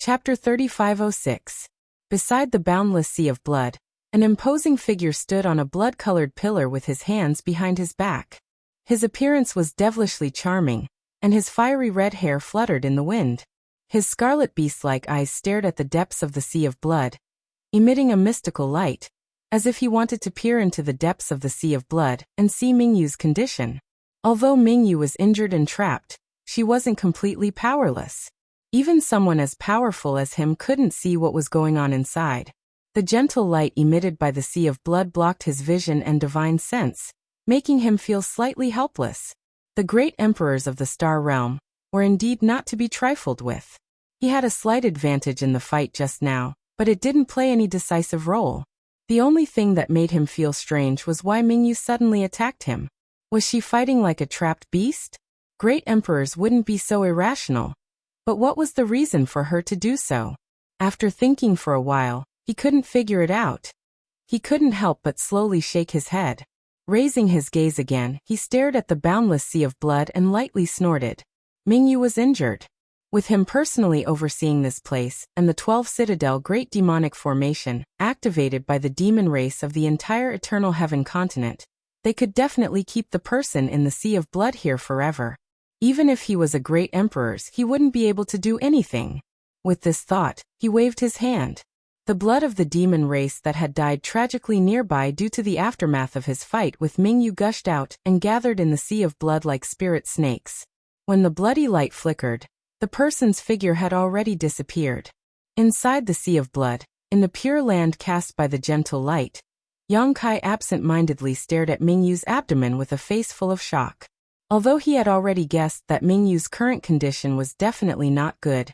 Chapter 3506. Beside the boundless sea of blood, an imposing figure stood on a blood-colored pillar with his hands behind his back. His appearance was devilishly charming, and his fiery red hair fluttered in the wind. His scarlet beast-like eyes stared at the depths of the sea of blood, emitting a mystical light, as if he wanted to peer into the depths of the sea of blood and see Mingyu's condition. Although Mingyu was injured and trapped, she wasn't completely powerless. Even someone as powerful as him couldn't see what was going on inside. The gentle light emitted by the sea of blood blocked his vision and divine sense, making him feel slightly helpless. The great emperors of the Star Realm were indeed not to be trifled with. He had a slight advantage in the fight just now, but it didn't play any decisive role. The only thing that made him feel strange was why Mingyu suddenly attacked him. Was she fighting like a trapped beast? Great emperors wouldn't be so irrational. But what was the reason for her to do so? After thinking for a while, he couldn't figure it out. He couldn't help but slowly shake his head. Raising his gaze again, he stared at the boundless sea of blood and lightly snorted. Mingyu was injured. With him personally overseeing this place, and the 12 Citadel Great Demonic Formation, activated by the demon race of the entire Eternal Heaven continent, they could definitely keep the person in the sea of blood here forever. Even if he was a great emperor, he wouldn't be able to do anything. With this thought, he waved his hand. The blood of the demon race that had died tragically nearby due to the aftermath of his fight with Mingyu gushed out and gathered in the sea of blood like spirit snakes. When the bloody light flickered, the person's figure had already disappeared. Inside the sea of blood, in the pure land cast by the gentle light, Yang Kai absent-mindedly stared at Mingyu's abdomen with a face full of shock. Although he had already guessed that Mingyu's current condition was definitely not good,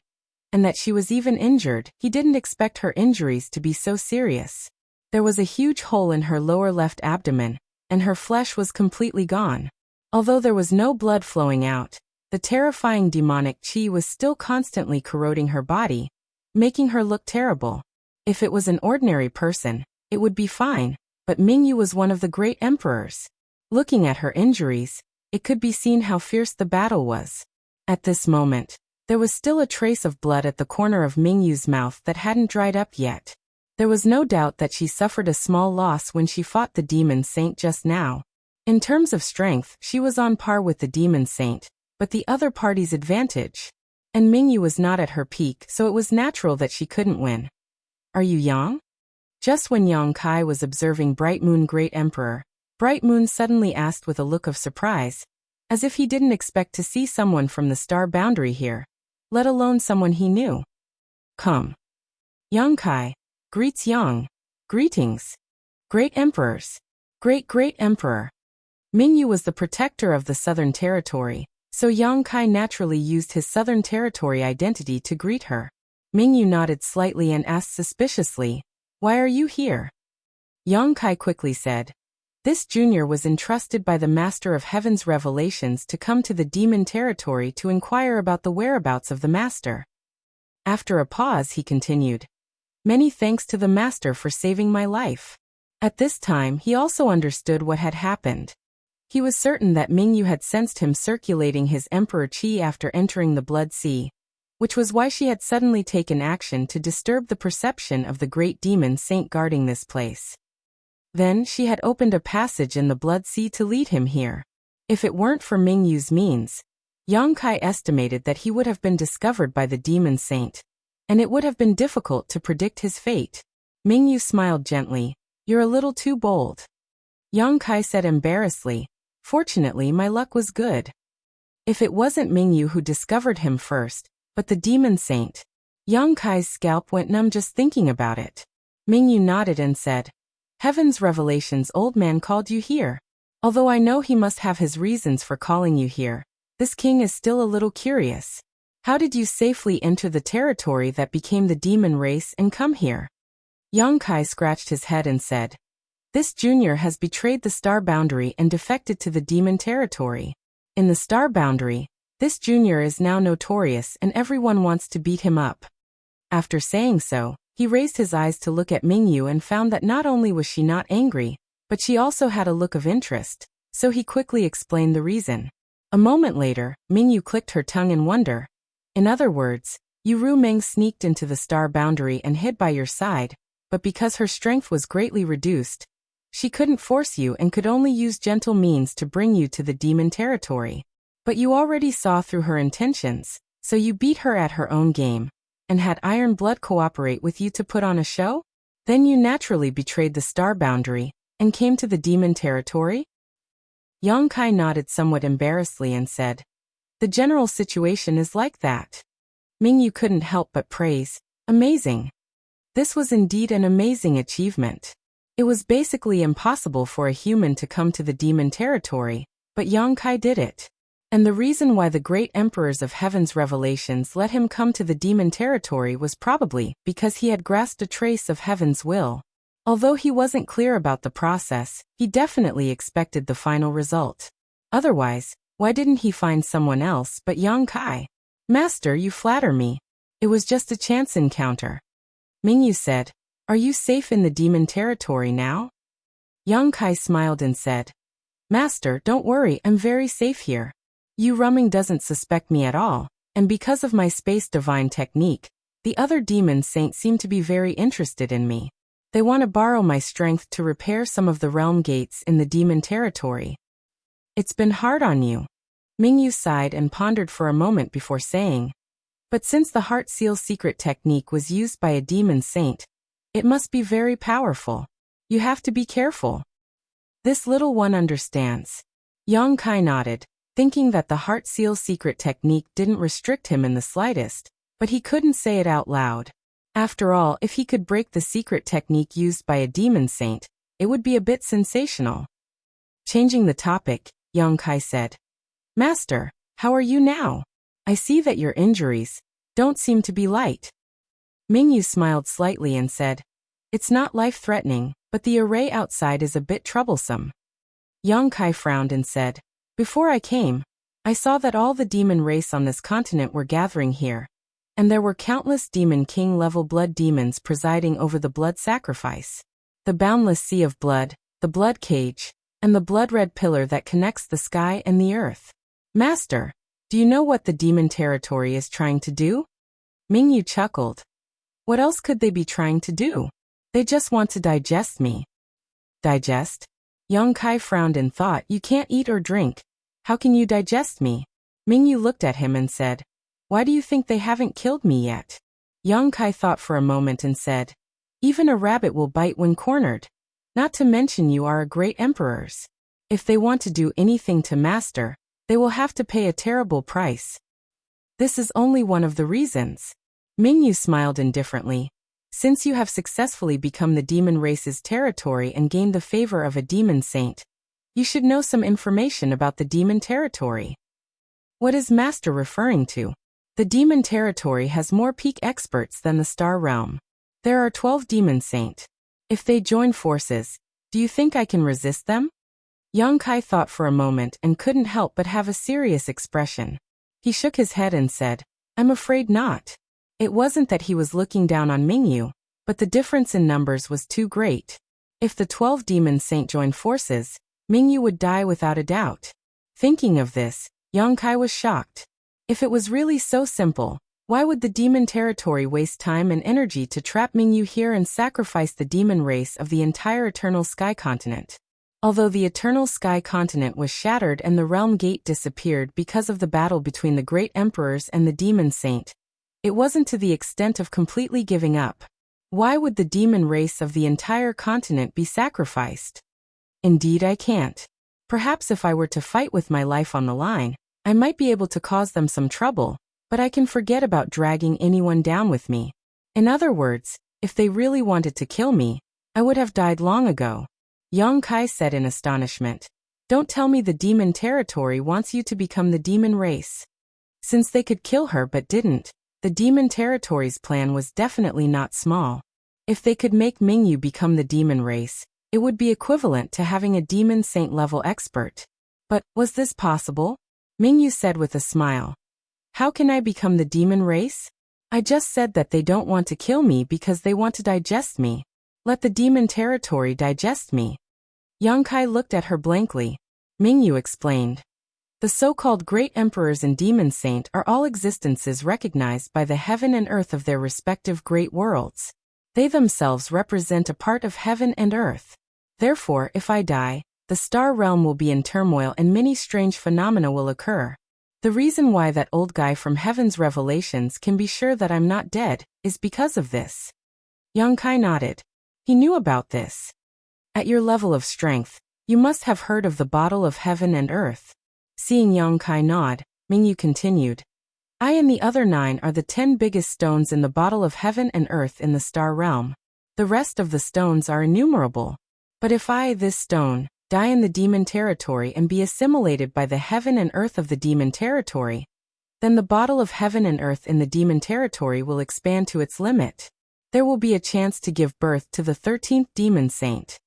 and that she was even injured, he didn't expect her injuries to be so serious. There was a huge hole in her lower left abdomen, and her flesh was completely gone. Although there was no blood flowing out, the terrifying demonic qi was still constantly corroding her body, making her look terrible. If it was an ordinary person, it would be fine, but Mingyu was one of the great emperors. Looking at her injuries, it could be seen how fierce the battle was. At this moment, there was still a trace of blood at the corner of Mingyu's mouth that hadn't dried up yet. There was no doubt that she suffered a small loss when she fought the demon saint just now. In terms of strength, she was on par with the demon saint, but the other party's advantage. And Mingyu was not at her peak, so it was natural that she couldn't win. "Are you Yang?" Just when Yang Kai was observing Bright Moon Great Emperor, Bright Moon suddenly asked with a look of surprise, as if he didn't expect to see someone from the star boundary here, let alone someone he knew. "Come." Yang Kai greets Yang. "Greetings. Great Emperors." Great Emperor. Mingyu was the protector of the Southern Territory, so Yang Kai naturally used his Southern Territory identity to greet her. Mingyu nodded slightly and asked suspiciously, "Why are you here?" Yang Kai quickly said, "This junior was entrusted by the Master of Heaven's revelations to come to the demon territory to inquire about the whereabouts of the Master." After a pause he continued, "Many thanks to the Master for saving my life." At this time he also understood what had happened. He was certain that Mingyu had sensed him circulating his Emperor Qi after entering the Blood Sea, which was why she had suddenly taken action to disturb the perception of the great demon saint guarding this place. Then she had opened a passage in the Blood Sea to lead him here. If it weren't for Mingyu's means, Yang Kai estimated that he would have been discovered by the demon saint, and it would have been difficult to predict his fate. Mingyu smiled gently. "You're a little too bold." Yang Kai said embarrassedly, "Fortunately my luck was good." If it wasn't Mingyu who discovered him first, but the demon saint, Yang Kai's scalp went numb just thinking about it. Mingyu nodded and said, "Heaven's revelations old man called you here. Although I know he must have his reasons for calling you here, this king is still a little curious. How did you safely enter the territory that became the demon race and come here?" Yang Kai scratched his head and said, "This junior has betrayed the star boundary and defected to the demon territory. In the star boundary, this junior is now notorious and everyone wants to beat him up." After saying so, he raised his eyes to look at Mingyu and found that not only was she not angry, but she also had a look of interest, so he quickly explained the reason. A moment later, Mingyu clicked her tongue in wonder. In other words, Ru Meng sneaked into the star boundary and hid by your side, but because her strength was greatly reduced, she couldn't force you and could only use gentle means to bring you to the demon territory. But you already saw through her intentions, so you beat her at her own game, and had Iron Blood cooperate with you to put on a show? Then you naturally betrayed the star boundary, and came to the demon territory? Yang Kai nodded somewhat embarrassedly and said, "The general situation is like that." Mingyu couldn't help but praise, "Amazing." This was indeed an amazing achievement. It was basically impossible for a human to come to the demon territory, but Yang Kai did it. And the reason why the great emperors of heaven's revelations let him come to the demon territory was probably because he had grasped a trace of heaven's will. Although he wasn't clear about the process, he definitely expected the final result. Otherwise, why didn't he find someone else but Yang Kai? "Master, you flatter me. It was just a chance encounter." Mingyu said, "Are you safe in the demon territory now?" Yang Kai smiled and said, "Master, don't worry, I'm very safe here. Yu Ruming doesn't suspect me at all, and because of my space divine technique, the other demon saints seem to be very interested in me. They want to borrow my strength to repair some of the realm gates in the demon territory." "It's been hard on you." Mingyu sighed and pondered for a moment before saying, "But since the Heart Seal secret technique was used by a demon saint, it must be very powerful. You have to be careful." "This little one understands." Yang Kai nodded, thinking that the Heart Seal secret technique didn't restrict him in the slightest, but he couldn't say it out loud. After all, if he could break the secret technique used by a demon saint, it would be a bit sensational. Changing the topic, Yang Kai said, "Master, how are you now? I see that your injuries don't seem to be light." Mingyu smiled slightly and said, "It's not life-threatening, but the array outside is a bit troublesome." Yang Kai frowned and said, "Before I came, I saw that all the demon race on this continent were gathering here, and there were countless demon king-level blood demons presiding over the blood sacrifice, the boundless sea of blood, the blood cage, and the blood-red pillar that connects the sky and the earth. Master, do you know what the demon territory is trying to do?" Mingyu chuckled. "What else could they be trying to do? They just want to digest me." "Digest?" Yang Kai frowned and thought, "You can't eat or drink. How can you digest me?" Mingyu looked at him and said, "Why do you think they haven't killed me yet?" Yang Kai thought for a moment and said, "Even a rabbit will bite when cornered. Not to mention you are a great emperors. If they want to do anything to Master, they will have to pay a terrible price." "This is only one of the reasons." Mingyu smiled indifferently. "Since you have successfully become the demon race's territory and gained the favor of a demon saint, you should know some information about the demon territory." "What is Master referring to?" "The demon territory has more peak experts than the star realm. There are 12 demon saint. If they join forces, do you think I can resist them?" Yang Kai thought for a moment and couldn't help but have a serious expression. He shook his head and said, "I'm afraid not." It wasn't that he was looking down on Mingyu, but the difference in numbers was too great. If the 12 demon saint joined forces, Mingyu would die without a doubt. Thinking of this, Yang Kai was shocked. If it was really so simple, why would the demon territory waste time and energy to trap Mingyu here and sacrifice the demon race of the entire Eternal Sky Continent? Although the Eternal Sky Continent was shattered and the Realm Gate disappeared because of the battle between the Great Emperors and the Demon Saint, it wasn't to the extent of completely giving up. Why would the demon race of the entire continent be sacrificed? Indeed, I can't. Perhaps if I were to fight with my life on the line, I might be able to cause them some trouble, but I can forget about dragging anyone down with me. In other words, if they really wanted to kill me, I would have died long ago." Yang Kai said in astonishment, "Don't tell me the demon territory wants you to become the demon race." Since they could kill her but didn't, the demon territory's plan was definitely not small. If they could make Mingyu become the demon race, it would be equivalent to having a demon saint level expert. But was this possible? Mingyu said with a smile. "How can I become the demon race? I just said that they don't want to kill me because they want to digest me. Let the demon territory digest me." Yang Kai looked at her blankly. Mingyu explained, The so-called great emperors and demon saint are all existences recognized by the heaven and earth of their respective great worlds. They themselves represent a part of heaven and earth. Therefore, if I die, the star realm will be in turmoil and many strange phenomena will occur. The reason why that old guy from Heaven's Revelations can be sure that I'm not dead is because of this. Yang Kai nodded. He knew about this. At your level of strength, you must have heard of the bottle of heaven and earth. Seeing Yang Kai nod, Mingyu continued. I and the other 9 are the 10 biggest stones in the bottle of heaven and earth in the star realm. The rest of the stones are innumerable. But if I, this stone, die in the demon territory and be assimilated by the heaven and earth of the demon territory, then the bottle of heaven and earth in the demon territory will expand to its limit. There will be a chance to give birth to the 13th demon saint.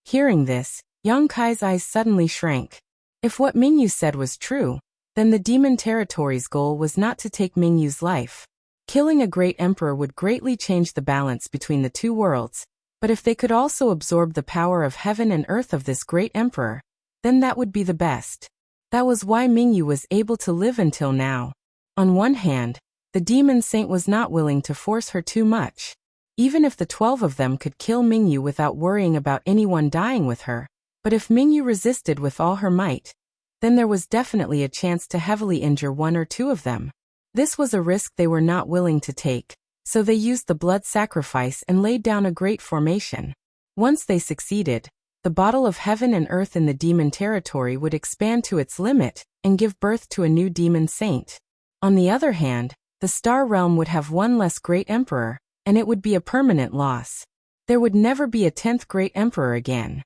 Hearing this, Yang Kai's eyes suddenly shrank. If what Mingyu said was true, then the demon territory's goal was not to take Mingyu's life. Killing a great emperor would greatly change the balance between the two worlds, but if they could also absorb the power of heaven and earth of this great emperor, then that would be the best. That was why Mingyu was able to live until now. On one hand, the demon saint was not willing to force her too much. Even if the 12 of them could kill Mingyu without worrying about anyone dying with her, but if Mingyu resisted with all her might, then there was definitely a chance to heavily injure 1 or 2 of them. This was a risk they were not willing to take, so they used the blood sacrifice and laid down a great formation. Once they succeeded, the bottle of heaven and earth in the demon territory would expand to its limit and give birth to a new demon saint. On the other hand, the star realm would have 1 less great emperor, and it would be a permanent loss. There would never be a 10th great emperor again.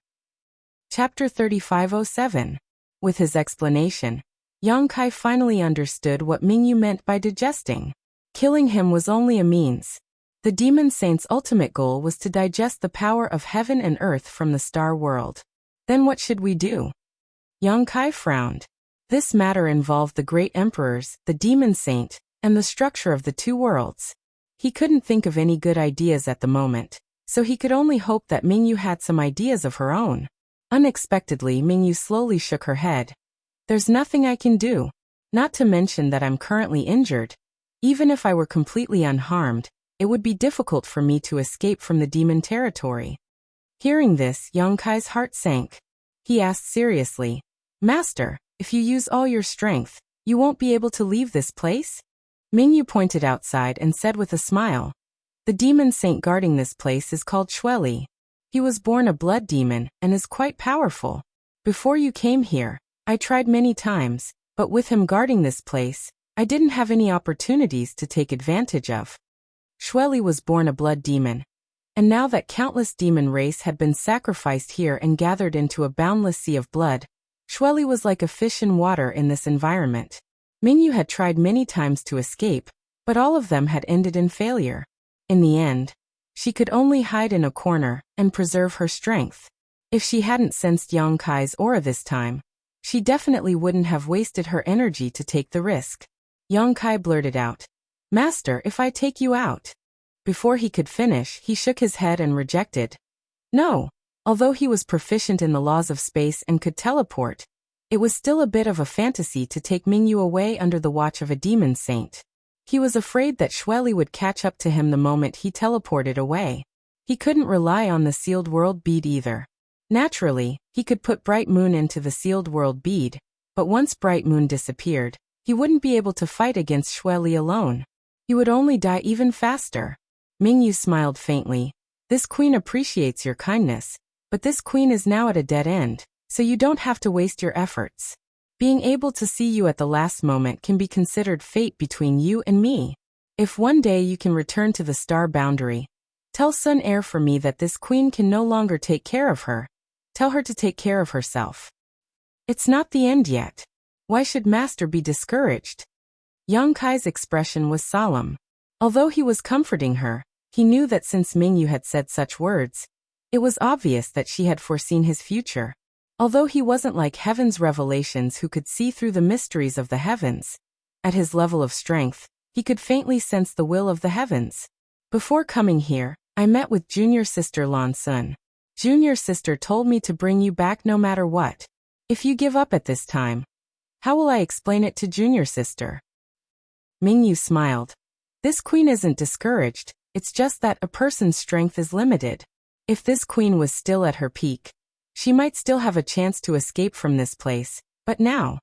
Chapter 3507. With his explanation, Yang Kai finally understood what Mingyu meant by digesting. Killing him was only a means. The demon saint's ultimate goal was to digest the power of heaven and earth from the star world. Then what should we do? Yang Kai frowned. This matter involved the great emperors, the demon saint, and the structure of the two worlds. He couldn't think of any good ideas at the moment, so he could only hope that Mingyu had some ideas of her own. Unexpectedly, Mingyu slowly shook her head. There's nothing I can do. Not to mention that I'm currently injured. Even if I were completely unharmed, it would be difficult for me to escape from the demon territory. Hearing this, Yang Kai's heart sank. He asked seriously, Master, if you use all your strength, you won't be able to leave this place? Mingyu pointed outside and said with a smile, the demon saint guarding this place is called Shueli. He was born a blood demon and is quite powerful. Before you came here, I tried many times, but with him guarding this place, I didn't have any opportunities to take advantage of. Shueli was born a blood demon. And now that countless demon race had been sacrificed here and gathered into a boundless sea of blood, Shueli was like a fish in water in this environment. Mingyu had tried many times to escape, but all of them had ended in failure. In the end, she could only hide in a corner and preserve her strength. If she hadn't sensed Yang Kai's aura this time, she definitely wouldn't have wasted her energy to take the risk. Yang Kai blurted out, Master, if I take you out? Before he could finish, he shook his head and rejected. No. Although he was proficient in the laws of space and could teleport, it was still a bit of a fantasy to take Mingyu away under the watch of a demon saint. He was afraid that Shueli would catch up to him the moment he teleported away. He couldn't rely on the sealed world bead either. Naturally, he could put Bright Moon into the sealed world bead, but once Bright Moon disappeared, he wouldn't be able to fight against Shueli alone. He would only die even faster. Mingyu smiled faintly. This queen appreciates your kindness, but this queen is now at a dead end, so you don't have to waste your efforts. Being able to see you at the last moment can be considered fate between you and me. If one day you can return to the star boundary, tell Sun Air for me that this queen can no longer take care of her. Tell her to take care of herself. It's not the end yet. Why should Master be discouraged? Yang Kai's expression was solemn. Although he was comforting her, he knew that since Mingyu had said such words, it was obvious that she had foreseen his future. Although he wasn't like Heaven's Revelations who could see through the mysteries of the heavens, at his level of strength, he could faintly sense the will of the heavens. Before coming here, I met with junior sister Lan Sun. Junior sister told me to bring you back no matter what. If you give up at this time, How will I explain it to junior sister? Mingyu smiled. This queen isn't discouraged, it's just that a person's strength is limited. If this queen was still at her peak, she might still have a chance to escape from this place, but now.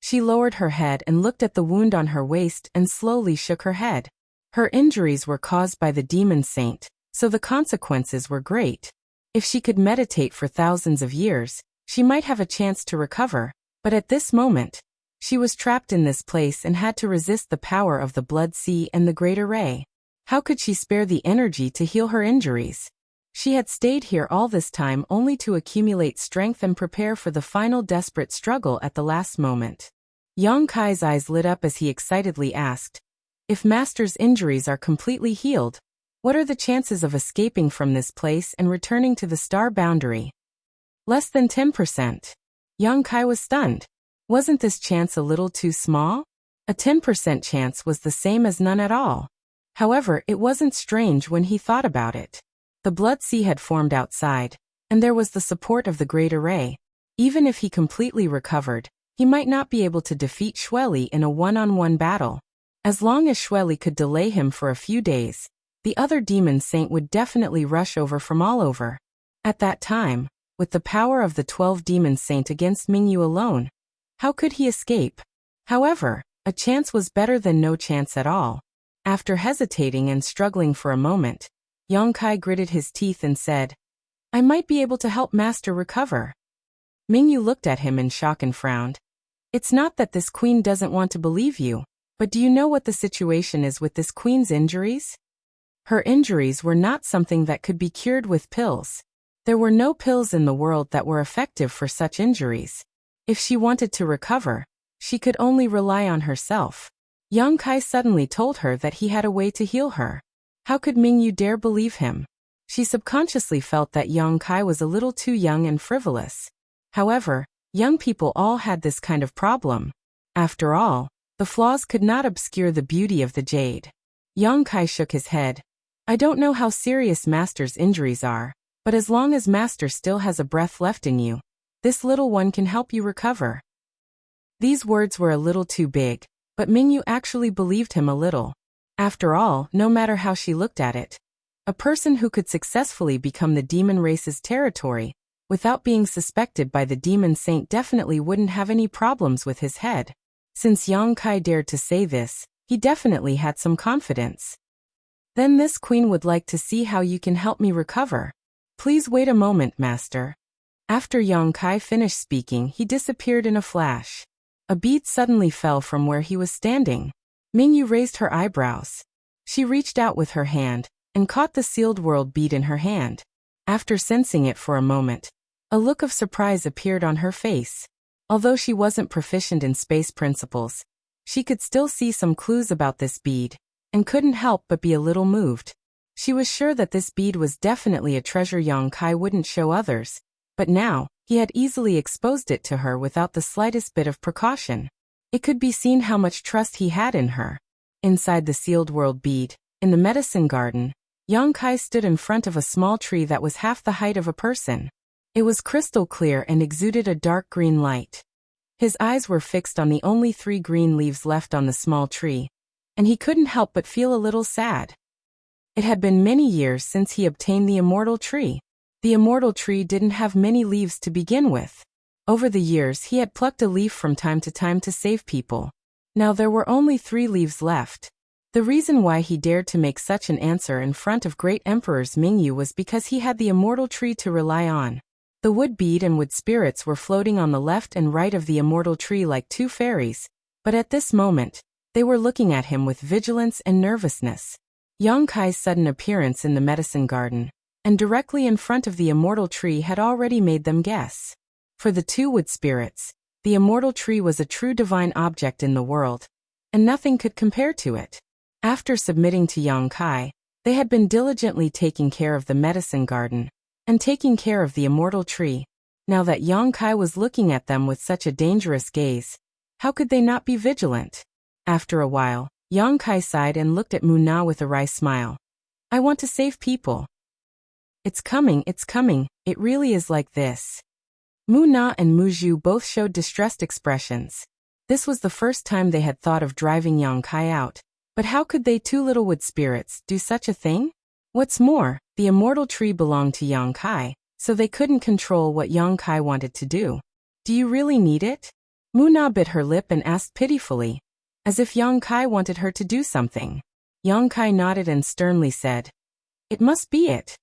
She lowered her head and looked at the wound on her waist and slowly shook her head. Her injuries were caused by the demon saint, so the consequences were great. If she could meditate for thousands of years, she might have a chance to recover, but at this moment, she was trapped in this place and had to resist the power of the blood sea and the great array. How could she spare the energy to heal her injuries? She had stayed here all this time only to accumulate strength and prepare for the final desperate struggle at the last moment. Yang Kai's eyes lit up as he excitedly asked, if Master's injuries are completely healed, what are the chances of escaping from this place and returning to the star boundary? Less than 10%. Yang Kai was stunned. Wasn't this chance a little too small? A 10% chance was the same as none at all. However, it wasn't strange when he thought about it. The blood sea had formed outside, and there was the support of the great array. Even if he completely recovered, he might not be able to defeat Xueli in a one-on-one battle. As long as Xueli could delay him for a few days, the other demon saint would definitely rush over from all over. At that time, with the power of the 12 demon saint against Mingyu alone, how could he escape? However, a chance was better than no chance at all. After hesitating and struggling for a moment, Yang Kai gritted his teeth and said, I might be able to help Master recover. Mingyu looked at him in shock and frowned. It's not that this queen doesn't want to believe you, but do you know what the situation is with this queen's injuries? Her injuries were not something that could be cured with pills. There were no pills in the world that were effective for such injuries. If she wanted to recover, she could only rely on herself. Yang Kai suddenly told her that he had a way to heal her. How could Mingyu dare believe him? She subconsciously felt that Yang Kai was a little too young and frivolous. However, young people all had this kind of problem. After all, the flaws could not obscure the beauty of the jade. Yang Kai shook his head. I don't know how serious Master's injuries are, but as long as Master still has a breath left in you, this little one can help you recover. These words were a little too big, but Mingyu actually believed him a little. After all, no matter how she looked at it, a person who could successfully become the demon race's territory, without being suspected by the demon saint definitely wouldn't have any problems with his head. Since Yang Kai dared to say this, he definitely had some confidence. Then this queen would like to see how you can help me recover. Please wait a moment, Master. After Yang Kai finished speaking, he disappeared in a flash. A bead suddenly fell from where he was standing. Mingyu raised her eyebrows. She reached out with her hand, and caught the sealed world bead in her hand. After sensing it for a moment, a look of surprise appeared on her face. Although she wasn't proficient in space principles, she could still see some clues about this bead, and couldn't help but be a little moved. She was sure that this bead was definitely a treasure Yang Kai wouldn't show others, but now, he had easily exposed it to her without the slightest bit of precaution. It could be seen how much trust he had in her. Inside the sealed world bead, in the medicine garden, Yang Kai stood in front of a small tree that was half the height of a person. It was crystal clear and exuded a dark green light. His eyes were fixed on the only 3 green leaves left on the small tree, and he couldn't help but feel a little sad. It had been many years since he obtained the immortal tree. The immortal tree didn't have many leaves to begin with. Over the years he had plucked a leaf from time to save people. Now there were only 3 leaves left. The reason why he dared to make such an answer in front of great emperors Mingyu was because he had the immortal tree to rely on. The wood bead and wood spirits were floating on the left and right of the immortal tree like 2 fairies, but at this moment, they were looking at him with vigilance and nervousness. Yang Kai's sudden appearance in the medicine garden, and directly in front of the immortal tree had already made them guess. For the 2 wood spirits, the immortal tree was a true divine object in the world, and nothing could compare to it. After submitting to Yang Kai, they had been diligently taking care of the medicine garden, and taking care of the immortal tree. Now that Yang Kai was looking at them with such a dangerous gaze, how could they not be vigilant? After a while, Yang Kai sighed and looked at Mu Na with a wry smile. I want to save people. It's coming, it really is like this. Mu Na and Mu Zhu both showed distressed expressions. This was the first time they had thought of driving Yang Kai out. But how could they, two little wood spirits, do such a thing? What's more, the immortal tree belonged to Yang Kai, so they couldn't control what Yang Kai wanted to do. Do you really need it? Mu Na bit her lip and asked pitifully, as if Yang Kai wanted her to do something. Yang Kai nodded and sternly said, "It must be it."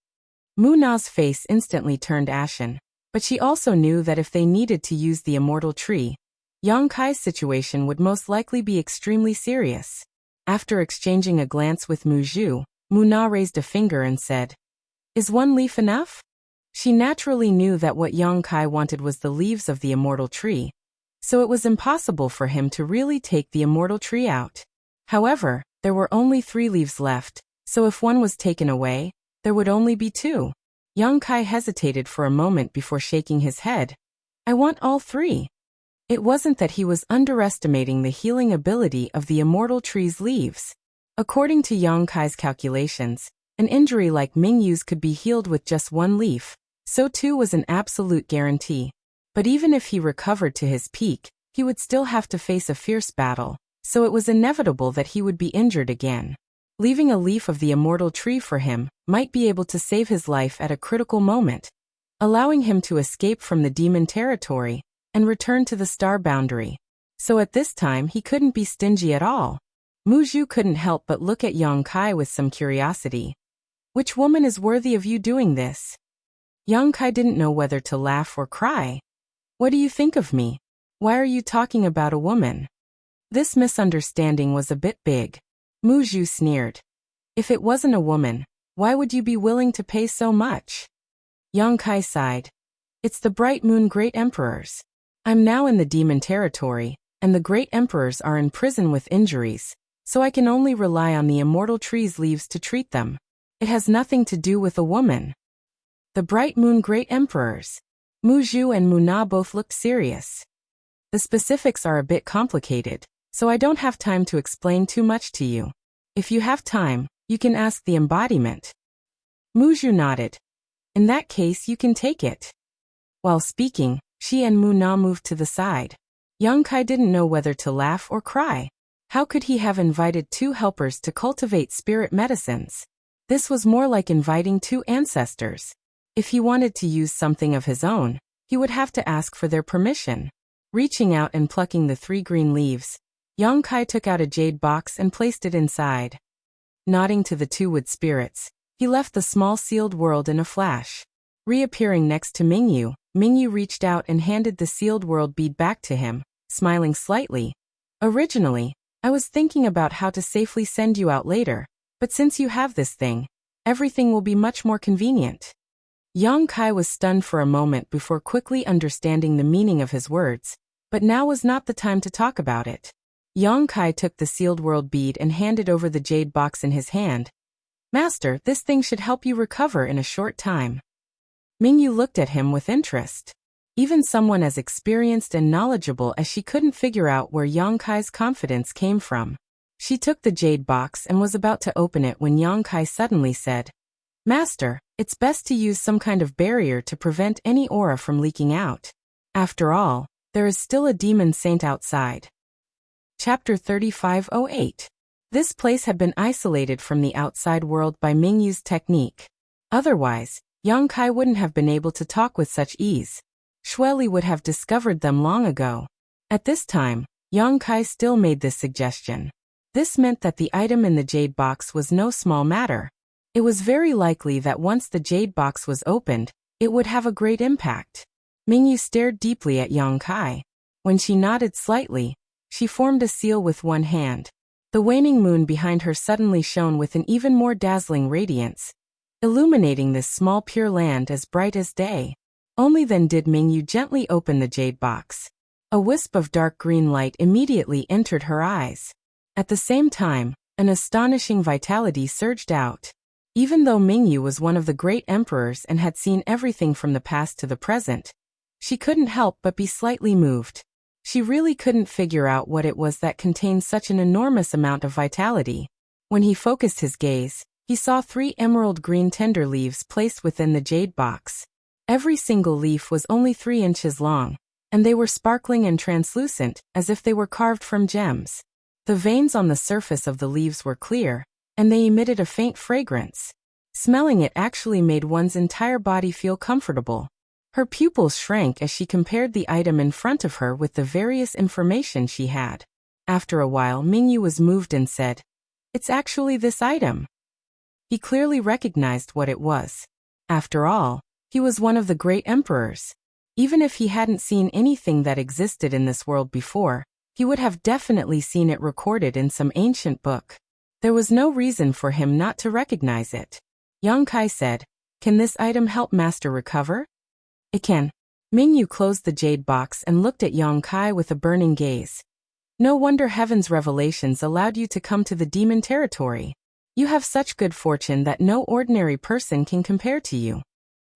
Mu Na's face instantly turned ashen, but she also knew that if they needed to use the immortal tree, Yang Kai's situation would most likely be extremely serious. After exchanging a glance with Mu Zhu, Mu Na raised a finger and said, "Is one leaf enough?" She naturally knew that what Yang Kai wanted was the leaves of the immortal tree, so it was impossible for him to really take the immortal tree out. However, there were only 3 leaves left, so if one was taken away, there would only be 2. Yang Kai hesitated for a moment before shaking his head. "I want all 3. It wasn't that he was underestimating the healing ability of the immortal tree's leaves. According to Yang Kai's calculations, an injury like Mingyu's could be healed with just 1 leaf, so 2 was an absolute guarantee. But even if he recovered to his peak, he would still have to face a fierce battle, so it was inevitable that he would be injured again. Leaving a leaf of the immortal tree for him might be able to save his life at a critical moment, allowing him to escape from the demon territory and return to the star boundary. So at this time he couldn't be stingy at all. Mu Zhu couldn't help but look at Yang Kai with some curiosity. "Which woman is worthy of you doing this?" Yang Kai didn't know whether to laugh or cry. "What do you think of me? Why are you talking about a woman?" This misunderstanding was a bit big. Mu Zhu sneered. "If it wasn't a woman, why would you be willing to pay so much?" Yang Kai sighed. "It's the Bright Moon Great Emperors. I'm now in the demon territory, and the Great Emperors are in prison with injuries, so I can only rely on the immortal tree's leaves to treat them. It has nothing to do with a woman." The Bright Moon Great Emperors. Mu Zhu and Mu Na both looked serious. "The specifics are a bit complicated, so I don't have time to explain too much to you. If you have time, you can ask the embodiment." Mu Zhu nodded. "In that case, you can take it." While speaking, she and Mu Na moved to the side. Yang Kai didn't know whether to laugh or cry. How could he have invited 2 helpers to cultivate spirit medicines? This was more like inviting 2 ancestors. If he wanted to use something of his own, he would have to ask for their permission. Reaching out and plucking the 3 green leaves, Yang Kai took out a jade box and placed it inside. Nodding to the 2 wood spirits, he left the small sealed world in a flash. Reappearing next to Mingyu, Mingyu reached out and handed the sealed world bead back to him, smiling slightly. "Originally, I was thinking about how to safely send you out later, but since you have this thing, everything will be much more convenient." Yang Kai was stunned for a moment before quickly understanding the meaning of his words, but now was not the time to talk about it. Yang Kai took the sealed world bead and handed over the jade box in his hand. "Master, this thing should help you recover in a short time." Mingyu looked at him with interest. Even someone as experienced and knowledgeable as she couldn't figure out where Yang Kai's confidence came from. She took the jade box and was about to open it when Yang Kai suddenly said, "Master, it's best to use some kind of barrier to prevent any aura from leaking out. After all, there is still a demon saint outside." Chapter 3508. This place had been isolated from the outside world by Mingyu's technique. Otherwise, Yang Kai wouldn't have been able to talk with such ease. Shueli would have discovered them long ago. At this time, Yang Kai still made this suggestion. This meant that the item in the jade box was no small matter. It was very likely that once the jade box was opened, it would have a great impact. Mingyu stared deeply at Yang Kai. When she nodded slightly, she formed a seal with one hand. The waning moon behind her suddenly shone with an even more dazzling radiance, illuminating this small pure land as bright as day. Only then did Mingyu gently open the jade box. A wisp of dark green light immediately entered her eyes. At the same time, an astonishing vitality surged out. Even though Mingyu was one of the great emperors and had seen everything from the past to the present, she couldn't help but be slightly moved. She really couldn't figure out what it was that contained such an enormous amount of vitality. When he focused his gaze, he saw 3 emerald green tender leaves placed within the jade box. Every single leaf was only 3 inches long, and they were sparkling and translucent, as if they were carved from gems. The veins on the surface of the leaves were clear, and they emitted a faint fragrance. Smelling it actually made one's entire body feel comfortable. Her pupils shrank as she compared the item in front of her with the various information she had. After a while, Mingyu was moved and said, "It's actually this item." He clearly recognized what it was. After all, he was one of the great emperors. Even if he hadn't seen anything that existed in this world before, he would have definitely seen it recorded in some ancient book. There was no reason for him not to recognize it. Yang Kai said, "Can this item help Master recover?" "It can." Mingyu closed the jade box and looked at Yang Kai with a burning gaze. "No wonder heaven's revelations allowed you to come to the demon territory. You have such good fortune that no ordinary person can compare to you."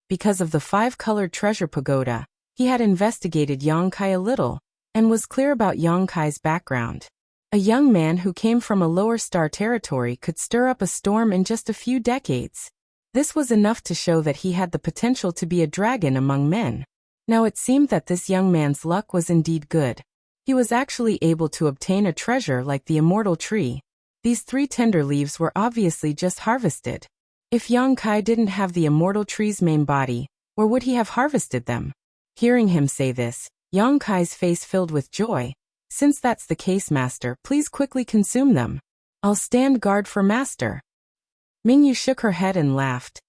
Because of the 5-colored treasure pagoda, he had investigated Yang Kai a little, and was clear about Yang Kai's background. A young man who came from a lower star territory could stir up a storm in just a few decades. This was enough to show that he had the potential to be a dragon among men. Now it seemed that this young man's luck was indeed good. He was actually able to obtain a treasure like the immortal tree. These 3 tender leaves were obviously just harvested. If Yang Kai didn't have the immortal tree's main body, where would he have harvested them? Hearing him say this, Yang Kai's face filled with joy. "Since that's the case, Master, please quickly consume them. I'll stand guard for Master." Mingyu shook her head and laughed.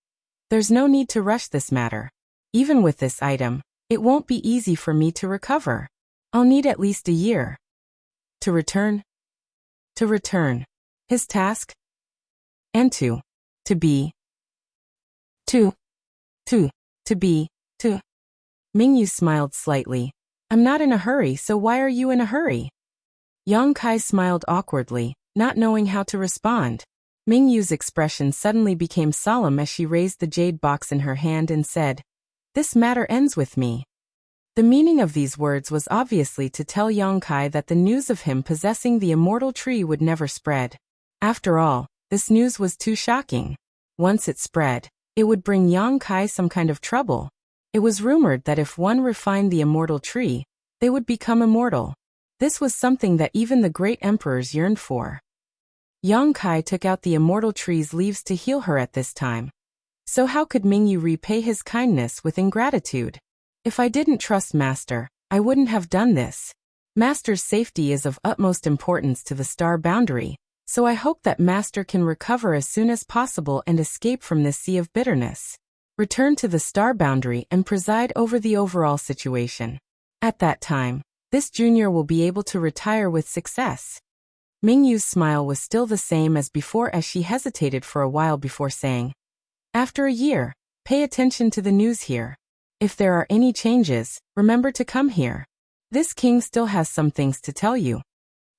"There's no need to rush this matter. Even with this item, it won't be easy for me to recover. I'll need at least a year. To return? To return. His task? And to be. To be. Mingyu smiled slightly. "I'm not in a hurry, so why are you in a hurry?" Yang Kai smiled awkwardly, not knowing how to respond. Mingyu's expression suddenly became solemn as she raised the jade box in her hand and said, "This matter ends with me." The meaning of these words was obviously to tell Yang Kai that the news of him possessing the immortal tree would never spread. After all, this news was too shocking. Once it spread, it would bring Yang Kai some kind of trouble. It was rumored that if one refined the immortal tree, they would become immortal. This was something that even the great emperors yearned for. Yang Kai took out the immortal tree's leaves to heal her at this time. So how could Mingyu repay his kindness with ingratitude? "If I didn't trust Master, I wouldn't have done this. Master's safety is of utmost importance to the star boundary, so I hope that Master can recover as soon as possible and escape from this sea of bitterness. Return to the star boundary and preside over the overall situation. At that time, this junior will be able to retire with success." Mingyu's smile was still the same as before as she hesitated for a while before saying, "After a year, pay attention to the news here. If there are any changes, remember to come here. This king still has some things to tell you."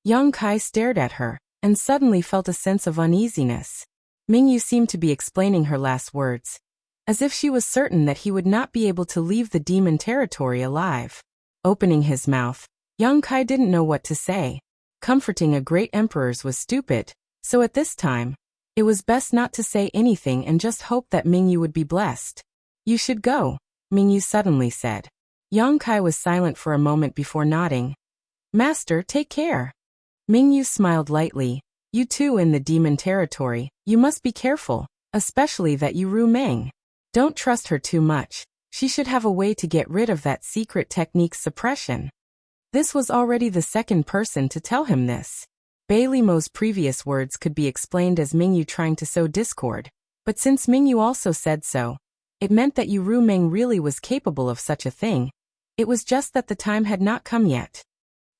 Yang Kai stared at her, and suddenly felt a sense of uneasiness. Mingyu seemed to be explaining her last words, as if she was certain that he would not be able to leave the demon territory alive. Opening his mouth, Yang Kai didn't know what to say. Comforting a great emperor's was stupid, so at this time, it was best not to say anything and just hope that Mingyu would be blessed. "You should go," Mingyu suddenly said. Yang Kai was silent for a moment before nodding. "Master, take care." Mingyu smiled lightly. "You too in the demon territory, you must be careful, especially that Ru Meng. Don't trust her too much. She should have a way to get rid of that secret technique's suppression." This was already the second person to tell him this. Bei Limo's previous words could be explained as Mingyu trying to sow discord, but since Mingyu also said so, it meant that Ru Meng really was capable of such a thing. It was just that the time had not come yet.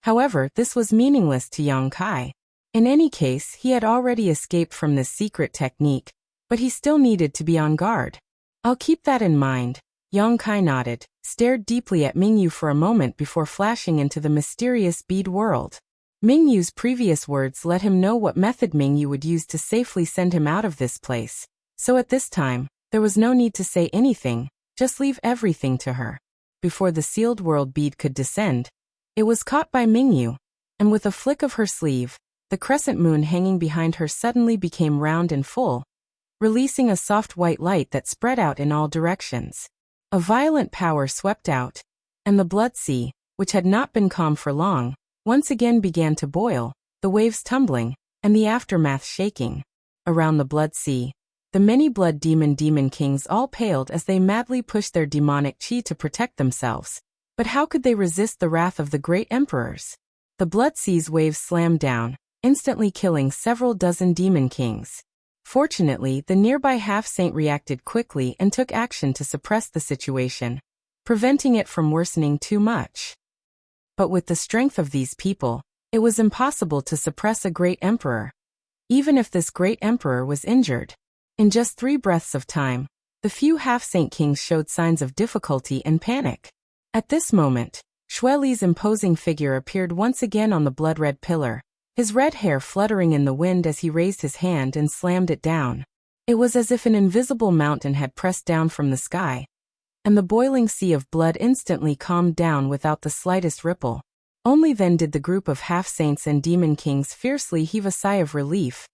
However, this was meaningless to Yang Kai. In any case, he had already escaped from this secret technique, but he still needed to be on guard. "I'll keep that in mind." Yang Kai nodded, stared deeply at Mingyu for a moment before flashing into the mysterious bead world. Mingyu's previous words let him know what method Mingyu would use to safely send him out of this place, so at this time, there was no need to say anything, just leave everything to her. Before the sealed world bead could descend, it was caught by Mingyu, and with a flick of her sleeve, the crescent moon hanging behind her suddenly became round and full, releasing a soft white light that spread out in all directions. A violent power swept out, and the blood sea, which had not been calm for long, once again began to boil, the waves tumbling, and the aftermath shaking. Around the Blood Sea, the many blood demon kings all paled as they madly pushed their demonic chi to protect themselves. But how could they resist the wrath of the great emperors? The Blood Sea's waves slammed down, instantly killing several dozen demon kings. Fortunately, the nearby half-saint reacted quickly and took action to suppress the situation, preventing it from worsening too much. But with the strength of these people, it was impossible to suppress a great emperor, even if this great emperor was injured. In just 3 breaths of time, the few half-saint kings showed signs of difficulty and panic. At this moment, Xueli's imposing figure appeared once again on the blood-red pillar, his red hair fluttering in the wind as he raised his hand and slammed it down. It was as if an invisible mountain had pressed down from the sky, and the boiling sea of blood instantly calmed down without the slightest ripple. Only then did the group of half-saints and demon kings fiercely heave a sigh of relief,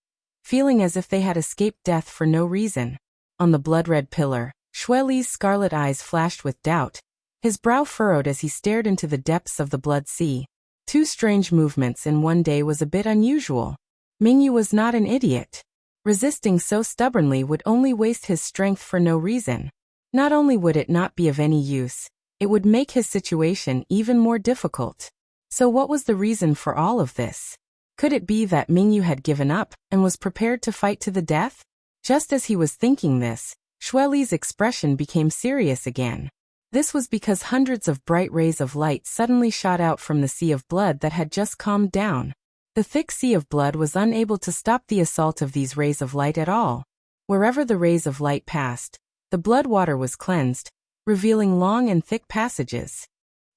feeling as if they had escaped death for no reason. On the blood-red pillar, Xueli's scarlet eyes flashed with doubt, his brow furrowed as he stared into the depths of the Blood Sea. 2 strange movements in one day was a bit unusual. Mingyu was not an idiot. Resisting so stubbornly would only waste his strength for no reason. Not only would it not be of any use, it would make his situation even more difficult. So what was the reason for all of this? Could it be that Mingyu had given up and was prepared to fight to the death? Just as he was thinking this, Xueli's expression became serious again. This was because hundreds of bright rays of light suddenly shot out from the sea of blood that had just calmed down. The thick sea of blood was unable to stop the assault of these rays of light at all. Wherever the rays of light passed, the blood water was cleansed, revealing long and thick passages.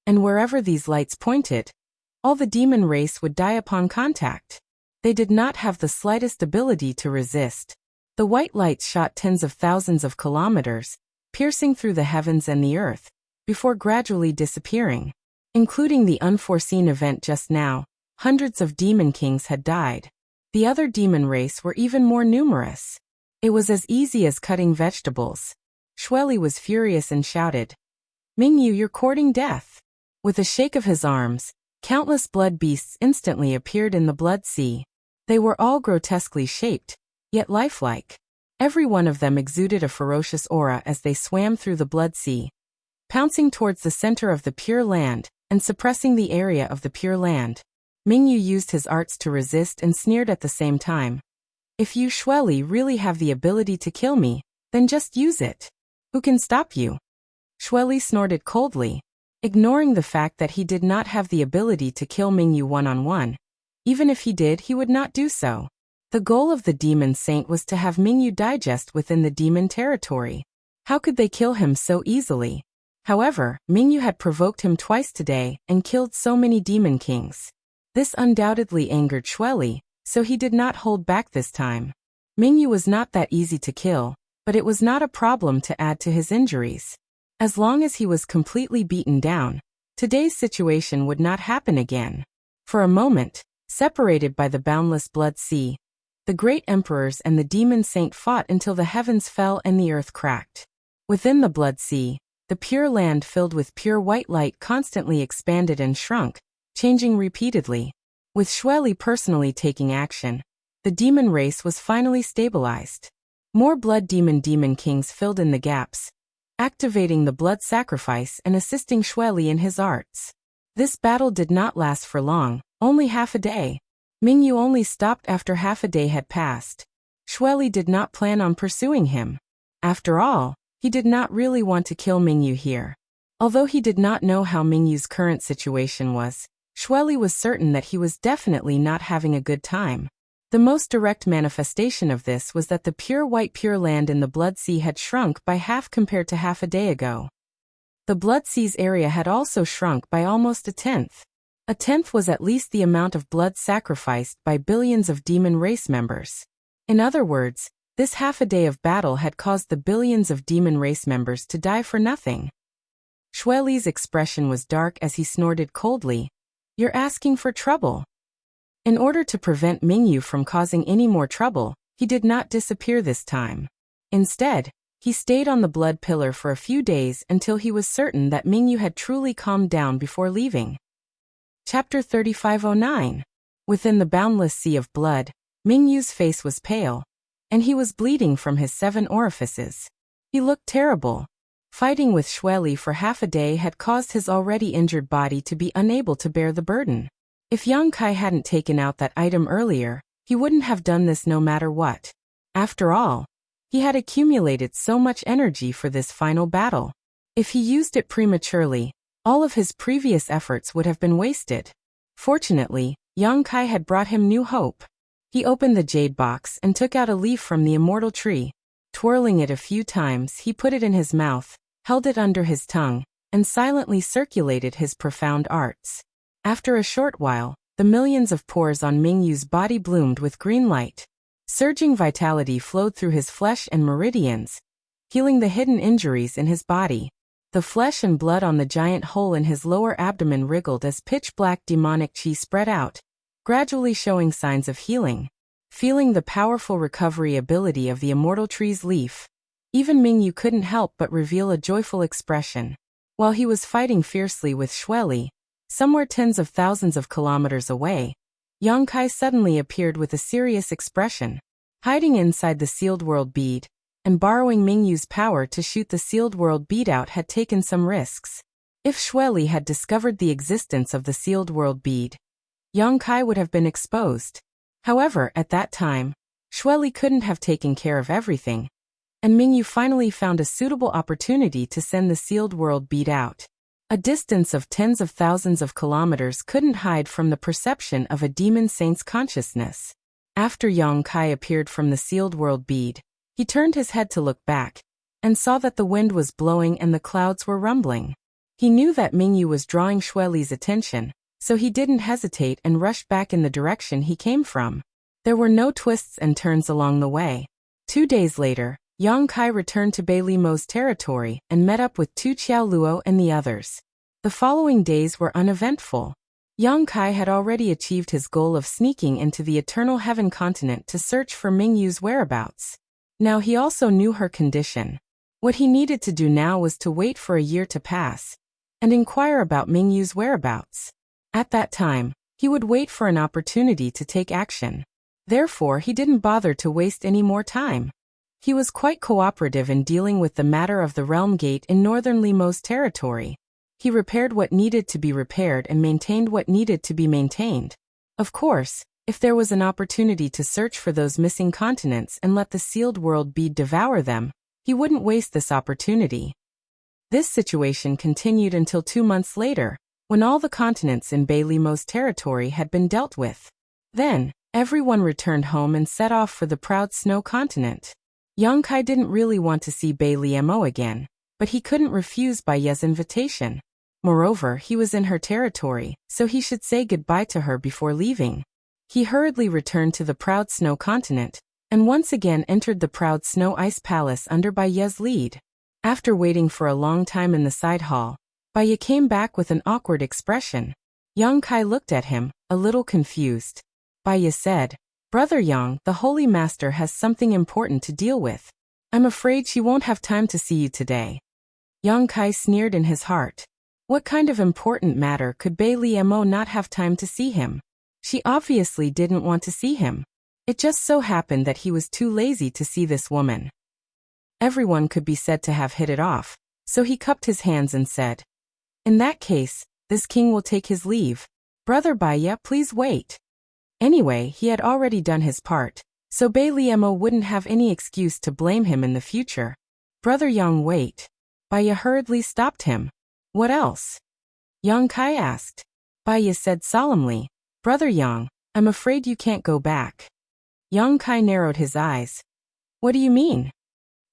And wherever these lights pointed, all the demon race would die upon contact. They did not have the slightest ability to resist. The white lights shot tens of thousands of kilometers, piercing through the heavens and the earth, before gradually disappearing. Including the unforeseen event just now, hundreds of demon kings had died. The other demon race were even more numerous. It was as easy as cutting vegetables. Xueli was furious and shouted, "Mingyu, you're courting death." With a shake of his arms, countless blood beasts instantly appeared in the Blood Sea. They were all grotesquely shaped, yet lifelike. Every one of them exuded a ferocious aura as they swam through the Blood Sea, pouncing towards the center of the Pure Land and suppressing the area of the Pure Land. Mingyu used his arts to resist and sneered at the same time. "If you, Xueli, really have the ability to kill me, then just use it. Who can stop you?" Xueli snorted coldly, ignoring the fact that he did not have the ability to kill Mingyu one-on-one. Even if he did, he would not do so. The goal of the demon saint was to have Mingyu digest within the demon territory. How could they kill him so easily? However, Mingyu had provoked him twice today and killed so many demon kings. This undoubtedly angered Xueli, so he did not hold back this time. Mingyu was not that easy to kill, but it was not a problem to add to his injuries. As long as he was completely beaten down, today's situation would not happen again. For a moment, separated by the boundless Blood Sea, the great emperors and the demon saint fought until the heavens fell and the earth cracked. Within the Blood Sea, the Pure Land filled with pure white light constantly expanded and shrunk, changing repeatedly. With Xueli personally taking action, the demon race was finally stabilized. More blood demon kings filled in the gaps, activating the blood sacrifice and assisting Xueli in his arts. This battle did not last for long, only half a day. Mingyu only stopped after half a day had passed. Xueli did not plan on pursuing him. After all, he did not really want to kill Mingyu here. Although he did not know how Mingyu's current situation was, Xueli was certain that he was definitely not having a good time. The most direct manifestation of this was that the pure white Pure Land in the Blood Sea had shrunk by half compared to half a day ago. The Blood Sea's area had also shrunk by almost a tenth. A tenth was at least the amount of blood sacrificed by billions of demon race members. In other words, this half a day of battle had caused the billions of demon race members to die for nothing. Xueli's expression was dark as he snorted coldly. "You're asking for trouble." In order to prevent Mingyu from causing any more trouble, he did not disappear this time. Instead, He stayed on the blood pillar for a few days until he was certain that Mingyu had truly calmed down before leaving. Chapter 3509. Within the boundless sea of blood, Mingyu's face was pale, and he was bleeding from his 7 orifices. He looked terrible. Fighting with Xueli for half a day had caused his already injured body to be unable to bear the burden. If Yang Kai hadn't taken out that item earlier, he wouldn't have done this no matter what. After all, he had accumulated so much energy for this final battle. If he used it prematurely, all of his previous efforts would have been wasted. Fortunately, Yang Kai had brought him new hope. He opened the jade box and took out a leaf from the immortal tree. Twirling it a few times, he put it in his mouth, held it under his tongue, and silently circulated his profound arts. After a short while, the millions of pores on Mingyu's body bloomed with green light. Surging vitality flowed through his flesh and meridians, healing the hidden injuries in his body. The flesh and blood on the giant hole in his lower abdomen wriggled as pitch-black demonic chi spread out, gradually showing signs of healing. Feeling the powerful recovery ability of the immortal tree's leaf, even Mingyu couldn't help but reveal a joyful expression. While he was fighting fiercely with Xueli, somewhere tens of thousands of kilometers away, Yang Kai suddenly appeared with a serious expression. Hiding inside the sealed world bead, and borrowing Mingyu's power to shoot the sealed world bead out had taken some risks. If Xueli had discovered the existence of the sealed world bead, Yang Kai would have been exposed. However, at that time, Xueli couldn't have taken care of everything, and Mingyu finally found a suitable opportunity to send the sealed world bead out. A distance of tens of thousands of kilometers couldn't hide from the perception of a demon saint's consciousness. After Yang Kai appeared from the sealed world bead, he turned his head to look back, and saw that the wind was blowing and the clouds were rumbling. He knew that Mingyu was drawing Xueli's attention, so he didn't hesitate and rushed back in the direction he came from. There were no twists and turns along the way. 2 days later, Yang Kai returned to Bei Limo's territory and met up with Tu Qiaoluo and the others. The following days were uneventful. Yang Kai had already achieved his goal of sneaking into the Eternal Heaven continent to search for Mingyu's whereabouts. Now he also knew her condition. What he needed to do now was to wait for a year to pass and inquire about Mingyu's whereabouts. At that time, he would wait for an opportunity to take action. Therefore, he didn't bother to waste any more time. He was quite cooperative in dealing with the matter of the Realm Gate in northern Limo's territory. He repaired what needed to be repaired and maintained what needed to be maintained. Of course, if there was an opportunity to search for those missing continents and let the sealed world bead devour them, he wouldn't waste this opportunity. This situation continued until 2 months later, when all the continents in Bei Limo's territory had been dealt with. Then, everyone returned home and set off for the proud snow continent. Yang Kai didn't really want to see Bei Limo again, but he couldn't refuse Bai Ye's invitation. Moreover, he was in her territory, so he should say goodbye to her before leaving. He hurriedly returned to the proud snow continent, and once again entered the proud snow ice palace under Bai Ye's lead. After waiting for a long time in the side hall, Bai Ye came back with an awkward expression. Yang Kai looked at him, a little confused. Bai Ye said, "Brother Yang, the Holy Master has something important to deal with. I'm afraid she won't have time to see you today." Yang Kai sneered in his heart. What kind of important matter could Bei Limo not have time to see him? She obviously didn't want to see him. It just so happened that he was too lazy to see this woman. Everyone could be said to have hit it off, so he cupped his hands and said, "In that case, this king will take his leave. Brother Bai Ye, please wait." Anyway, he had already done his part, so Bei Limo wouldn't have any excuse to blame him in the future. "Brother Yang, wait." Bai Ye hurriedly stopped him. "What else?" Yang Kai asked. Bai Ye said solemnly, "Brother Yang, I'm afraid you can't go back." Yang Kai narrowed his eyes. "What do you mean?"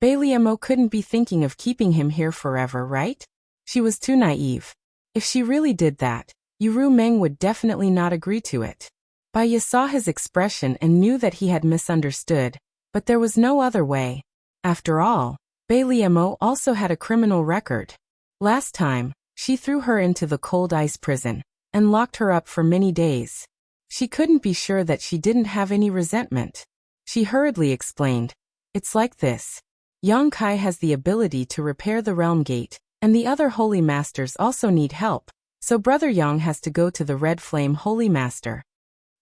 Bei Limo couldn't be thinking of keeping him here forever, right? She was too naive. If she really did that, Yuru Meng would definitely not agree to it. Bai Ye saw his expression and knew that he had misunderstood, but there was no other way. After all, Bei Limo also had a criminal record. Last time, she threw her into the cold ice prison and locked her up for many days. She couldn't be sure that she didn't have any resentment. She hurriedly explained, "It's like this. Yang Kai has the ability to repair the realm gate, and the other holy masters also need help, so Brother Yang has to go to the Red Flame Holy Master.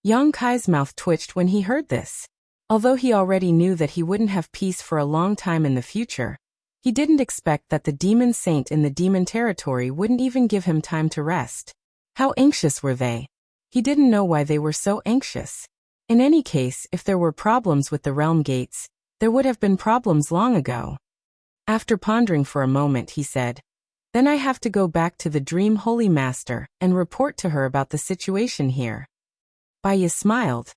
Yang Kai's mouth twitched when he heard this. Although he already knew that he wouldn't have peace for a long time in the future, he didn't expect that the demon saint in the demon territory wouldn't even give him time to rest. How anxious were they? He didn't know why they were so anxious. In any case, if there were problems with the realm gates, there would have been problems long ago. After pondering for a moment, he said, "Then I have to go back to the Dream Holy Master and report to her about the situation here." Baiya smiled.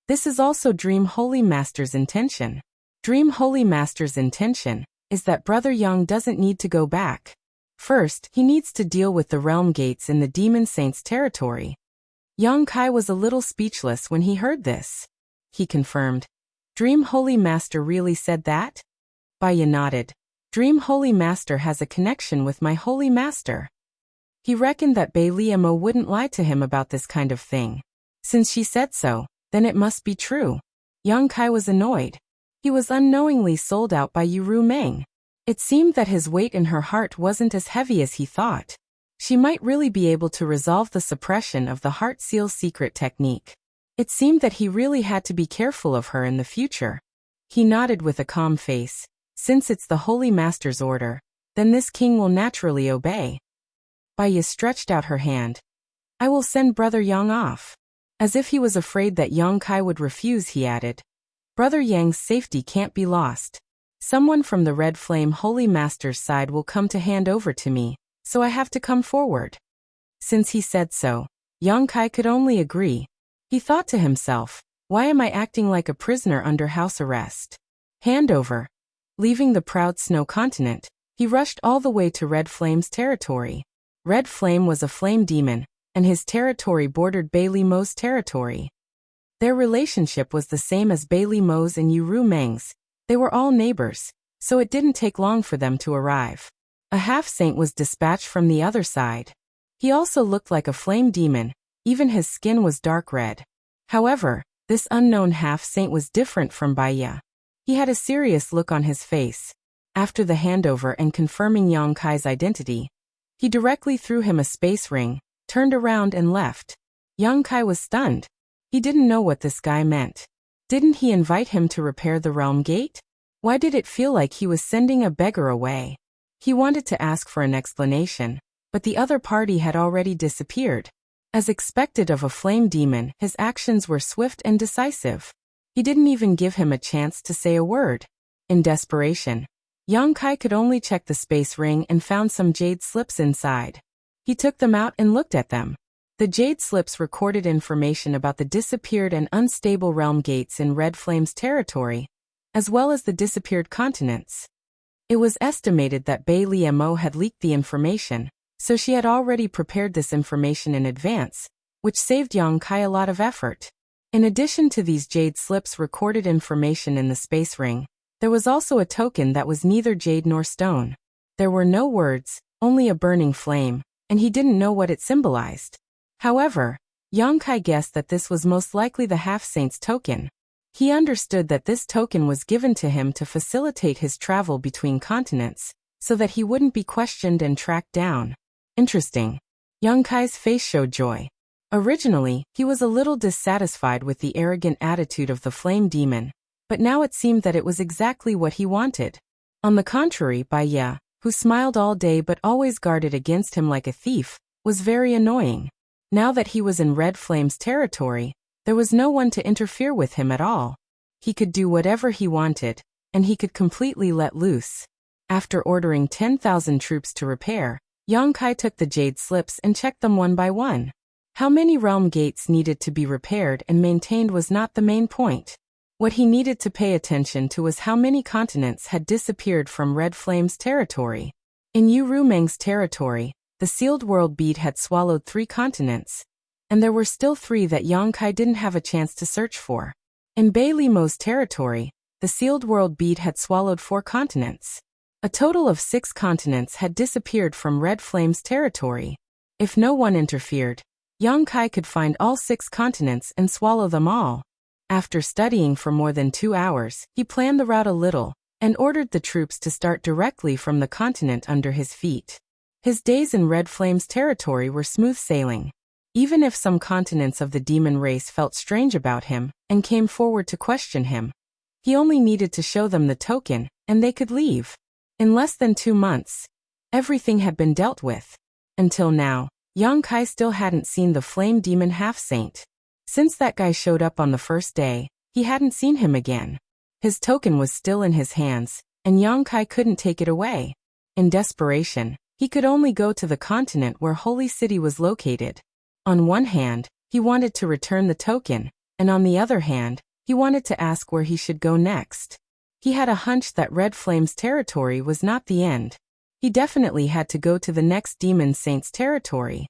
This is also Dream Holy Master's intention. Dream Holy Master's intention is that Brother Yang doesn't need to go back. First, he needs to deal with the realm gates in the Demon Saint's territory. Yang Kai was a little speechless when he heard this. He confirmed, "Dream Holy Master really said that?" Baiya nodded. "Dream Holy Master has a connection with my Holy Master." He reckoned that Bai Liamo wouldn't lie to him about this kind of thing. Since she said so, then it must be true. Yang Kai was annoyed. He was unknowingly sold out by Yu Meng. It seemed that his weight in her heart wasn't as heavy as he thought. She might really be able to resolve the suppression of the heart seal secret technique. It seemed that he really had to be careful of her in the future. He nodded with a calm face. Since it's the Holy Master's order, then this king will naturally obey. Baiya stretched out her hand. "I will send Brother Yang off." As if he was afraid that Yang Kai would refuse, he added, "Brother Yang's safety can't be lost. Someone from the Red Flame Holy Master's side will come to hand over to me, so I have to come forward." Since he said so, Yang Kai could only agree. He thought to himself, "Why am I acting like a prisoner under house arrest?" Handover. Leaving the proud snow continent, he rushed all the way to Red Flame's territory. Red Flame was a flame demon, and his territory bordered Bai Limo's territory. Their relationship was the same as Bai Limo's and Yu Meng's. They were all neighbors, so it didn't take long for them to arrive. A half-saint was dispatched from the other side. He also looked like a flame demon, even his skin was dark red. However, this unknown half-saint was different from Baiya. He had a serious look on his face. After the handover and confirming Yang Kai's identity, he directly threw him a space ring, turned around and left. Yang Kai was stunned. He didn't know what this guy meant. Didn't he invite him to repair the realm gate? Why did it feel like he was sending a beggar away? He wanted to ask for an explanation, but the other party had already disappeared. As expected of a flame demon, his actions were swift and decisive. He didn't even give him a chance to say a word. In desperation, Yang Kai could only check the space ring and found some jade slips inside. He took them out and looked at them. The jade slips recorded information about the disappeared and unstable realm gates in Red Flame's territory, as well as the disappeared continents. It was estimated that Bai Liamo had leaked the information, so she had already prepared this information in advance, which saved Yang Kai a lot of effort. In addition to these jade slips recorded information in the space ring, there was also a token that was neither jade nor stone. There were no words, only a burning flame, and he didn't know what it symbolized. However, Yang Kai guessed that this was most likely the half-saint's token. He understood that this token was given to him to facilitate his travel between continents, so that he wouldn't be questioned and tracked down. Interesting. Yang Kai's face showed joy. Originally, he was a little dissatisfied with the arrogant attitude of the flame demon, but now it seemed that it was exactly what he wanted. On the contrary, Baiya, who smiled all day but always guarded against him like a thief, was very annoying. Now that he was in Red Flame's territory, there was no one to interfere with him at all. He could do whatever he wanted, and he could completely let loose. After ordering 10,000 troops to repair, Yang Kai took the jade slips and checked them one by one. How many realm gates needed to be repaired and maintained was not the main point. What he needed to pay attention to was how many continents had disappeared from Red Flame's territory. In Yu Meng's territory, the sealed world bead had swallowed 3 continents, and there were still 3 that Yang Kai didn't have a chance to search for. In Bai Limo's territory, the sealed world bead had swallowed 4 continents. A total of 6 continents had disappeared from Red Flame's territory. If no one interfered, Yang Kai could find all 6 continents and swallow them all. After studying for more than 2 hours, he planned the route a little, and ordered the troops to start directly from the continent under his feet. His days in Red Flame's territory were smooth sailing. Even if some continents of the demon race felt strange about him and came forward to question him, he only needed to show them the token, and they could leave. In less than 2 months, everything had been dealt with. Until now, Yang Kai still hadn't seen the flame demon half-saint. Since that guy showed up on the first day, he hadn't seen him again. His token was still in his hands, and Yang Kai couldn't take it away. In desperation, he could only go to the continent where Holy City was located. On one hand, he wanted to return the token, and on the other hand, he wanted to ask where he should go next. He had a hunch that Red Flame's territory was not the end. He definitely had to go to the next demon saint's territory.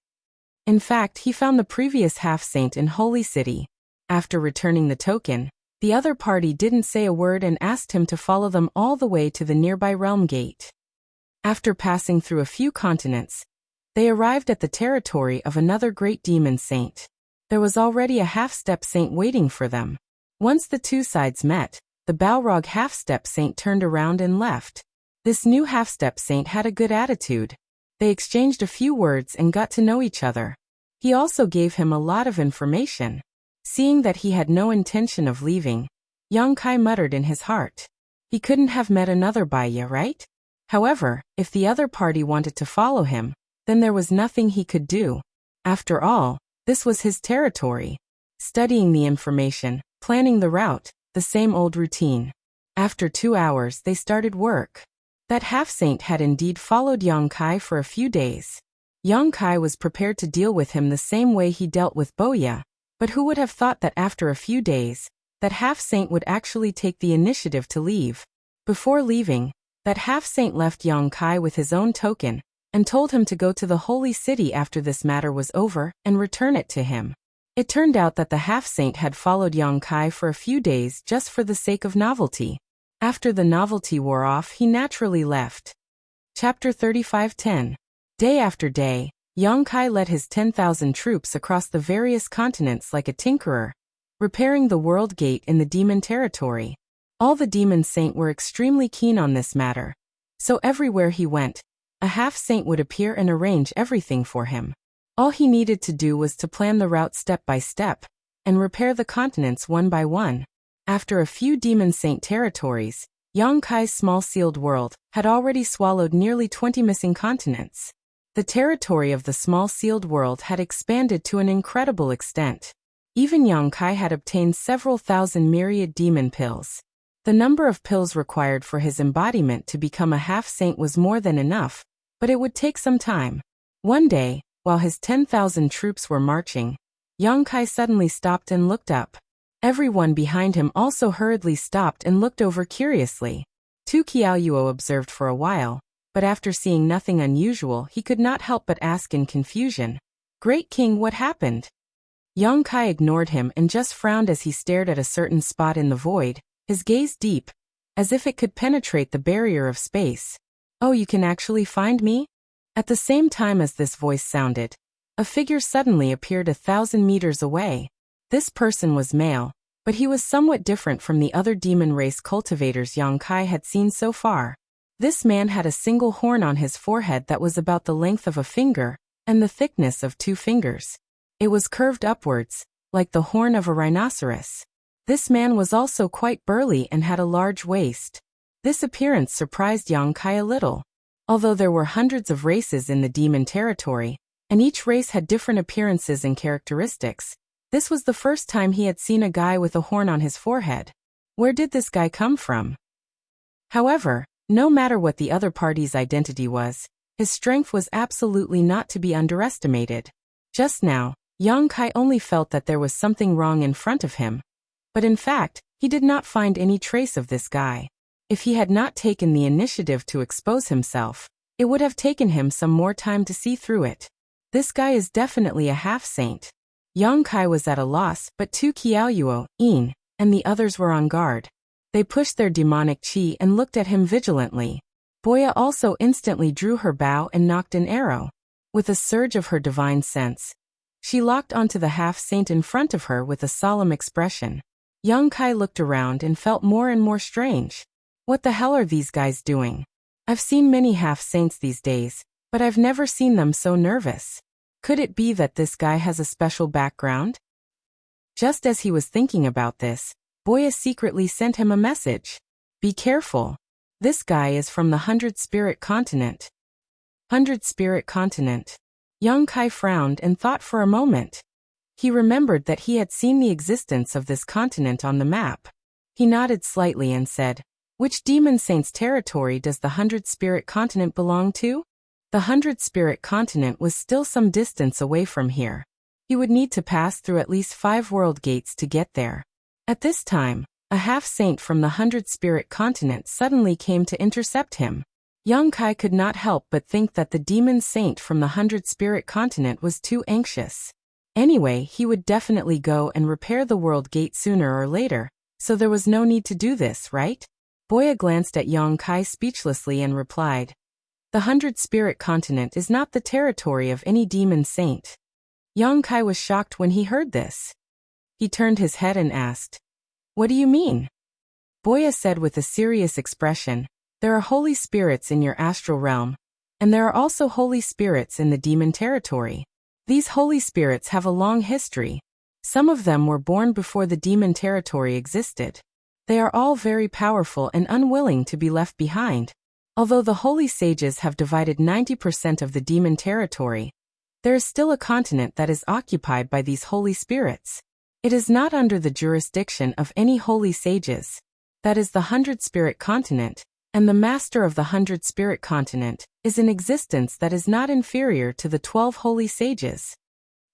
In fact, he found the previous half-saint in Holy City. After returning the token, the other party didn't say a word and asked him to follow them all the way to the nearby realm gate. After passing through a few continents, they arrived at the territory of another great demon saint. There was already a half-step saint waiting for them. Once the two sides met, the Balrog half-step saint turned around and left. This new half-step saint had a good attitude. They exchanged a few words and got to know each other. He also gave him a lot of information. Seeing that he had no intention of leaving, Yang Kai muttered in his heart. He couldn't have met another Baiya, right? However, if the other party wanted to follow him, then there was nothing he could do. After all, this was his territory. Studying the information, planning the route, the same old routine. After 2 hours they started work. That half-saint had indeed followed Yang Kai for a few days. Yang Kai was prepared to deal with him the same way he dealt with Boya, but who would have thought that after a few days, that half-saint would actually take the initiative to leave. Before leaving, that half-saint left Yang Kai with his own token, and told him to go to the Holy City after this matter was over and return it to him. It turned out that the half-saint had followed Yang Kai for a few days just for the sake of novelty. After the novelty wore off, he naturally left. Chapter 35:10. Day after day, Yang Kai led his 10,000 troops across the various continents like a tinkerer, repairing the world gate in the demon territory. All the demon saint were extremely keen on this matter. So everywhere he went, a half-saint would appear and arrange everything for him. All he needed to do was to plan the route step by step, and repair the continents one by one. After a few demon saint territories, Yang Kai's small sealed world had already swallowed nearly 20 missing continents. The territory of the small sealed world had expanded to an incredible extent. Even Yang Kai had obtained several thousand myriad demon pills. The number of pills required for his embodiment to become a half-saint was more than enough, but it would take some time. One day, while his 10,000 troops were marching, Yang Kai suddenly stopped and looked up. Everyone behind him also hurriedly stopped and looked over curiously. Tu Qiaoyuo observed for a while, but after seeing nothing unusual he could not help but ask in confusion, "Great King, what happened?" Yang Kai ignored him and just frowned as he stared at a certain spot in the void, his gaze deep, as if it could penetrate the barrier of space. "Oh, you can actually find me?" At the same time as this voice sounded, a figure suddenly appeared 1,000 meters away. This person was male, but he was somewhat different from the other demon race cultivators Yang Kai had seen so far. This man had a single horn on his forehead that was about the length of a finger, and the thickness of 2 fingers. It was curved upwards, like the horn of a rhinoceros. This man was also quite burly and had a large waist. This appearance surprised Yang Kai a little. Although there were hundreds of races in the demon territory, and each race had different appearances and characteristics, this was the first time he had seen a guy with a horn on his forehead. Where did this guy come from? However, no matter what the other party's identity was, his strength was absolutely not to be underestimated. Just now, Yang Kai only felt that there was something wrong in front of him. But in fact, he did not find any trace of this guy. If he had not taken the initiative to expose himself, it would have taken him some more time to see through it. This guy is definitely a half-saint. Yang Kai was at a loss, but Tu Qiaoyuo, Yin, and the others were on guard. They pushed their demonic chi and looked at him vigilantly. Boya also instantly drew her bow and nocked an arrow. With a surge of her divine sense, she locked onto the half-saint in front of her with a solemn expression. Yang Kai looked around and felt more and more strange. What the hell are these guys doing? I've seen many half-saints these days, but I've never seen them so nervous. Could it be that this guy has a special background? Just as he was thinking about this, Boya secretly sent him a message. Be careful. This guy is from the 100-Spirit Continent. 100-Spirit Continent. Young Kai frowned and thought for a moment. He remembered that he had seen the existence of this continent on the map. He nodded slightly and said, "Which demon saint's territory does the 100-Spirit Continent belong to?" The 100-Spirit Continent was still some distance away from here. He would need to pass through at least 5 world gates to get there. At this time, a half-saint from the 100-Spirit Continent suddenly came to intercept him. Young Kai could not help but think that the demon saint from the 100-Spirit Continent was too anxious. Anyway, he would definitely go and repair the world gate sooner or later, so there was no need to do this, right? Boya glanced at Young Kai speechlessly and replied, "The 100-Spirit Continent is not the territory of any demon saint." Young Kai was shocked when he heard this. He turned his head and asked, "What do you mean?" Boya said with a serious expression, "There are holy spirits in your astral realm, and there are also holy spirits in the demon territory. These holy spirits have a long history. Some of them were born before the demon territory existed. They are all very powerful and unwilling to be left behind. Although the holy sages have divided 90% of the demon territory, there is still a continent that is occupied by these holy spirits. It is not under the jurisdiction of any holy sages. That is the 100-Spirit Continent, and the master of the 100-Spirit Continent is an existence that is not inferior to the 12 holy sages."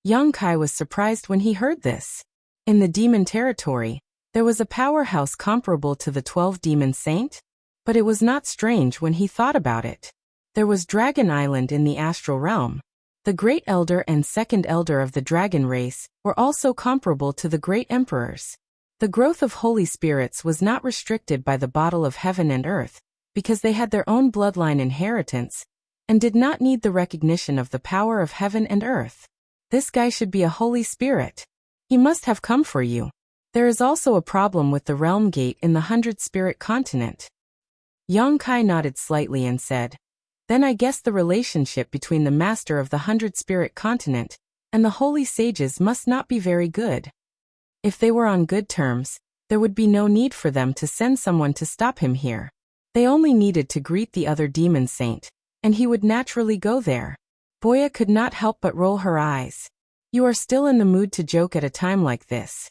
Young Kai was surprised when he heard this. In the demon territory, there was a powerhouse comparable to the 12 demon saint? But it was not strange when he thought about it. There was Dragon Island in the astral realm. The Great Elder and Second Elder of the dragon race were also comparable to the Great Emperors. The growth of holy spirits was not restricted by the bottle of heaven and earth, because they had their own bloodline inheritance, and did not need the recognition of the power of heaven and earth. This guy should be a holy spirit. He must have come for you. There is also a problem with the realm gate in the 100-Spirit Continent. Young Kai nodded slightly and said, "Then I guess the relationship between the master of the 100-Spirit Continent and the holy sages must not be very good. If they were on good terms, there would be no need for them to send someone to stop him here. They only needed to greet the other demon saint, and he would naturally go there." Boya could not help but roll her eyes. "You are still in the mood to joke at a time like this.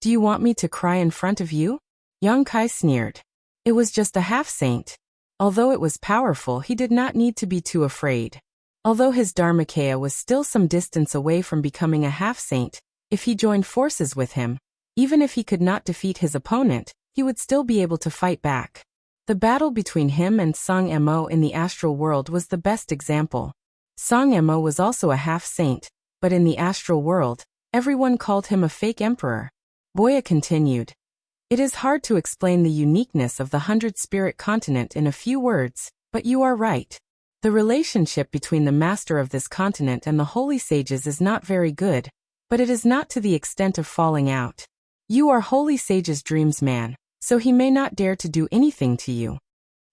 Do you want me to cry in front of you?" Young Kai sneered. It was just a half-saint. Although it was powerful, he did not need to be too afraid. Although his Dharmakaya was still some distance away from becoming a half-saint, if he joined forces with him, even if he could not defeat his opponent, he would still be able to fight back. The battle between him and Song Mo in the astral world was the best example. Song Mo was also a half-saint, but in the astral world, everyone called him a fake emperor. Boya continued, "It is hard to explain the uniqueness of the 100-Spirit Continent in a few words, but you are right. The relationship between the master of this continent and the holy sages is not very good, but it is not to the extent of falling out. You are holy sage's dreams man, so he may not dare to do anything to you."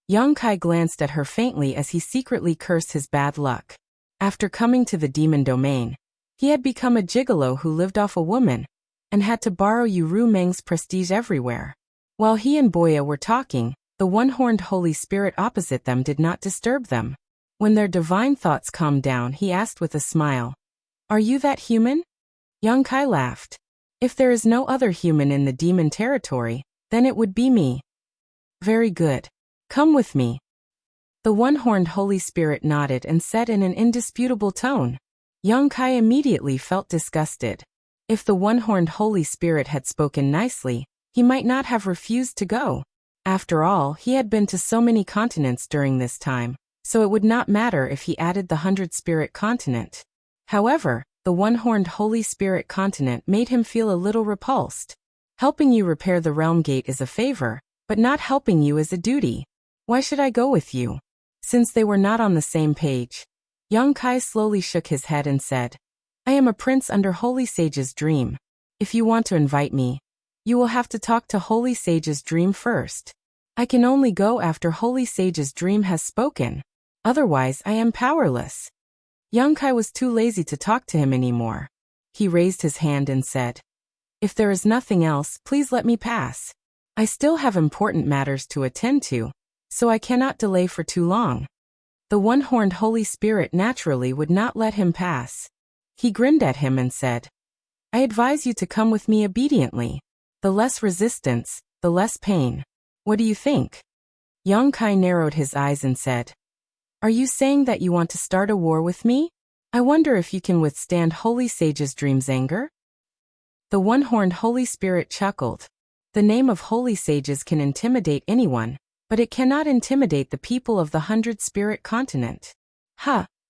Young Kai glanced at her faintly as he secretly cursed his bad luck. After coming to the demon domain, he had become a gigolo who lived off a woman, and had to borrow Yu Meng's prestige everywhere. While he and Boya were talking, the one-horned holy spirit opposite them did not disturb them. When their divine thoughts calmed down, he asked with a smile, "Are you that human?" Young Kai laughed. "If there is no other human in the demon territory, then it would be me." "Very good. Come with me." The one-horned holy spirit nodded and said in an indisputable tone. Young Kai immediately felt disgusted. If the one-horned holy spirit had spoken nicely, he might not have refused to go. After all, he had been to so many continents during this time, so it would not matter if he added the 100-Spirit Continent. However, the one-horned holy spirit continent made him feel a little repulsed. Helping you repair the realm gate is a favor, but not helping you is a duty. Why should I go with you? Since they were not on the same page, Young Kai slowly shook his head and said, "I am a prince under Holy Sage's dream. If you want to invite me, you will have to talk to Holy Sage's dream first." I can only go after Holy Sage's dream has spoken. Otherwise, I am powerless. Young Kai was too lazy to talk to him anymore. He raised his hand and said, "If there is nothing else, please let me pass. I still have important matters to attend to, so I cannot delay for too long." The one-horned Holy Spirit naturally would not let him pass. He grinned at him and said, "I advise you to come with me obediently. The less resistance, the less pain. What do you think?" Young Kai narrowed his eyes and said, "Are you saying that you want to start a war with me? I wonder if you can withstand Holy Sage's dream's anger?" The one-horned Holy Spirit chuckled. The name of Holy Sages can intimidate anyone, but it cannot intimidate the people of the 100-Spirit continent.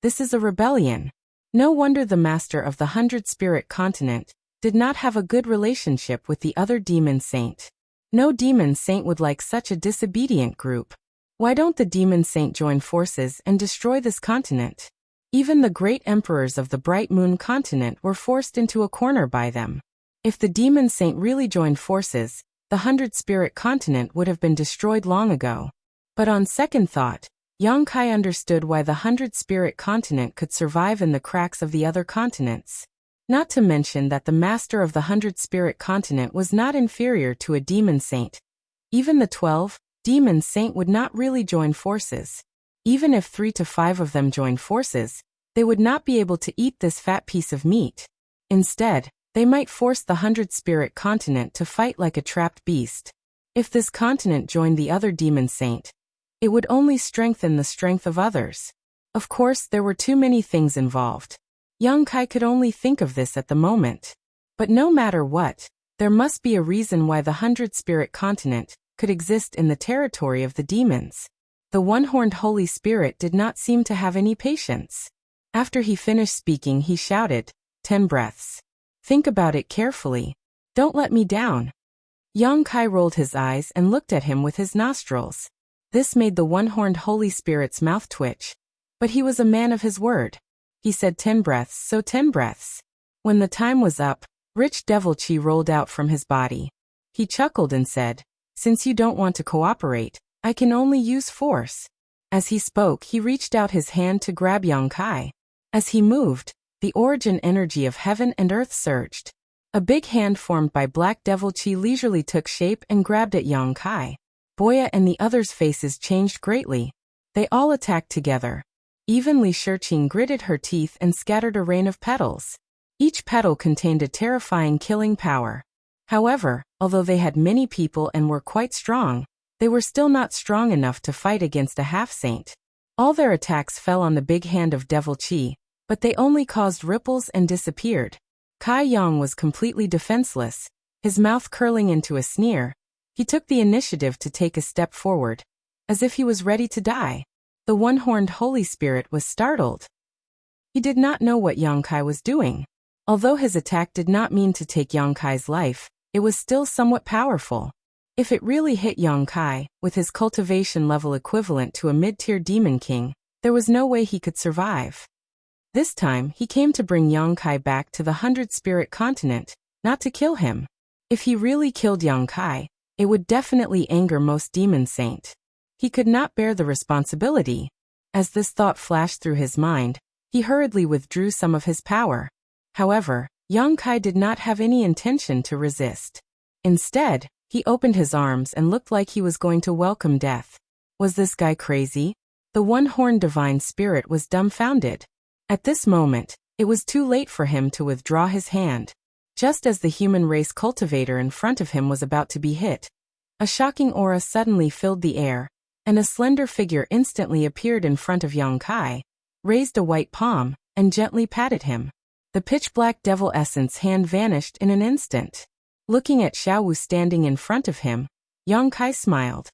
This is a rebellion. No wonder the master of the 100-Spirit continent did not have a good relationship with the other demon saint. No demon saint would like such a disobedient group. Why don't the demon saint join forces and destroy this continent? Even the great emperors of the Bright Moon continent were forced into a corner by them. If the demon saint really joined forces, the 100-Spirit continent would have been destroyed long ago. But on second thought, Young Kai understood why the 100-Spirit continent could survive in the cracks of the other continents. Not to mention that the master of the 100-Spirit continent was not inferior to a demon saint. Even the 12 demon saint would not really join forces. Even if 3 to 5 of them joined forces, they would not be able to eat this fat piece of meat. Instead, they might force the 100-Spirit continent to fight like a trapped beast. If this continent joined the other demon saint, it would only strengthen the strength of others. Of course, there were too many things involved. Young Kai could only think of this at the moment. But no matter what, there must be a reason why the 100-Spirit continent could exist in the territory of the demons. The one-horned Holy Spirit did not seem to have any patience. After he finished speaking, he shouted, 10 breaths. Think about it carefully. Don't let me down." Young Kai rolled his eyes and looked at him with his nostrils. This made the one-horned Holy Spirit's mouth twitch. But he was a man of his word. He said 10 breaths, so 10 breaths. When the time was up, rich devil chi rolled out from his body. He chuckled and said, "Since you don't want to cooperate, I can only use force." As he spoke, he reached out his hand to grab Young Kai. As he moved, the origin energy of heaven and earth surged. A big hand formed by black devil chi leisurely took shape and grabbed at Young Kai. Boya and the others' faces changed greatly. They all attacked together. Evenly Shurqing gritted her teeth and scattered a rain of petals. Each petal contained a terrifying killing power. However, although they had many people and were quite strong, they were still not strong enough to fight against a half-saint. All their attacks fell on the big hand of devil chi, but they only caused ripples and disappeared. Kai Yang was completely defenseless, his mouth curling into a sneer. He took the initiative to take a step forward, as if he was ready to die. The one-horned Holy Spirit was startled. He did not know what Young Kai was doing. Although his attack did not mean to take Young Kai's life, it was still somewhat powerful. If it really hit Young Kai, with his cultivation level equivalent to a mid-tier demon king, there was no way he could survive. This time, he came to bring Young Kai back to the 100-Spirit continent, not to kill him. If he really killed Young Kai, it would definitely anger most demon saint. He could not bear the responsibility. As this thought flashed through his mind, he hurriedly withdrew some of his power. However, Young Kai did not have any intention to resist. Instead, he opened his arms and looked like he was going to welcome death. Was this guy crazy? The one-horned divine spirit was dumbfounded. At this moment, it was too late for him to withdraw his hand. Just as the human race cultivator in front of him was about to be hit, a shocking aura suddenly filled the air, and a slender figure instantly appeared in front of Young Kai, raised a white palm, and gently patted him. The pitch-black devil essence hand vanished in an instant. Looking at Xiaowu standing in front of him, Young Kai smiled.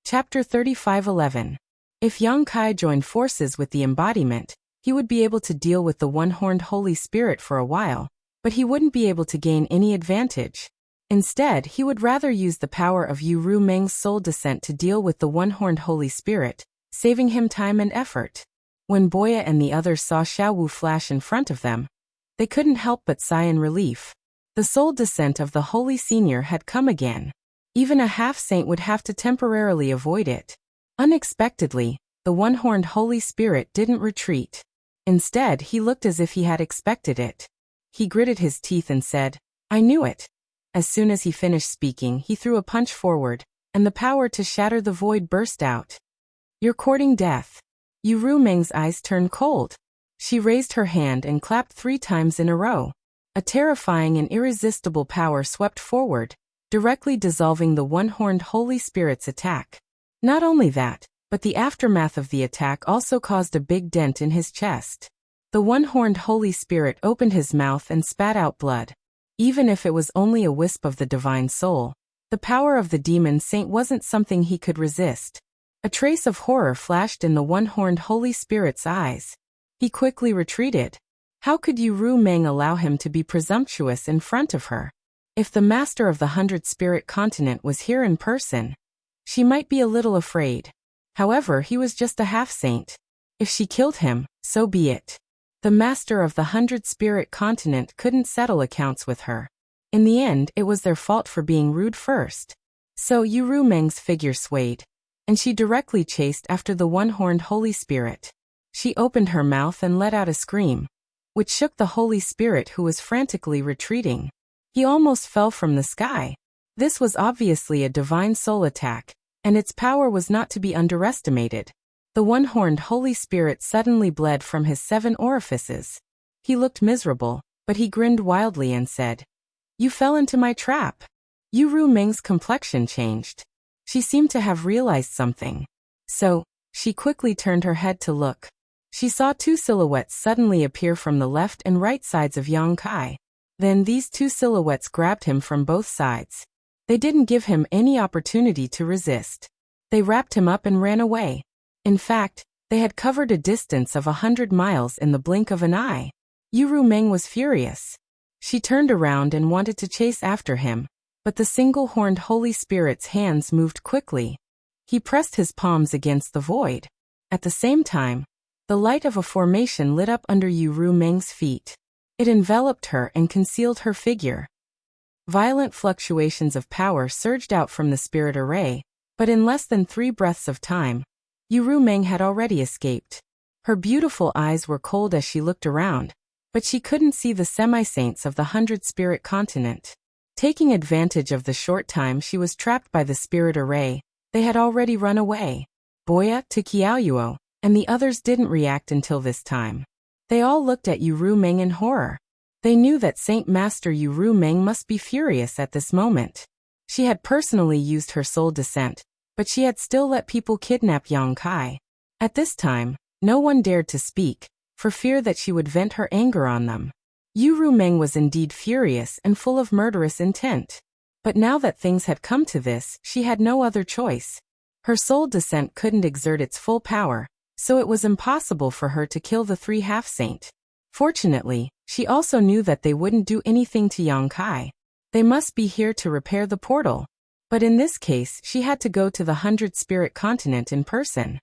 Chapter 35:11. If Young Kai joined forces with the embodiment, he would be able to deal with the one-horned Holy Spirit for a while, but he wouldn't be able to gain any advantage. Instead, he would rather use the power of Yu Ru Meng's soul descent to deal with the one-horned Holy Spirit, saving him time and effort. When Boya and the others saw Xiaowu flash in front of them, they couldn't help but sigh in relief. The soul descent of the Holy Senior had come again. Even a half-saint would have to temporarily avoid it. Unexpectedly, the one-horned Holy Spirit didn't retreat. Instead, he looked as if he had expected it. He gritted his teeth and said, "I knew it." As soon as he finished speaking, he threw a punch forward, and the power to shatter the void burst out. "You're courting death." Yu Meng's eyes turned cold. She raised her hand and clapped 3 times in a row. A terrifying and irresistible power swept forward, directly dissolving the one-horned Holy Spirit's attack. Not only that, but the aftermath of the attack also caused a big dent in his chest. The one-horned Holy Spirit opened his mouth and spat out blood. Even if it was only a wisp of the divine soul, the power of the demon saint wasn't something he could resist. A trace of horror flashed in the one-horned Holy Spirit's eyes. He quickly retreated. How could Yu Meng allow him to be presumptuous in front of her? If the master of the 100-spirit continent was here in person, she might be a little afraid. However, he was just a half-saint. If she killed him, so be it. The master of the 100-spirit continent couldn't settle accounts with her. In the end, it was their fault for being rude first. So Yu Meng's figure swayed, and she directly chased after the one-horned Holy Spirit. She opened her mouth and let out a scream, which shook the Holy Spirit, who was frantically retreating. He almost fell from the sky. This was obviously a divine soul attack, and its power was not to be underestimated. The one-horned Holy Spirit suddenly bled from his 7 orifices. He looked miserable, but he grinned wildly and said, "You fell into my trap." Yu Meng's complexion changed. She seemed to have realized something. So, she quickly turned her head to look. She saw 2 silhouettes suddenly appear from the left and right sides of Yang Kai. Then these 2 silhouettes grabbed him from both sides. They didn't give him any opportunity to resist. They wrapped him up and ran away. In fact, they had covered a distance of 100 miles in the blink of an eye. Yu Meng was furious. She turned around and wanted to chase after him, but the single-horned Holy Spirit's hands moved quickly. He pressed his palms against the void. At the same time, the light of a formation lit up under Yu Meng's feet. It enveloped her and concealed her figure. Violent fluctuations of power surged out from the spirit array, but in less than 3 breaths of time, Yu Meng had already escaped. Her beautiful eyes were cold as she looked around, but she couldn't see the semi-saints of the 100-spirit continent. Taking advantage of the short time she was trapped by the spirit array, they had already run away. Boya, Qiaoyuo, and the others didn't react until this time. They all looked at Yu Meng in horror. They knew that Saint Master Yu Meng must be furious at this moment. She had personally used her soul descent, but she had still let people kidnap Yang Kai. At this time, no one dared to speak, for fear that she would vent her anger on them. Yu Meng was indeed furious and full of murderous intent. But now that things had come to this, she had no other choice. Her soul descent couldn't exert its full power, so it was impossible for her to kill the 3 half-saint. Fortunately, she also knew that they wouldn't do anything to Yang Kai. They must be here to repair the portal. But in this case, she had to go to the 100-spirit continent in person.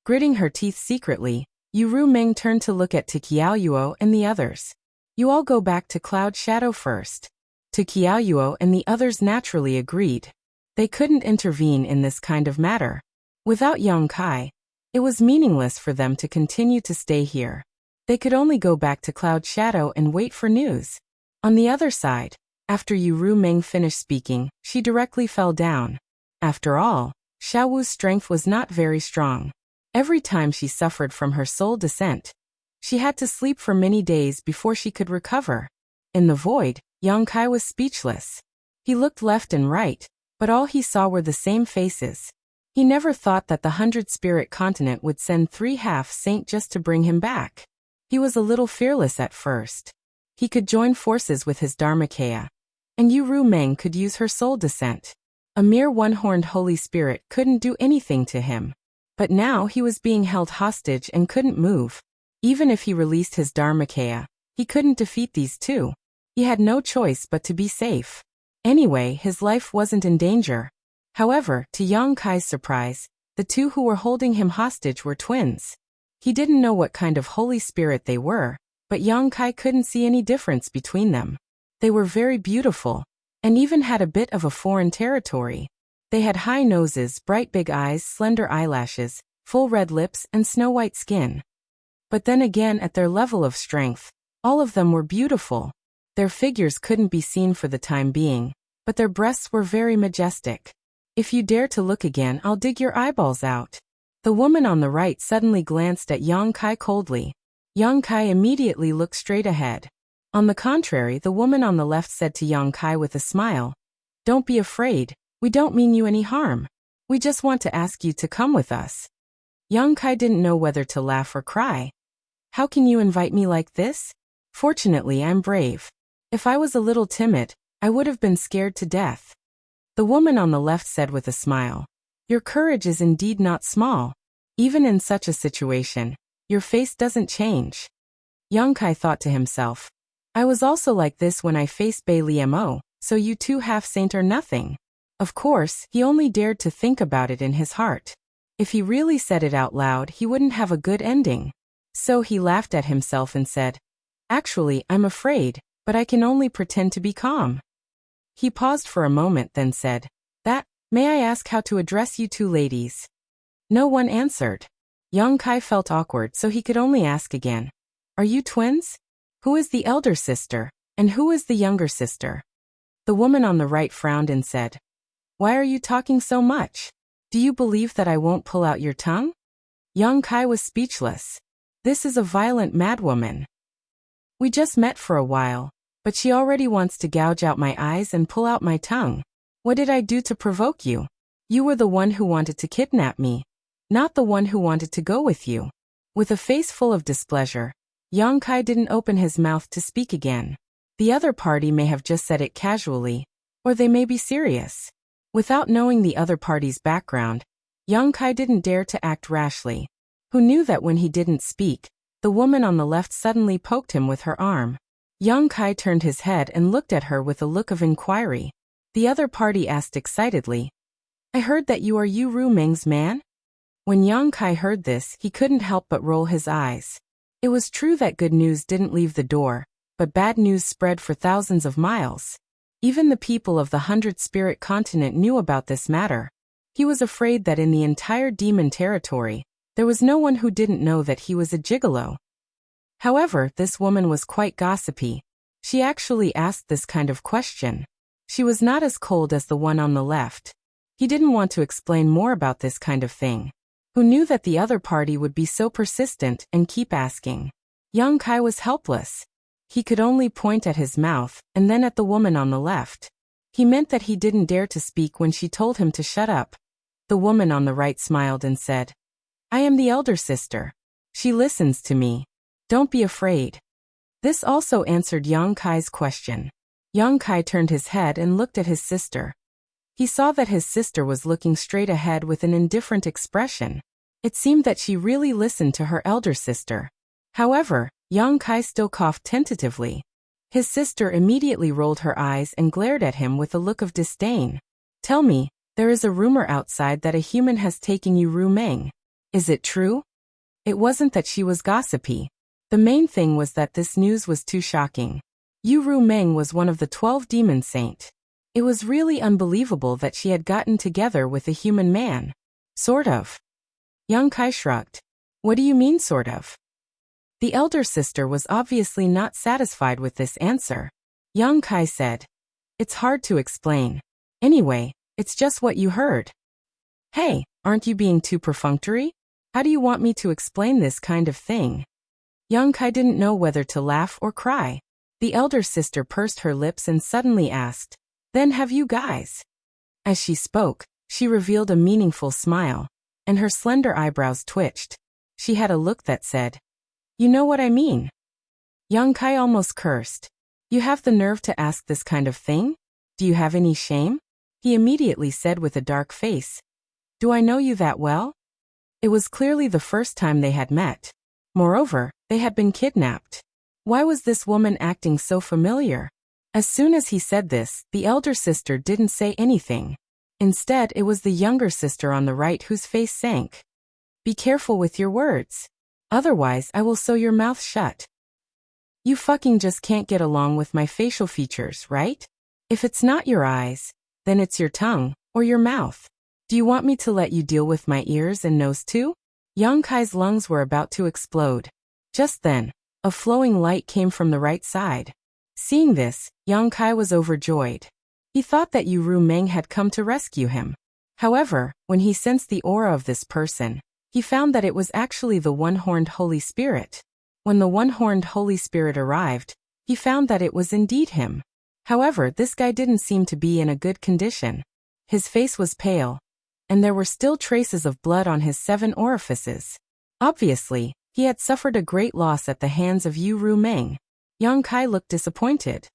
Gritting her teeth secretly, Yu Meng turned to look at Qiaoyuo and the others. "You all go back to Cloud Shadow first." Qiaoyuo and the others naturally agreed. They couldn't intervene in this kind of matter. Without Yang Kai, it was meaningless for them to continue to stay here. They could only go back to Cloud Shadow and wait for news. On the other side, after Yu Meng finished speaking, she directly fell down. After all, Xiaowu's strength was not very strong. Every time she suffered from her soul descent, she had to sleep for many days before she could recover. In the void, Yang Kai was speechless. He looked left and right, but all he saw were the same faces. He never thought that the 100-spirit continent would send 3 half-saint just to bring him back. He was a little fearless at first. He could join forces with his Dharmakaya, and Yu Meng could use her soul descent. A mere one-horned Holy Spirit couldn't do anything to him. But now he was being held hostage and couldn't move. Even if he released his Dharmakaya, he couldn't defeat these 2. He had no choice but to be safe. Anyway, his life wasn't in danger. However, to Yang Kai's surprise, the 2 who were holding him hostage were twins. He didn't know what kind of Holy Spirit they were, but Yang Kai couldn't see any difference between them. They were very beautiful, and even had a bit of a foreign territory. They had high noses, bright big eyes, slender eyelashes, full red lips, and snow-white skin. But then again, at their level of strength, all of them were beautiful. Their figures couldn't be seen for the time being, but their breasts were very majestic. If you dare to look again, I'll dig your eyeballs out. The woman on the right suddenly glanced at Yang Kai coldly. Yang Kai immediately looked straight ahead. On the contrary, the woman on the left said to Yang Kai with a smile, "Don't be afraid, we don't mean you any harm. We just want to ask you to come with us." Yang Kai didn't know whether to laugh or cry. "How can you invite me like this? Fortunately, I'm brave. If I was a little timid, I would have been scared to death." The woman on the left said with a smile, "Your courage is indeed not small. Even in such a situation, your face doesn't change." Yang Kai thought to himself, "I was also like this when I faced Bai Liemo, so you two half-saint are nothing." Of course, he only dared to think about it in his heart. If he really said it out loud, he wouldn't have a good ending. So he laughed at himself and said, "Actually, I'm afraid, but I can only pretend to be calm." He paused for a moment, then said, May I ask how to address you two ladies?" No one answered. Yang Kai felt awkward, so he could only ask again, "Are you twins? Who is the elder sister, and who is the younger sister?" The woman on the right frowned and said, "Why are you talking so much? Do you believe that I won't pull out your tongue?" Yang Kai was speechless. This is a violent madwoman. We just met for a while, but she already wants to gouge out my eyes and pull out my tongue. What did I do to provoke you? You were the one who wanted to kidnap me, not the one who wanted to go with you. With a face full of displeasure, Yang Kai didn't open his mouth to speak again. The other party may have just said it casually, or they may be serious. Without knowing the other party's background, Yang Kai didn't dare to act rashly. Who knew that when he didn't speak, the woman on the left suddenly poked him with her arm. Yang Kai turned his head and looked at her with a look of inquiry. The other party asked excitedly, "I heard that you are Yu Ru Meng's man?" When Yang Kai heard this, he couldn't help but roll his eyes. It was true that good news didn't leave the door, but bad news spread for thousands of miles. Even the people of the 100-spirit continent knew about this matter. He was afraid that in the entire demon territory, there was no one who didn't know that he was a gigolo. However, this woman was quite gossipy. She actually asked this kind of question. She was not as cold as the one on the left. He didn't want to explain more about this kind of thing. Who knew that the other party would be so persistent and keep asking? Yang Kai was helpless. He could only point at his mouth, and then at the woman on the left. He meant that he didn't dare to speak when she told him to shut up. The woman on the right smiled and said, "I am the elder sister. She listens to me. Don't be afraid." This also answered Yang Kai's question. Yang Kai turned his head and looked at his sister. He saw that his sister was looking straight ahead with an indifferent expression. It seemed that she really listened to her elder sister. However, Yang Kai still coughed tentatively. His sister immediately rolled her eyes and glared at him with a look of disdain. "Tell me, there is a rumor outside that a human has taken you Ru Meng. Is it true?" It wasn't that she was gossipy. The main thing was that this news was too shocking. Yu Ru Meng was one of the 12 demon saint. It was really unbelievable that she had gotten together with a human man. Sort of. Yang Kai shrugged. "What do you mean, sort of?" The elder sister was obviously not satisfied with this answer. Yang Kai said, "It's hard to explain. Anyway, it's just what you heard." "Hey, aren't you being too perfunctory? How do you want me to explain this kind of thing?" Yang Kai didn't know whether to laugh or cry. The elder sister pursed her lips and suddenly asked, "Then have you guys?" As she spoke, she revealed a meaningful smile, and her slender eyebrows twitched. She had a look that said, "You know what I mean." Yang Kai almost cursed. "You have the nerve to ask this kind of thing? Do you have any shame?" He immediately said with a dark face, "Do I know you that well?" It was clearly the first time they had met. Moreover, they had been kidnapped. Why was this woman acting so familiar? As soon as he said this, the elder sister didn't say anything. Instead, it was the younger sister on the right whose face sank. "Be careful with your words. Otherwise, I will sew your mouth shut. You fucking just can't get along with my facial features, right?" If it's not your eyes, then it's your tongue, or your mouth. Do you want me to let you deal with my ears and nose too? Yang Kai's lungs were about to explode. Just then, a flowing light came from the right side. Seeing this, Yang Kai was overjoyed. He thought that Yu Ru Meng had come to rescue him. However, when he sensed the aura of this person, he found that it was actually the one-horned Holy Spirit. When the one-horned Holy Spirit arrived, he found that it was indeed him. However, this guy didn't seem to be in a good condition. His face was pale, and there were still traces of blood on his 7 orifices. Obviously, he had suffered a great loss at the hands of Yu Ru Meng. Yang Kai looked disappointed.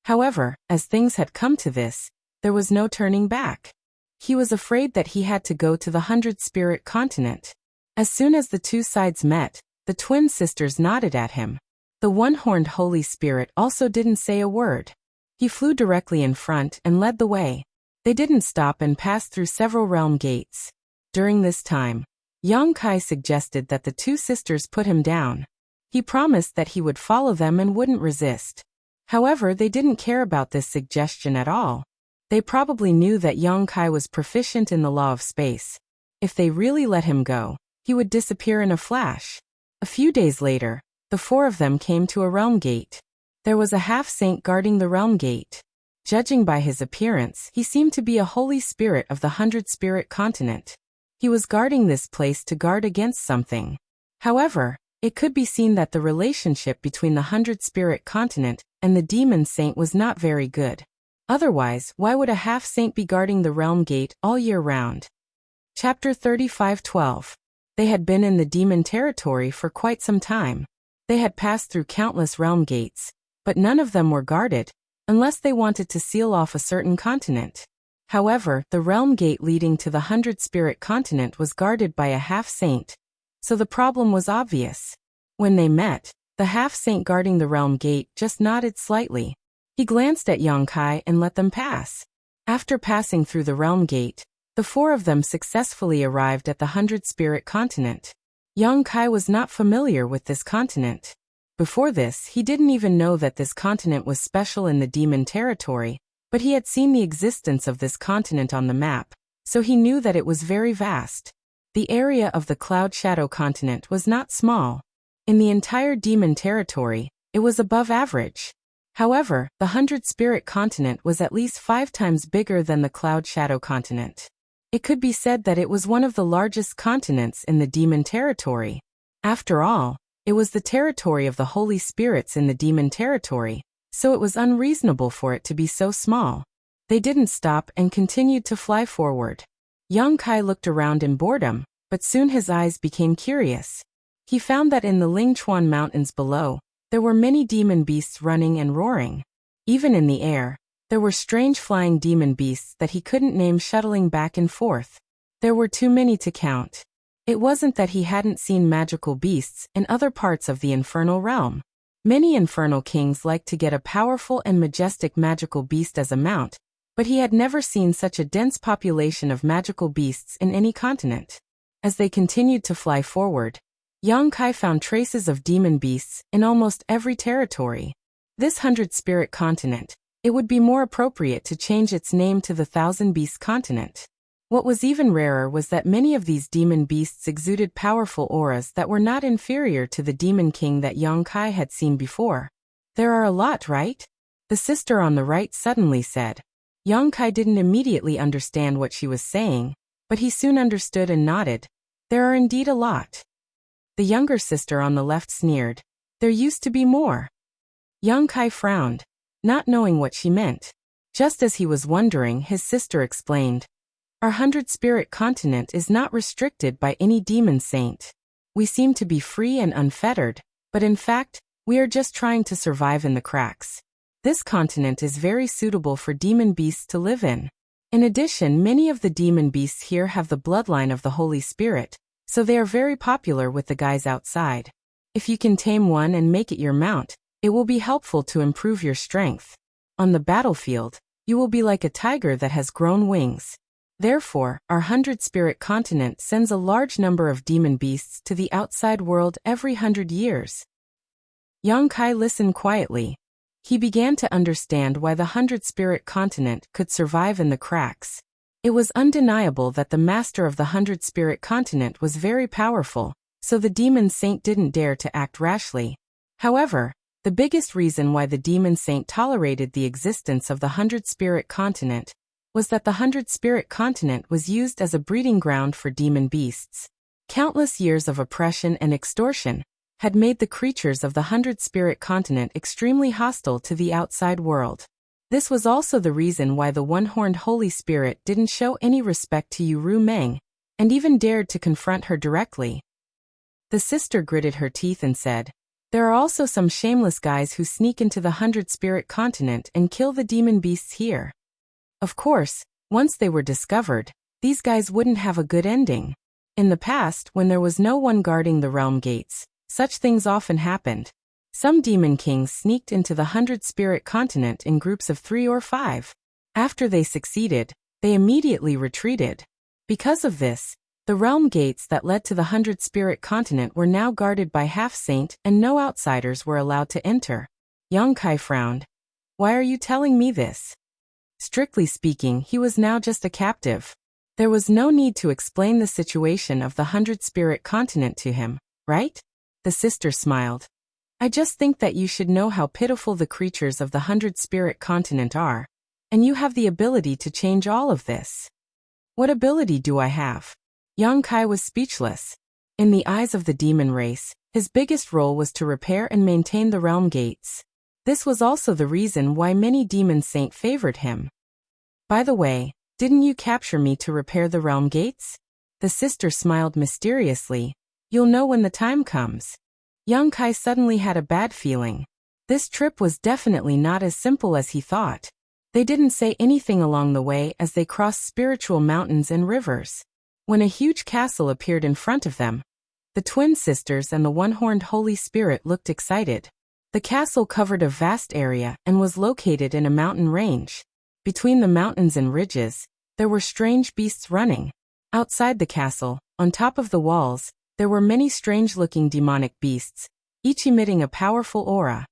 However, as things had come to this, there was no turning back. He was afraid that he had to go to the 100-spirit continent. As soon as the two sides met, the twin sisters nodded at him. The one-horned Holy Spirit also didn't say a word. He flew directly in front and led the way. They didn't stop and passed through several realm gates. During this time, Yang Kai suggested that the two sisters put him down. He promised that he would follow them and wouldn't resist. However, they didn't care about this suggestion at all. They probably knew that Yang Kai was proficient in the law of space. If they really let him go, he would disappear in a flash. A few days later, the 4 of them came to a realm gate. There was a half-saint guarding the realm gate. Judging by his appearance, he seemed to be a holy spirit of the 100-spirit continent. He was guarding this place to guard against something. However, it could be seen that the relationship between the 100-spirit continent and the demon saint was not very good. Otherwise, why would a half-saint be guarding the realm gate all year round? Chapter 35:12. They had been in the demon territory for quite some time. They had passed through countless realm gates, but none of them were guarded, unless they wanted to seal off a certain continent. However, the realm gate leading to the 100-spirit continent was guarded by a half-saint, so the problem was obvious. When they met, the half-saint guarding the realm gate just nodded slightly. He glanced at Yang Kai and let them pass. After passing through the realm gate, the 4 of them successfully arrived at the 100-spirit continent. Yang Kai was not familiar with this continent. Before this, he didn't even know that this continent was special in the demon territory, but he had seen the existence of this continent on the map, so he knew that it was very vast. The area of the Cloud Shadow continent was not small. In the entire demon territory, it was above average. However, the 100-spirit continent was at least 5 times bigger than the Cloud Shadow continent. It could be said that it was one of the largest continents in the demon territory. After all, it was the territory of the holy spirits in the demon territory, so it was unreasonable for it to be so small. They didn't stop and continued to fly forward. Yang Kai looked around in boredom, but soon his eyes became curious. He found that in the Lingchuan Mountains below, there were many demon beasts running and roaring. Even in the air, there were strange flying demon beasts that he couldn't name shuttling back and forth. There were too many to count. It wasn't that he hadn't seen magical beasts in other parts of the infernal realm. Many infernal kings liked to get a powerful and majestic magical beast as a mount, but he had never seen such a dense population of magical beasts in any continent. As they continued to fly forward, Yang Kai found traces of demon beasts in almost every territory. This 100-spirit continent, it would be more appropriate to change its name to the 1000-beast continent. What was even rarer was that many of these demon beasts exuded powerful auras that were not inferior to the demon king that Yang Kai had seen before. There are a lot, right? The sister on the right suddenly said. Yang Kai didn't immediately understand what she was saying, but he soon understood and nodded. There are indeed a lot. The younger sister on the left sneered. There used to be more. Yang Kai frowned, not knowing what she meant. Just as he was wondering, his sister explained. Our 100-spirit continent is not restricted by any demon saint. We seem to be free and unfettered, but in fact, we are just trying to survive in the cracks. This continent is very suitable for demon beasts to live in. In addition, many of the demon beasts here have the bloodline of the Holy Spirit, so they are very popular with the guys outside. If you can tame one and make it your mount, it will be helpful to improve your strength. On the battlefield, you will be like a tiger that has grown wings. Therefore, our 100-spirit continent sends a large number of demon beasts to the outside world every 100 years. Yang Kai listened quietly. He began to understand why the 100-spirit continent could survive in the cracks. It was undeniable that the master of the 100-spirit continent was very powerful, so the demon saint didn't dare to act rashly. However, the biggest reason why the demon saint tolerated the existence of the 100-spirit continent was that the 100-spirit continent was used as a breeding ground for demon beasts. Countless years of oppression and extortion had made the creatures of the 100-spirit continent extremely hostile to the outside world. This was also the reason why the one-horned Holy Spirit didn't show any respect to Ru Meng, and even dared to confront her directly. The sister gritted her teeth and said, "There are also some shameless guys who sneak into the 100-spirit continent and kill the demon beasts here. Of course, once they were discovered, these guys wouldn't have a good ending. In the past, when there was no one guarding the realm gates, such things often happened. Some demon kings sneaked into the 100-spirit continent in groups of 3 or 5. After they succeeded, they immediately retreated. Because of this, the realm gates that led to the 100-spirit continent were now guarded by half-saint and no outsiders were allowed to enter." Yang Kai frowned. "Why are you telling me this?" Strictly speaking, he was now just a captive. There was no need to explain the situation of the 100-spirit continent to him, right? The sister smiled. "I just think that you should know how pitiful the creatures of the 100-spirit continent are, and you have the ability to change all of this." "What ability do I have?" Yang Kai was speechless. In the eyes of the demon race, his biggest role was to repair and maintain the realm gates. This was also the reason why many demon saints favored him. "By the way, didn't you capture me to repair the realm gates?" The sister smiled mysteriously. "You'll know when the time comes." Yang Kai suddenly had a bad feeling. This trip was definitely not as simple as he thought. They didn't say anything along the way as they crossed spiritual mountains and rivers. When a huge castle appeared in front of them, the twin sisters and the one-horned Holy Spirit looked excited. The castle covered a vast area and was located in a mountain range. Between the mountains and ridges, there were strange beasts running. Outside the castle, on top of the walls, there were many strange-looking demonic beasts, each emitting a powerful aura.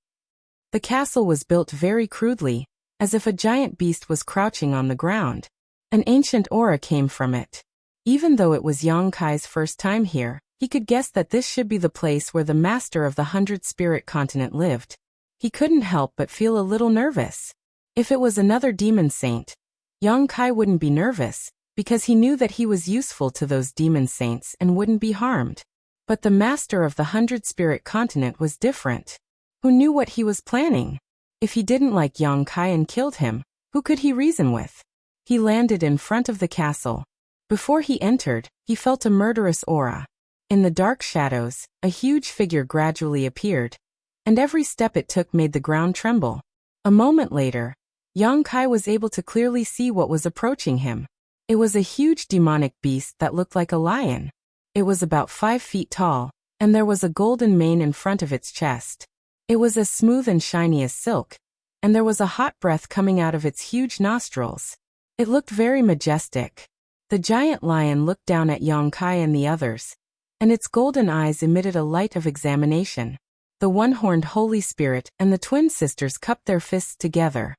The castle was built very crudely, as if a giant beast was crouching on the ground. An ancient aura came from it. Even though it was Yang Kai's first time here, he could guess that this should be the place where the master of the 100-spirit continent lived. He couldn't help but feel a little nervous. If it was another demon saint, Yang Kai wouldn't be nervous, because he knew that he was useful to those demon saints and wouldn't be harmed. But the master of the 100-spirit continent was different. Who knew what he was planning? If he didn't like Yang Kai and killed him, who could he reason with? He landed in front of the castle. Before he entered, he felt a murderous aura. In the dark shadows, a huge figure gradually appeared, and every step it took made the ground tremble. A moment later, Yang Kai was able to clearly see what was approaching him. It was a huge demonic beast that looked like a lion. It was about 5 feet tall, and there was a golden mane in front of its chest. It was as smooth and shiny as silk, and there was a hot breath coming out of its huge nostrils. It looked very majestic. The giant lion looked down at Yang Kai and the others, and its golden eyes emitted a light of examination. The one-horned Holy Spirit and the twin sisters cupped their fists together.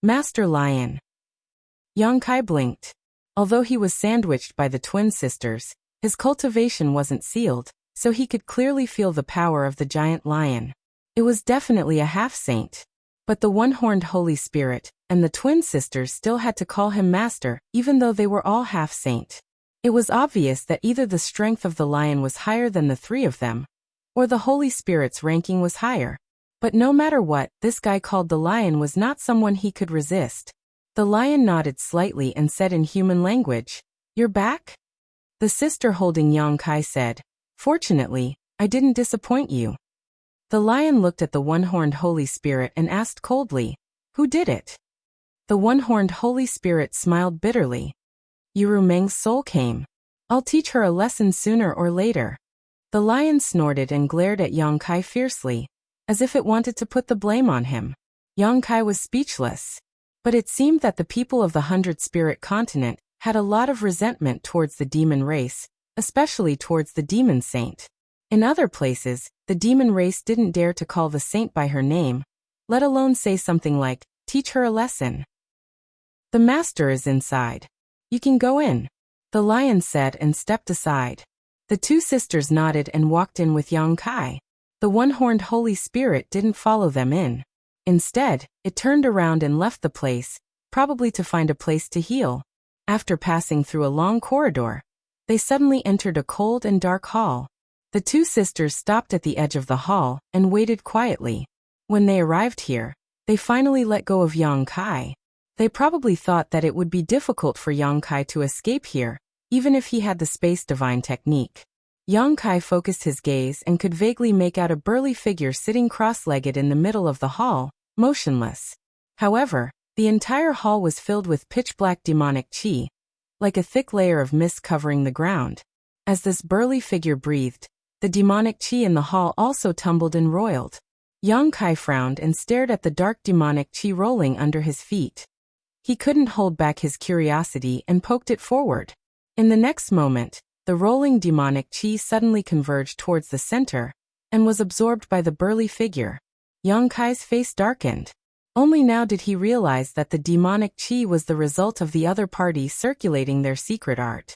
"Master Lion." Yang Kai blinked. Although he was sandwiched by the twin sisters, his cultivation wasn't sealed, so he could clearly feel the power of the giant lion. It was definitely a half-saint. But the one-horned Holy Spirit and the twin sisters still had to call him master, even though they were all half-saint. It was obvious that either the strength of the lion was higher than the 3 of them, or the Holy Spirit's ranking was higher. But no matter what, this guy called the lion was not someone he could resist. The lion nodded slightly and said in human language, "You're back?" The sister holding Yang Kai said, "Fortunately, I didn't disappoint you." The lion looked at the one-horned Holy Spirit and asked coldly, "Who did it?" The one-horned Holy Spirit smiled bitterly. "Ru Meng's soul came. I'll teach her a lesson sooner or later." The lion snorted and glared at Yang Kai fiercely, as if it wanted to put the blame on him. Yang Kai was speechless. But it seemed that the people of the 100-spirit continent had a lot of resentment towards the demon race, especially towards the demon saint. In other places, the demon race didn't dare to call the saint by her name, let alone say something like, teach her a lesson. The master is inside. You can go in, the lion said and stepped aside. The two sisters nodded and walked in with Yang Kai. The one-horned Holy Spirit didn't follow them in. Instead, it turned around and left the place, probably to find a place to heal. After passing through a long corridor, they suddenly entered a cold and dark hall. The two sisters stopped at the edge of the hall and waited quietly. When they arrived here, they finally let go of Yang Kai. They probably thought that it would be difficult for Yang Kai to escape here, even if he had the space divine technique. Yang Kai focused his gaze and could vaguely make out a burly figure sitting cross-legged in the middle of the hall, motionless. However, the entire hall was filled with pitch-black demonic chi, like a thick layer of mist covering the ground. As this burly figure breathed, the demonic chi in the hall also tumbled and roiled. Yang Kai frowned and stared at the dark demonic chi rolling under his feet. He couldn't hold back his curiosity and poked it forward. In the next moment, the rolling demonic chi suddenly converged towards the center and was absorbed by the burly figure. Yang Kai's face darkened. Only now did he realize that the demonic chi was the result of the other party circulating their secret art.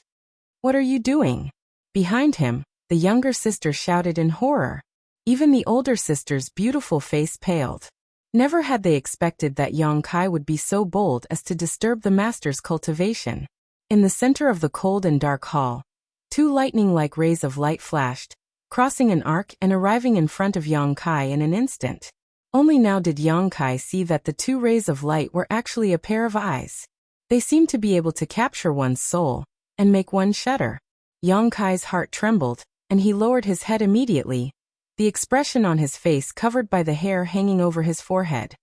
What are you doing? Behind him, the younger sister shouted in horror. Even the older sister's beautiful face paled. Never had they expected that Yang Kai would be so bold as to disturb the master's cultivation. In the center of the cold and dark hall, two lightning-like rays of light flashed, crossing an arc and arriving in front of Yang Kai in an instant. Only now did Yang Kai see that the two rays of light were actually a pair of eyes. They seemed to be able to capture one's soul and make one shudder. Yang Kai's heart trembled, and he lowered his head immediately, the expression on his face covered by the hair hanging over his forehead.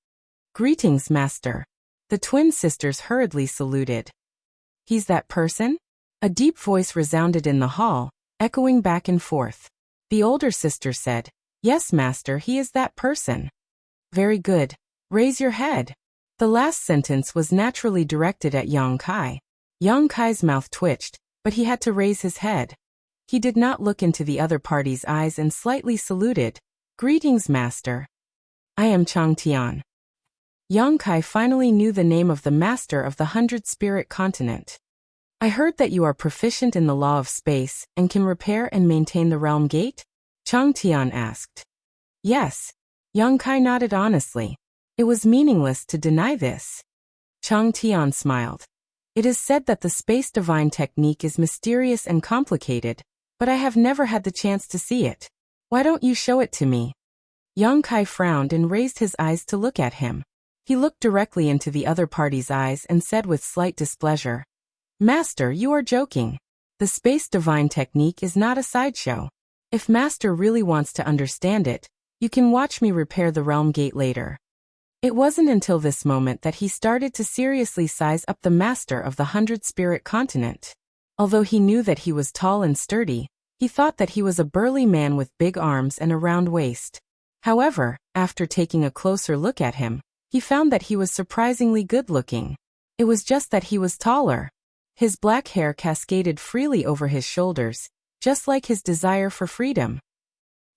Greetings, master. The twin sisters hurriedly saluted. He's that person? A deep voice resounded in the hall, echoing back and forth. The older sister said, yes, master, he is that person. Very good. Raise your head. The last sentence was naturally directed at Yang Kai. Yang Kai's mouth twitched, but he had to raise his head. He did not look into the other party's eyes and slightly saluted. Greetings, master. I am Chang Tian. Yang Kai finally knew the name of the master of the 100-spirit continent. I heard that you are proficient in the law of space and can repair and maintain the realm gate? Chang Tian asked. Yes. Yang Kai nodded honestly. It was meaningless to deny this. Chang Tian smiled. It is said that the space divine technique is mysterious and complicated, but I have never had the chance to see it. Why don't you show it to me? Yang Kai frowned and raised his eyes to look at him. He looked directly into the other party's eyes and said with slight displeasure, Master, you are joking. The space divine technique is not a sideshow. If Master really wants to understand it, you can watch me repair the realm gate later. It wasn't until this moment that he started to seriously size up the master of the 100-spirit continent. Although he knew that he was tall and sturdy, he thought that he was a burly man with big arms and a round waist. However, after taking a closer look at him, he found that he was surprisingly good-looking. It was just that he was taller. His black hair cascaded freely over his shoulders, just like his desire for freedom.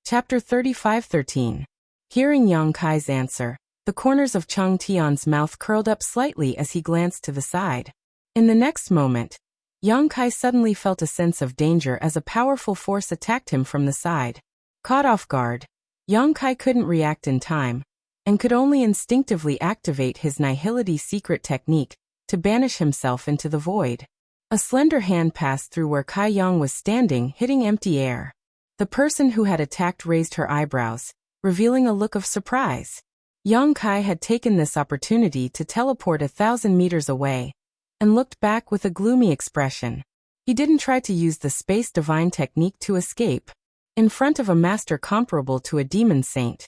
Chapter 35:13. Hearing Yang Kai's answer, the corners of Chang Tian's mouth curled up slightly as he glanced to the side. In the next moment, Yang Kai suddenly felt a sense of danger as a powerful force attacked him from the side. Caught off guard, Yang Kai couldn't react in time, and could only instinctively activate his Nihility secret technique to banish himself into the void. A slender hand passed through where Kai Yang was standing, hitting empty air. The person who had attacked raised her eyebrows, revealing a look of surprise. Yang Kai had taken this opportunity to teleport 1,000 meters away, and looked back with a gloomy expression. He didn't try to use the space divine technique to escape. In front of a master comparable to a demon saint,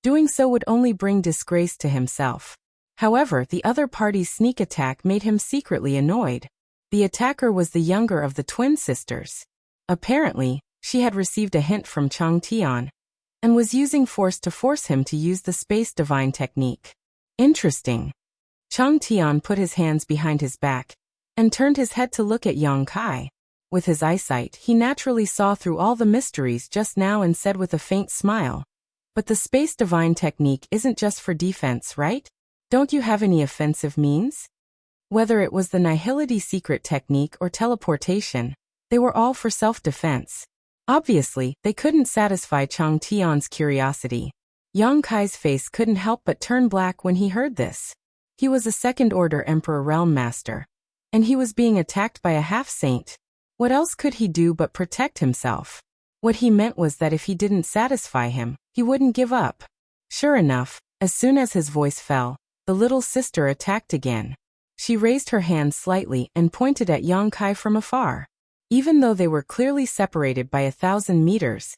doing so would only bring disgrace to himself. However, the other party's sneak attack made him secretly annoyed. The attacker was the younger of the twin sisters. Apparently, she had received a hint from Chang Tian, and was using force to force him to use the space divine technique. Interesting. Chang Tian put his hands behind his back, and turned his head to look at Yang Kai. With his eyesight, he naturally saw through all the mysteries just now and said with a faint smile, But the Space Divine technique isn't just for defense, right? Don't you have any offensive means? Whether it was the Nihility secret technique or teleportation, they were all for self-defense. Obviously, they couldn't satisfy Chang Tian's curiosity. Yang Kai's face couldn't help but turn black when he heard this. He was a second-order Emperor Realm Master, and he was being attacked by a half-saint. What else could he do but protect himself? What he meant was that if he didn't satisfy him, he wouldn't give up. Sure enough, as soon as his voice fell, the little sister attacked again. She raised her hand slightly and pointed at Yang Kai from afar. Even though they were clearly separated by 1,000 meters,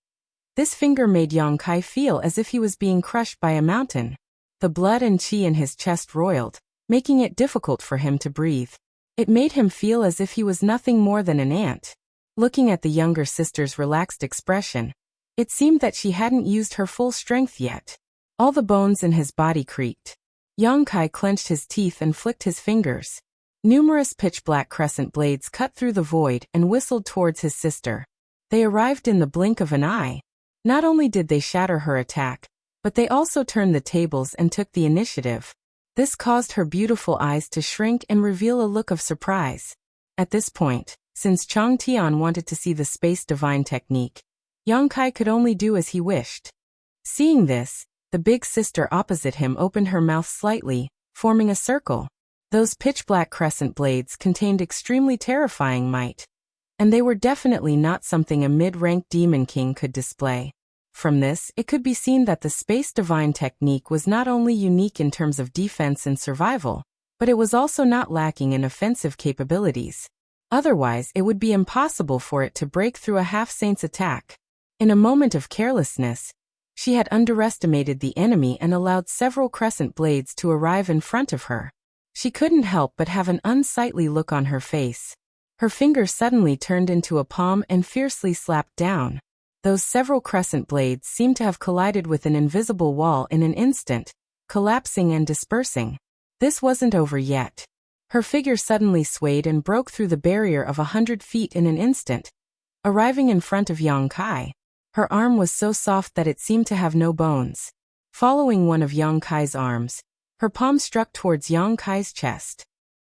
this finger made Yang Kai feel as if he was being crushed by a mountain. The blood and qi in his chest roiled, making it difficult for him to breathe. It made him feel as if he was nothing more than an ant. Looking at the younger sister's relaxed expression, it seemed that she hadn't used her full strength yet. All the bones in his body creaked. Yang Kai clenched his teeth and flicked his fingers. Numerous pitch-black crescent blades cut through the void and whistled towards his sister. They arrived in the blink of an eye. Not only did they shatter her attack, but they also turned the tables and took the initiative. This caused her beautiful eyes to shrink and reveal a look of surprise. At this point, since Chang Tian wanted to see the Space Divine technique, Yang Kai could only do as he wished. Seeing this, the big sister opposite him opened her mouth slightly, forming a circle. Those pitch-black crescent blades contained extremely terrifying might, and they were definitely not something a mid-ranked demon king could display. From this, it could be seen that the Space Divine technique was not only unique in terms of defense and survival, but it was also not lacking in offensive capabilities. Otherwise, it would be impossible for it to break through a half-saint's attack. In a moment of carelessness, she had underestimated the enemy and allowed several crescent blades to arrive in front of her. She couldn't help but have an unsightly look on her face. Her finger suddenly turned into a palm and fiercely slapped down. Those several crescent blades seemed to have collided with an invisible wall in an instant, collapsing and dispersing. This wasn't over yet. Her figure suddenly swayed and broke through the barrier of 100 feet in an instant, arriving in front of Yang Kai. Her arm was so soft that it seemed to have no bones. Following one of Yang Kai's arms, her palm struck towards Yang Kai's chest.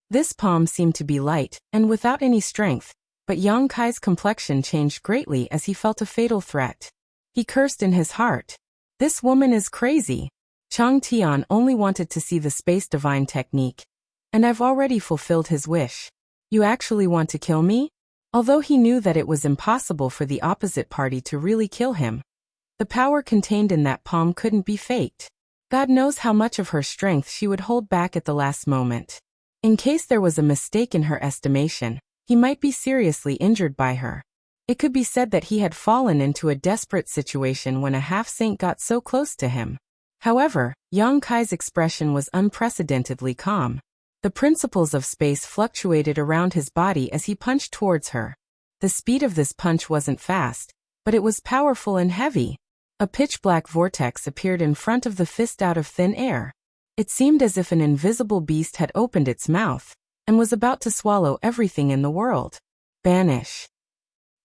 This palm seemed to be light and without any strength, but Yang Kai's complexion changed greatly as he felt a fatal threat. He cursed in his heart. This woman is crazy. Chang Tian only wanted to see the Space Divine technique, and I've already fulfilled his wish. You actually want to kill me? Although he knew that it was impossible for the opposite party to really kill him, the power contained in that palm couldn't be faked. God knows how much of her strength she would hold back at the last moment. In case there was a mistake in her estimation, he might be seriously injured by her. It could be said that he had fallen into a desperate situation when a half-saint got so close to him. However, Yang Kai's expression was unprecedentedly calm. The principles of space fluctuated around his body as he punched towards her. The speed of this punch wasn't fast, but it was powerful and heavy. A pitch-black vortex appeared in front of the fist out of thin air. It seemed as if an invisible beast had opened its mouth and was about to swallow everything in the world. Banish.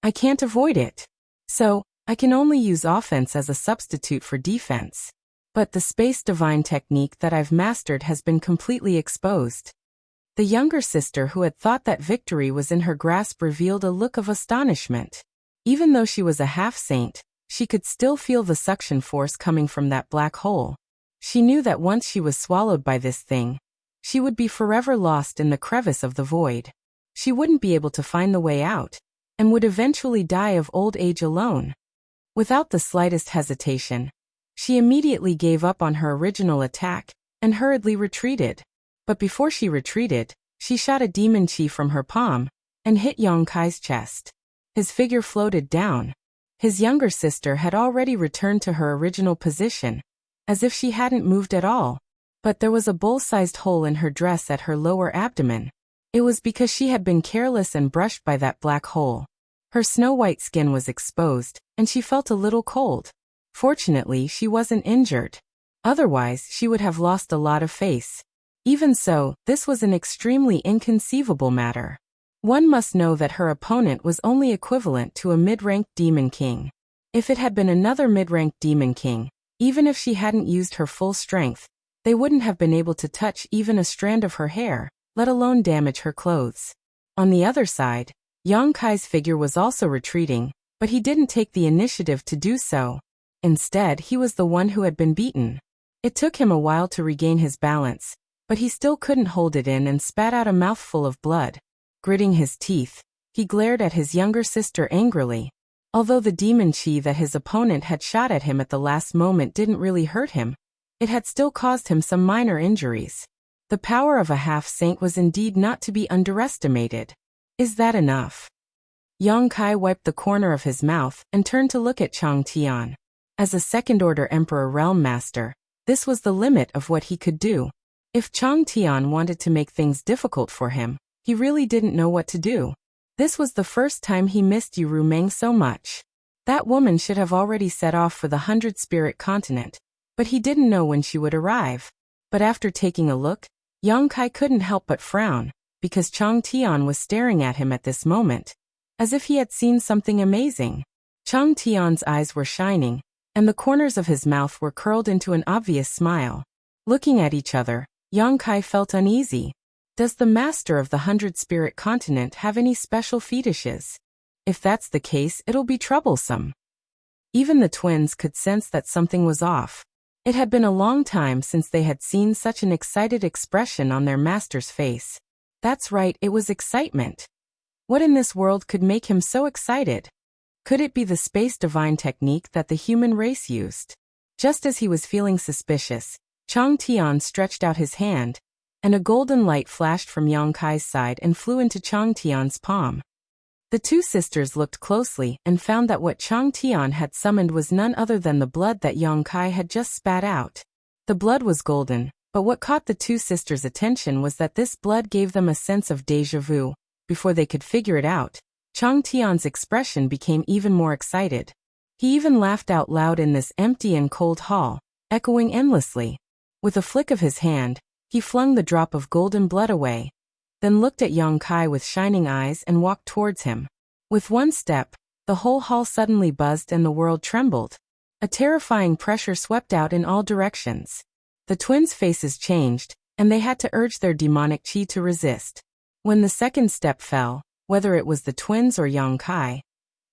I can't avoid it. So, I can only use offense as a substitute for defense. But the Space Divine technique that I've mastered has been completely exposed. The younger sister, who had thought that victory was in her grasp, revealed a look of astonishment. Even though she was a half-saint, she could still feel the suction force coming from that black hole. She knew that once she was swallowed by this thing, she would be forever lost in the crevice of the void. She wouldn't be able to find the way out, and would eventually die of old age alone. Without the slightest hesitation, she immediately gave up on her original attack and hurriedly retreated. But before she retreated, she shot a demon chi from her palm and hit Yang Kai's chest. His figure floated down. His younger sister had already returned to her original position, as if she hadn't moved at all. But there was a bowl-sized hole in her dress at her lower abdomen. It was because she had been careless and brushed by that black hole. Her snow-white skin was exposed, and she felt a little cold. Fortunately, she wasn't injured. Otherwise, she would have lost a lot of face. Even so, this was an extremely inconceivable matter. One must know that her opponent was only equivalent to a mid-ranked demon king. If it had been another mid-ranked demon king, Even if she hadn't used her full strength, they wouldn't have been able to touch even a strand of her hair, let alone damage her clothes. On the other side, Yang Kai's figure was also retreating, but he didn't take the initiative to do so. Instead, he was the one who had been beaten. It took him a while to regain his balance, but he still couldn't hold it in and spat out a mouthful of blood. Gritting his teeth, he glared at his younger sister angrily. Although the demon chi that his opponent had shot at him at the last moment didn't really hurt him, it had still caused him some minor injuries. The power of a half-saint was indeed not to be underestimated. Is that enough? Yang Kai wiped the corner of his mouth and turned to look at Chang Tian. As a second-order Emperor Realm Master, this was the limit of what he could do. If Chang Tian wanted to make things difficult for him, he really didn't know what to do. This was the first time he missed Yu Rumeng so much. That woman should have already set off for the 100-spirit continent, but he didn't know when she would arrive. But after taking a look, Yang Kai couldn't help but frown, because Chang Tian was staring at him at this moment, as if he had seen something amazing. Chang Tian's eyes were shining, and the corners of his mouth were curled into an obvious smile. Looking at each other, Yang Kai felt uneasy. Does the master of the 100-spirit continent have any special fetishes? If that's the case, it'll be troublesome. Even the twins could sense that something was off. It had been a long time since they had seen such an excited expression on their master's face. That's right, it was excitement. What in this world could make him so excited? Could it be the space divine technique that the human race used? Just as he was feeling suspicious, Chang Tian stretched out his hand, and a golden light flashed from Yang Kai's side and flew into Chang Tian's palm. The two sisters looked closely and found that what Chang Tian had summoned was none other than the blood that Yang Kai had just spat out. The blood was golden, but what caught the two sisters' attention was that this blood gave them a sense of déjà vu. Before they could figure it out, Chang Tian's expression became even more excited. He even laughed out loud in this empty and cold hall, echoing endlessly. With a flick of his hand, he flung the drop of golden blood away, then looked at Yang Kai with shining eyes and walked towards him. With one step, the whole hall suddenly buzzed and the world trembled. A terrifying pressure swept out in all directions. The twins' faces changed, and they had to urge their demonic chi to resist. When the second step fell, whether it was the twins or Yang Kai,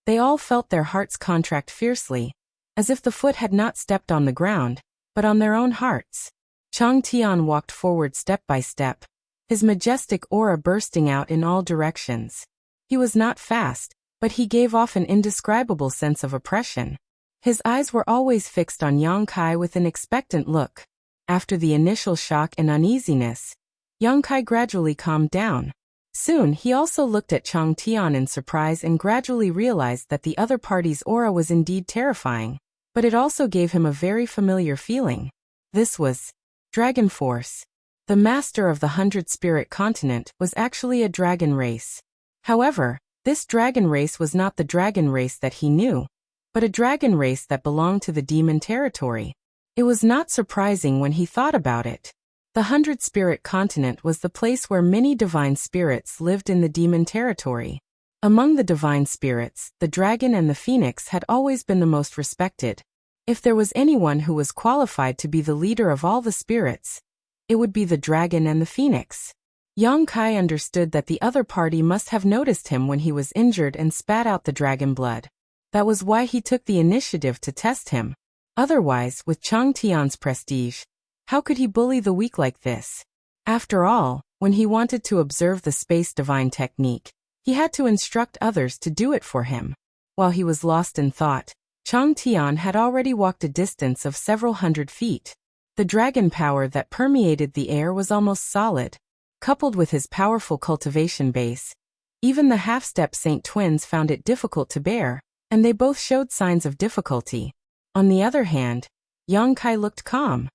they all felt their hearts contract fiercely, as if the foot had not stepped on the ground, but on their own hearts. Chang Tian walked forward step by step, his majestic aura bursting out in all directions. He was not fast, but he gave off an indescribable sense of oppression. His eyes were always fixed on Yang Kai with an expectant look. After the initial shock and uneasiness, Yang Kai gradually calmed down. Soon he also looked at Chang Tian in surprise and gradually realized that the other party's aura was indeed terrifying, but it also gave him a very familiar feeling. This was Dragon Force. The master of the 100-spirit continent was actually a dragon race. However, this dragon race was not the dragon race that he knew, but a dragon race that belonged to the demon territory. It was not surprising when he thought about it. The 100-spirit continent was the place where many divine spirits lived in the demon territory. Among the divine spirits, the dragon and the phoenix had always been the most respected. If there was anyone who was qualified to be the leader of all the spirits, it would be the dragon and the phoenix. Yang Kai understood that the other party must have noticed him when he was injured and spat out the dragon blood. That was why he took the initiative to test him. Otherwise, with Chang Tian's prestige, how could he bully the weak like this? After all, when he wanted to observe the space divine technique, he had to instruct others to do it for him. While he was lost in thought, Chang Tian had already walked a distance of several hundred feet. The dragon power that permeated the air was almost solid. Coupled with his powerful cultivation base, even the half-step Saint twins found it difficult to bear, and they both showed signs of difficulty. On the other hand, Yang Kai looked calm.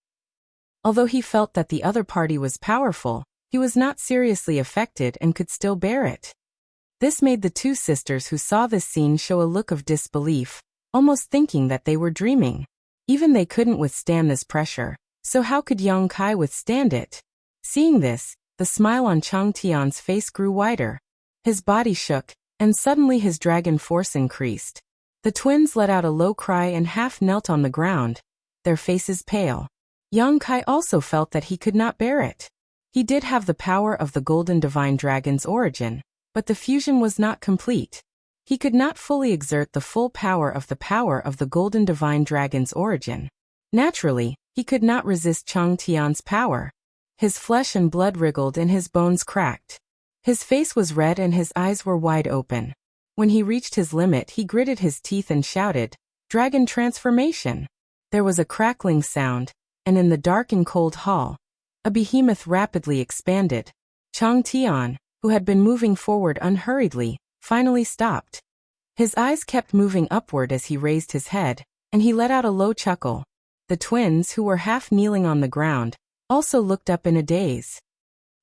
Although he felt that the other party was powerful, he was not seriously affected and could still bear it. This made the two sisters who saw this scene show a look of disbelief, almost thinking that they were dreaming. Even they couldn't withstand this pressure, so how could Yang Kai withstand it? Seeing this, the smile on Chang Tian's face grew wider. His body shook, and suddenly his dragon force increased. The twins let out a low cry and half knelt on the ground. their faces pale. Young Kai also felt that he could not bear it. He did have the power of the Golden Divine Dragon's origin, but the fusion was not complete. He could not fully exert the full power of the Golden Divine Dragon's origin. Naturally, he could not resist Chang Tian's power. His flesh and blood wriggled and his bones cracked. His face was red and his eyes were wide open. When he reached his limit, he gritted his teeth and shouted, "Dragon transformation!" There was a crackling sound, and in the dark and cold hall, a behemoth rapidly expanded. Chang Tian, who had been moving forward unhurriedly, finally stopped. His eyes kept moving upward as he raised his head, and he let out a low chuckle. The twins, who were half kneeling on the ground, also looked up in a daze.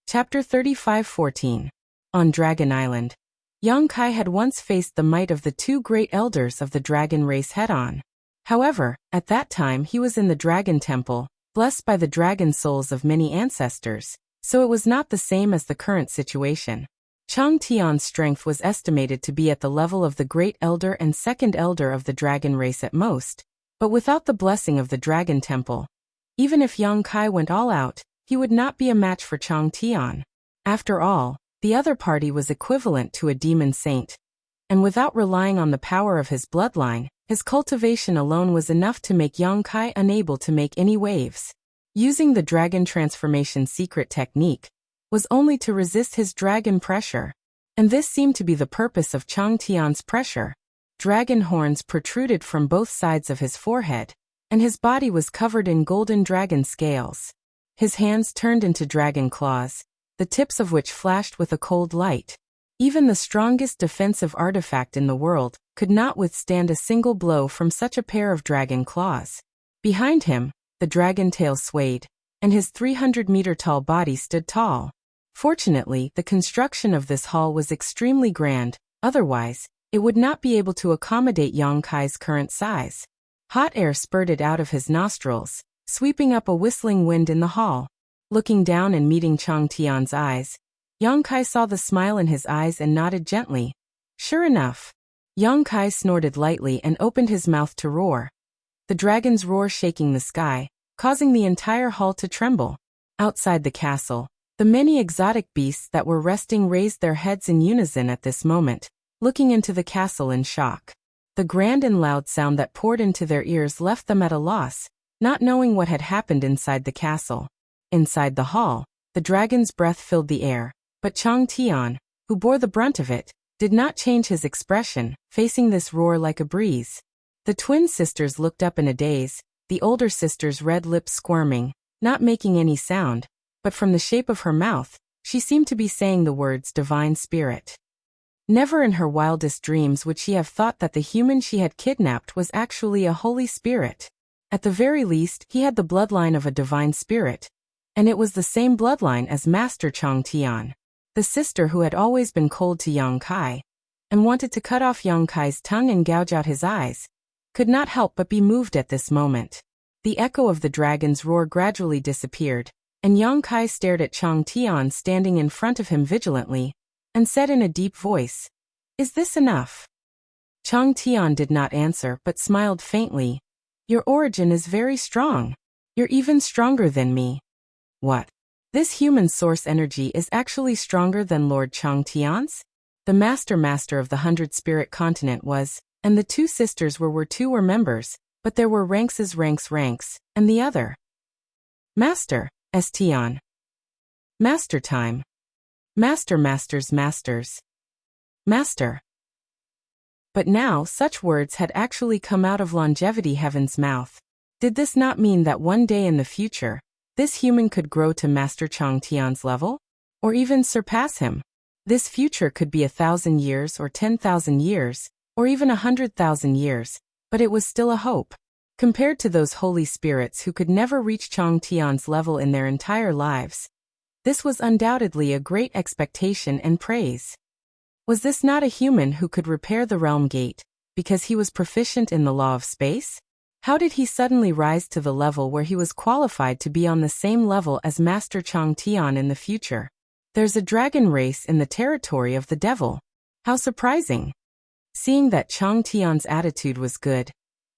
Chapter 35:14. On Dragon Island. Young Kai had once faced the might of the two great elders of the dragon race head-on. However, at that time he was in the Dragon Temple, blessed by the dragon souls of many ancestors, so it was not the same as the current situation. Chang Tian's strength was estimated to be at the level of the Great Elder and Second Elder of the dragon race at most, but without the blessing of the Dragon Temple, even if Young Kai went all out, he would not be a match for Chang Tian. After all, the other party was equivalent to a demon saint, and without relying on the power of his bloodline, his cultivation alone was enough to make Young Kai unable to make any waves. Using the dragon transformation secret technique was only to resist his dragon pressure, and this seemed to be the purpose of Chang Tian's pressure. Dragon horns protruded from both sides of his forehead, and his body was covered in golden dragon scales. His hands turned into dragon claws, the tips of which flashed with a cold light. Even the strongest defensive artifact in the world could not withstand a single blow from such a pair of dragon claws. Behind him, the dragon tail swayed, and his 300-meter-tall body stood tall. Fortunately, the construction of this hall was extremely grand, otherwise, it would not be able to accommodate Young Kai's current size. Hot air spurted out of his nostrils, sweeping up a whistling wind in the hall. Looking down and meeting Chang Tian's eyes, Young Kai saw the smile in his eyes and nodded gently. Sure enough. Young Kai snorted lightly and opened his mouth to roar. The dragon's roar shaking the sky, causing the entire hall to tremble. Outside the castle, the many exotic beasts that were resting raised their heads in unison at this moment, looking into the castle in shock. The grand and loud sound that poured into their ears left them at a loss, not knowing what had happened inside the castle. Inside the hall, the dragon's breath filled the air, but Chang Tian, who bore the brunt of it, did not change his expression, facing this roar like a breeze. The twin sisters looked up in a daze, the older sister's red lips squirming, not making any sound, but from the shape of her mouth, she seemed to be saying the words divine spirit. Never in her wildest dreams would she have thought that the human she had kidnapped was actually a holy spirit. At the very least, he had the bloodline of a divine spirit, and it was the same bloodline as Master Chang Tian. The sister who had always been cold to Young Kai, and wanted to cut off Young Kai's tongue and gouge out his eyes, could not help but be moved at this moment. The echo of the dragon's roar gradually disappeared, and Young Kai stared at Chang Tian standing in front of him vigilantly, and said in a deep voice, "Is this enough?" Chang Tian did not answer but smiled faintly. "Your origin is very strong. You're even stronger than me." "What? This human source energy is actually stronger than Lord Chang Tian's?" The master of the 100-spirit continent was, and the two sisters were members, but there were ranks, and the other. Master, Tian. Master time. Masters. Master. But now such words had actually come out of Longevity Heaven's mouth. Did this not mean that one day in the future, this human could grow to Master Chang Tian's level? Or even surpass him? This future could be 1,000 years or 10,000 years, or even 100,000 years, but it was still a hope. Compared to those holy spirits who could never reach Chang Tian's level in their entire lives, this was undoubtedly a great expectation and praise. Was this not a human who could repair the realm gate, because he was proficient in the law of space? How did he suddenly rise to the level where he was qualified to be on the same level as Master Chang Tian in the future? There's a dragon race in the territory of the devil. How surprising! Seeing that Chang Tian's attitude was good,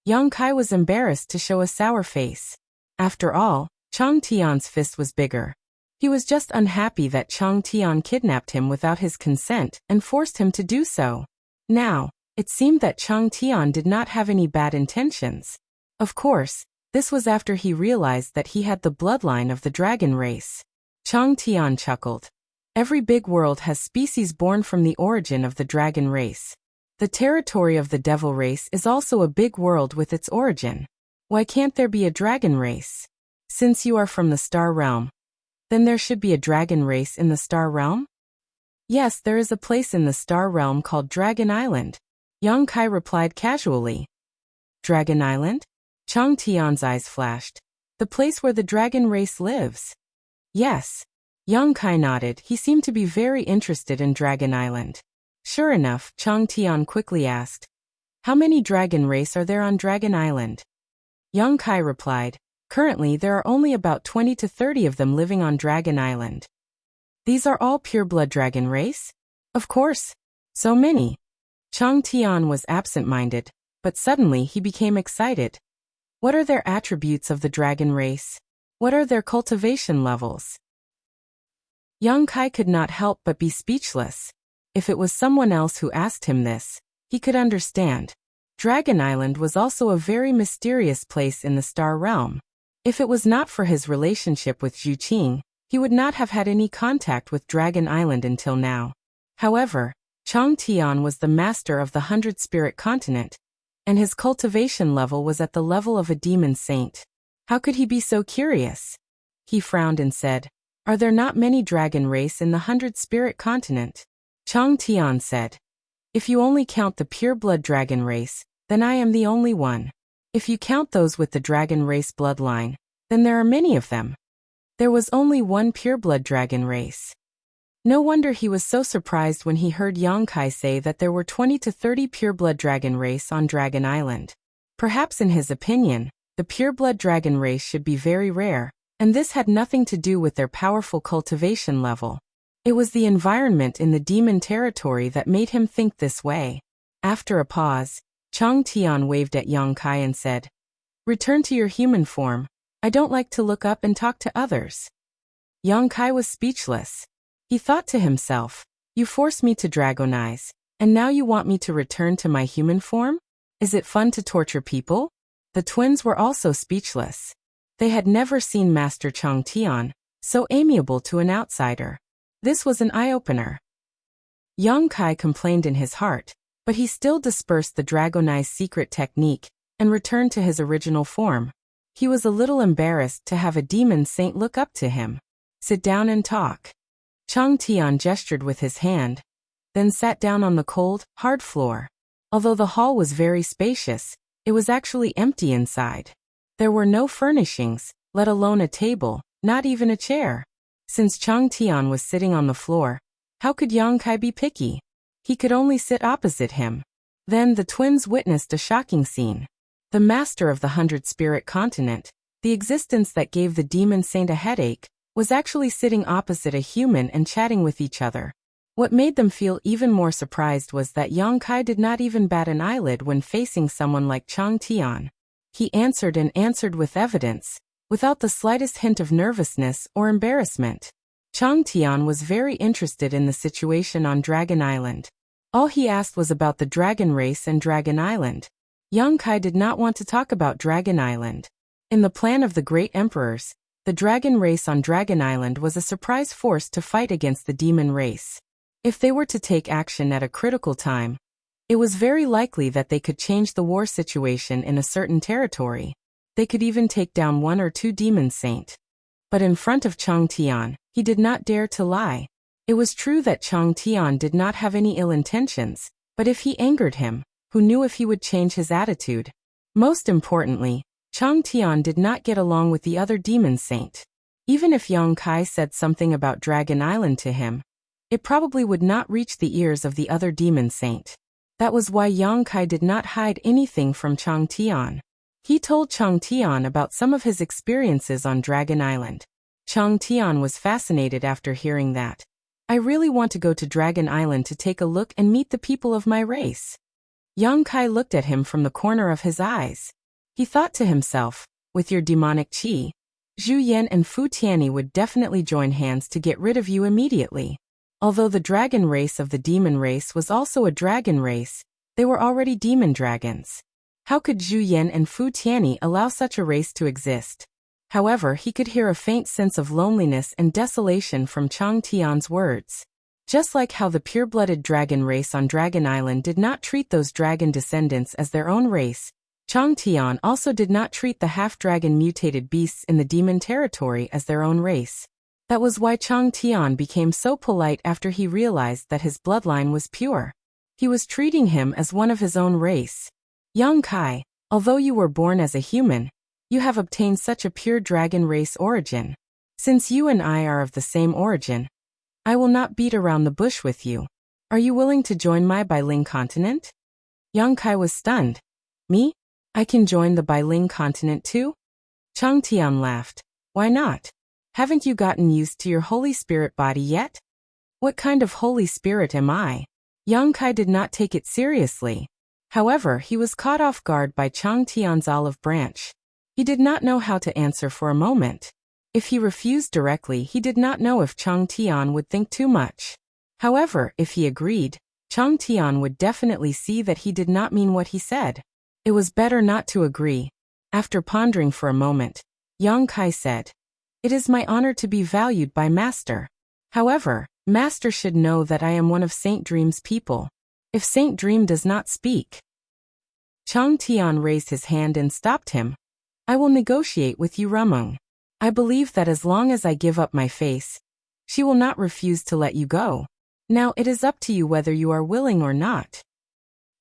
Yang Kai was embarrassed to show a sour face. After all, Chang Tian's fist was bigger. He was just unhappy that Chang Tian kidnapped him without his consent and forced him to do so. Now, it seemed that Chang Tian did not have any bad intentions. Of course, this was after he realized that he had the bloodline of the dragon race. Chang Tian chuckled. Every big world has species born from the origin of the dragon race. The territory of the devil race is also a big world with its origin. Why can't there be a dragon race? Since you are from the star realm, then there should be a dragon race in the star realm? Yes, there is a place in the star realm called Dragon Island. Yang Kai replied casually. Dragon Island? Chang Tian's eyes flashed. The place where the dragon race lives. Yes. Yang Kai nodded. He seemed to be very interested in Dragon Island. Sure enough, Chang Tian quickly asked, how many dragon race are there on Dragon Island? Yang Kai replied, currently there are only about 20 to 30 of them living on Dragon Island. These are all pure-blood dragon race? Of course. So many. Chang Tian was absent-minded, but suddenly he became excited. What are their attributes of the dragon race? What are their cultivation levels? Yang Kai could not help but be speechless. If it was someone else who asked him this, he could understand. Dragon Island was also a very mysterious place in the star realm. If it was not for his relationship with Zhu Qing, he would not have had any contact with Dragon Island until now. However, Chang Tian was the master of the 100-spirit continent, and his cultivation level was at the level of a demon saint. How could he be so curious? He frowned and said, are there not many dragon race in the 100-spirit continent? Chang Tian said, if you only count the pure-blood dragon race, then I am the only one. If you count those with the dragon race bloodline, then there are many of them. There was only one pure-blood dragon race. No wonder he was so surprised when he heard Yang Kai say that there were 20 to 30 pure-blood dragon race on Dragon Island. Perhaps in his opinion, the pure-blood dragon race should be very rare, and this had nothing to do with their powerful cultivation level. It was the environment in the demon territory that made him think this way. After a pause, Chang Tian waved at Yang Kai and said, return to your human form. I don't like to look up and talk to others. Yang Kai was speechless. He thought to himself, you forced me to dragonize, and now you want me to return to my human form? Is it fun to torture people? The twins were also speechless. They had never seen Master Chang Tian so amiable to an outsider. This was an eye-opener. Yang Kai complained in his heart, but he still dispersed the dragonize secret technique and returned to his original form. He was a little embarrassed to have a demon saint look up to him. Sit down and talk. Chang Tian gestured with his hand, then sat down on the cold, hard floor. Although the hall was very spacious, it was actually empty inside. There were no furnishings, let alone a table, not even a chair. Since Chang Tian was sitting on the floor, how could Yang Kai be picky? He could only sit opposite him. Then the twins witnessed a shocking scene. The master of the 100-spirit continent, the existence that gave the demon saint a headache, was actually sitting opposite a human and chatting with each other. What made them feel even more surprised was that Yang Kai did not even bat an eyelid when facing someone like Chang Tian. He answered and answered with evidence, without the slightest hint of nervousness or embarrassment. Chang Tian was very interested in the situation on Dragon Island. All he asked was about the dragon race and Dragon Island. Yang Kai did not want to talk about Dragon Island. In the plan of the great emperors, the dragon race on Dragon Island was a surprise force to fight against the demon race. If they were to take action at a critical time, it was very likely that they could change the war situation in a certain territory. They could even take down one or two demon saint. But in front of Chang Tian, he did not dare to lie. It was true that Chang Tian did not have any ill intentions, but if he angered him, who knew if he would change his attitude? Most importantly, Chang Tian did not get along with the other demon saint. Even if Yang Kai said something about Dragon Island to him, it probably would not reach the ears of the other demon saint. That was why Yang Kai did not hide anything from Chang Tian. He told Chang Tian about some of his experiences on Dragon Island. Chang Tian was fascinated after hearing that. I really want to go to Dragon Island to take a look and meet the people of my race. Yang Kai looked at him from the corner of his eyes. He thought to himself, with your demonic qi, Zhu Yan and Fu Tianyi would definitely join hands to get rid of you immediately. Although the dragon race of the demon race was also a dragon race, they were already demon dragons. How could Zhu Yan and Fu Tianyi allow such a race to exist? However, he could hear a faint sense of loneliness and desolation from Chang Tian's words. Just like how the pure-blooded dragon race on Dragon Island did not treat those dragon descendants as their own race, Chang Tian also did not treat the half-dragon mutated beasts in the demon territory as their own race. That was why Chang Tian became so polite after he realized that his bloodline was pure. He was treating him as one of his own race. Yang Kai, although you were born as a human, you have obtained such a pure dragon race origin. Since you and I are of the same origin, I will not beat around the bush with you. Are you willing to join my Bailing continent? Yang Kai was stunned. Me? I can join the Bailing continent too? Chang Tian laughed. Why not? Haven't you gotten used to your Holy Spirit body yet? What kind of Holy Spirit am I? Yang Kai did not take it seriously. However, he was caught off guard by Chang Tian's olive branch. He did not know how to answer for a moment. If he refused directly, he did not know if Chang Tian would think too much. However, if he agreed, Chang Tian would definitely see that he did not mean what he said. It was better not to agree. After pondering for a moment, Yang Kai said, "It is my honor to be valued by Master. However, Master should know that I am one of Saint Dream's people. If Saint Dream does not speak..." Chang Tian raised his hand and stopped him. "I will negotiate with you, Rumung. I believe that as long as I give up my face, she will not refuse to let you go. Now it is up to you whether you are willing or not.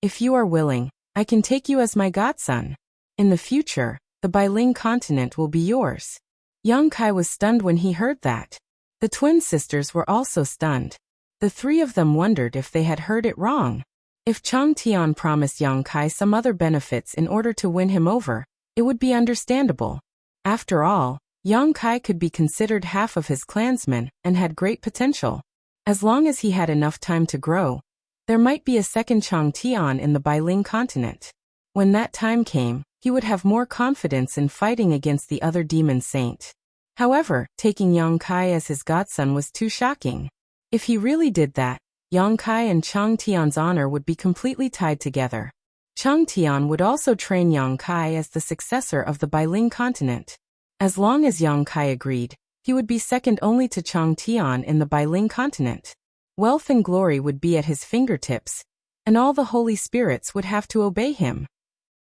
If you are willing, I can take you as my godson. In the future, the Bailing continent will be yours." Yang Kai was stunned when he heard that. The twin sisters were also stunned. The three of them wondered if they had heard it wrong. If Chang Tian promised Yang Kai some other benefits in order to win him over, it would be understandable. After all, Yang Kai could be considered half of his clansmen and had great potential. As long as he had enough time to grow, there might be a second Chang Tian in the Bailing continent. When that time came, he would have more confidence in fighting against the other demon saint. However, taking Yang Kai as his godson was too shocking. If he really did that, Yang Kai and Chang Tian's honor would be completely tied together. Chang Tian would also train Yang Kai as the successor of the Bailing continent. As long as Yang Kai agreed, he would be second only to Chang Tian in the Bailing continent. Wealth and glory would be at his fingertips, and all the holy spirits would have to obey him.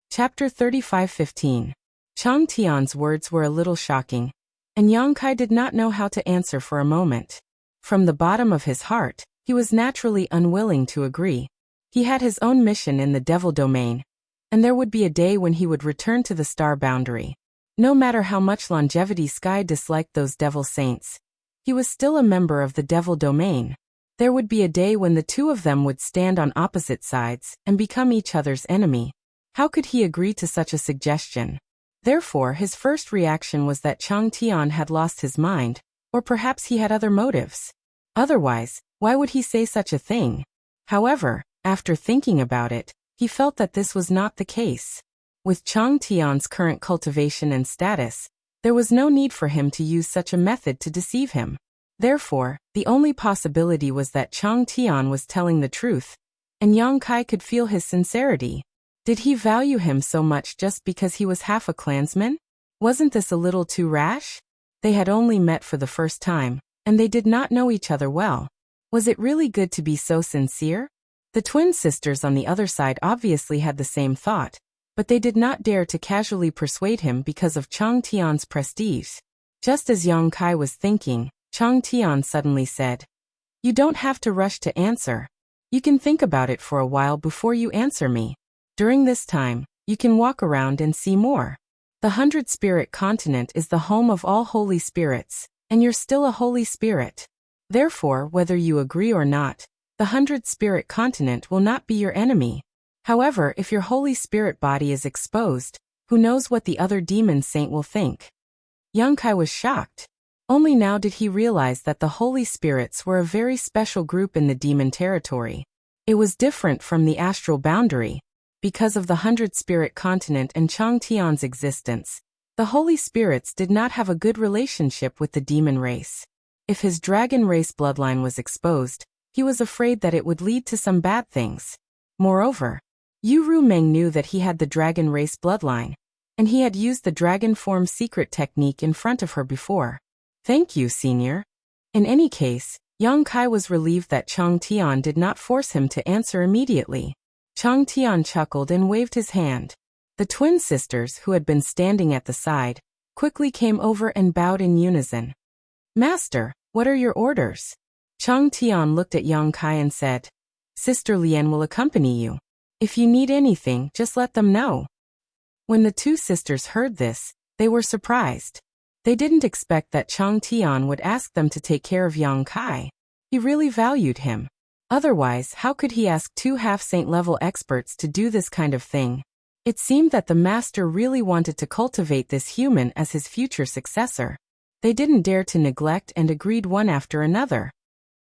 Chapter 35:15. Chang Tian's words were a little shocking, and Yang Kai did not know how to answer for a moment. From the bottom of his heart, he was naturally unwilling to agree. He had his own mission in the Devil Domain, and there would be a day when he would return to the Star Boundary. No matter how much Longevity Sky disliked those Devil Saints, he was still a member of the Devil Domain. There would be a day when the two of them would stand on opposite sides and become each other's enemy. How could he agree to such a suggestion? Therefore, his first reaction was that Chang Tian had lost his mind, or perhaps he had other motives. Otherwise, why would he say such a thing? However, after thinking about it, he felt that this was not the case. With Chang Tian's current cultivation and status, there was no need for him to use such a method to deceive him. Therefore, the only possibility was that Chang Tian was telling the truth, and Yang Kai could feel his sincerity. Did he value him so much just because he was half a clansman? Wasn't this a little too rash? They had only met for the first time, and they did not know each other well. Was it really good to be so sincere? The twin sisters on the other side obviously had the same thought, but they did not dare to casually persuade him because of Chang Tian's prestige. Just as Yang Kai was thinking, Chang Tian suddenly said, "You don't have to rush to answer. You can think about it for a while before you answer me. During this time, you can walk around and see more. The 100 Spirit Continent is the home of all holy spirits, and you're still a holy spirit. Therefore, whether you agree or not, the 100 Spirit Continent will not be your enemy. However, if your Holy Spirit body is exposed, who knows what the other demon saint will think?" Yang Kai was shocked. Only now did he realize that the Holy Spirits were a very special group in the demon territory. It was different from the astral boundary, Because of the 100-spirit continent and Chang Tian's existence, the Holy Spirits did not have a good relationship with the demon race. If his dragon race bloodline was exposed, he was afraid that it would lead to some bad things. Moreover, Yu Rumeng knew that he had the dragon race bloodline, and he had used the dragon form secret technique in front of her before. Thank you, senior. In any case, Yang Kai was relieved that Chang Tian did not force him to answer immediately. Chang Tian chuckled and waved his hand. The twin sisters, who had been standing at the side, quickly came over and bowed in unison. Master, what are your orders? Chang Tian looked at Yang Kai and said, Sister Lian will accompany you. If you need anything, just let them know. When the two sisters heard this, they were surprised. They didn't expect that Chang Tian would ask them to take care of Yang Kai. He really valued him. Otherwise, how could he ask two half-saint level experts to do this kind of thing? It seemed that the master really wanted to cultivate this human as his future successor. They didn't dare to neglect and agreed one after another.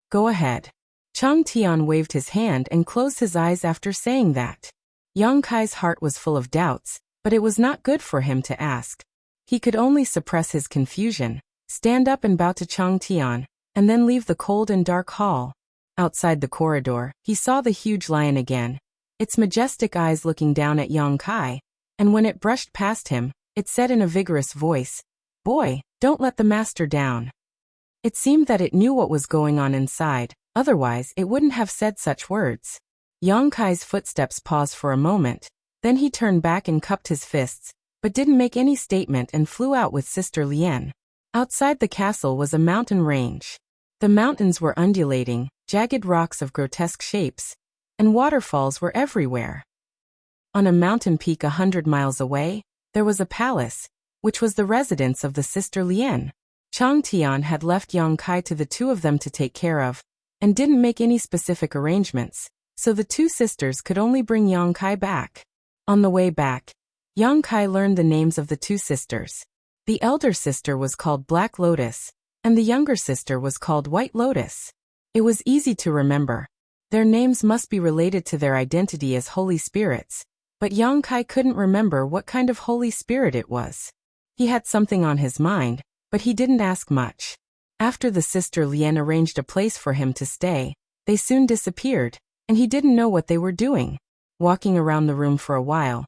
Go ahead. Chang Tian waved his hand and closed his eyes after saying that. Yang Kai's heart was full of doubts, but it was not good for him to ask. He could only suppress his confusion, stand up and bow to Chang Tian, and then leave the cold and dark hall. Outside the corridor, he saw the huge lion again, its majestic eyes looking down at Yang Kai, and when it brushed past him, it said in a vigorous voice, Boy, don't let the master down. It seemed that it knew what was going on inside, otherwise it wouldn't have said such words. Yang Kai's footsteps paused for a moment, then he turned back and cupped his fists, but didn't make any statement and flew out with Sister Lian. Outside the castle was a mountain range. The mountains were undulating, jagged rocks of grotesque shapes, and waterfalls were everywhere. On a mountain peak 100 miles away, there was a palace, which was the residence of the Sister Lian. Chang Tian had left Yang Kai to the two of them to take care of, and didn't make any specific arrangements, so the two sisters could only bring Yang Kai back. On the way back, Yang Kai learned the names of the two sisters. The elder sister was called Black Lotus, and the younger sister was called White Lotus. It was easy to remember. Their names must be related to their identity as Holy Spirits, but Yang Kai couldn't remember what kind of Holy Spirit it was. He had something on his mind, but he didn't ask much. After the Sister Lian arranged a place for him to stay, they soon disappeared, and he didn't know what they were doing. Walking around the room for a while,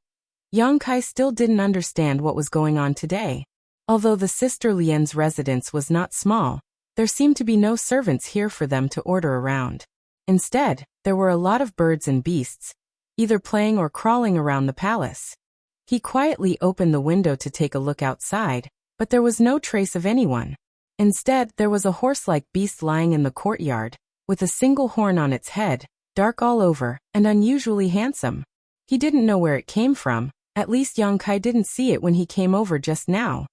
Yang Kai still didn't understand what was going on today. Although the Sister Lian's residence was not small, there seemed to be no servants here for them to order around. Instead, there were a lot of birds and beasts, either playing or crawling around the palace. He quietly opened the window to take a look outside, but there was no trace of anyone. Instead, there was a horse-like beast lying in the courtyard, with a single horn on its head, dark all over, and unusually handsome. He didn't know where it came from, at least Yang Kai didn't see it when he came over just now.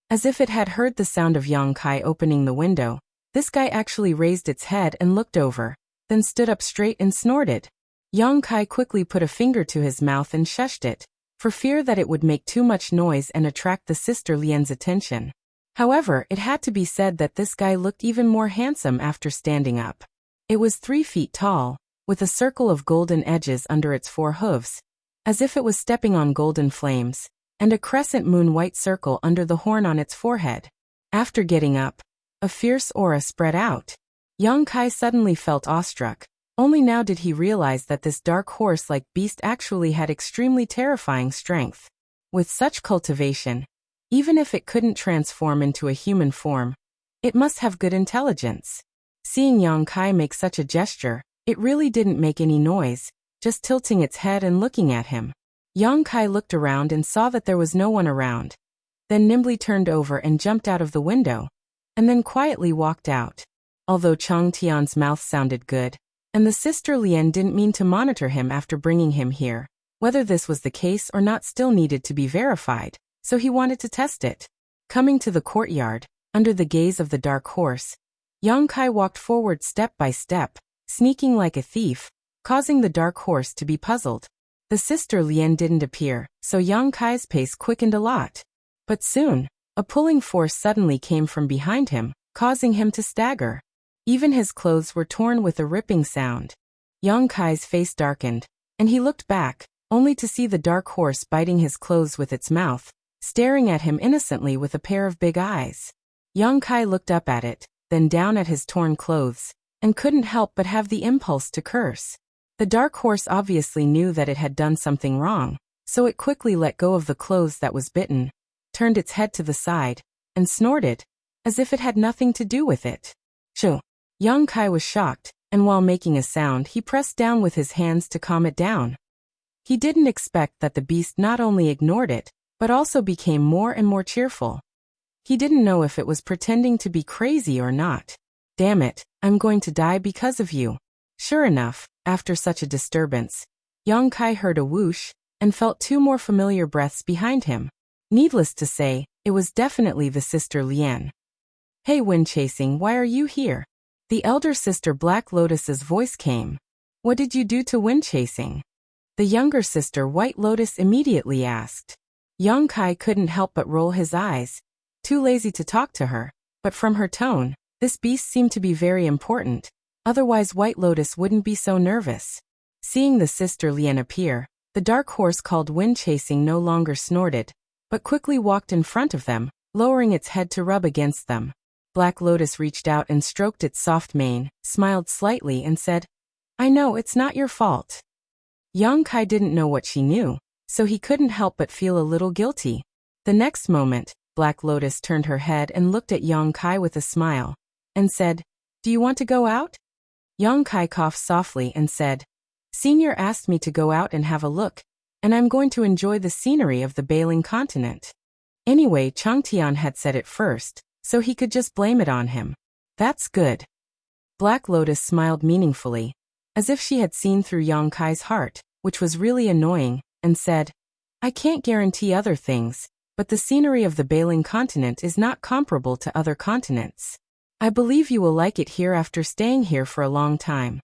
As if it had heard the sound of Yang Kai opening the window, this guy actually raised its head and looked over, then stood up straight and snorted. Yang Kai quickly put a finger to his mouth and shushed it, for fear that it would make too much noise and attract the Sister Lian's attention. However, it had to be said that this guy looked even more handsome after standing up. It was 3 feet tall, with a circle of golden edges under its 4 hooves, as if it was stepping on golden flames, and a crescent moon white circle under the horn on its forehead. After getting up, a fierce aura spread out. Yang Kai suddenly felt awestruck. Only now did he realize that this dark horse-like beast actually had extremely terrifying strength. With such cultivation, even if it couldn't transform into a human form, it must have good intelligence. Seeing Yang Kai make such a gesture, it really didn't make any noise, just tilting its head and looking at him. Yang Kai looked around and saw that there was no one around, then nimbly turned over and jumped out of the window, and then quietly walked out. Although Chang Tian's mouth sounded good, and the Sister Lian didn't mean to monitor him after bringing him here, whether this was the case or not still needed to be verified, so he wanted to test it. Coming to the courtyard, under the gaze of the dark horse, Yang Kai walked forward step by step, sneaking like a thief, causing the dark horse to be puzzled. The Sister Lian didn't appear, so Yang Kai's pace quickened a lot. But soon, a pulling force suddenly came from behind him, causing him to stagger. Even his clothes were torn with a ripping sound. Yang Kai's face darkened, and he looked back, only to see the dark horse biting his clothes with its mouth, staring at him innocently with a pair of big eyes. Yang Kai looked up at it, then down at his torn clothes, and couldn't help but have the impulse to curse. The dark horse obviously knew that it had done something wrong, so it quickly let go of the clothes that was bitten, turned its head to the side, and snorted, as if it had nothing to do with it. Shoo! Yang Kai was shocked, and while making a sound he pressed down with his hands to calm it down. He didn't expect that the beast not only ignored it, but also became more and more cheerful. He didn't know if it was pretending to be crazy or not. Damn it, I'm going to die because of you. Sure enough, after such a disturbance, Yang Kai heard a whoosh, and felt two more familiar breaths behind him. Needless to say, it was definitely the sister Lian. Hey Wind Chasing, why are you here? The elder sister Black Lotus's voice came. What did you do to Wind Chasing? The younger sister White Lotus immediately asked. Yang Kai couldn't help but roll his eyes, too lazy to talk to her, but from her tone, this beast seemed to be very important, otherwise White Lotus wouldn't be so nervous. Seeing the sister Lian appear, the dark horse called Wind Chasing no longer snorted, but quickly walked in front of them, lowering its head to rub against them. Black Lotus reached out and stroked its soft mane, smiled slightly and said, I know it's not your fault. Yang Kai didn't know what she knew, so he couldn't help but feel a little guilty. The next moment, Black Lotus turned her head and looked at Yang Kai with a smile, and said, Do you want to go out? Yang Kai coughed softly and said, Senior asked me to go out and have a look, and I'm going to enjoy the scenery of the Bailing continent. Anyway, Changtian had said it first, so he could just blame it on him. That's good. Black Lotus smiled meaningfully, as if she had seen through Yang Kai's heart, which was really annoying, and said, I can't guarantee other things, but the scenery of the Bailing continent is not comparable to other continents. I believe you will like it here after staying here for a long time.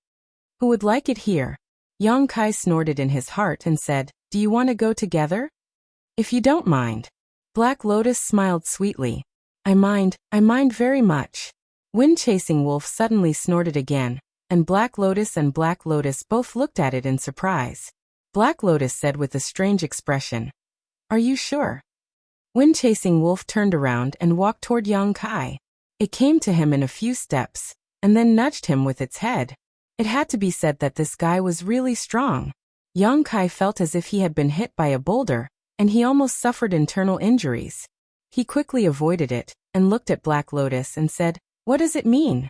Who would like it here? Yang Kai snorted in his heart and said, Do you want to go together? If you don't mind. Black Lotus smiled sweetly. I mind very much. Wind Chasing Wolf suddenly snorted again, and Black Lotus both looked at it in surprise. Black Lotus said with a strange expression, Are you sure? Wind Chasing Wolf turned around and walked toward Yang Kai. It came to him in a few steps, and then nudged him with its head. It had to be said that this guy was really strong. Yang Kai felt as if he had been hit by a boulder, and he almost suffered internal injuries. He quickly avoided it, and looked at Black Lotus and said, What does it mean?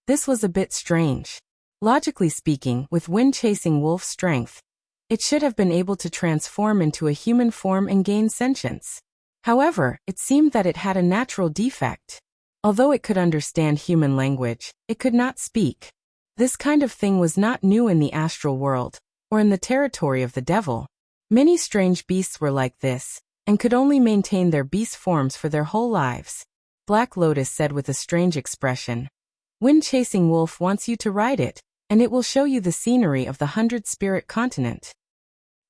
This was a bit strange. Logically speaking, with Wind Chasing Wolf's strength, it should have been able to transform into a human form and gain sentience. However, it seemed that it had a natural defect. Although it could understand human language, it could not speak. This kind of thing was not new in the astral world, or in the territory of the devil. Many strange beasts were like this, and could only maintain their beast forms for their whole lives. Black Lotus said with a strange expression, Wind Chasing Wolf wants you to ride it, and it will show you the scenery of the 100-spirit continent.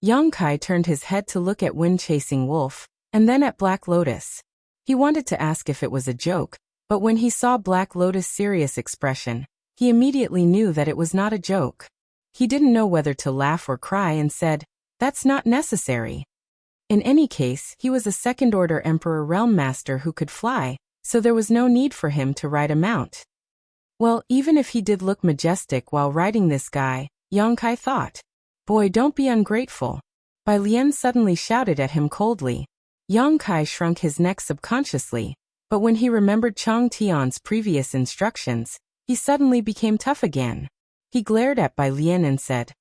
Yang Kai turned his head to look at Wind Chasing Wolf, and then at Black Lotus. He wanted to ask if it was a joke, but when he saw Black Lotus' serious expression, he immediately knew that it was not a joke. He didn't know whether to laugh or cry and said, That's not necessary. In any case, he was a second-order Emperor Realm Master who could fly, so there was no need for him to ride a mount. Well, even if he did look majestic while riding this guy, Yang Kai thought. Boy, don't be ungrateful. Bai Lian suddenly shouted at him coldly. Yang Kai shrunk his neck subconsciously, but when he remembered Chang Tian's previous instructions, he suddenly became tough again. He glared at Bai Lian and said,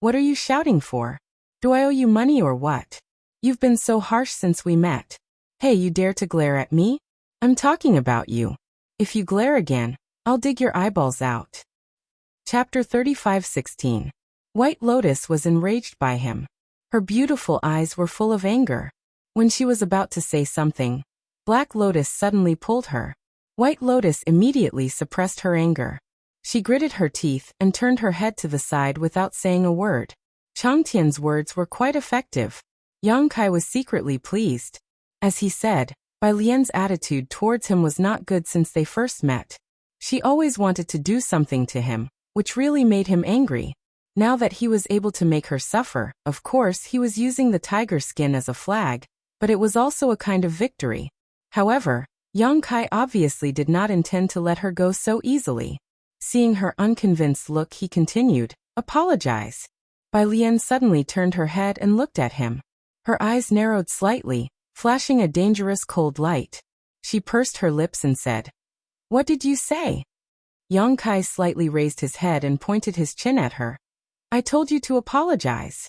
What are you shouting for? Do I owe you money or what? You've been so harsh since we met. Hey, you dare to glare at me? I'm talking about you. If you glare again, I'll dig your eyeballs out. Chapter 35:16. White Lotus was enraged by him. Her beautiful eyes were full of anger. When she was about to say something, Black Lotus suddenly pulled her. White Lotus immediately suppressed her anger. She gritted her teeth and turned her head to the side without saying a word. Changtian's words were quite effective. Yang Kai was secretly pleased. As he said, Bai Lian's attitude towards him was not good since they first met. She always wanted to do something to him, which really made him angry. Now that he was able to make her suffer, of course he was using the tiger skin as a flag, but it was also a kind of victory. However, Yang Kai obviously did not intend to let her go so easily. Seeing her unconvinced look, he continued, "Apologize." Bai Lian suddenly turned her head and looked at him. Her eyes narrowed slightly, flashing a dangerous cold light. She pursed her lips and said, "What did you say?" Yang Kai slightly raised his head and pointed his chin at her. "I told you to apologize.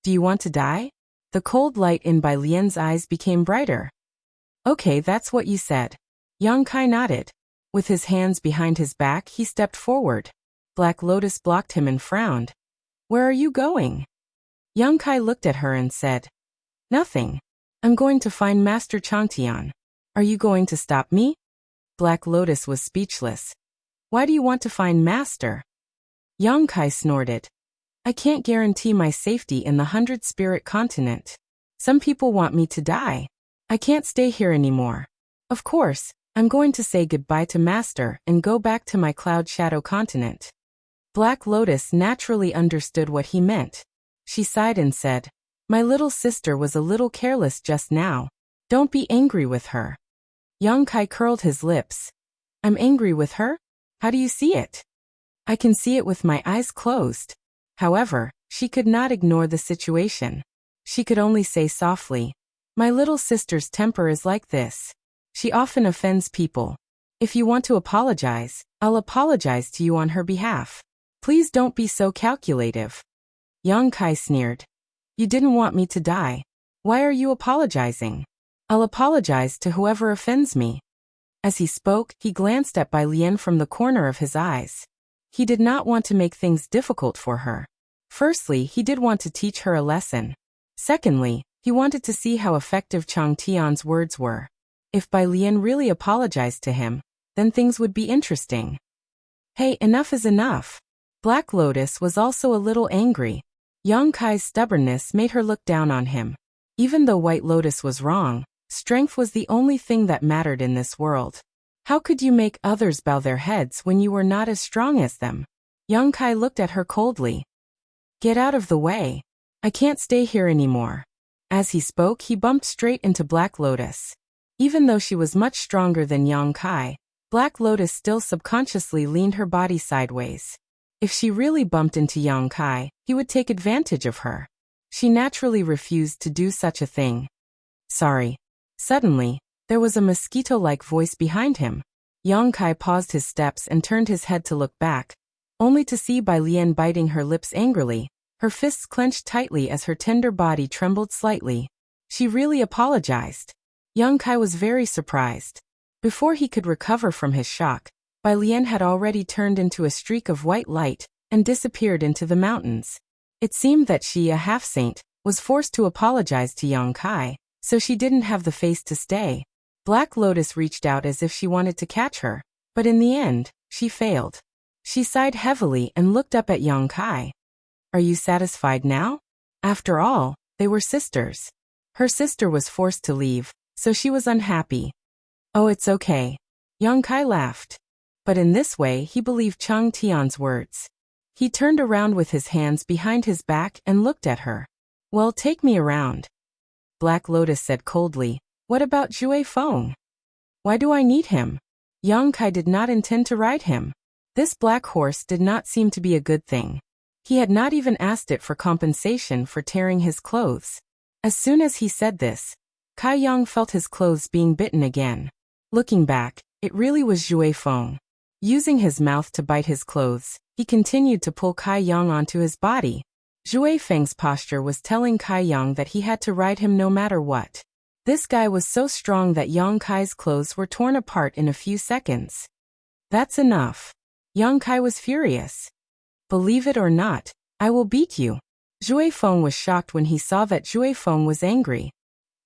Do you want to die?" The cold light in Bai Lian's eyes became brighter. "Okay, that's what you said." Yang Kai nodded. With his hands behind his back, he stepped forward. Black Lotus blocked him and frowned. "Where are you going?" Yang Kai looked at her and said, "Nothing. I'm going to find Master Changtian. Are you going to stop me?" Black Lotus was speechless. "Why do you want to find Master?" Yang Kai snorted. "I can't guarantee my safety in the 100-spirit continent. Some people want me to die. I can't stay here anymore. Of course, I'm going to say goodbye to Master and go back to my Cloud Shadow continent." Black Lotus naturally understood what he meant. She sighed and said, "My little sister was a little careless just now. Don't be angry with her." Yang Kai curled his lips. "I'm angry with her? How do you see it?" "I can see it with my eyes closed." However, she could not ignore the situation. She could only say softly, "My little sister's temper is like this. She often offends people. If you want to apologize, I'll apologize to you on her behalf. Please don't be so calculative." Yang Kai sneered. "You didn't want me to die. Why are you apologizing?" "I'll apologize to whoever offends me." As he spoke, he glanced at Bai Lian from the corner of his eyes. He did not want to make things difficult for her. Firstly, he did want to teach her a lesson. Secondly, he wanted to see how effective Changtian's words were. If Bai Lian really apologized to him, then things would be interesting. "Hey, enough is enough." Black Lotus was also a little angry. Yang Kai's stubbornness made her look down on him. Even though White Lotus was wrong, strength was the only thing that mattered in this world. How could you make others bow their heads when you were not as strong as them? Yang Kai looked at her coldly. "Get out of the way. I can't stay here anymore." As he spoke, he bumped straight into Black Lotus. Even though she was much stronger than Yang Kai, Black Lotus still subconsciously leaned her body sideways. If she really bumped into Yang Kai, he would take advantage of her. She naturally refused to do such a thing. "Sorry." Suddenly, there was a mosquito-like voice behind him. Yang Kai paused his steps and turned his head to look back, only to see Bai Lian biting her lips angrily, her fists clenched tightly as her tender body trembled slightly. She really apologized. Yang Kai was very surprised. Before he could recover from his shock, Bai Lian had already turned into a streak of white light and disappeared into the mountains. It seemed that she, a half-saint, was forced to apologize to Yang Kai, so she didn't have the face to stay. Black Lotus reached out as if she wanted to catch her, but in the end, she failed. She sighed heavily and looked up at Yang Kai. "Are you satisfied now?" After all, they were sisters. Her sister was forced to leave, so she was unhappy. "Oh, it's okay." Yang Kai laughed. But in this way, he believed Changtian's words. He turned around with his hands behind his back and looked at her. "Well, take me around." Black Lotus said coldly, "What about Zhui Feng? Why do I need him?" Yang Kai did not intend to ride him. This black horse did not seem to be a good thing. He had not even asked it for compensation for tearing his clothes. As soon as he said this, Kai Yang felt his clothes being bitten again. Looking back, it really was Zhui Feng. Using his mouth to bite his clothes, he continued to pull Kai Yang onto his body. Zhui Feng's posture was telling Kai Yang that he had to ride him no matter what. This guy was so strong that Yang Kai's clothes were torn apart in a few seconds. "That's enough." Yang Kai was furious. "Believe it or not, I will beat you." Zhui Feng was shocked when he saw that Zhui Feng was angry.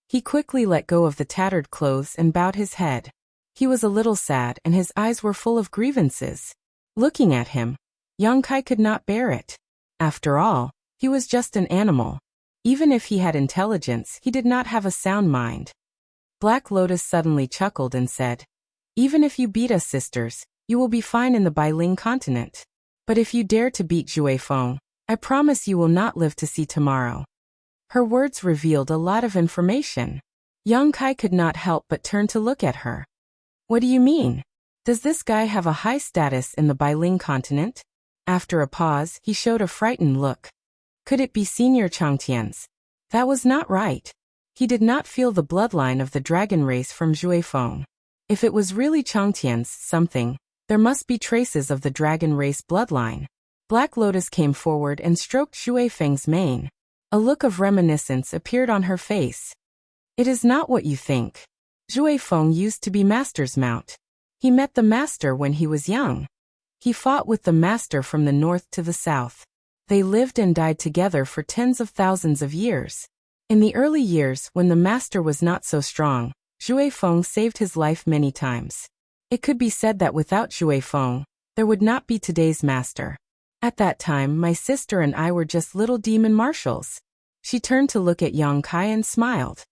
He quickly let go of the tattered clothes and bowed his head. He was a little sad and his eyes were full of grievances. Looking at him, Yang Kai could not bear it. After all, he was just an animal. Even if he had intelligence, he did not have a sound mind. Black Lotus suddenly chuckled and said, "Even if you beat us sisters, you will be fine in the Bailing continent. But if you dare to beat Zhui Feng, I promise you will not live to see tomorrow. Her words revealed a lot of information. Yang Kai could not help but turn to look at her. What do you mean? Does this guy have a high status in the Bailing continent? After a pause, he showed a frightened look. Could it be Senior Changtian's? That was not right. He did not feel the bloodline of the dragon race from Zhuifeng. If it was really Changtian's something, there must be traces of the dragon race bloodline. Black Lotus came forward and stroked Zhuifeng's mane. A look of reminiscence appeared on her face. It is not what you think. Zhuifeng used to be Master's mount. He met the Master when he was young. He fought with the Master from the north to the south. They lived and died together for tens of thousands of years. In the early years, when the Master was not so strong, Zhuifeng saved his life many times. It could be said that without Zhuifeng, there would not be today's Master. At that time, my sister and I were just little demon marshals. She turned to look at Yang Kai and smiled.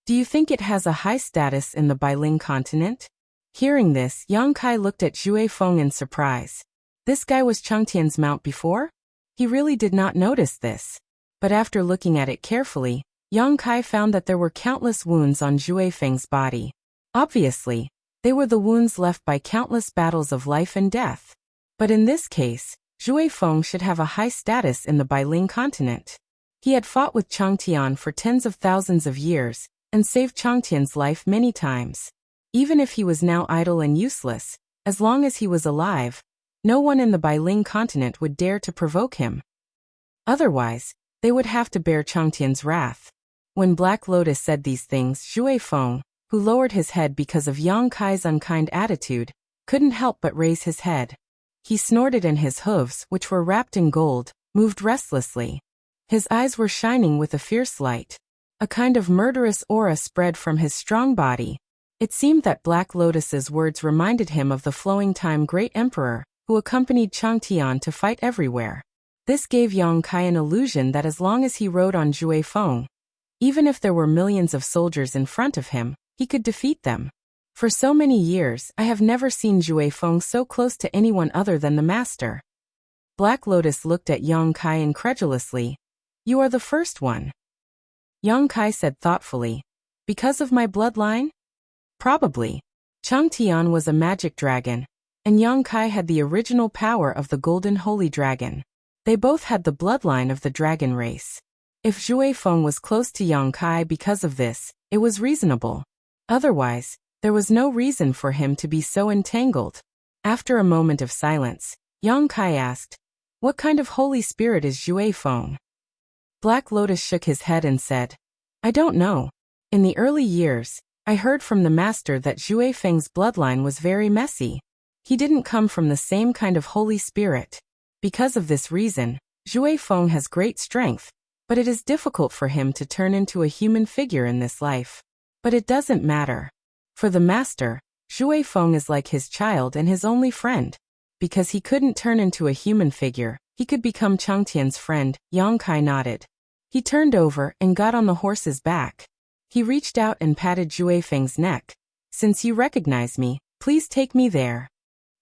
Do you think it has a high status in the Bailing continent? Hearing this, Yang Kai looked at Zhuifeng in surprise. This guy was Changtian's mount before? He really did not notice this. But after looking at it carefully, Yang Kai found that there were countless wounds on Zhuifeng's body. Obviously, they were the wounds left by countless battles of life and death. But in this case, Zhuifeng should have a high status in the Bailing continent. He had fought with Changtian for tens of thousands of years, and saved Changtian's life many times. Even if he was now idle and useless, as long as he was alive, no one in the Bailing continent would dare to provoke him. Otherwise, they would have to bear Changtian's wrath. When Black Lotus said these things, Zhuifeng, who lowered his head because of Yang Kai's unkind attitude, couldn't help but raise his head. He snorted and his hooves, which were wrapped in gold, moved restlessly. His eyes were shining with a fierce light. A kind of murderous aura spread from his strong body. It seemed that Black Lotus's words reminded him of the flowing time great emperor, who accompanied Changtian to fight everywhere. This gave Yang Kai an illusion that as long as he rode on Zhuifeng, even if there were millions of soldiers in front of him, he could defeat them. For so many years, I have never seen Zhuifeng so close to anyone other than the Master. Black Lotus looked at Yang Kai incredulously. You are the first one. Yang Kai said thoughtfully. Because of my bloodline? Probably. Changtian was a magic dragon, and Yang Kai had the original power of the Golden Holy Dragon. They both had the bloodline of the dragon race. If Zhuifeng was close to Yang Kai because of this, it was reasonable. Otherwise, there was no reason for him to be so entangled. After a moment of silence, Yang Kai asked, What kind of holy spirit is Zhuifeng? Black Lotus shook his head and said, I don't know. In the early years, I heard from the Master that Zhuifeng's bloodline was very messy. He didn't come from the same kind of holy spirit. Because of this reason, Zhuifeng has great strength, but it is difficult for him to turn into a human figure in this life. But it doesn't matter. For the Master, Zhuifeng is like his child and his only friend. Because he couldn't turn into a human figure, he could become Changtian's friend. Yang Kai nodded. He turned over and got on the horse's back. He reached out and patted Zhuifeng's neck. Since you recognize me, please take me there.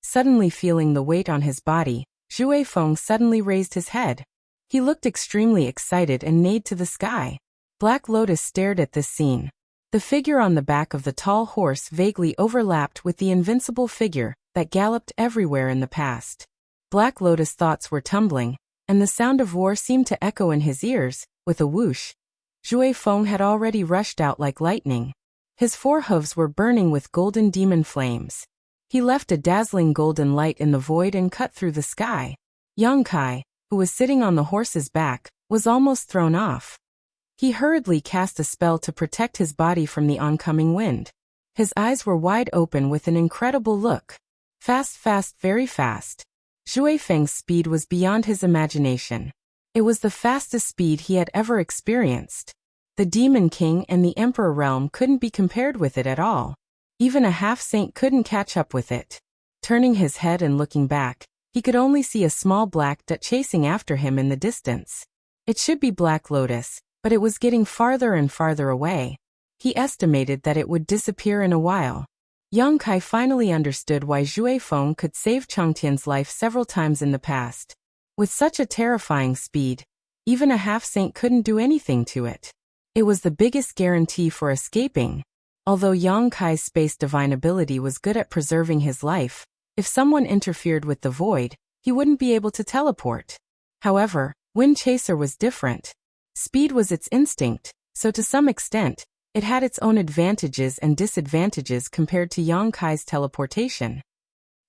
Suddenly feeling the weight on his body, Zhuifeng suddenly raised his head. He looked extremely excited and neighed to the sky. Black Lotus stared at this scene. The figure on the back of the tall horse vaguely overlapped with the invincible figure that galloped everywhere in the past. Black Lotus' thoughts were tumbling, and the sound of war seemed to echo in his ears. With a whoosh, Zhuifeng had already rushed out like lightning. His forehooves were burning with golden demon flames. He left a dazzling golden light in the void and cut through the sky. Yang Kai, who was sitting on the horse's back, was almost thrown off. He hurriedly cast a spell to protect his body from the oncoming wind. His eyes were wide open with an incredible look. Fast, fast, very fast. Zhuifeng's speed was beyond his imagination. It was the fastest speed he had ever experienced. The Demon King and the Emperor realm couldn't be compared with it at all. Even a half-saint couldn't catch up with it. Turning his head and looking back, he could only see a small black dot chasing after him in the distance. It should be Black Lotus, but it was getting farther and farther away. He estimated that it would disappear in a while. Yang Kai finally understood why Zhuifeng could save Changtian's life several times in the past. With such a terrifying speed, even a half-saint couldn't do anything to it. It was the biggest guarantee for escaping. Although Yang Kai's space divine ability was good at preserving his life, if someone interfered with the void, he wouldn't be able to teleport. However, Wind Chaser was different. Speed was its instinct, so to some extent, it had its own advantages and disadvantages compared to Yang Kai's teleportation.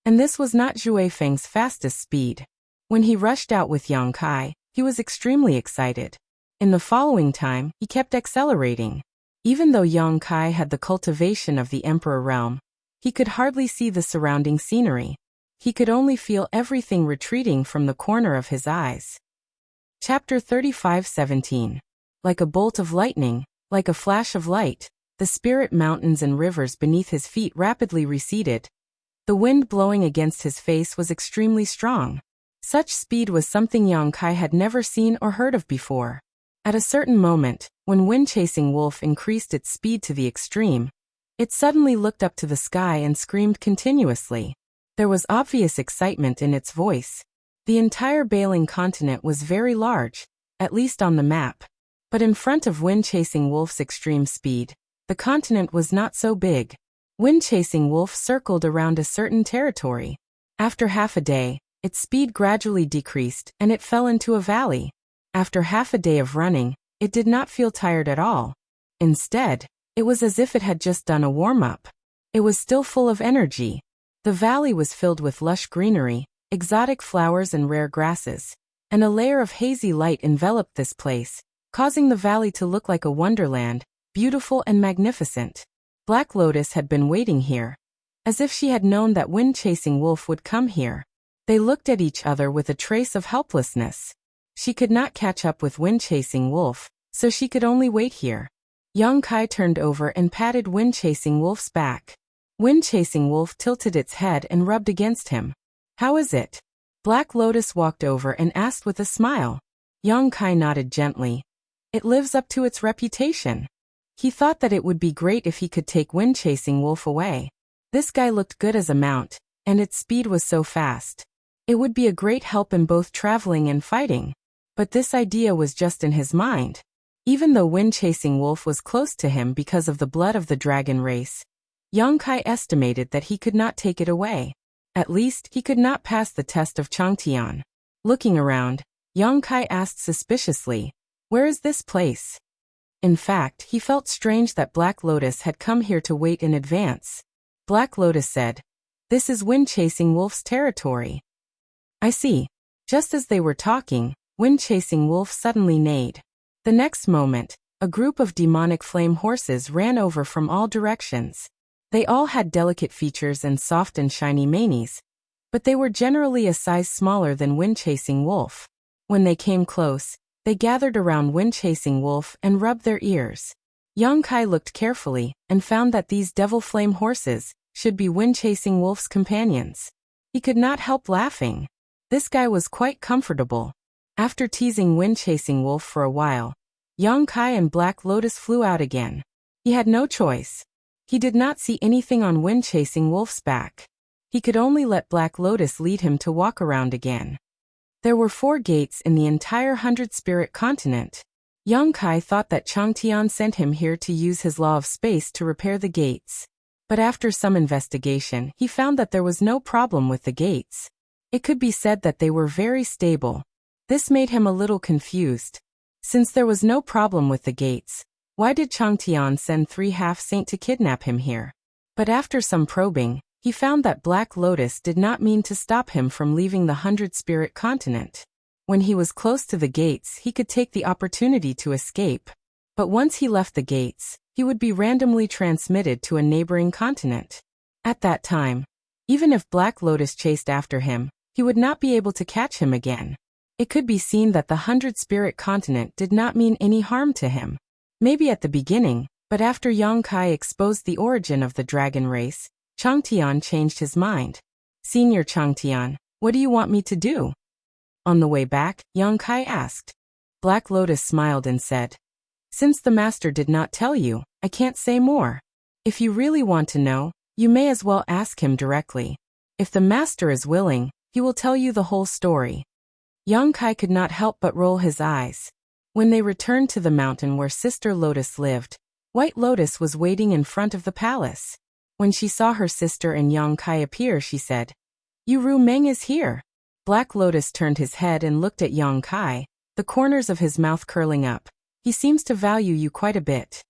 And this was not Zhui Feng's fastest speed. When he rushed out with Yang Kai, he was extremely excited. In the following time, he kept accelerating. Even though Yang Kai had the cultivation of the Emperor realm, he could hardly see the surrounding scenery. He could only feel everything retreating from the corner of his eyes. Chapter 35:17. Like a bolt of lightning, like a flash of light, the spirit mountains and rivers beneath his feet rapidly receded. The wind blowing against his face was extremely strong. Such speed was something Yang Kai had never seen or heard of before. At a certain moment, when Wind-Chasing Wolf increased its speed to the extreme, it suddenly looked up to the sky and screamed continuously. There was obvious excitement in its voice. The entire Bailing continent was very large, at least on the map. But in front of Wind-Chasing Wolf's extreme speed, the continent was not so big. Wind-Chasing Wolf circled around a certain territory. After half a day, its speed gradually decreased and it fell into a valley. After half a day of running, it did not feel tired at all. Instead, it was as if it had just done a warm-up. It was still full of energy. The valley was filled with lush greenery, exotic flowers and rare grasses, and a layer of hazy light enveloped this place, causing the valley to look like a wonderland, beautiful and magnificent. Black Lotus had been waiting here, as if she had known that Wind-Chasing Wolf would come here. They looked at each other with a trace of helplessness. She could not catch up with Wind-Chasing Wolf, so she could only wait here. Yang Kai turned over and patted Wind-Chasing Wolf's back. Wind-Chasing Wolf tilted its head and rubbed against him. "How is it?" Black Lotus walked over and asked with a smile. Yang Kai nodded gently. "It lives up to its reputation." He thought that it would be great if he could take Wind-Chasing Wolf away. This guy looked good as a mount, and its speed was so fast. It would be a great help in both traveling and fighting. But this idea was just in his mind. Even though Wind-Chasing Wolf was close to him because of the blood of the dragon race, Yang Kai estimated that he could not take it away. At least, he could not pass the test of Changtian. Looking around, Yang Kai asked suspiciously, "Where is this place?" In fact, he felt strange that Black Lotus had come here to wait in advance. Black Lotus said, "This is Wind-Chasing Wolf's territory." "I see." Just as they were talking, Wind-Chasing Wolf suddenly neighed. The next moment, a group of demonic flame horses ran over from all directions. They all had delicate features and soft and shiny manes, but they were generally a size smaller than Wind-Chasing Wolf. When they came close, they gathered around Wind-Chasing Wolf and rubbed their ears. Yang Kai looked carefully and found that these devil flame horses should be Wind-Chasing Wolf's companions. He could not help laughing. This guy was quite comfortable. After teasing Wind-Chasing Wolf for a while, Yang Kai and Black Lotus flew out again. He had no choice. He did not see anything on Wind-Chasing Wolf's back. He could only let Black Lotus lead him to walk around again. There were 4 gates in the entire 100-spirit continent. Yang Kai thought that Changtian sent him here to use his law of space to repair the gates. But after some investigation, he found that there was no problem with the gates. It could be said that they were very stable. This made him a little confused. Since there was no problem with the gates, why did Changtian send 3 half-saint to kidnap him here? But after some probing, he found that Black Lotus did not mean to stop him from leaving the 100-spirit continent. When he was close to the gates, he could take the opportunity to escape. But once he left the gates, he would be randomly transmitted to a neighboring continent. At that time, even if Black Lotus chased after him, he would not be able to catch him again. It could be seen that the 100-spirit continent did not mean any harm to him. Maybe at the beginning, but after Yang Kai exposed the origin of the dragon race, Changtian changed his mind. "Senior Changtian, what do you want me to do?" On the way back, Yang Kai asked. Black Lotus smiled and said, "Since the master did not tell you, I can't say more. If you really want to know, you may as well ask him directly. If the master is willing, he will tell you the whole story." Yang Kai could not help but roll his eyes. When they returned to the mountain where Sister Lotus lived, White Lotus was waiting in front of the palace. When she saw her sister and Yang Kai appear, she said, "Yu Meng is here." Black Lotus turned his head and looked at Yang Kai, the corners of his mouth curling up. "He seems to value you quite a bit."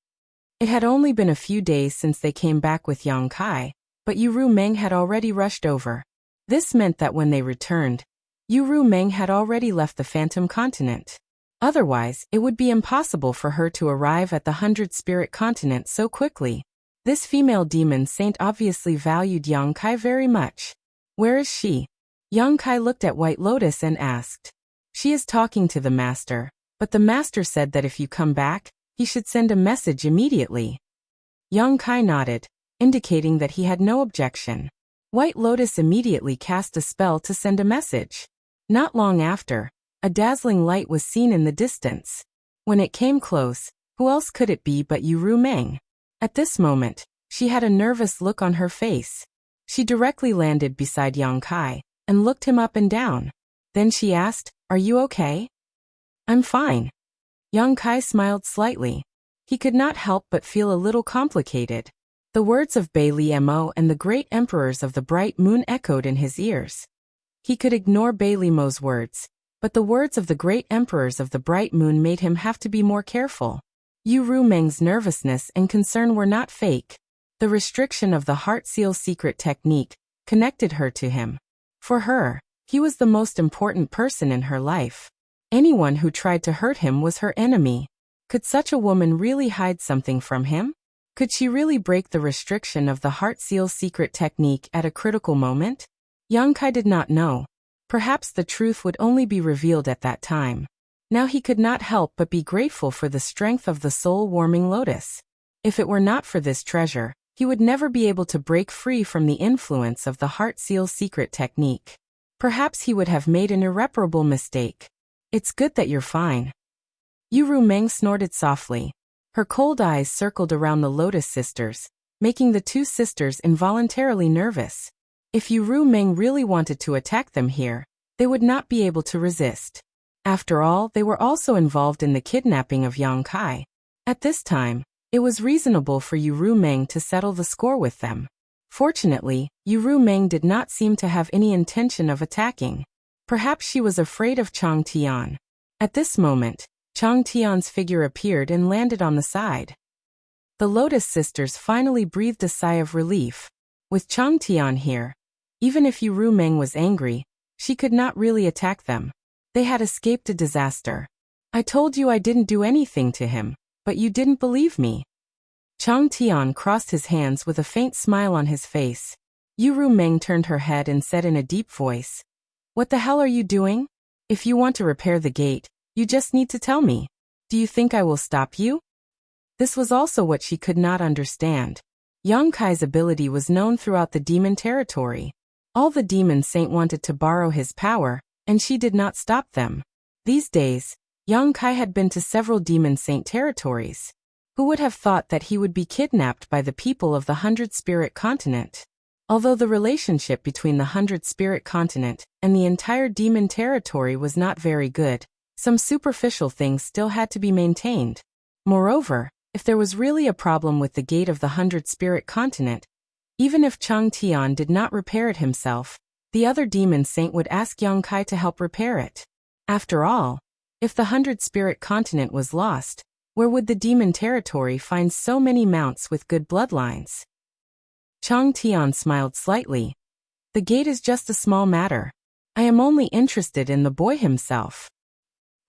It had only been a few days since they came back with Yang Kai, but Yu Meng had already rushed over. This meant that when they returned, Yu Meng had already left the Phantom Continent. Otherwise, it would be impossible for her to arrive at the 100-spirit continent so quickly. This female demon saint obviously valued Yang Kai very much. "Where is she?" Yang Kai looked at White Lotus and asked. "She is talking to the master, but the master said that if you come back, he should send a message immediately." Yang Kai nodded, indicating that he had no objection. White Lotus immediately cast a spell to send a message. Not long after, a dazzling light was seen in the distance. When it came close, who else could it be but Yu Meng? At this moment, she had a nervous look on her face. She directly landed beside Yang Kai and looked him up and down. Then she asked, "Are you okay?" "I'm fine." Yang Kai smiled slightly. He could not help but feel a little complicated. The words of Bei Li Mo and the great emperors of the bright moon echoed in his ears. He could ignore Bei Li Mo's words, but the words of the great emperors of the bright moon made him have to be more careful. Yu Meng's nervousness and concern were not fake. The restriction of the heart seal secret technique connected her to him. For her, he was the most important person in her life. Anyone who tried to hurt him was her enemy. Could such a woman really hide something from him? Could she really break the restriction of the heart seal secret technique at a critical moment? Yang Kai did not know. Perhaps the truth would only be revealed at that time. Now he could not help but be grateful for the strength of the soul-warming lotus. If it were not for this treasure, he would never be able to break free from the influence of the heart seal secret technique. Perhaps he would have made an irreparable mistake. "It's good that you're fine." Yu Meng snorted softly. Her cold eyes circled around the Lotus sisters, making the two sisters involuntarily nervous. If Yu Meng really wanted to attack them here, they would not be able to resist. After all, they were also involved in the kidnapping of Yang Kai. At this time, it was reasonable for Yu Meng to settle the score with them. Fortunately, Yu Meng did not seem to have any intention of attacking. Perhaps she was afraid of Chang Tian. At this moment, Chang Tian's figure appeared and landed on the side. The Lotus sisters finally breathed a sigh of relief. With Chang Tian here, even if Yu Meng was angry, she could not really attack them. They had escaped a disaster. "I told you I didn't do anything to him, but you didn't believe me." Chang Tian crossed his hands with a faint smile on his face. Yu Meng turned her head and said in a deep voice, "What the hell are you doing? If you want to repair the gate, you just need to tell me. Do you think I will stop you?" This was also what she could not understand. Yang Kai's ability was known throughout the demon territory. All the demon saint wanted to borrow his power, and she did not stop them. These days, Yang Kai had been to several demon saint territories. Who would have thought that he would be kidnapped by the people of the 100-spirit continent? Although the relationship between the 100-spirit continent and the entire demon territory was not very good, some superficial things still had to be maintained. Moreover, if there was really a problem with the gate of the 100-spirit continent, even if Chang Tian did not repair it himself, the other demon saint would ask Yang Kai to help repair it. After all, if the 100-spirit continent was lost, where would the demon territory find so many mounts with good bloodlines? Chang Tian smiled slightly. "The gate is just a small matter. I am only interested in the boy himself.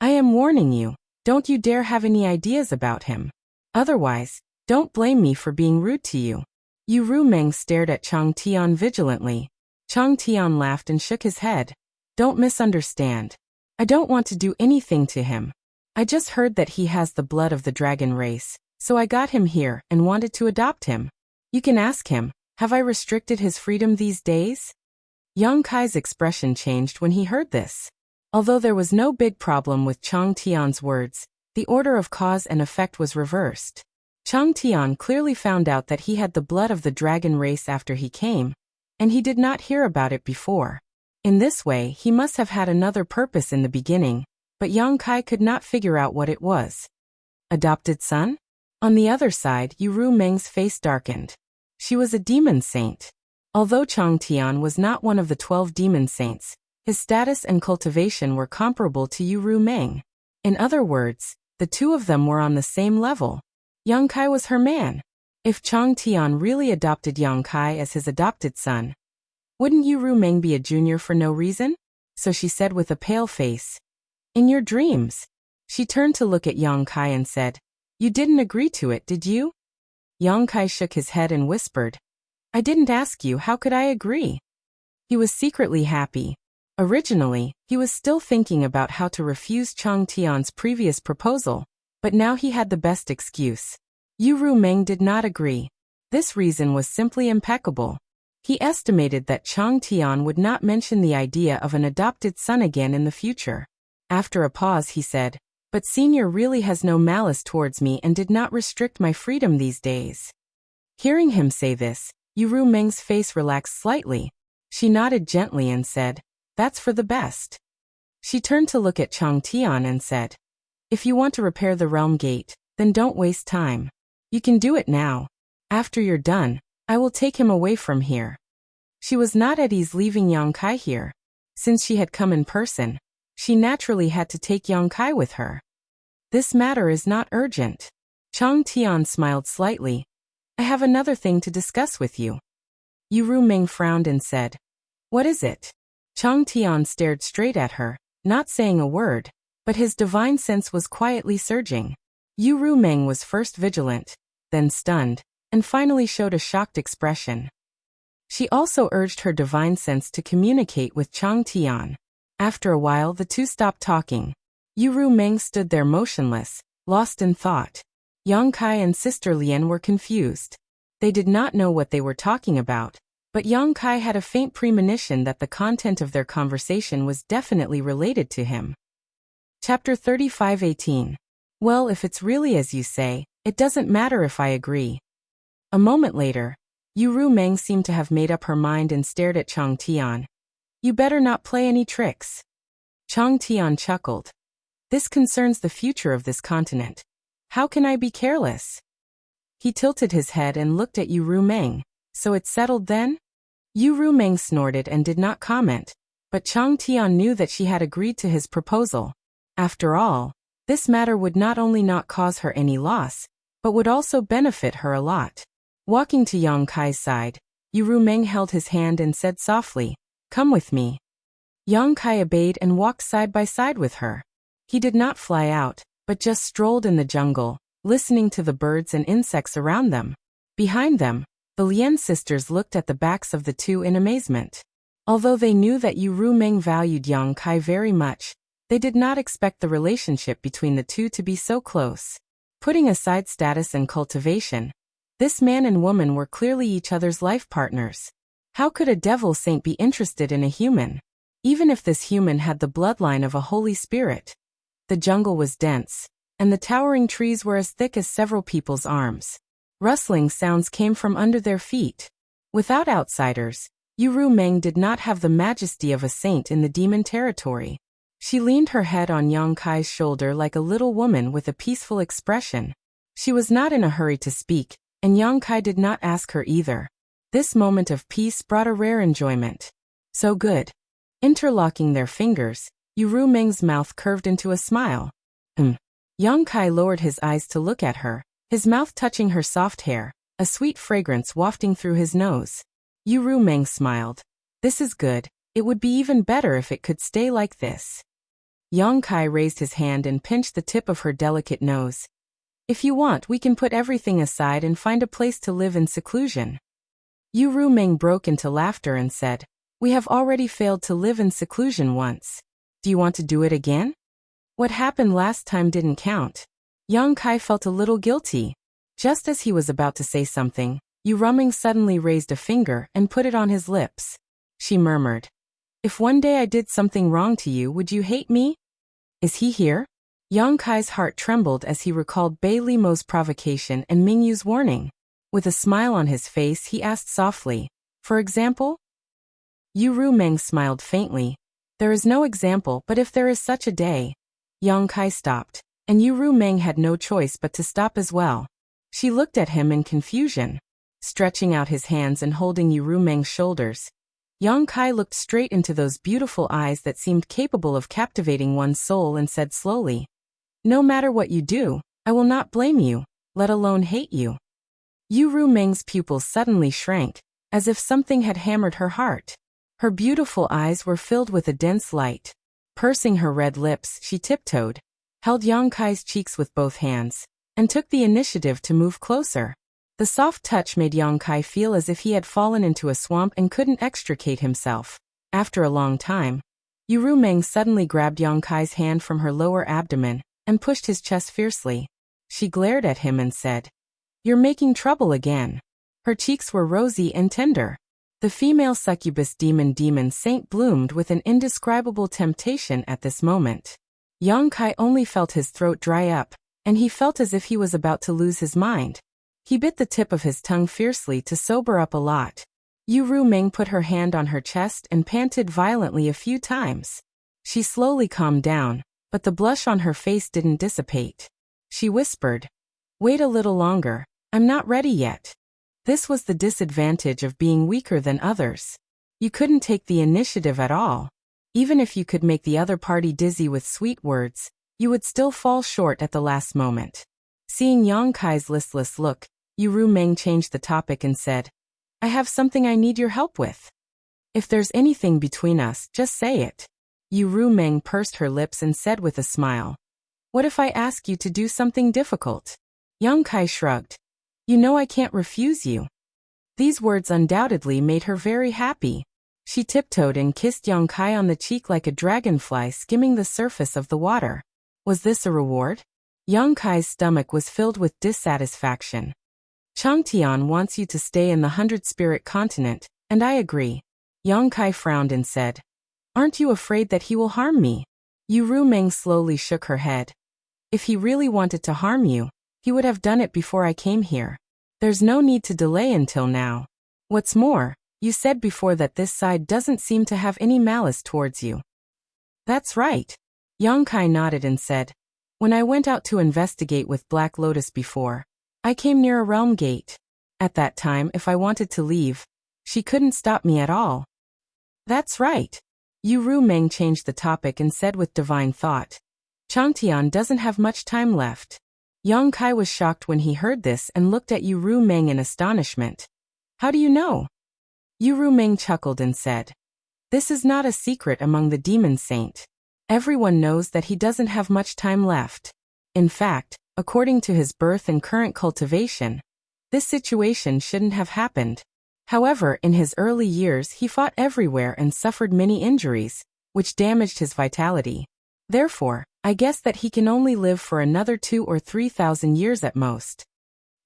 I am warning you, don't you dare have any ideas about him. Otherwise, don't blame me for being rude to you." Yu Meng stared at Chang Tian vigilantly. Chang Tian laughed and shook his head. "Don't misunderstand. I don't want to do anything to him. I just heard that he has the blood of the dragon race, so I got him here and wanted to adopt him. You can ask him, have I restricted his freedom these days?" Yang Kai's expression changed when he heard this. Although there was no big problem with Chang Tian's words, the order of cause and effect was reversed. Chang Tian clearly found out that he had the blood of the dragon race after he came, and he did not hear about it before. In this way, he must have had another purpose in the beginning, but Yang Kai could not figure out what it was. Adopted son? On the other side, Yu Meng's face darkened. She was a demon saint. Although Chang Tian was not one of the 12 demon saints, his status and cultivation were comparable to Yu Meng. In other words, the two of them were on the same level. Yang Kai was her man. If Chang Tian really adopted Yang Kai as his adopted son, wouldn't Yu Meng be a junior for no reason? So she said with a pale face. In your dreams. She turned to look at Yang Kai and said, You didn't agree to it, did you? Yang Kai shook his head and whispered, I didn't ask you, how could I agree? He was secretly happy. Originally, he was still thinking about how to refuse Chang Tian's previous proposal, but now he had the best excuse. Yu Meng did not agree. This reason was simply impeccable. He estimated that Chang Tian would not mention the idea of an adopted son again in the future. After a pause he said, But Senior really has no malice towards me and did not restrict my freedom these days. Hearing him say this, Yu Meng's face relaxed slightly. She nodded gently and said, That's for the best. She turned to look at Chang Tian and said, If you want to repair the realm gate, then don't waste time. You can do it now. After you're done, I will take him away from here. She was not at ease leaving Yang Kai here. Since she had come in person, she naturally had to take Yang Kai with her. This matter is not urgent. Chang Tian smiled slightly. I have another thing to discuss with you. Yu Meng frowned and said, What is it? Chang Tian stared straight at her, not saying a word, but his divine sense was quietly surging. Yu Meng was first vigilant, then stunned, and finally showed a shocked expression. She also urged her divine sense to communicate with Chang Tian. After a while the two stopped talking. Yu Meng stood there motionless, lost in thought. Yang Kai and Sister Lian were confused. They did not know what they were talking about, but Yang Kai had a faint premonition that the content of their conversation was definitely related to him. Chapter 35:18. Well, if it's really as you say, it doesn't matter if I agree. A moment later, Yu Meng seemed to have made up her mind and stared at Chang Tian. You better not play any tricks. Chang Tian chuckled. This concerns the future of this continent. How can I be careless? He tilted his head and looked at Yu Meng. So it's settled then? Yu Meng snorted and did not comment, but Chang Tian knew that she had agreed to his proposal. After all, this matter would not only not cause her any loss, but would also benefit her a lot. Walking to Yang Kai's side, Yu Meng held his hand and said softly, Come with me. Yang Kai obeyed and walked side by side with her. He did not fly out, but just strolled in the jungle, listening to the birds and insects around them. Behind them, the Lian sisters looked at the backs of the two in amazement. Although they knew that Yu Meng valued Yang Kai very much, they did not expect the relationship between the two to be so close. Putting aside status and cultivation, this man and woman were clearly each other's life partners. How could a devil saint be interested in a human, even if this human had the bloodline of a holy spirit? The jungle was dense, and the towering trees were as thick as several people's arms. Rustling sounds came from under their feet. Without outsiders, Yu Meng did not have the majesty of a saint in the demon territory. She leaned her head on Yang Kai's shoulder like a little woman with a peaceful expression. She was not in a hurry to speak, and Yang Kai did not ask her either. This moment of peace brought a rare enjoyment. So good. Interlocking their fingers, Yu Meng's mouth curved into a smile. Yang Kai lowered his eyes to look at her, his mouth touching her soft hair, a sweet fragrance wafting through his nose. Yu Meng smiled. This is good. It would be even better if it could stay like this. Yang Kai raised his hand and pinched the tip of her delicate nose. If you want, we can put everything aside and find a place to live in seclusion. Yu Meng broke into laughter and said, We have already failed to live in seclusion once. Do you want to do it again? What happened last time didn't count. Yang Kai felt a little guilty. Just as he was about to say something, Yu Meng suddenly raised a finger and put it on his lips. She murmured, If one day I did something wrong to you, would you hate me? Is he here? Yang Kai's heart trembled as he recalled Bai Limo's provocation and Mingyu's warning. With a smile on his face he asked softly, For example? Yu Rumeng smiled faintly. There is no example, but if there is such a day. Yang Kai stopped, and Yu Rumeng had no choice but to stop as well. She looked at him in confusion. Stretching out his hands and holding Yu Rumeng's shoulders, Yang Kai looked straight into those beautiful eyes that seemed capable of captivating one's soul and said slowly, "No matter what you do, I will not blame you, let alone hate you." Yu Rumeng's pupils suddenly shrank, as if something had hammered her heart. Her beautiful eyes were filled with a dense light. Pursing her red lips, she tiptoed, held Yang Kai's cheeks with both hands, and took the initiative to move closer. The soft touch made Yang Kai feel as if he had fallen into a swamp and couldn't extricate himself. After a long time, Yu Rumeng suddenly grabbed Yang Kai's hand from her lower abdomen and pushed his chest fiercely. She glared at him and said, "You're making trouble again." Her cheeks were rosy and tender. The female succubus demon saint bloomed with an indescribable temptation at this moment. Yang Kai only felt his throat dry up, and he felt as if he was about to lose his mind. He bit the tip of his tongue fiercely to sober up a lot. Yu Rumeng put her hand on her chest and panted violently a few times. She slowly calmed down, but the blush on her face didn't dissipate. She whispered, "Wait a little longer, I'm not ready yet." This was the disadvantage of being weaker than others. You couldn't take the initiative at all. Even if you could make the other party dizzy with sweet words, you would still fall short at the last moment. Seeing Yang Kai's listless look, Yu Rumeng changed the topic and said, "I have something I need your help with. If there's anything between us, just say it." Yu Rumeng pursed her lips and said with a smile, "What if I ask you to do something difficult?" Yang Kai shrugged. "You know I can't refuse you." These words undoubtedly made her very happy. She tiptoed and kissed Yang Kai on the cheek like a dragonfly skimming the surface of the water. Was this a reward? Yang Kai's stomach was filled with dissatisfaction. "Changtian wants you to stay in the 100-spirit continent, and I agree." Yang Kai frowned and said, "Aren't you afraid that he will harm me?" Yu Rumeng slowly shook her head. "If he really wanted to harm you, he would have done it before I came here. There's no need to delay until now. What's more, you said before that this side doesn't seem to have any malice towards you." "That's right." Yang Kai nodded and said, "When I went out to investigate with Black Lotus before, I came near a realm gate. At that time, if I wanted to leave, she couldn't stop me at all." "That's right." Yu Rumeng changed the topic and said with divine thought, "Changtian doesn't have much time left." Yang Kai was shocked when he heard this and looked at Yu Rumeng in astonishment. "How do you know?" Yu Rumeng chuckled and said, "This is not a secret among the demon saint. Everyone knows that he doesn't have much time left. In fact, according to his birth and current cultivation, this situation shouldn't have happened. However, in his early years he fought everywhere and suffered many injuries, which damaged his vitality. Therefore, I guess that he can only live for another 2,000 or 3,000 years at most."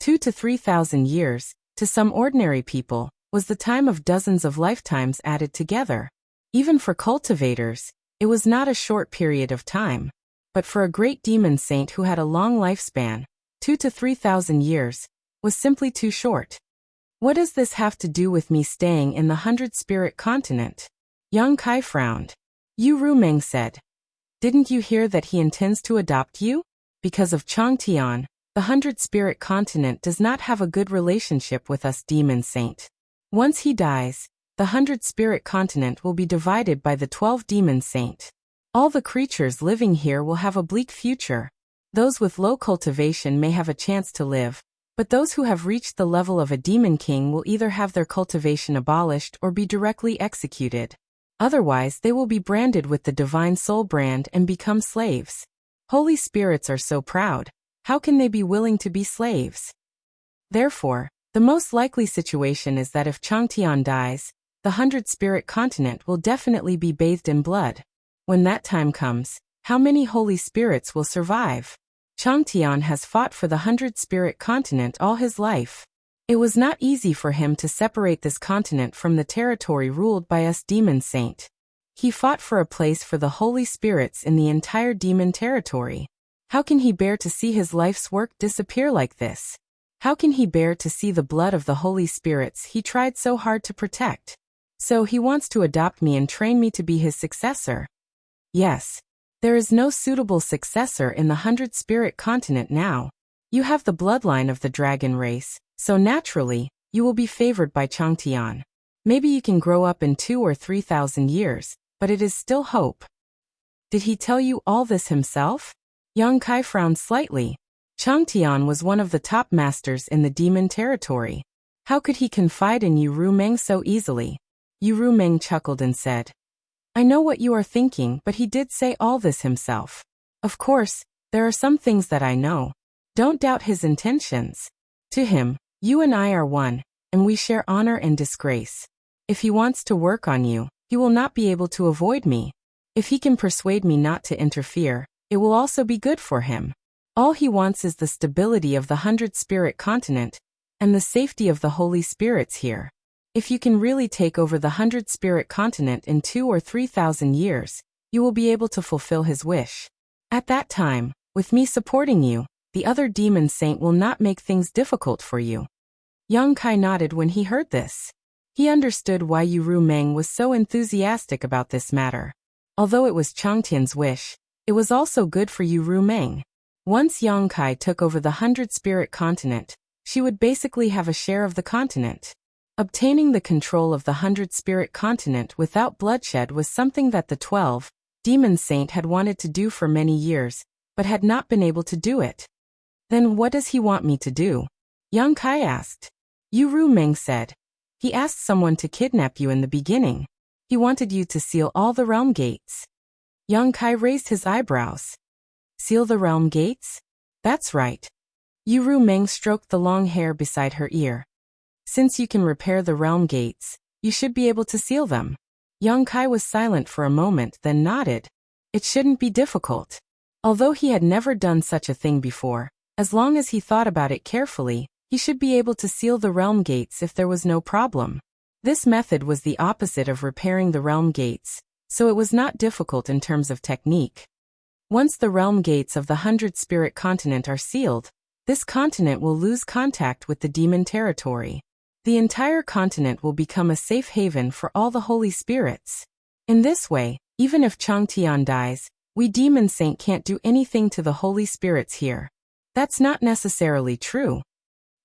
2,000 to 3,000 years, to some ordinary people, was the time of dozens of lifetimes added together. Even for cultivators, it was not a short period of time. But for a great demon saint who had a long lifespan, 2,000 to 3,000 years, was simply too short. "What does this have to do with me staying in the 100-spirit continent?" Yang Kai frowned. Yu Rumeng said, "Didn't you hear that he intends to adopt you? Because of Changtian, the 100-spirit continent does not have a good relationship with us demon saint. Once he dies, the 100-spirit continent will be divided by the 12 demon saint. All the creatures living here will have a bleak future. Those with low cultivation may have a chance to live, but those who have reached the level of a demon king will either have their cultivation abolished or be directly executed. Otherwise, they will be branded with the divine soul brand and become slaves. Holy spirits are so proud. How can they be willing to be slaves? Therefore, the most likely situation is that if Changtian dies, the 100-spirit continent will definitely be bathed in blood. When that time comes, how many holy spirits will survive? Changtian has fought for the 100-spirit continent all his life. It was not easy for him to separate this continent from the territory ruled by us demon saint. He fought for a place for the holy spirits in the entire demon territory. How can he bear to see his life's work disappear like this? How can he bear to see the blood of the holy spirits he tried so hard to protect? So he wants to adopt me and train me to be his successor. Yes. There is no suitable successor in the 100-spirit continent now. You have the bloodline of the dragon race, so naturally, you will be favored by Changtian. Maybe you can grow up in 2,000 or 3,000 years, but it is still hope. Did he tell you all this himself? Yang Kai frowned slightly. Changtian was one of the top masters in the demon territory. How could he confide in Yu Rumeng so easily? Yu Rumeng chuckled and said, I know what you are thinking, but he did say all this himself. Of course, there are some things that I know. Don't doubt his intentions. To him, you and I are one, and we share honor and disgrace. If he wants to work on you, he will not be able to avoid me. If he can persuade me not to interfere, it will also be good for him. All he wants is the stability of the 100-spirit continent, and the safety of the holy spirits here. If you can really take over the 100-spirit continent in 2,000 or 3,000 years, you will be able to fulfill his wish. At that time, with me supporting you, the other demon saint will not make things difficult for you. Yang Kai nodded when he heard this. He understood why Yu Rumeng was so enthusiastic about this matter. Although it was Changtian's wish, it was also good for Yu Rumeng. Once Yang Kai took over the 100-spirit continent, she would basically have a share of the continent. Obtaining the control of the 100-spirit continent without bloodshed was something that the 12 demon saint had wanted to do for many years, but had not been able to do it. Then what does he want me to do? Yang Kai asked. Yu Rumeng said. He asked someone to kidnap you in the beginning. He wanted you to seal all the realm gates. Yang Kai raised his eyebrows. Seal the realm gates? That's right. Yu Rumeng stroked the long hair beside her ear. Since you can repair the realm gates, you should be able to seal them. Yang Kai was silent for a moment, then nodded. It shouldn't be difficult. Although he had never done such a thing before, as long as he thought about it carefully, he should be able to seal the realm gates if there was no problem. This method was the opposite of repairing the realm gates, so it was not difficult in terms of technique. Once the realm gates of the 100-spirit continent are sealed, this continent will lose contact with the demon territory. The entire continent will become a safe haven for all the holy spirits. In this way, even if Changtian dies, we demon saint can't do anything to the holy spirits here. That's not necessarily true.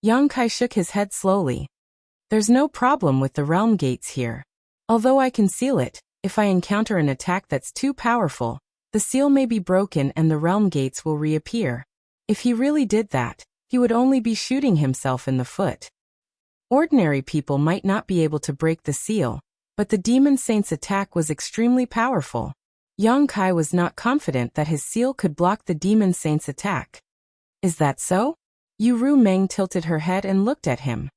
Yang Kai shook his head slowly. There's no problem with the realm gates here. Although I can seal it, if I encounter an attack that's too powerful, the seal may be broken and the realm gates will reappear. If he really did that, he would only be shooting himself in the foot. Ordinary people might not be able to break the seal, but the demon saint's attack was extremely powerful. Yang Kai was not confident that his seal could block the demon saint's attack. Is that so? Yu Rumeng tilted her head and looked at him.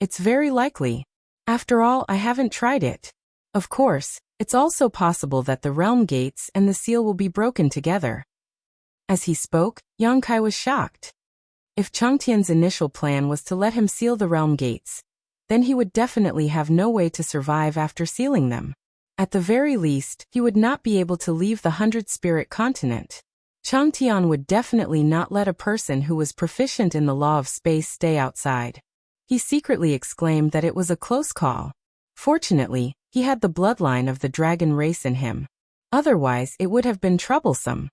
It's very likely. After all, I haven't tried it. Of course, it's also possible that the realm gates and the seal will be broken together. As he spoke, Yang Kai was shocked. If Changtian's initial plan was to let him seal the realm gates, then he would definitely have no way to survive after sealing them. At the very least, he would not be able to leave the 100-spirit continent. Changtian would definitely not let a person who was proficient in the law of space stay outside. He secretly exclaimed that it was a close call. Fortunately, he had the bloodline of the dragon race in him. Otherwise, it would have been troublesome.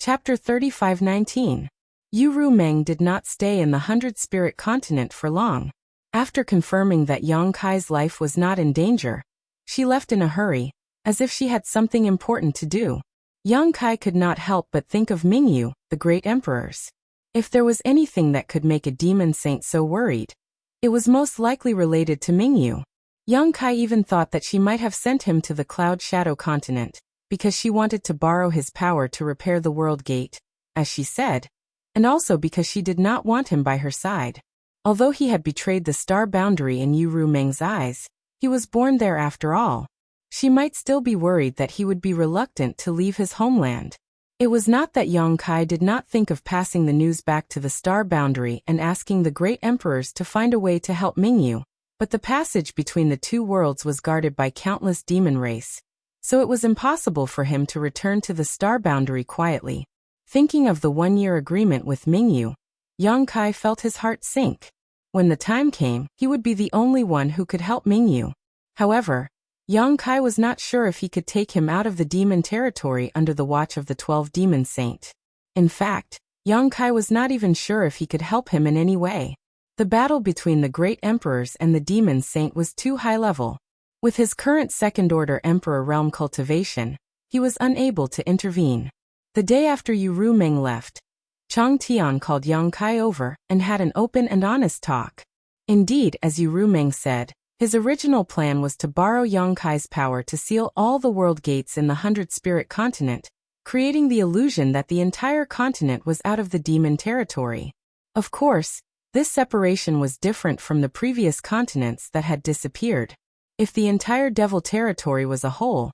Chapter 35:19. Yu Rumeng did not stay in the 100-spirit continent for long. After confirming that Yang Kai's life was not in danger, she left in a hurry, as if she had something important to do. Yang Kai could not help but think of Mingyu, the great emperors. If there was anything that could make a demon saint so worried, it was most likely related to Mingyu. Yang Kai even thought that she might have sent him to the Cloud Shadow continent, because she wanted to borrow his power to repair the world gate, as she said, and also because she did not want him by her side. Although he had betrayed the star boundary in Yu Rumeng's eyes, he was born there after all. She might still be worried that he would be reluctant to leave his homeland. It was not that Yang Kai did not think of passing the news back to the star boundary and asking the great emperors to find a way to help Mingyu, but the passage between the two worlds was guarded by countless demon race, so it was impossible for him to return to the star boundary quietly. Thinking of the one-year agreement with Mingyu, Yang Kai felt his heart sink. When the time came, he would be the only one who could help Mingyu. However, Yang Kai was not sure if he could take him out of the demon territory under the watch of the 12 demon saint. In fact, Yang Kai was not even sure if he could help him in any way. The battle between the great emperors and the demon saint was too high level. With his current second-order emperor realm cultivation, he was unable to intervene. The day after Yu Rumeng left, Chang Tian called Yang Kai over and had an open and honest talk. Indeed, as Yu Rumeng said, his original plan was to borrow Yang Kai's power to seal all the world gates in the 100 Spirit continent, creating the illusion that the entire continent was out of the demon territory. Of course, this separation was different from the previous continents that had disappeared. If the entire devil territory was a whole,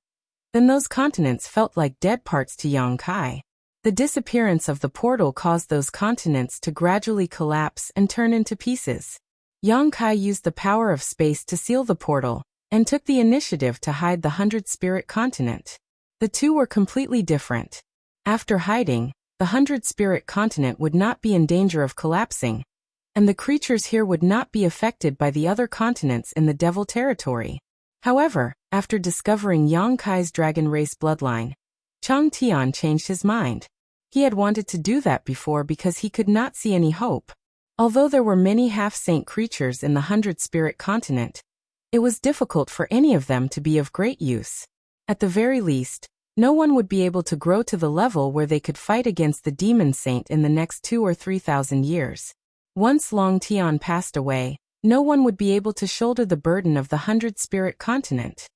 then those continents felt like dead parts to Yang Kai. The disappearance of the portal caused those continents to gradually collapse and turn into pieces. Yang Kai used the power of space to seal the portal, and took the initiative to hide the 100 Spirit continent. The two were completely different. After hiding, the 100 Spirit continent would not be in danger of collapsing, and the creatures here would not be affected by the other continents in the devil territory. However, after discovering Yang Kai's dragon race bloodline, Chang Tian changed his mind. He had wanted to do that before because he could not see any hope. Although there were many half-saint creatures in the 100 Spirit continent, it was difficult for any of them to be of great use. At the very least, no one would be able to grow to the level where they could fight against the demon saint in the next 2,000 or 3,000 years. Once Long Tian passed away, no one would be able to shoulder the burden of the 100 Spirit continent.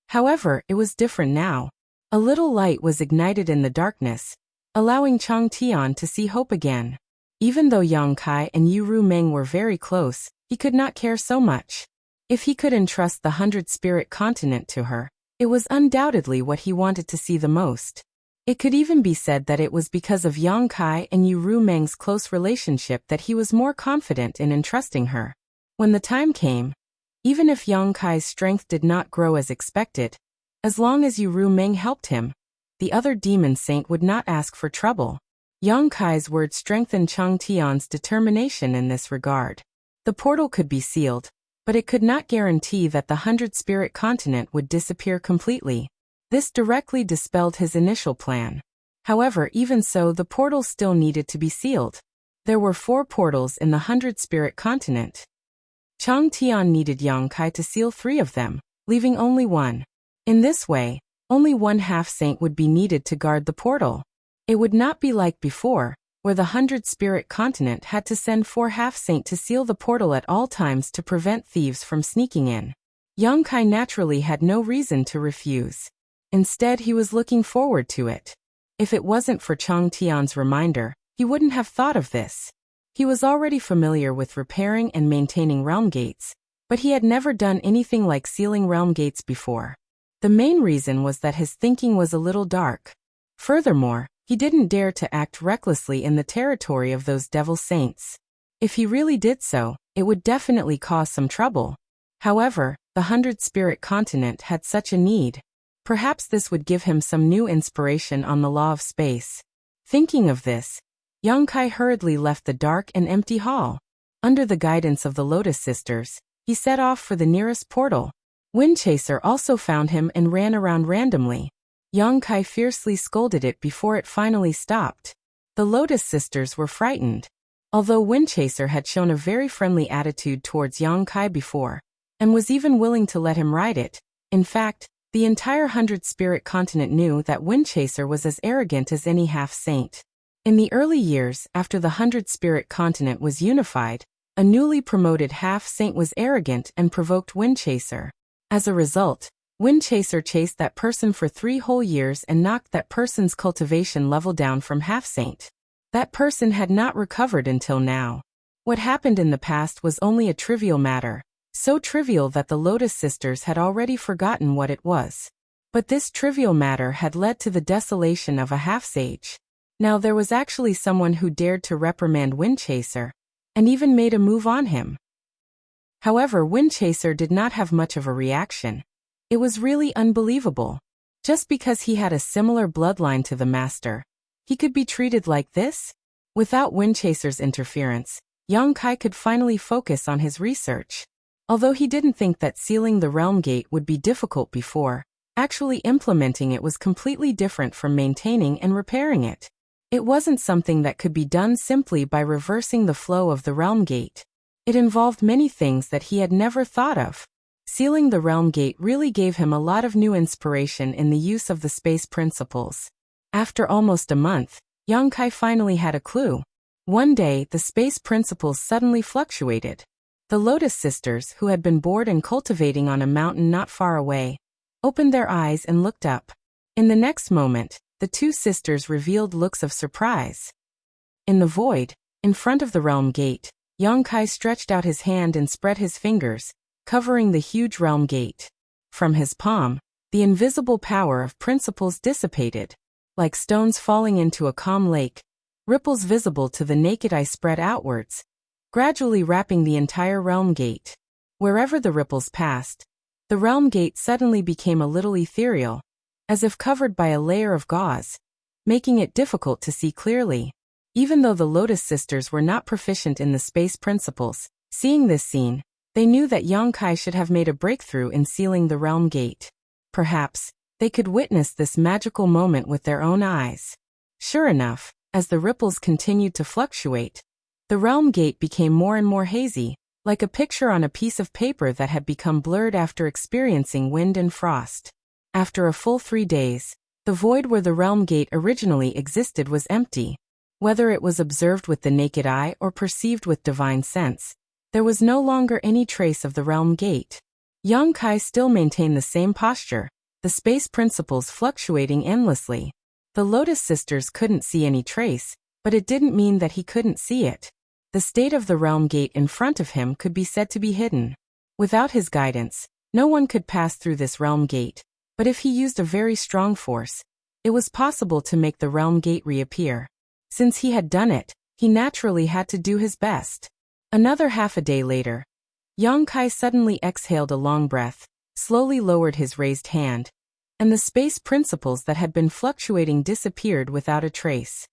However, it was different now. A little light was ignited in the darkness, allowing Chang Tian to see hope again. Even though Yang Kai and Yu Rumeng were very close, he could not care so much. If he could entrust the 100 Spirit continent to her, it was undoubtedly what he wanted to see the most. It could even be said that it was because of Yang Kai and Yu Rumeng's close relationship that he was more confident in entrusting her. When the time came, even if Yang Kai's strength did not grow as expected, as long as Yu Rumeng helped him, the other demon saint would not ask for trouble. Yang Kai's words strengthened Chang Tian's determination in this regard. The portal could be sealed, but it could not guarantee that the 100 Spirit continent would disappear completely. This directly dispelled his initial plan. However, even so, the portal still needed to be sealed. There were 4 portals in the 100 Spirit continent. Chang Tian needed Yang Kai to seal 3 of them, leaving only 1. In this way, only 1 half-saint would be needed to guard the portal. It would not be like before, where the 100 Spirit continent had to send 4 half-saint to seal the portal at all times to prevent thieves from sneaking in. Yang Kai naturally had no reason to refuse. Instead, he was looking forward to it. If it wasn't for Chang Tian's reminder, he wouldn't have thought of this. He was already familiar with repairing and maintaining realm gates, but he had never done anything like sealing realm gates before. The main reason was that his thinking was a little dark. Furthermore, he didn't dare to act recklessly in the territory of those devil saints. If he really did so, it would definitely cause some trouble. However, the 100 Spirit continent had such a need. Perhaps this would give him some new inspiration on the law of space. Thinking of this, Yang Kai hurriedly left the dark and empty hall. Under the guidance of the Lotus Sisters, he set off for the nearest portal. Windchaser also found him and ran around randomly. Yang Kai fiercely scolded it before it finally stopped. The Lotus Sisters were frightened. Although Windchaser had shown a very friendly attitude towards Yang Kai before, and was even willing to let him ride it, in fact, the entire 100 Spirit continent knew that Windchaser was as arrogant as any half-saint. In the early years after the 100 Spirit continent was unified, a newly promoted half-saint was arrogant and provoked Windchaser. As a result, Windchaser chased that person for 3 whole years and knocked that person's cultivation level down from half-saint. That person had not recovered until now. What happened in the past was only a trivial matter, so trivial that the Lotus Sisters had already forgotten what it was. But this trivial matter had led to the desolation of a half-sage. Now there was actually someone who dared to reprimand Windchaser, and even made a move on him. However, Windchaser did not have much of a reaction. It was really unbelievable. Just because he had a similar bloodline to the master, he could be treated like this? Without Windchaser's interference, Yang Kai could finally focus on his research. Although he didn't think that sealing the realm gate would be difficult before, actually implementing it was completely different from maintaining and repairing it. It wasn't something that could be done simply by reversing the flow of the realm gate. It involved many things that he had never thought of. Sealing the realm gate really gave him a lot of new inspiration in the use of the space principles. After almost a month, Yang Kai finally had a clue. One day, the space principles suddenly fluctuated. The Lotus sisters, who had been bored and cultivating on a mountain not far away, opened their eyes and looked up. In the next moment, the two sisters revealed looks of surprise. In the void, in front of the realm gate, Yang Kai stretched out his hand and spread his fingers, covering the huge realm gate. From his palm, the invisible power of principles dissipated. Like stones falling into a calm lake, ripples visible to the naked eye spread outwards, gradually wrapping the entire realm gate. Wherever the ripples passed, the realm gate suddenly became a little ethereal, as if covered by a layer of gauze, making it difficult to see clearly. Even though the Lotus sisters were not proficient in the space principles, seeing this scene, they knew that Yang Kai should have made a breakthrough in sealing the realm gate. Perhaps they could witness this magical moment with their own eyes. Sure enough, as the ripples continued to fluctuate, the realm gate became more and more hazy, like a picture on a piece of paper that had become blurred after experiencing wind and frost. After a full 3 days, the void where the realm gate originally existed was empty. Whether it was observed with the naked eye or perceived with divine sense, there was no longer any trace of the realm gate. Yang Kai still maintained the same posture, the space principles fluctuating endlessly. The Lotus sisters couldn't see any trace, but it didn't mean that he couldn't see it. The state of the realm gate in front of him could be said to be hidden. Without his guidance, no one could pass through this realm gate, but if he used a very strong force, it was possible to make the realm gate reappear. Since he had done it, he naturally had to do his best. Another half a day later, Yang Kai suddenly exhaled a long breath, slowly lowered his raised hand, and the space principles that had been fluctuating disappeared without a trace.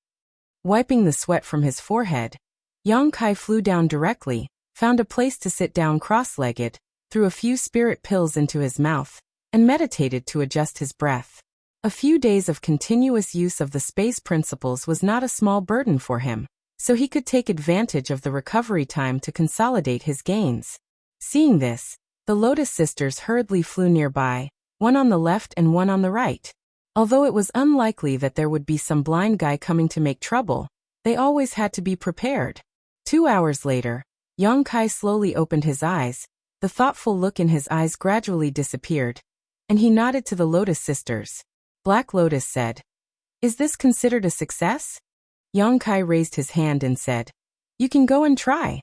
Wiping the sweat from his forehead, Yang Kai flew down directly, found a place to sit down cross-legged, threw a few spirit pills into his mouth, and meditated to adjust his breath. A few days of continuous use of the space principles was not a small burden for him, so he could take advantage of the recovery time to consolidate his gains. Seeing this, the Lotus sisters hurriedly flew nearby, one on the left and one on the right. Although it was unlikely that there would be some blind guy coming to make trouble, they always had to be prepared. 2 hours later, Yang Kai slowly opened his eyes, the thoughtful look in his eyes gradually disappeared, and he nodded to the Lotus sisters. Black Lotus said, "Is this considered a success?" Yang Kai raised his hand and said, "You can go and try."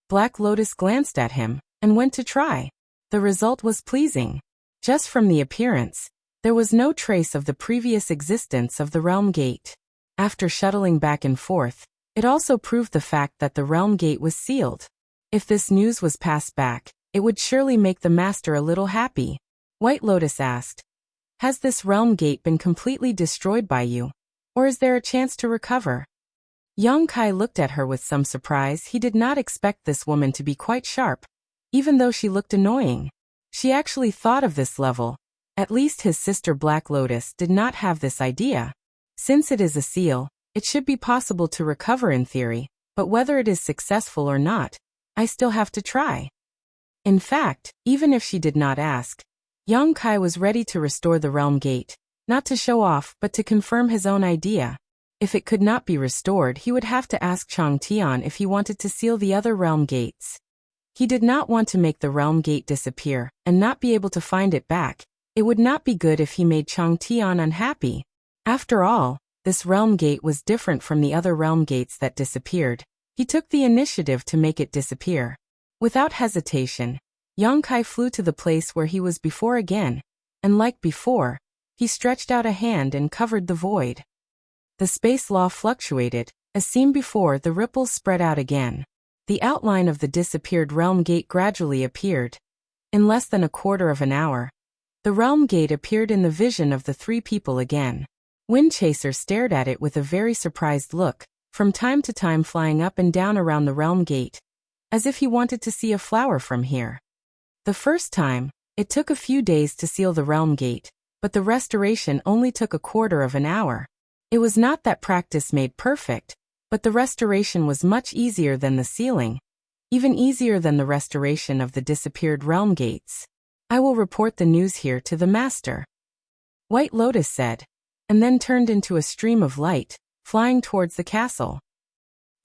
Black Lotus glanced at him, and went to try. The result was pleasing. Just from the appearance, there was no trace of the previous existence of the realm gate. After shuttling back and forth, it also proved the fact that the realm gate was sealed. If this news was passed back, it would surely make the master a little happy. White Lotus asked, "Has this realm gate been completely destroyed by you? Or is there a chance to recover?" Yang Kai looked at her with some surprise. He did not expect this woman to be quite sharp, even though she looked annoying. She actually thought of this level. At least his sister Black Lotus did not have this idea. Since it is a seal, it should be possible to recover in theory, but whether it is successful or not, I still have to try. In fact, even if she did not ask, Yang Kai was ready to restore the realm gate, not to show off but to confirm his own idea. If it could not be restored, he would have to ask Chang Tian if he wanted to seal the other realm gates. He did not want to make the realm gate disappear and not be able to find it back. It would not be good if he made Chang Tian unhappy. After all, this realm gate was different from the other realm gates that disappeared. He took the initiative to make it disappear. Without hesitation, Yang Kai flew to the place where he was before again, and like before, he stretched out a hand and covered the void. The space law fluctuated. As seen before, the ripples spread out again. The outline of the disappeared realm gate gradually appeared. In less than a quarter of an hour, the realm gate appeared in the vision of the 3 people again. Windchaser stared at it with a very surprised look, from time to time flying up and down around the realm gate, as if he wanted to see a flower from here. The first time, it took a few days to seal the realm gate, but the restoration only took a quarter of an hour. It was not that practice made perfect, but the restoration was much easier than the sealing, even easier than the restoration of the disappeared realm gates. I will report the news here to the master, White Lotus said, and then turned into a stream of light, flying towards the castle.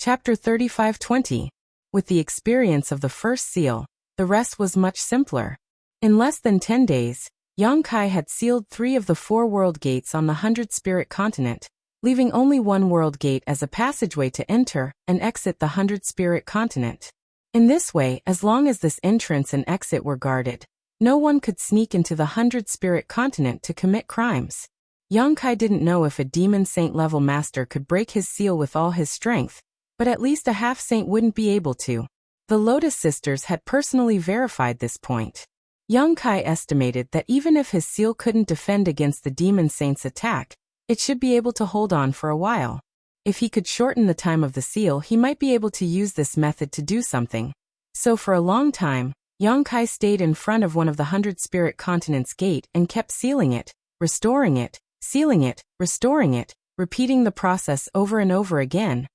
Chapter 35:20. With the experience of the first seal, the rest was much simpler. In less than 10 days, Yang Kai had sealed 3 of the 4 world gates on the 100-spirit continent, leaving only one world gate as a passageway to enter and exit the 100-spirit continent. In this way, as long as this entrance and exit were guarded, no one could sneak into the 100-spirit continent to commit crimes. Yang Kai didn't know if a demon saint level master could break his seal with all his strength, but at least a half-saint wouldn't be able to. The Lotus Sisters had personally verified this point. Yang Kai estimated that even if his seal couldn't defend against the demon saint's attack, it should be able to hold on for a while. If he could shorten the time of the seal, he might be able to use this method to do something. So for a long time, Yang Kai stayed in front of one of the 100-spirit continents gate and kept sealing it, restoring it, sealing it, restoring it, repeating the process over and over again.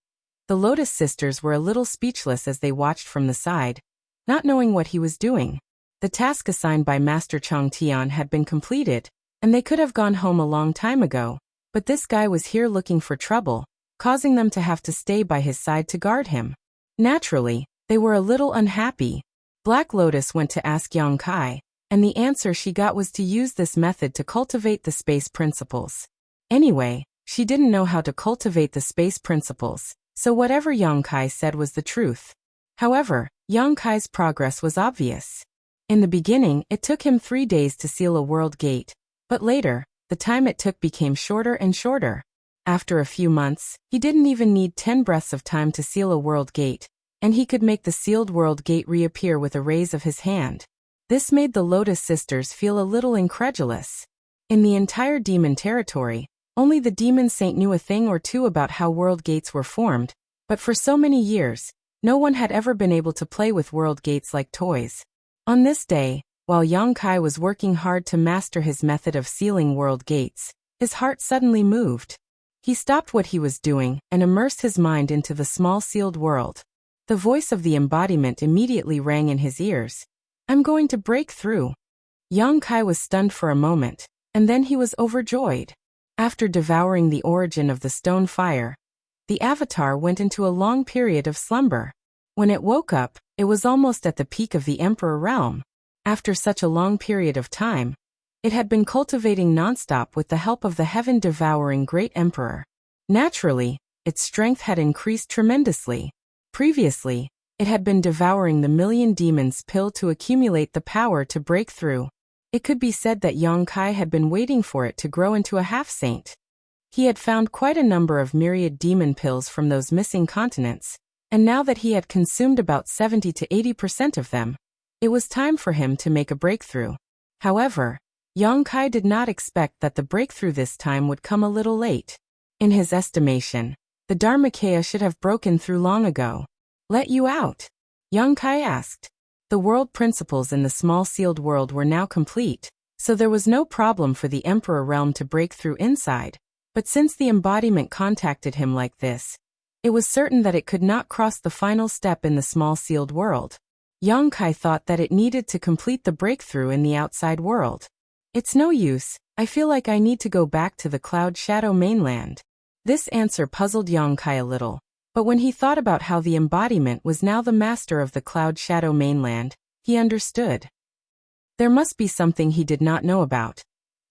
The Lotus Sisters were a little speechless as they watched from the side, not knowing what he was doing. The task assigned by Master Chang Tian had been completed, and they could have gone home a long time ago, but this guy was here looking for trouble, causing them to have to stay by his side to guard him. Naturally, they were a little unhappy. Black Lotus went to ask Yang Kai, and the answer she got was to use this method to cultivate the space principles. Anyway, she didn't know how to cultivate the space principles, so whatever Yang Kai said was the truth. However, Yang Kai's progress was obvious. In the beginning, it took him 3 days to seal a world gate, but later, the time it took became shorter and shorter. After a few months, he didn't even need 10 breaths of time to seal a world gate, and he could make the sealed world gate reappear with a raise of his hand. This made the Lotus Sisters feel a little incredulous. In the entire demon territory, only the demon saint knew a thing or two about how world gates were formed, but for so many years, no one had ever been able to play with world gates like toys. On this day, while Yang Kai was working hard to master his method of sealing world gates, his heart suddenly moved. He stopped what he was doing and immersed his mind into the small sealed world. The voice of the embodiment immediately rang in his ears. "I'm going to break through." Yang Kai was stunned for a moment, and then he was overjoyed. After devouring the origin of the stone fire, the avatar went into a long period of slumber. When it woke up, it was almost at the peak of the Emperor realm. After such a long period of time, it had been cultivating nonstop with the help of the heaven-devouring Great Emperor. Naturally, its strength had increased tremendously. Previously, it had been devouring the million demons pill to accumulate the power to break through. It could be said that Yang Kai had been waiting for it to grow into a half-saint. He had found quite a number of myriad demon pills from those missing continents, and now that he had consumed about 70 to 80% of them, it was time for him to make a breakthrough. However, Yang Kai did not expect that the breakthrough this time would come a little late. In his estimation, the Dharmakaya should have broken through long ago. "Let you out?" Yang Kai asked. The world principles in the small sealed world were now complete, so there was no problem for the Emperor realm to break through inside, but since the embodiment contacted him like this, it was certain that it could not cross the final step in the small sealed world. Yang Kai thought that it needed to complete the breakthrough in the outside world. "It's no use, I feel like I need to go back to the Cloud Shadow mainland." This answer puzzled Yang Kai a little, but when he thought about how the embodiment was now the master of the Cloud Shadow mainland, he understood. There must be something he did not know about.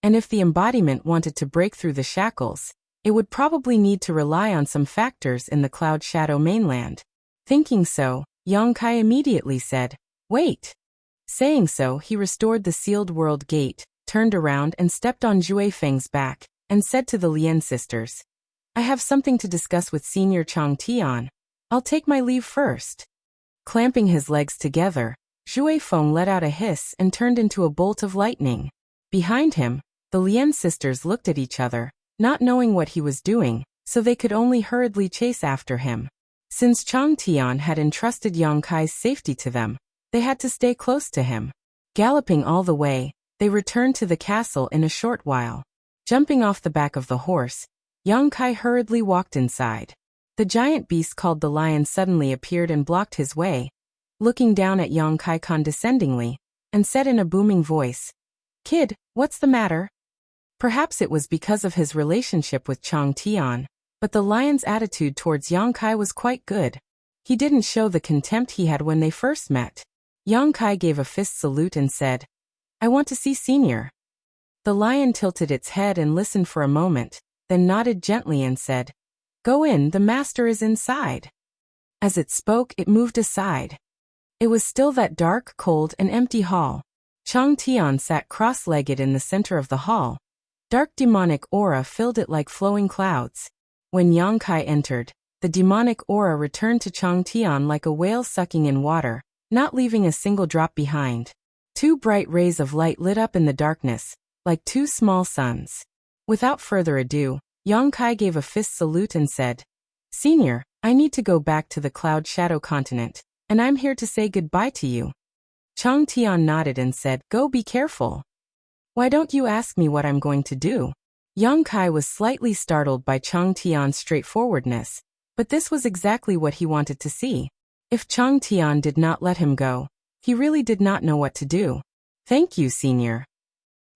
And if the embodiment wanted to break through the shackles, it would probably need to rely on some factors in the Cloud Shadow mainland. Thinking so, Yang Kai immediately said, "Wait." Saying so, he restored the sealed world gate, turned around and stepped on Jue Feng's back, and said to the Lien sisters, "I have something to discuss with Senior Chang Tian. I'll take my leave first." Clamping his legs together, Jue Feng let out a hiss and turned into a bolt of lightning. Behind him, the Lien sisters looked at each other, not knowing what he was doing, so they could only hurriedly chase after him. Since Chang Tian had entrusted Yang Kai's safety to them, they had to stay close to him. Galloping all the way, they returned to the castle in a short while. Jumping off the back of the horse, Yang Kai hurriedly walked inside. The giant beast called the lion suddenly appeared and blocked his way, looking down at Yang Kai condescendingly, and said in a booming voice, "Kid, what's the matter?" Perhaps it was because of his relationship with Chang Tian, but the lion's attitude towards Yang Kai was quite good. He didn't show the contempt he had when they first met. Yang Kai gave a fist salute and said, "I want to see Senior." The lion tilted its head and listened for a moment, then nodded gently and said, "Go in, the master is inside." As it spoke, it moved aside. It was still that dark, cold, and empty hall. Chang Tian sat cross-legged in the center of the hall. Dark demonic aura filled it like flowing clouds. When Yang Kai entered, the demonic aura returned to Chang Tian like a whale sucking in water, not leaving a single drop behind. Two bright rays of light lit up in the darkness, like two small suns. Without further ado, Yang Kai gave a fist salute and said, "Senior, I need to go back to the Cloud Shadow continent, and I'm here to say goodbye to you." Chang Tian nodded and said, "Go, be careful." "Why don't you ask me what I'm going to do?" Yang Kai was slightly startled by Chang Tian's straightforwardness, but this was exactly what he wanted to see. If Chang Tian did not let him go, he really did not know what to do. "Thank you, Senior."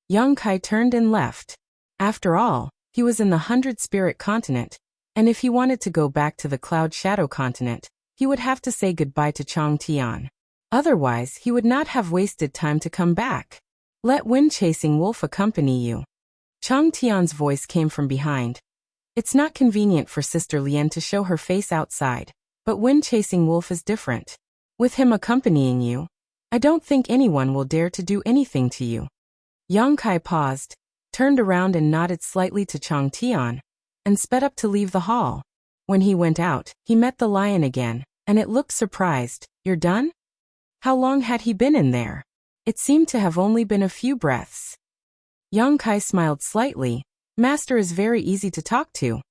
Yang Kai turned and left. After all, he was in the 100-spirit continent, and if he wanted to go back to the Cloud Shadow continent, he would have to say goodbye to Chang Tian. Otherwise, he would not have wasted time to come back. "Let Wind-Chasing Wolf accompany you." Chang Tian's voice came from behind. "It's not convenient for Sister Lien to show her face outside, but Wind-Chasing Wolf is different. With him accompanying you, I don't think anyone will dare to do anything to you." Yang Kai paused, turned around and nodded slightly to Chang Tian, and sped up to leave the hall. When he went out, he met the lion again, and it looked surprised. "You're done?" How long had he been in there? It seemed to have only been a few breaths. Yang Kai smiled slightly. "Master is very easy to talk to."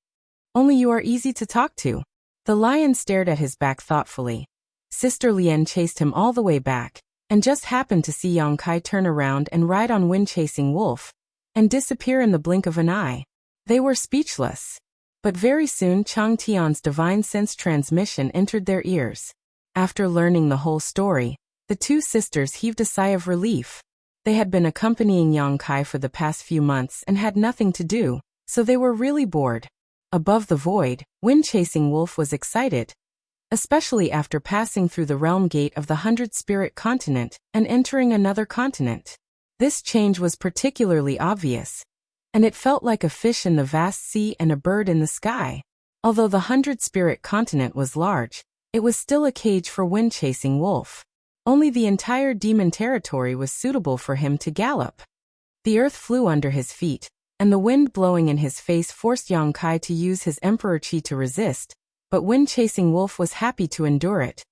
"Only you are easy to talk to." The lion stared at his back thoughtfully. Sister Lien chased him all the way back, and just happened to see Yang Kai turn around and ride on Wind-Chasing Wolf, and disappear in the blink of an eye. They were speechless. But very soon Chang Tian's divine sense transmission entered their ears. After learning the whole story, the two sisters heaved a sigh of relief. They had been accompanying Yang Kai for the past few months and had nothing to do, so they were really bored. Above the void, Wind-Chasing Wolf was excited, especially after passing through the realm gate of the 100-spirit continent and entering another continent. This change was particularly obvious, and it felt like a fish in the vast sea and a bird in the sky. Although the 100-spirit continent was large, it was still a cage for Wind-Chasing Wolf. Only the entire demon territory was suitable for him to gallop. The earth flew under his feet, and the wind blowing in his face forced Yang Kai to use his Emperor Chi to resist, but Wind-Chasing Wolf was happy to endure it,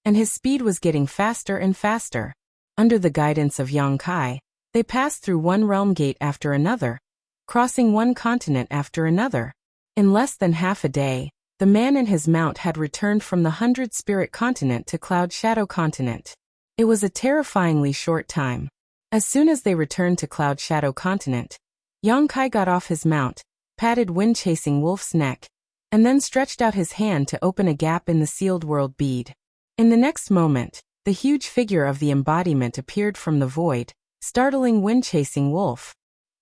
and his speed was getting faster and faster. Under the guidance of Yang Kai, they passed through one realm gate after another, crossing one continent after another. In less than half a day, the man and his mount had returned from the 100-spirit continent to Cloud Shadow continent. It was a terrifyingly short time. As soon as they returned to Cloud Shadow continent, Yang Kai got off his mount, patted Wind-Chasing Wolf's neck, and then stretched out his hand to open a gap in the sealed world bead. In the next moment, the huge figure of the embodiment appeared from the void, startling Wind-Chasing Wolf.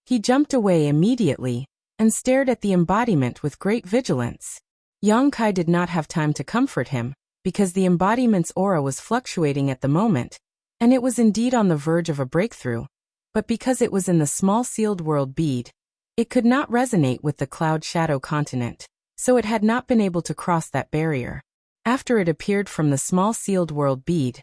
He jumped away immediately, and stared at the embodiment with great vigilance. Yang Kai did not have time to comfort him, because the embodiment's aura was fluctuating at the moment, and it was indeed on the verge of a breakthrough. But because it was in the small sealed world bead, it could not resonate with the Cloud Shadow continent, so it had not been able to cross that barrier. After it appeared from the small sealed world bead,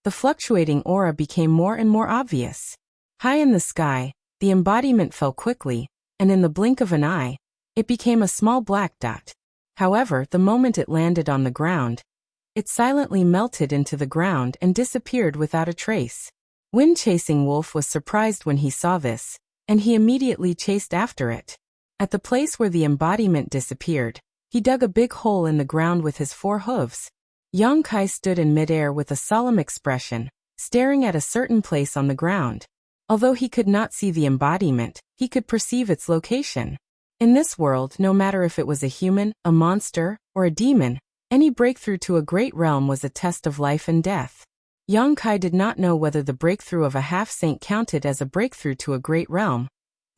the fluctuating aura became more and more obvious. High in the sky, the embodiment fell quickly, and in the blink of an eye, it became a small black dot. However, the moment it landed on the ground, it silently melted into the ground and disappeared without a trace. Wind-Chasing Wolf was surprised when he saw this, and he immediately chased after it. At the place where the embodiment disappeared, he dug a big hole in the ground with his 4 hooves. Yang Kai stood in midair with a solemn expression, staring at a certain place on the ground. Although he could not see the embodiment, he could perceive its location. In this world, no matter if it was a human, a monster, or a demon, any breakthrough to a great realm was a test of life and death. Yang Kai did not know whether the breakthrough of a half-saint counted as a breakthrough to a great realm,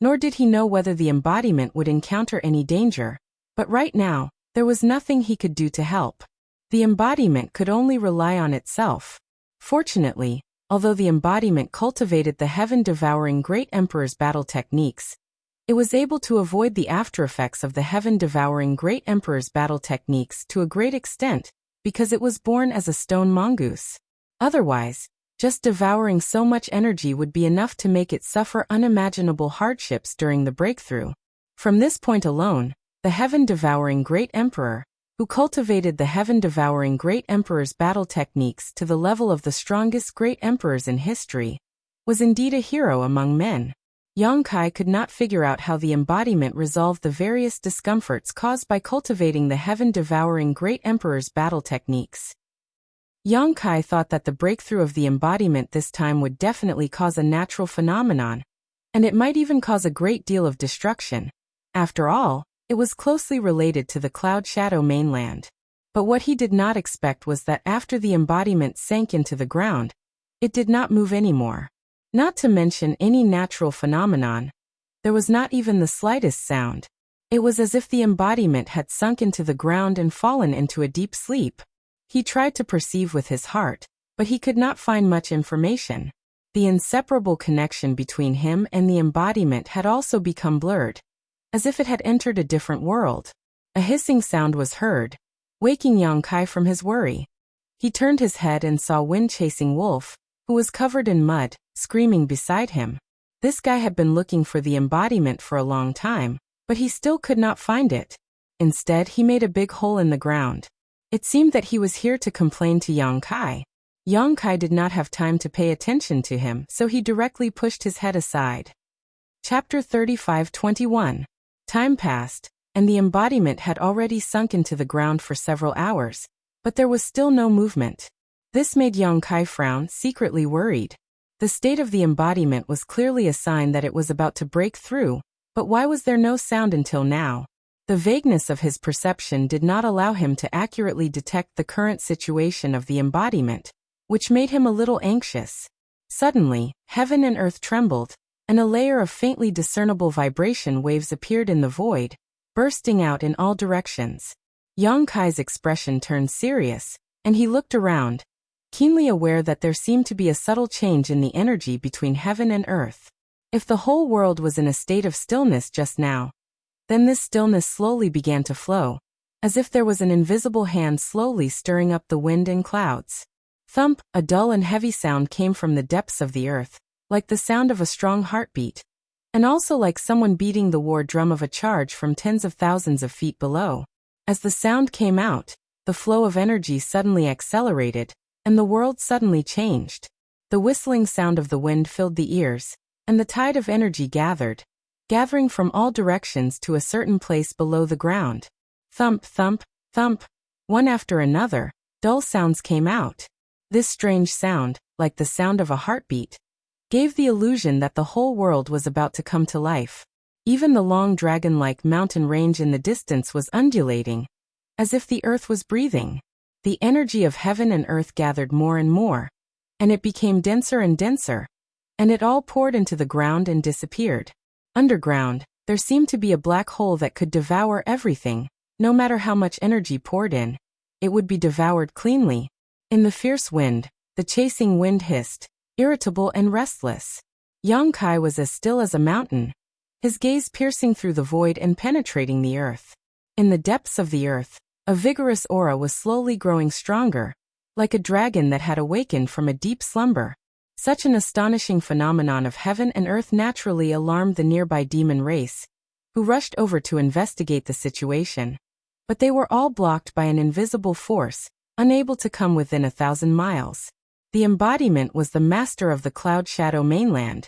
nor did he know whether the embodiment would encounter any danger. But right now, there was nothing he could do to help. The embodiment could only rely on itself. Fortunately, although the embodiment cultivated the heaven-devouring Great Emperor's battle techniques, it was able to avoid the aftereffects of the heaven-devouring Great Emperor's battle techniques to a great extent, because it was born as a stone mongoose. Otherwise, just devouring so much energy would be enough to make it suffer unimaginable hardships during the breakthrough. From this point alone, the heaven-devouring Great Emperor, who cultivated the heaven-devouring Great Emperor's battle techniques to the level of the strongest Great Emperors in history, was indeed a hero among men. Yang Kai could not figure out how the embodiment resolved the various discomforts caused by cultivating the heaven-devouring Great Emperor's battle techniques. Yang Kai thought that the breakthrough of the embodiment this time would definitely cause a natural phenomenon, and it might even cause a great deal of destruction. After all, it was closely related to the Cloud Shadow mainland. But what he did not expect was that after the embodiment sank into the ground, it did not move anymore. Not to mention any natural phenomenon, there was not even the slightest sound. It was as if the embodiment had sunk into the ground and fallen into a deep sleep. He tried to perceive with his heart, but he could not find much information. The inseparable connection between him and the embodiment had also become blurred, as if it had entered a different world. A hissing sound was heard, waking Yang Kai from his worry. He turned his head and saw Wind-Chasing Wolf, who was covered in mud, screaming beside him. This guy had been looking for the embodiment for a long time, but he still could not find it. Instead, he made a big hole in the ground. It seemed that he was here to complain to Yang Kai. Yang Kai did not have time to pay attention to him, so he directly pushed his head aside. Chapter 35:21. Time passed, and the embodiment had already sunk into the ground for several hours, but there was still no movement. This made Yang Kai frown, secretly worried. The state of the embodiment was clearly a sign that it was about to break through, but why was there no sound until now? The vagueness of his perception did not allow him to accurately detect the current situation of the embodiment, which made him a little anxious. Suddenly, heaven and earth trembled, and a layer of faintly discernible vibration waves appeared in the void, bursting out in all directions. Yang Kai's expression turned serious, and he looked around, keenly aware that there seemed to be a subtle change in the energy between heaven and earth. If the whole world was in a state of stillness just now, then this stillness slowly began to flow, as if there was an invisible hand slowly stirring up the wind and clouds. Thump, a dull and heavy sound came from the depths of the earth, like the sound of a strong heartbeat, and also like someone beating the war drum of a charge from tens of thousands of feet below. As the sound came out, the flow of energy suddenly accelerated, and the world suddenly changed. The whistling sound of the wind filled the ears, and the tide of energy gathering from all directions to a certain place below the ground. Thump, thump, thump. One after another, dull sounds came out. This strange sound, like the sound of a heartbeat, gave the illusion that the whole world was about to come to life. Even the long dragon-like mountain range in the distance was undulating, as if the earth was breathing. The energy of heaven and earth gathered more and more, and it became denser and denser, and it all poured into the ground and disappeared. Underground, there seemed to be a black hole that could devour everything. No matter how much energy poured in, it would be devoured cleanly. In the fierce wind, the chasing wind hissed, irritable and restless. Yang Kai was as still as a mountain, his gaze piercing through the void and penetrating the earth. In the depths of the earth, a vigorous aura was slowly growing stronger, like a dragon that had awakened from a deep slumber. Such an astonishing phenomenon of heaven and earth naturally alarmed the nearby demon race, who rushed over to investigate the situation. But they were all blocked by an invisible force, unable to come within 1,000 miles. The embodiment was the master of the Cloud Shadow mainland,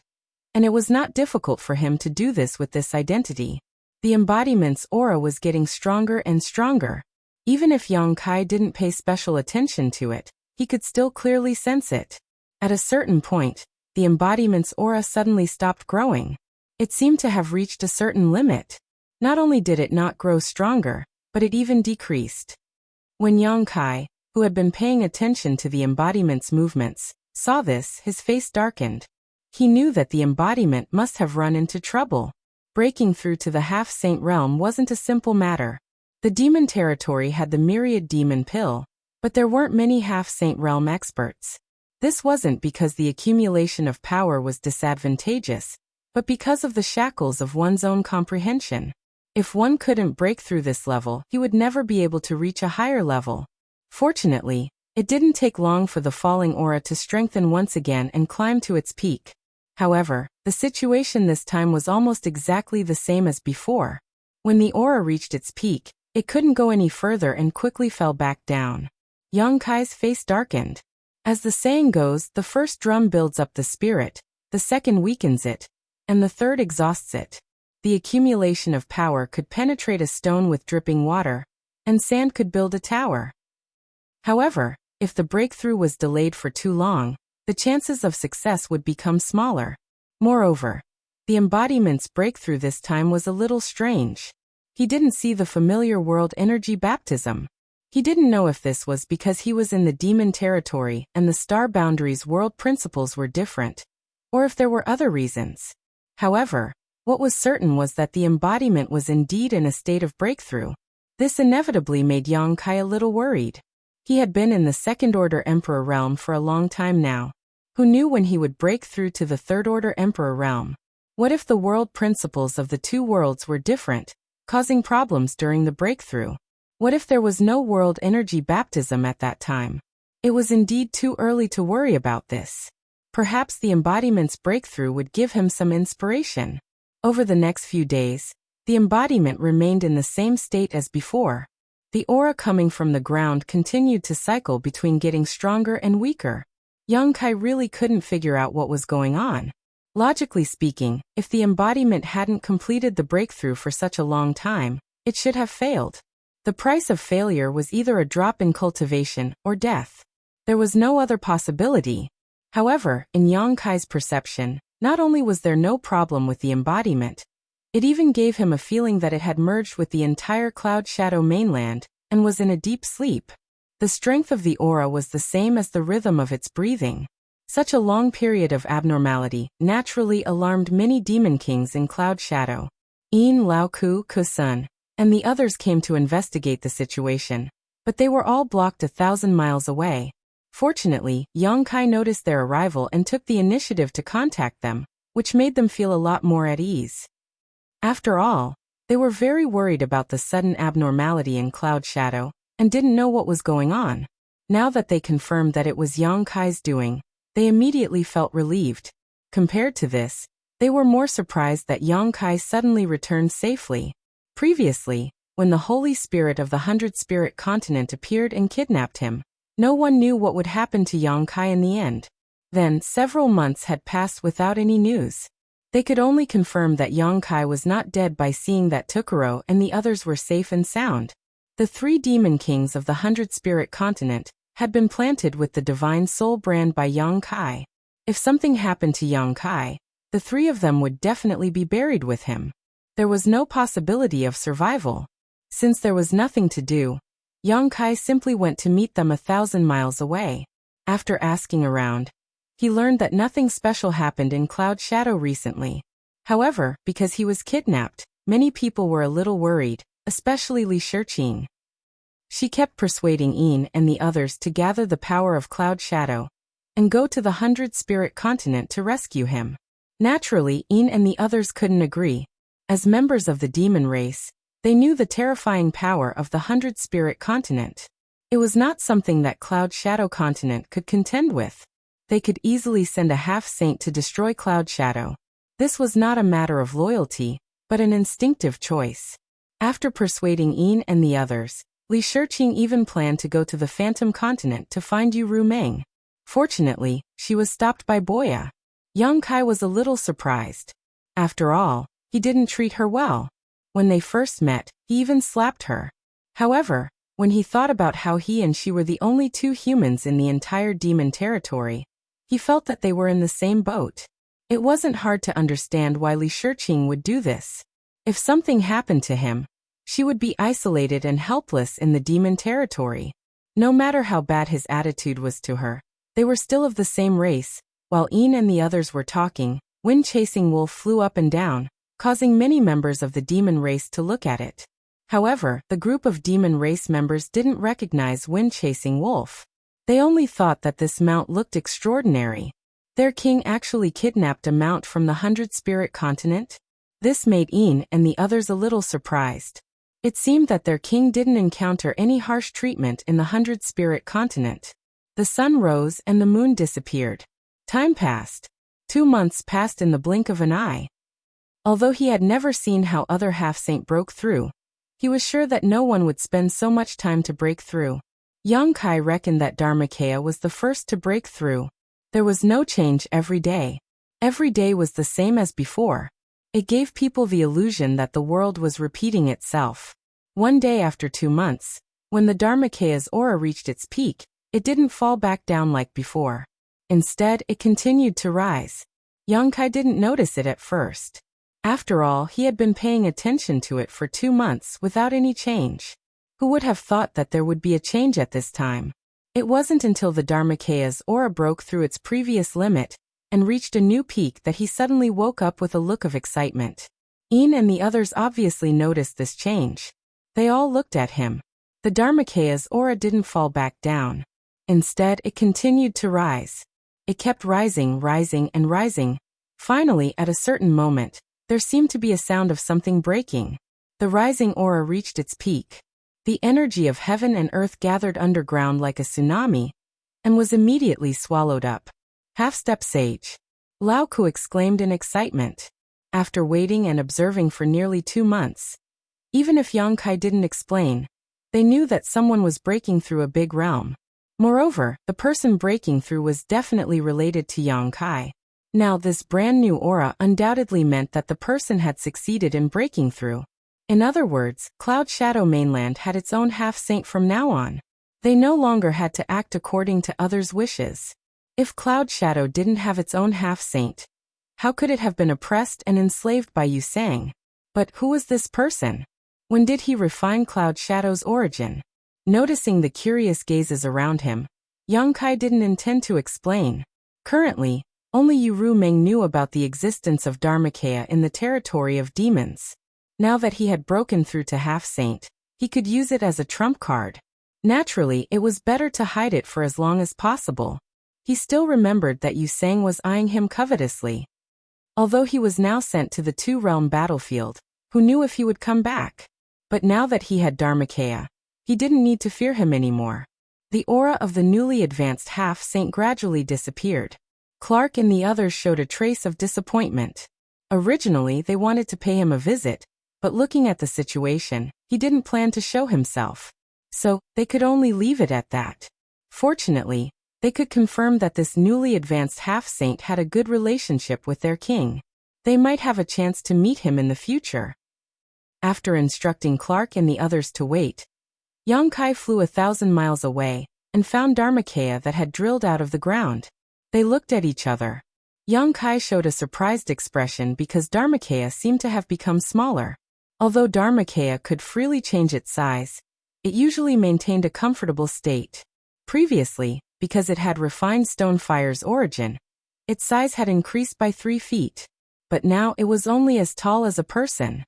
and it was not difficult for him to do this with this identity. The embodiment's aura was getting stronger and stronger. Even if Yang Kai didn't pay special attention to it, he could still clearly sense it. At a certain point, the embodiment's aura suddenly stopped growing. It seemed to have reached a certain limit. Not only did it not grow stronger, but it even decreased. When Yang Kai, who had been paying attention to the embodiment's movements, saw this, his face darkened. He knew that the embodiment must have run into trouble. Breaking through to the half-saint realm wasn't a simple matter. The demon territory had the myriad demon pill, but there weren't many half-saint realm experts. This wasn't because the accumulation of power was disadvantageous, but because of the shackles of one's own comprehension. If one couldn't break through this level, he would never be able to reach a higher level. Fortunately, it didn't take long for the falling aura to strengthen once again and climb to its peak. However, the situation this time was almost exactly the same as before. When the aura reached its peak, it couldn't go any further and quickly fell back down. Yang Kai's face darkened. As the saying goes, the first drum builds up the spirit, the second weakens it, and the third exhausts it. The accumulation of power could penetrate a stone with dripping water, and sand could build a tower. However, if the breakthrough was delayed for too long, the chances of success would become smaller. Moreover, the embodiment's breakthrough this time was a little strange. He didn't see the familiar world energy baptism. He didn't know if this was because he was in the demon territory and the star boundaries world principles were different, or if there were other reasons. However, what was certain was that the embodiment was indeed in a state of breakthrough. This inevitably made Yang Kai a little worried. He had been in the second-order Emperor realm for a long time now. Who knew when he would break through to the third-order Emperor realm? What if the world principles of the two worlds were different, causing problems during the breakthrough? What if there was no world energy baptism at that time? It was indeed too early to worry about this. Perhaps the embodiment's breakthrough would give him some inspiration. Over the next few days, the embodiment remained in the same state as before. The aura coming from the ground continued to cycle between getting stronger and weaker. Yang Kai really couldn't figure out what was going on. Logically speaking, if the embodiment hadn't completed the breakthrough for such a long time, it should have failed. The price of failure was either a drop in cultivation or death. There was no other possibility. However, in Yang Kai's perception, not only was there no problem with the embodiment, it even gave him a feeling that it had merged with the entire Cloud Shadow mainland and was in a deep sleep. The strength of the aura was the same as the rhythm of its breathing. Such a long period of abnormality naturally alarmed many demon kings in Cloud Shadow. Yin, Lao Ku, Kusun, and the others came to investigate the situation, but they were all blocked 1,000 miles away. Fortunately, Yang Kai noticed their arrival and took the initiative to contact them, which made them feel a lot more at ease. After all, they were very worried about the sudden abnormality in Cloud Shadow, and didn't know what was going on. Now that they confirmed that it was Yang Kai's doing, they immediately felt relieved. Compared to this, they were more surprised that Yang Kai suddenly returned safely. Previously, when the Holy Spirit of the 100-Spirit Continent appeared and kidnapped him, no one knew what would happen to Yang Kai in the end. Then, several months had passed without any news. They could only confirm that Yang Kai was not dead by seeing that Tukuro and the others were safe and sound. The 3 demon kings of the 100-Spirit Continent had been planted with the divine soul brand by Yang Kai. If something happened to Yang Kai, the 3 of them would definitely be buried with him. There was no possibility of survival. Since there was nothing to do, Yang Kai simply went to meet them 1,000 miles away. After asking around, he learned that nothing special happened in Cloud Shadow recently. However, because he was kidnapped, many people were a little worried, especially Li Shiqing. She kept persuading Yin and the others to gather the power of Cloud Shadow and go to the 100-Spirit Continent to rescue him. Naturally, Yin and the others couldn't agree. As members of the demon race, they knew the terrifying power of the 100-Spirit Continent. It was not something that Cloud Shadow Continent could contend with. They could easily send a half-saint to destroy Cloud Shadow. This was not a matter of loyalty, but an instinctive choice. After persuading Yin and the others, Li Shiqing even planned to go to the Phantom Continent to find Yu Rumeng. Fortunately, she was stopped by Boya. Yang Kai was a little surprised. After all, he didn't treat her well. When they first met, he even slapped her. However, when he thought about how he and she were the only 2 humans in the entire demon territory, He felt that they were in the same boat. It wasn't hard to understand why Li Shiqing would do this. If something happened to him, she would be isolated and helpless in the demon territory. No matter how bad his attitude was to her, they were still of the same race. While Yin and the others were talking, Wind-Chasing Wolf flew up and down, causing many members of the demon race to look at it. However, the group of demon race members didn't recognize Wind-Chasing Wolf. They only thought that this mount looked extraordinary. Their king actually kidnapped a mount from the 100-spirit continent? This made Yin and the others a little surprised. It seemed that their king didn't encounter any harsh treatment in the 100-spirit continent. The sun rose and the moon disappeared. Time passed. 2 months passed in the blink of an eye. Although he had never seen how other half-saint broke through, he was sure that no one would spend so much time to break through. Yang Kai reckoned that Dharmakaya was the first to break through. There was no change every day. Every day was the same as before. It gave people the illusion that the world was repeating itself. One day after 2 months, when the Dharmakaya's aura reached its peak, it didn't fall back down like before. Instead, it continued to rise. Yang Kai didn't notice it at first. After all, he had been paying attention to it for 2 months without any change. Who would have thought that there would be a change at this time? It wasn't until the Dharmakaya's aura broke through its previous limit and reached a new peak that he suddenly woke up with a look of excitement. Yin and the others obviously noticed this change. They all looked at him. The Dharmakaya's aura didn't fall back down. Instead, it continued to rise. It kept rising, rising, and rising. Finally, at a certain moment, there seemed to be a sound of something breaking. The rising aura reached its peak. The energy of heaven and earth gathered underground like a tsunami, and was immediately swallowed up. Half-step sage. Lao Ku exclaimed in excitement. After waiting and observing for nearly 2 months, even if Yang Kai didn't explain, they knew that someone was breaking through a big realm. Moreover, the person breaking through was definitely related to Yang Kai. Now this brand new aura undoubtedly meant that the person had succeeded in breaking through. In other words, Cloud Shadow Mainland had its own half-saint from now on. They no longer had to act according to others' wishes. If Cloud Shadow didn't have its own half-saint, how could it have been oppressed and enslaved by Yu Sang? But who was this person? When did he refine Cloud Shadow's origin? Noticing the curious gazes around him, Yang Kai didn't intend to explain. Currently, only Yu Rumeng knew about the existence of Dharmakaya in the territory of demons. Now that he had broken through to half-saint, he could use it as a trump card. Naturally, it was better to hide it for as long as possible. He still remembered that Yu Sang was eyeing him covetously. Although he was now sent to the two-realm battlefield, who knew if he would come back? But now that he had Dharmakaya, he didn't need to fear him anymore. The aura of the newly advanced half-saint gradually disappeared. Clark and the others showed a trace of disappointment. Originally, they wanted to pay him a visit, but looking at the situation, he didn't plan to show himself. So, they could only leave it at that. Fortunately, they could confirm that this newly advanced half-saint had a good relationship with their king. They might have a chance to meet him in the future. After instructing Clark and the others to wait, Yang Kai flew 1,000 miles away and found Dharmakaya that had drilled out of the ground. They looked at each other. Yang Kai showed a surprised expression because Dharmakaya seemed to have become smaller. Although Dharmakaya could freely change its size, it usually maintained a comfortable state. Previously, because it had refined stone fire's origin, its size had increased by 3 feet. But now it was only as tall as a person.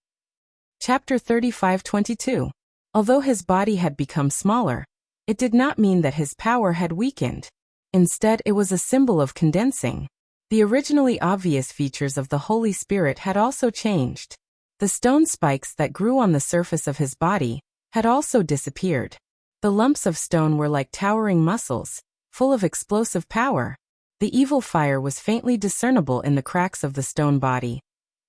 Chapter 35-22. Although his body had become smaller, it did not mean that his power had weakened. Instead, it was a symbol of condensing. The originally obvious features of the Holy Spirit had also changed. The stone spikes that grew on the surface of his body had also disappeared. The lumps of stone were like towering muscles, full of explosive power. The evil fire was faintly discernible in the cracks of the stone body,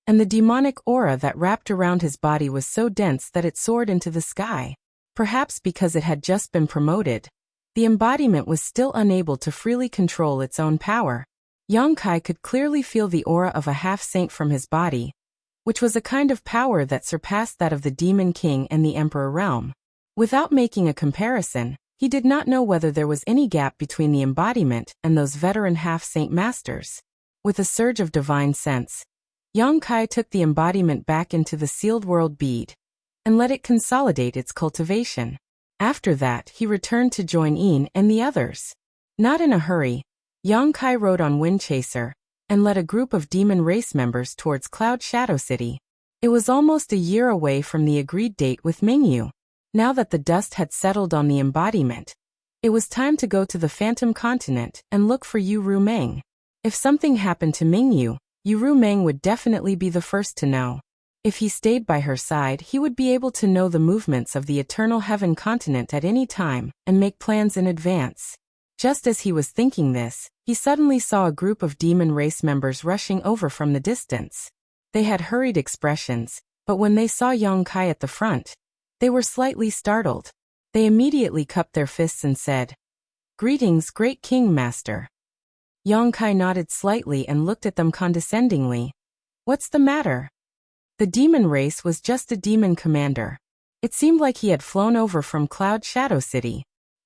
and the demonic aura that wrapped around his body was so dense that it soared into the sky. Perhaps because it had just been promoted, the embodiment was still unable to freely control its own power. Yang Kai could clearly feel the aura of a half-saint from his body, which was a kind of power that surpassed that of the Demon King and the Emperor realm. Without making a comparison, He did not know whether there was any gap between the embodiment and those veteran half-saint masters. With a surge of divine sense, Yang Kai took the embodiment back into the sealed world bead and let it consolidate its cultivation. After that, he returned to join Yin and the others. Not in a hurry, Yang Kai rode on Windchaser and led a group of demon race members towards Cloud Shadow City. It was almost a year away from the agreed date with Mingyu. Now that the dust had settled on the embodiment, it was time to go to the Phantom Continent and look for Yu Rumeng. If something happened to Mingyu, Yu Rumeng would definitely be the first to know. If he stayed by her side, he would be able to know the movements of the Eternal Heaven Continent at any time and make plans in advance. Just as he was thinking this, he suddenly saw a group of demon race members rushing over from the distance. They had hurried expressions, but when they saw Yang Kai at the front, they were slightly startled. They immediately cupped their fists and said, "Greetings, great King Master." Yang Kai nodded slightly and looked at them condescendingly. "What's the matter?" The demon race was just a demon commander. It seemed like he had flown over from Cloud Shadow City.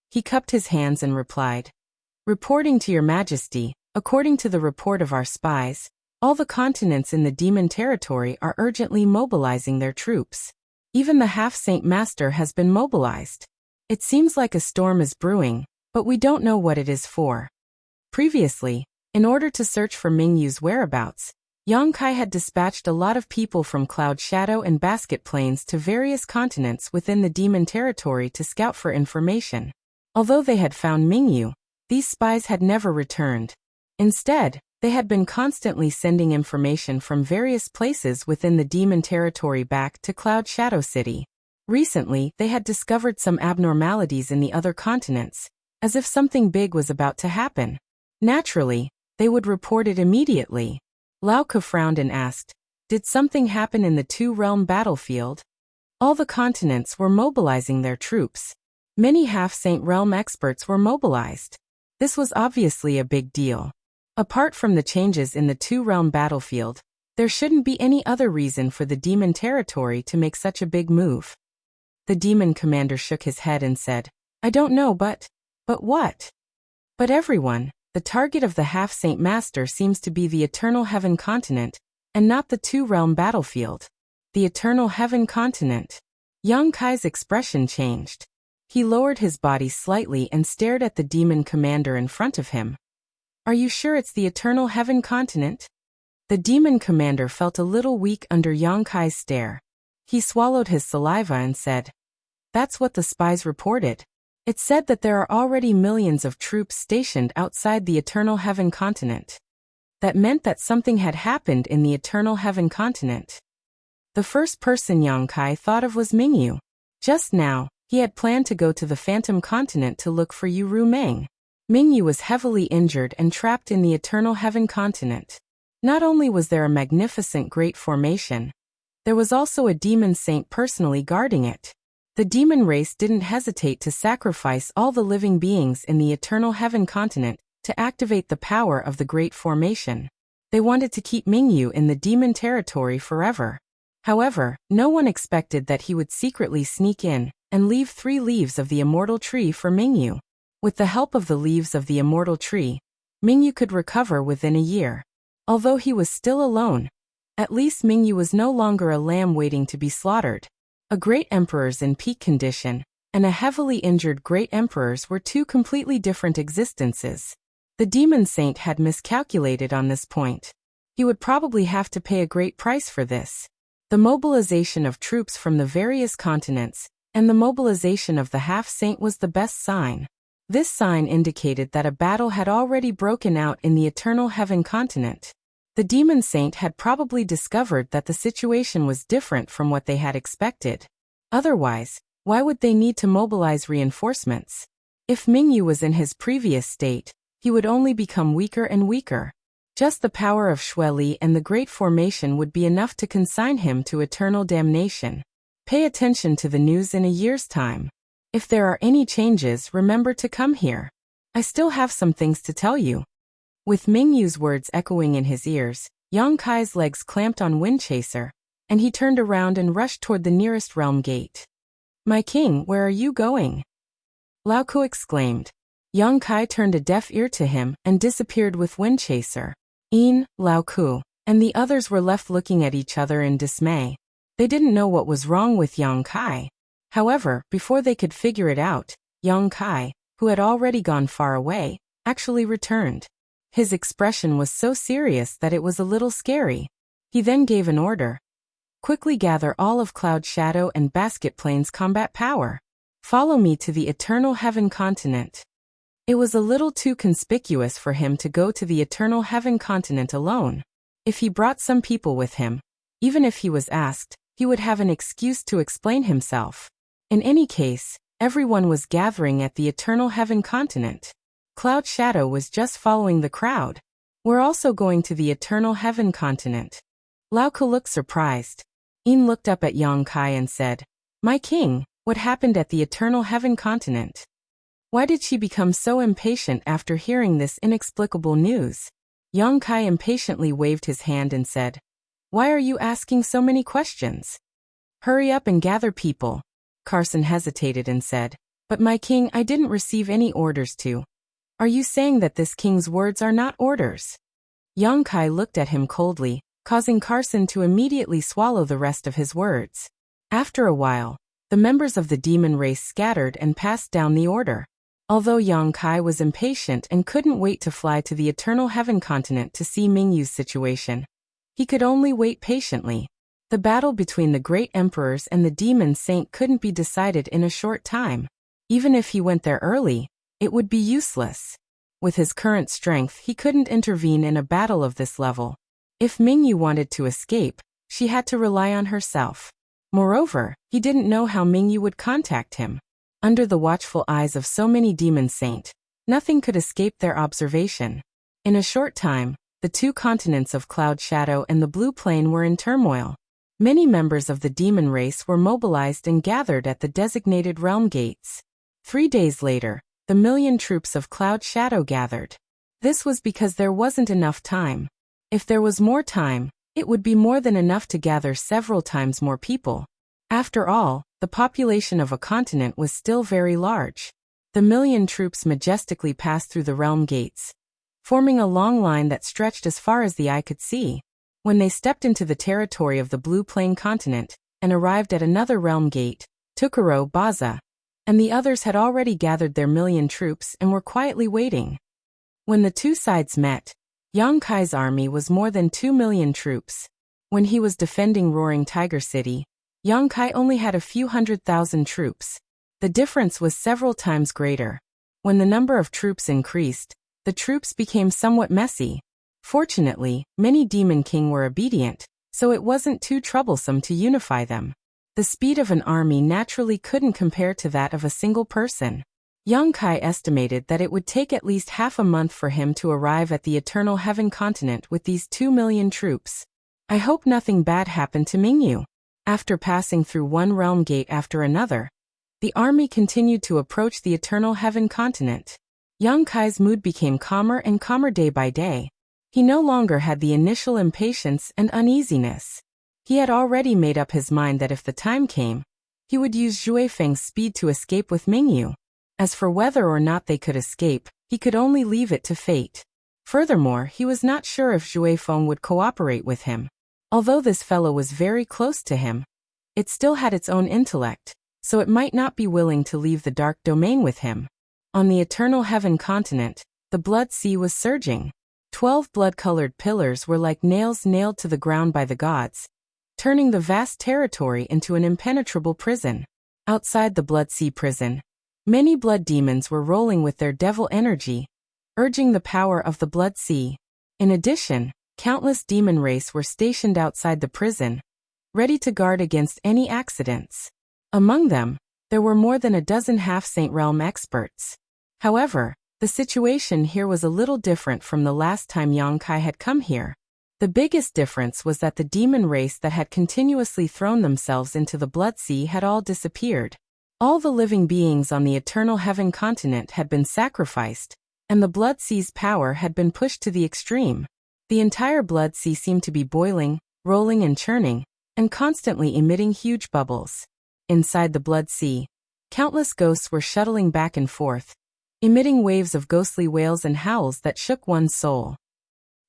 He cupped his hands and replied, "Reporting to your majesty, according to the report of our spies, all the continents in the demon territory are urgently mobilizing their troops. Even the half-saint master has been mobilized. It seems like a storm is brewing, but we don't know what it is for." Previously, in order to search for Mingyu's whereabouts, Yang Kai had dispatched a lot of people from Cloud Shadow and Basket Plains to various continents within the demon territory to scout for information. Although they had found Mingyu, these spies had never returned. Instead, they had been constantly sending information from various places within the demon territory back to Cloud Shadow City. Recently, they had discovered some abnormalities in the other continents, as if something big was about to happen. Naturally, they would report it immediately. Lao Ke frowned and asked, "Did something happen in the two-realm battlefield?" All the continents were mobilizing their troops. Many half-saint realm experts were mobilized. This was obviously a big deal. Apart from the changes in the two-realm battlefield, there shouldn't be any other reason for the demon territory to make such a big move. The demon commander shook his head and said, "I don't know, but what?" "But everyone, the target of the half-saint master seems to be the Eternal Heaven Continent, and not the two-realm battlefield." The Eternal Heaven Continent. Yang Kai's expression changed. He lowered his body slightly and stared at the demon commander in front of him. "Are you sure it's the Eternal Heaven Continent?" The demon commander felt a little weak under Yang Kai's stare. He swallowed his saliva and said, "That's what the spies reported. It said that there are already millions of troops stationed outside the Eternal Heaven Continent. That meant that something had happened in the Eternal Heaven Continent." The first person Yang Kai thought of was Mingyu. Just now, he had planned to go to the Phantom Continent to look for Yu Rumeng. Mingyu was heavily injured and trapped in the Eternal Heaven Continent. Not only was there a magnificent great formation, there was also a demon saint personally guarding it. The demon race didn't hesitate to sacrifice all the living beings in the Eternal Heaven Continent to activate the power of the Great Formation. They wanted to keep Mingyu in the demon territory forever. However, no one expected that he would secretly sneak in and leave 3 leaves of the immortal tree for Mingyu. With the help of the leaves of the immortal tree, Mingyu could recover within a year. Although he was still alone, at least Mingyu was no longer a lamb waiting to be slaughtered. A great emperor's in peak condition, and a heavily injured great emperor's were 2 completely different existences. The demon saint had miscalculated on this point. He would probably have to pay a great price for this. The mobilization of troops from the various continents, and the mobilization of the half-saint was the best sign. This sign indicated that a battle had already broken out in the Eternal Heaven Continent. The demon saint had probably discovered that the situation was different from what they had expected. Otherwise, why would they need to mobilize reinforcements? If Mingyu was in his previous state, he would only become weaker and weaker. Just the power of Shueli and the Great Formation would be enough to consign him to eternal damnation. Pay attention to the news in a year's time. If there are any changes, remember to come here. I still have some things to tell you. With Mingyu's words echoing in his ears, Yang Kai's legs clamped on Windchaser, and he turned around and rushed toward the nearest realm gate. "My king, where are you going?" Lao Ku exclaimed. Yang Kai turned a deaf ear to him and disappeared with Windchaser. Een, Lao Ku, and the others were left looking at each other in dismay. They didn't know what was wrong with Yang Kai. However, before they could figure it out, Yang Kai, who had already gone far away, actually returned. His expression was so serious that it was a little scary. He then gave an order. Quickly gather all of Cloud Shadow and Basket Plane's combat power. Follow me to the Eternal Heaven continent. It was a little too conspicuous for him to go to the Eternal Heaven continent alone. If he brought some people with him, even if he was asked, he would have an excuse to explain himself. In any case, everyone was gathering at the Eternal Heaven continent. Cloud Shadow was just following the crowd. We're also going to the Eternal Heaven continent. Lao Ku looked surprised. Een looked up at Yang Kai and said, My king, what happened at the Eternal Heaven continent? Why did she become so impatient after hearing this inexplicable news? Yang Kai impatiently waved his hand and said, Why are you asking so many questions? Hurry up and gather people. Carson hesitated and said, But my king, I didn't receive any orders to. Are you saying that this king's words are not orders? Yang Kai looked at him coldly, causing Carson to immediately swallow the rest of his words. After a while, the members of the demon race scattered and passed down the order. Although Yang Kai was impatient and couldn't wait to fly to the Eternal Heaven continent to see Mingyu's situation, he could only wait patiently. The battle between the great emperors and the demon saint couldn't be decided in a short time. Even if he went there early, it would be useless. With his current strength, he couldn't intervene in a battle of this level. If Mingyu wanted to escape, she had to rely on herself. Moreover, he didn't know how Mingyu would contact him. Under the watchful eyes of so many demon saint, nothing could escape their observation. In a short time, the two continents of Cloud Shadow and the Blue Plain were in turmoil. Many members of the demon race were mobilized and gathered at the designated realm gates. 3 days later, the million troops of Cloud Shadow gathered. This was because there wasn't enough time. If there was more time, it would be more than enough to gather several times more people. After all, the population of a continent was still very large. The million troops majestically passed through the realm gates, forming a long line that stretched as far as the eye could see. When they stepped into the territory of the Blue Plain continent and arrived at another realm gate, Tukuro Baza and the others had already gathered their million troops and were quietly waiting. When the two sides met, Yang Kai's army was more than 2 million troops. When he was defending Roaring Tiger City, Yang Kai only had a few 100,000 troops. The difference was several times greater. When the number of troops increased, the troops became somewhat messy. Fortunately, many Demon King were obedient, so it wasn't too troublesome to unify them. The speed of an army naturally couldn't compare to that of a single person. Yang Kai estimated that it would take at least half a month for him to arrive at the Eternal Heaven continent with these 2 million troops. I hope nothing bad happened to Mingyu. After passing through one realm gate after another, the army continued to approach the Eternal Heaven continent. Yang Kai's mood became calmer and calmer day by day. He no longer had the initial impatience and uneasiness. He had already made up his mind that if the time came, he would use Zhui Feng's speed to escape with Mingyu. As for whether or not they could escape, he could only leave it to fate. Furthermore, he was not sure if Zhui Feng would cooperate with him. Although this fellow was very close to him, it still had its own intellect, so it might not be willing to leave the dark domain with him. On the Eternal Heaven continent, the blood sea was surging. 12 blood-colored pillars were like nails nailed to the ground by the gods, turning the vast territory into an impenetrable prison. Outside the blood sea prison, many blood demons were rolling with their devil energy, urging the power of the blood sea. In addition, countless demon race were stationed outside the prison, ready to guard against any accidents. Among them, there were more than a dozen half-saint realm experts. However, the situation here was a little different from the last time Yang Kai had come here. The biggest difference was that the demon race that had continuously thrown themselves into the blood sea had all disappeared. All the living beings on the Eternal Heaven continent had been sacrificed, and the blood sea's power had been pushed to the extreme. The entire blood sea seemed to be boiling, rolling and churning, and constantly emitting huge bubbles. Inside the blood sea, Countless ghosts were shuttling back and forth, emitting waves of ghostly wails and howls that shook one's soul.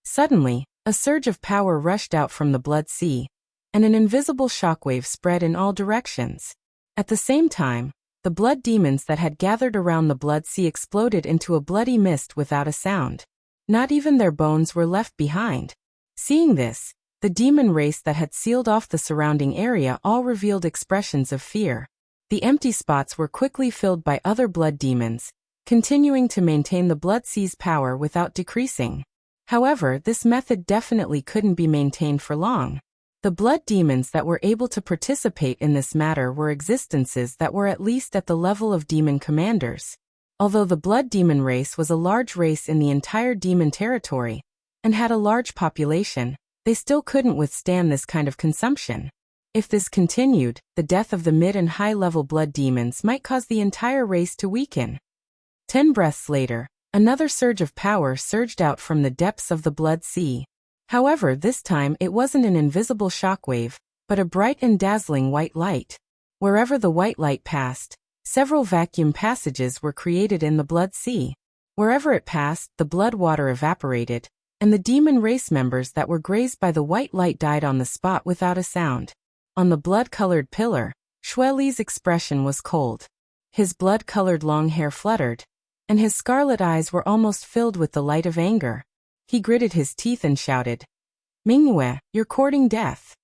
Suddenly, a surge of power rushed out from the blood sea, and an invisible shockwave spread in all directions. At the same time, the blood demons that had gathered around the blood sea exploded into a bloody mist without a sound. Not even their bones were left behind. Seeing this, the demon race that had sealed off the surrounding area all revealed expressions of fear. The empty spots were quickly filled by other blood demons, continuing to maintain the blood sea's power without decreasing. However, this method definitely couldn't be maintained for long. The blood demons that were able to participate in this matter were existences that were at least at the level of demon commanders. Although the blood demon race was a large race in the entire demon territory, and had a large population, they still couldn't withstand this kind of consumption. If this continued, the death of the mid and high-level blood demons might cause the entire race to weaken. 10 breaths later, another surge of power surged out from the depths of the blood sea. However, this time it wasn't an invisible shockwave, but a bright and dazzling white light. Wherever the white light passed, several vacuum passages were created in the blood sea. Wherever it passed, the blood water evaporated, and the demon race members that were grazed by the white light died on the spot without a sound. On the blood-colored pillar, Xueli's expression was cold. His blood-colored long hair fluttered, and his scarlet eyes were almost filled with the light of anger. He gritted his teeth and shouted, "Mingyue, you're courting death."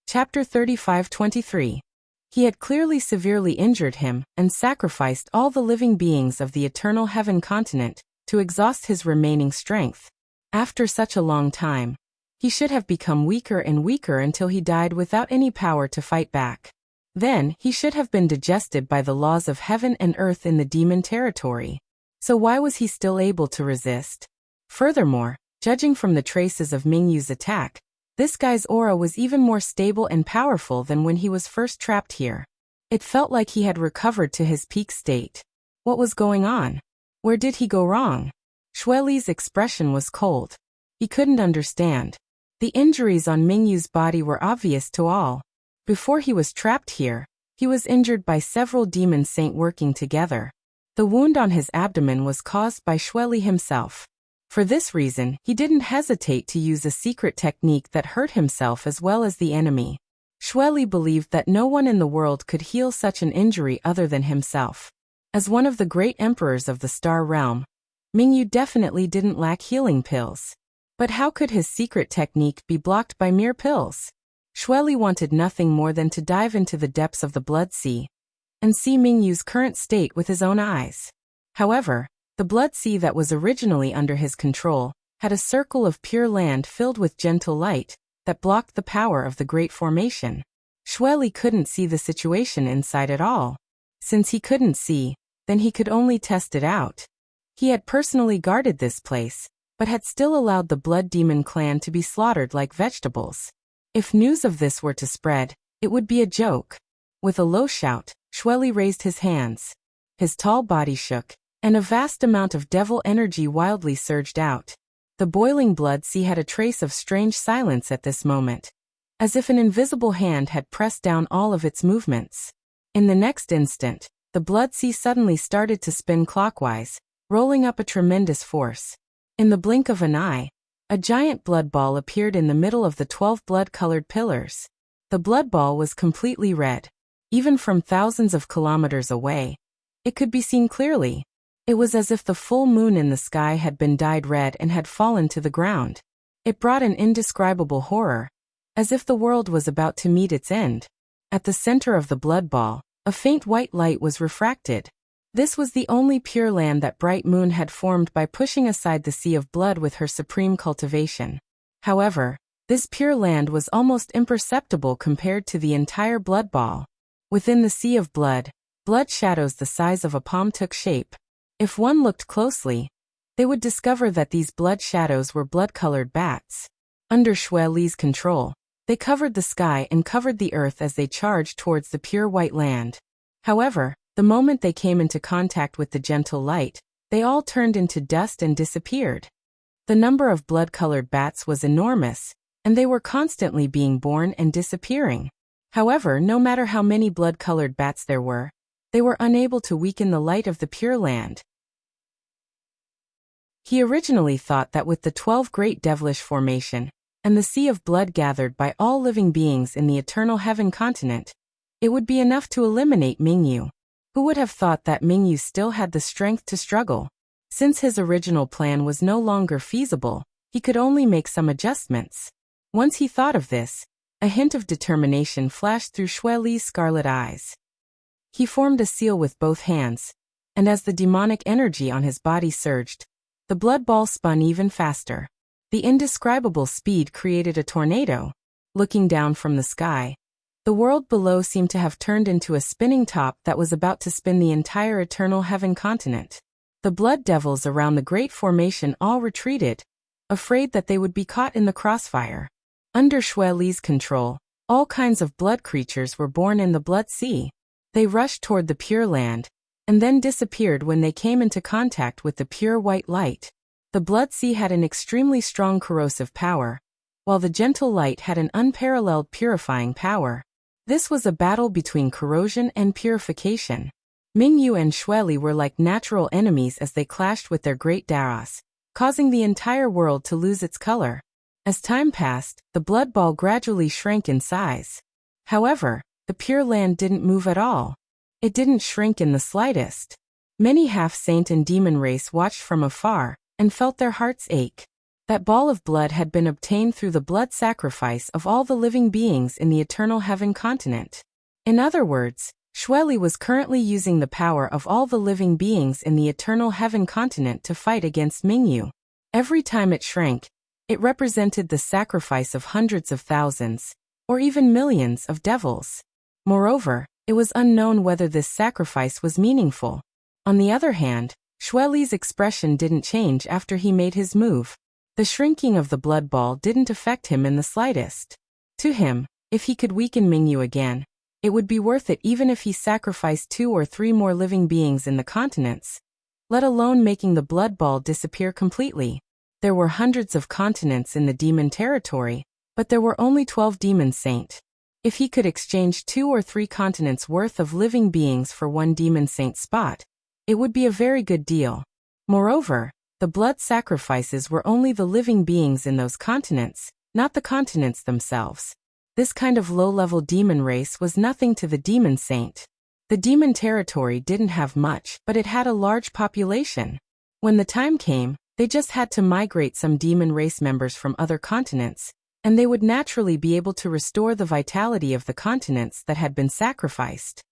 Chapter 35-23. He had clearly severely injured him and sacrificed all the living beings of the eternal heaven continent to exhaust his remaining strength. After such a long time, he should have become weaker and weaker until he died without any power to fight back. Then, he should have been digested by the laws of heaven and earth in the demon territory. So why was he still able to resist? Furthermore, judging from the traces of Mingyu's attack, this guy's aura was even more stable and powerful than when he was first trapped here. It felt like he had recovered to his peak state. What was going on? Where did he go wrong? Xueli's expression was cold. He couldn't understand. The injuries on Mingyu's body were obvious to all. Before he was trapped here, he was injured by several demon saints working together. The wound on his abdomen was caused by Xueli himself. For this reason, he didn't hesitate to use a secret technique that hurt himself as well as the enemy. Xueli believed that no one in the world could heal such an injury other than himself. As one of the great emperors of the Star Realm, Mingyu definitely didn't lack healing pills. But how could his secret technique be blocked by mere pills? Xueli wanted nothing more than to dive into the depths of the blood sea and see Mingyu's current state with his own eyes. However, the blood sea that was originally under his control had a circle of pure land filled with gentle light that blocked the power of the great formation. Xueli couldn't see the situation inside at all. Since he couldn't see, then he could only test it out. He had personally guarded this place, but had still allowed the blood demon clan to be slaughtered like vegetables. If news of this were to spread, it would be a joke. With a low shout, Xueli raised his hands. His tall body shook, and a vast amount of devil energy wildly surged out. The boiling blood sea had a trace of strange silence at this moment, as if an invisible hand had pressed down all of its movements. In the next instant, the blood sea suddenly started to spin clockwise, rolling up a tremendous force. In the blink of an eye, a giant blood ball appeared in the middle of the 12 blood-colored pillars. The blood ball was completely red. Even from thousands of kilometers away, it could be seen clearly. It was as if the full moon in the sky had been dyed red and had fallen to the ground. It brought an indescribable horror, as if the world was about to meet its end. At the center of the blood ball, a faint white light was refracted. This was the only pure land that Bright Moon had formed by pushing aside the sea of blood with her supreme cultivation. However, this pure land was almost imperceptible compared to the entire blood ball. Within the sea of blood, blood shadows the size of a palm took shape. If one looked closely, they would discover that these blood shadows were blood-colored bats. Under Xueli's control, they covered the sky and covered the earth as they charged towards the pure white land. However, the moment they came into contact with the gentle light, they all turned into dust and disappeared. The number of blood-colored bats was enormous, and they were constantly being born and disappearing. However, no matter how many blood-colored bats there were, They were unable to weaken the light of the Pure Land. He originally thought that with the 12 great devilish formation, and the sea of blood gathered by all living beings in the eternal heaven continent, it would be enough to eliminate Mingyu. Who would have thought that Mingyu still had the strength to struggle? Since his original plan was no longer feasible, he could only make some adjustments. Once he thought of this, a hint of determination flashed through Xue Li's scarlet eyes. He formed a seal with both hands, and as the demonic energy on his body surged, the blood ball spun even faster. The indescribable speed created a tornado. Looking down from the sky, the world below seemed to have turned into a spinning top that was about to spin the entire eternal heaven continent. The blood devils around the great formation all retreated, afraid that they would be caught in the crossfire. Under Xue Li's control, all kinds of blood creatures were born in the blood sea. They rushed toward the Pure Land, and then disappeared when they came into contact with the pure white light. The blood sea had an extremely strong corrosive power, while the gentle light had an unparalleled purifying power. This was a battle between corrosion and purification. Mingyu and Xue Li were like natural enemies as they clashed with their great daos, causing the entire world to lose its color. As time passed, the blood ball gradually shrank in size. However, the Pure Land didn't move at all. It didn't shrink in the slightest. Many half-saint and demon race watched from afar, and felt their hearts ache. That ball of blood had been obtained through the blood sacrifice of all the living beings in the eternal heaven continent. In other words, Xue Li was currently using the power of all the living beings in the eternal heaven continent to fight against Mingyu. Every time it shrank, it represented the sacrifice of hundreds of thousands, or even millions of devils. Moreover, it was unknown whether this sacrifice was meaningful. On the other hand, Xue Li's expression didn't change after he made his move. The shrinking of the blood ball didn't affect him in the slightest. To him, if he could weaken Mingyu again, it would be worth it even if he sacrificed 2 or 3 more living beings in the continents, let alone making the blood ball disappear completely. There were hundreds of continents in the demon territory, but there were only 12 demon saint. If he could exchange 2 or 3 continents worth of living beings for 1 demon saint spot, it would be a very good deal. Moreover, the blood sacrifices were only the living beings in those continents, not the continents themselves. This kind of low-level demon race was nothing to the demon saint. The demon territory didn't have much, but it had a large population. When the time came, they just had to migrate some demon race members from other continents, and they would naturally be able to restore the vitality of the continents that had been sacrificed.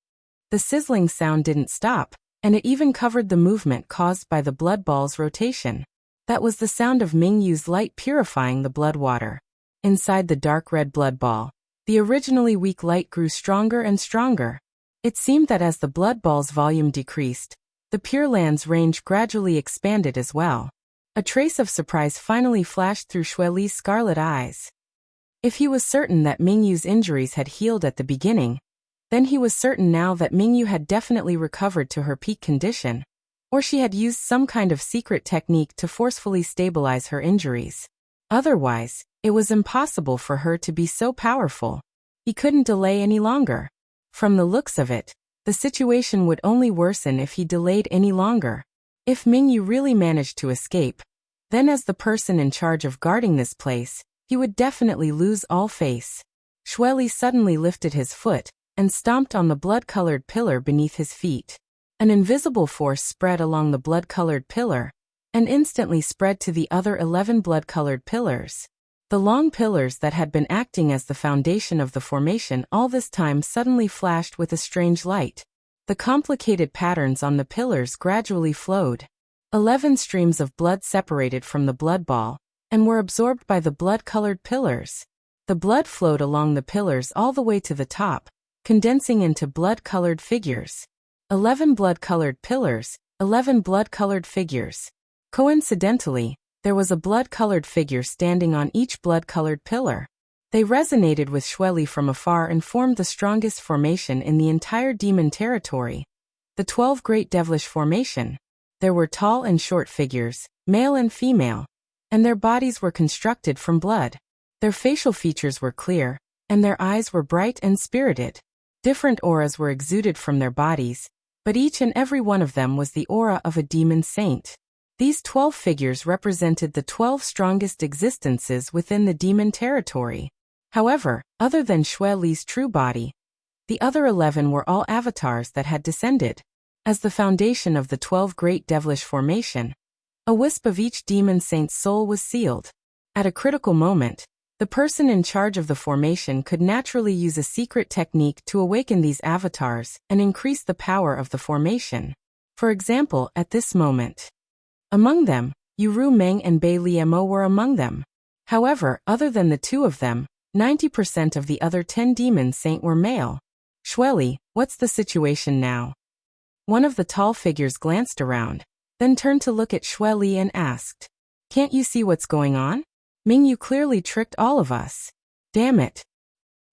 The sizzling sound didn't stop, and it even covered the movement caused by the blood ball's rotation. That was the sound of Mingyu's light purifying the blood water. Inside the dark red blood ball, the originally weak light grew stronger and stronger. It seemed that as the blood ball's volume decreased, the Pure Land's range gradually expanded as well. A trace of surprise finally flashed through Xue Li's scarlet eyes. If he was certain that Mingyu's injuries had healed at the beginning, then he was certain now that Mingyu had definitely recovered to her peak condition, or she had used some kind of secret technique to forcefully stabilize her injuries. Otherwise, it was impossible for her to be so powerful. He couldn't delay any longer. From the looks of it, the situation would only worsen if he delayed any longer. If Mingyu really managed to escape, then as the person in charge of guarding this place, he would definitely lose all face. Xue Li suddenly lifted his foot and stomped on the blood-colored pillar beneath his feet. An invisible force spread along the blood-colored pillar, and instantly spread to the other 11 blood-colored pillars. The long pillars that had been acting as the foundation of the formation all this time suddenly flashed with a strange light. The complicated patterns on the pillars gradually flowed. 11 streams of blood separated from the blood ball, and were absorbed by the blood-colored pillars. The blood flowed along the pillars all the way to the top, condensing into blood-colored figures. 11 blood-colored pillars, 11 blood-colored figures. Coincidentally, there was a blood-colored figure standing on each blood-colored pillar. They resonated with Xue Li from afar and formed the strongest formation in the entire demon territory, the 12 Great Devilish Formation. There were tall and short figures, male and female, and their bodies were constructed from blood. Their facial features were clear, and their eyes were bright and spirited. Different auras were exuded from their bodies, but each and every one of them was the aura of a demon saint. These 12 figures represented the 12 strongest existences within the demon territory. However, other than Xue Li's true body, the other 11 were all avatars that had descended as the foundation of the 12 great devilish formation. A wisp of each demon saint's soul was sealed. At a critical moment, the person in charge of the formation could naturally use a secret technique to awaken these avatars and increase the power of the formation. For example, at this moment, among them, Yuru Meng and Bei Liemo were among them. However, other than the two of them, 90% of the other 10 demon saint were male. Xue Li, what's the situation now? One of the tall figures glanced around, then turned to look at Xue Li and asked, "Can't you see what's going on? Ming, you clearly tricked all of us. Damn it."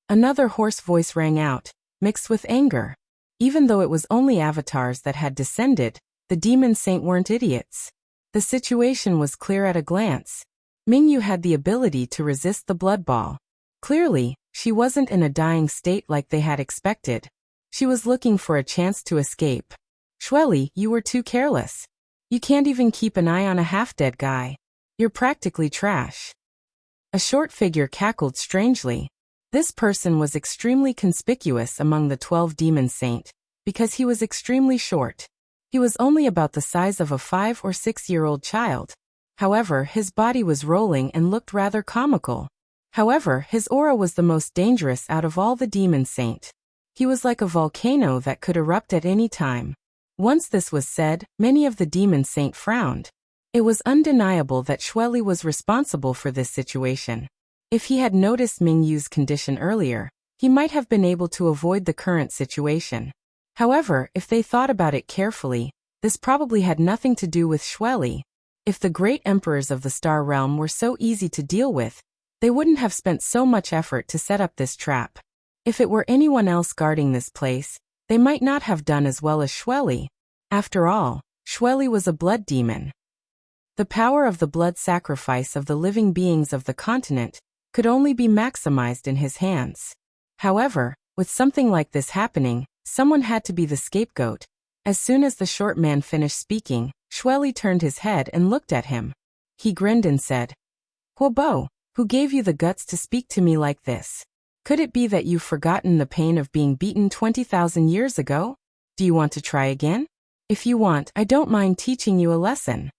Another hoarse voice rang out, mixed with anger. Even though it was only avatars that had descended, the demon saint weren't idiots. The situation was clear at a glance. Mingyu had the ability to resist the blood ball. Clearly, she wasn't in a dying state like they had expected. She was looking for a chance to escape. Xue Li, you were too careless. You can't even keep an eye on a half-dead guy. You're practically trash. A short figure cackled strangely. This person was extremely conspicuous among the 12 demon saint, because he was extremely short. He was only about the size of a 5 or 6-year-old child. However, his body was rolling and looked rather comical. However, his aura was the most dangerous out of all the demon saint. He was like a volcano that could erupt at any time. Once this was said, many of the demon saint frowned. It was undeniable that Xue Li was responsible for this situation. If he had noticed Mingyu's condition earlier, he might have been able to avoid the current situation. However, if they thought about it carefully, this probably had nothing to do with Xue Li. If the great emperors of the Star Realm were so easy to deal with, they wouldn't have spent so much effort to set up this trap. If it were anyone else guarding this place, they might not have done as well as Xue Li. After all, Xue Li was a blood demon. The power of the blood sacrifice of the living beings of the continent could only be maximized in his hands. However, with something like this happening, someone had to be the scapegoat. As soon as the short man finished speaking, Xue Li turned his head and looked at him. He grinned and said, "Huobo, who gave you the guts to speak to me like this? Could it be that you've forgotten the pain of being beaten 20,000 years ago? Do you want to try again? If you want, I don't mind teaching you a lesson."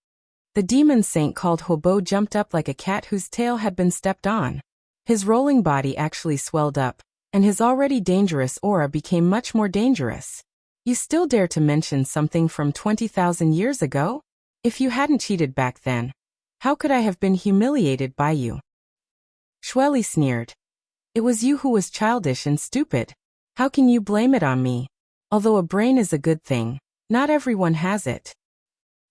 The demon saint called Huobo jumped up like a cat whose tail had been stepped on. His rolling body actually swelled up, and his already dangerous aura became much more dangerous. "You still dare to mention something from 20,000 years ago? If you hadn't cheated back then, how could I have been humiliated by you?" Xue Li sneered. "It was you who was childish and stupid. How can you blame it on me? Although a brain is a good thing, not everyone has it."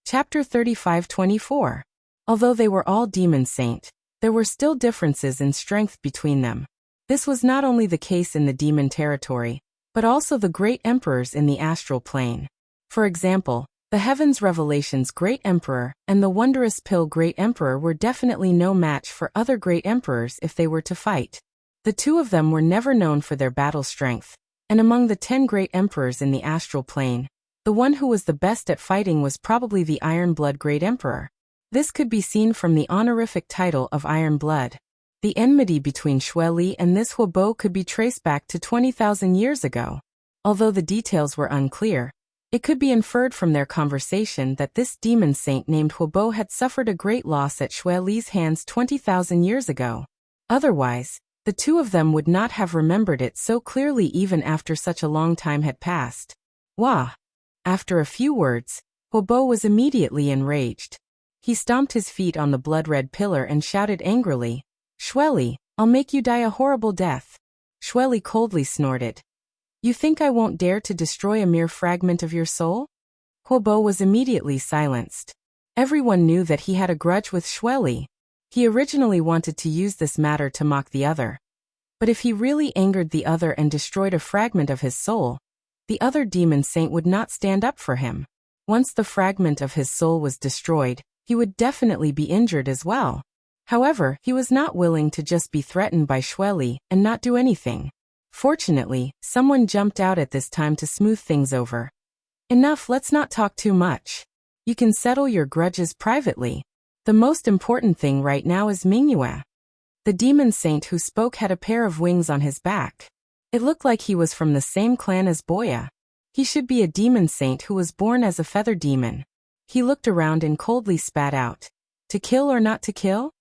Chapter 35-24. Although they were all demon saint, there were still differences in strength between them. This was not only the case in the demon territory, but also the great emperors in the astral plane. For example, the Heavens Revelation's Great Emperor and the Wondrous Pill Great Emperor were definitely no match for other great emperors if they were to fight. The two of them were never known for their battle strength, and among the 10 great emperors in the astral plane, the one who was the best at fighting was probably the Iron Blood Great Emperor. This could be seen from the honorific title of Iron Blood. The enmity between Xue Li and this Huobo could be traced back to 20,000 years ago. Although the details were unclear, it could be inferred from their conversation that this demon saint named Huobo had suffered a great loss at Xue Li's hands 20,000 years ago. Otherwise, the two of them would not have remembered it so clearly even after such a long time had passed. Wah! After a few words, Huobo was immediately enraged. He stomped his feet on the blood-red pillar and shouted angrily, "Xue Li, I'll make you die a horrible death." Xue Li coldly snorted. "You think I won't dare to destroy a mere fragment of your soul?" Huobo was immediately silenced. Everyone knew that he had a grudge with Xue Li. He originally wanted to use this matter to mock the other. But if he really angered the other and destroyed a fragment of his soul, the other demon saint would not stand up for him. Once the fragment of his soul was destroyed, he would definitely be injured as well. However, he was not willing to just be threatened by Xue Li and not do anything. Fortunately, someone jumped out at this time to smooth things over. Enough, let's not talk too much. You can settle your grudges privately. The most important thing right now is Mingyue. The demon saint who spoke had a pair of wings on his back. It looked like he was from the same clan as Boya. He should be a demon saint who was born as a feather demon. He looked around and coldly spat out. To kill or not to kill?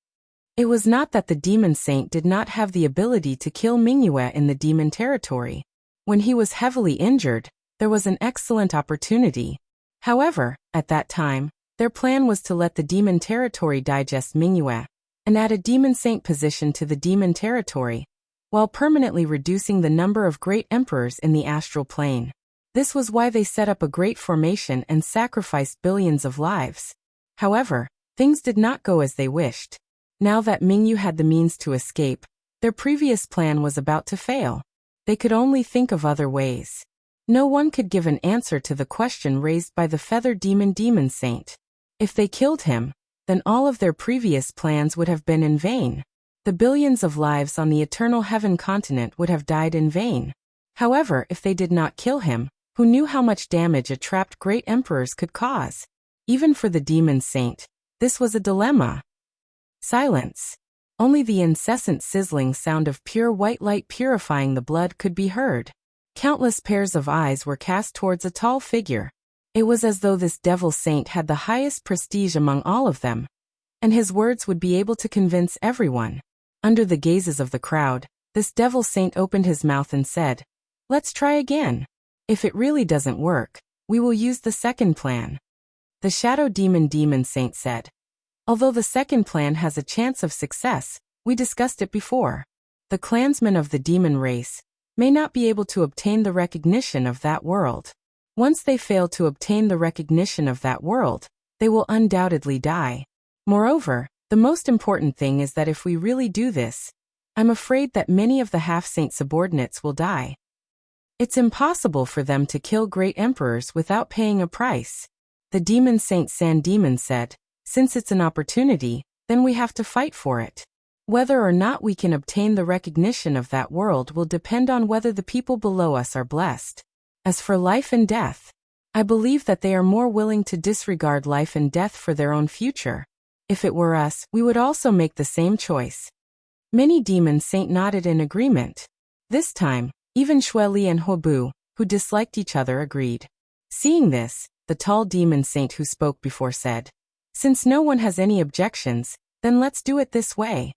It was not that the demon saint did not have the ability to kill Mingyue in the demon territory. When he was heavily injured, there was an excellent opportunity. However, at that time, their plan was to let the demon territory digest Mingyue and add a demon saint position to the demon territory, while permanently reducing the number of great emperors in the astral plane. This was why they set up a great formation and sacrificed billions of lives. However, things did not go as they wished. Now that Mingyu had the means to escape, their previous plan was about to fail. They could only think of other ways. No one could give an answer to the question raised by the feather demon saint. If they killed him, then all of their previous plans would have been in vain. The billions of lives on the eternal heaven continent would have died in vain. However, if they did not kill him, who knew how much damage a trapped great emperors could cause? Even for the demon saint, this was a dilemma. Silence. Only the incessant sizzling sound of pure white light purifying the blood could be heard. Countless pairs of eyes were cast towards a tall figure. It was as though this devil saint had the highest prestige among all of them, and his words would be able to convince everyone. Under the gazes of the crowd, this devil saint opened his mouth and said, "Let's try again. If it really doesn't work, we will use the second plan." The shadow demon saint said, "Although the second plan has a chance of success, we discussed it before. The clansmen of the demon race may not be able to obtain the recognition of that world. Once they fail to obtain the recognition of that world, they will undoubtedly die. Moreover, the most important thing is that if we really do this, I'm afraid that many of the half-saint subordinates will die. It's impossible for them to kill great emperors without paying a price." The demon saint San Demon said, "Since it's an opportunity, then we have to fight for it. Whether or not we can obtain the recognition of that world will depend on whether the people below us are blessed. As for life and death, I believe that they are more willing to disregard life and death for their own future. If it were us, we would also make the same choice." Many demon saint nodded in agreement. This time, even Xueli and Huobu, who disliked each other, agreed. Seeing this, the tall demon saint who spoke before said, "Since no one has any objections, then let's do it this way."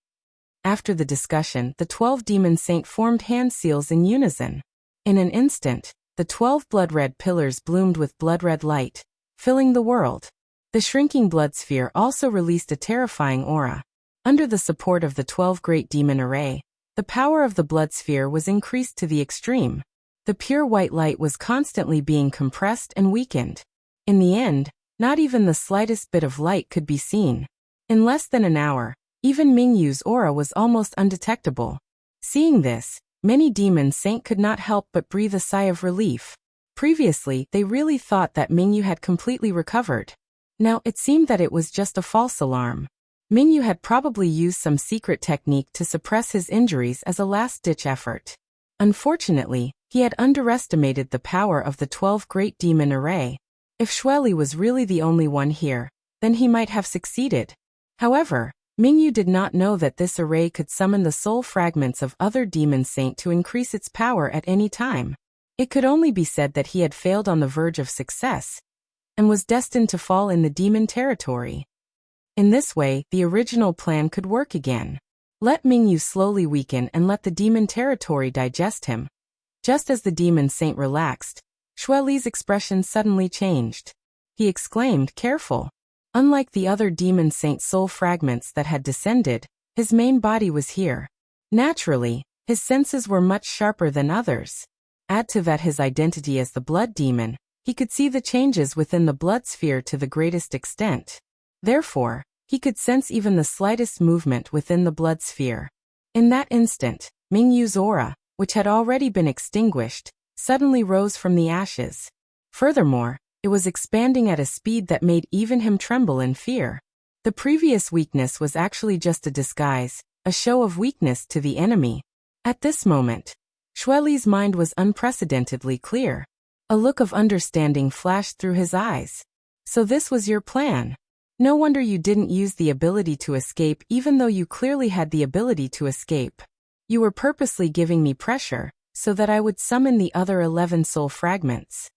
After the discussion, the 12 demon saint formed hand seals in unison. In an instant, the 12 blood-red pillars bloomed with blood-red light, filling the world. The shrinking blood sphere also released a terrifying aura. Under the support of the 12 great demon array, the power of the blood sphere was increased to the extreme. The pure white light was constantly being compressed and weakened. In the end, not even the slightest bit of light could be seen. In less than an hour, even Mingyu's aura was almost undetectable. Seeing this, many demon saint could not help but breathe a sigh of relief. Previously, they really thought that Mingyu had completely recovered. Now, it seemed that it was just a false alarm. Mingyu had probably used some secret technique to suppress his injuries as a last-ditch effort. Unfortunately, he had underestimated the power of the 12 great demon array. If Xueli was really the only one here, then he might have succeeded. However, Mingyu did not know that this array could summon the soul fragments of other demon saint to increase its power at any time. It could only be said that he had failed on the verge of success, and was destined to fall in the demon territory. In this way, the original plan could work again. Let Mingyu slowly weaken and let the demon territory digest him. Just as the demon saint relaxed, Xueli's expression suddenly changed. He exclaimed, "Careful." Unlike the other demon saint soul fragments that had descended, his main body was here. Naturally, his senses were much sharper than others. Add to that his identity as the blood demon, he could see the changes within the blood sphere to the greatest extent. Therefore, he could sense even the slightest movement within the blood sphere. In that instant, Mingyu's aura, which had already been extinguished, suddenly rose from the ashes. Furthermore, it was expanding at a speed that made even him tremble in fear. The previous weakness was actually just a disguise, a show of weakness to the enemy. At this moment, Xueli's mind was unprecedentedly clear. A look of understanding flashed through his eyes. So this was your plan? No wonder you didn't use the ability to escape even though you clearly had the ability to escape. You were purposely giving me pressure, so that I would summon the other 11 soul fragments.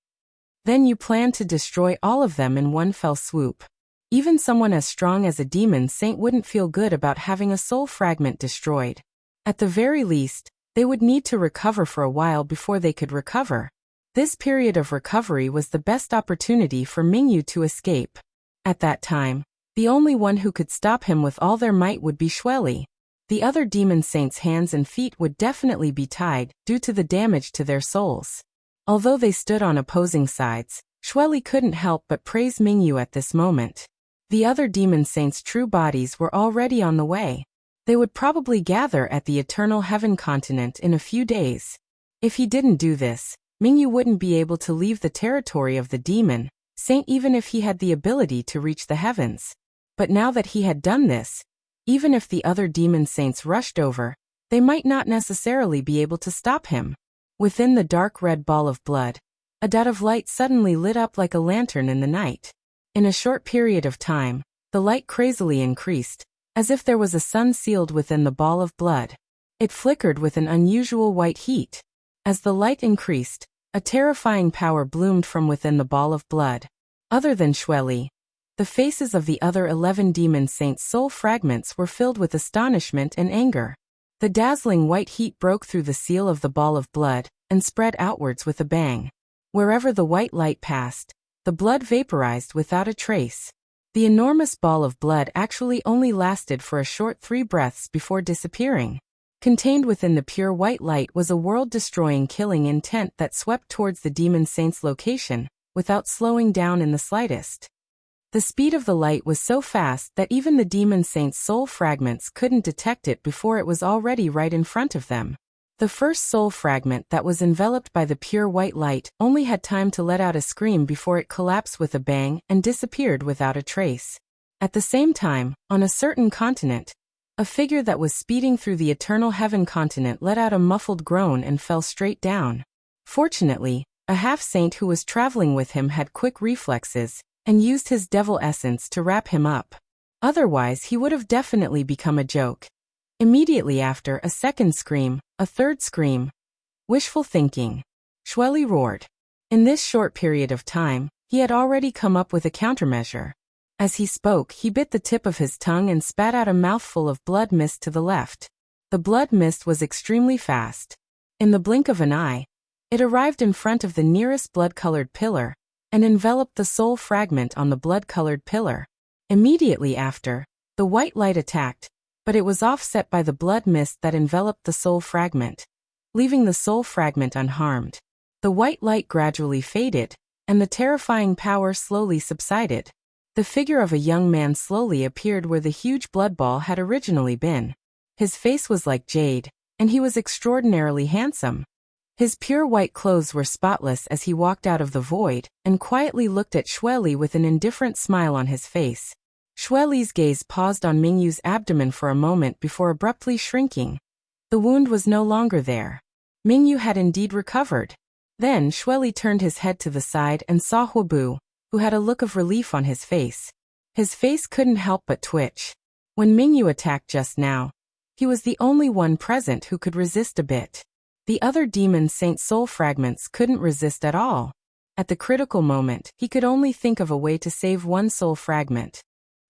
Then you planned to destroy all of them in one fell swoop. Even someone as strong as a demon saint wouldn't feel good about having a soul fragment destroyed. At the very least, they would need to recover for a while before they could recover. This period of recovery was the best opportunity for Mingyu to escape. At that time, the only one who could stop him with all their might would be Xueli. The other demon saints' hands and feet would definitely be tied, due to the damage to their souls. Although they stood on opposing sides, Xueli couldn't help but praise Mingyu at this moment. The other demon saints' true bodies were already on the way. They would probably gather at the Eternal Heaven continent in a few days. If he didn't do this, Mingyu wouldn't be able to leave the territory of the demon saint even if he had the ability to reach the heavens. But now that he had done this, even if the other demon saints rushed over, they might not necessarily be able to stop him. Within the dark red ball of blood, a dot of light suddenly lit up like a lantern in the night. In a short period of time, the light crazily increased, as if there was a sun sealed within the ball of blood. It flickered with an unusual white heat. As the light increased, a terrifying power bloomed from within the ball of blood. Other than Xueli, the faces of the other 11 demon saints' soul fragments were filled with astonishment and anger. The dazzling white heat broke through the seal of the ball of blood and spread outwards with a bang. Wherever the white light passed, the blood vaporized without a trace. The enormous ball of blood actually only lasted for a short 3 breaths before disappearing. Contained within the pure white light was a world-destroying killing intent that swept towards the demon saint's location, without slowing down in the slightest. The speed of the light was so fast that even the demon saint's soul fragments couldn't detect it before it was already right in front of them. The first soul fragment that was enveloped by the pure white light only had time to let out a scream before it collapsed with a bang and disappeared without a trace. At the same time, on a certain continent, a figure that was speeding through the Eternal Heaven continent let out a muffled groan and fell straight down. Fortunately, a half-saint who was traveling with him had quick reflexes, and used his devil essence to wrap him up. Otherwise he would have definitely become a joke. Immediately after, a second scream, a third scream. Wishful thinking. Xueli roared. In this short period of time, he had already come up with a countermeasure. As he spoke, he bit the tip of his tongue and spat out a mouthful of blood mist to the left. The blood mist was extremely fast. In the blink of an eye, it arrived in front of the nearest blood-colored pillar, and enveloped the soul fragment on the blood-colored pillar. Immediately after, the white light attacked, but it was offset by the blood mist that enveloped the soul fragment, leaving the soul fragment unharmed. The white light gradually faded, and the terrifying power slowly subsided. The figure of a young man slowly appeared where the huge blood ball had originally been. His face was like jade, and he was extraordinarily handsome. His pure white clothes were spotless as he walked out of the void, and quietly looked at Xueli with an indifferent smile on his face. Xueli's gaze paused on Mingyu's abdomen for a moment before abruptly shrinking. The wound was no longer there. Mingyu had indeed recovered. Then Xueli turned his head to the side and saw Huobu, who had a look of relief on his face. His face couldn't help but twitch. When Mingyu attacked just now, he was the only one present who could resist a bit. The other demon saint soul fragments couldn't resist at all. At the critical moment, he could only think of a way to save one soul fragment.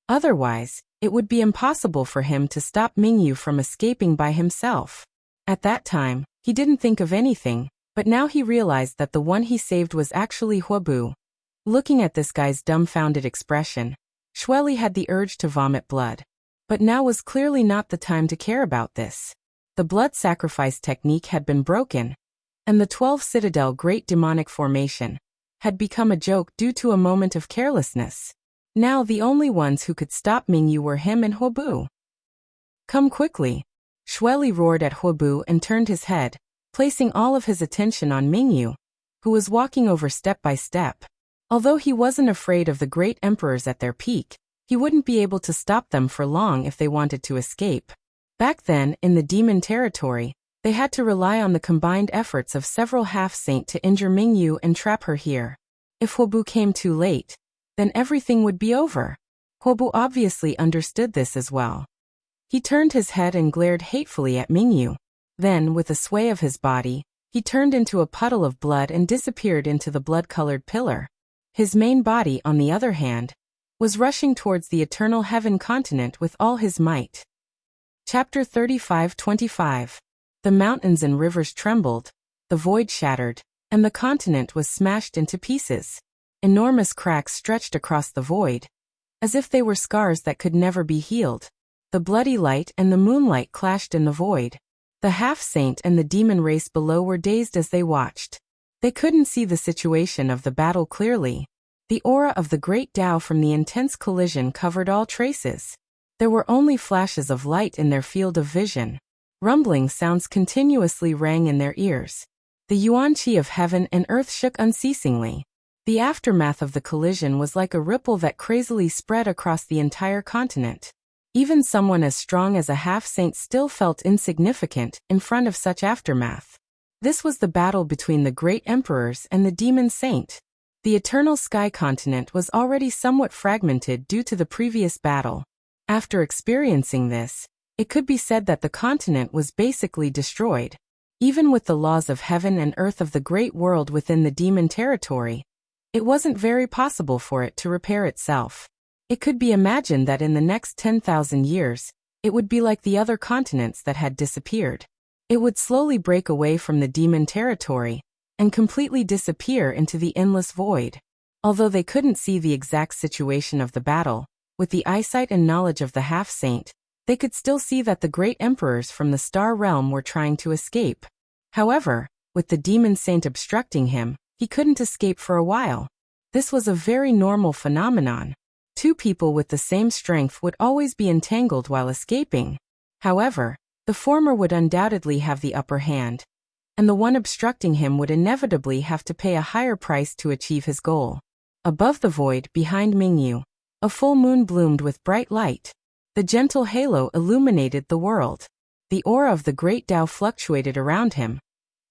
Otherwise, it would be impossible for him to stop Mingyu from escaping by himself. At that time, he didn't think of anything, but now he realized that the one he saved was actually Huobu. Looking at this guy's dumbfounded expression, Xueli had the urge to vomit blood. But now was clearly not the time to care about this. The blood sacrifice technique had been broken, and the 12 Citadel Great Demonic Formation had become a joke due to a moment of carelessness. Now the only ones who could stop Mingyu were him and Huobu. Come quickly. Xueli roared at Huobu and turned his head, placing all of his attention on Mingyu, who was walking over step by step. Although he wasn't afraid of the great emperors at their peak, he wouldn't be able to stop them for long if they wanted to escape. Back then, in the demon territory, They had to rely on the combined efforts of several half-saint to injure Mingyu and trap her here. If Huobu came too late, then everything would be over. Huobu obviously understood this as well. He turned his head and glared hatefully at Mingyu. Then, with a sway of his body, he turned into a puddle of blood and disappeared into the blood-colored pillar. His main body, on the other hand, was rushing towards the eternal heaven continent with all his might. Chapter 35-25. The mountains and rivers trembled, the void shattered, and the continent was smashed into pieces. Enormous cracks stretched across the void, as if they were scars that could never be healed. The bloody light and the moonlight clashed in the void. The half-saint and the demon race below were dazed as they watched. They couldn't see the situation of the battle clearly. The aura of the great Tao from the intense collision covered all traces. There were only flashes of light in their field of vision. Rumbling sounds continuously rang in their ears. The yuan qi of heaven and earth shook unceasingly. The aftermath of the collision was like a ripple that crazily spread across the entire continent. Even someone as strong as a half-saint still felt insignificant in front of such aftermath. This was the battle between the great emperors and the demon saint. The eternal sky continent was already somewhat fragmented due to the previous battle. After experiencing this, it could be said that the continent was basically destroyed. Even with the laws of heaven and earth of the great world within the demon territory, it wasn't very possible for it to repair itself. It could be imagined that in the next 10,000 years, it would be like the other continents that had disappeared. It would slowly break away from the demon territory and completely disappear into the endless void. Although they couldn't see the exact situation of the battle, with the eyesight and knowledge of the half-saint, they could still see that the great emperors from the star realm were trying to escape. However, with the demon saint obstructing him, he couldn't escape for a while. This was a very normal phenomenon. Two people with the same strength would always be entangled while escaping. However, the former would undoubtedly have the upper hand, and the one obstructing him would inevitably have to pay a higher price to achieve his goal. Above the void, behind Mingyu, a full moon bloomed with bright light. The gentle halo illuminated the world. The aura of the great Tao fluctuated around him,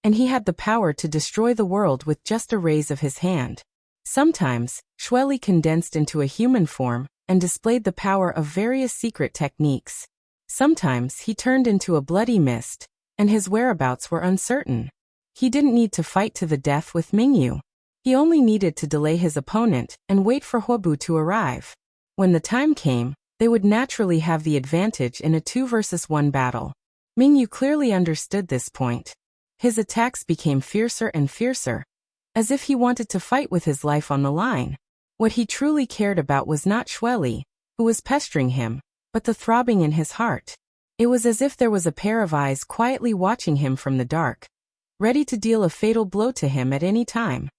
and he had the power to destroy the world with just a raise of his hand. Sometimes, Xueli condensed into a human form and displayed the power of various secret techniques. Sometimes he turned into a bloody mist, and his whereabouts were uncertain. He didn't need to fight to the death with Mingyu. He only needed to delay his opponent and wait for Huobu to arrive. When the time came, they would naturally have the advantage in a 2-versus-1 battle. Mingyu clearly understood this point. His attacks became fiercer and fiercer, as if he wanted to fight with his life on the line. What he truly cared about was not Xueli, who was pestering him, but the throbbing in his heart. It was as if there was a pair of eyes quietly watching him from the dark, ready to deal a fatal blow to him at any time.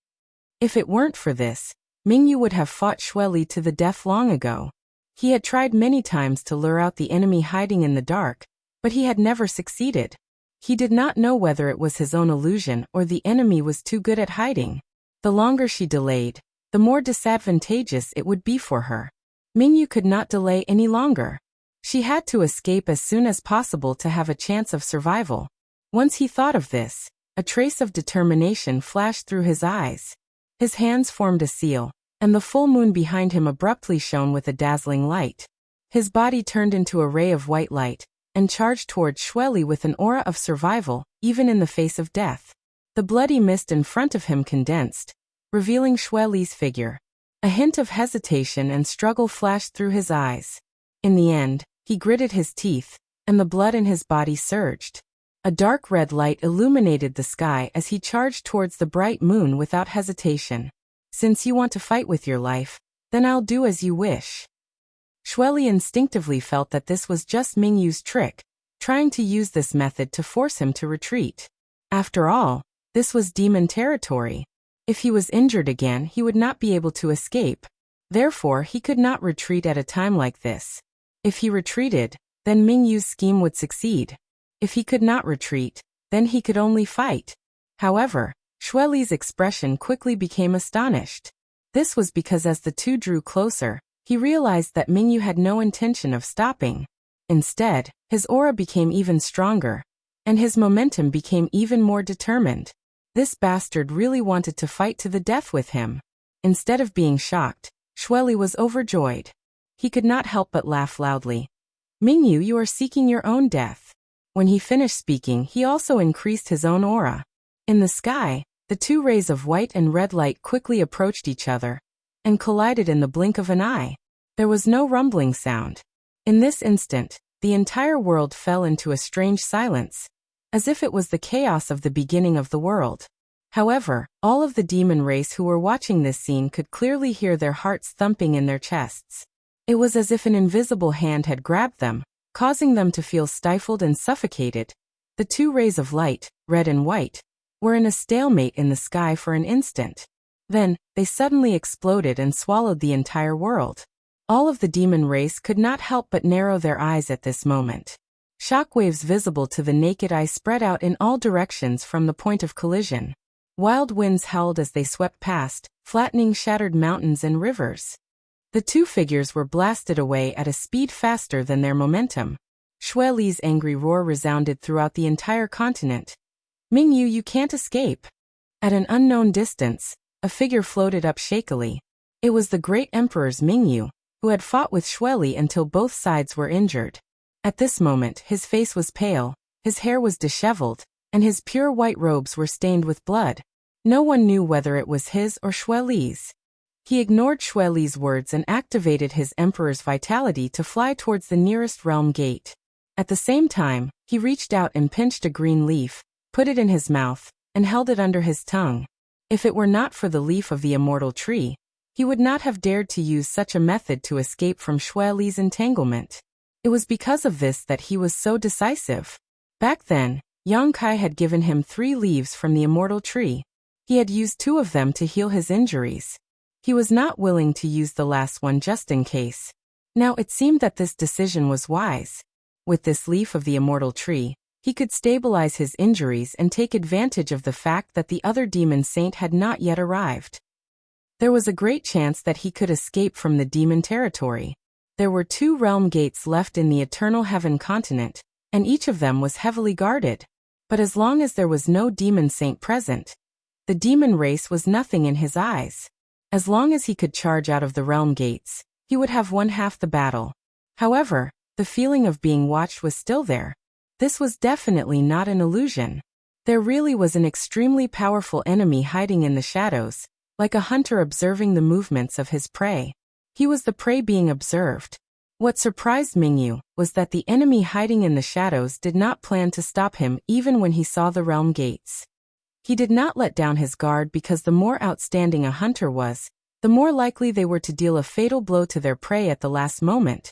If it weren't for this, Mingyu would have fought Xueli to the death long ago. He had tried many times to lure out the enemy hiding in the dark, but he had never succeeded. He did not know whether it was his own illusion or the enemy was too good at hiding. The longer she delayed, the more disadvantageous it would be for her. Mingyu could not delay any longer. She had to escape as soon as possible to have a chance of survival. Once he thought of this, a trace of determination flashed through his eyes. His hands formed a seal, and the full moon behind him abruptly shone with a dazzling light. His body turned into a ray of white light, and charged towards Xueli with an aura of survival, even in the face of death. The bloody mist in front of him condensed, revealing Xueli's figure. A hint of hesitation and struggle flashed through his eyes. In the end, he gritted his teeth, and the blood in his body surged. A dark red light illuminated the sky as he charged towards the bright moon without hesitation. Since you want to fight with your life, then I'll do as you wish. Xueli instinctively felt that this was just Mingyu's trick, trying to use this method to force him to retreat. After all, this was demon territory. If he was injured again, he would not be able to escape. Therefore, he could not retreat at a time like this. If he retreated, then Mingyu's scheme would succeed. If he could not retreat, then he could only fight. However, Xueli's expression quickly became astonished. This was because as the two drew closer, he realized that Mingyu had no intention of stopping. Instead, his aura became even stronger, and his momentum became even more determined. This bastard really wanted to fight to the death with him. Instead of being shocked, Xueli was overjoyed. He could not help but laugh loudly. Mingyu, you are seeking your own death. When he finished speaking, he also increased his own aura. In the sky, the two rays of white and red light quickly approached each other and collided in the blink of an eye. There was no rumbling sound. In this instant, the entire world fell into a strange silence, as if it was the chaos of the beginning of the world. However, all of the demon race who were watching this scene could clearly hear their hearts thumping in their chests. It was as if an invisible hand had grabbed them, causing them to feel stifled and suffocated. The two rays of light, red and white, were in a stalemate in the sky for an instant. Then, they suddenly exploded and swallowed the entire world. All of the demon race could not help but narrow their eyes at this moment. Shockwaves visible to the naked eye spread out in all directions from the point of collision. Wild winds howled as they swept past, flattening shattered mountains and rivers. The two figures were blasted away at a speed faster than their momentum. Xueli's angry roar resounded throughout the entire continent. Mingyu, you can't escape. At an unknown distance, a figure floated up shakily. It was the great emperor's Mingyu, who had fought with Xueli until both sides were injured. At this moment, his face was pale, his hair was disheveled, and his pure white robes were stained with blood. No one knew whether it was his or Xueli's. He ignored Xueli's words and activated his emperor's vitality to fly towards the nearest realm gate. At the same time, he reached out and pinched a green leaf, put it in his mouth, and held it under his tongue. If it were not for the leaf of the immortal tree, he would not have dared to use such a method to escape from Xueli's entanglement. It was because of this that he was so decisive. Back then, Yang Kai had given him 3 leaves from the immortal tree. He had used 2 of them to heal his injuries. He was not willing to use the last one just in case. Now it seemed that this decision was wise. With this leaf of the immortal tree, he could stabilize his injuries and take advantage of the fact that the other demon saint had not yet arrived. There was a great chance that he could escape from the demon territory. There were 2 realm gates left in the Eternal Heaven continent, and each of them was heavily guarded. But as long as there was no demon saint present, the demon race was nothing in his eyes. As long as he could charge out of the realm gates, he would have won half the battle. However, the feeling of being watched was still there. This was definitely not an illusion. There really was an extremely powerful enemy hiding in the shadows, like a hunter observing the movements of his prey. He was the prey being observed. What surprised Mingyu was that the enemy hiding in the shadows did not plan to stop him even when he saw the realm gates. He did not let down his guard because the more outstanding a hunter was, the more likely they were to deal a fatal blow to their prey at the last moment.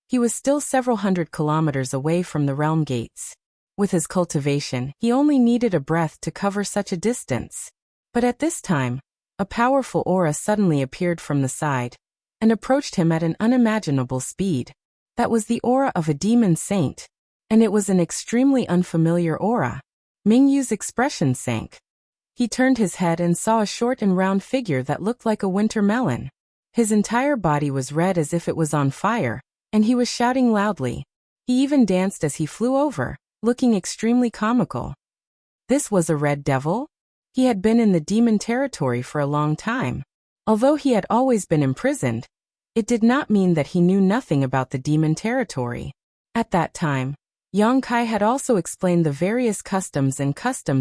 He was still several hundred kilometers away from the realm gates. With his cultivation, he only needed a breath to cover such a distance. But at this time, a powerful aura suddenly appeared from the side and approached him at an unimaginable speed. That was the aura of a demon saint, and it was an extremely unfamiliar aura. Mingyu's expression sank. He turned his head and saw a short and round figure that looked like a winter melon. His entire body was red as if it was on fire, and he was shouting loudly. He even danced as he flew over, looking extremely comical. This was a red devil? He had been in the demon territory for a long time. Although he had always been imprisoned, it did not mean that he knew nothing about the demon territory. At that time, Yang Kai had also explained the various customs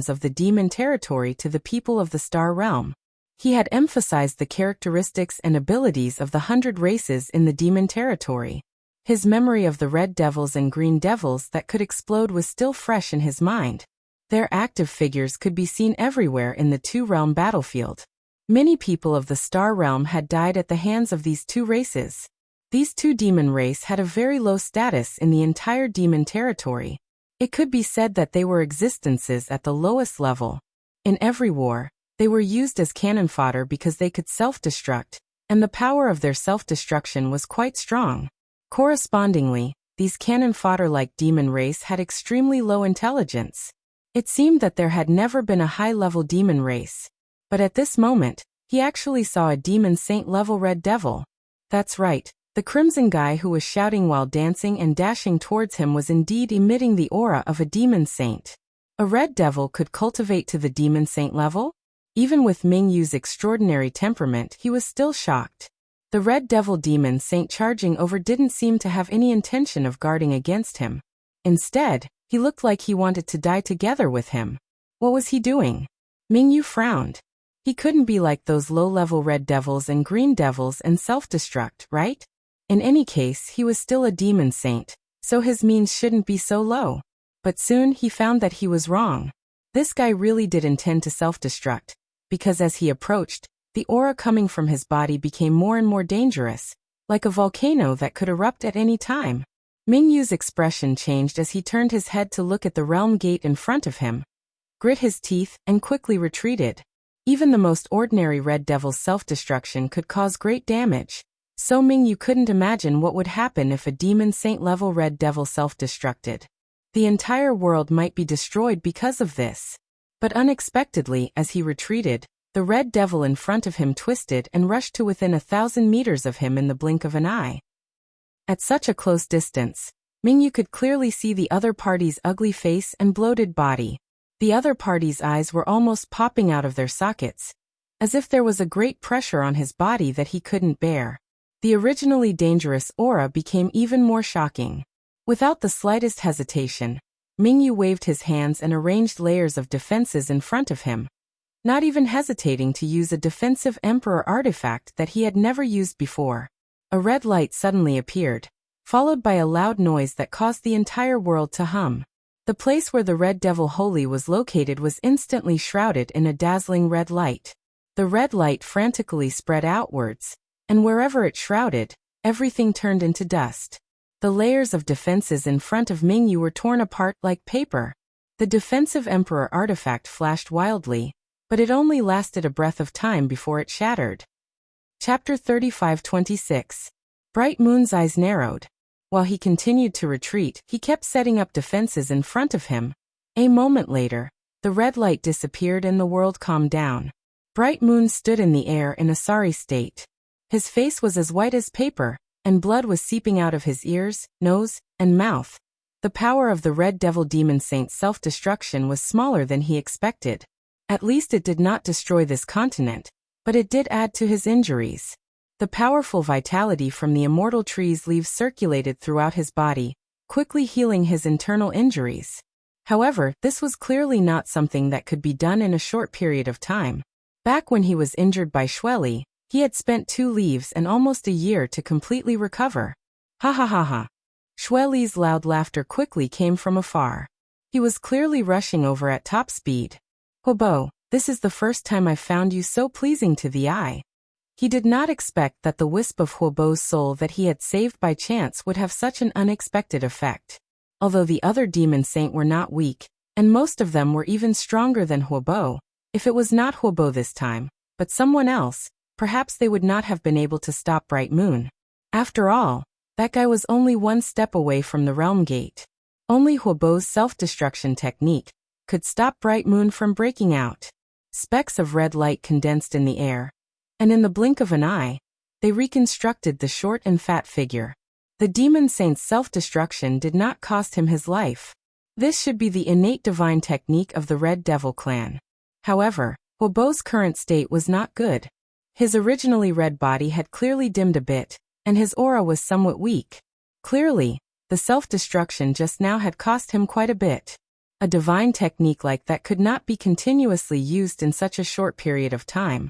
of the demon territory to the people of the Star Realm. He had emphasized the characteristics and abilities of the 100 races in the demon territory. His memory of the red devils and green devils that could explode was still fresh in his mind. Their active figures could be seen everywhere in the 2-realm battlefield. Many people of the Star Realm had died at the hands of these 2 races. These 2 demon race had a very low status in the entire demon territory. It could be said that they were existences at the lowest level. In every war, they were used as cannon fodder because they could self-destruct, and the power of their self-destruction was quite strong. Correspondingly, these cannon fodder-like demon race had extremely low intelligence. It seemed that there had never been a high-level demon race. But at this moment, he actually saw a demon saint-level red devil. That's right, The crimson guy who was shouting while dancing and dashing towards him was indeed emitting the aura of a demon saint. A red devil could cultivate to the demon saint level? Even with Ming Yu's extraordinary temperament, he was still shocked. The red devil demon saint charging over didn't seem to have any intention of guarding against him. Instead, he looked like he wanted to die together with him. What was he doing? Ming Yu frowned. He couldn't be like those low-level red devils and green devils and self-destruct, right? In any case, he was still a demon saint, so his means shouldn't be so low. But soon he found that he was wrong. This guy really did intend to self-destruct, because as he approached, the aura coming from his body became more and more dangerous, like a volcano that could erupt at any time. Ming Yu's expression changed as he turned his head to look at the realm gate in front of him, grit his teeth, and quickly retreated. Even the most ordinary red devil's self-destruction could cause great damage, so Ming Yu couldn't imagine what would happen if a demon saint-level red devil self-destructed. The entire world might be destroyed because of this. But unexpectedly, as he retreated, the red devil in front of him twisted and rushed to within 1,000 meters of him in the blink of an eye. At such a close distance, Ming Yu could clearly see the other party's ugly face and bloated body. The other party's eyes were almost popping out of their sockets, as if there was a great pressure on his body that he couldn't bear. The originally dangerous aura became even more shocking. Without the slightest hesitation, Ming Yu waved his hands and arranged layers of defenses in front of him, not even hesitating to use a defensive emperor artifact that he had never used before. A red light suddenly appeared, followed by a loud noise that caused the entire world to hum. The place where the red devil holy was located was instantly shrouded in a dazzling red light. The red light frantically spread outwards, and wherever it shrouded, everything turned into dust. The layers of defenses in front of Ming Yu were torn apart like paper. The defensive emperor artifact flashed wildly, but it only lasted a breath of time before it shattered. Chapter 35-26. Bright Moon's eyes narrowed. While he continued to retreat, he kept setting up defenses in front of him. A moment later, the red light disappeared and the world calmed down. Bright Moon stood in the air in a sorry state. His face was as white as paper, and blood was seeping out of his ears, nose, and mouth. The power of the Red Devil Demon Saint's self-destruction was smaller than he expected. At least it did not destroy this continent, but it did add to his injuries. The powerful vitality from the immortal tree's leaves circulated throughout his body, quickly healing his internal injuries. However, this was clearly not something that could be done in a short period of time. Back when he was injured by Xueli, he had spent 2 leaves and almost a year to completely recover. Ha ha ha ha. Xueli's loud laughter quickly came from afar. He was clearly rushing over at top speed. Huobo, this is the first time I've found you so pleasing to the eye. He did not expect that the wisp of Huobo's soul that he had saved by chance would have such an unexpected effect. Although the other demon saint were not weak, and most of them were even stronger than Huobo, if it was not Huobo this time, but someone else, perhaps they would not have been able to stop Bright Moon. After all, that guy was only 1 step away from the realm gate. Only Huobo's self-destruction technique could stop Bright Moon from breaking out. Specks of red light condensed in the air, and in the blink of an eye, they reconstructed the short and fat figure. The demon saint's self-destruction did not cost him his life. This should be the innate divine technique of the Red Devil clan. However, Huobo's current state was not good. His originally red body had clearly dimmed a bit, and his aura was somewhat weak. Clearly, the self-destruction just now had cost him quite a bit. A divine technique like that could not be continuously used in such a short period of time,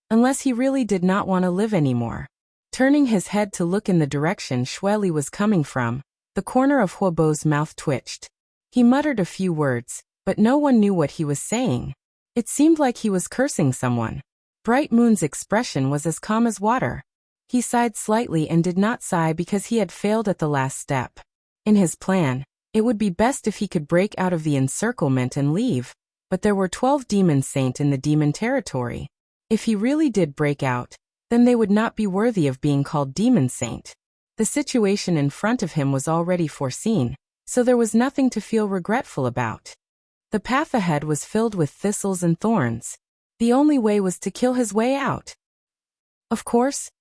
unless he really did not want to live anymore. Turning his head to look in the direction Xueli was coming from, the corner of Huobo's mouth twitched. He muttered a few words, but no one knew what he was saying. It seemed like he was cursing someone. Bright Moon's expression was as calm as water. He sighed slightly and did not sigh because he had failed at the last step. In his plan, it would be best if he could break out of the encirclement and leave, but there were 12 demon saint in the demon territory. If he really did break out, then they would not be worthy of being called demon saint. The situation in front of him was already foreseen, so there was nothing to feel regretful about. The path ahead was filled with thistles and thorns. The only way was to kill his way out. Of course,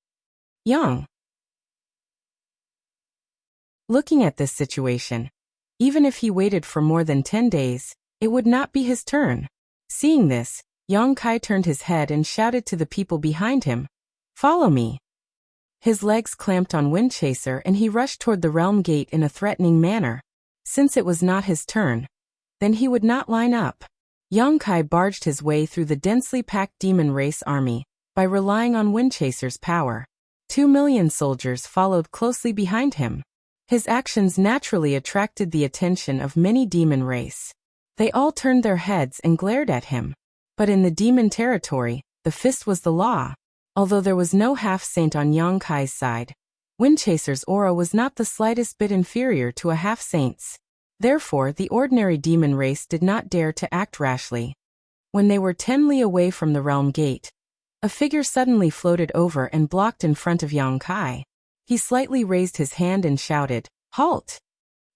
Yang Looking at this situation, even if he waited for more than 10 days, it would not be his turn. Seeing this, Yang Kai turned his head and shouted to the people behind him, "Follow me." His legs clamped on Windchaser and he rushed toward the realm gate in a threatening manner. Since it was not his turn, then he would not line up. Yang Kai barged his way through the densely packed demon race army by relying on Windchaser's power. 2 million soldiers followed closely behind him. His actions naturally attracted the attention of many demon race. They all turned their heads and glared at him. But in the demon territory, the fist was the law. Although there was no half-saint on Yang Kai's side, Windchaser's aura was not the slightest bit inferior to a half-saint's. Therefore, the ordinary demon race did not dare to act rashly. When they were 10 li away from the realm gate, a figure suddenly floated over and blocked in front of Yang Kai. He slightly raised his hand and shouted, "Halt!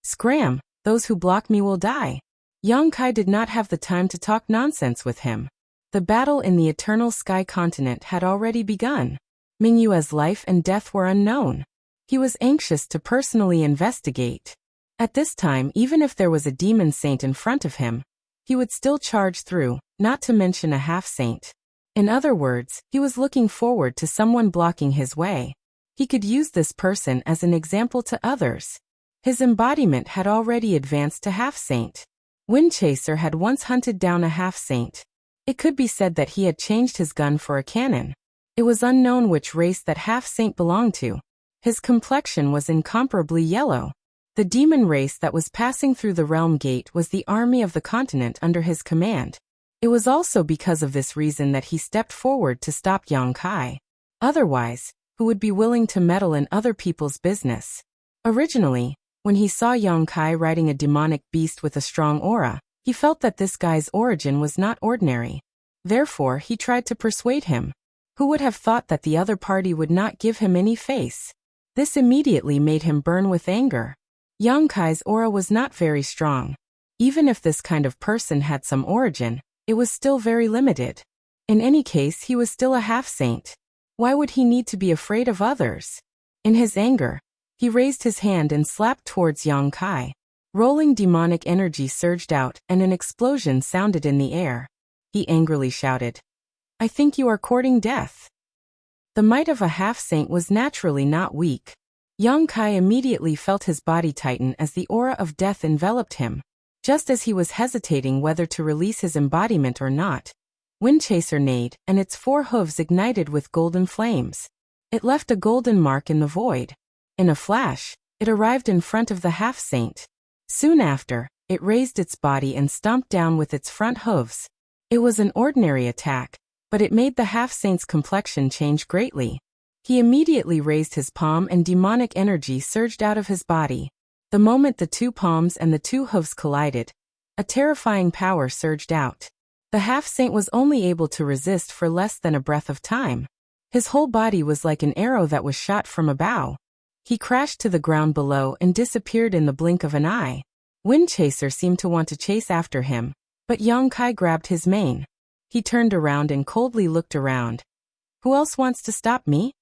Scram, those who block me will die." Yang Kai did not have the time to talk nonsense with him. The battle in the Eternal Sky continent had already begun. Mingyue's life and death were unknown. He was anxious to personally investigate. At this time, even if there was a demon saint in front of him, he would still charge through, not to mention a half-saint. In other words, he was looking forward to someone blocking his way. He could use this person as an example to others. His embodiment had already advanced to half-saint. Windchaser had once hunted down a half-saint. It could be said that he had changed his gun for a cannon. It was unknown which race that half-saint belonged to. His complexion was incomparably yellow. The demon race that was passing through the realm gate was the army of the continent under his command. It was also because of this reason that he stepped forward to stop Yang Kai. Otherwise, who would be willing to meddle in other people's business? Originally, when he saw Yang Kai riding a demonic beast with a strong aura, he felt that this guy's origin was not ordinary. Therefore, he tried to persuade him. Who would have thought that the other party would not give him any face? This immediately made him burn with anger. Yang Kai's aura was not very strong. Even if this kind of person had some origin, it was still very limited. In any case, he was still a half-saint. Why would he need to be afraid of others? In his anger, he raised his hand and slapped towards Yang Kai. Rolling demonic energy surged out and an explosion sounded in the air. He angrily shouted, "I think you are courting death." The might of a half-saint was naturally not weak. Yang Kai immediately felt his body tighten as the aura of death enveloped him. Just as he was hesitating whether to release his embodiment or not, Windchaser neighed, and its 4 hooves ignited with golden flames. It left a golden mark in the void. In a flash, it arrived in front of the half-saint. Soon after, it raised its body and stomped down with its front hooves. It was an ordinary attack, but it made the half-saint's complexion change greatly. He immediately raised his palm and demonic energy surged out of his body. The moment the 2 palms and the 2 hooves collided, a terrifying power surged out. The half-saint was only able to resist for less than a breath of time. His whole body was like an arrow that was shot from a bow. He crashed to the ground below and disappeared in the blink of an eye. Windchaser seemed to want to chase after him, but Yang Kai grabbed his mane. He turned around and coldly looked around. "Who else wants to stop me?"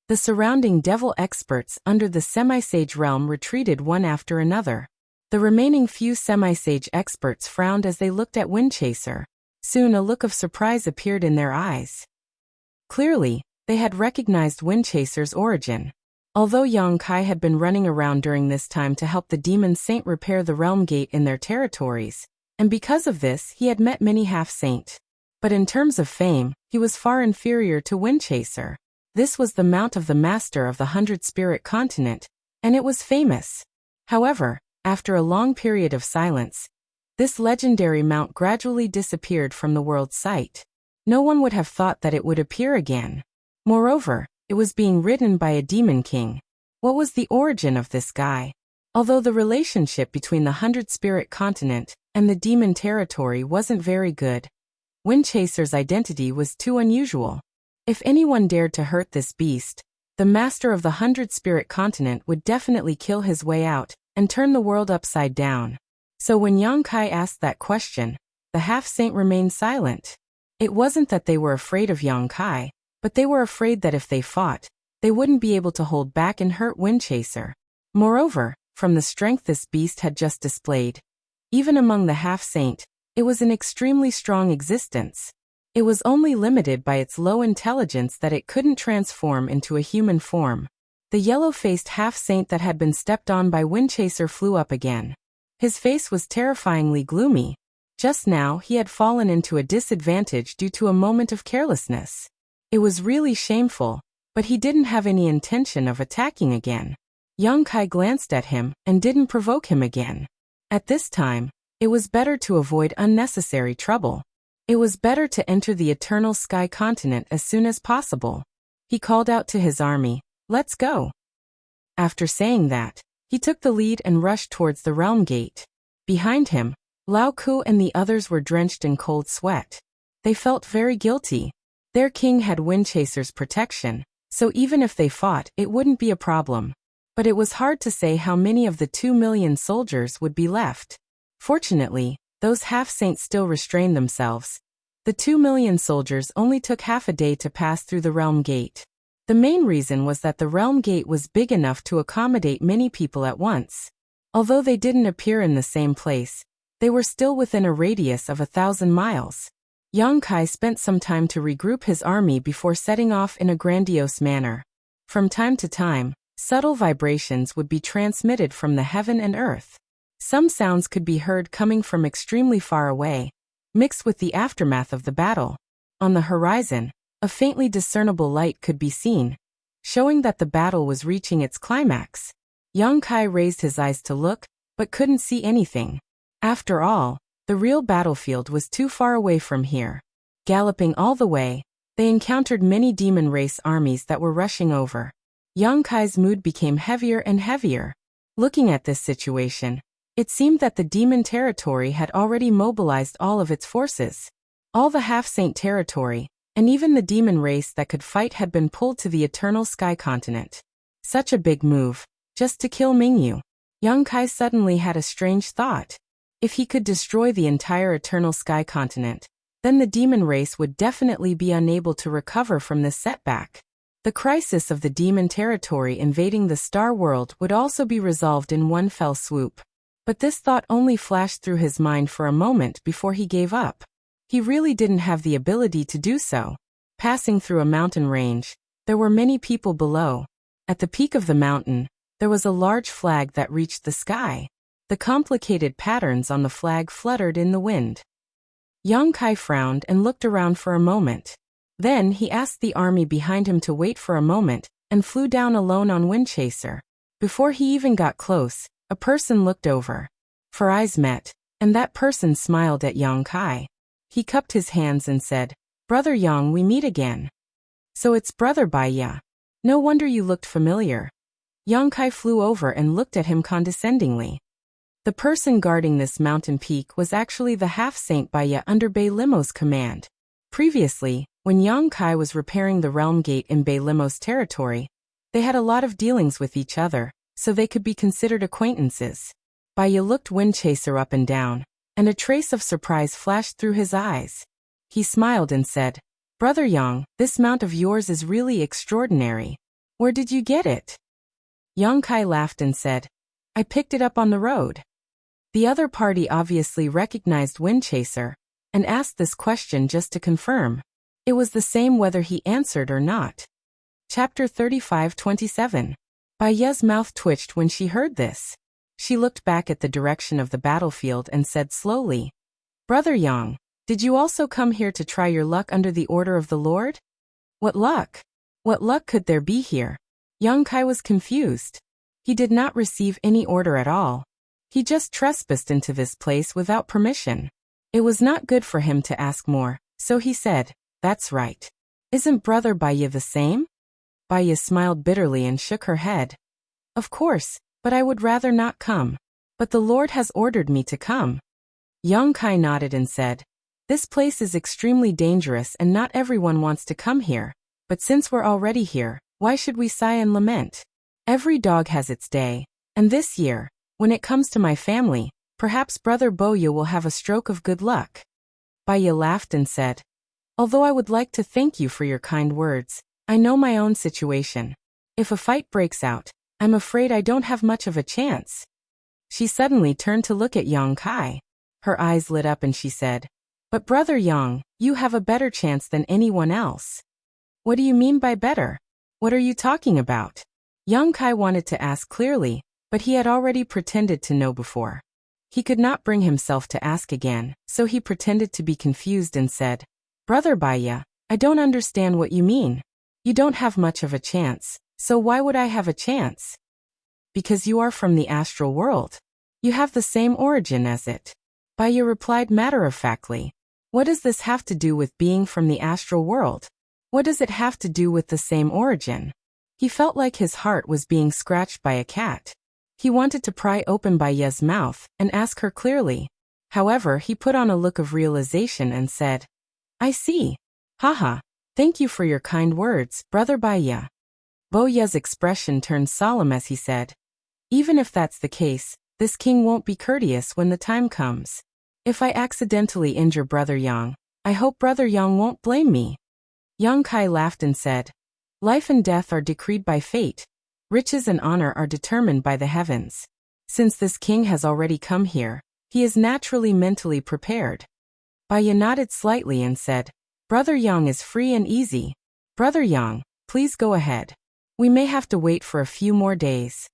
The surrounding devil experts under the semi-sage realm retreated one after another. The remaining few semi-sage experts frowned as they looked at Windchaser. Soon a look of surprise appeared in their eyes. Clearly, they had recognized Windchaser's origin. Although Yang Kai had been running around during this time to help the demon saint repair the realm gate in their territories, and because of this he had met many half-saint. But in terms of fame, he was far inferior to Windchaser. This was the mount of the master of the 100-spirit continent, and it was famous. However, after a long period of silence, this legendary mount gradually disappeared from the world's sight. No one would have thought that it would appear again. Moreover, it was being ridden by a demon king. What was the origin of this guy? Although the relationship between the 100-spirit continent and the demon territory wasn't very good, Windchaser's identity was too unusual. If anyone dared to hurt this beast, the master of the 100-spirit continent would definitely kill his way out and turn the world upside down. So when Yang Kai asked that question, the half-saint remained silent. It wasn't that they were afraid of Yang Kai, but they were afraid that if they fought, they wouldn't be able to hold back and hurt Windchaser. Moreover, from the strength this beast had just displayed. Even among the half-saint, it was an extremely strong existence. It was only limited by its low intelligence that it couldn't transform into a human form. The yellow-faced half-saint that had been stepped on by Windchaser flew up again. His face was terrifyingly gloomy. Just now he had fallen into a disadvantage due to a moment of carelessness. It was really shameful, but he didn't have any intention of attacking again. Young Kai glanced at him and didn't provoke him again. At this time, it was better to avoid unnecessary trouble. It was better to enter the Eternal Sky Continent as soon as possible. He called out to his army, "Let's go." After saying that, he took the lead and rushed towards the realm gate. Behind him, Lao Ku and the others were drenched in cold sweat. They felt very guilty. Their king had Windchaser's protection, so even if they fought, it wouldn't be a problem. But it was hard to say how many of the 2 million soldiers would be left. Fortunately, those half-saints still restrained themselves. The 2 million soldiers only took half a day to pass through the realm gate. The main reason was that the realm gate was big enough to accommodate many people at once. Although they didn't appear in the same place, they were still within a radius of 1,000 miles. Yang Kai spent some time to regroup his army before setting off in a grandiose manner. From time to time, subtle vibrations would be transmitted from the heaven and earth. Some sounds could be heard coming from extremely far away, mixed with the aftermath of the battle. On the horizon, a faintly discernible light could be seen, showing that the battle was reaching its climax. Yang Kai raised his eyes to look, but couldn't see anything. After all, the real battlefield was too far away from here. Galloping all the way, they encountered many demon race armies that were rushing over. Yang Kai's mood became heavier and heavier. Looking at this situation, it seemed that the demon territory had already mobilized all of its forces. All the half-saint territory, and even the demon race that could fight had been pulled to the Eternal Sky Continent. Such a big move, just to kill Mingyu. Yang Kai suddenly had a strange thought. If he could destroy the entire Eternal Sky Continent, then the demon race would definitely be unable to recover from this setback. The crisis of the demon territory invading the Star World would also be resolved in one fell swoop. But this thought only flashed through his mind for a moment before he gave up. He really didn't have the ability to do so. Passing through a mountain range, there were many people below. At the peak of the mountain, there was a large flag that reached the sky. The complicated patterns on the flag fluttered in the wind. Yang Kai frowned and looked around for a moment. Then he asked the army behind him to wait for a moment, and flew down alone on Windchaser. Before he even got close, a person looked over. For eyes met, and that person smiled at Yang Kai. He cupped his hands and said, "Brother Yang, we meet again." "So it's Brother Baiya. No wonder you looked familiar." Yang Kai flew over and looked at him condescendingly. The person guarding this mountain peak was actually the half-saint Baiya under Bei Limo's command. Previously, when Yang Kai was repairing the realm gate in Bei Limo's territory, they had a lot of dealings with each other, so they could be considered acquaintances. Baiya looked Windchaser up and down, and a trace of surprise flashed through his eyes. He smiled and said, "Brother Yang, this mount of yours is really extraordinary. Where did you get it?" Yang Kai laughed and said, "I picked it up on the road." The other party obviously recognized Windchaser, and asked this question just to confirm. It was the same whether he answered or not. Chapter 35-27. Baiya's mouth twitched when she heard this. She looked back at the direction of the battlefield and said slowly, "Brother Yang, did you also come here to try your luck under the order of the Lord?" "What luck? What luck could there be here?" Yang Kai was confused. He did not receive any order at all. He just trespassed into this place without permission. It was not good for him to ask more, so he said, "That's right. Isn't Brother Baiya the same?" Baiya smiled bitterly and shook her head. "Of course, but I would rather not come. But the Lord has ordered me to come." Yang Kai nodded and said, "This place is extremely dangerous and not everyone wants to come here. But since we're already here, why should we sigh and lament? Every dog has its day, and this year, when it comes to my family, perhaps Brother Boya will have a stroke of good luck." Baiya laughed and said, "Although I would like to thank you for your kind words, I know my own situation. If a fight breaks out, I'm afraid I don't have much of a chance. She suddenly turned to look at Yang Kai. Her eyes lit up and she said, But Brother Yang, you have a better chance than anyone else. What do you mean by better? What are you talking about? Yang Kai wanted to ask clearly, but he had already pretended to know before. He could not bring himself to ask again, so he pretended to be confused and said, Brother Baya, I don't understand what you mean. You don't have much of a chance, so why would I have a chance? Because you are from the astral world. You have the same origin as it. Baya replied matter-of-factly. What does this have to do with being from the astral world? What does it have to do with the same origin? He felt like his heart was being scratched by a cat. He wanted to pry open Baya's mouth and ask her clearly. However, he put on a look of realization and said, I see. Haha, thank you for your kind words, Brother Baya. Boya's expression turned solemn as he said, Even if that's the case, this king won't be courteous when the time comes. If I accidentally injure Brother Yang, I hope Brother Yang won't blame me. Yang Kai laughed and said, Life and death are decreed by fate. Riches and honor are determined by the heavens. Since this king has already come here, he is naturally mentally prepared. Baya nodded slightly and said, Brother Yang is free and easy. Brother Yang, please go ahead. We may have to wait for a few more days.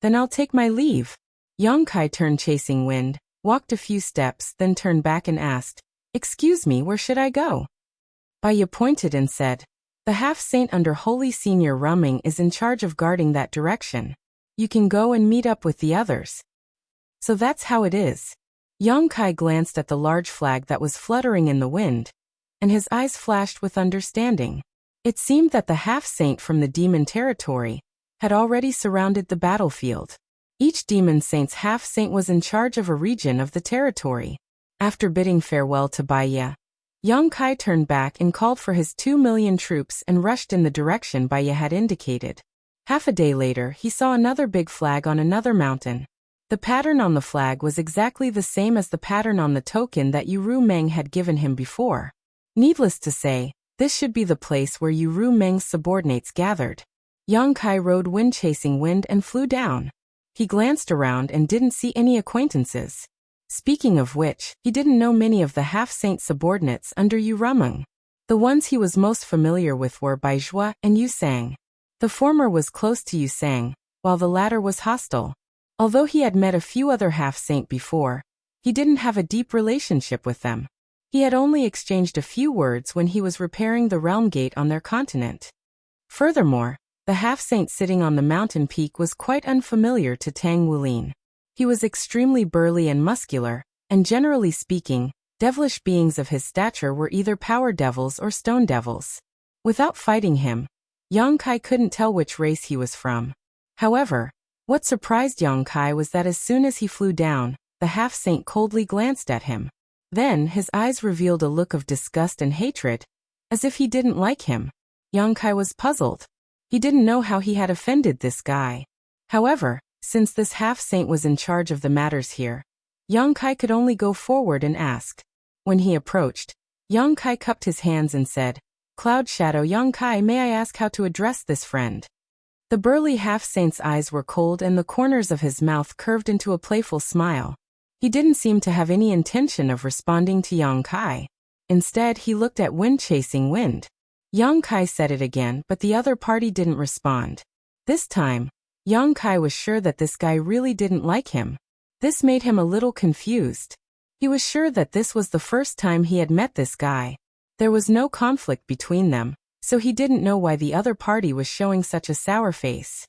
Then I'll take my leave. Yang Kai turned chasing wind, walked a few steps, then turned back and asked, Excuse me, where should I go? Baya pointed and said, The half-saint under Holy Senior Rumming is in charge of guarding that direction. You can go and meet up with the others. So that's how it is. Yang Kai glanced at the large flag that was fluttering in the wind, and his eyes flashed with understanding. It seemed that the half-saint from the demon territory had already surrounded the battlefield. Each demon saint's half-saint was in charge of a region of the territory. After bidding farewell to Baya, Yang Kai turned back and called for his 2 million troops and rushed in the direction Baya had indicated. Half a day later, he saw another big flag on another mountain. The pattern on the flag was exactly the same as the pattern on the token that Yu Meng had given him before. Needless to say, this should be the place where Yu Meng's subordinates gathered. Yang Kai rode wind-chasing wind and flew down. He glanced around and didn't see any acquaintances. Speaking of which, he didn't know many of the half-saint subordinates under Yu Meng. The ones he was most familiar with were Bai Zhua and Yu Sang. The former was close to Yu Sang, while the latter was hostile. Although he had met a few other half-saint before, he didn't have a deep relationship with them. He had only exchanged a few words when he was repairing the realm gate on their continent. Furthermore, the half-saint sitting on the mountain peak was quite unfamiliar to Tang Wulin. He was extremely burly and muscular, and generally speaking, devilish beings of his stature were either power devils or stone devils. Without fighting him, Yang Kai couldn't tell which race he was from. However, what surprised Yang Kai was that as soon as he flew down, the half-saint coldly glanced at him. Then his eyes revealed a look of disgust and hatred, as if he didn't like him. Yang Kai was puzzled. He didn't know how he had offended this guy. However, since this half-saint was in charge of the matters here, Yang Kai could only go forward and ask. When he approached, Yang Kai cupped his hands and said, Cloud Shadow Yang Kai, may I ask how to address this friend? The burly half-saint's eyes were cold and the corners of his mouth curved into a playful smile. He didn't seem to have any intention of responding to Yang Kai. Instead, he looked at wind-chasing wind. Yang Kai said it again, but the other party didn't respond. This time, Yang Kai was sure that this guy really didn't like him. This made him a little confused. He was sure that this was the first time he had met this guy. There was no conflict between them, so he didn't know why the other party was showing such a sour face.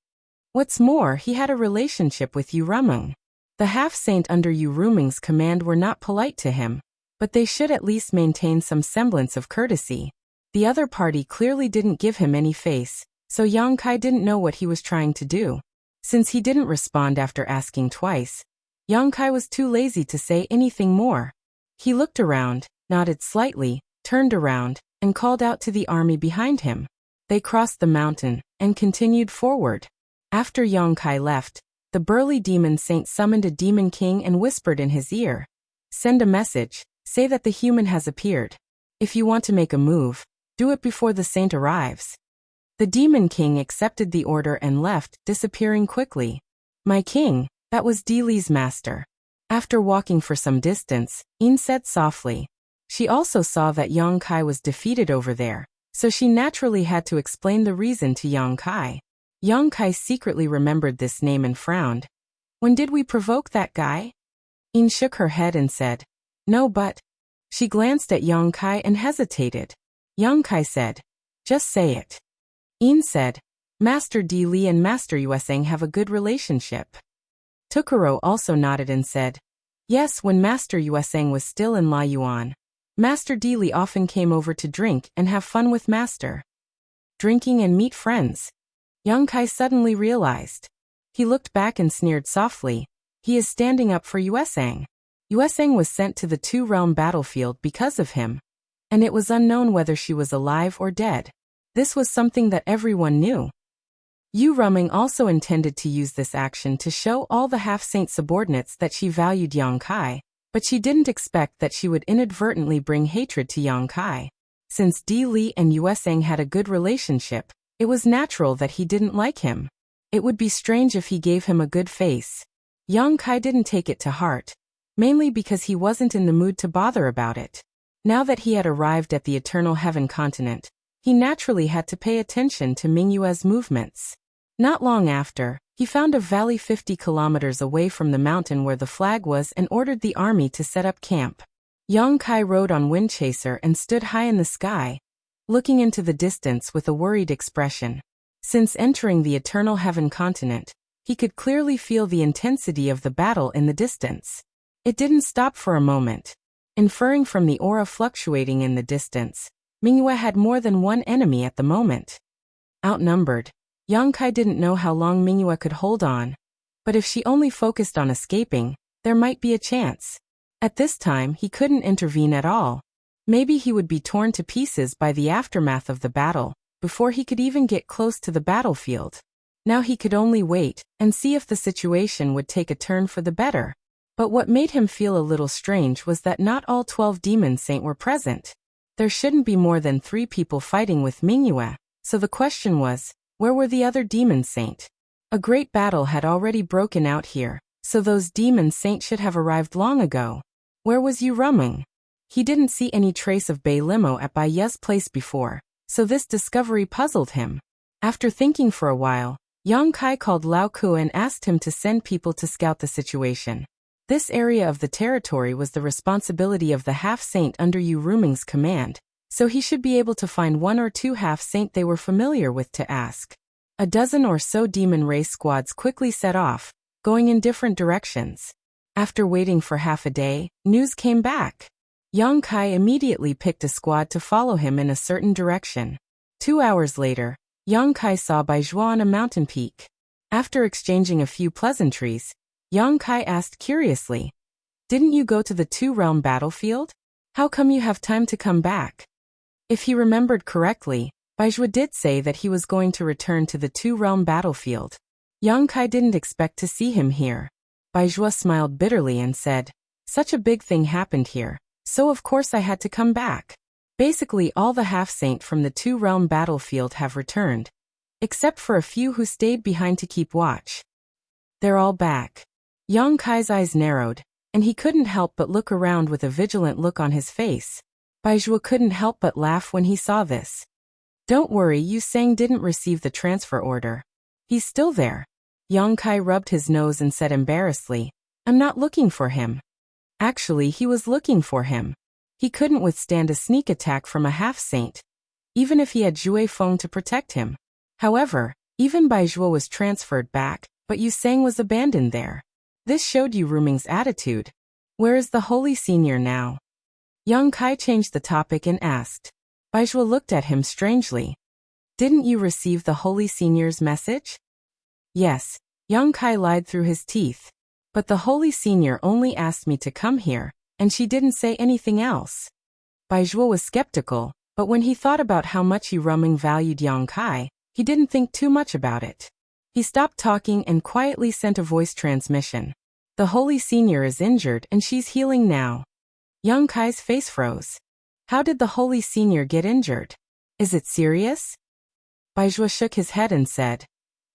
What's more, he had a relationship with Yu Meng. The half-saint under Yu Meng's command were not polite to him, but they should at least maintain some semblance of courtesy. The other party clearly didn't give him any face, so Yang Kai didn't know what he was trying to do. Since he didn't respond after asking twice, Yang Kai was too lazy to say anything more. He looked around, nodded slightly, turned around, and called out to the army behind him. They crossed the mountain and continued forward. After Yang Kai left, the burly demon saint summoned a demon king and whispered in his ear, Send a message, say that the human has appeared. If you want to make a move, do it before the saint arrives. The Demon King accepted the order and left, disappearing quickly. My king, that was Di Li's master. After walking for some distance, Yin said softly. She also saw that Yang Kai was defeated over there, so she naturally had to explain the reason to Yang Kai. Yang Kai secretly remembered this name and frowned. When did we provoke that guy? Yin shook her head and said, no, but... She glanced at Yang Kai and hesitated. Yang Kai said, just say it. Yin said, Master Di Li and Master Yueseng have a good relationship. Tukuro also nodded and said, yes, when Master Yueseng was still in La Yuan, Master Di Li often came over to drink and have fun with Master. Drinking and meet friends. Yang Kai suddenly realized. He looked back and sneered softly. He is standing up for Yueseng. Yueseng was sent to the two-realm battlefield because of him, and it was unknown whether she was alive or dead. This was something that everyone knew. Yu Ruming also intended to use this action to show all the half-saint subordinates that she valued Yang Kai, but she didn't expect that she would inadvertently bring hatred to Yang Kai. Since Di Li and Yueseng had a good relationship, it was natural that he didn't like him. It would be strange if he gave him a good face. Yang Kai didn't take it to heart, mainly because he wasn't in the mood to bother about it. Now that he had arrived at the Eternal Heaven continent, he naturally had to pay attention to Mingyue's movements. Not long after, he found a valley 50 kilometers away from the mountain where the flag was and ordered the army to set up camp. Yang Kai rode on Windchaser and stood high in the sky, looking into the distance with a worried expression. Since entering the Eternal Heaven continent, he could clearly feel the intensity of the battle in the distance. It didn't stop for a moment. Inferring from the aura fluctuating in the distance, Mingyue had more than one enemy at the moment. Outnumbered, Yang Kai didn't know how long Mingyue could hold on, but if she only focused on escaping, there might be a chance. At this time, he couldn't intervene at all. Maybe he would be torn to pieces by the aftermath of the battle, before he could even get close to the battlefield. Now he could only wait and see if the situation would take a turn for the better. But what made him feel a little strange was that not all 12 Demon Saint were present. There shouldn't be more than 3 people fighting with Mingyue, so the question was, where were the other Demon Saint? A great battle had already broken out here, so those Demon Saint should have arrived long ago. Where was Yu Ruming? He didn't see any trace of Bei Limo at Bai Ye's place before, so this discovery puzzled him. After thinking for a while, Yang Kai called Lao Ku and asked him to send people to scout the situation. This area of the territory was the responsibility of the half-saint under Yu Ruming's command, so he should be able to find 1 or 2 half-saint they were familiar with to ask. A dozen or so demon race squads quickly set off, going in different directions. After waiting for half a day, news came back. Yang Kai immediately picked a squad to follow him in a certain direction. 2 hours later, Yang Kai saw Baizhua on a mountain peak. After exchanging a few pleasantries, Yang Kai asked curiously, "Didn't you go to the two-realm battlefield? How come you have time to come back?" If he remembered correctly, Baizhua did say that he was going to return to the two-realm battlefield. Yang Kai didn't expect to see him here. Baizhua smiled bitterly and said, "Such a big thing happened here, so of course I had to come back. Basically all the half-saint from the two-realm battlefield have returned, except for a few who stayed behind to keep watch. They're all back." Yang Kai's eyes narrowed, and he couldn't help but look around with a vigilant look on his face. Baizhua couldn't help but laugh when he saw this. "Don't worry, Yu Sang didn't receive the transfer order. He's still there." Yang Kai rubbed his nose and said embarrassedly, "I'm not looking for him." Actually, he was looking for him. He couldn't withstand a sneak attack from a half-saint, even if he had Jue Feng to protect him. However, even Baizhua was transferred back, but Yu Sang was abandoned there. This showed Yu Ruming's attitude. "Where is the Holy Senior now?" Yang Kai changed the topic and asked. Baizhua looked at him strangely. "Didn't you receive the Holy Senior's message?" "Yes," Yang Kai lied through his teeth. "But the Holy Senior only asked me to come here, and she didn't say anything else." Baizhua was skeptical, but when he thought about how much Yu Ruming valued Yang Kai, he didn't think too much about it. He stopped talking and quietly sent a voice transmission. "The Holy Senior is injured and she's healing now." Yang Kai's face froze. How did the Holy Senior get injured? Is it serious? Baizhua shook his head and said,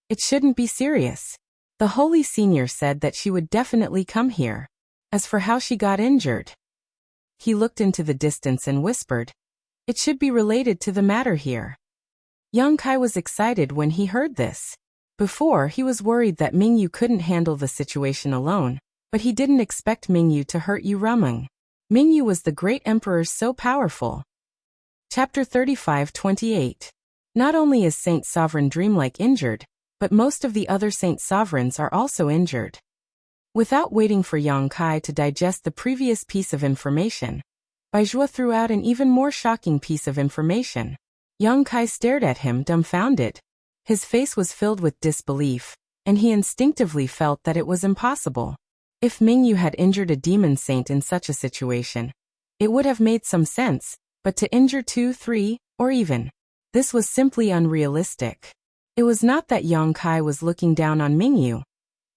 "It shouldn't be serious. The holy senior said that she would definitely come here. As for how she got injured..." He looked into the distance and whispered, "It should be related to the matter here." Yang Kai was excited when he heard this. Before, he was worried that Mingyu couldn't handle the situation alone, but he didn't expect Mingyu to hurt Yu Rumeng. Mingyu was the great emperor, so powerful. Chapter 35-28. Not only is Saint Sovereign Dreamlike injured, but most of the other Saint Sovereigns are also injured. Without waiting for Yang Kai to digest the previous piece of information, Baizhua threw out an even more shocking piece of information. Yang Kai stared at him dumbfounded. His face was filled with disbelief, and he instinctively felt that it was impossible. If Mingyu had injured a demon saint in such a situation, it would have made some sense, but to injure 2, 3, or even, this was simply unrealistic. It was not that Yang Kai was looking down on Mingyu,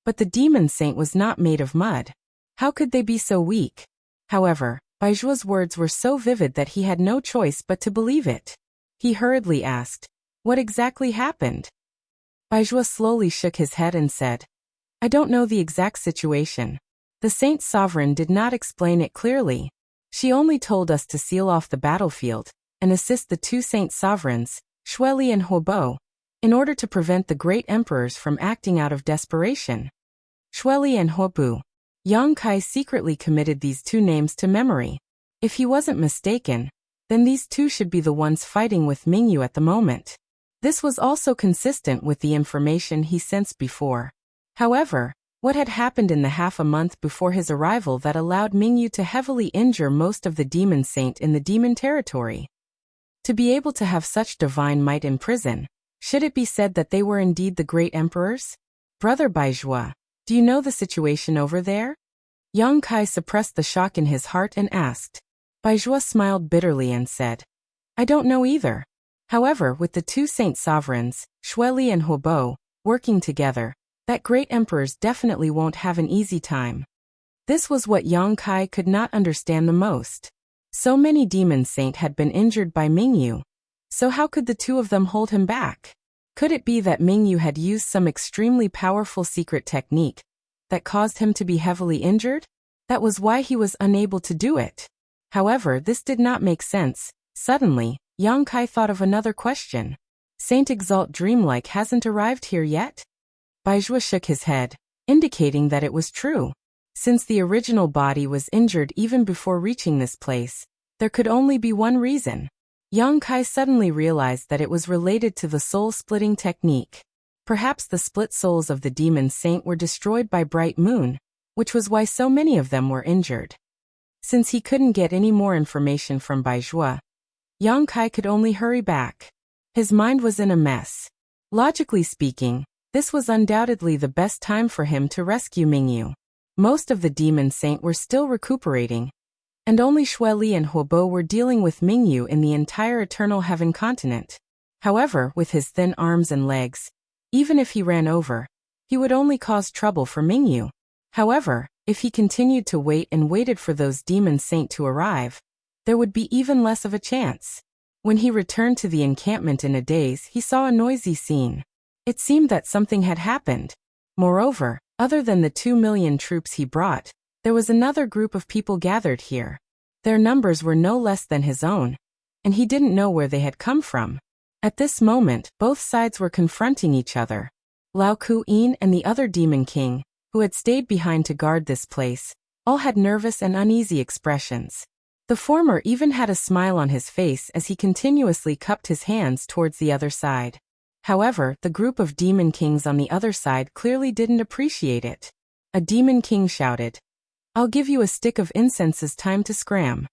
but the demon saint was not made of mud. How could they be so weak? However, Baizhua's words were so vivid that he had no choice but to believe it. He hurriedly asked, "What exactly happened?" Baizhua slowly shook his head and said, "I don't know the exact situation. The Saint Sovereign did not explain it clearly. She only told us to seal off the battlefield and assist the two Saint Sovereigns, Xueli and Huobo, in order to prevent the great emperors from acting out of desperation." Xueli and Huobo. Yang Kai secretly committed these two names to memory. If he wasn't mistaken, then these two should be the ones fighting with Mingyu at the moment. This was also consistent with the information he sensed before. However, what had happened in the half a month before his arrival that allowed Mingyu to heavily injure most of the demon saint in the demon territory? To be able to have such divine might in prison, should it be said that they were indeed the great emperors? "Brother Baizhua, do you know the situation over there?" Yang Kai suppressed the shock in his heart and asked. Baizhua smiled bitterly and said, "I don't know either. However, with the two Saint Sovereigns, Xueli and Huobo, working together, that great emperors definitely won't have an easy time." This was what Yang Kai could not understand the most. So many demon saint had been injured by Mingyu. So how could the two of them hold him back? Could it be that Mingyu had used some extremely powerful secret technique that caused him to be heavily injured? That was why he was unable to do it. However, this did not make sense. Suddenly, Yang Kai thought of another question. Saint Exalt Dreamlike hasn't arrived here yet? Baizhua shook his head, indicating that it was true. Since the original body was injured even before reaching this place, there could only be one reason. Yang Kai suddenly realized that it was related to the soul-splitting technique. Perhaps the split souls of the demon saint were destroyed by Bright Moon, which was why so many of them were injured. Since he couldn't get any more information from Baizhua, Yang Kai could only hurry back. His mind was in a mess. Logically speaking, this was undoubtedly the best time for him to rescue Mingyu. Most of the demon saint were still recuperating, and only Xueli and Huobo were dealing with Mingyu in the entire Eternal Heaven continent. However, with his thin arms and legs, even if he ran over, he would only cause trouble for Mingyu. However, if he continued to wait and waited for those demon saint to arrive, there would be even less of a chance. When he returned to the encampment in a daze, he saw a noisy scene. It seemed that something had happened. Moreover, other than the 2 million troops he brought, there was another group of people gathered here. Their numbers were no less than his own, and he didn't know where they had come from. At this moment, both sides were confronting each other. Lao Ku-in and the other demon king, who had stayed behind to guard this place, all had nervous and uneasy expressions. The former even had a smile on his face as he continuously cupped his hands towards the other side. However, the group of demon kings on the other side clearly didn't appreciate it. A demon king shouted, "I'll give you a stick of incense's time to scram.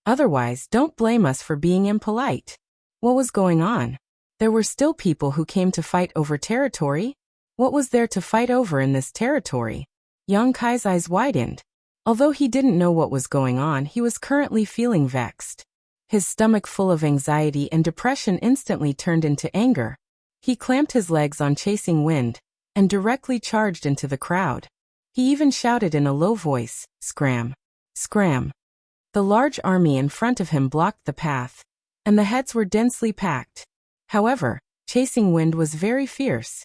Otherwise, don't blame us for being impolite." What was going on? There were still people who came to fight over territory? What was there to fight over in this territory? Yang Kai's eyes widened. Although he didn't know what was going on, he was currently feeling vexed. His stomach full of anxiety and depression instantly turned into anger. He clamped his legs on chasing wind, and directly charged into the crowd. He even shouted in a low voice, "Scram! Scram!" The large army in front of him blocked the path, and the heads were densely packed. However, chasing wind was very fierce.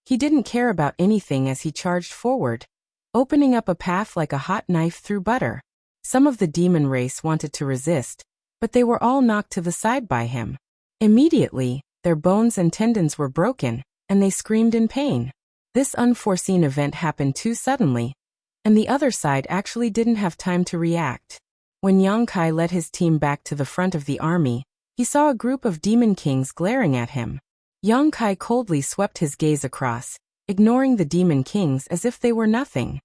He didn't care about anything as he charged forward, opening up a path like a hot knife through butter. Some of the demon race wanted to resist, but they were all knocked to the side by him. Immediately, their bones and tendons were broken, and they screamed in pain. This unforeseen event happened too suddenly, and the other side actually didn't have time to react. When Yang Kai led his team back to the front of the army, he saw a group of demon kings glaring at him. Yang Kai coldly swept his gaze across, ignoring the demon kings as if they were nothing.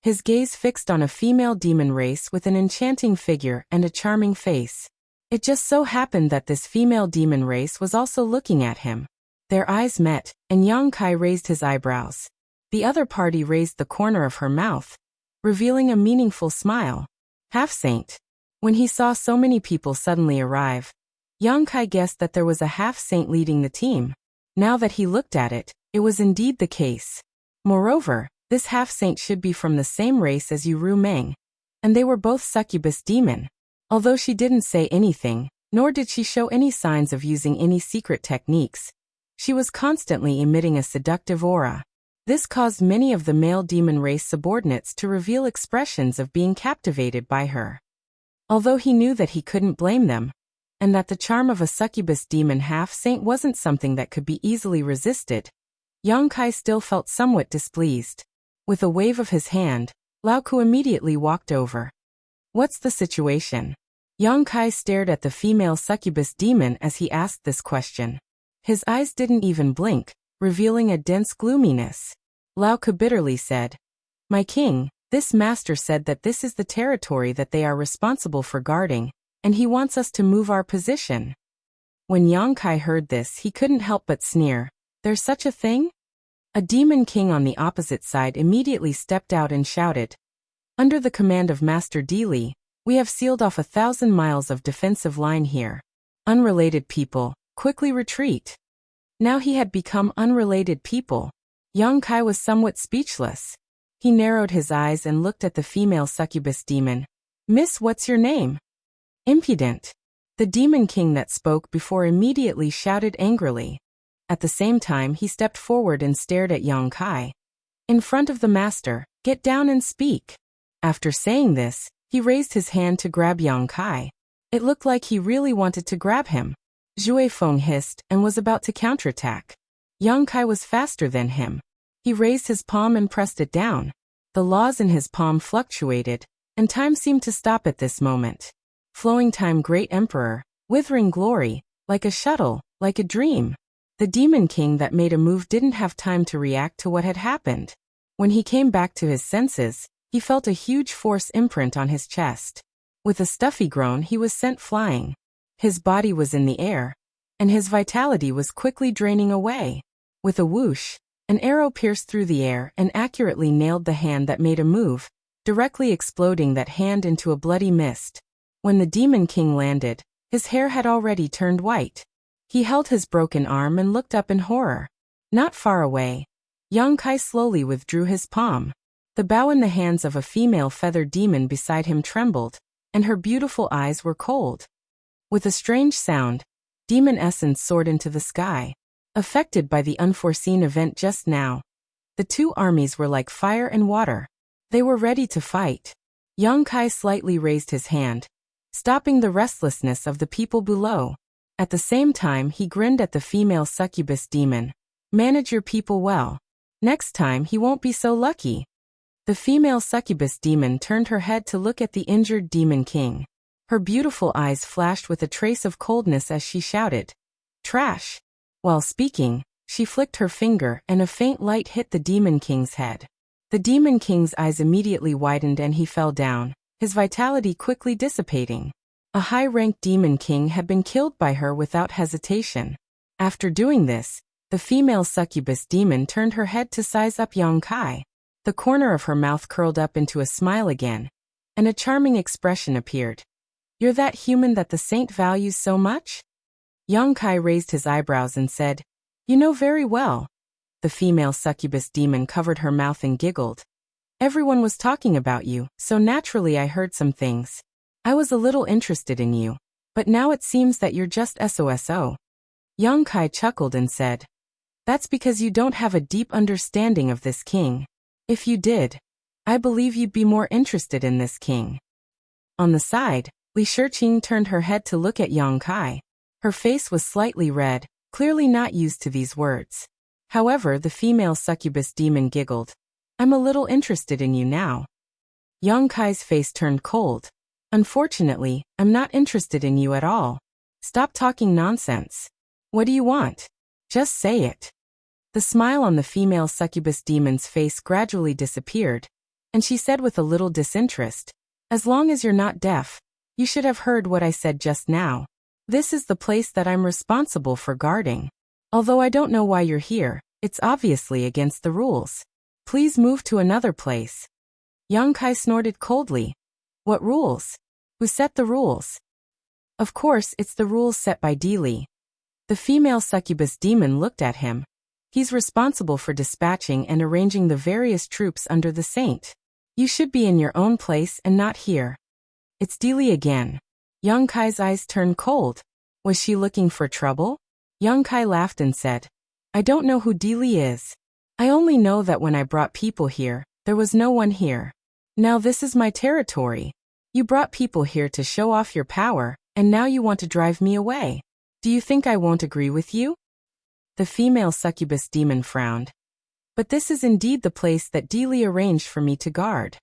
His gaze fixed on a female demon race with an enchanting figure and a charming face. It just so happened that this female demon race was also looking at him. Their eyes met, and Yang Kai raised his eyebrows. The other party raised the corner of her mouth, revealing a meaningful smile. Half-saint. When he saw so many people suddenly arrive, Yang Kai guessed that there was a half-saint leading the team. Now that he looked at it, it was indeed the case. Moreover, this half-saint should be from the same race as Yu Meng, and they were both succubus demon. Although she didn't say anything, nor did she show any signs of using any secret techniques, she was constantly emitting a seductive aura. This caused many of the male demon race subordinates to reveal expressions of being captivated by her. Although he knew that he couldn't blame them, and that the charm of a succubus demon half-saint wasn't something that could be easily resisted, Yang Kai still felt somewhat displeased. With a wave of his hand, Lao Ku immediately walked over. "What's the situation?" Yang Kai stared at the female succubus demon as he asked this question. His eyes didn't even blink, revealing a dense gloominess. Lao Ku bitterly said, "My king, this master said that this is the territory that they are responsible for guarding, and he wants us to move our position." When Yang Kai heard this, he couldn't help but sneer. "There's such a thing?" A demon king on the opposite side immediately stepped out and shouted, "Under the command of Master Dili, we have sealed off 1,000 miles of defensive line here. Unrelated people, quickly retreat." Now he had become unrelated people. Yang Kai was somewhat speechless. He narrowed his eyes and looked at the female succubus demon. "Miss, what's your name?" "Impudent." The demon king that spoke before immediately shouted angrily. At the same time, he stepped forward and stared at Yang Kai. "In front of the master, get down and speak." After saying this, he raised his hand to grab Yang Kai. It looked like he really wanted to grab him. Zhui Feng hissed and was about to counterattack. Yang Kai was faster than him. He raised his palm and pressed it down. The laws in his palm fluctuated, and time seemed to stop at this moment. Flowing time, great emperor, withering glory, like a shuttle, like a dream. The demon king that made a move didn't have time to react to what had happened. When he came back to his senses, he felt a huge force imprint on his chest. With a stuffy groan, he was sent flying. His body was in the air, and his vitality was quickly draining away. With a whoosh, an arrow pierced through the air and accurately nailed the hand that made a move, directly exploding that hand into a bloody mist. When the demon king landed, his hair had already turned white. He held his broken arm and looked up in horror. Not far away, Yang Kai slowly withdrew his palm. The bow in the hands of a female feathered demon beside him trembled, and her beautiful eyes were cold. With a strange sound, demon essence soared into the sky. Affected by the unforeseen event just now, the two armies were like fire and water. They were ready to fight. Yang Kai slightly raised his hand, stopping the restlessness of the people below. At the same time, he grinned at the female succubus demon. "Manage your people well. Next time he won't be so lucky." The female succubus demon turned her head to look at the injured demon king. Her beautiful eyes flashed with a trace of coldness as she shouted, "Trash!" While speaking, she flicked her finger and a faint light hit the demon king's head. The demon king's eyes immediately widened and he fell down, his vitality quickly dissipating. A high-ranked demon king had been killed by her without hesitation. After doing this, the female succubus demon turned her head to size up Yang Kai. The corner of her mouth curled up into a smile again, and a charming expression appeared. "You're that human that the saint values so much?" Yang Kai raised his eyebrows and said, "You know very well." The female succubus demon covered her mouth and giggled. "Everyone was talking about you, so naturally I heard some things. I was a little interested in you, but now it seems that you're just SOSO. Yang Kai chuckled and said, "That's because you don't have a deep understanding of this king. If you did, I believe you'd be more interested in this king." On the side, Li Shiqing turned her head to look at Yang Kai. Her face was slightly red, clearly not used to these words. However, the female succubus demon giggled. "I'm a little interested in you now." Yang Kai's face turned cold. "Unfortunately, I'm not interested in you at all. Stop talking nonsense. What do you want? Just say it." The smile on the female succubus demon's face gradually disappeared, and she said with a little disinterest, "As long as you're not deaf, you should have heard what I said just now. This is the place that I'm responsible for guarding. Although I don't know why you're here, it's obviously against the rules. Please move to another place." Yang Kai snorted coldly. "What rules? Who set the rules?" "Of course, it's the rules set by Li." The female succubus demon looked at him. "He's responsible for dispatching and arranging the various troops under the saint. You should be in your own place and not here." "It's Li again." Yang Kai's eyes turned cold. Was she looking for trouble? Yang Kai laughed and said, "I don't know who Li is. I only know that when I brought people here, there was no one here. Now this is my territory. You brought people here to show off your power, and now you want to drive me away. Do you think I won't agree with you?" The female succubus demon frowned. "But this is indeed the place that Li arranged for me to guard.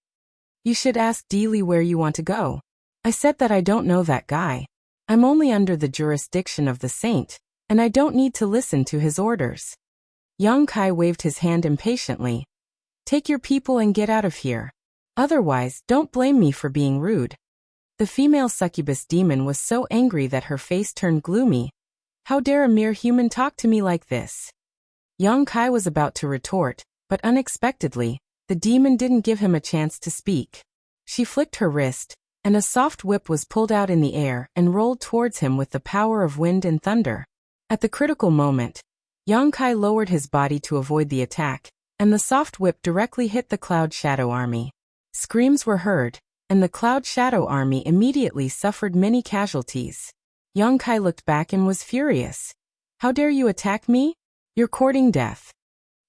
You should ask Li where you want to go." "I said that I don't know that guy. I'm only under the jurisdiction of the saint, and I don't need to listen to his orders." Yang Kai waved his hand impatiently. "Take your people and get out of here. Otherwise, don't blame me for being rude." The female succubus demon was so angry that her face turned gloomy. "How dare a mere human talk to me like this?" Yang Kai was about to retort, but unexpectedly, the demon didn't give him a chance to speak. She flicked her wrist, and a soft whip was pulled out in the air and rolled towards him with the power of wind and thunder. At the critical moment, Yang Kai lowered his body to avoid the attack, and the soft whip directly hit the Cloud Shadow Army. Screams were heard, and the Cloud Shadow Army immediately suffered many casualties. Yang Kai looked back and was furious. "How dare you attack me? You're courting death."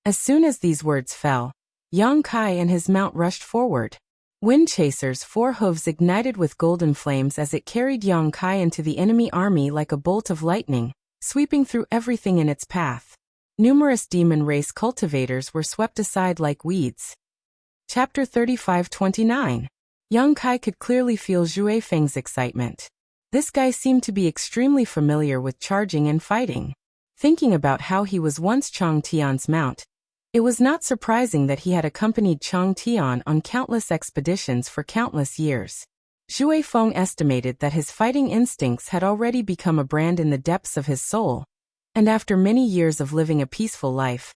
As soon as these words fell, Yang Kai and his mount rushed forward. Wind Chaser's 4 hooves ignited with golden flames as it carried Yang Kai into the enemy army like a bolt of lightning, sweeping through everything in its path. Numerous demon race cultivators were swept aside like weeds. Chapter 35-29. Yang Kai could clearly feel Zhui Feng's excitement. This guy seemed to be extremely familiar with charging and fighting. Thinking about how he was once Chang Tian's mount, it was not surprising that he had accompanied Chang Tian on countless expeditions for countless years. Zhui Feng estimated that his fighting instincts had already become a brand in the depths of his soul, and after many years of living a peaceful life,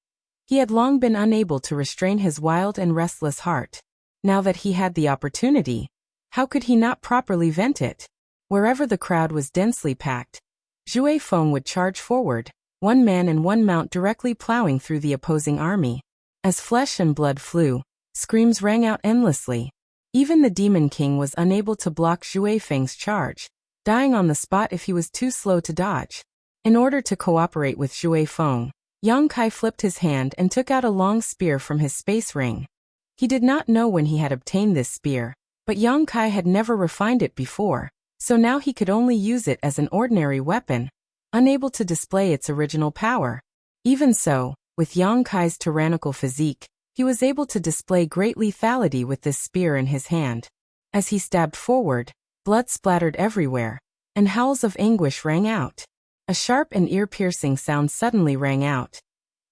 he had long been unable to restrain his wild and restless heart. Now that he had the opportunity, how could he not properly vent it? Wherever the crowd was densely packed, Zhui Feng would charge forward, one man and one mount directly plowing through the opposing army. As flesh and blood flew, screams rang out endlessly. Even the Demon King was unable to block Zhui Feng's charge, dying on the spot if he was too slow to dodge. In order to cooperate with Zhui Feng, Yang Kai flipped his hand and took out a long spear from his space ring. He did not know when he had obtained this spear, but Yang Kai had never refined it before, so now he could only use it as an ordinary weapon, unable to display its original power. Even so, with Yang Kai's tyrannical physique, he was able to display great lethality with this spear in his hand. As he stabbed forward, blood splattered everywhere, and howls of anguish rang out. A sharp and ear-piercing sound suddenly rang out,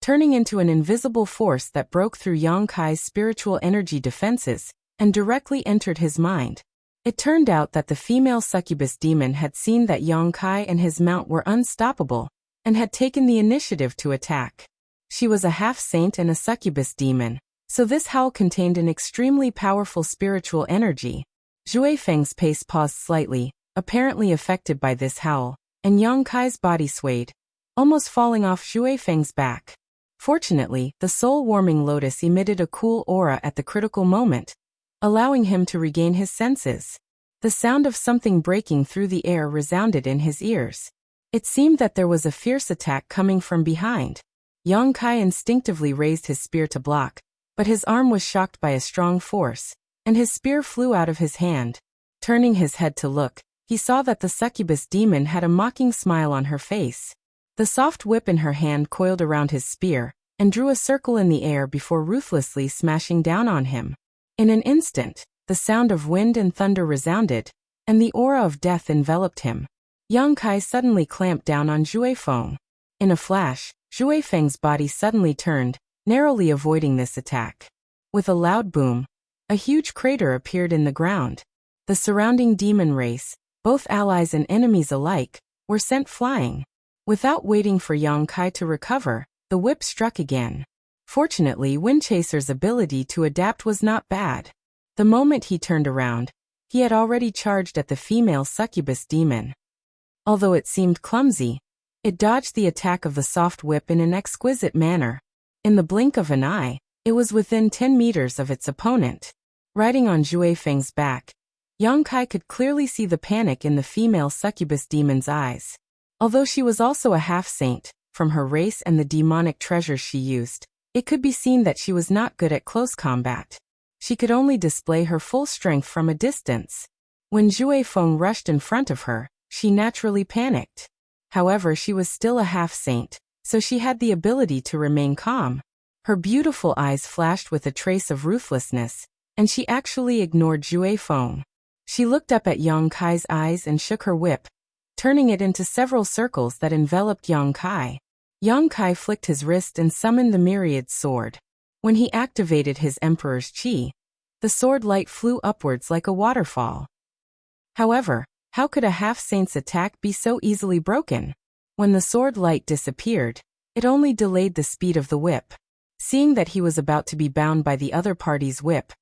turning into an invisible force that broke through Yang Kai's spiritual energy defenses and directly entered his mind. It turned out that the female succubus demon had seen that Yang Kai and his mount were unstoppable, and had taken the initiative to attack. She was a half-saint and a succubus demon, so this howl contained an extremely powerful spiritual energy. Zhui Feng's pace paused slightly, apparently affected by this howl, and Yang Kai's body swayed, almost falling off Zhui Feng's back. Fortunately, the soul-warming lotus emitted a cool aura at the critical moment, allowing him to regain his senses. The sound of something breaking through the air resounded in his ears. It seemed that there was a fierce attack coming from behind. Yang Kai instinctively raised his spear to block, but his arm was shocked by a strong force, and his spear flew out of his hand. Turning his head to look, he saw that the succubus demon had a mocking smile on her face. The soft whip in her hand coiled around his spear, and drew a circle in the air before ruthlessly smashing down on him. In an instant, the sound of wind and thunder resounded, and the aura of death enveloped him. Yang Kai suddenly clamped down on Zhui Feng. In a flash, Zhui Feng's body suddenly turned, narrowly avoiding this attack. With a loud boom, a huge crater appeared in the ground. The surrounding demon race, both allies and enemies alike, were sent flying. Without waiting for Yang Kai to recover, the whip struck again. Fortunately, Windchaser's ability to adapt was not bad. The moment he turned around, he had already charged at the female succubus demon. Although it seemed clumsy, it dodged the attack of the soft whip in an exquisite manner. In the blink of an eye, it was within 10 meters of its opponent. Riding on Zhui Feng's back, Yang Kai could clearly see the panic in the female succubus demon's eyes. Although she was also a half-saint, from her race and the demonic treasures she used, it could be seen that she was not good at close combat. She could only display her full strength from a distance. When Zhui Feng rushed in front of her, she naturally panicked. However, she was still a half-saint, so she had the ability to remain calm. Her beautiful eyes flashed with a trace of ruthlessness, and she actually ignored Zhui Feng. She looked up at Yang Kai's eyes and shook her whip, turning it into several circles that enveloped Yang Kai. Yang Kai flicked his wrist and summoned the myriad sword. When he activated his Emperor's Qi, the sword light flew upwards like a waterfall. However, how could a half-saint's attack be so easily broken? When the sword light disappeared, it only delayed the speed of the whip. Seeing that he was about to be bound by the other party's whip,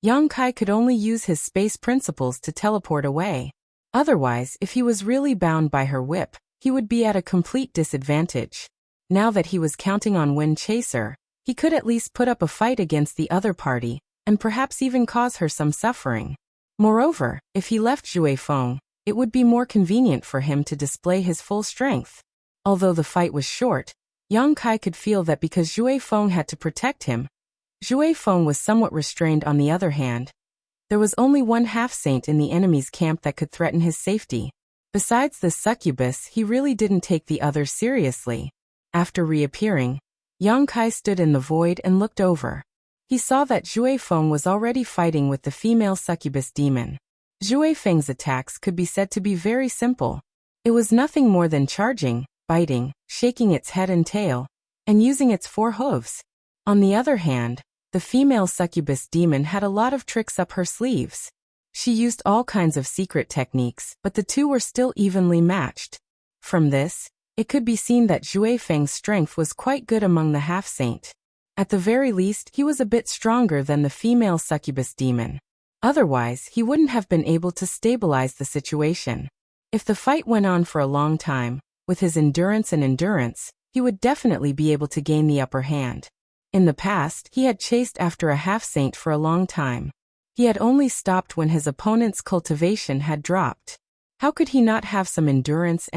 Yang Kai could only use his space principles to teleport away. Otherwise, if he was really bound by her whip, he would be at a complete disadvantage. Now that he was counting on Windchaser, he could at least put up a fight against the other party, and perhaps even cause her some suffering. Moreover, if he left Zhui Feng, it would be more convenient for him to display his full strength. Although the fight was short, Yang Kai could feel that because Zhui Feng had to protect him, Zhui Feng was somewhat restrained. On the other hand, there was only one half-saint in the enemy's camp that could threaten his safety. Besides the succubus, he really didn't take the others seriously. After reappearing, Yang Kai stood in the void and looked over. He saw that Zhui Feng was already fighting with the female succubus demon. Zhui Feng's attacks could be said to be very simple. It was nothing more than charging, biting, shaking its head and tail, and using its 4 hooves. On the other hand, the female succubus demon had a lot of tricks up her sleeves. She used all kinds of secret techniques, but the two were still evenly matched. From this, it could be seen that Zhui Feng's strength was quite good among the half-saint. At the very least, he was a bit stronger than the female succubus demon. Otherwise, he wouldn't have been able to stabilize the situation. If the fight went on for a long time, with his endurance, he would definitely be able to gain the upper hand. In the past, he had chased after a half-saint for a long time. He had only stopped when his opponent's cultivation had dropped. How could he not have some endurance?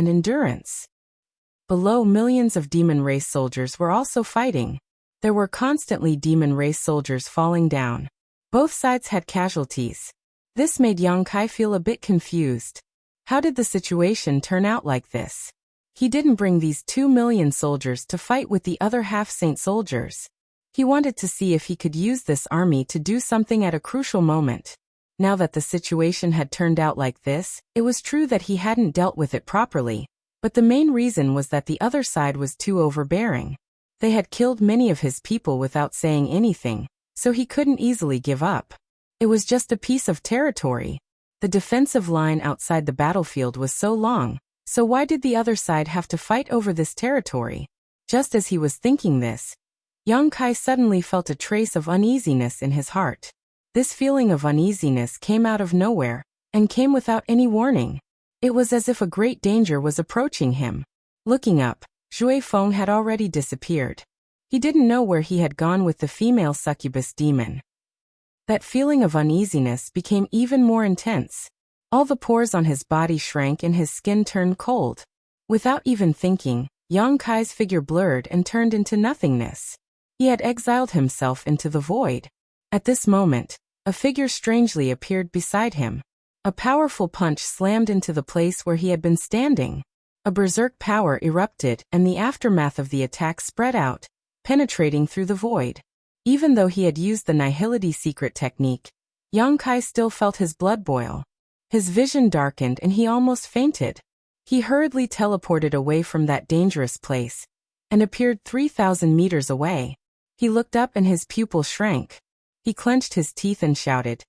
Below, millions of demon race soldiers were also fighting. There were constantly demon race soldiers falling down. Both sides had casualties. This made Yang Kai feel a bit confused. How did the situation turn out like this? He didn't bring these 2 million soldiers to fight with the other half-saint soldiers. He wanted to see if he could use this army to do something at a crucial moment. Now that the situation had turned out like this, it was true that he hadn't dealt with it properly, but the main reason was that the other side was too overbearing. They had killed many of his people without saying anything, so he couldn't easily give up. It was just a piece of territory. The defensive line outside the battlefield was so long, so why did the other side have to fight over this territory? Just as he was thinking this, Yang Kai suddenly felt a trace of uneasiness in his heart. This feeling of uneasiness came out of nowhere, and came without any warning. It was as if a great danger was approaching him. Looking up, Zhui Feng had already disappeared. He didn't know where he had gone with the female succubus demon. That feeling of uneasiness became even more intense. All the pores on his body shrank and his skin turned cold. Without even thinking, Yang Kai's figure blurred and turned into nothingness. He had exiled himself into the void. At this moment, a figure strangely appeared beside him. A powerful punch slammed into the place where he had been standing. A berserk power erupted and the aftermath of the attack spread out, penetrating through the void. Even though he had used the Nihility secret technique, Yang Kai still felt his blood boil. His vision darkened and he almost fainted. He hurriedly teleported away from that dangerous place and appeared 3,000 meters away. He looked up and his pupil shrank. He clenched his teeth and shouted,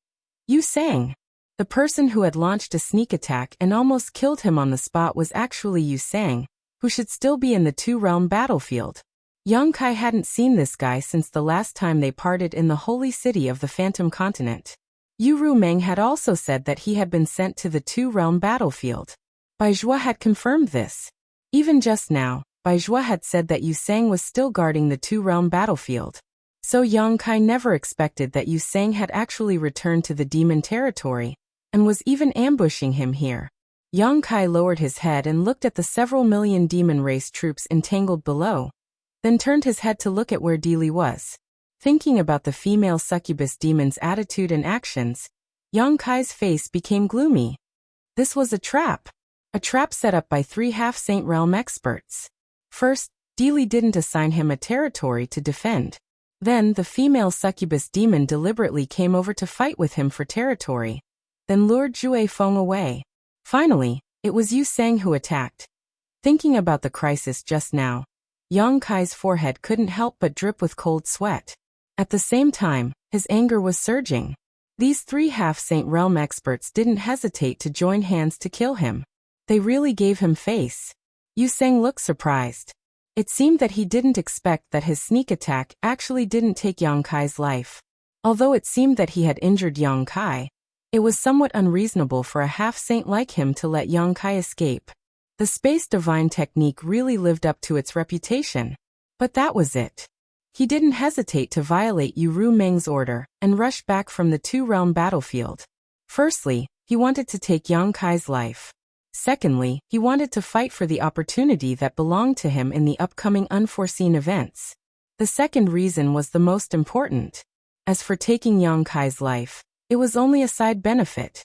"You sang!" The person who had launched a sneak attack and almost killed him on the spot was actually Yu Sang, who should still be in the two-realm battlefield. Yang Kai hadn't seen this guy since the last time they parted in the holy city of the Phantom Continent. Yu Rumeng had also said that he had been sent to the two-realm battlefield. Bai Zhua had confirmed this. Even just now, Bai Zhua had said that Yu Sang was still guarding the two-realm battlefield. So Yang Kai never expected that Yu Sang had actually returned to the demon territory and was even ambushing him here. Yang Kai lowered his head and looked at the several million demon race troops entangled below, then turned his head to look at where Di Li was. Thinking about the female succubus demon's attitude and actions, Yang Kai's face became gloomy. This was a trap set up by 3 half-saint realm experts. First, Di Li didn't assign him a territory to defend. Then the female succubus demon deliberately came over to fight with him for territory, then lured Jue Feng away. Finally, it was Yu Sang who attacked. Thinking about the crisis just now, Yang Kai's forehead couldn't help but drip with cold sweat. At the same time, his anger was surging. These 3 half-saint realm experts didn't hesitate to join hands to kill him. They really gave him face. Yu Sang looked surprised. It seemed that he didn't expect that his sneak attack actually didn't take Yang Kai's life. Although it seemed that he had injured Yang Kai, it was somewhat unreasonable for a half-saint like him to let Yang Kai escape. The Space Divine technique really lived up to its reputation. But that was it. He didn't hesitate to violate Yu Rumeng's order and rush back from the two-realm battlefield. Firstly, he wanted to take Yang Kai's life. Secondly, he wanted to fight for the opportunity that belonged to him in the upcoming unforeseen events. The second reason was the most important. As for taking Yang Kai's life, it was only a side benefit.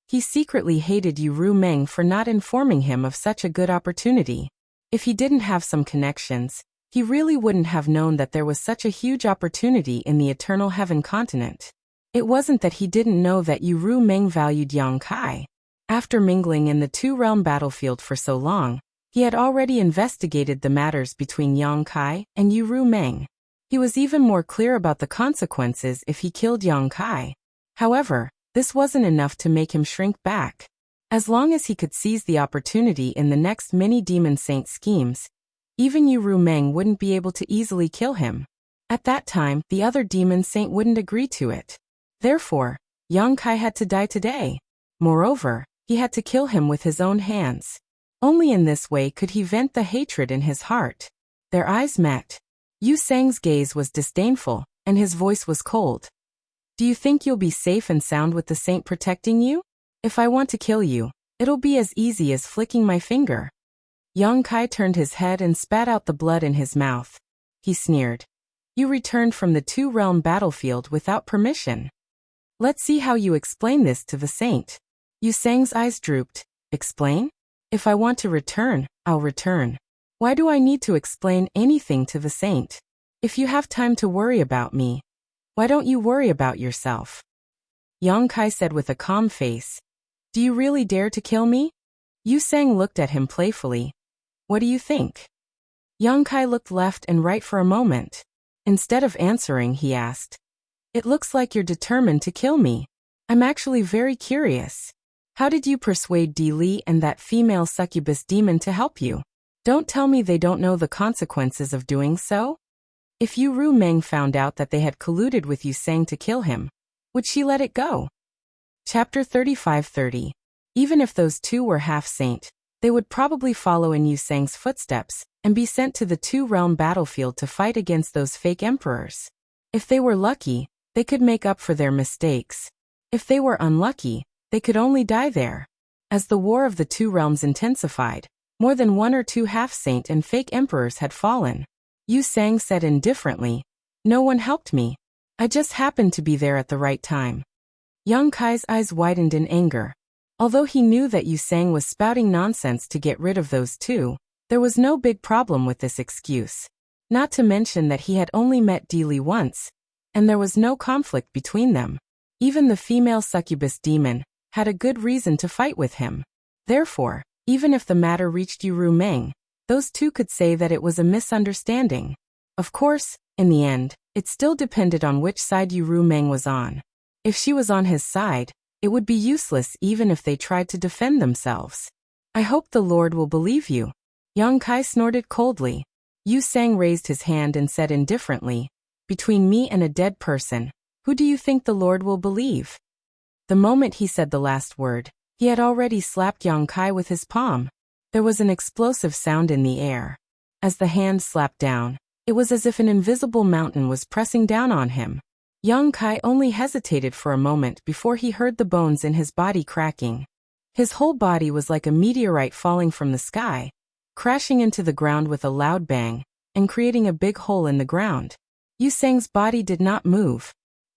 He secretly hated Yu Rumeng for not informing him of such a good opportunity. If he didn't have some connections, he really wouldn't have known that there was such a huge opportunity in the Eternal Heaven continent. It wasn't that he didn't know that Yu Rumeng valued Yang Kai. After mingling in the two-realm battlefield for so long, he had already investigated the matters between Yang Kai and Yu Rumeng. He was even more clear about the consequences if he killed Yang Kai. However, this wasn't enough to make him shrink back. As long as he could seize the opportunity in the next many demon saint schemes, even Yu Rumeng wouldn't be able to easily kill him. At that time, the other demon saint wouldn't agree to it. Therefore, Yang Kai had to die today. Moreover, he had to kill him with his own hands. Only in this way could he vent the hatred in his heart. Their eyes met. Yu Sang's gaze was disdainful, and his voice was cold. "Do you think you'll be safe and sound with the saint protecting you? If I want to kill you, it'll be as easy as flicking my finger." Yang Kai turned his head and spat out the blood in his mouth. He sneered. "You returned from the two-realm battlefield without permission. Let's see how you explain this to the saint." Yu Sang's eyes drooped. "Explain? If I want to return, I'll return. Why do I need to explain anything to the saint? If you have time to worry about me, why don't you worry about yourself?" Yang Kai said with a calm face. "Do you really dare to kill me?" Yu Sang looked at him playfully. "What do you think?" Yang Kai looked left and right for a moment. Instead of answering, he asked, "It looks like you're determined to kill me. I'm actually very curious. How did you persuade Di Li and that female succubus demon to help you? Don't tell me they don't know the consequences of doing so? If Yu Rumeng found out that they had colluded with Yu Sang to kill him, would she let it go?" Chapter 35:30. Even if those two were half-saint, they would probably follow in Yu Sang's footsteps and be sent to the two-realm battlefield to fight against those fake emperors. If they were lucky, they could make up for their mistakes. If they were unlucky, they could only die there. As the war of the two realms intensified, More than 1 or 2 half-saint and fake emperors had fallen. Yu Sang said indifferently, "No one helped me. I just happened to be there at the right time." Yang Kai's eyes widened in anger. Although he knew that Yu Sang was spouting nonsense to get rid of those two, there was no big problem with this excuse. Not to mention that he had only met Di Li once, and there was no conflict between them. Even the female succubus demon had a good reason to fight with him. Therefore, even if the matter reached Yu Rumeng, those two could say that it was a misunderstanding. Of course, in the end, it still depended on which side Yu Rumeng was on. If she was on his side, it would be useless even if they tried to defend themselves. "I hope the Lord will believe you." Yang Kai snorted coldly. Yu Sang raised his hand and said indifferently, "Between me and a dead person, who do you think the Lord will believe?" The moment he said the last word, he had already slapped Yang Kai with his palm. There was an explosive sound in the air. As the hand slapped down, it was as if an invisible mountain was pressing down on him. Yang Kai only hesitated for a moment before he heard the bones in his body cracking. His whole body was like a meteorite falling from the sky, crashing into the ground with a loud bang, and creating a big hole in the ground. Yu Sang's body did not move.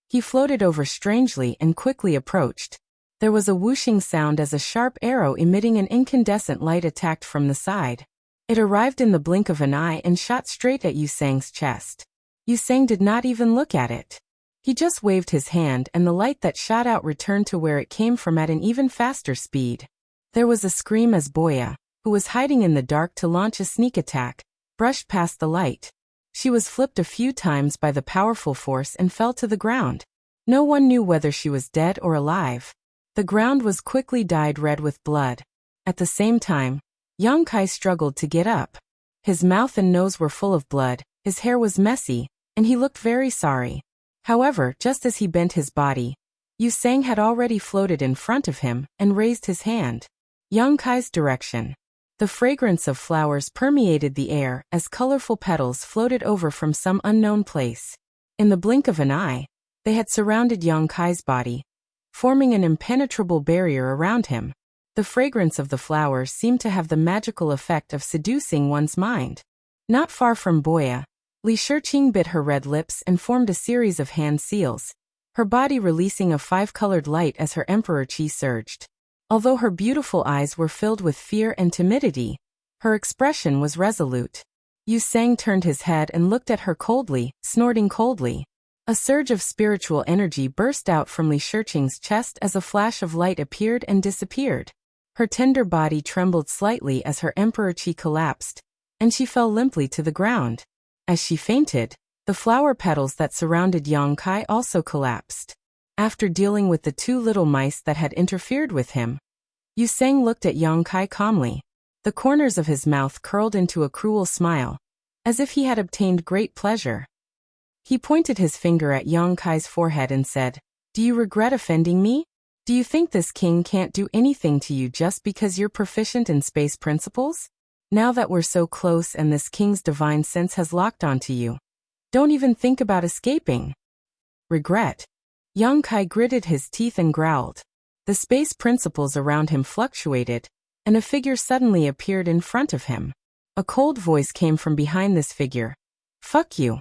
He floated over strangely and quickly approached. There was a whooshing sound as a sharp arrow emitting an incandescent light attacked from the side. It arrived in the blink of an eye and shot straight at Yu Sang's chest. Yu Sang did not even look at it. He just waved his hand and the light that shot out returned to where it came from at an even faster speed. There was a scream as Boya, who was hiding in the dark to launch a sneak attack, brushed past the light. She was flipped a few times by the powerful force and fell to the ground. No one knew whether she was dead or alive. The ground was quickly dyed red with blood. At the same time, Yang Kai struggled to get up. His mouth and nose were full of blood, his hair was messy, and he looked very sorry. However, just as he bent his body, Yu Sang had already floated in front of him and raised his hand. Yang Kai's direction. The fragrance of flowers permeated the air as colorful petals floated over from some unknown place. In the blink of an eye, they had surrounded Yang Kai's body, forming an impenetrable barrier around him. The fragrance of the flowers seemed to have the magical effect of seducing one's mind. Not far from Boya, Li Shiqing bit her red lips and formed a series of hand seals, her body releasing a 5-colored light as her emperor chi surged. Although her beautiful eyes were filled with fear and timidity, her expression was resolute. Yu Sang turned his head and looked at her coldly, snorting coldly. A surge of spiritual energy burst out from Li Shiqing's chest as a flash of light appeared and disappeared. Her tender body trembled slightly as her emperor chi collapsed, and she fell limply to the ground. As she fainted, the flower petals that surrounded Yang Kai also collapsed. After dealing with the 2 little mice that had interfered with him, Yu Sang looked at Yang Kai calmly. The corners of his mouth curled into a cruel smile, as if he had obtained great pleasure. He pointed his finger at Yang Kai's forehead and said, "Do you regret offending me? Do you think this king can't do anything to you just because you're proficient in space principles? Now that we're so close and this king's divine sense has locked onto you, don't even think about escaping." Regret. Yang Kai gritted his teeth and growled. The space principles around him fluctuated, and a figure suddenly appeared in front of him. A cold voice came from behind this figure. "Fuck you."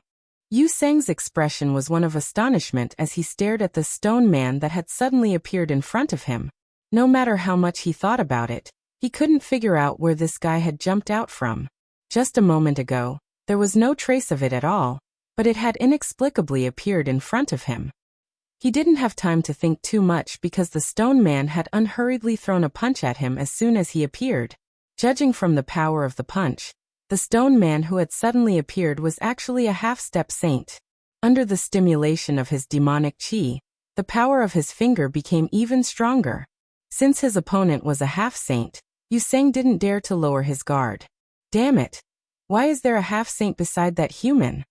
Yu Sang's expression was one of astonishment as he stared at the stone man that had suddenly appeared in front of him. No matter how much he thought about it, he couldn't figure out where this guy had jumped out from. Just a moment ago, there was no trace of it at all, but it had inexplicably appeared in front of him. He didn't have time to think too much because the stone man had unhurriedly thrown a punch at him as soon as he appeared. Judging from the power of the punch, the stone man who had suddenly appeared was actually a half-step saint. Under the stimulation of his demonic chi, the power of his finger became even stronger. Since his opponent was a half-saint, Yu Sang didn't dare to lower his guard. Damn it! Why is there a half-saint beside that human?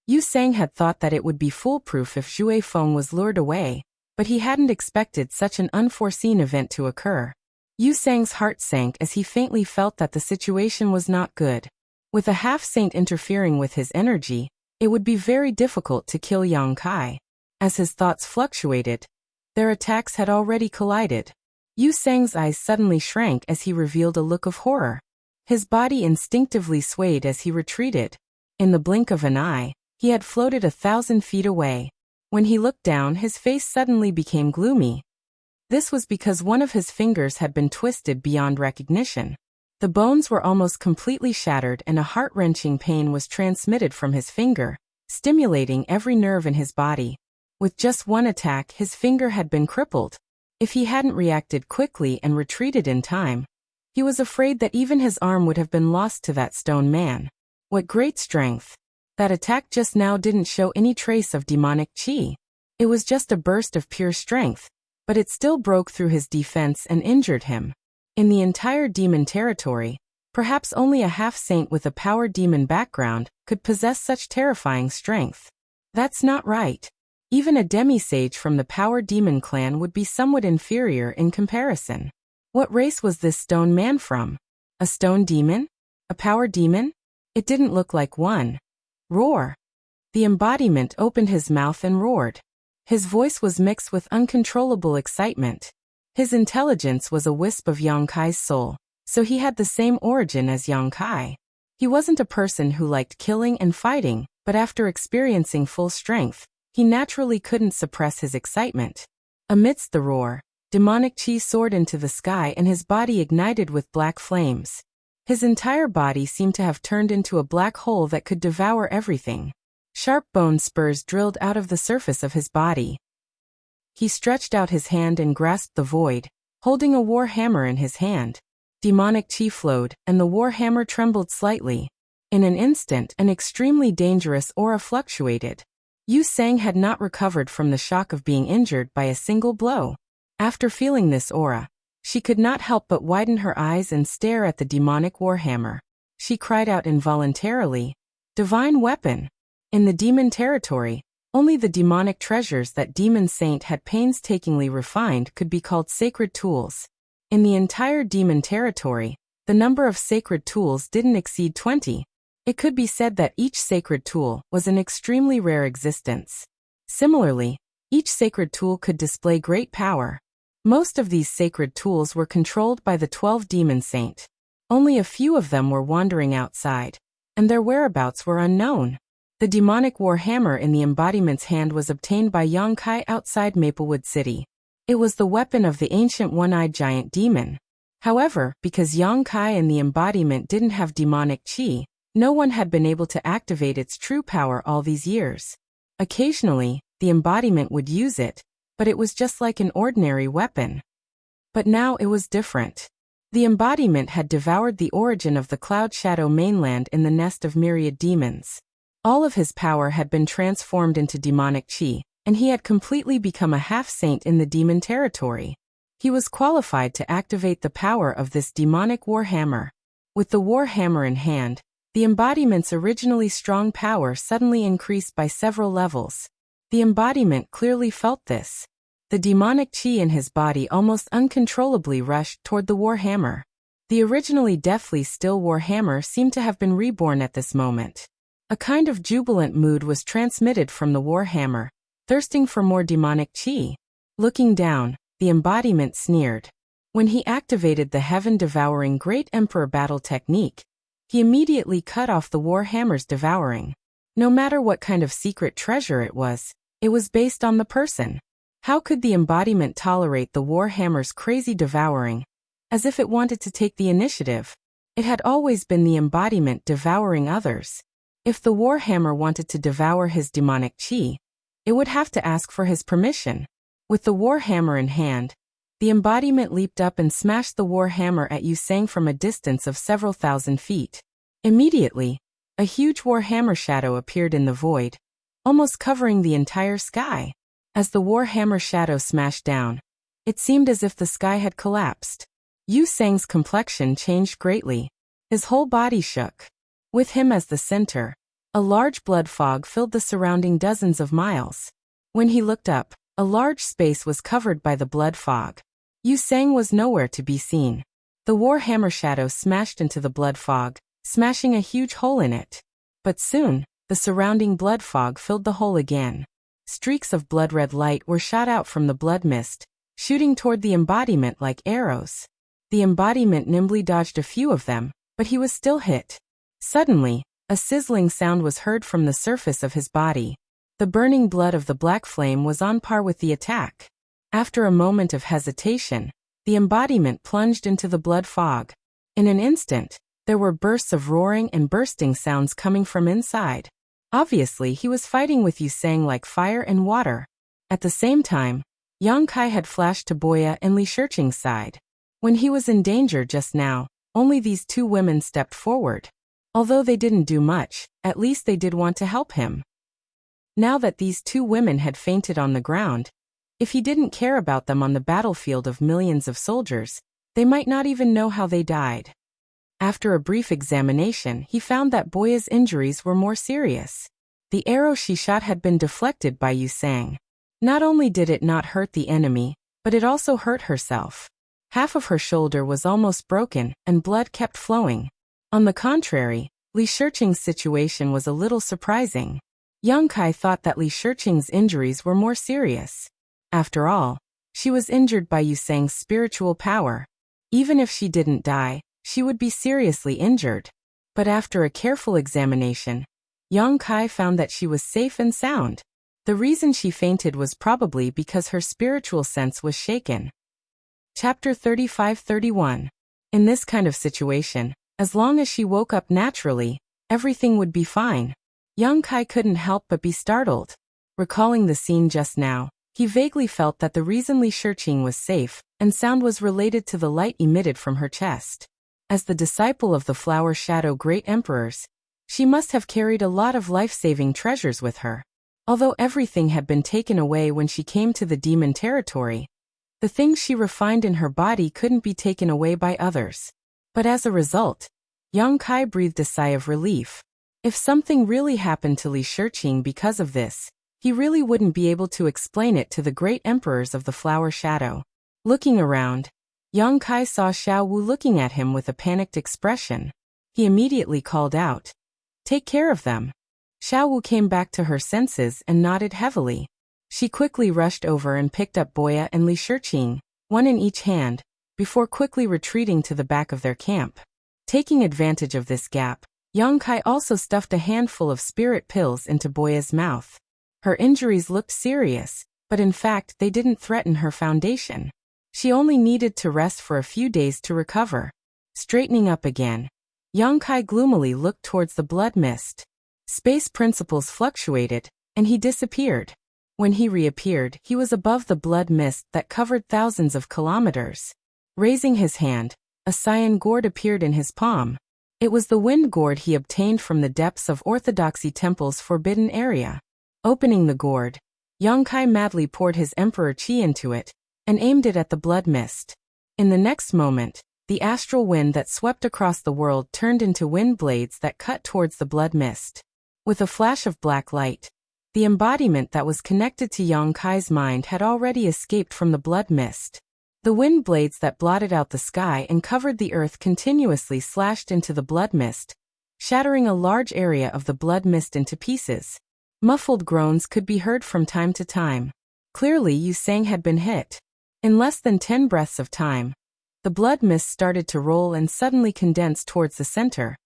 Yu Sang had thought that it would be foolproof if Xue Feng was lured away, but he hadn't expected such an unforeseen event to occur. Yu Sang's heart sank as he faintly felt that the situation was not good. With a half-saint interfering with his energy, it would be very difficult to kill Yang Kai. As his thoughts fluctuated, their attacks had already collided. Yu Sang's eyes suddenly shrank as he revealed a look of horror. His body instinctively swayed as he retreated. In the blink of an eye, he had floated 1,000 feet away. When he looked down, his face suddenly became gloomy. This was because one of his fingers had been twisted beyond recognition. The bones were almost completely shattered and a heart-wrenching pain was transmitted from his finger, stimulating every nerve in his body. With just one attack, his finger had been crippled. If he hadn't reacted quickly and retreated in time, he was afraid that even his arm would have been lost to that stone man. What great strength! That attack just now didn't show any trace of demonic chi. It was just a burst of pure strength, but it still broke through his defense and injured him. In the entire demon territory, perhaps only a half-saint with a power demon background could possess such terrifying strength. That's not right. Even a demi-sage from the power demon clan would be somewhat inferior in comparison. What race was this stone man from? A stone demon? A power demon? It didn't look like one. Roar! The embodiment opened his mouth and roared. His voice was mixed with uncontrollable excitement. His intelligence was a wisp of Yang Kai's soul, so he had the same origin as Yang Kai. He wasn't a person who liked killing and fighting, but after experiencing full strength, he naturally couldn't suppress his excitement. Amidst the roar, demonic chi soared into the sky and his body ignited with black flames. His entire body seemed to have turned into a black hole that could devour everything. Sharp bone spurs drilled out of the surface of his body. He stretched out his hand and grasped the void, holding a war hammer in his hand. Demonic chi flowed, and the war hammer trembled slightly. In an instant, an extremely dangerous aura fluctuated. Yu Sang had not recovered from the shock of being injured by a single blow. After feeling this aura, she could not help but widen her eyes and stare at the demonic warhammer. She cried out involuntarily, "Divine weapon!" In the demon territory, only the demonic treasures that Demon Saint had painstakingly refined could be called sacred tools. In the entire demon territory, the number of sacred tools didn't exceed 20. It could be said that each sacred tool was an extremely rare existence. Similarly, each sacred tool could display great power. Most of these sacred tools were controlled by the 12 Demon Saint. Only a few of them were wandering outside, and their whereabouts were unknown. The demonic war hammer in the embodiment's hand was obtained by Yang Kai outside Maplewood City. It was the weapon of the ancient one-eyed giant demon. However, because Yang Kai and the embodiment didn't have demonic chi, no one had been able to activate its true power all these years. Occasionally, the embodiment would use it, but it was just like an ordinary weapon. But now it was different. The embodiment had devoured the origin of the Cloud Shadow mainland in the nest of myriad demons. All of his power had been transformed into demonic chi, and he had completely become a half-saint in the demon territory. He was qualified to activate the power of this demonic warhammer. With the warhammer in hand, the embodiment's originally strong power suddenly increased by several levels. The embodiment clearly felt this. The demonic chi in his body almost uncontrollably rushed toward the warhammer. The originally deathly still warhammer seemed to have been reborn at this moment. A kind of jubilant mood was transmitted from the warhammer, thirsting for more demonic chi. Looking down, the embodiment sneered. When he activated the heaven-devouring Great Emperor battle technique, he immediately cut off the warhammer's devouring. No matter what kind of secret treasure it was based on the person. How could the embodiment tolerate the warhammer's crazy devouring? As if it wanted to take the initiative. It had always been the embodiment devouring others. If the warhammer wanted to devour his demonic chi, it would have to ask for his permission. With the warhammer in hand, the embodiment leaped up and smashed the warhammer at Yu Sang from a distance of several thousand feet. Immediately, a huge warhammer shadow appeared in the void, almost covering the entire sky. As the warhammer shadow smashed down, it seemed as if the sky had collapsed. Yu Sang's complexion changed greatly. His whole body shook. With him as the center, a large blood fog filled the surrounding dozens of miles. When he looked up, a large space was covered by the blood fog. Yu Sang was nowhere to be seen. The warhammer shadow smashed into the blood fog, smashing a huge hole in it. But soon, the surrounding blood fog filled the hole again. Streaks of blood-red light were shot out from the blood mist, shooting toward the embodiment like arrows. The embodiment nimbly dodged a few of them, but he was still hit. Suddenly, a sizzling sound was heard from the surface of his body. The burning blood of the black flame was on par with the attack. After a moment of hesitation, the embodiment plunged into the blood fog. In an instant, there were bursts of roaring and bursting sounds coming from inside. Obviously, he was fighting with Wuxia like fire and water. At the same time, Yang Kai had flashed to Boya and Li Shiqing's side. When he was in danger just now, only these two women stepped forward. Although they didn't do much, at least they did want to help him. Now that these two women had fainted on the ground, if he didn't care about them on the battlefield of millions of soldiers, they might not even know how they died. After a brief examination, he found that Boya's injuries were more serious. The arrow she shot had been deflected by Wuxia. Not only did it not hurt the enemy, but it also hurt herself. Half of her shoulder was almost broken, and blood kept flowing. On the contrary, Li Shiqing's situation was a little surprising. Yang Kai thought that Li Shiqing's injuries were more serious. After all, she was injured by Wuxia's spiritual power. Even if she didn't die, she would be seriously injured. But after a careful examination, Yang Kai found that she was safe and sound. The reason she fainted was probably because her spiritual sense was shaken. Chapter 35-31. In this kind of situation, as long as she woke up naturally, everything would be fine. Yang Kai couldn't help but be startled. Recalling the scene just now, he vaguely felt that the reason Li Shiqing was safe and sound was related to the light emitted from her chest. As the disciple of the Flower Shadow Great Emperors, she must have carried a lot of life-saving treasures with her. Although everything had been taken away when she came to the demon territory, the things she refined in her body couldn't be taken away by others. But as a result, Yang Kai breathed a sigh of relief. If something really happened to Li Shiqing because of this, he really wouldn't be able to explain it to the great emperors of the Flower Shadow. Looking around, Yang Kai saw Xiao Wu looking at him with a panicked expression. He immediately called out, "Take care of them." Xiao Wu came back to her senses and nodded heavily. She quickly rushed over and picked up Boya and Li Shiqing, one in each hand, before quickly retreating to the back of their camp. Taking advantage of this gap, Yang Kai also stuffed a handful of spirit pills into Boya's mouth. Her injuries looked serious, but in fact they didn't threaten her foundation. She only needed to rest for a few days to recover. Straightening up again, Yang Kai gloomily looked towards the blood mist. Space principles fluctuated, and he disappeared. When he reappeared, he was above the blood mist that covered thousands of kilometers. Raising his hand, a cyan gourd appeared in his palm. It was the wind gourd he obtained from the depths of Orthodoxy Temple's forbidden area. Opening the gourd, Yang Kai madly poured his emperor chi into it, and aimed it at the blood mist. In the next moment, the astral wind that swept across the world turned into wind blades that cut towards the blood mist. With a flash of black light, the embodiment that was connected to Yang Kai's mind had already escaped from the blood mist. The wind blades that blotted out the sky and covered the earth continuously slashed into the blood mist, shattering a large area of the blood mist into pieces. Muffled groans could be heard from time to time. Clearly Wuxia had been hit. In less than 10 breaths of time, the blood mist started to roll and suddenly condense towards the center,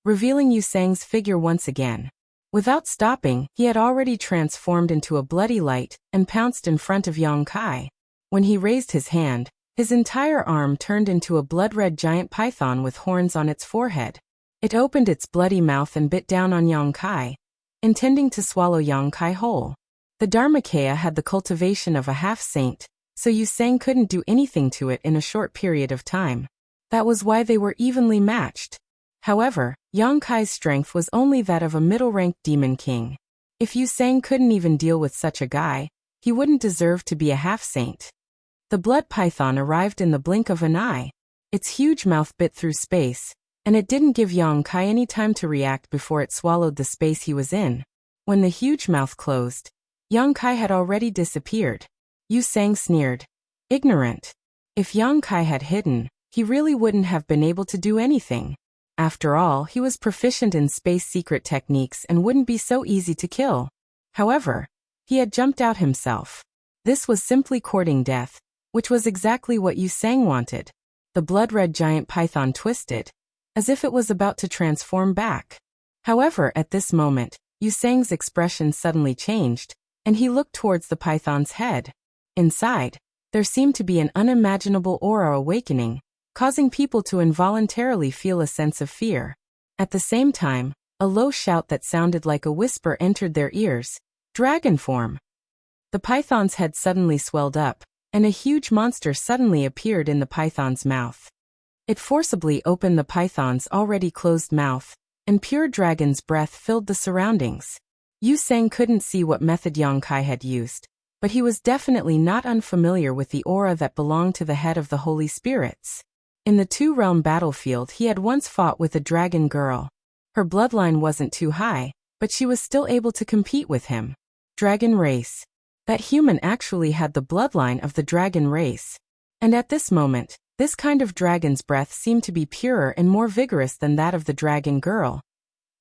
revealing Wuxia's figure once again. Without stopping, he had already transformed into a bloody light and pounced in front of Yang Kai. When he raised his hand, his entire arm turned into a blood-red giant python with horns on its forehead. It opened its bloody mouth and bit down on Yang Kai, intending to swallow Yang Kai whole. The Dharmakaya had the cultivation of a half-saint, so Wuxia couldn't do anything to it in a short period of time. That was why they were evenly matched. However, Yang Kai's strength was only that of a middle-ranked demon king. If Wuxia couldn't even deal with such a guy, he wouldn't deserve to be a half-saint. The blood python arrived in the blink of an eye. Its huge mouth bit through space, and it didn't give Yang Kai any time to react before it swallowed the space he was in. When the huge mouth closed, Yang Kai had already disappeared. Wuxia sneered. Ignorant. If Yang Kai had hidden, he really wouldn't have been able to do anything. After all, he was proficient in space secret techniques and wouldn't be so easy to kill. However, he had jumped out himself. This was simply courting death, which was exactly what Wuxia wanted. The blood-red giant python twisted, as if it was about to transform back. However, at this moment, Yusang's expression suddenly changed, and he looked towards the python's head. Inside, there seemed to be an unimaginable aura awakening, causing people to involuntarily feel a sense of fear. At the same time, a low shout that sounded like a whisper entered their ears. Dragon form! The python's head suddenly swelled up, and a huge monster suddenly appeared in the python's mouth. It forcibly opened the python's already closed mouth, and pure dragon's breath filled the surroundings. Yusang couldn't see what method Yang Kai had used, but he was definitely not unfamiliar with the aura that belonged to the head of the holy spirits. In the two-realm battlefield he had once fought with a dragon girl. Her bloodline wasn't too high, but she was still able to compete with him. Dragon race. That human actually had the bloodline of the dragon race. And at this moment, this kind of dragon's breath seemed to be purer and more vigorous than that of the dragon girl.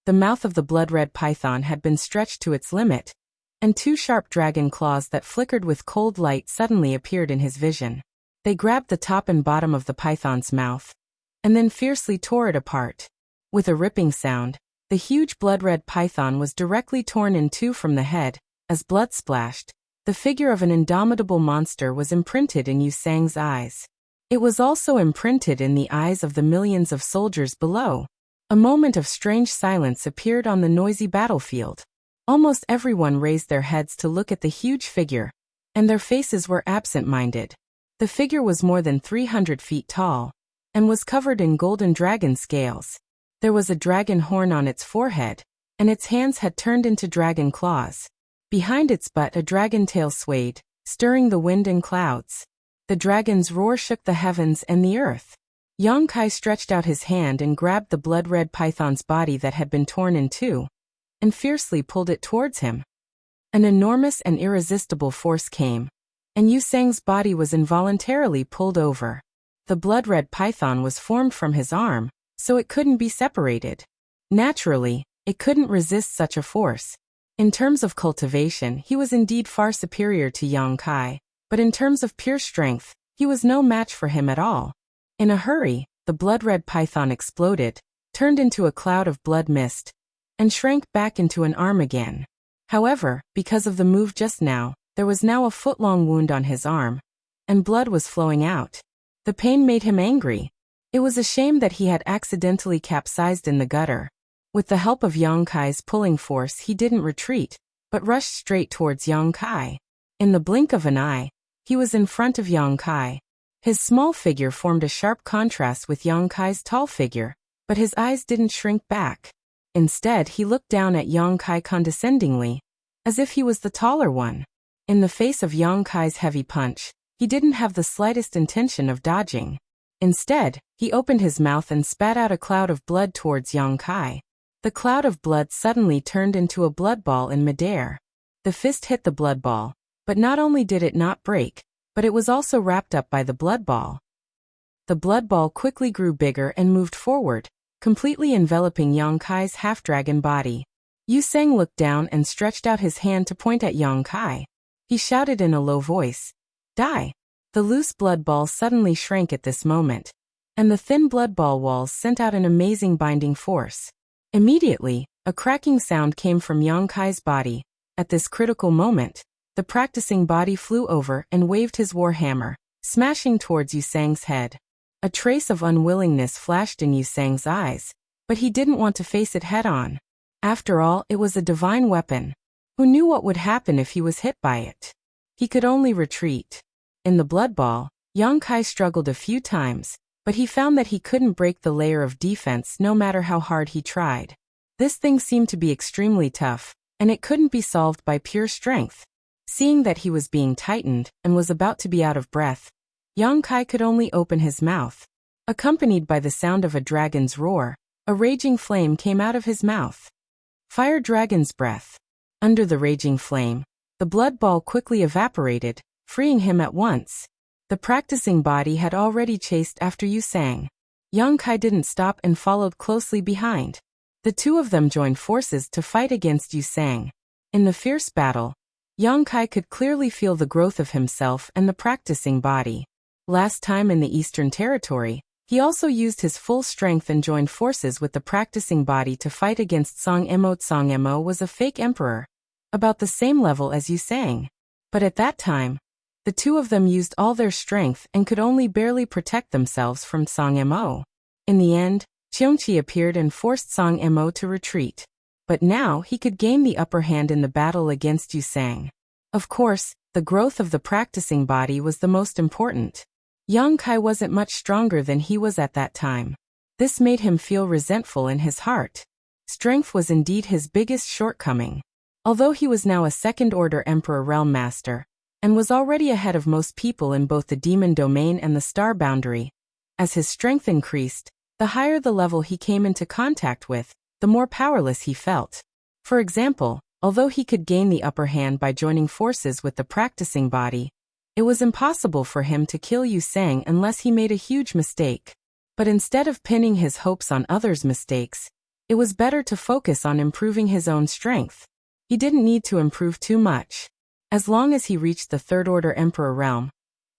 The mouth of the blood-red python had been stretched to its limit, and two sharp dragon claws that flickered with cold light suddenly appeared in his vision. They grabbed the top and bottom of the python's mouth, and then fiercely tore it apart. With a ripping sound, the huge blood-red python was directly torn in two from the head. As blood splashed, the figure of an indomitable monster was imprinted in Yusang's eyes. It was also imprinted in the eyes of the millions of soldiers below. A moment of strange silence appeared on the noisy battlefield. Almost everyone raised their heads to look at the huge figure, and their faces were absent-minded. The figure was more than 300 feet tall, and was covered in golden dragon scales. There was a dragon horn on its forehead, and its hands had turned into dragon claws. Behind its butt a dragon tail swayed, stirring the wind and clouds. The dragon's roar shook the heavens and the earth. Yang Kai stretched out his hand and grabbed the blood-red python's body that had been torn in two, and fiercely pulled it towards him. An enormous and irresistible force came, and Yusang's body was involuntarily pulled over. The blood-red python was formed from his arm, so it couldn't be separated. Naturally, it couldn't resist such a force. In terms of cultivation, he was indeed far superior to Yang Kai, but in terms of pure strength, he was no match for him at all. In a hurry, the blood-red python exploded, turned into a cloud of blood mist, and shrank back into an arm again. However, because of the move just now, there was now a foot-long wound on his arm, and blood was flowing out. The pain made him angry. It was a shame that he had accidentally capsized in the gutter. With the help of Yang Kai's pulling force, he didn't retreat, but rushed straight towards Yang Kai. In the blink of an eye, he was in front of Yang Kai. His small figure formed a sharp contrast with Yang Kai's tall figure, but his eyes didn't shrink back. Instead, he looked down at Yang Kai condescendingly, as if he was the taller one. In the face of Yang Kai's heavy punch, he didn't have the slightest intention of dodging. Instead, he opened his mouth and spat out a cloud of blood towards Yang Kai. The cloud of blood suddenly turned into a blood ball in midair. The fist hit the blood ball, but not only did it not break, but it was also wrapped up by the blood ball. The blood ball quickly grew bigger and moved forward, completely enveloping Yang Kai's half-dragon body. Yusang looked down and stretched out his hand to point at Yang Kai. He shouted in a low voice, "Die!" The loose blood ball suddenly shrank at this moment, and the thin blood ball walls sent out an amazing binding force. Immediately, a cracking sound came from Yang Kai's body. At this critical moment, the practicing body flew over and waved his warhammer, smashing towards Yusang's head. A trace of unwillingness flashed in Yusang's eyes, but he didn't want to face it head-on. After all, it was a divine weapon. Who knew what would happen if he was hit by it? He could only retreat. In the blood ball, Yang Kai struggled a few times, but he found that he couldn't break the layer of defense no matter how hard he tried. This thing seemed to be extremely tough, and it couldn't be solved by pure strength. Seeing that he was being tightened and was about to be out of breath, Yang Kai could only open his mouth. Accompanied by the sound of a dragon's roar, a raging flame came out of his mouth. Fire Dragon's Breath. Under the raging flame, the blood ball quickly evaporated, freeing him at once. The practicing body had already chased after Yusang. Yang Kai didn't stop and followed closely behind. The two of them joined forces to fight against Yusang. In the fierce battle, Yang Kai could clearly feel the growth of himself and the practicing body. Last time in the Eastern Territory, He also used his full strength and joined forces with the practicing body to fight against Song Emo. Song Emo was a fake emperor, about the same level as Yu Sang. But at that time, the two of them used all their strength and could only barely protect themselves from Song Emo. In the end, Cheongchi appeared and forced Song Emo to retreat. But now he could gain the upper hand in the battle against Yu Sang. Of course, the growth of the practicing body was the most important. Yang Kai wasn't much stronger than he was at that time. This made him feel resentful in his heart. Strength was indeed his biggest shortcoming. Although he was now a second-order Emperor Realm Master, and was already ahead of most people in both the Demon Domain and the Star Boundary, as his strength increased, the higher the level he came into contact with, the more powerless he felt. For example, although he could gain the upper hand by joining forces with the practicing body, it was impossible for him to kill Yu Sang unless he made a huge mistake. But instead of pinning his hopes on others' mistakes, it was better to focus on improving his own strength. He didn't need to improve too much. As long as he reached the third-order Emperor realm,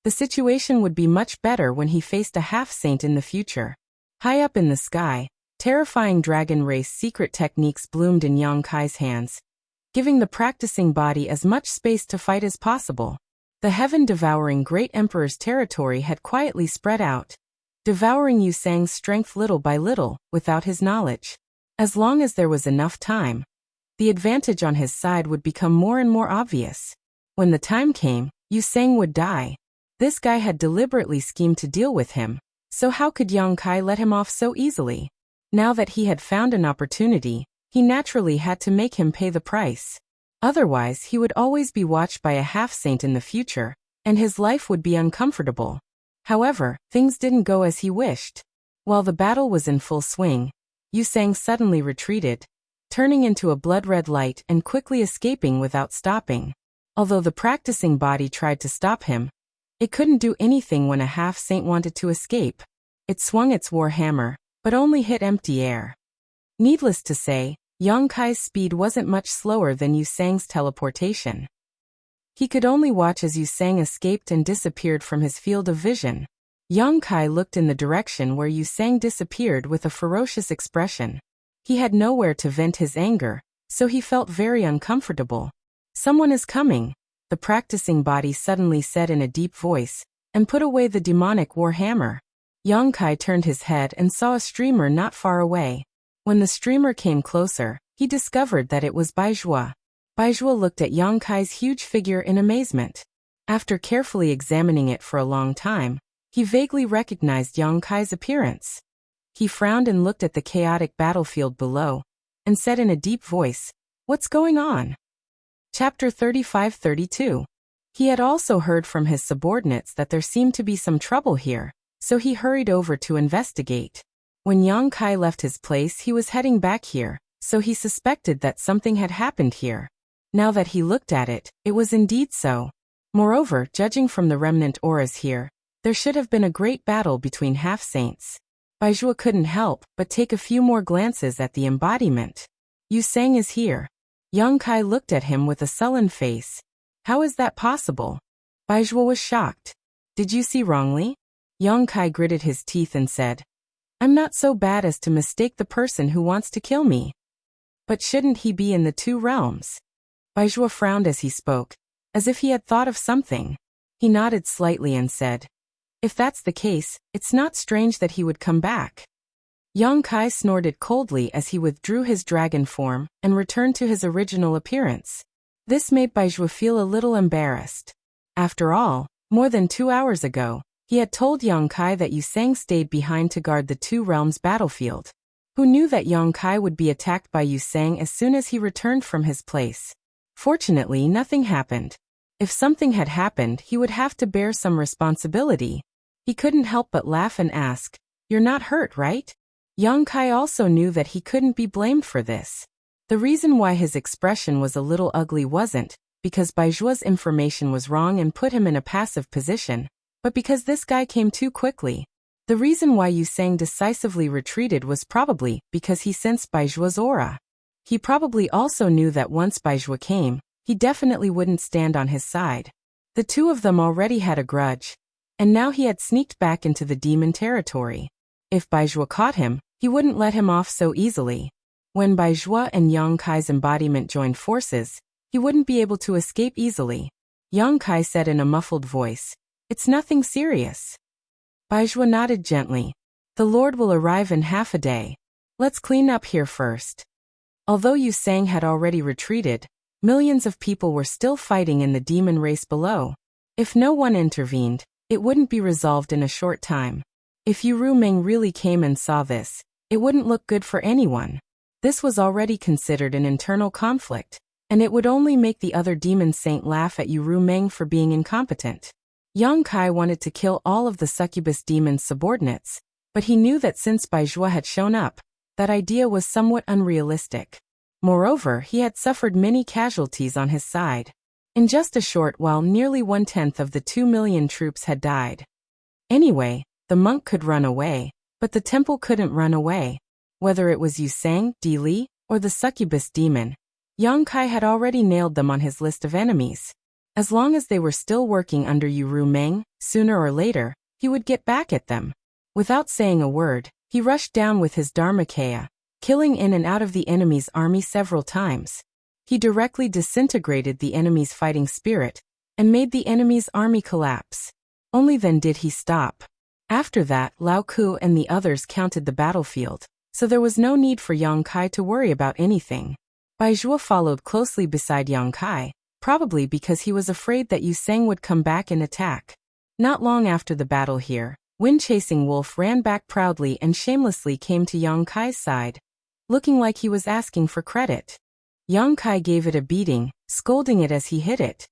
the situation would be much better when he faced a half-saint in the future. High up in the sky, terrifying dragon race secret techniques bloomed in Yang Kai's hands, giving the practicing body as much space to fight as possible. The heaven-devouring Great Emperor's territory had quietly spread out, devouring Yu Sang's strength little by little, without his knowledge. As long as there was enough time, the advantage on his side would become more and more obvious. When the time came, Yu Sang would die. This guy had deliberately schemed to deal with him, so how could Yang Kai let him off so easily? Now that he had found an opportunity, he naturally had to make him pay the price. Otherwise, he would always be watched by a half-saint in the future, and his life would be uncomfortable. However, things didn't go as he wished. While the battle was in full swing, Yu Sang suddenly retreated, turning into a blood-red light and quickly escaping without stopping. Although the practicing body tried to stop him, it couldn't do anything when a half-saint wanted to escape. It swung its war hammer, but only hit empty air. Needless to say, Yang Kai's speed wasn't much slower than Yu Sang's teleportation. He could only watch as Yu Sang escaped and disappeared from his field of vision. Yang Kai looked in the direction where Yu Sang disappeared with a ferocious expression. He had nowhere to vent his anger, so he felt very uncomfortable. "Someone is coming," the practicing body suddenly said in a deep voice, and put away the demonic war hammer. Yang Kai turned his head and saw a streamer not far away. When the streamer came closer, he discovered that it was Baizhua. Baizhua looked at Yang Kai's huge figure in amazement. After carefully examining it for a long time, he vaguely recognized Yang Kai's appearance. He frowned and looked at the chaotic battlefield below, and said in a deep voice, "What's going on?" Chapter 35-32. He had also heard from his subordinates that there seemed to be some trouble here, so he hurried over to investigate. When Yang Kai left his place, he was heading back here, so he suspected that something had happened here. Now that he looked at it, it was indeed so. Moreover, judging from the remnant auras here, there should have been a great battle between half-saints. Baizhua couldn't help but take a few more glances at the embodiment. "Yu Sang is here." Yang Kai looked at him with a sullen face. "How is that possible?" Baizhua was shocked. "Did you see wrongly?" Yang Kai gritted his teeth and said, "I'm not so bad as to mistake the person who wants to kill me. But shouldn't he be in the two realms?" Baizhua frowned as he spoke, as if he had thought of something. He nodded slightly and said, "If that's the case, it's not strange that he would come back." Yang Kai snorted coldly as he withdrew his dragon form and returned to his original appearance. This made Baizhua feel a little embarrassed. After all, more than 2 hours ago, he had told Yang Kai that Yu Sang stayed behind to guard the two realms battlefield. Who knew that Yang Kai would be attacked by Yu Sang as soon as he returned from his place? Fortunately, nothing happened. If something had happened, he would have to bear some responsibility. He couldn't help but laugh and ask, "You're not hurt, right?" Yang Kai also knew that he couldn't be blamed for this. The reason why his expression was a little ugly wasn't because Baizhua's information was wrong and put him in a passive position, but because this guy came too quickly. The reason why Yu Sang decisively retreated was probably because he sensed Baizhua's aura. He probably also knew that once Baizhua came, he definitely wouldn't stand on his side. The two of them already had a grudge, and now he had sneaked back into the demon territory. If Baizhua caught him, he wouldn't let him off so easily. When Baizhua and Yang Kai's embodiment joined forces, he wouldn't be able to escape easily. Yang Kai said in a muffled voice, "It's nothing serious." Baizhua nodded gently. "The Lord will arrive in half a day. Let's clean up here first." Although Yu Sang had already retreated, millions of people were still fighting in the demon race below. If no one intervened, it wouldn't be resolved in a short time. If Yu Rumeng really came and saw this, it wouldn't look good for anyone. This was already considered an internal conflict, and it would only make the other demon saint laugh at Yu Rumeng for being incompetent. Yang Kai wanted to kill all of the succubus demon's subordinates, but he knew that since Baizhua had shown up, that idea was somewhat unrealistic. Moreover, he had suffered many casualties on his side. In just a short while, nearly 1/10 of the 2 million troops had died. Anyway, the monk could run away, but the temple couldn't run away. Whether it was Yu Sang, Di Li, or the succubus demon, Yang Kai had already nailed them on his list of enemies. As long as they were still working under Yu Rumeng, sooner or later, he would get back at them. Without saying a word, he rushed down with his Dharmakaya, killing in and out of the enemy's army several times. He directly disintegrated the enemy's fighting spirit, and made the enemy's army collapse. Only then did he stop. After that, Lao Ku and the others counted the battlefield, so there was no need for Yang Kai to worry about anything. Baizhua followed closely beside Yang Kai, probably because he was afraid that Yu Sang would come back and attack. Not long after the battle here, Wind-Chasing Wolf ran back proudly and shamelessly came to Yang Kai's side, looking like he was asking for credit. Yang Kai gave it a beating, scolding it as he hit it.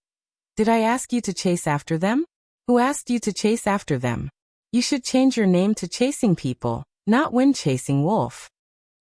"Did I ask you to chase after them? Who asked you to chase after them? You should change your name to Chasing People, not Wind-Chasing Wolf."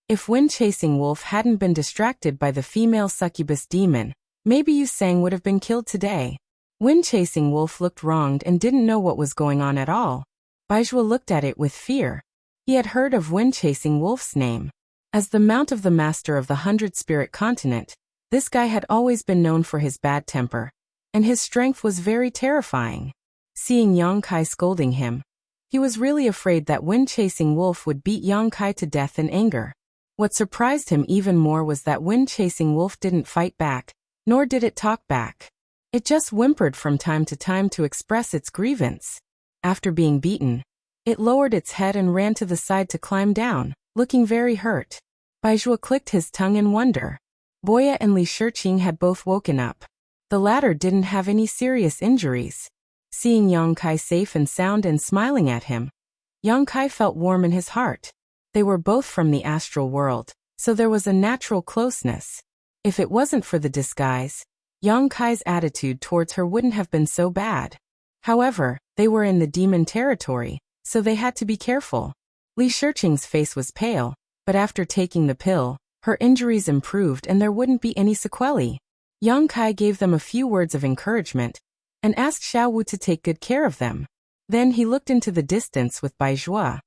If Wind-Chasing Wolf hadn't been distracted by the female succubus demon, maybe Yu Sang would have been killed today. Wind-Chasing Wolf looked wronged and didn't know what was going on at all. Baizhua looked at it with fear. He had heard of Wind-Chasing Wolf's name. As the mount of the master of the 100-spirit continent, this guy had always been known for his bad temper, and his strength was very terrifying. Seeing Yang Kai scolding him, he was really afraid that Wind-Chasing Wolf would beat Yang Kai to death in anger. What surprised him even more was that Wind-Chasing Wolf didn't fight back, nor did it talk back. It just whimpered from time to time to express its grievance. After being beaten, it lowered its head and ran to the side to climb down, looking very hurt. Baizhua clicked his tongue in wonder. Boya and Li Shiqing had both woken up. The latter didn't have any serious injuries. Seeing Yang Kai safe and sound and smiling at him, Yang Kai felt warm in his heart. They were both from the astral world, so there was a natural closeness. If it wasn't for the disguise, Yang Kai's attitude towards her wouldn't have been so bad. However, they were in the demon territory, so they had to be careful. Li Shiqing's face was pale, but after taking the pill, her injuries improved and there wouldn't be any sequelae. Yang Kai gave them a few words of encouragement, and asked Xiao Wu to take good care of them. Then he looked into the distance with Baizhua.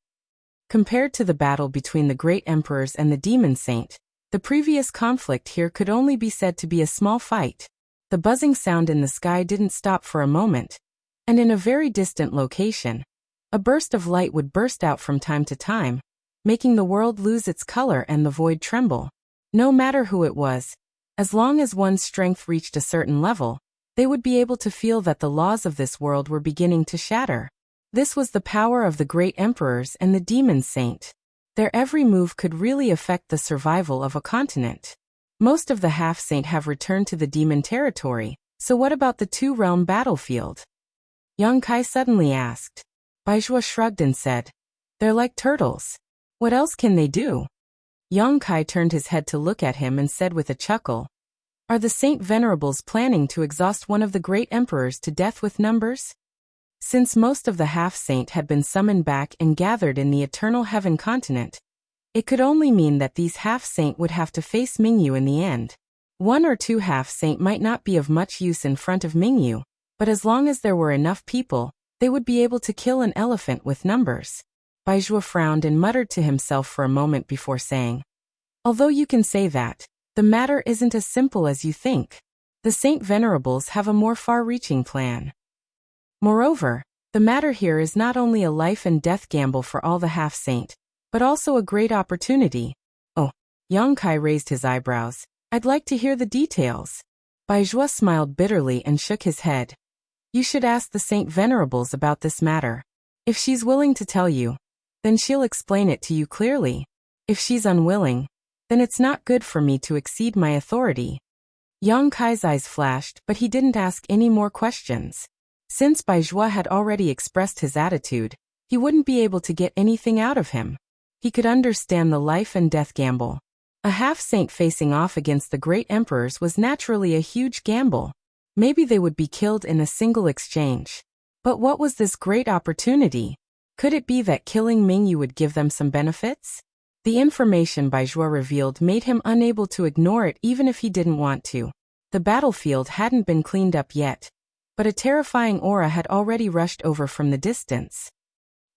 Compared to the battle between the great emperors and the demon saint, the previous conflict here could only be said to be a small fight. The buzzing sound in the sky didn't stop for a moment, and in a very distant location, a burst of light would burst out from time to time, making the world lose its color and the void tremble. No matter who it was, as long as one's strength reached a certain level, they would be able to feel that the laws of this world were beginning to shatter. This was the power of the great emperors and the demon saint. Their every move could really affect the survival of a continent. Most of the half-saint have returned to the demon territory, so what about the two-realm battlefield? Yang Kai suddenly asked. Baizhua shrugged and said, "They're like turtles. What else can they do?" Yang Kai turned his head to look at him and said with a chuckle, "Are the Saint Venerables planning to exhaust one of the great emperors to death with numbers?" Since most of the half-saint had been summoned back and gathered in the Eternal Heaven continent, it could only mean that these half-saint would have to face Mingyu in the end. One or two half-saint might not be of much use in front of Mingyu, but as long as there were enough people, they would be able to kill an elephant with numbers. Baizhua frowned and muttered to himself for a moment before saying, "Although you can say that, the matter isn't as simple as you think. The Saint Venerables have a more far-reaching plan. Moreover, The matter here is not only a life and death gamble for all the half-saint, but also a great opportunity. Oh, Yang Kai raised his eyebrows. I'd like to hear the details. Baizhua smiled bitterly and shook his head. You should ask the Saint Venerables about this matter. If she's willing to tell you, then she'll explain it to you clearly. If she's unwilling, then it's not good for me to exceed my authority. Yang Kai's eyes flashed, but he didn't ask any more questions. Since Baizhua had already expressed his attitude, he wouldn't be able to get anything out of him. He could understand the life and death gamble. A half-saint facing off against the great emperors was naturally a huge gamble. Maybe they would be killed in a single exchange. But what was this great opportunity? Could it be that killing Mingyu would give them some benefits? The information Baizhua revealed made him unable to ignore it even if he didn't want to. The battlefield hadn't been cleaned up yet, but a terrifying aura had already rushed over from the distance.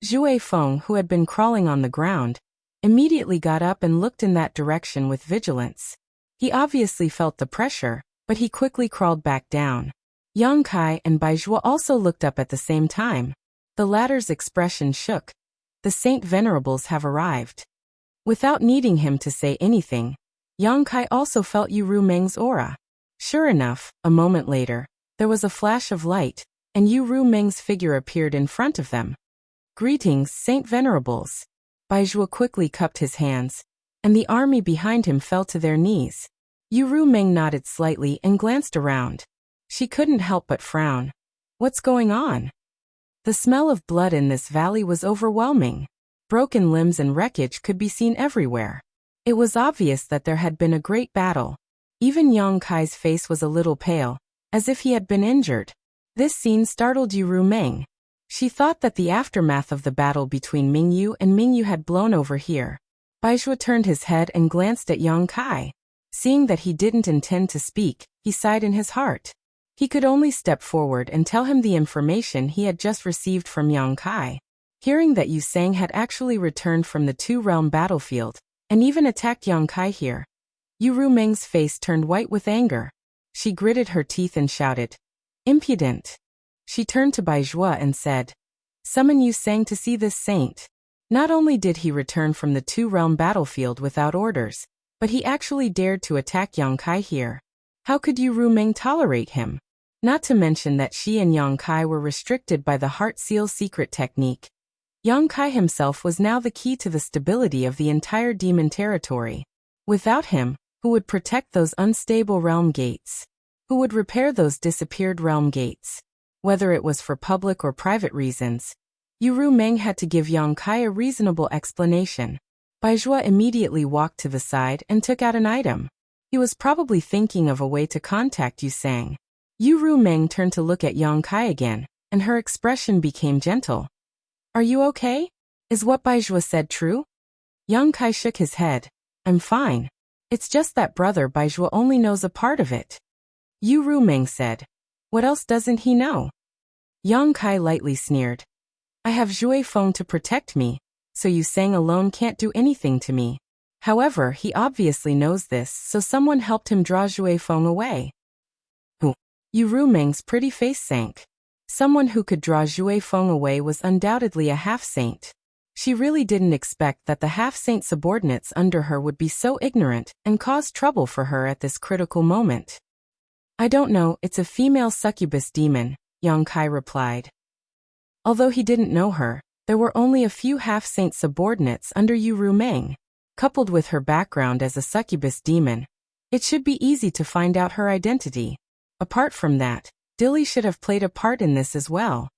Zhui Feng, who had been crawling on the ground, immediately got up and looked in that direction with vigilance. He obviously felt the pressure, but he quickly crawled back down. Yang Kai and Baizhua also looked up at the same time. The latter's expression shook. The Saint Venerables have arrived. Without needing him to say anything, Yang Kai also felt Yu Rumeng's aura. Sure enough, a moment later, there was a flash of light, and Yu Rumeng's figure appeared in front of them. Greetings, Saint Venerables. Baizhua quickly cupped his hands, and the army behind him fell to their knees. Yu Rumeng nodded slightly and glanced around. She couldn't help but frown. What's going on? The smell of blood in this valley was overwhelming. Broken limbs and wreckage could be seen everywhere. It was obvious that there had been a great battle. Even Yang Kai's face was a little pale, as if he had been injured. This scene startled Yu Rumeng. She thought that the aftermath of the battle between Mingyu and Mingyu had blown over here. Baizhua turned his head and glanced at Yang Kai. Seeing that he didn't intend to speak, he sighed in his heart. He could only step forward and tell him the information he had just received from Yang Kai. Hearing that Yu Sang had actually returned from the two-realm battlefield, and even attacked Yang Kai here, Yu Rumeng's face turned white with anger. She gritted her teeth and shouted, "Impudent!" She turned to Baizhua and said, "Summon Yu Sang to see this saint." Not only did he return from the two-realm battlefield without orders, but he actually dared to attack Yang Kai here. How could Yu Rumeng tolerate him? Not to mention that she and Yang Kai were restricted by the Heart Seal secret technique. Yang Kai himself was now the key to the stability of the entire demon territory. Without him, who would protect those unstable realm gates? Who would repair those disappeared realm gates? Whether it was for public or private reasons, Yu Rumeng had to give Yang Kai a reasonable explanation. Baizhua immediately walked to the side and took out an item. He was probably thinking of a way to contact Yu Sang. Yu Rumeng turned to look at Yang Kai again, and her expression became gentle. "Are you okay? Is what Baizhua said true?" Yang Kai shook his head. "I'm fine. It's just that brother Baizhua only knows a part of it." Yu Rumeng said. "What else doesn't he know?" Yang Kai lightly sneered. "I have Zhui Feng to protect me, so Yu Sang alone can't do anything to me." However, he obviously knows this, so someone helped him draw Zhui Feng away. Yu Rumeng's pretty face sank. Someone who could draw Zhui Feng away was undoubtedly a half-saint. She really didn't expect that the half-saint subordinates under her would be so ignorant and cause trouble for her at this critical moment. "I don't know, it's a female succubus demon," Yang Kai replied. Although he didn't know her, there were only a few half-saint subordinates under Yu Rumeng. Coupled with her background as a succubus demon, it should be easy to find out her identity. Apart from that, Dilly should have played a part in this as well.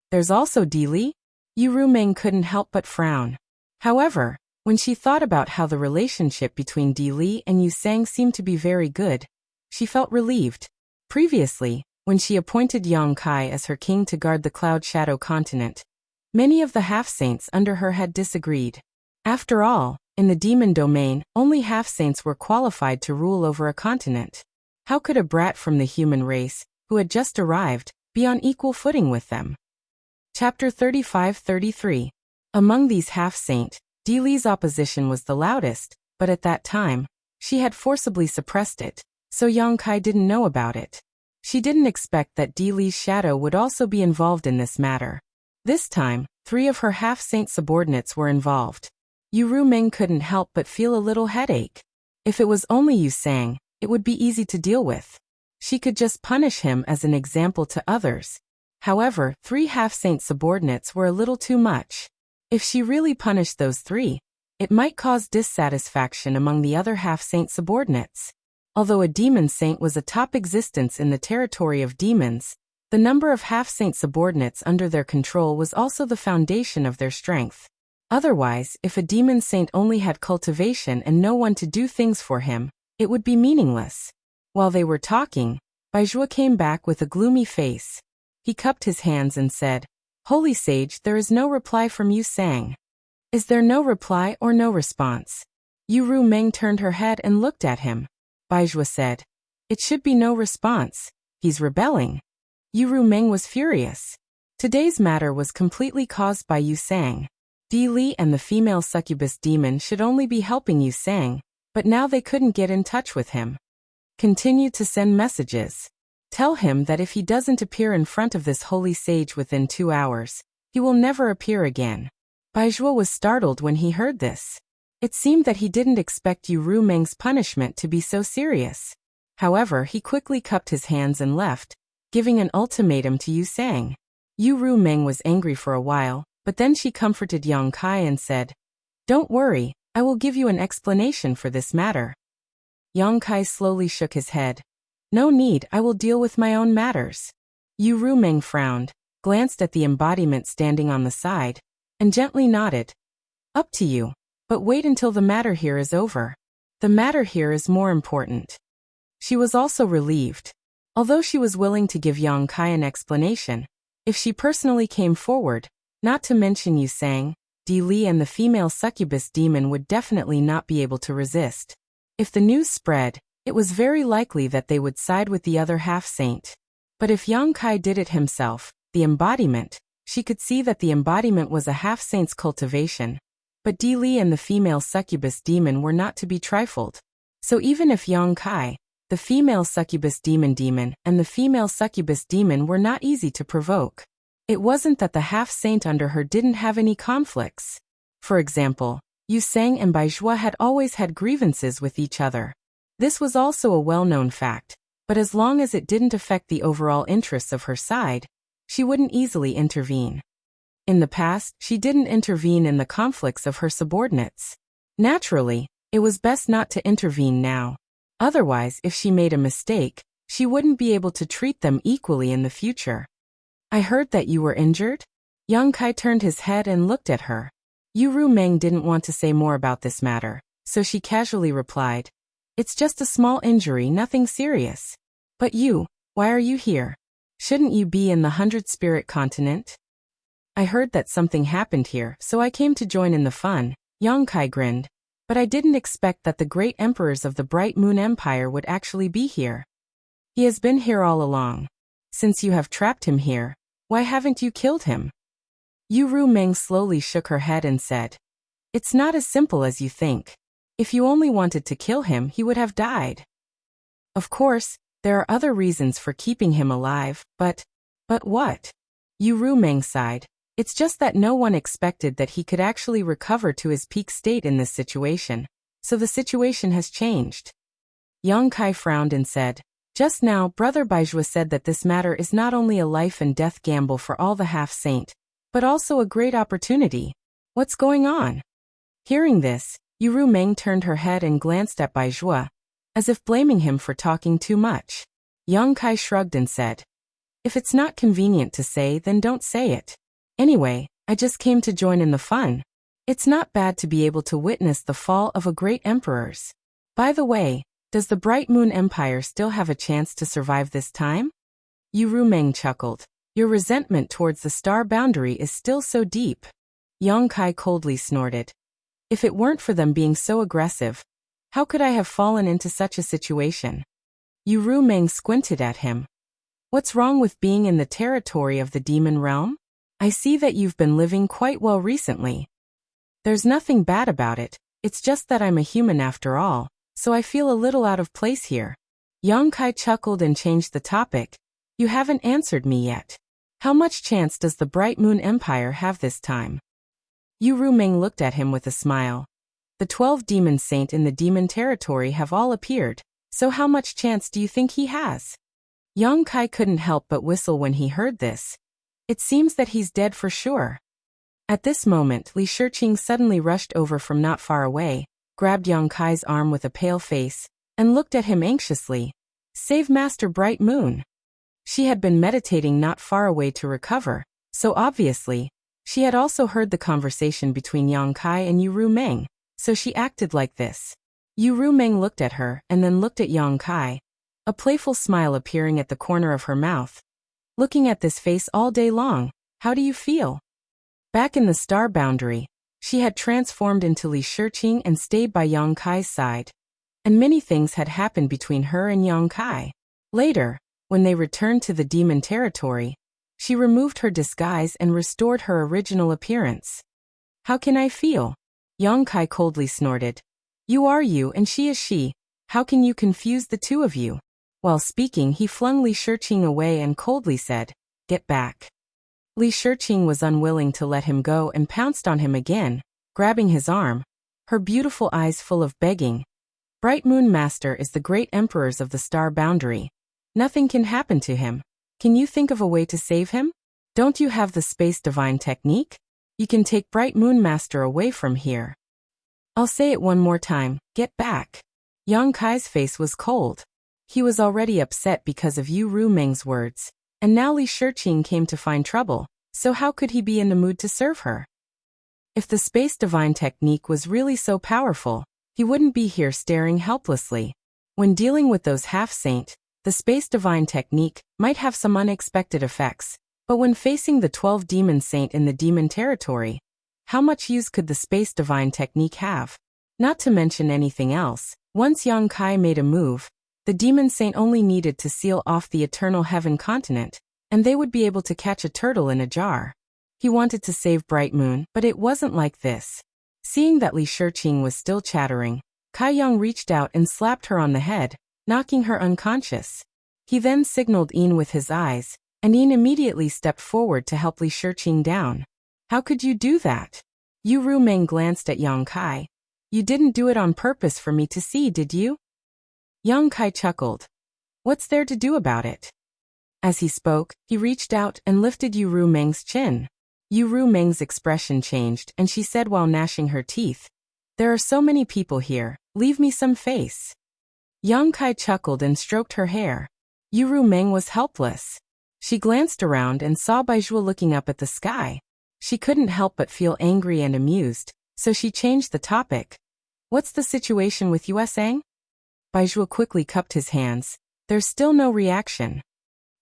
There's also Dilly? Yu Rumeng couldn't help but frown. However, when she thought about how the relationship between Dilly and Yu Sang seemed to be very good, she felt relieved. Previously, when she appointed Yang Kai as her king to guard the Cloud Shadow continent, many of the half-saints under her had disagreed. After all, in the demon domain, only half-saints were qualified to rule over a continent. How could a brat from the human race, who had just arrived, be on equal footing with them? Chapter 35-33. Among these half-saint, Dilly's opposition was the loudest, but at that time, she had forcibly suppressed it, so Yang Kai didn't know about it. She didn't expect that Di Li's shadow would also be involved in this matter. This time, 3 of her half-saint subordinates were involved. Yu Rumeng couldn't help but feel a little headache. If it was only Yu Sang, it would be easy to deal with. She could just punish him as an example to others. However, 3 half-saint subordinates were a little too much. If she really punished those 3, it might cause dissatisfaction among the other half-saint subordinates. Although a demon saint was a top existence in the territory of demons, the number of half-saint subordinates under their control was also the foundation of their strength. Otherwise, if a demon saint only had cultivation and no one to do things for him, it would be meaningless. While they were talking, Baizhua came back with a gloomy face. He cupped his hands and said, "Holy Sage, there is no reply from Yu Sang." "Is there no reply or no response?" Yu Rumeng turned her head and looked at him. Baizhua said, "It should be no response. He's rebelling." Yu Rumeng was furious. Today's matter was completely caused by Yu Sang. Di Li and the female succubus demon should only be helping Yu Sang, but now they couldn't get in touch with him. Continue to send messages. Tell him that if he doesn't appear in front of this holy sage within 2 hours, he will never appear again. Baizhua was startled when he heard this. It seemed that he didn't expect Yu Rumeng's punishment to be so serious. However, he quickly cupped his hands and left, giving an ultimatum to Yu Sang. Yu Rumeng was angry for a while, but then she comforted Yang Kai and said, "Don't worry, I will give you an explanation for this matter." Yang Kai slowly shook his head. "No need, I will deal with my own matters." Yu Rumeng frowned, glanced at the embodiment standing on the side, and gently nodded. "Up to you. But wait until the matter here is over. The matter here is more important." She was also relieved. Although she was willing to give Yang Kai an explanation, if she personally came forward, not to mention Yu Sang, Di Li and the female succubus demon would definitely not be able to resist. If the news spread, it was very likely that they would side with the other half-saint. But if Yang Kai did it himself, the embodiment, she could see that the embodiment was a half-saint's cultivation. But Di Li and the female succubus demon were not to be trifled. So even if Yang Kai, the female succubus demon and the female succubus demon were not easy to provoke, it wasn't that the half-saint under her didn't have any conflicts. For example, Yu Sang and Baizhua had always had grievances with each other. This was also a well-known fact, but as long as it didn't affect the overall interests of her side, she wouldn't easily intervene. In the past, she didn't intervene in the conflicts of her subordinates. Naturally, it was best not to intervene now. Otherwise, if she made a mistake, she wouldn't be able to treat them equally in the future. "I heard that you were injured?" Yang Kai turned his head and looked at her. Yu Rumeng didn't want to say more about this matter, so she casually replied, "It's just a small injury, nothing serious." "But you, why are you here? Shouldn't you be in the 100-spirit continent?" "I heard that something happened here, so I came to join in the fun," Yang Kai grinned. "But I didn't expect that the great emperors of the Bright Moon Empire would actually be here." "He has been here all along. Since you have trapped him here, why haven't you killed him?" Yu Rumeng slowly shook her head and said, "It's not as simple as you think. If you only wanted to kill him, he would have died. Of course, there are other reasons for keeping him alive, but what?" Yu Rumeng sighed. "It's just that no one expected that he could actually recover to his peak state in this situation, so the situation has changed." Yang Kai frowned and said, "Just now, Brother Baizhua said that this matter is not only a life and death gamble for all the half-saint, but also a great opportunity. What's going on?" Hearing this, Yu Rumeng turned her head and glanced at Baizhua, as if blaming him for talking too much. Yang Kai shrugged and said, "If it's not convenient to say, then don't say it. Anyway, I just came to join in the fun. It's not bad to be able to witness the fall of a great emperors. By the way, does the Bright Moon Empire still have a chance to survive this time?" Yu Rumeng chuckled. "Your resentment towards the star boundary is still so deep." Yang Kai coldly snorted. "If it weren't for them being so aggressive, how could I have fallen into such a situation?" Yu Rumeng squinted at him. "What's wrong with being in the territory of the demon realm? I see that you've been living quite well recently." "There's nothing bad about it, it's just that I'm a human after all, so I feel a little out of place here." Yang Kai chuckled and changed the topic. You haven't answered me yet. How much chance does the Bright Moon Empire have this time? Yu Rumeng looked at him with a smile. The 12 demon saint in the demon territory have all appeared, so how much chance do you think he has? Yang Kai couldn't help but whistle when he heard this. It seems that he's dead for sure. At this moment, Li Shiqing suddenly rushed over from not far away, grabbed Yang Kai's arm with a pale face, and looked at him anxiously. Save Master Bright Moon. She had been meditating not far away to recover, so obviously, she had also heard the conversation between Yang Kai and Yu Rumeng, so she acted like this. Yu Rumeng looked at her and then looked at Yang Kai, a playful smile appearing at the corner of her mouth. Looking at this face all day long, how do you feel? Back in the star boundary, she had transformed into Li Shiqing and stayed by Yang Kai's side. And many things had happened between her and Yang Kai. Later, when they returned to the demon territory, she removed her disguise and restored her original appearance. How can I feel? Yang Kai coldly snorted. You are you and she is she. How can you confuse the two of you? While speaking, he flung Li Shiqing away and coldly said, Get back. Li Shiqing was unwilling to let him go and pounced on him again, grabbing his arm, her beautiful eyes full of begging. Bright Moon Master is the great emperors of the star boundary. Nothing can happen to him. Can you think of a way to save him? Don't you have the Space Divine technique? You can take Bright Moon Master away from here. I'll say it one more time, get back. Yang Kai's face was cold. He was already upset because of Yu Rumeng's words, and now Li Shiqing came to find trouble, so how could he be in the mood to serve her? If the Space Divine technique was really so powerful, he wouldn't be here staring helplessly. When dealing with those half-saint, the Space Divine technique might have some unexpected effects, but when facing the 12 demon saint in the demon territory, how much use could the Space Divine technique have? Not to mention anything else, once Yang Kai made a move, the demon saint only needed to seal off the Eternal Heaven continent, and they would be able to catch a turtle in a jar. He wanted to save Bright Moon, but it wasn't like this. Seeing that Li Shiqing was still chattering, Kai Yang reached out and slapped her on the head, knocking her unconscious. He then signaled Yin with his eyes, and Yin immediately stepped forward to help Li Shiqing down. How could you do that? Yu Rumeng glanced at Yang Kai. You didn't do it on purpose for me to see, did you? Yang Kai chuckled. What's there to do about it? As he spoke, he reached out and lifted Yu Rumeng's chin. Yu Rumeng's expression changed and she said while gnashing her teeth, There are so many people here, leave me some face. Yang Kai chuckled and stroked her hair. Yu Rumeng was helpless. She glanced around and saw Baizhua looking up at the sky. She couldn't help but feel angry and amused, so she changed the topic. What's the situation with Yuesang? Baizhua quickly cupped his hands. There's still no reaction.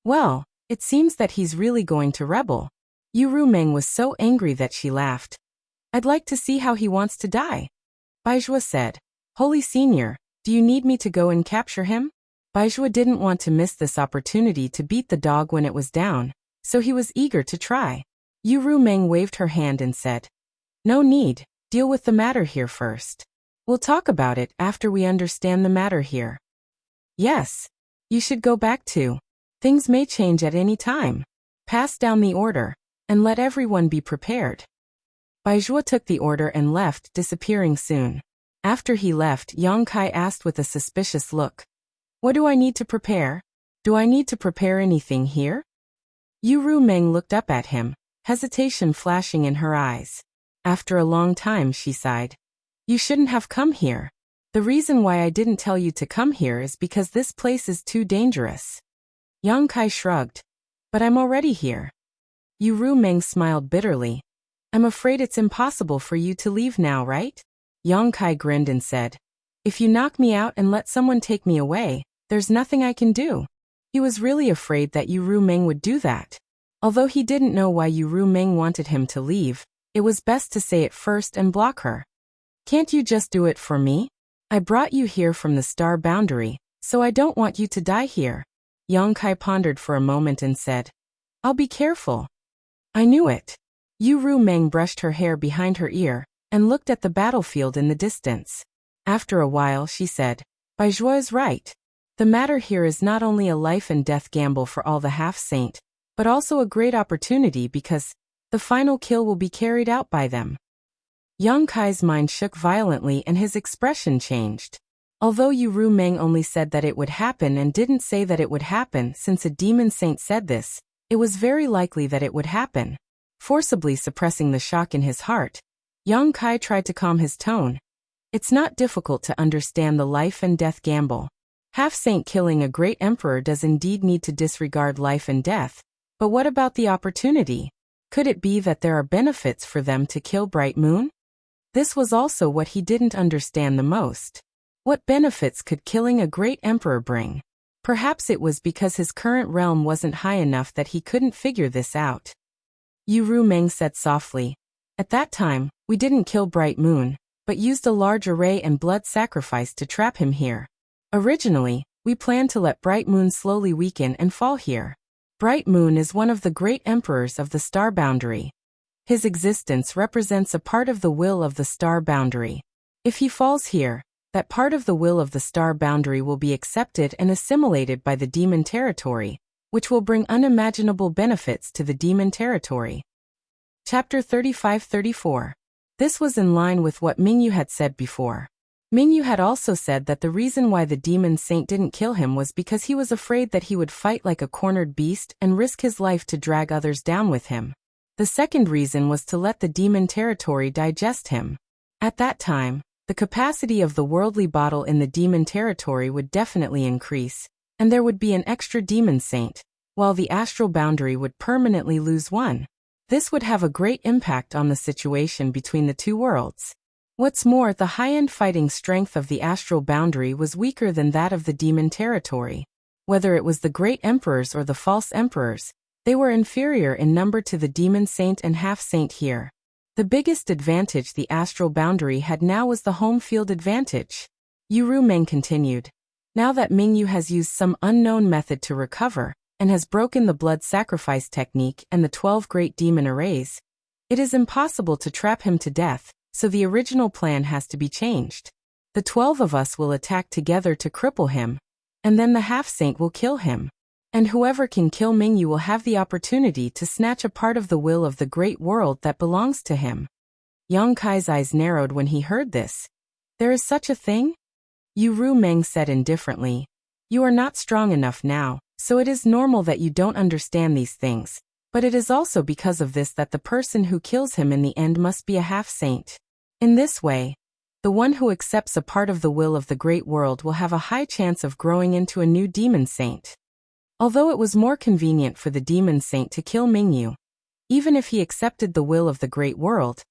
Well, it seems that he's really going to rebel. Yu Rumeng was so angry that she laughed. I'd like to see how he wants to die. Baizhua said, Holy Senior, do you need me to go and capture him? Baizhua didn't want to miss this opportunity to beat the dog when it was down, so he was eager to try. Yu Rumeng waved her hand and said, No need, deal with the matter here first. We'll talk about it after we understand the matter here. Yes. You should go back too. Things may change at any time. Pass down the order, and let everyone be prepared. Baizhua took the order and left, disappearing soon. After he left, Yang Kai asked with a suspicious look, What do I need to prepare? Do I need to prepare anything here? Yu Rumeng looked up at him, hesitation flashing in her eyes. After a long time she sighed. You shouldn't have come here. The reason why I didn't tell you to come here is because this place is too dangerous. Yang Kai shrugged. But I'm already here. Yu Rumeng smiled bitterly. I'm afraid it's impossible for you to leave now, right? Yang Kai grinned and said, If you knock me out and let someone take me away, there's nothing I can do. He was really afraid that Yu Rumeng would do that. Although he didn't know why Yu Rumeng wanted him to leave, it was best to say it first and block her. Can't you just do it for me? I brought you here from the star boundary, so I don't want you to die here. Yang Kai pondered for a moment and said, I'll be careful. I knew it. Yu Rumeng brushed her hair behind her ear and looked at the battlefield in the distance. After a while she said, Baizhua is right. The matter here is not only a life and death gamble for all the half-saint, but also a great opportunity because the final kill will be carried out by them. Yang Kai's mind shook violently and his expression changed. Although Yu Meng only said that it would happen and didn't say that it would happen, since a demon saint said this, it was very likely that it would happen. Forcibly suppressing the shock in his heart, Yang Kai tried to calm his tone. It's not difficult to understand the life and death gamble. Half-saint killing a great emperor does indeed need to disregard life and death, but what about the opportunity? Could it be that there are benefits for them to kill Bright Moon? This was also what he didn't understand the most. What benefits could killing a great emperor bring? Perhaps it was because his current realm wasn't high enough that he couldn't figure this out. Yu Meng said softly, "At that time, we didn't kill Bright Moon, but used a large array and blood sacrifice to trap him here. Originally, we planned to let Bright Moon slowly weaken and fall here. Bright Moon is one of the great emperors of the star boundary. His existence represents a part of the will of the star boundary. If he falls here, that part of the will of the star boundary will be accepted and assimilated by the demon territory, which will bring unimaginable benefits to the demon territory." Chapter 35-34. This was in line with what Mingyu had said before. Mingyu had also said that the reason why the demon saint didn't kill him was because he was afraid that he would fight like a cornered beast and risk his life to drag others down with him. The second reason was to let the demon territory digest him. At that time, the capacity of the worldly bottle in the demon territory would definitely increase, and there would be an extra demon saint, while the astral boundary would permanently lose one. This would have a great impact on the situation between the two worlds. What's more, the high-end fighting strength of the astral boundary was weaker than that of the demon territory. Whether it was the great emperors or the false emperors, they were inferior in number to the demon saint and half-saint here. The biggest advantage the astral boundary had now was the home field advantage. Yu Meng continued. Now that Mingyu has used some unknown method to recover, and has broken the blood sacrifice technique and the 12 great demon arrays, it is impossible to trap him to death, so the original plan has to be changed. The 12 of us will attack together to cripple him, and then the half-saint will kill him. And whoever can kill Mingyu will have the opportunity to snatch a part of the will of the great world that belongs to him. Yang Kai's eyes narrowed when he heard this. There is such a thing? Yu Meng said indifferently. You are not strong enough now, so it is normal that you don't understand these things, but it is also because of this that the person who kills him in the end must be a half-saint. In this way, the one who accepts a part of the will of the great world will have a high chance of growing into a new demon saint. Although it was more convenient for the demon saint to kill Mingyu, even if he accepted the will of the great world,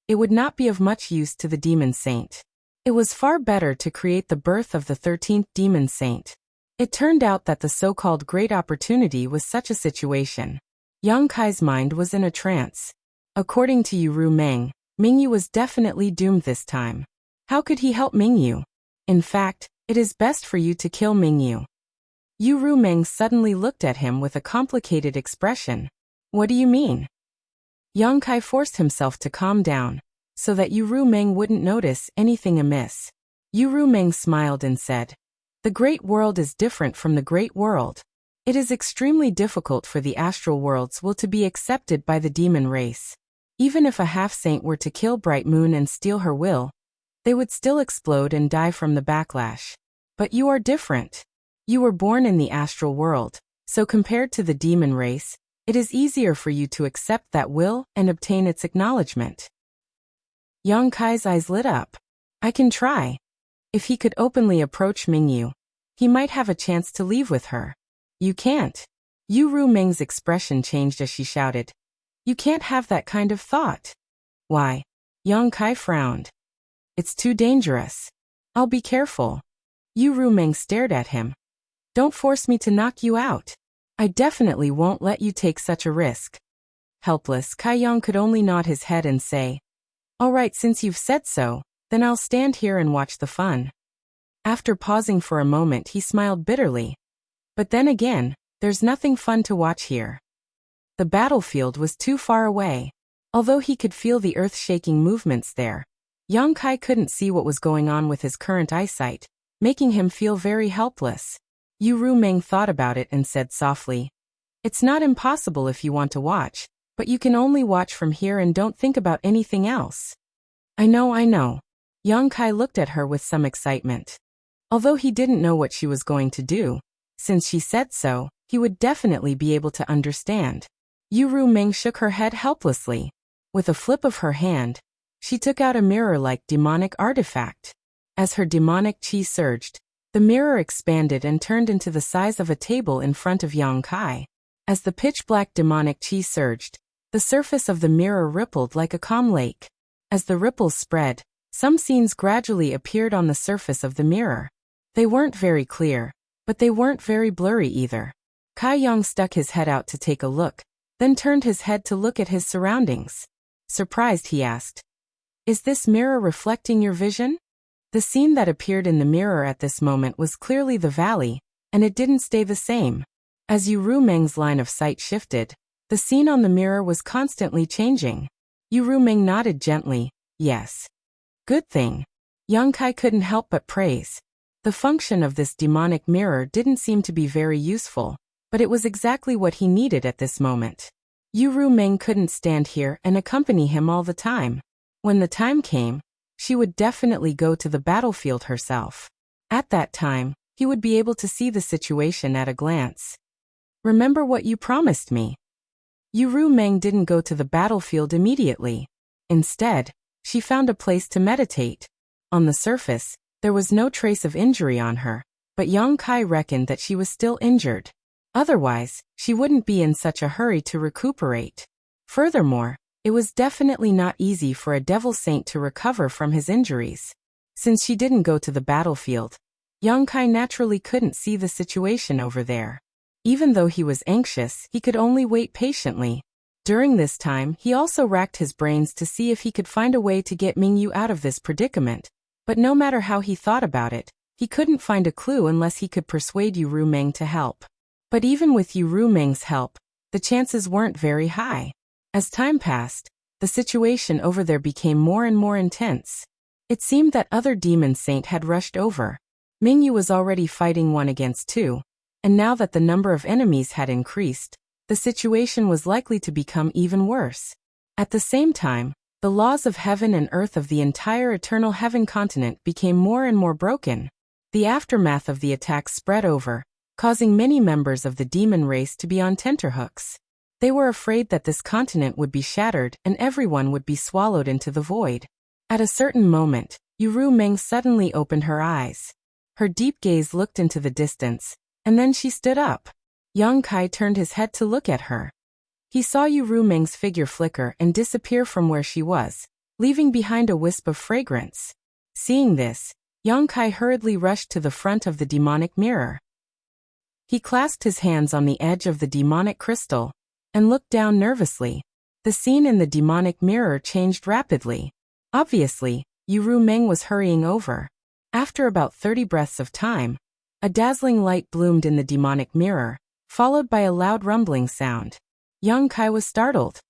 it would not be of much use to the demon saint. It was far better to create the birth of the 13th demon saint. It turned out that the so-called great opportunity was such a situation. Yang Kai's mind was in a trance. According to Yu Meng, Mingyu was definitely doomed this time. How could he help Mingyu? In fact, it is best for you to kill Mingyu. Yu Meng suddenly looked at him with a complicated expression. What do you mean? Yang Kai forced himself to calm down, so that Yu Meng wouldn't notice anything amiss. Yu Meng smiled and said, "The great world is different from the great world. It is extremely difficult for the astral world's will to be accepted by the demon race. Even if a half-saint were to kill Bright Moon and steal her will, they would still explode and die from the backlash. But you are different. You were born in the astral world, so compared to the demon race, it is easier for you to accept that will and obtain its acknowledgement." Yang Kai's eyes lit up. I can try. If he could openly approach Mingyu, he might have a chance to leave with her. You can't. Yu Meng's expression changed as she shouted. You can't have that kind of thought. Why? Yang Kai frowned. It's too dangerous. I'll be careful. Yu Meng stared at him. Don't force me to knock you out. I definitely won't let you take such a risk. Helpless, Kai Yang could only nod his head and say, All right, since you've said so, then I'll stand here and watch the fun. After pausing for a moment, he smiled bitterly. But then again, there's nothing fun to watch here. The battlefield was too far away. Although he could feel the earth-shaking movements there, Yang Kai couldn't see what was going on with his current eyesight, making him feel very helpless. Yu Rumeng thought about it and said softly, "It's not impossible if you want to watch, but you can only watch from here and don't think about anything else." I know. Yang Kai looked at her with some excitement. Although he didn't know what she was going to do, since she said so, he would definitely be able to understand. Yu Rumeng shook her head helplessly. With a flip of her hand, she took out a mirror-like demonic artifact. As her demonic chi surged, the mirror expanded and turned into the size of a table in front of Yang Kai. As the pitch-black demonic chi surged, the surface of the mirror rippled like a calm lake. As the ripples spread, some scenes gradually appeared on the surface of the mirror. They weren't very clear, but they weren't very blurry either. Kai Yang stuck his head out to take a look, then turned his head to look at his surroundings. Surprised, he asked, "Is this mirror reflecting your vision?" The scene that appeared in the mirror at this moment was clearly the valley, and it didn't stay the same. As Yu Rumeng's line of sight shifted, the scene on the mirror was constantly changing. Yu Rumeng nodded gently, "Yes. Good thing." Yang Kai couldn't help but praise. The function of this demonic mirror didn't seem to be very useful, but it was exactly what he needed at this moment. Yu Rumeng couldn't stand here and accompany him all the time. When the time came, she would definitely go to the battlefield herself. At that time, he would be able to see the situation at a glance. "Remember what you promised me." Yu Rumeng didn't go to the battlefield immediately. Instead, she found a place to meditate. On the surface, there was no trace of injury on her, but Yang Kai reckoned that she was still injured. Otherwise, she wouldn't be in such a hurry to recuperate. Furthermore, it was definitely not easy for a devil saint to recover from his injuries. Since she didn't go to the battlefield, Yang Kai naturally couldn't see the situation over there. Even though he was anxious, he could only wait patiently. During this time, he also racked his brains to see if he could find a way to get Mingyu out of this predicament, but no matter how he thought about it, he couldn't find a clue unless he could persuade Yu Rumeng to help. But even with Yu Rumeng's help, the chances weren't very high. As time passed, the situation over there became more and more intense. It seemed that other demon saint had rushed over. Mingyu was already fighting 1 against 2, and now that the number of enemies had increased, the situation was likely to become even worse. At the same time, the laws of heaven and earth of the entire Eternal Heaven continent became more and more broken. The aftermath of the attacks spread over, causing many members of the demon race to be on tenterhooks. They were afraid that this continent would be shattered and everyone would be swallowed into the void. At a certain moment, Yu Rumeng suddenly opened her eyes. Her deep gaze looked into the distance, and then she stood up. Yang Kai turned his head to look at her. He saw Yu Rumeng's figure flicker and disappear from where she was, leaving behind a wisp of fragrance. Seeing this, Yang Kai hurriedly rushed to the front of the demonic mirror. He clasped his hands on the edge of the demonic crystal and looked down nervously. The scene in the demonic mirror changed rapidly. Obviously, Yu Rumeng was hurrying over. After about 30 breaths of time, a dazzling light bloomed in the demonic mirror, followed by a loud rumbling sound. Yang Kai was startled.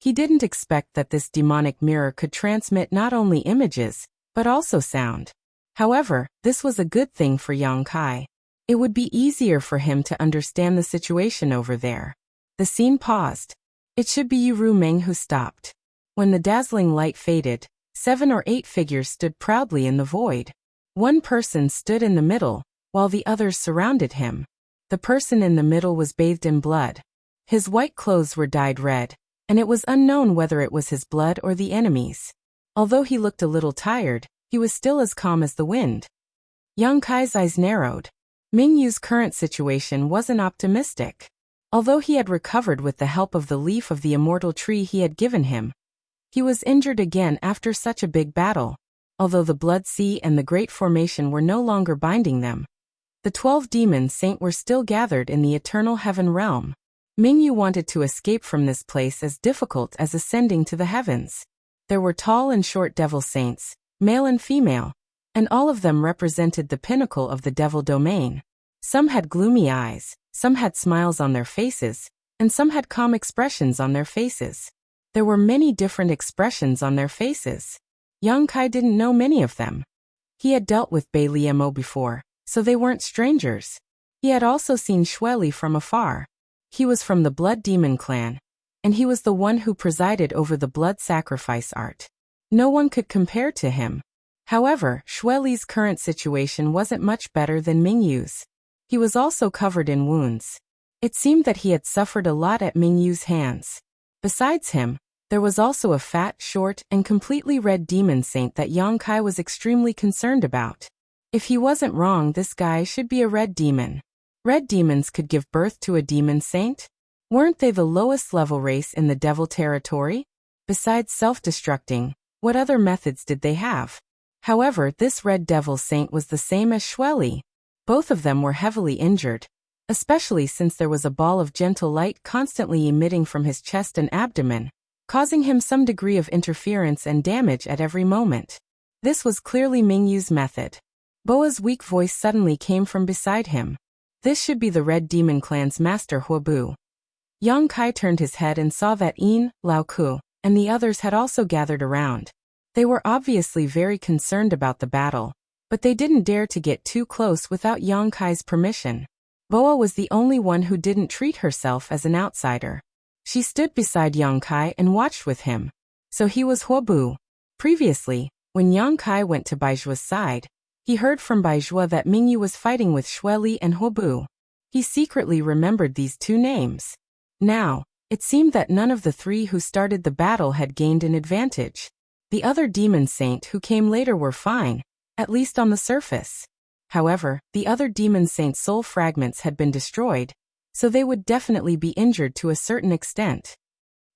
He didn't expect that this demonic mirror could transmit not only images, but also sound. However, this was a good thing for Yang Kai. It would be easier for him to understand the situation over there. The scene paused. It should be Yu Rumeng who stopped. When the dazzling light faded, 7 or 8 figures stood proudly in the void. One person stood in the middle, while the others surrounded him. The person in the middle was bathed in blood. His white clothes were dyed red, and it was unknown whether it was his blood or the enemy's. Although he looked a little tired, he was still as calm as the wind. Yang Kai's eyes narrowed. Mingyu's current situation wasn't optimistic. Although he had recovered with the help of the leaf of the immortal tree he had given him, he was injured again after such a big battle. Although the Blood Sea and the Great Formation were no longer binding them, the 12 demon saint were still gathered in the Eternal Heaven realm. Mingyu wanted to escape from this place as difficult as ascending to the heavens. There were tall and short devil saints, male and female, and all of them represented the pinnacle of the devil domain. Some had gloomy eyes, some had smiles on their faces, and some had calm expressions on their faces. There were many different expressions on their faces. Yang Kai didn't know many of them. He had dealt with Bei Liemo before, so they weren't strangers. He had also seen Xueli from afar. He was from the Blood Demon clan, and he was the one who presided over the blood sacrifice art. No one could compare to him. However, Xueli's current situation wasn't much better than Mingyu's. He was also covered in wounds. It seemed that he had suffered a lot at Mingyu's hands. Besides him, there was also a fat, short, and completely red demon saint that Yang Kai was extremely concerned about. If he wasn't wrong, this guy should be a red demon. Red demons could give birth to a demon saint? Weren't they the lowest level race in the devil territory? Besides self-destructing, what other methods did they have? However, this red devil saint was the same as Xueli. Both of them were heavily injured, especially since there was a ball of gentle light constantly emitting from his chest and abdomen, causing him some degree of interference and damage at every moment. This was clearly Mingyu's method. Boa's weak voice suddenly came from beside him. This should be the Red Demon Clan's master Huobu. Yang Kai turned his head and saw that Yin, Lao Ku, and the others had also gathered around. They were obviously very concerned about the battle, but they didn't dare to get too close without Yang Kai's permission. Boa was the only one who didn't treat herself as an outsider. She stood beside Yang Kai and watched with him. So he was Huobu. Previously, when Yang Kai went to Baijua's side, he heard from Baizhua that Mingyu was fighting with Xueli and Huobu. He secretly remembered these two names. Now, it seemed that none of the three who started the battle had gained an advantage. The other demon saint who came later were fine, at least on the surface. However, the other demon saint's soul fragments had been destroyed, so they would definitely be injured to a certain extent.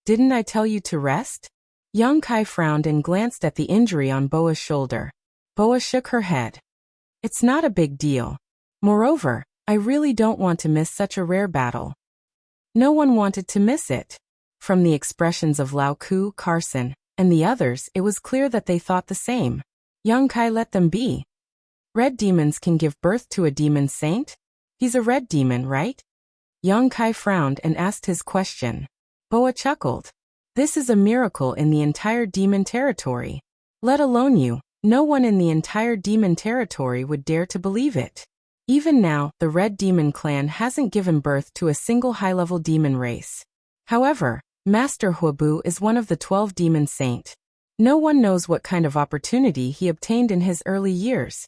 Didn't I tell you to rest? Yang Kai frowned and glanced at the injury on Boa's shoulder. Boa shook her head. It's not a big deal. Moreover, I really don't want to miss such a rare battle. No one wanted to miss it. From the expressions of Lao Ku, Carson, and the others, it was clear that they thought the same. Yang Kai let them be. Red demons can give birth to a demon saint? He's a red demon, right? Yang Kai frowned and asked his question. Boa chuckled. This is a miracle in the entire demon territory. Let alone you, no one in the entire demon territory would dare to believe it. Even now, the Red Demon clan hasn't given birth to a single high-level demon race. However, Master Huobu is one of the 12 demon saint. No one knows what kind of opportunity he obtained in his early years.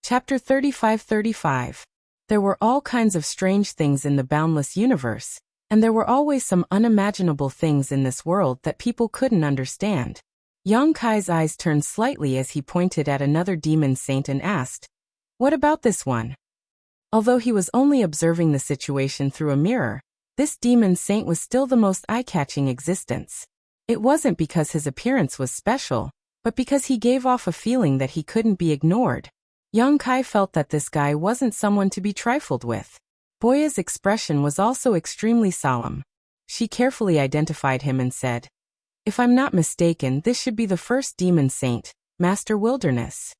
Chapter 35-35. There were all kinds of strange things in the boundless universe, and there were always some unimaginable things in this world that people couldn't understand. Yang Kai's eyes turned slightly as he pointed at another demon saint and asked, "What about this one?" Although he was only observing the situation through a mirror, this demon saint was still the most eye-catching existence. It wasn't because his appearance was special, but because he gave off a feeling that he couldn't be ignored. Yang Kai felt that this guy wasn't someone to be trifled with. Boya's expression was also extremely solemn. She carefully identified him and said, "If I'm not mistaken, this should be the first demon saint, Master Wilderness."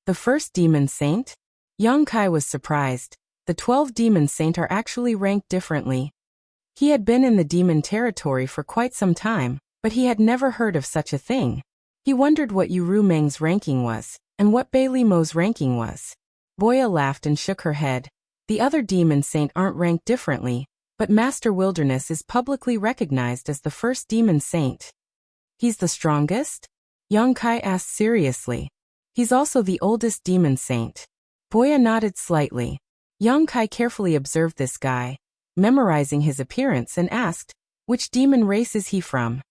The first demon saint? Yang Kai was surprised. The 12 demon saint are actually ranked differently. He had been in the demon territory for quite some time, but he had never heard of such a thing. He wondered what Yuru Meng's ranking was, and what Bailey Mo's ranking was. Boya laughed and shook her head. The other demon saint aren't ranked differently, but Master Wilderness is publicly recognized as the first demon saint. He's the strongest? Yang Kai asked seriously. He's also the oldest demon saint. Boya nodded slightly. Yang Kai carefully observed this guy, memorizing his appearance, and asked, "Which demon race is he from?"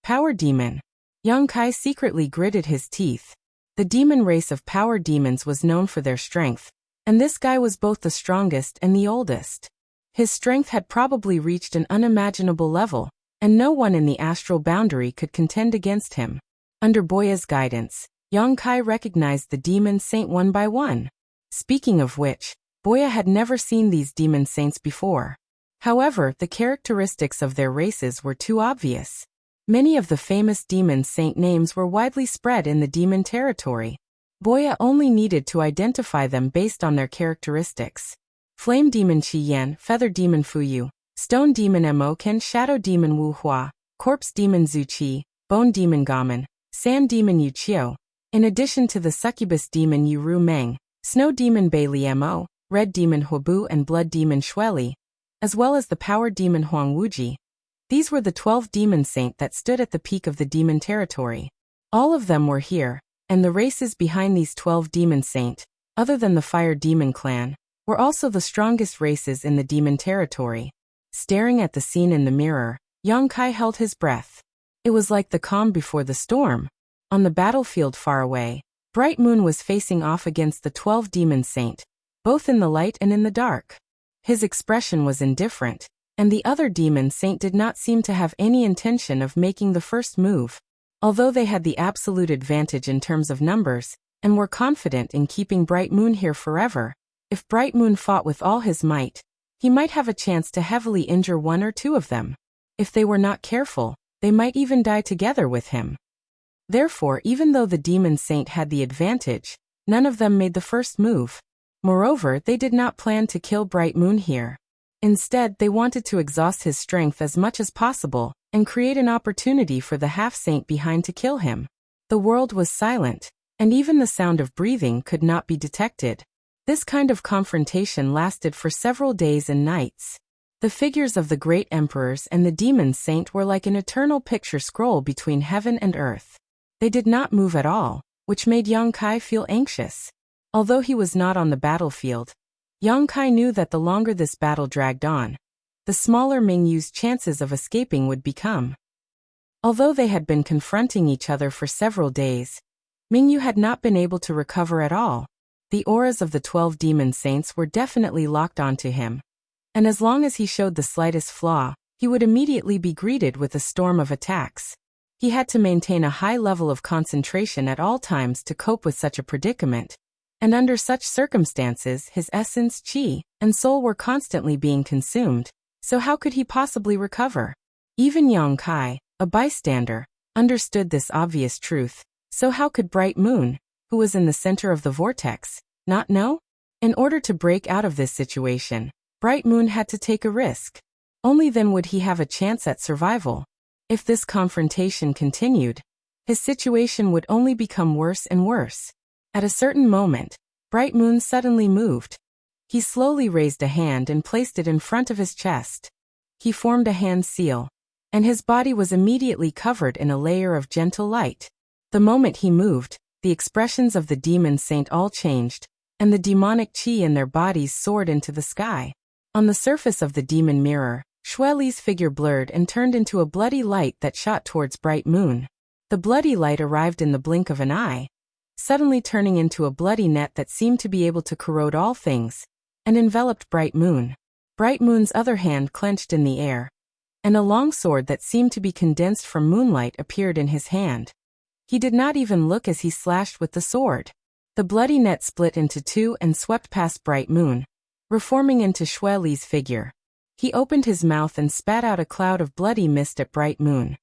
"Power demon." Yang Kai secretly gritted his teeth. The demon race of power demons was known for their strength, and this guy was both the strongest and the oldest. His strength had probably reached an unimaginable level, and no one in the astral boundary could contend against him. Under Boya's guidance, Yang Kai recognized the demon saint one by one. Speaking of which, Boya had never seen these demon saints before. However, the characteristics of their races were too obvious. Many of the famous demon saint names were widely spread in the demon territory. Boya only needed to identify them based on their characteristics. Flame demon Qi Yan, Feather demon Fu Yu, Stone demon Mo Ken, Shadow demon Wu Hua, Corpse demon Zhu Qi, Bone demon Gamen, Sand demon Yu Qiu, in addition to the Succubus demon Yuru Meng, Snow demon Bailey Mo, red demon Huobu and blood demon Xueli, as well as the power demon Huang Wuji. These were the 12 demon saint that stood at the peak of the demon territory. All of them were here, and the races behind these 12 demon saint, other than the fire demon clan, were also the strongest races in the demon territory. Staring at the scene in the mirror, Yang Kai held his breath. It was like the calm before the storm. On the battlefield far away, Bright Moon was facing off against the 12 demon saint, both in the light and in the dark. His expression was indifferent, and the other demon saint did not seem to have any intention of making the first move. Although they had the absolute advantage in terms of numbers, and were confident in keeping Bright Moon here forever, if Bright Moon fought with all his might, he might have a chance to heavily injure one or two of them. If they were not careful, they might even die together with him. Therefore, even though the demon saint had the advantage, none of them made the first move. Moreover, they did not plan to kill Bright Moon here. Instead, they wanted to exhaust his strength as much as possible, and create an opportunity for the half-saint behind to kill him. The world was silent, and even the sound of breathing could not be detected. This kind of confrontation lasted for several days and nights. The figures of the great emperors and the demon saint were like an eternal picture scroll between heaven and earth. They did not move at all, which made Yang Kai feel anxious. Although he was not on the battlefield, Yang Kai knew that the longer this battle dragged on, the smaller Ming Yu's chances of escaping would become. Although they had been confronting each other for several days, Ming Yu had not been able to recover at all. The auras of the 12 demon saints were definitely locked onto him, and as long as he showed the slightest flaw, he would immediately be greeted with a storm of attacks. He had to maintain a high level of concentration at all times to cope with such a predicament, and under such circumstances his essence, qi, and soul were constantly being consumed, so how could he possibly recover? Even Yang Kai, a bystander, understood this obvious truth, so how could Bright Moon, who was in the center of the vortex, not know? In order to break out of this situation, Bright Moon had to take a risk. Only then would he have a chance at survival. If this confrontation continued, his situation would only become worse and worse. At a certain moment, Bright Moon suddenly moved. He slowly raised a hand and placed it in front of his chest. He formed a hand seal, and his body was immediately covered in a layer of gentle light. The moment he moved, the expressions of the demon saint all changed, and the demonic qi in their bodies soared into the sky. On the surface of the demon mirror, Xueli's figure blurred and turned into a bloody light that shot towards Bright Moon. The bloody light arrived in the blink of an eye, suddenly turning into a bloody net that seemed to be able to corrode all things, and enveloped Bright Moon. Bright Moon's other hand clenched in the air, and a long sword that seemed to be condensed from moonlight appeared in his hand. He did not even look as he slashed with the sword. The bloody net split into two and swept past Bright Moon, reforming into Xueli's figure. He opened his mouth and spat out a cloud of bloody mist at Bright Moon.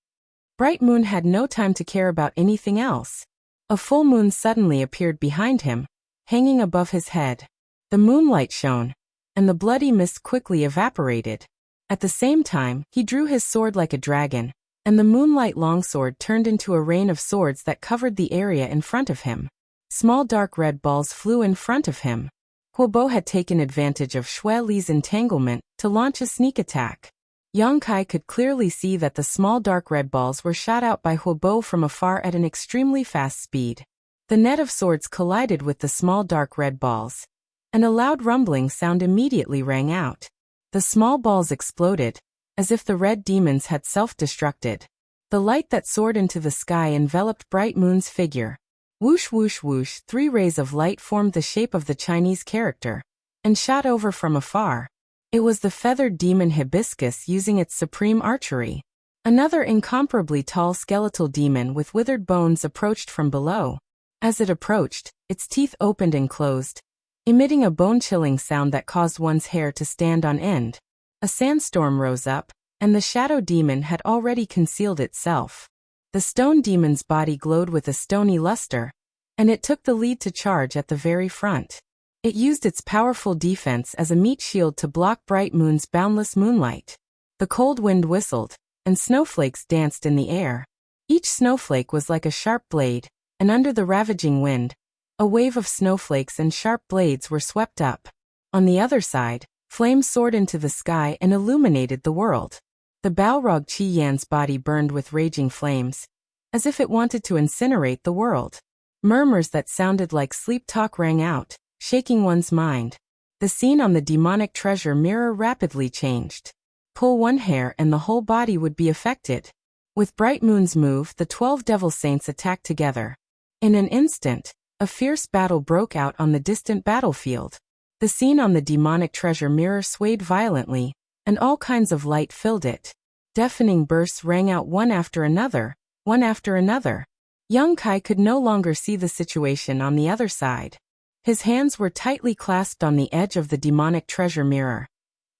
Bright Moon had no time to care about anything else. A full moon suddenly appeared behind him, hanging above his head. The moonlight shone, and the bloody mist quickly evaporated. At the same time, he drew his sword like a dragon, and the moonlight longsword turned into a rain of swords that covered the area in front of him. Small dark red balls flew in front of him. Huobo had taken advantage of Xueli's entanglement to launch a sneak attack. Yang Kai could clearly see that the small dark red balls were shot out by Huobo from afar at an extremely fast speed. The net of swords collided with the small dark red balls, and a loud rumbling sound immediately rang out. The small balls exploded, as if the red demons had self-destructed. The light that soared into the sky enveloped Bright Moon's figure. Whoosh whoosh whoosh, 3 rays of light formed the shape of the Chinese character, and shot over from afar. It was the feathered demon Hibiscus using its supreme archery. Another incomparably tall skeletal demon with withered bones approached from below. As it approached, its teeth opened and closed, emitting a bone-chilling sound that caused one's hair to stand on end. A sandstorm rose up, and the shadow demon had already concealed itself. The stone demon's body glowed with a stony luster, and it took the lead to charge at the very front. It used its powerful defense as a meat shield to block Bright Moon's boundless moonlight. The cold wind whistled, and snowflakes danced in the air. Each snowflake was like a sharp blade, and under the ravaging wind, a wave of snowflakes and sharp blades were swept up. On the other side, flames soared into the sky and illuminated the world. The Balrog Qi Yan's body burned with raging flames, as if it wanted to incinerate the world. Murmurs that sounded like sleep talk rang out, shaking one's mind. The scene on the demonic treasure mirror rapidly changed. Pull one hair and the whole body would be affected. With Bright Moon's move, the 12 Devil Saints attacked together. In an instant, a fierce battle broke out on the distant battlefield. The scene on the demonic treasure mirror swayed violently, and all kinds of light filled it. Deafening bursts rang out one after another, one after another. Young Kai could no longer see the situation on the other side. His hands were tightly clasped on the edge of the demonic treasure mirror,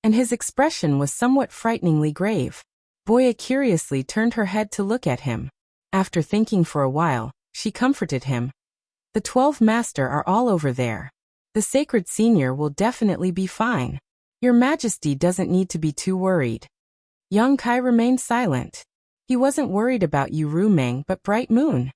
and his expression was somewhat frighteningly grave. Boya curiously turned her head to look at him. After thinking for a while, she comforted him. The 12 Master are all over there. The Sacred Senior will definitely be fine. Your Majesty doesn't need to be too worried. Young Kai remained silent. He wasn't worried about Yu Rumeng but Bright Moon.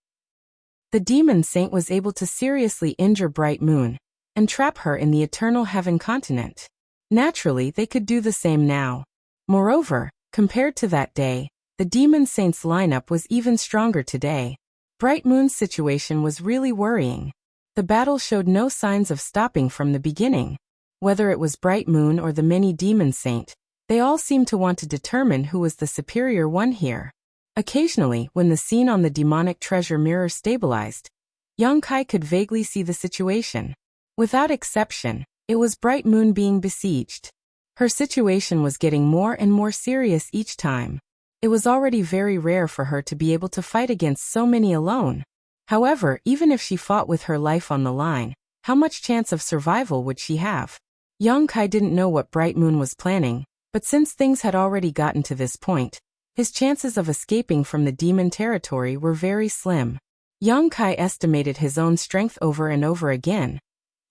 The Demon Saint was able to seriously injure Bright Moon and trap her in the Eternal Heaven continent. Naturally, they could do the same now. Moreover, compared to that day, the Demon Saint's lineup was even stronger today. Bright Moon's situation was really worrying. The battle showed no signs of stopping from the beginning. Whether it was Bright Moon or the mini Demon Saint, they all seemed to want to determine who was the superior one here. Occasionally, when the scene on the demonic treasure mirror stabilized, Young Kai could vaguely see the situation. Without exception, it was Bright Moon being besieged. Her situation was getting more and more serious each time. It was already very rare for her to be able to fight against so many alone. However, even if she fought with her life on the line, how much chance of survival would she have? Young Kai didn't know what Bright Moon was planning, but since things had already gotten to this point, his chances of escaping from the demon territory were very slim. Young Kai estimated his own strength over and over again,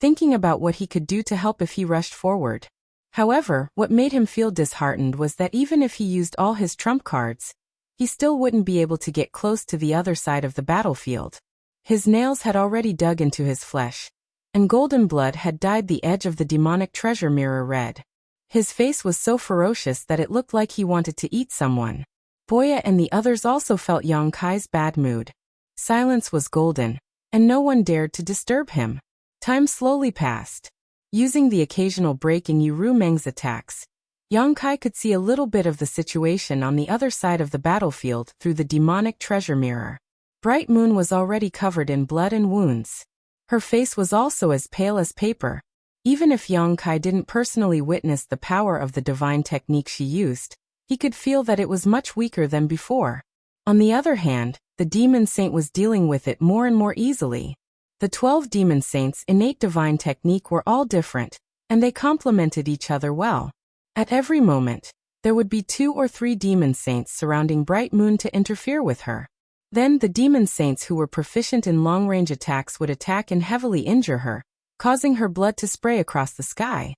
thinking about what he could do to help if he rushed forward. However, what made him feel disheartened was that even if he used all his trump cards, he still wouldn't be able to get close to the other side of the battlefield. His nails had already dug into his flesh, and golden blood had dyed the edge of the demonic treasure mirror red. His face was so ferocious that it looked like he wanted to eat someone. Boya and the others also felt Young Kai's bad mood. Silence was golden, and no one dared to disturb him. Time slowly passed. Using the occasional break in Yu Rumeng's attacks, Young Kai could see a little bit of the situation on the other side of the battlefield through the demonic treasure mirror. Bright Moon was already covered in blood and wounds. Her face was also as pale as paper. Even if Young Kai didn't personally witness the power of the divine technique she used, he could feel that it was much weaker than before. On the other hand, the Demon Saint was dealing with it more and more easily. The 12 Demon Saints' innate divine technique were all different, and they complemented each other well. At every moment, there would be 2 or 3 Demon Saints surrounding Bright Moon to interfere with her. Then the Demon Saints who were proficient in long-range attacks would attack and heavily injure her, causing her blood to spray across the sky.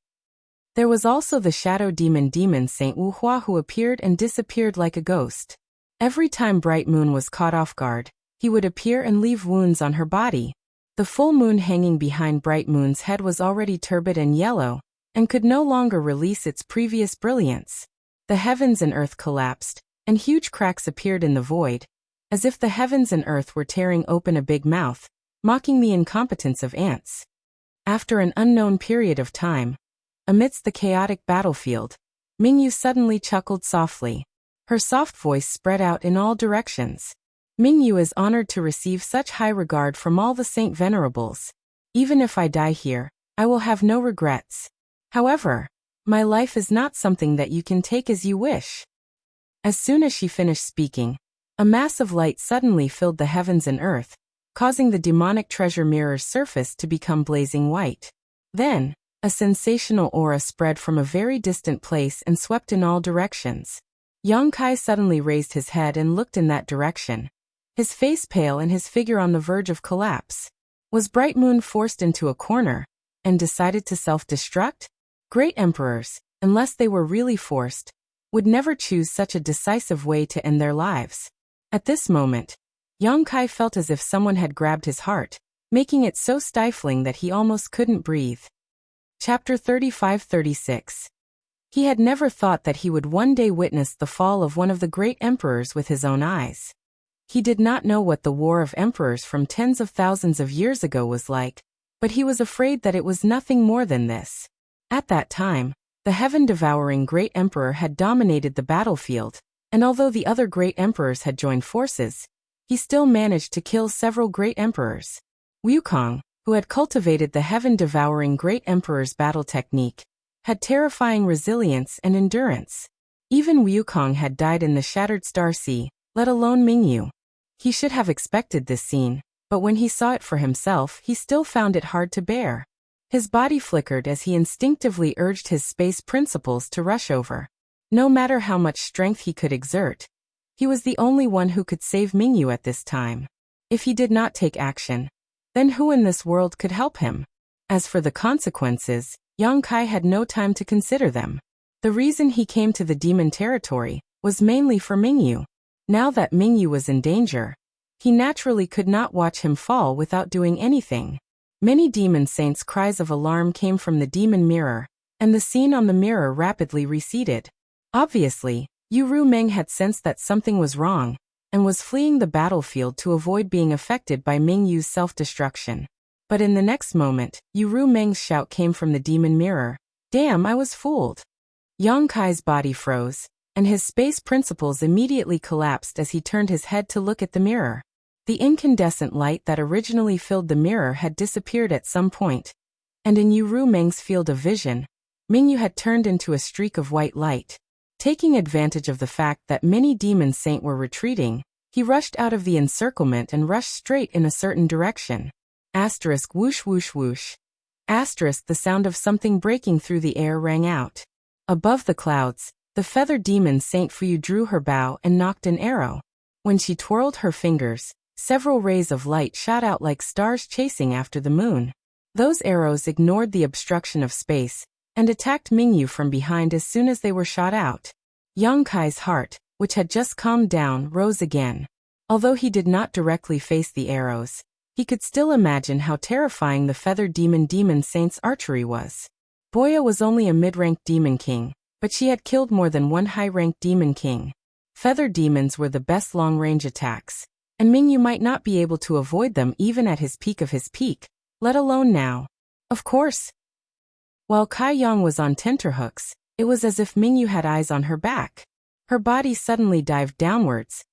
There was also the Shadow Demon Saint Wuxia who appeared and disappeared like a ghost. Every time Bright Moon was caught off guard, he would appear and leave wounds on her body. The full moon hanging behind Bright Moon's head was already turbid and yellow, and could no longer release its previous brilliance. The heavens and earth collapsed, and huge cracks appeared in the void, as if the heavens and earth were tearing open a big mouth, mocking the incompetence of ants. After an unknown period of time, amidst the chaotic battlefield, Mingyu suddenly chuckled softly. Her soft voice spread out in all directions. Mingyu is honored to receive such high regard from all the Saint Venerables. Even if I die here, I will have no regrets. However, my life is not something that you can take as you wish. As soon as she finished speaking, a mass of light suddenly filled the heavens and earth, causing the demonic treasure mirror's surface to become blazing white. Then, a sensational aura spread from a very distant place and swept in all directions. Young Kai suddenly raised his head and looked in that direction, his face pale and his figure on the verge of collapse. Was Bright Moon forced into a corner and decided to self-destruct? Great emperors, unless they were really forced, would never choose such a decisive way to end their lives. At this moment, Young Kai felt as if someone had grabbed his heart, making it so stifling that he almost couldn't breathe. Chapter 35-36. He had never thought that he would one day witness the fall of one of the great emperors with his own eyes. He did not know what the war of emperors from tens of thousands of years ago was like, but he was afraid that it was nothing more than this. At that time, the heaven-devouring great emperor had dominated the battlefield, and although the other great emperors had joined forces, he still managed to kill several great emperors. Wukong, who had cultivated the heaven-devouring great emperor's battle technique, had terrifying resilience and endurance. Even Wukong had died in the Shattered Star Sea, let alone Mingyu. He should have expected this scene, but when he saw it for himself, he still found it hard to bear. His body flickered as he instinctively urged his space principles to rush over. No matter how much strength he could exert, he was the only one who could save Mingyu at this time. If he did not take action, then who in this world could help him? As for the consequences, Yang Kai had no time to consider them. The reason he came to the demon territory was mainly for Mingyu. Now that Mingyu was in danger, he naturally could not watch him fall without doing anything. Many demon saints' cries of alarm came from the demon mirror, and the scene on the mirror rapidly receded. Obviously, Yu Meng had sensed that something was wrong, and was fleeing the battlefield to avoid being affected by Mingyu's self-destruction. But in the next moment, Yu Meng's shout came from the demon mirror. Damn, I was fooled. Yang Kai's body froze, and his space principles immediately collapsed as he turned his head to look at the mirror. The incandescent light that originally filled the mirror had disappeared at some point, and in Yu Meng's field of vision, Mingyu had turned into a streak of white light. Taking advantage of the fact that many demon saints were retreating, he rushed out of the encirclement and rushed straight in a certain direction. Asterisk whoosh whoosh whoosh. Asterisk the sound of something breaking through the air rang out. Above the clouds, the feathered demon Saint Fuyu drew her bow and knocked an arrow. When she twirled her fingers, several rays of light shot out like stars chasing after the moon. Those arrows ignored the obstruction of space, and attacked Mingyu from behind as soon as they were shot out. Yang Kai's heart, which had just calmed down, rose again. Although he did not directly face the arrows, he could still imagine how terrifying the feathered demon saint's archery was. Boya was only a mid-ranked demon king, but she had killed more than one high-ranked demon king. Feathered demons were the best long-range attacks, and Mingyu might not be able to avoid them even at his peak of his peak, let alone now. Of course. While Kai Yang was on tenterhooks, it was as if Mingyu had eyes on her back. Her body suddenly dived downwards,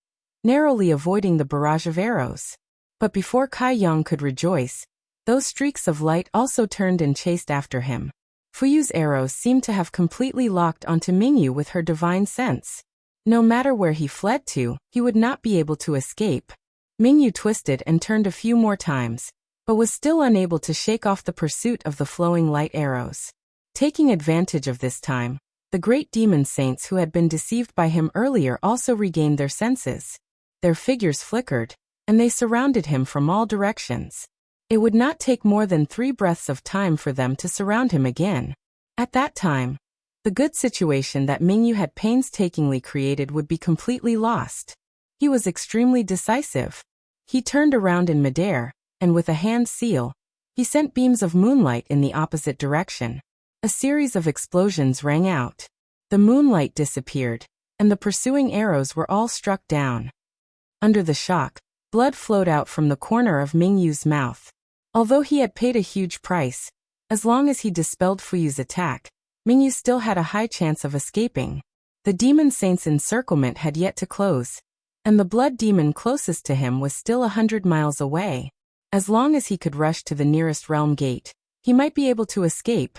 narrowly avoiding the barrage of arrows. But before Kai Yang could rejoice, those streaks of light also turned and chased after him. Fuyu's arrows seemed to have completely locked onto Mingyu with her divine sense. No matter where he fled to, he would not be able to escape. Mingyu twisted and turned a few more times, but was still unable to shake off the pursuit of the flowing light arrows. Taking advantage of this time, the great demon saints who had been deceived by him earlier also regained their senses. Their figures flickered, and they surrounded him from all directions. It would not take more than 3 breaths of time for them to surround him again. At that time, the good situation that Mingyu had painstakingly created would be completely lost. He was extremely decisive. He turned around in midair, and with a hand seal, he sent beams of moonlight in the opposite direction. A series of explosions rang out. The moonlight disappeared, and the pursuing arrows were all struck down. Under the shock, blood flowed out from the corner of Mingyu's mouth. Although he had paid a huge price, as long as he dispelled Fuyu's attack, Mingyu still had a high chance of escaping. The demon saint's encirclement had yet to close, and the blood demon closest to him was still 100 miles away. As long as he could rush to the nearest realm gate, he might be able to escape.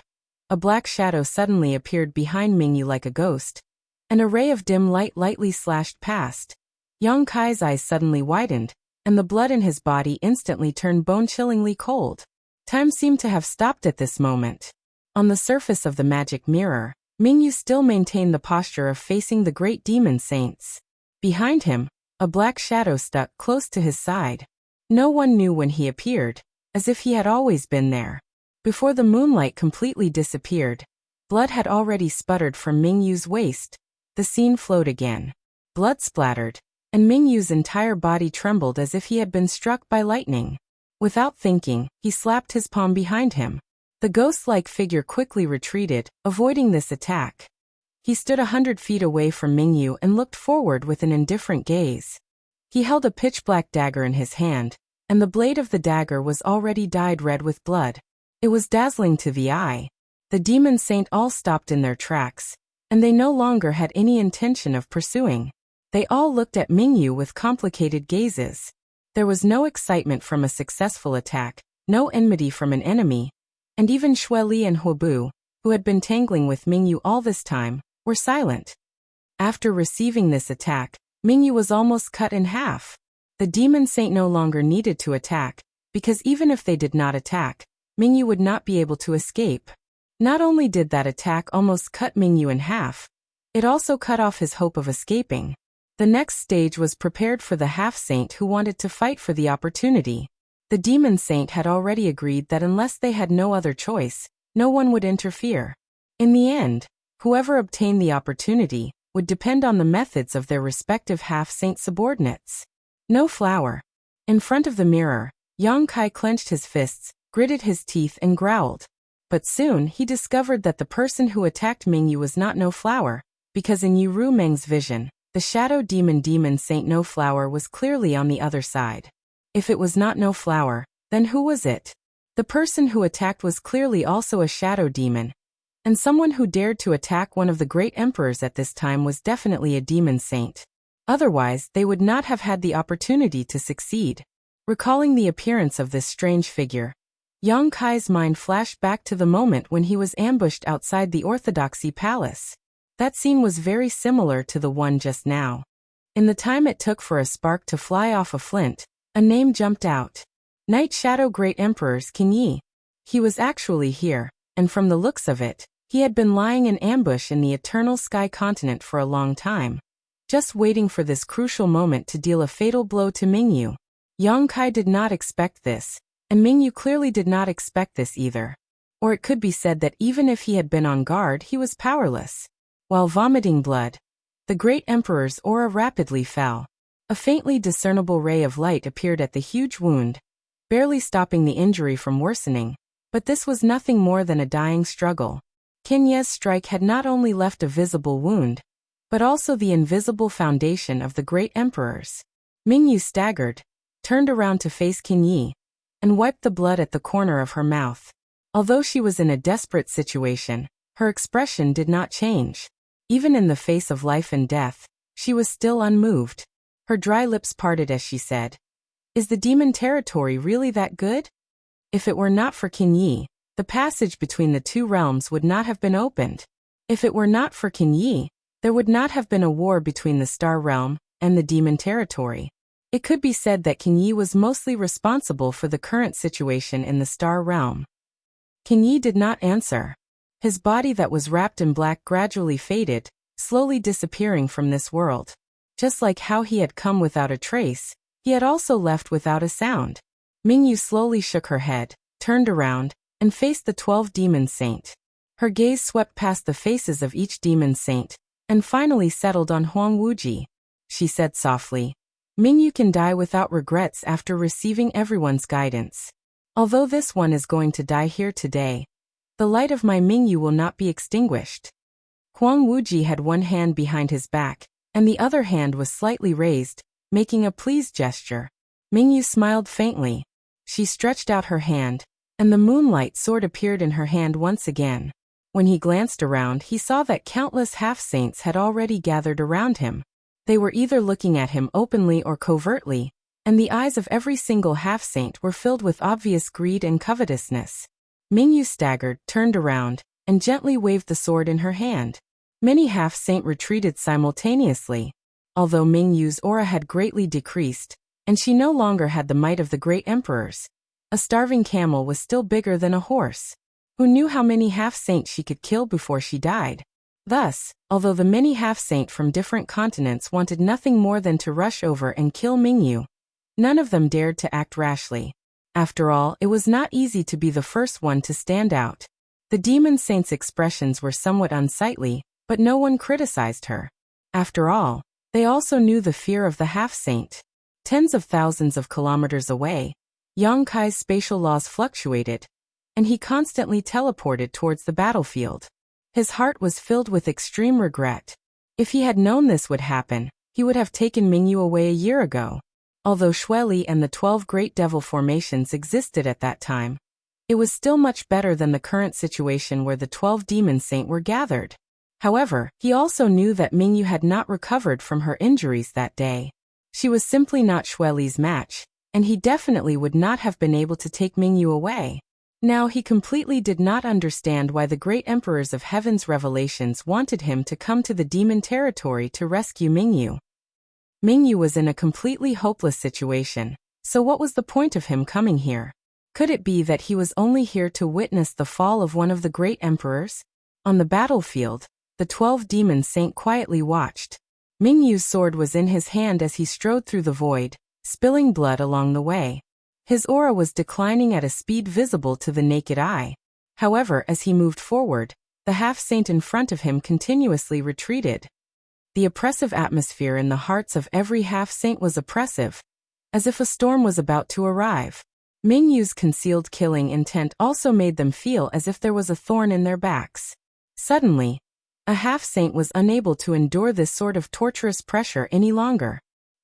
A black shadow suddenly appeared behind Mingyu like a ghost. An array of dim light lightly slashed past. Yang Kai's eyes suddenly widened, and the blood in his body instantly turned bone-chillingly cold. Time seemed to have stopped at this moment. On the surface of the magic mirror, Mingyu still maintained the posture of facing the great demon saints. Behind him, a black shadow stuck close to his side. No one knew when he appeared, as if he had always been there. Before the moonlight completely disappeared, blood had already sputtered from Mingyu's waist. The scene flowed again. Blood splattered, and Mingyu's entire body trembled as if he had been struck by lightning. Without thinking, he slapped his palm behind him. The ghost-like figure quickly retreated, avoiding this attack. He stood 100 feet away from Mingyu and looked forward with an indifferent gaze. He held a pitch-black dagger in his hand, and the blade of the dagger was already dyed red with blood. It was dazzling to the eye. The demon saint all stopped in their tracks, and they no longer had any intention of pursuing. They all looked at Mingyu with complicated gazes. There was no excitement from a successful attack, no enmity from an enemy, and even Xueli and Huobu, who had been tangling with Mingyu all this time, were silent. After receiving this attack, Mingyu was almost cut in half. The demon saint no longer needed to attack, because even if they did not attack, Mingyu would not be able to escape. Not only did that attack almost cut Mingyu in half, it also cut off his hope of escaping. The next stage was prepared for the half-saint who wanted to fight for the opportunity. The demon saint had already agreed that unless they had no other choice, no one would interfere. In the end, whoever obtained the opportunity would depend on the methods of their respective half-saint subordinates. No flower. In front of the mirror, Yang Kai clenched his fists, gritted his teeth and growled. But soon he discovered that the person who attacked Mingyu was not No Flower, because in Yu Ru Meng's vision, the shadow demon Saint No Flower was clearly on the other side. If it was not No Flower, then who was it? The person who attacked was clearly also a shadow demon, and someone who dared to attack one of the great emperors at this time was definitely a demon saint. Otherwise, they would not have had the opportunity to succeed. Recalling the appearance of this strange figure, Yang Kai's mind flashed back to the moment when he was ambushed outside the Orthodoxy Palace. That scene was very similar to the one just now. In the time it took for a spark to fly off a flint, a name jumped out. Night Shadow Great Emperor's Qin Yi. He was actually here, and from the looks of it, he had been lying in ambush in the Eternal Sky Continent for a long time, just waiting for this crucial moment to deal a fatal blow to Mingyu. Yang Kai did not expect this, and Mingyu clearly did not expect this either. Or it could be said that even if he had been on guard, he was powerless. While vomiting blood, the great emperor's aura rapidly fell. A faintly discernible ray of light appeared at the huge wound, barely stopping the injury from worsening, but this was nothing more than a dying struggle. Qin Ye's strike had not only left a visible wound, but also the invisible foundation of the great emperor's. Mingyu staggered, turned around to face Qin Yi, and wiped the blood at the corner of her mouth. Although she was in a desperate situation, her expression did not change. Even in the face of life and death, she was still unmoved. Her dry lips parted as she said, "Is the demon territory really that good? If it were not for Qin Yi, the passage between the two realms would not have been opened. If it were not for Qin Yi, there would not have been a war between the Star Realm and the demon territory." It could be said that Qin Yi was mostly responsible for the current situation in the Star Realm. Qin Yi did not answer. His body that was wrapped in black gradually faded, slowly disappearing from this world. Just like how he had come without a trace, he had also left without a sound. Mingyu slowly shook her head, turned around, and faced the 12 demon saint. Her gaze swept past the faces of each demon saint, and finally settled on Huang Wuji. She said softly, "Mingyu can die without regrets after receiving everyone's guidance. Although this one is going to die here today, the light of my Mingyu will not be extinguished." Huang Wuji had one hand behind his back, and the other hand was slightly raised, making a pleased gesture. Mingyu smiled faintly. She stretched out her hand, and the moonlight sword appeared in her hand once again. When he glanced around, he saw that countless half-saints had already gathered around him. They were either looking at him openly or covertly, and the eyes of every single half-saint were filled with obvious greed and covetousness. Mingyu staggered, turned around, and gently waved the sword in her hand. Many half-saint retreated simultaneously. Although Mingyu's aura had greatly decreased, and she no longer had the might of the great emperors, a starving camel was still bigger than a horse. Who knew how many half-saints she could kill before she died? Thus, although the many half-saint from different continents wanted nothing more than to rush over and kill Mingyu, none of them dared to act rashly. After all, it was not easy to be the first one to stand out. The demon saint's expressions were somewhat unsightly, but no one criticized her. After all, they also knew the fear of the half-saint. Tens of thousands of kilometers away, Yang Kai's spatial laws fluctuated, and he constantly teleported towards the battlefield. His heart was filled with extreme regret. If he had known this would happen, he would have taken Mingyu away a year ago. Although Xueli and the 12 Great Devil formations existed at that time, it was still much better than the current situation where the 12 Demon Saint were gathered. However, he also knew that Mingyu had not recovered from her injuries that day. She was simply not Xueli's match, and he definitely would not have been able to take Mingyu away. Now he completely did not understand why the great emperors of Heaven's revelations wanted him to come to the demon territory to rescue Mingyu. Mingyu was in a completely hopeless situation, so what was the point of him coming here? Could it be that he was only here to witness the fall of one of the great emperors? On the battlefield, the 12 Demon Saint quietly watched. Mingyu's sword was in his hand as he strode through the void, spilling blood along the way. His aura was declining at a speed visible to the naked eye. However, as he moved forward, the half-saint in front of him continuously retreated. The oppressive atmosphere in the hearts of every half-saint was oppressive, as if a storm was about to arrive. Mingyu's concealed killing intent also made them feel as if there was a thorn in their backs. Suddenly, a half-saint was unable to endure this sort of torturous pressure any longer.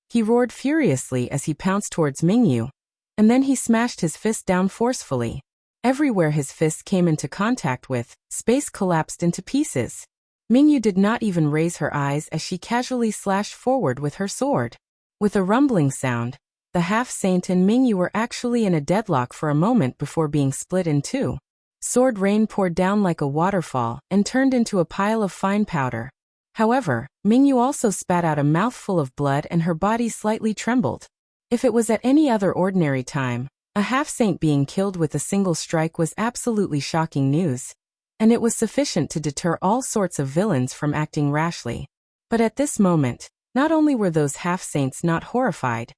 He roared furiously as he pounced towards Mingyu, and then he smashed his fist down forcefully. Everywhere his fist came into contact with, space collapsed into pieces. Mingyu did not even raise her eyes as she casually slashed forward with her sword. With a rumbling sound, the half-saint and Mingyu were actually in a deadlock for a moment before being split in two. Sword rain poured down like a waterfall and turned into a pile of fine powder. However, Mingyu also spat out a mouthful of blood and her body slightly trembled. If it was at any other ordinary time, a half-saint being killed with a single strike was absolutely shocking news, and it was sufficient to deter all sorts of villains from acting rashly. But at this moment, not only were those half-saints not horrified,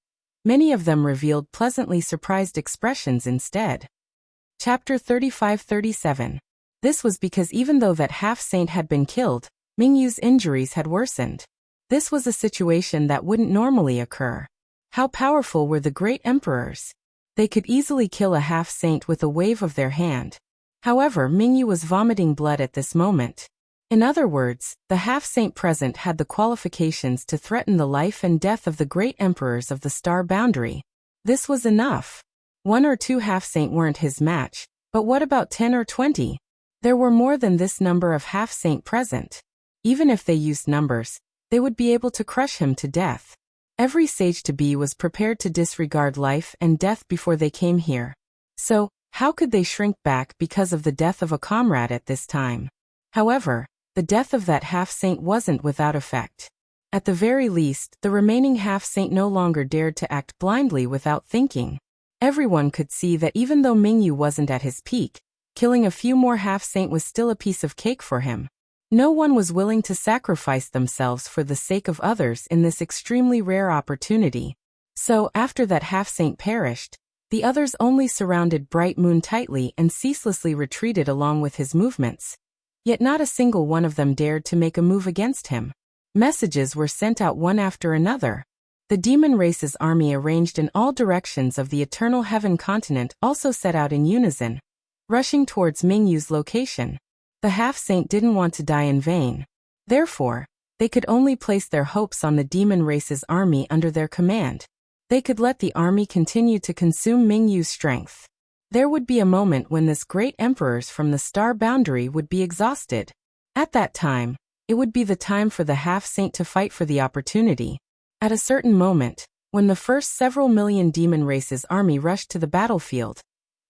many of them revealed pleasantly surprised expressions instead. Chapter 35-37. This was because even though that half-saint had been killed, Mingyu's injuries had worsened. This was a situation that wouldn't normally occur. How powerful were the great emperors? They could easily kill a half-saint with a wave of their hand. However, Mingyu was vomiting blood at this moment. In other words, the half-saint present had the qualifications to threaten the life and death of the great emperors of the star boundary. This was enough. 1 or 2 half-saint weren't his match, but what about 10 or 20? There were more than this number of half-saint present. Even if they used numbers, they would be able to crush him to death. Every sage-to-be was prepared to disregard life and death before they came here. So, how could they shrink back because of the death of a comrade at this time? However, the death of that half-saint wasn't without effect. At the very least, the remaining half-saint no longer dared to act blindly without thinking. Everyone could see that even though Mingyu wasn't at his peak, killing a few more half-saint was still a piece of cake for him. No one was willing to sacrifice themselves for the sake of others in this extremely rare opportunity. So, after that half-saint perished, the others only surrounded Bright Moon tightly and ceaselessly retreated along with his movements. Yet not a single one of them dared to make a move against him. Messages were sent out one after another. The demon race's army arranged in all directions of the Eternal Heaven continent also set out in unison, rushing towards Mingyu's location. The half-saint didn't want to die in vain. Therefore, they could only place their hopes on the demon race's army under their command. They could let the army continue to consume Mingyu's strength. There would be a moment when this great emperors from the star boundary would be exhausted. At that time, it would be the time for the half-saint to fight for the opportunity. At a certain moment, when the first several million demon race's army rushed to the battlefield,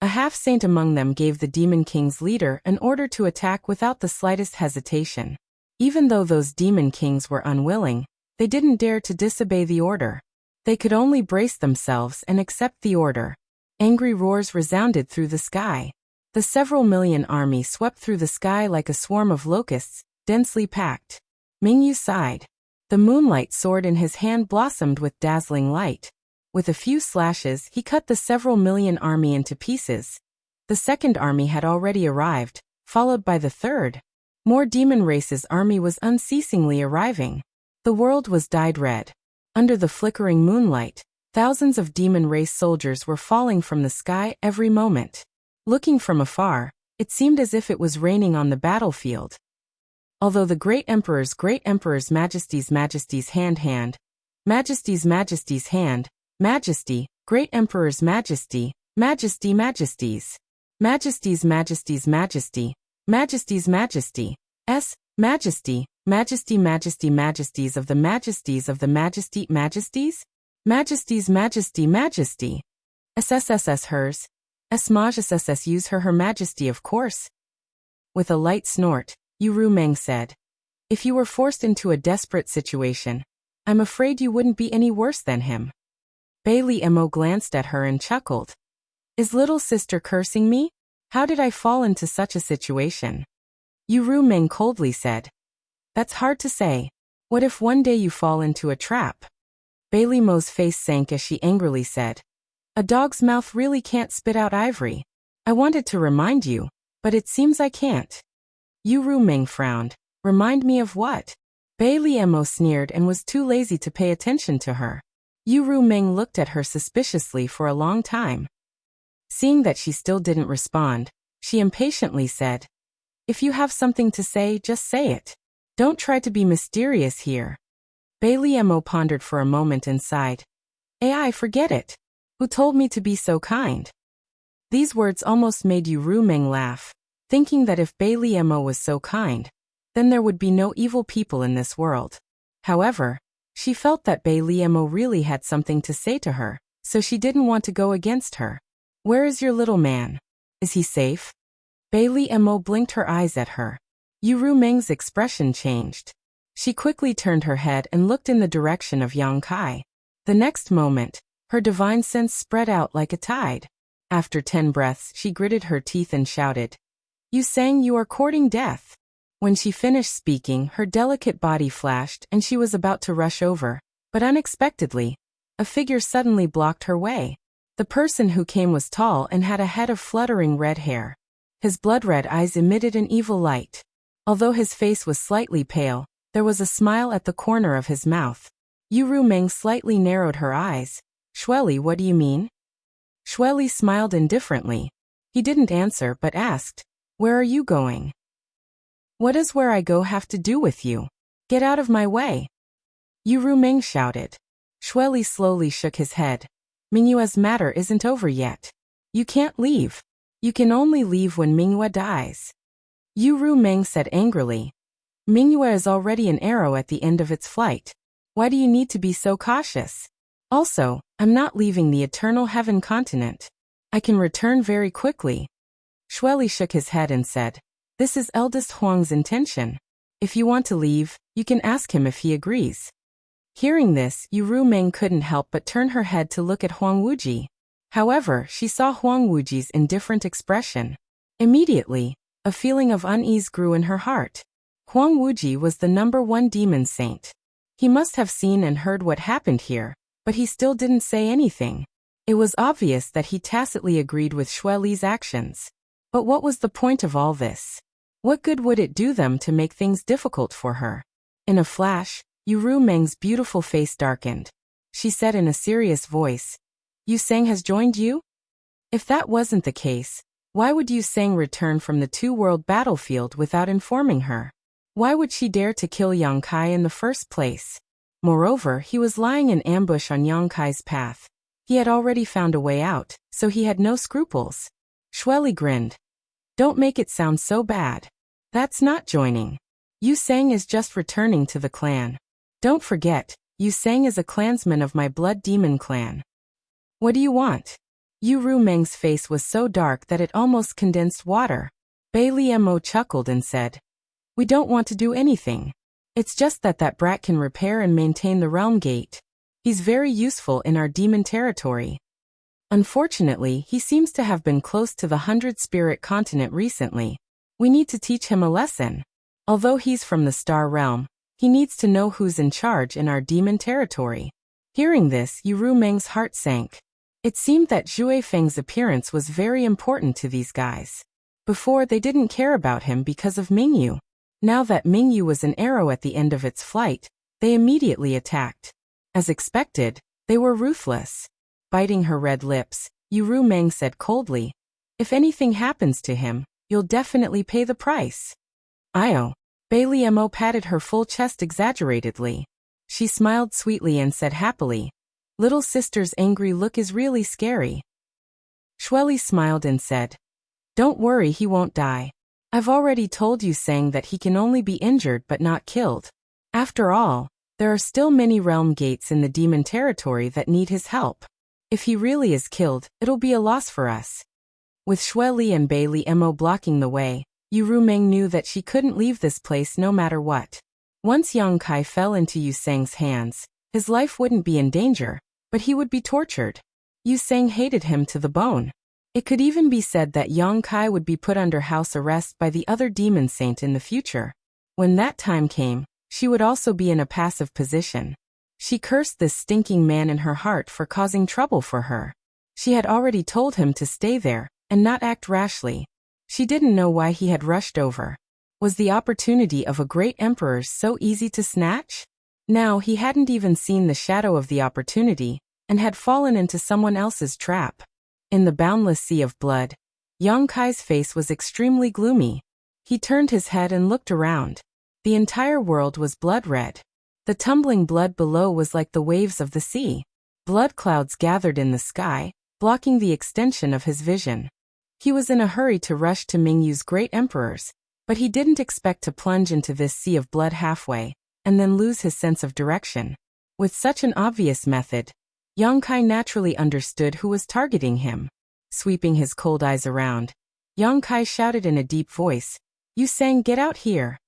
a half-saint among them gave the Demon King's leader an order to attack without the slightest hesitation. Even though those Demon Kings were unwilling, they didn't dare to disobey the order. They could only brace themselves and accept the order. Angry roars resounded through the sky. The several million army swept through the sky like a swarm of locusts, densely packed. Mingyu sighed. The moonlight sword in his hand blossomed with dazzling light. With a few slashes, he cut the several million army into pieces. The second army had already arrived, followed by the third. More demon race's army was unceasingly arriving. The world was dyed red. Under the flickering moonlight, thousands of demon race soldiers were falling from the sky every moment. Looking from afar, it seemed as if it was raining on the battlefield. Although the great emperor's majesty's hand, majesty's hand, majesty, great emperor's majesty's, majesty, s, majesty, majesty, majesties of the majesty, SSSS hers, SMAJSSS use her majesty of course. With a light snort, Yu Meng said, if you were forced into a desperate situation, I'm afraid you wouldn't be any worse than him. Bailey Mo glanced at her and chuckled. Is little sister cursing me? How did I fall into such a situation? Yu Meng coldly said. That's hard to say. What if one day you fall into a trap? Bailey Mo's face sank as she angrily said. A dog's mouth really can't spit out ivory. I wanted to remind you, but it seems I can't. Yu Meng frowned. Remind me of what? Bailey Mo sneered and was too lazy to pay attention to her. Yu Meng looked at her suspiciously for a long time. Seeing that she still didn't respond, she impatiently said, if you have something to say, just say it. Don't try to be mysterious here. Bailey Mo pondered for a moment and sighed. I forget it. Who told me to be so kind? These words almost made Yu Meng laugh, thinking that if Bailey Mo was so kind, then there would be no evil people in this world. However, she felt that Bailey Mo really had something to say to her, so she didn't want to go against her. Where is your little man? Is he safe? Bailey Mo blinked her eyes at her. Yu Meng's expression changed. She quickly turned her head and looked in the direction of Yang Kai. The next moment, her divine sense spread out like a tide. After 10 breaths, she gritted her teeth and shouted, You sang you are courting death. When she finished speaking, her delicate body flashed and she was about to rush over, but unexpectedly, a figure suddenly blocked her way. The person who came was tall and had a head of fluttering red hair. His blood-red eyes emitted an evil light. Although his face was slightly pale, there was a smile at the corner of his mouth. Yu Meng slightly narrowed her eyes. Shueli, what do you mean? Shueli smiled indifferently. He didn't answer but asked, Where are you going? What does where I go have to do with you? Get out of my way. Yu Meng shouted. Shueli slowly shook his head. Mingyue's matter isn't over yet. You can't leave. You can only leave when Mingyue dies. Yu Meng said angrily. Mingyue is already an arrow at the end of its flight. Why do you need to be so cautious? Also, I'm not leaving the Eternal Heaven continent. I can return very quickly. Shueli shook his head and said, This is eldest Huang's intention. If you want to leave, you can ask him if he agrees. Hearing this, Yu Meng couldn't help but turn her head to look at Huang Wuji. However, she saw Huang Wuji's indifferent expression. Immediately, a feeling of unease grew in her heart. Huang Wuji was the #1 demon saint. He must have seen and heard what happened here, but he still didn't say anything. It was obvious that he tacitly agreed with Shueli's actions. But what was the point of all this? What good would it do them to make things difficult for her? In a flash, Yu Meng's beautiful face darkened. She said in a serious voice, Yu Sang has joined you? If that wasn't the case, why would Yu Sang return from the two-world battlefield without informing her? Why would she dare to kill Yang Kai in the first place? Moreover, he was lying in ambush on Yang Kai's path. He had already found a way out, so he had no scruples. Shueli grinned. Don't make it sound so bad. That's not joining. Yu Sang is just returning to the clan. Don't forget, Yu Sang is a clansman of my blood demon clan. What do you want? Yu Meng's face was so dark that it almost condensed water. Bailey Mo chuckled and said, We don't want to do anything. It's just that brat can repair and maintain the realm gate. He's very useful in our demon territory. Unfortunately, he seems to have been close to the 100-spirit continent recently. We need to teach him a lesson. Although he's from the star realm, he needs to know who's in charge in our demon territory. Hearing this, Yu Meng's heart sank. It seemed that Zhui Feng's appearance was very important to these guys. Before, they didn't care about him because of Mingyu. Now that Mingyu was an arrow at the end of its flight, they immediately attacked. As expected, they were ruthless. Biting her red lips, Yu Meng said coldly, If anything happens to him, you'll definitely pay the price. Io. Bailey Mo patted her full chest exaggeratedly. She smiled sweetly and said happily, "Little sister's angry look is really scary." Shweli smiled and said, "Don't worry, he won't die. I've already told you saying that he can only be injured but not killed. After all, there are still many realm gates in the demon territory that need his help. If he really is killed, it'll be a loss for us." With Shweli and Bailey Mo blocking the way, Yu Rumeng knew that she couldn't leave this place no matter what. Once Yang Kai fell into Yu Sang's hands, his life wouldn't be in danger, but he would be tortured. Yu Sang hated him to the bone. It could even be said that Yang Kai would be put under house arrest by the other demon saint in the future. When that time came, she would also be in a passive position. She cursed this stinking man in her heart for causing trouble for her. She had already told him to stay there and not act rashly. She didn't know why he had rushed over. Was the opportunity of a great emperor so easy to snatch? Now he hadn't even seen the shadow of the opportunity and had fallen into someone else's trap. In the boundless sea of blood, Yang Kai's face was extremely gloomy. He turned his head and looked around. The entire world was blood-red. The tumbling blood below was like the waves of the sea. Blood clouds gathered in the sky, blocking the extension of his vision. He was in a hurry to rush to Mingyu's great emperors, but he didn't expect to plunge into this sea of blood halfway, and then lose his sense of direction. With such an obvious method, Yang Kai naturally understood who was targeting him. Sweeping his cold eyes around, Yang Kai shouted in a deep voice, "Yu Sang, get out here."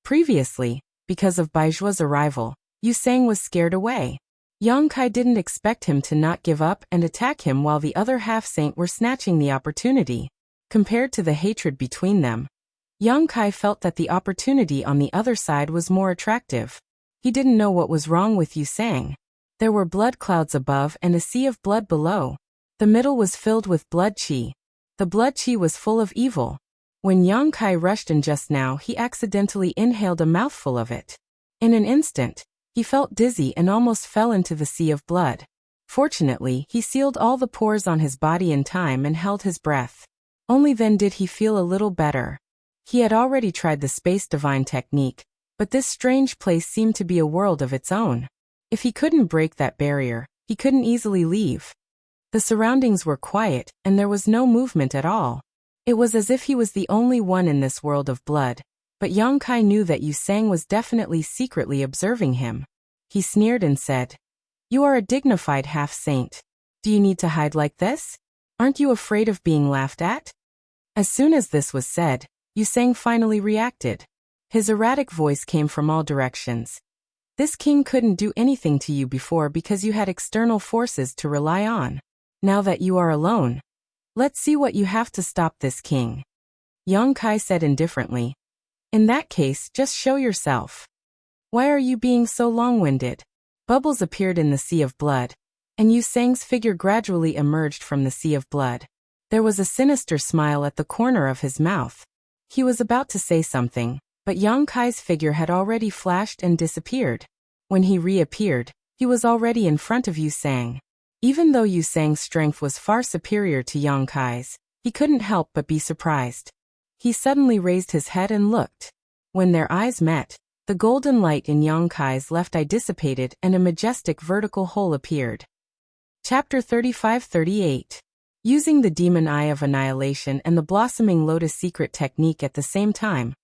Previously, because of Baijuo's arrival, Yu Sang was scared away. Yang Kai didn't expect him to not give up and attack him while the other half-saint were snatching the opportunity. Compared to the hatred between them, Yang Kai felt that the opportunity on the other side was more attractive. He didn't know what was wrong with Yu Sang. There were blood clouds above and a sea of blood below. The middle was filled with blood qi. The blood qi was full of evil. When Yang Kai rushed in just now, he accidentally inhaled a mouthful of it. In an instant, he felt dizzy and almost fell into the sea of blood. Fortunately, he sealed all the pores on his body in time and held his breath. Only then did he feel a little better. He had already tried the space divine technique, but this strange place seemed to be a world of its own. If he couldn't break that barrier, he couldn't easily leave. The surroundings were quiet, and there was no movement at all. It was as if he was the only one in this world of blood. But Yang Kai knew that Yu Sang was definitely secretly observing him. He sneered and said, "You are a dignified half-saint. Do you need to hide like this? Aren't you afraid of being laughed at?" As soon as this was said, Yu Sang finally reacted. His erratic voice came from all directions. "This king couldn't do anything to you before because you had external forces to rely on. Now that you are alone, let's see what you have to stop this king." Yang Kai said indifferently, "In that case, just show yourself. Why are you being so long-winded?" Bubbles appeared in the sea of blood, and Yu Sang's figure gradually emerged from the sea of blood. There was a sinister smile at the corner of his mouth. He was about to say something, but Yang Kai's figure had already flashed and disappeared. When he reappeared, he was already in front of Yu Sang. Even though Yu Sang's strength was far superior to Yang Kai's, he couldn't help but be surprised. He suddenly raised his head and looked. When their eyes met, the golden light in Yang Kai's left eye dissipated and a majestic vertical hole appeared. Chapter 35-38. Using the demon eye of annihilation and the blossoming lotus secret technique at the same time,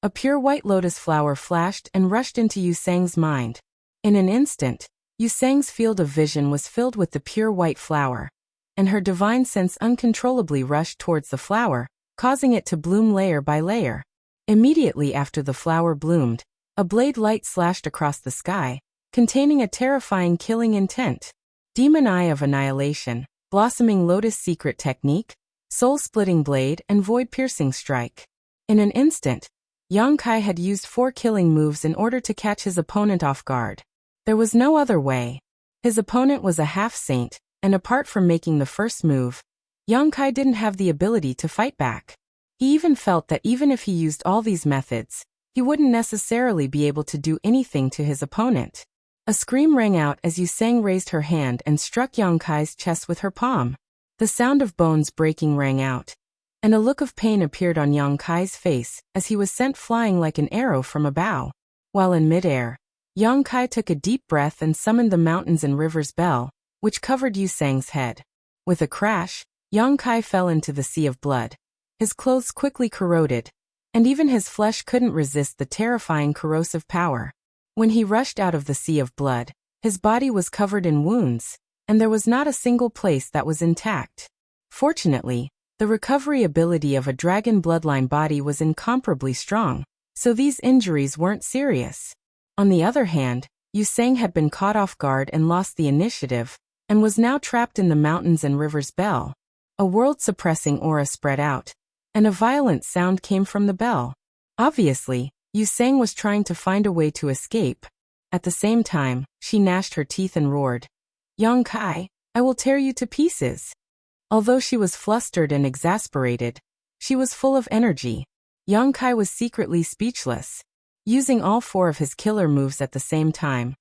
a pure white lotus flower flashed and rushed into Yu Sang's mind. In an instant, Yu Sang's field of vision was filled with the pure white flower, and her divine sense uncontrollably rushed towards the flower, causing it to bloom layer by layer. Immediately after the flower bloomed, a blade light slashed across the sky, containing a terrifying killing intent. Demon Eye of Annihilation, Blossoming Lotus Secret Technique, Soul-Splitting Blade and Void-Piercing Strike. In an instant, Yang Kai had used 4 killing moves in order to catch his opponent off guard. There was no other way. His opponent was a half-saint, and apart from making the first move, Yang Kai didn't have the ability to fight back. He even felt that even if he used all these methods, he wouldn't necessarily be able to do anything to his opponent. A scream rang out as Yu Sang raised her hand and struck Yang Kai's chest with her palm. The sound of bones breaking rang out, and a look of pain appeared on Yang Kai's face as he was sent flying like an arrow from a bow. While in midair, Yang Kai took a deep breath and summoned the mountains and rivers bell, which covered Yu Sang's head. With a crash, Yang Kai fell into the sea of blood. His clothes quickly corroded, and even his flesh couldn't resist the terrifying corrosive power. When he rushed out of the sea of blood, his body was covered in wounds, and there was not a single place that was intact. Fortunately, the recovery ability of a dragon bloodline body was incomparably strong, so these injuries weren't serious. On the other hand, Yu Sang had been caught off guard and lost the initiative, and was now trapped in the mountains and rivers bell. A world-suppressing aura spread out, and a violent sound came from the bell. Obviously, Yu Sang was trying to find a way to escape. At the same time, she gnashed her teeth and roared, "Yang Kai, I will tear you to pieces." Although she was flustered and exasperated, she was full of energy. Yang Kai was secretly speechless, using all 4 of his killer moves at the same time.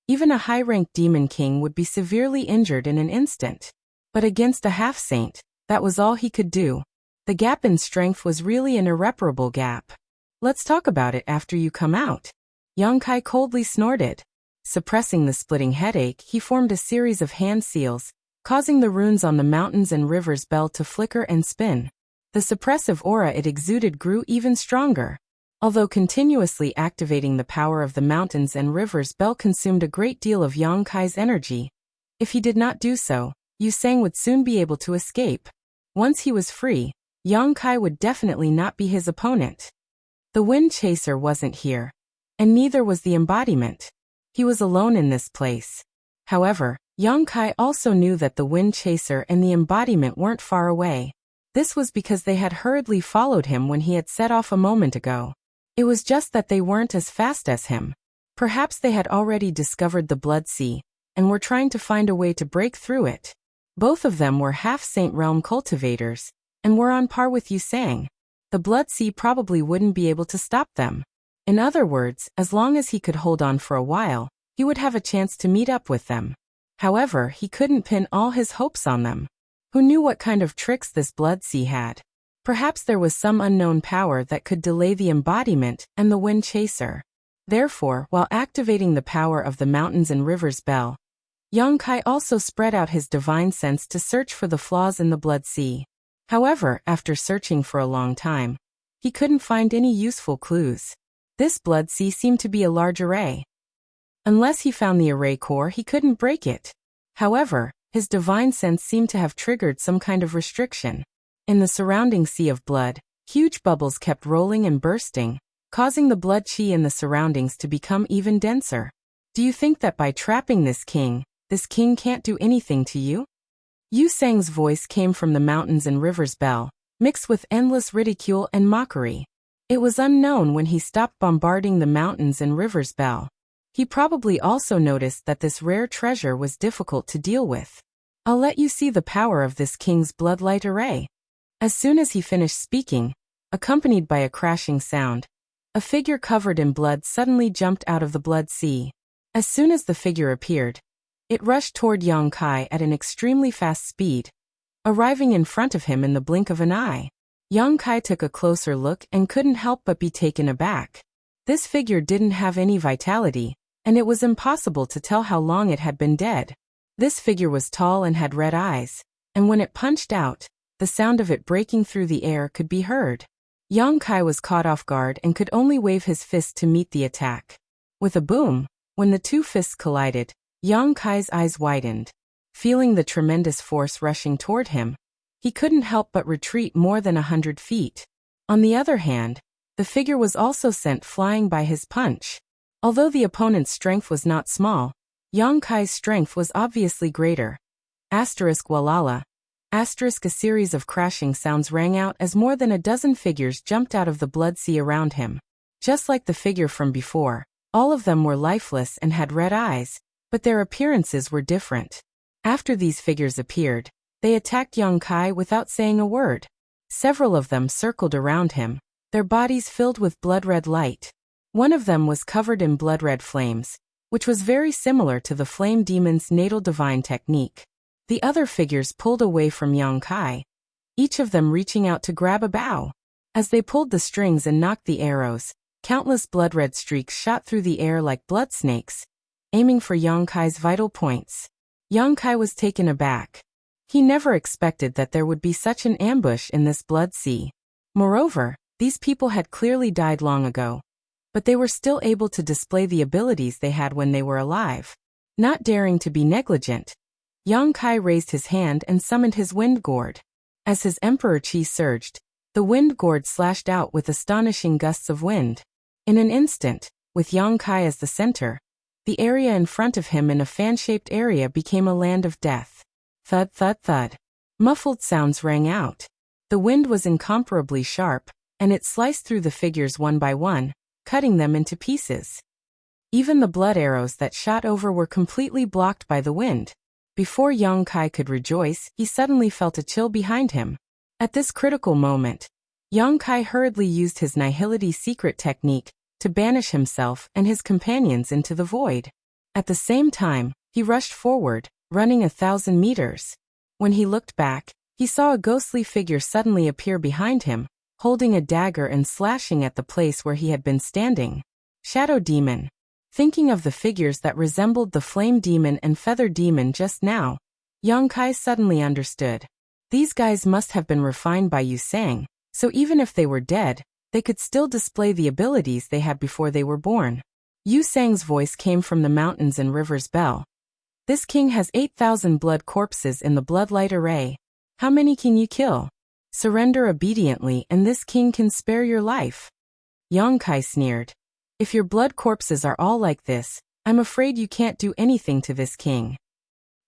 Even a high-ranked demon king would be severely injured in an instant. But against a half-saint, that was all he could do. The gap in strength was really an irreparable gap. "Let's talk about it after you come out." Yang Kai coldly snorted. Suppressing the splitting headache, he formed a series of hand seals, causing the runes on the mountains and rivers bell to flicker and spin. The suppressive aura it exuded grew even stronger. Although continuously activating the power of the mountains and rivers bell consumed a great deal of Yang Kai's energy. If he did not do so, Yu Sang would soon be able to escape. Once he was free, Yang Kai would definitely not be his opponent. The Wind Chaser wasn't here, and neither was the embodiment. He was alone in this place. However, Yang Kai also knew that the Wind Chaser and the embodiment weren't far away. This was because they had hurriedly followed him when he had set off a moment ago. It was just that they weren't as fast as him. Perhaps they had already discovered the Blood Sea, and were trying to find a way to break through it. Both of them were half-Saint Realm cultivators, and were on par with Yu Sang. The Blood Sea probably wouldn't be able to stop them. In other words, as long as he could hold on for a while, he would have a chance to meet up with them. However, he couldn't pin all his hopes on them. Who knew what kind of tricks this Blood Sea had? Perhaps there was some unknown power that could delay the embodiment and the Wind Chaser. Therefore, while activating the power of the mountains and rivers bell, Yang Kai also spread out his divine sense to search for the flaws in the Blood Sea. However, after searching for a long time, he couldn't find any useful clues. This Blood Sea seemed to be a large array. Unless he found the array core, he couldn't break it. However, his divine sense seemed to have triggered some kind of restriction. In the surrounding sea of blood, huge bubbles kept rolling and bursting, causing the blood chi in the surroundings to become even denser. "Do you think that by trapping this king can't do anything to you?" Yu Sang's voice came from the mountains and rivers bell, mixed with endless ridicule and mockery. It was unknown when he stopped bombarding the mountains and rivers bell. He probably also noticed that this rare treasure was difficult to deal with. "I'll let you see the power of this king's bloodlight array." As soon as he finished speaking, accompanied by a crashing sound, a figure covered in blood suddenly jumped out of the Blood Sea. As soon as the figure appeared, it rushed toward Yang Kai at an extremely fast speed, arriving in front of him in the blink of an eye. Yang Kai took a closer look and couldn't help but be taken aback. This figure didn't have any vitality, and it was impossible to tell how long it had been dead. This figure was tall and had red eyes, and when it punched out, the sound of it breaking through the air could be heard. Yang Kai was caught off guard and could only wave his fist to meet the attack. With a boom, when the two fists collided, Yang Kai's eyes widened. Feeling the tremendous force rushing toward him, he couldn't help but retreat more than 100 feet. On the other hand, the figure was also sent flying by his punch. Although the opponent's strength was not small, Yang Kai's strength was obviously greater. Walala. A series of crashing sounds rang out as more than a dozen figures jumped out of the blood sea around him. Just like the figure from before, all of them were lifeless and had red eyes, but their appearances were different. After these figures appeared, they attacked Yang Kai without saying a word. Several of them circled around him, their bodies filled with blood-red light. One of them was covered in blood-red flames, which was very similar to the flame demon's natal divine technique. The other figures pulled away from Yang Kai, each of them reaching out to grab a bow. As they pulled the strings and knocked the arrows, countless blood-red streaks shot through the air like blood snakes, aiming for Yang Kai's vital points. Yang Kai was taken aback. He never expected that there would be such an ambush in this blood sea. Moreover, these people had clearly died long ago, but they were still able to display the abilities they had when they were alive. Not daring to be negligent, Yang Kai raised his hand and summoned his wind gourd. As his emperor chi surged, the wind gourd slashed out with astonishing gusts of wind. In an instant, with Yang Kai as the center, the area in front of him in a fan-shaped area became a land of death. Thud, thud, thud. Muffled sounds rang out. The wind was incomparably sharp, and it sliced through the figures one by one, cutting them into pieces. Even the blood arrows that shot over were completely blocked by the wind. Before Yang Kai could rejoice, he suddenly felt a chill behind him. At this critical moment, Yang Kai hurriedly used his Nihility secret technique to banish himself and his companions into the void. At the same time, he rushed forward, running 1,000 meters. When he looked back, he saw a ghostly figure suddenly appear behind him, holding a dagger and slashing at the place where he had been standing. Shadow Demon. Thinking of the figures that resembled the Flame Demon and Feather Demon just now, Yang Kai suddenly understood. These guys must have been refined by Yu Sang, so even if they were dead, they could still display the abilities they had before they were born. Yu Sang's voice came from the mountains and river's bell. This king has 8,000 blood corpses in the bloodlight array. How many can you kill? Surrender obediently and this king can spare your life. Yang Kai sneered. If your blood corpses are all like this, I'm afraid you can't do anything to this king.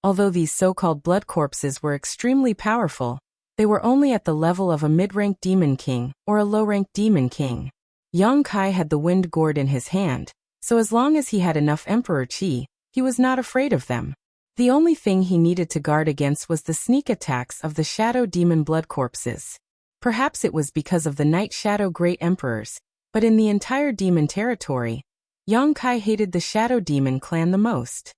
Although these so-called blood corpses were extremely powerful, they were only at the level of a mid-ranked demon king or a low-ranked demon king. Yang Kai had the wind gourd in his hand, so as long as he had enough emperor chi, he was not afraid of them. The only thing he needed to guard against was the sneak attacks of the shadow demon blood corpses. Perhaps it was because of the Night Shadow Great Emperors, but in the entire demon territory, Yang Kai hated the Shadow Demon clan the most.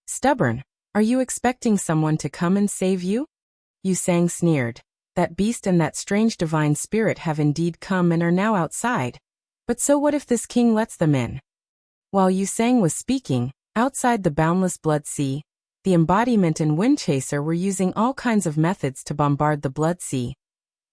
Stubborn, are you expecting someone to come and save you? Yu Sang sneered. That beast and that strange divine spirit have indeed come and are now outside. But so what if this king lets them in? While Yu Sang was speaking, outside the boundless blood sea, the embodiment and wind chaser were using all kinds of methods to bombard the blood sea,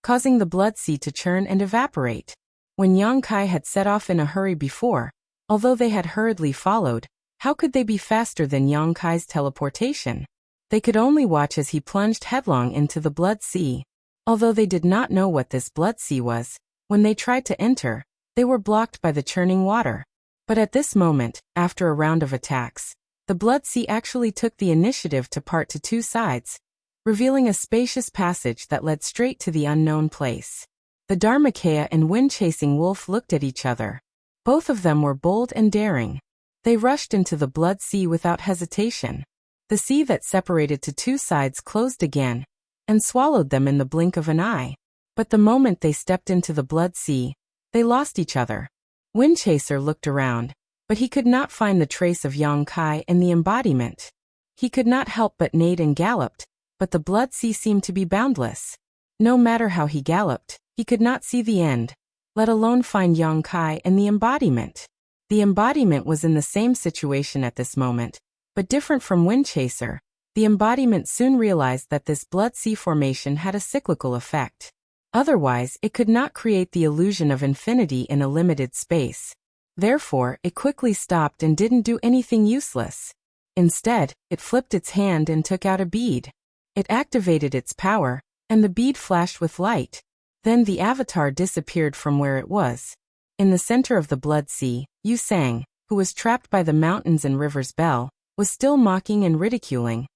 causing the blood sea to churn and evaporate. When Yang Kai had set off in a hurry before, although they had hurriedly followed, how could they be faster than Yang Kai's teleportation? They could only watch as he plunged headlong into the blood sea. Although they did not know what this blood sea was, when they tried to enter, they were blocked by the churning water. But at this moment, after a round of attacks, the blood sea actually took the initiative to part to two sides, revealing a spacious passage that led straight to the unknown place. The Dharmakaya and wind-chasing wolf looked at each other. Both of them were bold and daring. They rushed into the blood sea without hesitation. The sea that separated to two sides closed again, and swallowed them in the blink of an eye. But the moment they stepped into the blood sea, they lost each other. Windchaser looked around, but he could not find the trace of Yang Kai and the embodiment. He could not help but neighed and galloped, but the blood sea seemed to be boundless. No matter how he galloped, he could not see the end, let alone find Yang Kai and the embodiment. The embodiment was in the same situation at this moment, but different from Windchaser. The embodiment soon realized that this blood sea formation had a cyclical effect. Otherwise, it could not create the illusion of infinity in a limited space. Therefore, it quickly stopped and didn't do anything useless. Instead, it flipped its hand and took out a bead. It activated its power, and the bead flashed with light. Then the avatar disappeared from where it was. In the center of the blood sea, Yu Sang, who was trapped by the mountains and river's bell, was still mocking and ridiculing.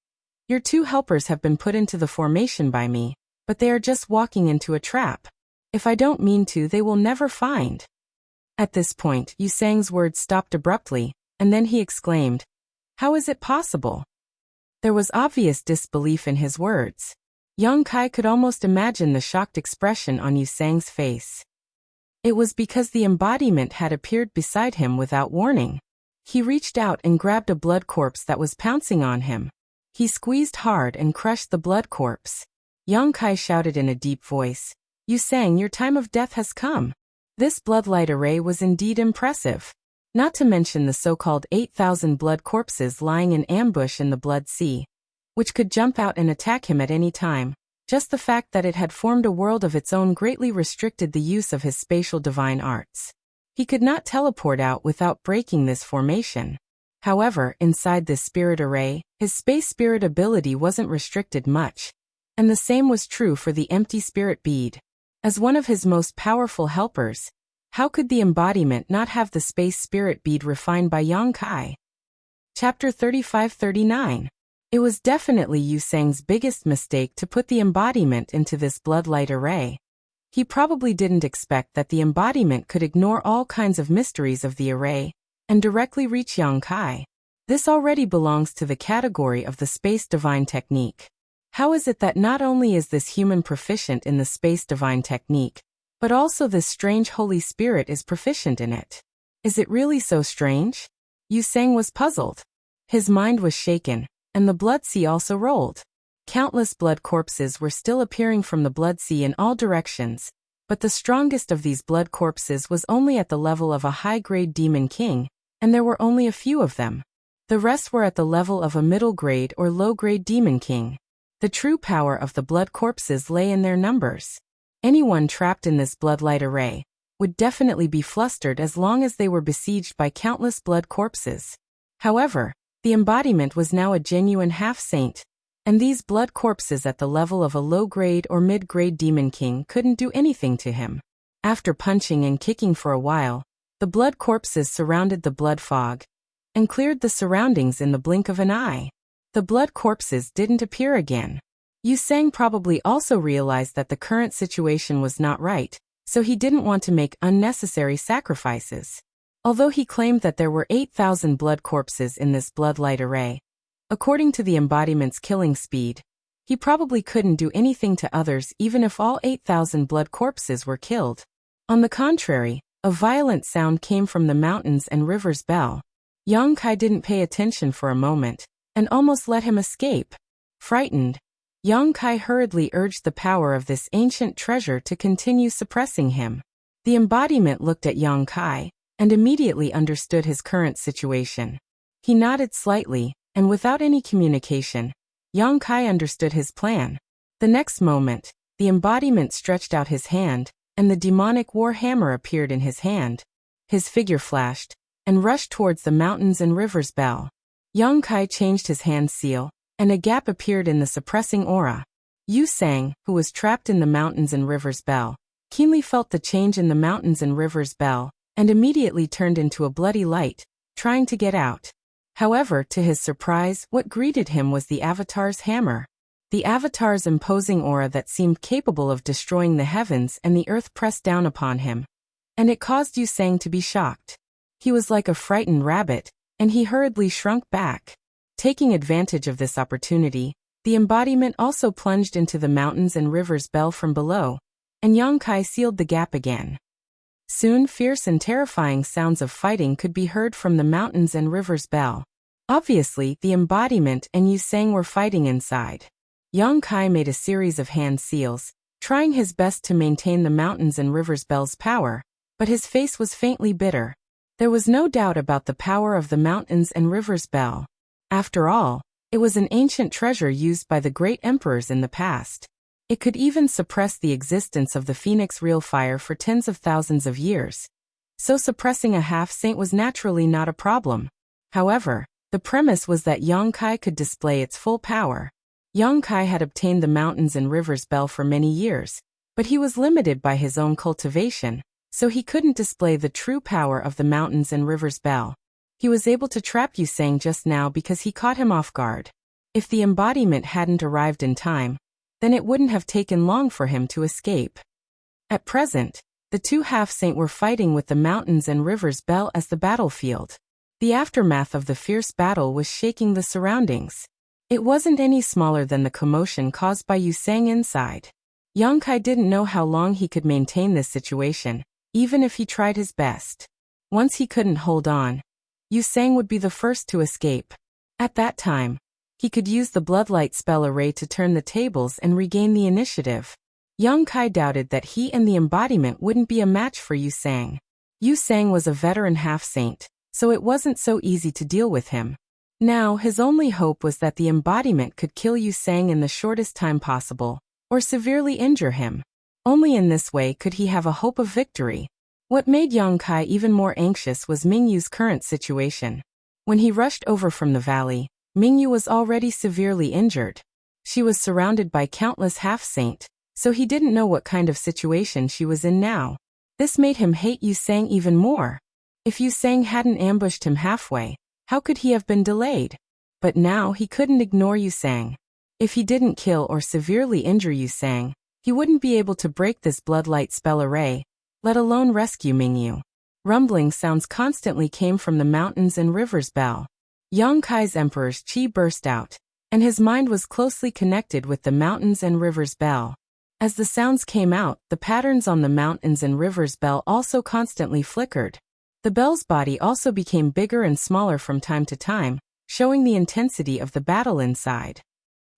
Your two helpers have been put into the formation by me, but they are just walking into a trap. If I don't mean to, they will never find. At this point, Yu Sang's words stopped abruptly, and then he exclaimed, "How is it possible?" There was obvious disbelief in his words. Yang Kai could almost imagine the shocked expression on Yu Sang's face. It was because the embodiment had appeared beside him without warning. He reached out and grabbed a blood corpse that was pouncing on him. He squeezed hard and crushed the blood corpse. Yang Kai shouted in a deep voice. "Yu Sang, your time of death has come." This bloodlight array was indeed impressive. Not to mention the so-called 8,000 blood corpses lying in ambush in the Blood Sea, which could jump out and attack him at any time. Just the fact that it had formed a world of its own greatly restricted the use of his spatial divine arts. He could not teleport out without breaking this formation. However, inside this spirit array, his space spirit ability wasn't restricted much. And the same was true for the empty spirit bead. As one of his most powerful helpers, how could the embodiment not have the space spirit bead refined by Yang Kai? Chapter 35-39. It was definitely Yu Sang's biggest mistake to put the embodiment into this bloodlight array. He probably didn't expect that the embodiment could ignore all kinds of mysteries of the array and directly reach Yang Kai. This already belongs to the category of the space divine technique. How is it that not only is this human proficient in the space divine technique, but also this strange Holy Spirit is proficient in it? Is it really so strange? Yu Sang was puzzled. His mind was shaken, and the Blood Sea also rolled. Countless blood corpses were still appearing from the Blood Sea in all directions, but the strongest of these blood corpses was only at the level of a high-grade demon king, and there were only a few of them. The rest were at the level of a middle-grade or low-grade demon king. The true power of the blood corpses lay in their numbers. Anyone trapped in this bloodlight array would definitely be flustered as long as they were besieged by countless blood corpses. However, the embodiment was now a genuine half-saint, and these blood corpses at the level of a low-grade or mid-grade demon king couldn't do anything to him. After punching and kicking for a while, the blood corpses surrounded the blood fog and cleared the surroundings in the blink of an eye. The blood corpses didn't appear again. Yu Sang probably also realized that the current situation was not right, so he didn't want to make unnecessary sacrifices. Although he claimed that there were 8,000 blood corpses in this bloodlight array, according to the embodiment's killing speed, he probably couldn't do anything to others even if all 8,000 blood corpses were killed. On the contrary, a violent sound came from the mountains and river's bell. Yang Kai didn't pay attention for a moment, and almost let him escape. Frightened, Yang Kai hurriedly urged the power of this ancient treasure to continue suppressing him. The embodiment looked at Yang Kai, and immediately understood his current situation. He nodded slightly, and without any communication, Yang Kai understood his plan. The next moment, the embodiment stretched out his hand, and the demonic war hammer appeared in his hand. His figure flashed, and rushed towards the mountains and river's bell. Yang Kai changed his hand seal, and a gap appeared in the suppressing aura. Yu Sang, who was trapped in the mountains and river's bell, keenly felt the change in the mountains and river's bell, and immediately turned into a bloody light, trying to get out. However, to his surprise, what greeted him was the Avatar's hammer. The Avatar's imposing aura that seemed capable of destroying the heavens and the earth pressed down upon him. And it caused Yu Sang to be shocked. He was like a frightened rabbit, and he hurriedly shrunk back. Taking advantage of this opportunity, the embodiment also plunged into the mountains and river's bell from below, and Yang Kai sealed the gap again. Soon fierce and terrifying sounds of fighting could be heard from the mountains and river's bell. Obviously, the embodiment and Yu Sang were fighting inside. Yang Kai made a series of hand seals, trying his best to maintain the mountains and river's bell's power, but his face was faintly bitter. There was no doubt about the power of the mountains and river's bell. After all, it was an ancient treasure used by the great emperors in the past. It could even suppress the existence of the phoenix real fire for tens of thousands of years. So suppressing a half-saint was naturally not a problem. However, the premise was that Yang Kai could display its full power. Yang Kai had obtained the mountains and river's bell for many years, but he was limited by his own cultivation, so he couldn't display the true power of the mountains and river's bell. He was able to trap Yu Sang just now because he caught him off guard. If the embodiment hadn't arrived in time, then it wouldn't have taken long for him to escape. At present, the two half-saint were fighting with the mountains and river's bell as the battlefield. The aftermath of the fierce battle was shaking the surroundings. It wasn't any smaller than the commotion caused by Yu Sang inside. Yang Kai didn't know how long he could maintain this situation, even if he tried his best. Once he couldn't hold on, Yu Sang would be the first to escape. At that time, He could use the bloodlight spell array to turn the tables and regain the initiative. Yang Kai doubted that he and the embodiment wouldn't be a match for Yu Sang. Yu Sang was a veteran half-saint, so it wasn't so easy to deal with him. Now, his only hope was that the embodiment could kill Yu Sang in the shortest time possible, or severely injure him. Only in this way could he have a hope of victory. What made Yang Kai even more anxious was Mingyu's current situation. When he rushed over from the valley, Mingyu was already severely injured. She was surrounded by countless half-saint, so he didn't know what kind of situation she was in now. This made him hate Yu Sang even more. If Yu Sang hadn't ambushed him halfway, how could he have been delayed? But now he couldn't ignore Yu Sang. If he didn't kill or severely injure Yu Sang, he wouldn't be able to break this bloodlight spell array, let alone rescue Mingyu. Rumbling sounds constantly came from the mountains and rivers bell. Yang Kai's emperor's chi burst out, and his mind was closely connected with the mountains and rivers bell. As the sounds came out, the patterns on the mountains and rivers bell also constantly flickered. The bell's body also became bigger and smaller from time to time, showing the intensity of the battle inside.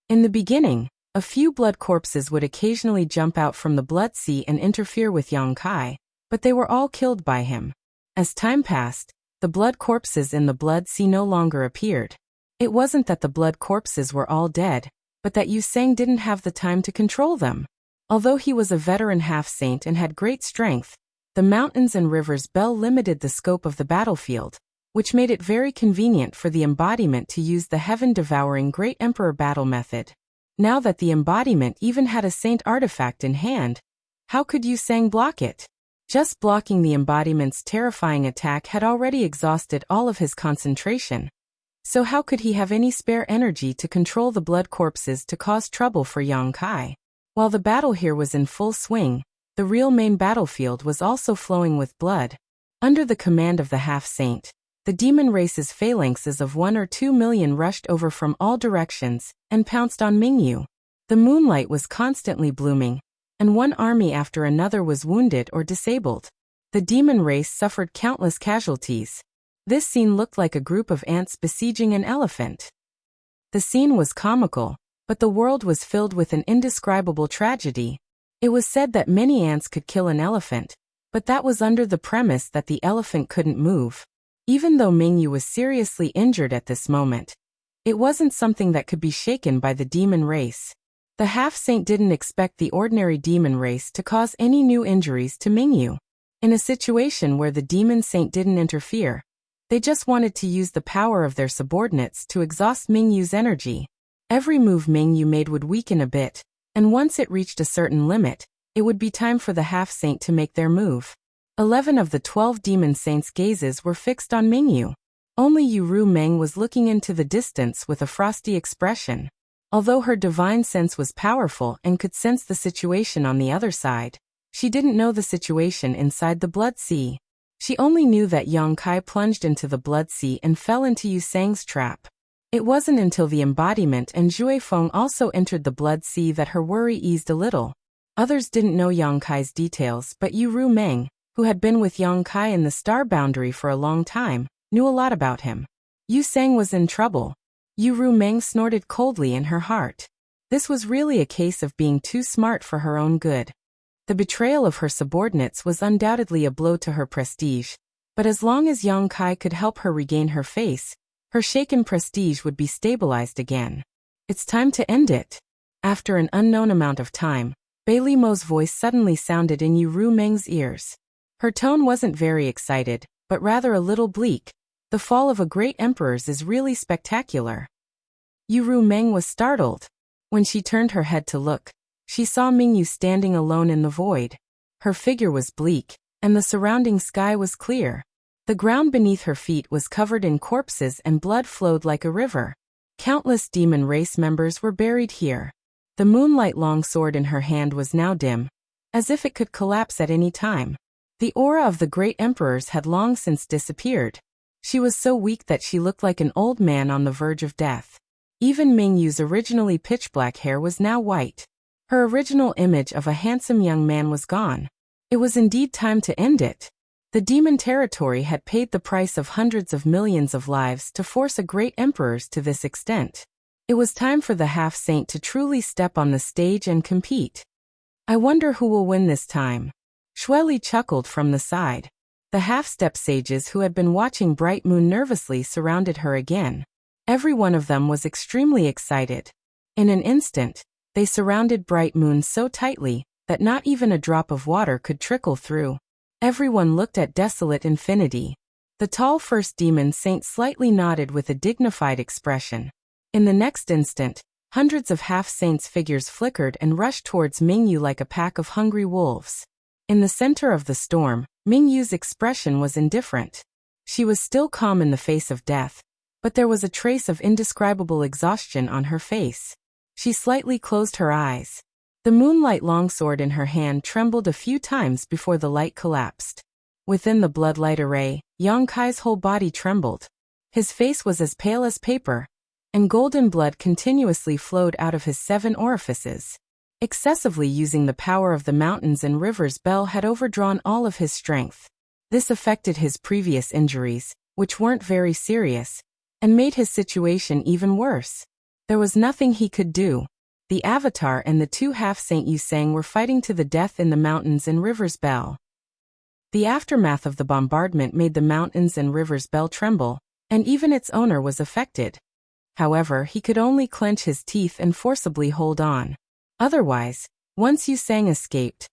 In the beginning, a few blood corpses would occasionally jump out from the blood sea and interfere with Yang Kai, but they were all killed by him. As time passed, the blood corpses in the blood sea no longer appeared. It wasn't that the blood corpses were all dead, but that Yu Sang didn't have the time to control them. Although he was a veteran half-saint and had great strength, the mountains and rivers bell limited the scope of the battlefield, which made it very convenient for the embodiment to use the heaven-devouring Great Emperor battle method. Now that the embodiment even had a saint artifact in hand, how could Yu Sang block it? Just blocking the embodiment's terrifying attack had already exhausted all of his concentration. So how could he have any spare energy to control the blood corpses to cause trouble for Yang Kai? While the battle here was in full swing, the real main battlefield was also flowing with blood. Under the command of the half-saint, the demon race's phalanxes of 1 or 2 million rushed over from all directions and pounced on Mingyu. The moonlight was constantly blooming, and one army after another was wounded or disabled. The demon race suffered countless casualties. This scene looked like a group of ants besieging an elephant. The scene was comical, but the world was filled with an indescribable tragedy. It was said that many ants could kill an elephant, but that was under the premise that the elephant couldn't move. Even though Mingyu was seriously injured at this moment, it wasn't something that could be shaken by the demon race. The half-saint didn't expect the ordinary demon race to cause any new injuries to Mingyu. In a situation where the demon saint didn't interfere, they just wanted to use the power of their subordinates to exhaust Mingyu's energy. Every move Mingyu made would weaken a bit, and once it reached a certain limit, it would be time for the half-saint to make their move. 11 of the 12 demon saints' gazes were fixed on Mingyu. Only Yu Meng was looking into the distance with a frosty expression. Although her divine sense was powerful and could sense the situation on the other side, she didn't know the situation inside the blood sea. She only knew that Yang Kai plunged into the blood sea and fell into Yu Sang's trap. It wasn't until the embodiment and Jue Feng also entered the blood sea that her worry eased a little. Others didn't know Yang Kai's details, but Yu Meng, who had been with Yang Kai in the star boundary for a long time, knew a lot about him. Yu Sang was in trouble. Yu Meng snorted coldly in her heart. This was really a case of being too smart for her own good. The betrayal of her subordinates was undoubtedly a blow to her prestige, but as long as Yang Kai could help her regain her face, her shaken prestige would be stabilized again. It's time to end it. After an unknown amount of time, Bailey Mo's voice suddenly sounded in Yu Meng's ears. Her tone wasn't very excited, but rather a little bleak. The fall of a great emperor's is really spectacular. Yu Meng was startled. When she turned her head to look, she saw Mingyu standing alone in the void. Her figure was bleak, and the surrounding sky was clear. The ground beneath her feet was covered in corpses and blood flowed like a river. Countless demon race members were buried here. The moonlight longsword in her hand was now dim, as if it could collapse at any time. The aura of the great emperors had long since disappeared. She was so weak that she looked like an old man on the verge of death. Even Mingyu's originally pitch-black hair was now white. Her original image of a handsome young man was gone. It was indeed time to end it. The demon territory had paid the price of hundreds of millions of lives to force a great emperors to this extent. It was time for the half-saint to truly step on the stage and compete. I wonder who will win this time. Shueli chuckled from the side. The half-step sages who had been watching Bright Moon nervously surrounded her again. Every one of them was extremely excited. In an instant, they surrounded Bright Moon so tightly that not even a drop of water could trickle through. Everyone looked at desolate infinity. The tall first demon saint slightly nodded with a dignified expression. In the next instant, hundreds of half-saints' figures flickered and rushed towards Mingyu like a pack of hungry wolves. In the center of the storm, Mingyu's expression was indifferent. She was still calm in the face of death, but there was a trace of indescribable exhaustion on her face. She slightly closed her eyes. The moonlight longsword in her hand trembled a few times before the light collapsed. Within the bloodlight array, Yang Kai's whole body trembled. His face was as pale as paper, and golden blood continuously flowed out of his 7 orifices. Excessively using the power of the mountains and rivers, Bell had overdrawn all of his strength. This affected his previous injuries, which weren't very serious, and made his situation even worse. There was nothing he could do. The Avatar and the 2 half-saint Yusang were fighting to the death in the mountains and rivers Bell. The aftermath of the bombardment made the mountains and rivers Bell tremble, and even its owner was affected. However, he could only clench his teeth and forcibly hold on. Otherwise, once Yusang escaped,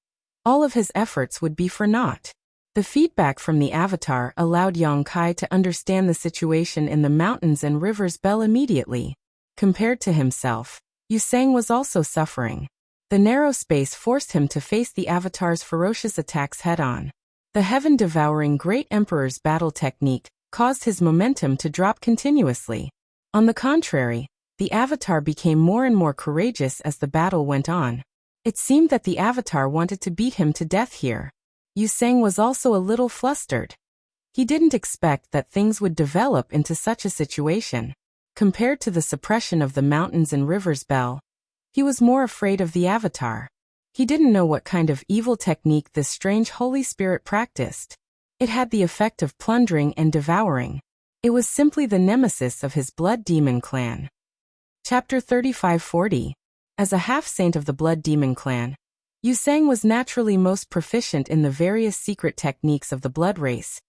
all of his efforts would be for naught. The feedback from the Avatar allowed Yang Kai to understand the situation in the mountains and rivers Bell immediately. Compared to himself, Yusang was also suffering. The narrow space forced him to face the Avatar's ferocious attacks head-on. The heaven-devouring Great Emperor's battle technique caused his momentum to drop continuously. On the contrary, the Avatar became more and more courageous as the battle went on. It seemed that the Avatar wanted to beat him to death here. Yusang was also a little flustered. He didn't expect that things would develop into such a situation. Compared to the suppression of the mountains and rivers Bell, he was more afraid of the Avatar. He didn't know what kind of evil technique this strange Holy Spirit practiced. It had the effect of plundering and devouring. It was simply the nemesis of his Blood Demon clan. Chapter 3540. As a half-saint of the Blood Demon clan, Yusang was naturally most proficient in the various secret techniques of the blood race,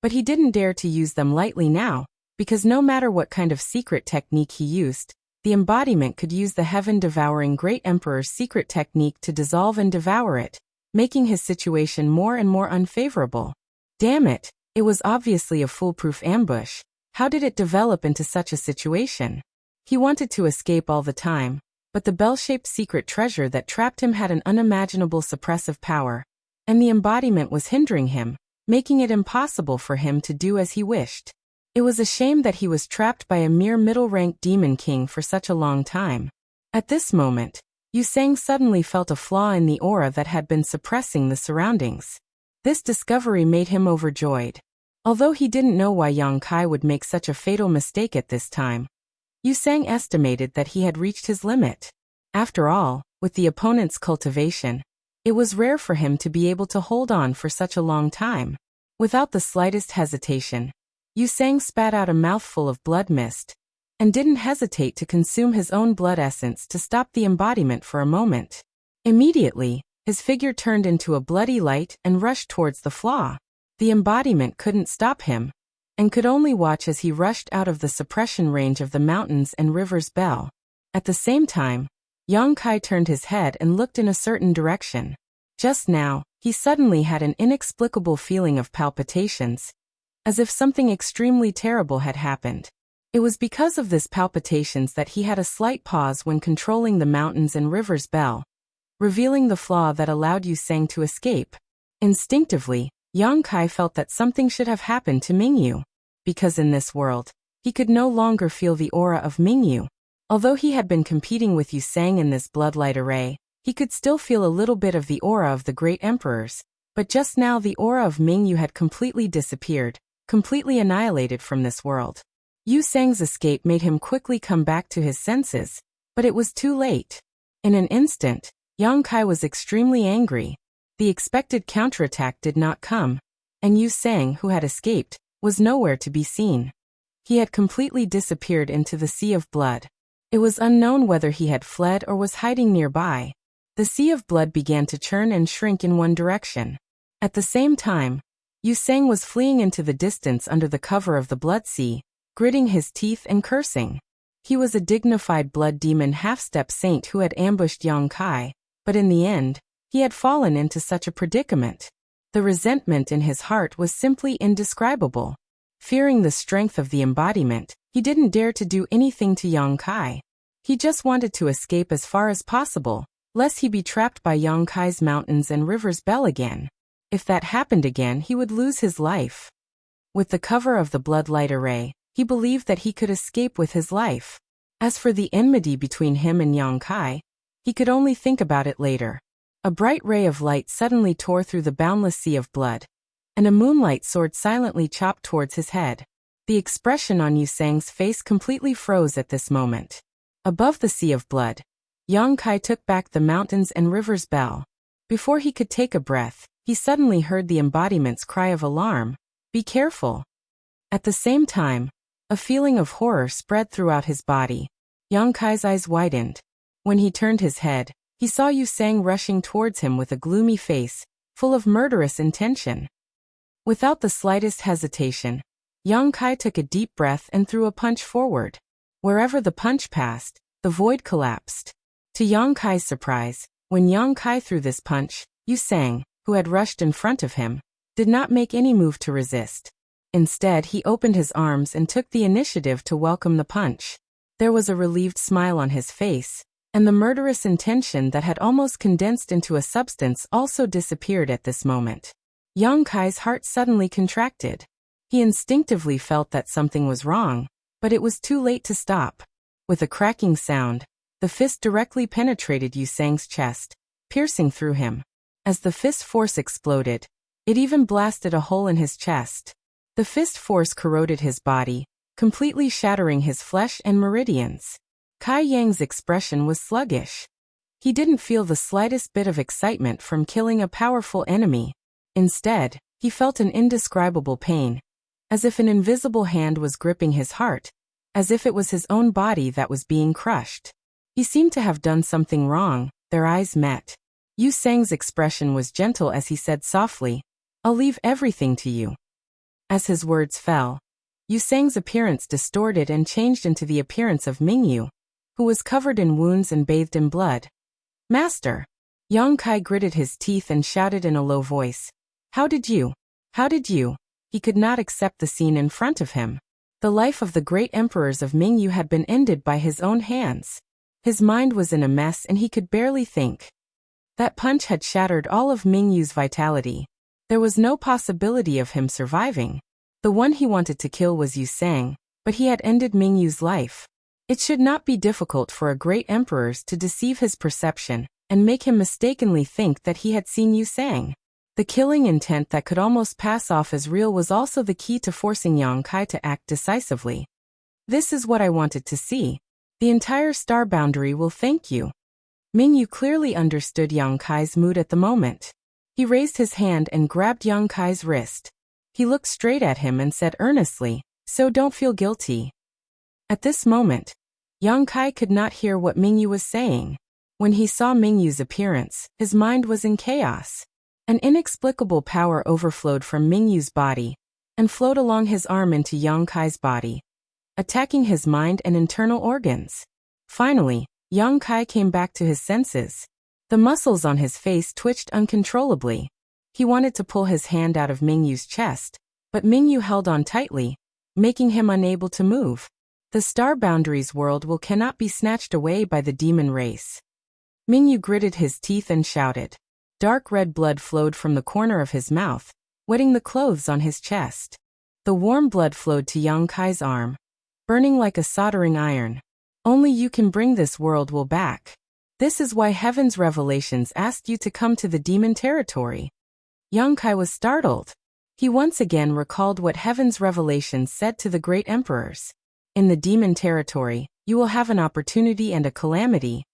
but he didn't dare to use them lightly now, because no matter what kind of secret technique he used, the embodiment could use the heaven-devouring Great Emperor's secret technique to dissolve and devour it, making his situation more and more unfavorable. Damn it, it was obviously a foolproof ambush. How did it develop into such a situation? He wanted to escape all the time, but the bell-shaped secret treasure that trapped him had an unimaginable suppressive power, and the embodiment was hindering him, making it impossible for him to do as he wished. It was a shame that he was trapped by a mere middle-ranked demon king for such a long time. At this moment, Yusang suddenly felt a flaw in the aura that had been suppressing the surroundings. This discovery made him overjoyed. Although he didn't know why Yang Kai would make such a fatal mistake at this time, Yusang estimated that he had reached his limit. After all, with the opponent's cultivation, it was rare for him to be able to hold on for such a long time. Without the slightest hesitation, Yusang spat out a mouthful of blood mist, and didn't hesitate to consume his own blood essence to stop the embodiment for a moment. Immediately, his figure turned into a bloody light and rushed towards the flaw. The embodiment couldn't stop him, and could only watch as he rushed out of the suppression range of the mountains and rivers Bell. At the same time, Yang Kai turned his head and looked in a certain direction. Just now, he suddenly had an inexplicable feeling of palpitations, as if something extremely terrible had happened. It was because of this palpitations that he had a slight pause when controlling the mountains and rivers Bell, revealing the flaw that allowed Yusang to escape. Instinctively, Yang Kai felt that something should have happened to Mingyu, because in this world, he could no longer feel the aura of Mingyu. Although he had been competing with Yusang in this bloodlight array, he could still feel a little bit of the aura of the Great Emperors, but just now the aura of Mingyu had completely disappeared, completely annihilated from this world. Yusang's escape made him quickly come back to his senses, but it was too late. In an instant, Yang Kai was extremely angry. The expected counterattack did not come, and Yusang, who had escaped, was nowhere to be seen. He had completely disappeared into the sea of blood. It was unknown whether he had fled or was hiding nearby. The sea of blood began to churn and shrink in one direction. At the same time, Yu Sang was fleeing into the distance under the cover of the blood sea, gritting his teeth and cursing. He was a dignified blood demon half-step saint who had ambushed Yang Kai, but in the end, he had fallen into such a predicament. The resentment in his heart was simply indescribable. Fearing the strength of the embodiment, he didn't dare to do anything to Yang Kai. He just wanted to escape as far as possible, lest he be trapped by Yang Kai's mountains and river's bell again. If that happened again, he would lose his life. With the cover of the bloodlight array, he believed that he could escape with his life. As for the enmity between him and Yang Kai, he could only think about it later. A bright ray of light suddenly tore through the boundless sea of blood, and a moonlight sword silently chopped towards his head. The expression on Yu Sang's face completely froze at this moment. Above the sea of blood, Yang Kai took back the mountains and river's bell. Before he could take a breath, he suddenly heard the embodiment's cry of alarm, "Be careful." At the same time, a feeling of horror spread throughout his body. Yang Kai's eyes widened. When he turned his head, he saw Yu Sang rushing towards him with a gloomy face, full of murderous intention. Without the slightest hesitation, Yang Kai took a deep breath and threw a punch forward. Wherever the punch passed, the void collapsed. To Yang Kai's surprise, when Yang Kai threw this punch, Yu Sang, who had rushed in front of him, did not make any move to resist. Instead, he opened his arms and took the initiative to welcome the punch. There was a relieved smile on his face, and the murderous intention that had almost condensed into a substance also disappeared at this moment. Yang Kai's heart suddenly contracted. He instinctively felt that something was wrong, but it was too late to stop. With a cracking sound, the fist directly penetrated Yu Sang's chest, piercing through him. As the fist force exploded, it even blasted a hole in his chest. The fist force corroded his body, completely shattering his flesh and meridians. Kai Yang's expression was sluggish. He didn't feel the slightest bit of excitement from killing a powerful enemy. Instead, he felt an indescribable pain, as if an invisible hand was gripping his heart, as if it was his own body that was being crushed. He seemed to have done something wrong. Their eyes met. Yu Sang's expression was gentle as he said softly, "I'll leave everything to you." As his words fell, Yu Sang's appearance distorted and changed into the appearance of Mingyu, who was covered in wounds and bathed in blood. "Master!" Yang Kai gritted his teeth and shouted in a low voice, How did you? He could not accept the scene in front of him. The life of the great emperors of Mingyu had been ended by his own hands. His mind was in a mess and he could barely think. That punch had shattered all of Mingyu's vitality. There was no possibility of him surviving. The one he wanted to kill was Yu Sang, but he had ended Mingyu's life. It should not be difficult for a great emperor to deceive his perception and make him mistakenly think that he had seen Yu Sang. The killing intent that could almost pass off as real was also the key to forcing Yang Kai to act decisively. "This is what I wanted to see. The entire star boundary will thank you." Mingyu clearly understood Yang Kai's mood at the moment. He raised his hand and grabbed Yang Kai's wrist. He looked straight at him and said earnestly, "So don't feel guilty." At this moment, Yang Kai could not hear what Mingyu was saying. When he saw Mingyu's appearance, his mind was in chaos. An inexplicable power overflowed from Mingyu's body and flowed along his arm into Yang Kai's body, attacking his mind and internal organs. Finally, Yang Kai came back to his senses. The muscles on his face twitched uncontrollably. He wanted to pull his hand out of Mingyu's chest, but Mingyu held on tightly, making him unable to move. The star boundaries world cannot be snatched away by the demon race. Mingyu gritted his teeth and shouted. Dark red blood flowed from the corner of his mouth, wetting the clothes on his chest. The warm blood flowed to Yang Kai's arm, burning like a soldering iron. "Only you can bring this world back. This is why Heaven's Revelations asked you to come to the demon territory." Yang Kai was startled. He once again recalled what Heaven's Revelations said to the great emperors. In the demon territory, you will have an opportunity and a calamity.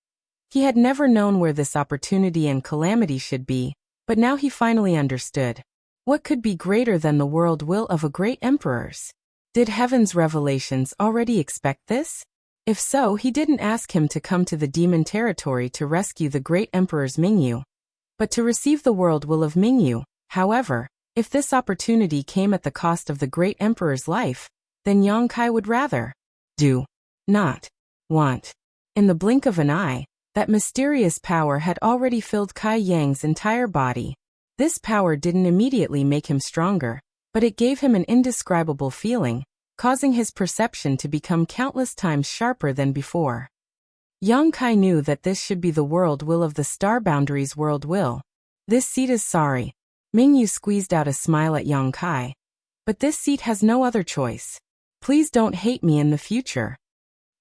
He had never known where this opportunity and calamity should be, but now he finally understood. What could be greater than the world will of a great emperors? Did Heaven's Revelations already expect this? If so, he didn't ask him to come to the demon territory to rescue the great emperor's Mingyu, but to receive the world will of Mingyu. However, if this opportunity came at the cost of the great emperor's life, then Yang Kai would rather do not want. In the blink of an eye, that mysterious power had already filled Kai Yang's entire body. This power didn't immediately make him stronger, but it gave him an indescribable feeling, causing his perception to become countless times sharper than before. Yang Kai knew that this should be the world will of the Star Boundaries world will. This seat is sorry. Mingyu squeezed out a smile at Yang Kai. But this seat has no other choice. Please don't hate me in the future.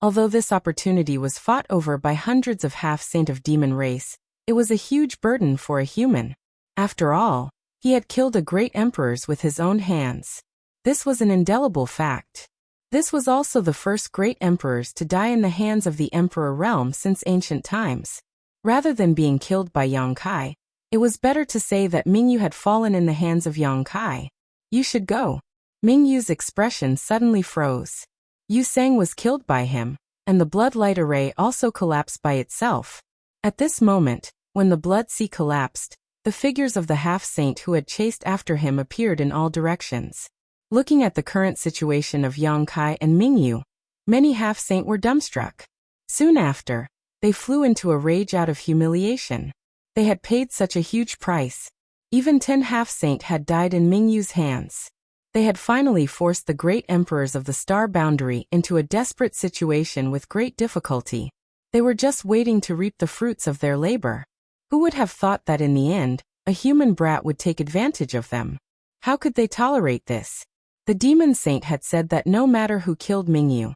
Although this opportunity was fought over by hundreds of half-saint of demon race, it was a huge burden for a human. After all, he had killed a great emperors with his own hands. This was an indelible fact. This was also the first great emperors to die in the hands of the emperor realm since ancient times. Rather than being killed by Yang Kai, it was better to say that Mingyu had fallen in the hands of Yang Kai. You should go. Mingyu's expression suddenly froze. Yu Sang was killed by him, and the blood light array also collapsed by itself. At this moment, when the blood sea collapsed, the figures of the half-saint who had chased after him appeared in all directions. Looking at the current situation of Yang Kai and Mingyu, many half-saint were dumbstruck. Soon after, they flew into a rage out of humiliation. They had paid such a huge price. Even 10 half-saint had died in Mingyu's hands. They had finally forced the great emperors of the Star Boundary into a desperate situation with great difficulty. They were just waiting to reap the fruits of their labor. Who would have thought that in the end, a human brat would take advantage of them? How could they tolerate this? The demon saint had said that no matter who killed Mingyu,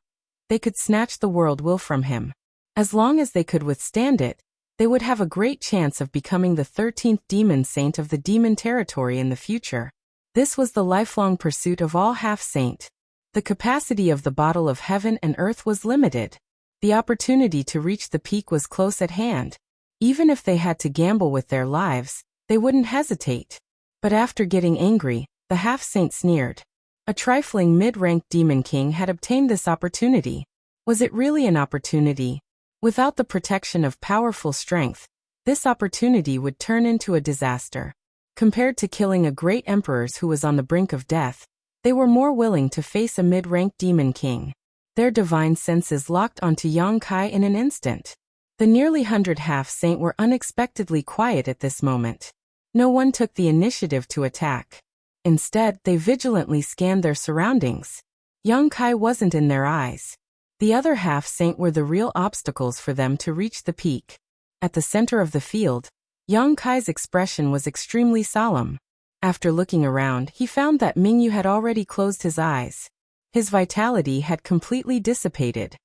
they could snatch the world will from him. As long as they could withstand it, they would have a great chance of becoming the 13th demon saint of the demon territory in the future. This was the lifelong pursuit of all half-saint. The capacity of the bottle of heaven and earth was limited. The opportunity to reach the peak was close at hand. Even if they had to gamble with their lives, they wouldn't hesitate. But after getting angry, the half-saint sneered. A trifling mid-ranked demon king had obtained this opportunity. Was it really an opportunity? Without the protection of powerful strength, this opportunity would turn into a disaster. Compared to killing a great emperor who was on the brink of death, they were more willing to face a mid-ranked demon king. Their divine senses locked onto Yang Kai in an instant. The nearly 100 half-saint were unexpectedly quiet at this moment. No one took the initiative to attack. Instead, they vigilantly scanned their surroundings. Yang Kai wasn't in their eyes. The other half-saint were the real obstacles for them to reach the peak. At the center of the field, Yang Kai's expression was extremely solemn. After looking around, he found that Mingyu had already closed his eyes. His vitality had completely dissipated.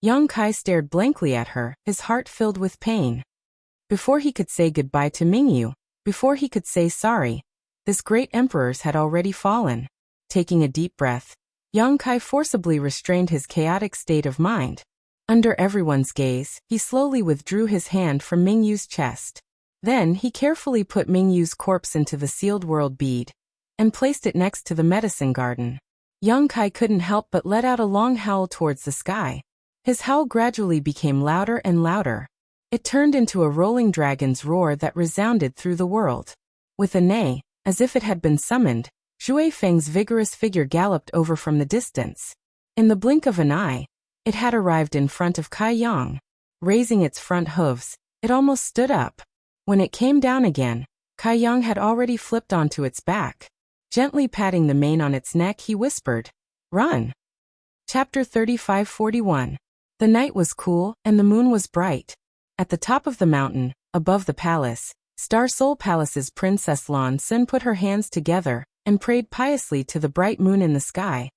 Yang Kai stared blankly at her, his heart filled with pain. Before he could say goodbye to Mingyu, before he could say sorry, this great emperor had already fallen. Taking a deep breath, Yang Kai forcibly restrained his chaotic state of mind. Under everyone's gaze, he slowly withdrew his hand from Mingyu's chest. Then he carefully put Mingyu's corpse into the sealed world bead and placed it next to the medicine garden. Yang Kai couldn't help but let out a long howl towards the sky. His howl gradually became louder and louder. It turned into a rolling dragon's roar that resounded through the world. With a neigh, as if it had been summoned, Zhui Feng's vigorous figure galloped over from the distance. In the blink of an eye, it had arrived in front of Kai Yang. Raising its front hooves, it almost stood up. When it came down again, Kai Yang had already flipped onto its back. Gently patting the mane on its neck, he whispered, "Run." Chapter 35-41. The night was cool, and the moon was bright. At the top of the mountain, above the palace, Star Soul Palace's Princess Lan Xin put her hands together and prayed piously to the bright moon in the sky,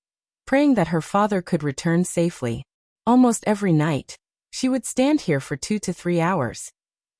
praying that her father could return safely. Almost every night, she would stand here for 2 to 3 hours,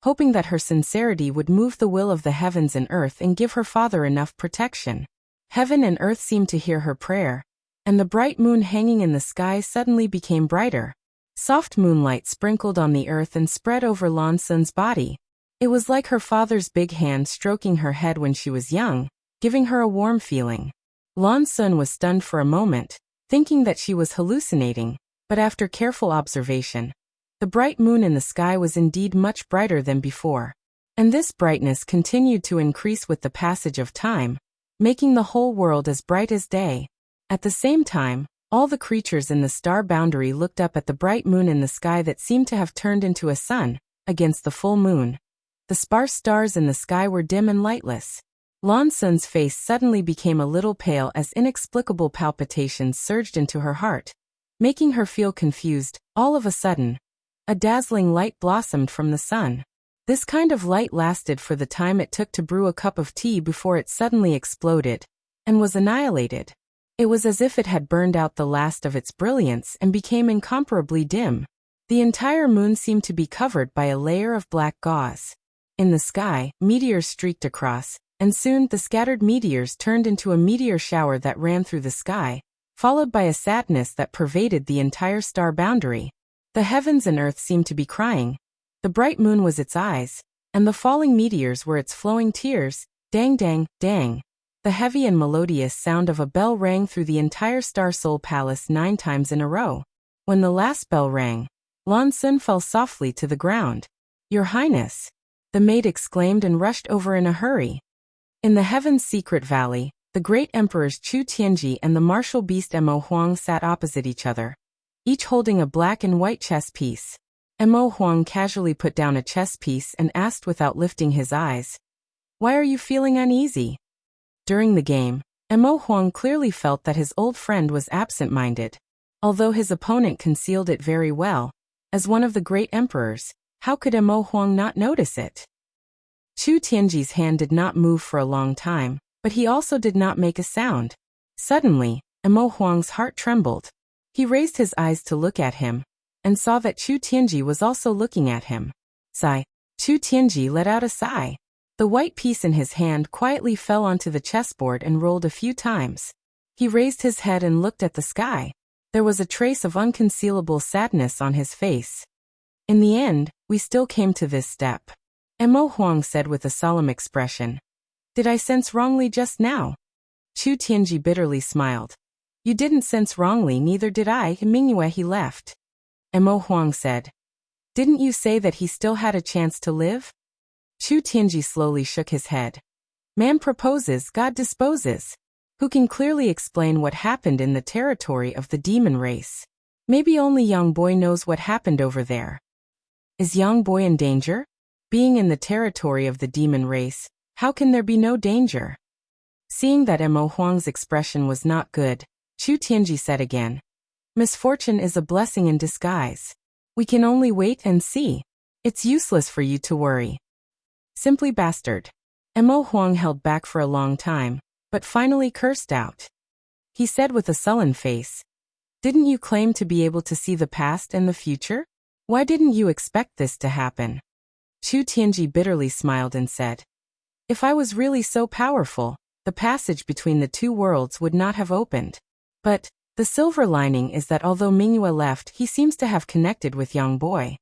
hoping that her sincerity would move the will of the heavens and earth and give her father enough protection. Heaven and earth seemed to hear her prayer, and the bright moon hanging in the sky suddenly became brighter. Soft moonlight sprinkled on the earth and spread over Lan Xin's body. It was like her father's big hand stroking her head when she was young, giving her a warm feeling. Lan Xin was stunned for a moment, thinking that she was hallucinating, But after careful observation, the bright moon in the sky was indeed much brighter than before. And this brightness continued to increase with the passage of time, making the whole world as bright as day. At the same time, all the creatures in the star boundary looked up at the bright moon in the sky that seemed to have turned into a sun, against the full moon. The sparse stars in the sky were dim and lightless. Lan Sun's face suddenly became a little pale as inexplicable palpitations surged into her heart, making her feel confused. All of a sudden, a dazzling light blossomed from the sun. This kind of light lasted for the time it took to brew a cup of tea before it suddenly exploded, and was annihilated. It was as if it had burned out the last of its brilliance and became incomparably dim. The entire moon seemed to be covered by a layer of black gauze. In the sky, meteors streaked across, and soon the scattered meteors turned into a meteor shower that ran through the sky, followed by a sadness that pervaded the entire star boundary. The heavens and earth seemed to be crying. The bright moon was its eyes, and the falling meteors were its flowing tears. Dang, dang, dang. The heavy and melodious sound of a bell rang through the entire Star Soul Palace 9 times in a row. When the last bell rang, Lan Sun fell softly to the ground. "Your Highness!" the maid exclaimed and rushed over in a hurry. In the Heaven's Secret Valley, the great emperors Chu Tianji and the martial beast Mo Huang sat opposite each other, each holding a black and white chess piece. Mo Huang casually put down a chess piece and asked without lifting his eyes, "Why are you feeling uneasy?" During the game, Mo Huang clearly felt that his old friend was absent-minded. Although his opponent concealed it very well, as one of the great emperors, how could Mo Huang not notice it? Chu Tianji's hand did not move for a long time, but he also did not make a sound. Suddenly, Mo Huang's heart trembled. He raised his eyes to look at him, and saw that Chu Tianji was also looking at him. Sigh. Chu Tianji let out a sigh. The white piece in his hand quietly fell onto the chessboard and rolled a few times. He raised his head and looked at the sky. There was a trace of unconcealable sadness on his face. "In the end, we still came to this step," Mo Huang said with a solemn expression. "Did I sense wrongly just now?" Chu Tianji bitterly smiled. "You didn't sense wrongly, neither did I." Mingyue he left. Mo Huang said, "Didn't you say that he still had a chance to live?" Chu Tianji slowly shook his head. "Man proposes, God disposes. Who can clearly explain what happened in the territory of the demon race? Maybe only Yang Boy knows what happened over there." "Is Yang Boy in danger?" "Being in the territory of the demon race, how can there be no danger?" Seeing that Mo Huang's expression was not good, Chu Tianji said again, "Misfortune is a blessing in disguise. We can only wait and see. It's useless for you to worry." "Simply bastard." Mo Huang held back for a long time, but finally cursed out. He said with a sullen face, "Didn't you claim to be able to see the past and the future? Why didn't you expect this to happen?" Chu Tianji bitterly smiled and said, "If I was really so powerful, the passage between the two worlds would not have opened. But the silver lining is that although Mingyue left, he seems to have connected with Yang Boy."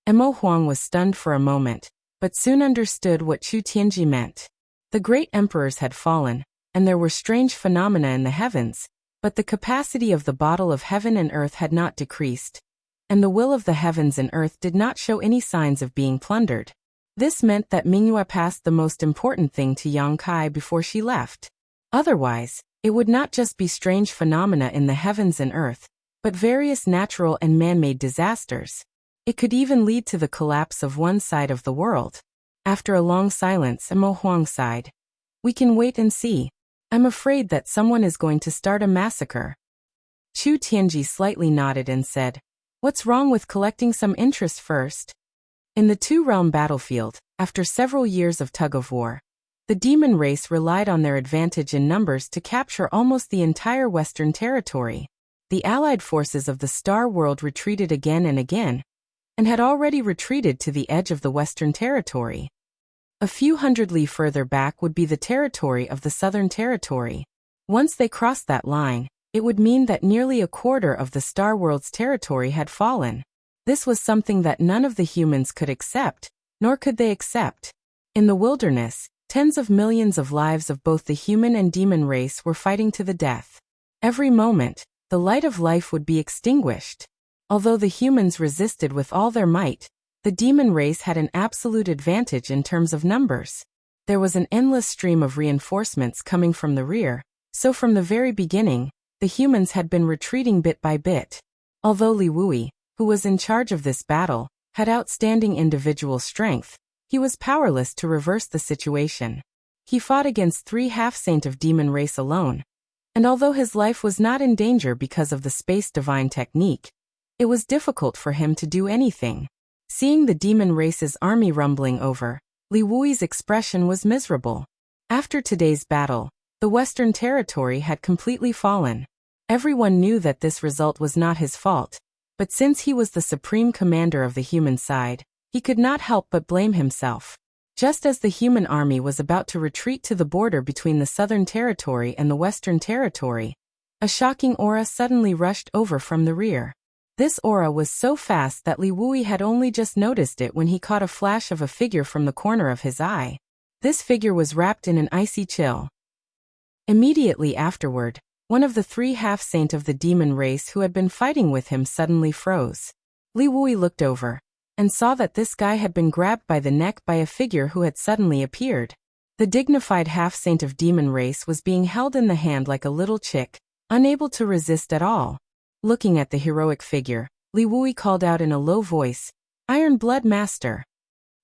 Mo Huang was stunned for a moment, but soon understood what Chu Tianji meant. The great emperors had fallen, and there were strange phenomena in the heavens, but the capacity of the bottle of heaven and earth had not decreased, and the will of the heavens and earth did not show any signs of being plundered. This meant that Mingyue passed the most important thing to Yang Kai before she left. Otherwise, it would not just be strange phenomena in the heavens and earth, but various natural and man-made disasters. It could even lead to the collapse of one side of the world. After a long silence, Mo Huang sighed. "We can wait and see. I'm afraid that someone is going to start a massacre." Chu Tianji slightly nodded and said, "What's wrong with collecting some interest first?" In the two-realm battlefield, after several years of tug-of-war, the demon race relied on their advantage in numbers to capture almost the entire Western territory. The allied forces of the Star World retreated again and again, and had already retreated to the edge of the Western territory. A few hundred li further back would be the territory of the Southern Territory. Once they crossed that line, it would mean that nearly a quarter of the Star World's territory had fallen. This was something that none of the humans could accept, nor could they accept. In the wilderness, tens of millions of lives of both the human and demon race were fighting to the death. Every moment, the light of life would be extinguished. Although the humans resisted with all their might, the demon race had an absolute advantage in terms of numbers. There was an endless stream of reinforcements coming from the rear, so from the very beginning, the humans had been retreating bit by bit. Although Li Wui, who was in charge of this battle, had outstanding individual strength, he was powerless to reverse the situation. He fought against 3 half-saint of demon race alone, and although his life was not in danger because of the space divine technique, it was difficult for him to do anything. Seeing the demon race's army rumbling over, Li Wui's expression was miserable. After today's battle, the Western Territory had completely fallen. Everyone knew that this result was not his fault, but since he was the supreme commander of the human side, he could not help but blame himself. Just as the human army was about to retreat to the border between the Southern Territory and the Western Territory, a shocking aura suddenly rushed over from the rear. This aura was so fast that Li Wui had only just noticed it when he caught a flash of a figure from the corner of his eye. This figure was wrapped in an icy chill. Immediately afterward, one of the 3 half-saint of the demon race who had been fighting with him suddenly froze. Li Wui looked over and saw that this guy had been grabbed by the neck by a figure who had suddenly appeared. The dignified half-saint of demon race was being held in the hand like a little chick, unable to resist at all. Looking at the heroic figure, Li Wui called out in a low voice, "Iron Blood Master."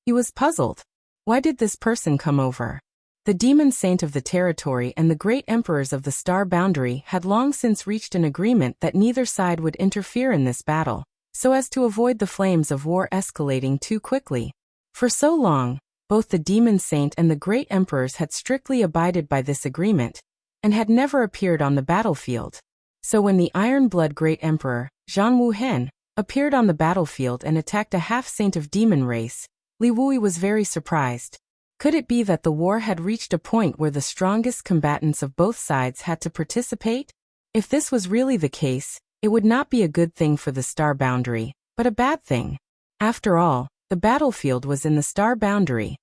He was puzzled. Why did this person come over? The demon saint of the territory and the great emperors of the star boundary had long since reached an agreement that neither side would interfere in this battle, so as to avoid the flames of war escalating too quickly. For so long, both the demon saint and the great emperors had strictly abided by this agreement, and had never appeared on the battlefield. So when the Iron Blood Great Emperor, Zhang Wuhen, appeared on the battlefield and attacked a half-saint of demon race, Li Wui was very surprised. Could it be that the war had reached a point where the strongest combatants of both sides had to participate? If this was really the case, it would not be a good thing for the star boundary, but a bad thing. After all, the battlefield was in the star boundary.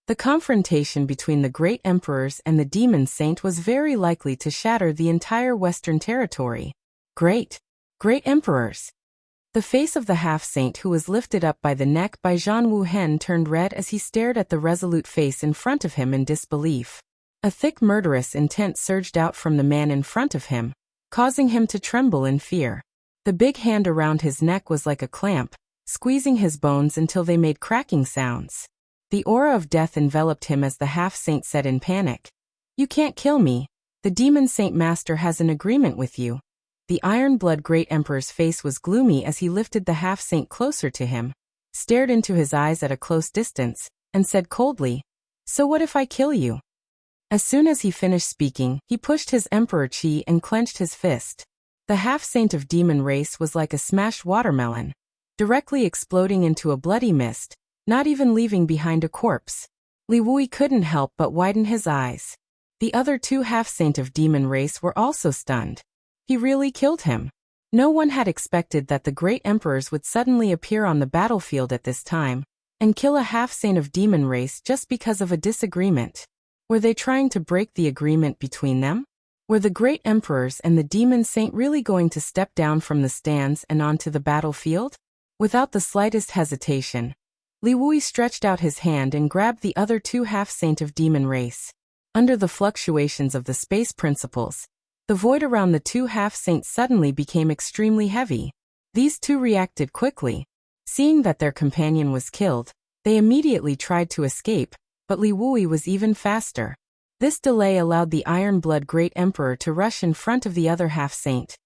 The confrontation between the great emperors and the demon saint was very likely to shatter the entire Western Territory. Great emperors! The face of the half-saint who was lifted up by the neck by Zhang Wuhen turned red as he stared at the resolute face in front of him in disbelief. A thick murderous intent surged out from the man in front of him, causing him to tremble in fear. The big hand around his neck was like a clamp, squeezing his bones until they made cracking sounds. The aura of death enveloped him as the half-saint said in panic, "You can't kill me. The demon saint master has an agreement with you." The Iron Blood Great Emperor's face was gloomy as he lifted the half-saint closer to him, stared into his eyes at a close distance, and said coldly, "So what if I kill you?" As soon as he finished speaking, he pushed his emperor chi and clenched his fist. The half-saint of demon race was like a smashed watermelon, directly exploding into a bloody mist, not even leaving behind a corpse. Li Wui couldn't help but widen his eyes. The other 2 half-saint of demon race were also stunned. He really killed him. No one had expected that the great emperors would suddenly appear on the battlefield at this time, and kill a half-saint of demon race just because of a disagreement. Were they trying to break the agreement between them? Were the great emperors and the demon saint really going to step down from the stands and onto the battlefield? Without the slightest hesitation, Li Wui stretched out his hand and grabbed the other 2 half-saint of demon race. Under the fluctuations of the space principles, the void around the 2 half-saints suddenly became extremely heavy. These 2 reacted quickly. Seeing that their companion was killed, they immediately tried to escape, but Li Wui was even faster. This delay allowed the Iron Blood Great Emperor to rush in front of the other half-saint,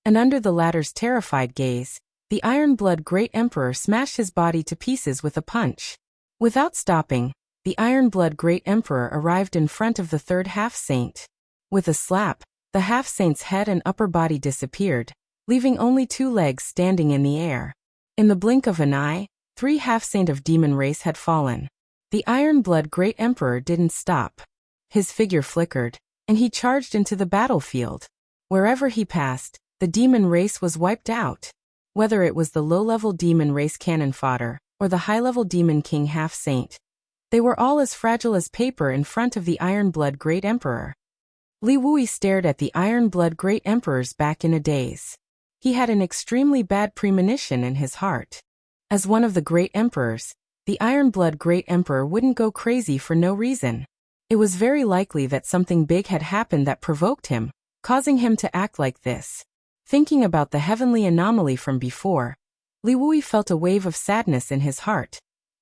and under the latter's terrified gaze, the Iron Blood Great Emperor smashed his body to pieces with a punch. Without stopping, the Iron Blood Great Emperor arrived in front of the 3rd half-saint. With a slap, the half-saint's head and upper body disappeared, leaving only 2 legs standing in the air. In the blink of an eye, 3 half-saint of demon race had fallen. The Iron Blood Great Emperor didn't stop. His figure flickered, and he charged into the battlefield. Wherever he passed, the demon race was wiped out. Whether it was the low-level demon race cannon fodder, or the high-level demon king half-saint, they were all as fragile as paper in front of the Iron Blood Great Emperor. Li Wui stared at the Iron Blood Great Emperor's back in a daze. He had an extremely bad premonition in his heart. As one of the great emperors, the Iron-Blood Great Emperor wouldn't go crazy for no reason. It was very likely that something big had happened that provoked him, causing him to act like this. Thinking about the heavenly anomaly from before, Li Wui felt a wave of sadness in his heart.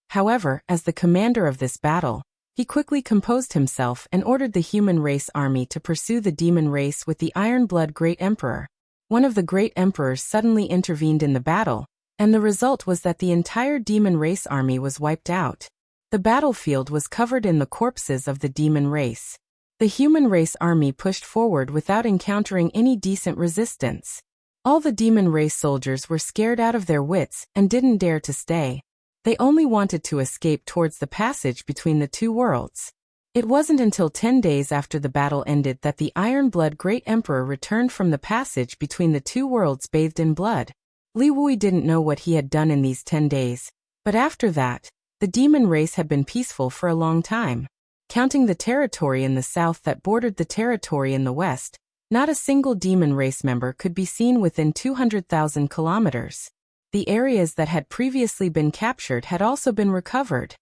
However, as the commander of this battle, he quickly composed himself and ordered the human race army to pursue the demon race with the Iron-Blood Great Emperor. One of the great emperors suddenly intervened in the battle, and the result was that the entire demon race army was wiped out. The battlefield was covered in the corpses of the demon race. The human race army pushed forward without encountering any decent resistance. All the demon race soldiers were scared out of their wits and didn't dare to stay. They only wanted to escape towards the passage between the two worlds. It wasn't until 10 days after the battle ended that the Iron-Blood Great Emperor returned from the passage between the two worlds bathed in blood. Li Wui didn't know what he had done in these 10 days, but after that, the demon race had been peaceful for a long time. Counting the territory in the south that bordered the territory in the west, not a single demon race member could be seen within 200,000 kilometers. The areas that had previously been captured had also been recovered.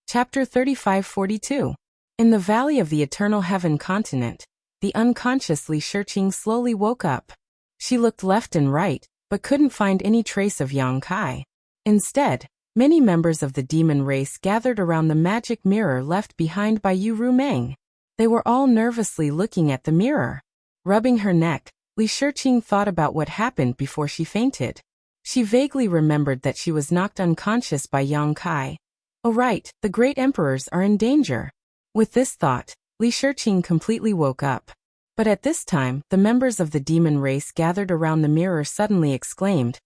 Chapter 3542. In the Valley of the Eternal Heaven continent, the unconscious Li Shiqing slowly woke up. She looked left and right, but couldn't find any trace of Yang Kai. Instead, many members of the demon race gathered around the magic mirror left behind by Yu Rumeng. They were all nervously looking at the mirror. Rubbing her neck, Li Shiqing thought about what happened before she fainted. She vaguely remembered that she was knocked unconscious by Yang Kai. Oh right, the great emperors are in danger. With this thought, Li Shiqing completely woke up. But at this time, the members of the demon race gathered around the mirror suddenly exclaimed,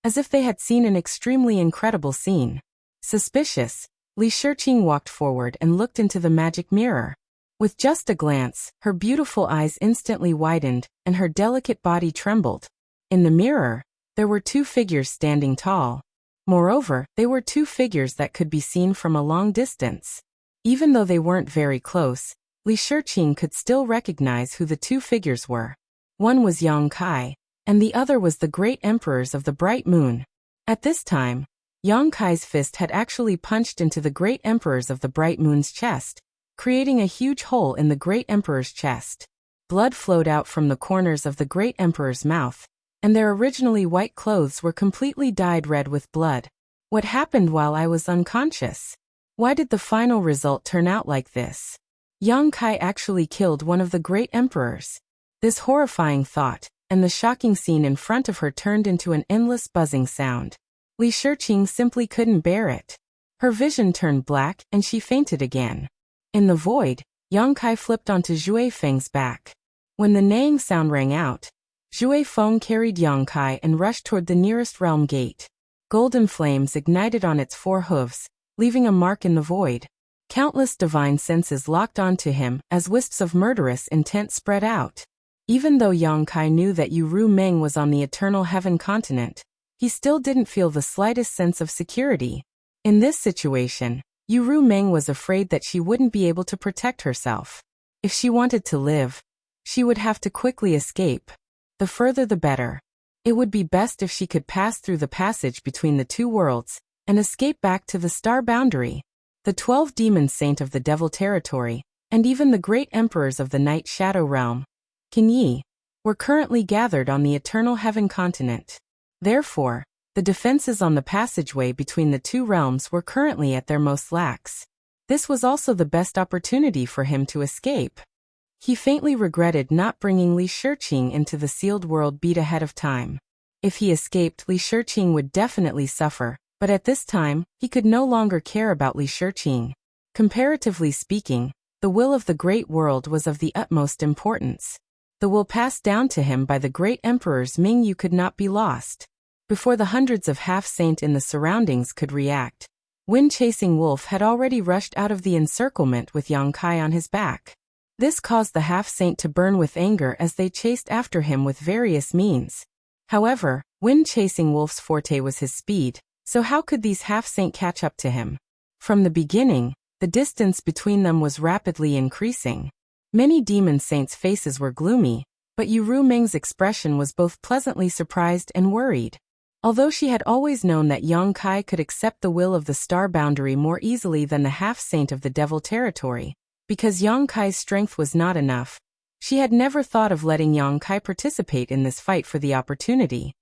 as if they had seen an extremely incredible scene. Suspicious, Li Shiqing walked forward and looked into the magic mirror. With just a glance, her beautiful eyes instantly widened, and her delicate body trembled. In the mirror, there were two figures standing tall. Moreover, they were two figures that could be seen from a long distance. Even though they weren't very close, Li Shiqing could still recognize who the two figures were. One was Yang Kai, and the other was the great emperors of the bright moon. At this time, Yang Kai's fist had actually punched into the great emperors of the bright moon's chest, creating a huge hole in the great emperor's chest. Blood flowed out from the corners of the great emperor's mouth, and their originally white clothes were completely dyed red with blood. What happened while I was unconscious? Why did the final result turn out like this? Yang Kai actually killed one of the great emperors. This horrifying thought, and the shocking scene in front of her turned into an endless buzzing sound. Li Shiqing simply couldn't bear it. Her vision turned black and she fainted again. In the void, Yang Kai flipped onto Zhui Feng's back. When the neighing sound rang out, Zhui Feng carried Yang Kai and rushed toward the nearest realm gate. Golden flames ignited on its four hooves, leaving a mark in the void. Countless divine senses locked onto him as wisps of murderous intent spread out. Even though Yang Kai knew that Yu Rumeng was on the Eternal Heaven continent, he still didn't feel the slightest sense of security. In this situation, Yu Rumeng was afraid that she wouldn't be able to protect herself. If she wanted to live, she would have to quickly escape. The further the better. It would be best if she could pass through the passage between the two worlds and escape back to the star boundary. The 12 demon saint of the devil territory, and even the great emperors of the night shadow realm, King Yi, were currently gathered on the Eternal Heaven continent. Therefore, the defenses on the passageway between the two realms were currently at their most lax. This was also the best opportunity for him to escape. He faintly regretted not bringing Li Shiqing into the sealed world beat ahead of time. If he escaped, Li Shiqing would definitely suffer, but at this time, he could no longer care about Li Shiqing. Comparatively speaking, the will of the great world was of the utmost importance. The will passed down to him by the great emperors Ming Yu could not be lost. Before the hundreds of half-saint in the surroundings could react, Wind-Chasing Wolf had already rushed out of the encirclement with Yang Kai on his back. This caused the half-saint to burn with anger as they chased after him with various means. However, Wind-Chasing Wolf's forte was his speed, so how could these half-saint catch up to him? From the beginning, the distance between them was rapidly increasing. Many demon saints' faces were gloomy, But Yu Meng's expression was both pleasantly surprised and worried. Although she had always known that Yang Kai could accept the will of the star boundary more easily than the half-saint of the devil territory, because Yang Kai's strength was not enough, she had never thought of letting Yang Kai participate in this fight for the opportunity.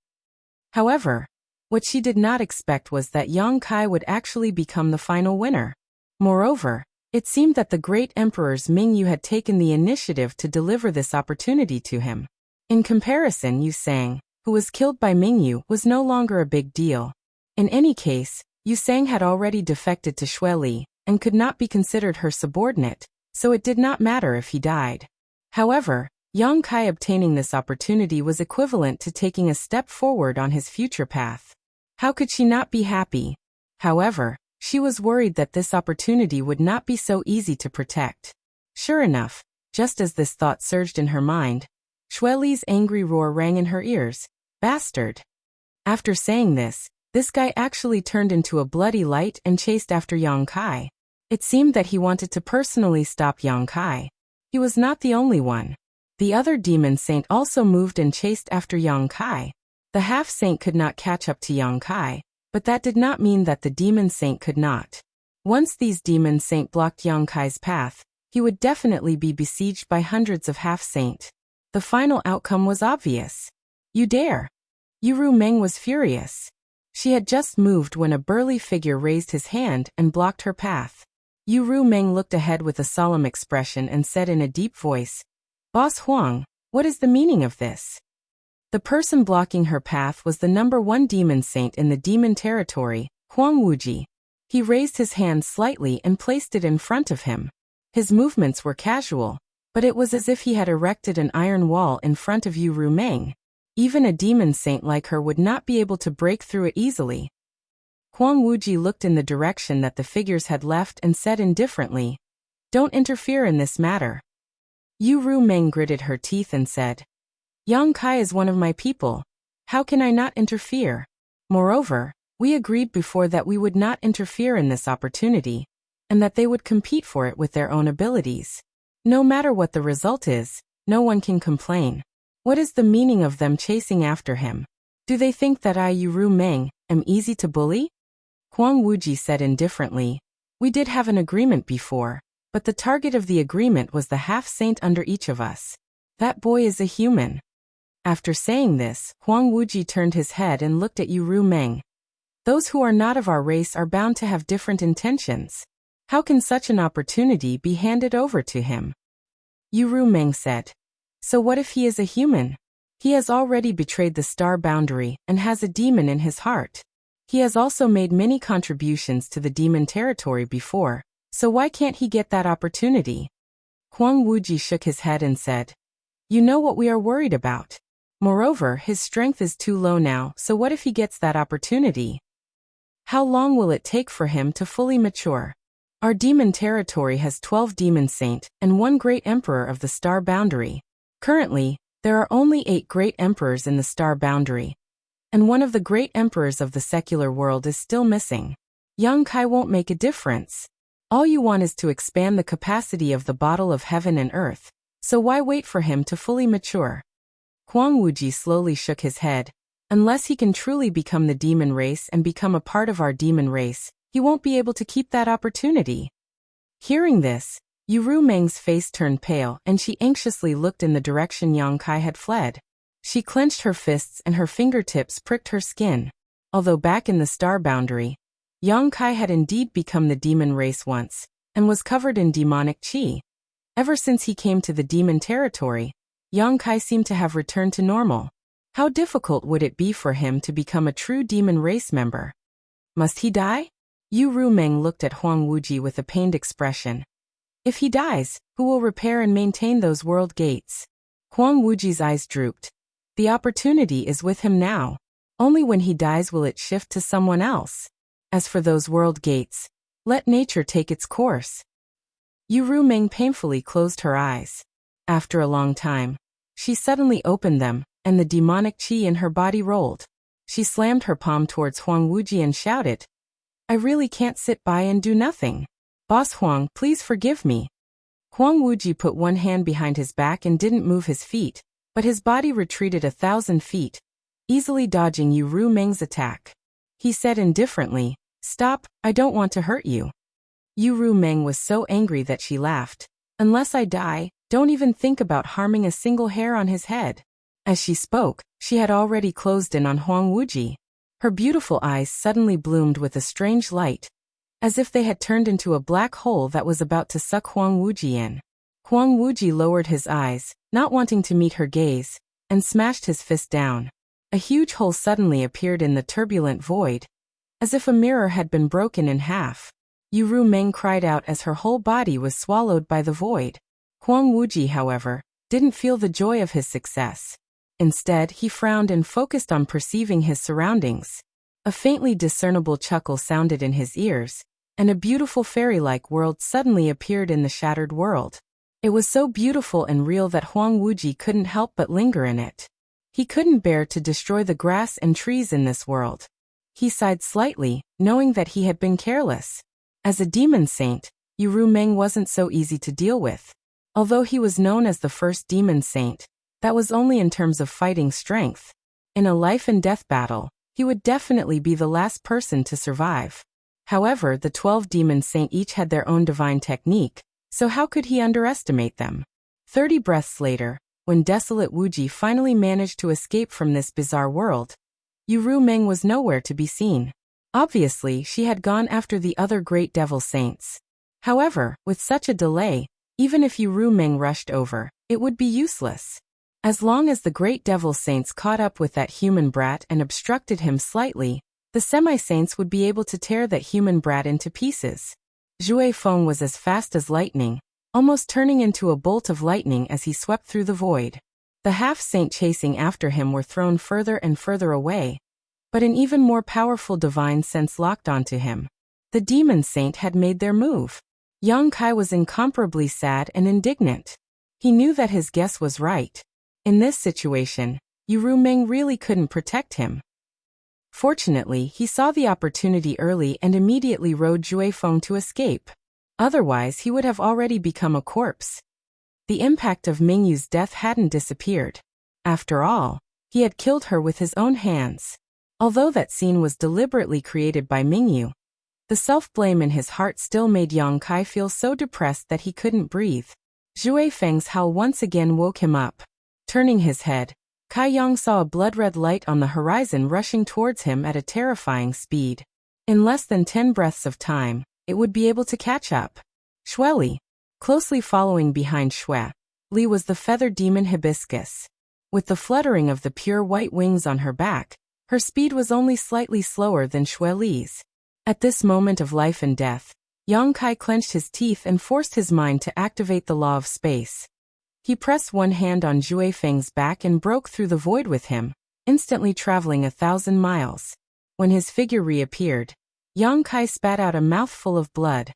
However, what she did not expect was that Yang Kai would actually become the final winner. Moreover, it seemed that the great emperor's Mingyu had taken the initiative to deliver this opportunity to him. In comparison, Yu Sang, who was killed by Mingyu, was no longer a big deal. In any case, Yu Sang had already defected to Xue Li, and could not be considered her subordinate, so it did not matter if he died. However, Yang Kai obtaining this opportunity was equivalent to taking a step forward on his future path. How could she not be happy? However, she was worried that this opportunity would not be so easy to protect. Sure enough, just as this thought surged in her mind, Xue Li's angry roar rang in her ears. Bastard! After saying this guy actually turned into a bloody light and chased after Yang Kai. It seemed that he wanted to personally stop Yang Kai. He was not the only one. The other demon saint also moved and chased after Yang Kai. The half-saint could not catch up to Yang Kai, but that did not mean that the demon saint could not. Once these demon saint blocked Yang Kai's path, he would definitely be besieged by hundreds of half-saint. The final outcome was obvious. You dare! Yu Meng was furious. She had just moved when a burly figure raised his hand and blocked her path. Yu Meng looked ahead with a solemn expression and said in a deep voice, "Boss Huang, what is the meaning of this?" The person blocking her path was the #1 demon saint in the demon territory, Huang Wuji. He raised his hand slightly and placed it in front of him. His movements were casual, but it was as if he had erected an iron wall in front of Yu Meng. Even a demon saint like her would not be able to break through it easily. Huang Wuji looked in the direction that the figures had left and said indifferently, "Don't interfere in this matter." Yu Meng gritted her teeth and said, "Yang Kai is one of my people. How can I not interfere? Moreover, we agreed before that we would not interfere in this opportunity, and that they would compete for it with their own abilities. No matter what the result is, no one can complain. What is the meaning of them chasing after him? Do they think that I, Yu Meng, am easy to bully?" Huang Wuji said indifferently, "We did have an agreement before, but the target of the agreement was the half-saint under each of us. That boy is a human." After saying this, Huang Wuji turned his head and looked at Yu Meng. "Those who are not of our race are bound to have different intentions. How can such an opportunity be handed over to him?" Yu Meng said, "So what if he is a human? He has already betrayed the star boundary and has a demon in his heart. He has also made many contributions to the demon territory before, so why can't he get that opportunity?" Huang Wuji shook his head and said, "You know what we are worried about. Moreover, his strength is too low now, so what if he gets that opportunity? How long will it take for him to fully mature? Our demon territory has 12 demon saint and 1 great emperor of the star boundary. Currently, there are only 8 great emperors in the star boundary, and one of the great emperors of the secular world is still missing. Yang Kai won't make a difference. All you want is to expand the capacity of the bottle of heaven and earth, so why wait for him to fully mature?" Huang Wuji slowly shook his head. "Unless he can truly become the demon race and become a part of our demon race, he won't be able to keep that opportunity." Hearing this, Yu Meng's face turned pale and she anxiously looked in the direction Yang Kai had fled. She clenched her fists and her fingertips pricked her skin. Although back in the star boundary, Yang Kai had indeed become the demon race once, and was covered in demonic qi. Ever since he came to the demon territory, Yang Kai seemed to have returned to normal. How difficult would it be for him to become a true demon race member? Must he die? Yu Meng looked at Huang Wuji with a pained expression. If he dies, who will repair and maintain those world gates? Huang Wuji's eyes drooped. The opportunity is with him now. Only when he dies will it shift to someone else. As for those world gates, let nature take its course. Yu Meng painfully closed her eyes. After a long time, she suddenly opened them, and the demonic qi in her body rolled. She slammed her palm towards Huang Wuji and shouted, "I really can't sit by and do nothing. Boss Huang, please forgive me." Huang Wuji put one hand behind his back and didn't move his feet, but his body retreated 1,000 feet, easily dodging Yu Meng's attack. He said indifferently, "Stop, I don't want to hurt you." Yu Meng was so angry that she laughed. "Unless I die, don't even think about harming a single hair on his head." As she spoke, she had already closed in on Huang Wuji. Her beautiful eyes suddenly bloomed with a strange light, as if they had turned into a black hole that was about to suck Huang Wuji in. Huang Wuji lowered his eyes, not wanting to meet her gaze, and smashed his fist down. A huge hole suddenly appeared in the turbulent void, as if a mirror had been broken in half. Yu Meng cried out as her whole body was swallowed by the void. Huang Wuji, however, didn't feel the joy of his success. Instead, he frowned and focused on perceiving his surroundings. A faintly discernible chuckle sounded in his ears, and a beautiful fairy-like world suddenly appeared in the shattered world. It was so beautiful and real that Huang Wuji couldn't help but linger in it. He couldn't bear to destroy the grass and trees in this world. He sighed slightly, knowing that he had been careless. As a demon saint, Yu Meng wasn't so easy to deal with. Although he was known as the first demon saint, that was only in terms of fighting strength. In a life-and-death battle, he would definitely be the last person to survive. However, the 12 demon saints each had their own divine technique, so how could he underestimate them? 30 breaths later, when desolate Wuji finally managed to escape from this bizarre world, Yu Meng was nowhere to be seen. Obviously, she had gone after the other great devil saints. However, with such a delay, even if Yu Meng rushed over, it would be useless. As long as the great devil saints caught up with that human brat and obstructed him slightly, the semi-saints would be able to tear that human brat into pieces. Zhui Feng was as fast as lightning, almost turning into a bolt of lightning as he swept through the void. The half-saint chasing after him were thrown further and further away, but an even more powerful divine sense locked onto him. The demon saint had made their move. Yang Kai was incomparably sad and indignant. He knew that his guess was right. In this situation, Yu Meng really couldn't protect him. Fortunately, he saw the opportunity early and immediately rode Zhui Feng to escape. Otherwise, he would have already become a corpse. The impact of Mingyu's death hadn't disappeared. After all, he had killed her with his own hands. Although that scene was deliberately created by Mingyu, the self-blame in his heart still made Yang Kai feel so depressed that he couldn't breathe. Zhui Feng's howl once again woke him up. Turning his head, Kai Yang saw a blood-red light on the horizon rushing towards him at a terrifying speed. In less than 10 breaths of time, it would be able to catch up. Xue Li. Closely following behind Xue Li was the feathered demon Hibiscus. With the fluttering of the pure white wings on her back, her speed was only slightly slower than Xue Li's. At this moment of life and death, Yang Kai clenched his teeth and forced his mind to activate the law of space. He pressed one hand on Zhui Feng's back and broke through the void with him, instantly traveling 1,000 miles. When his figure reappeared, Yang Kai spat out a mouthful of blood.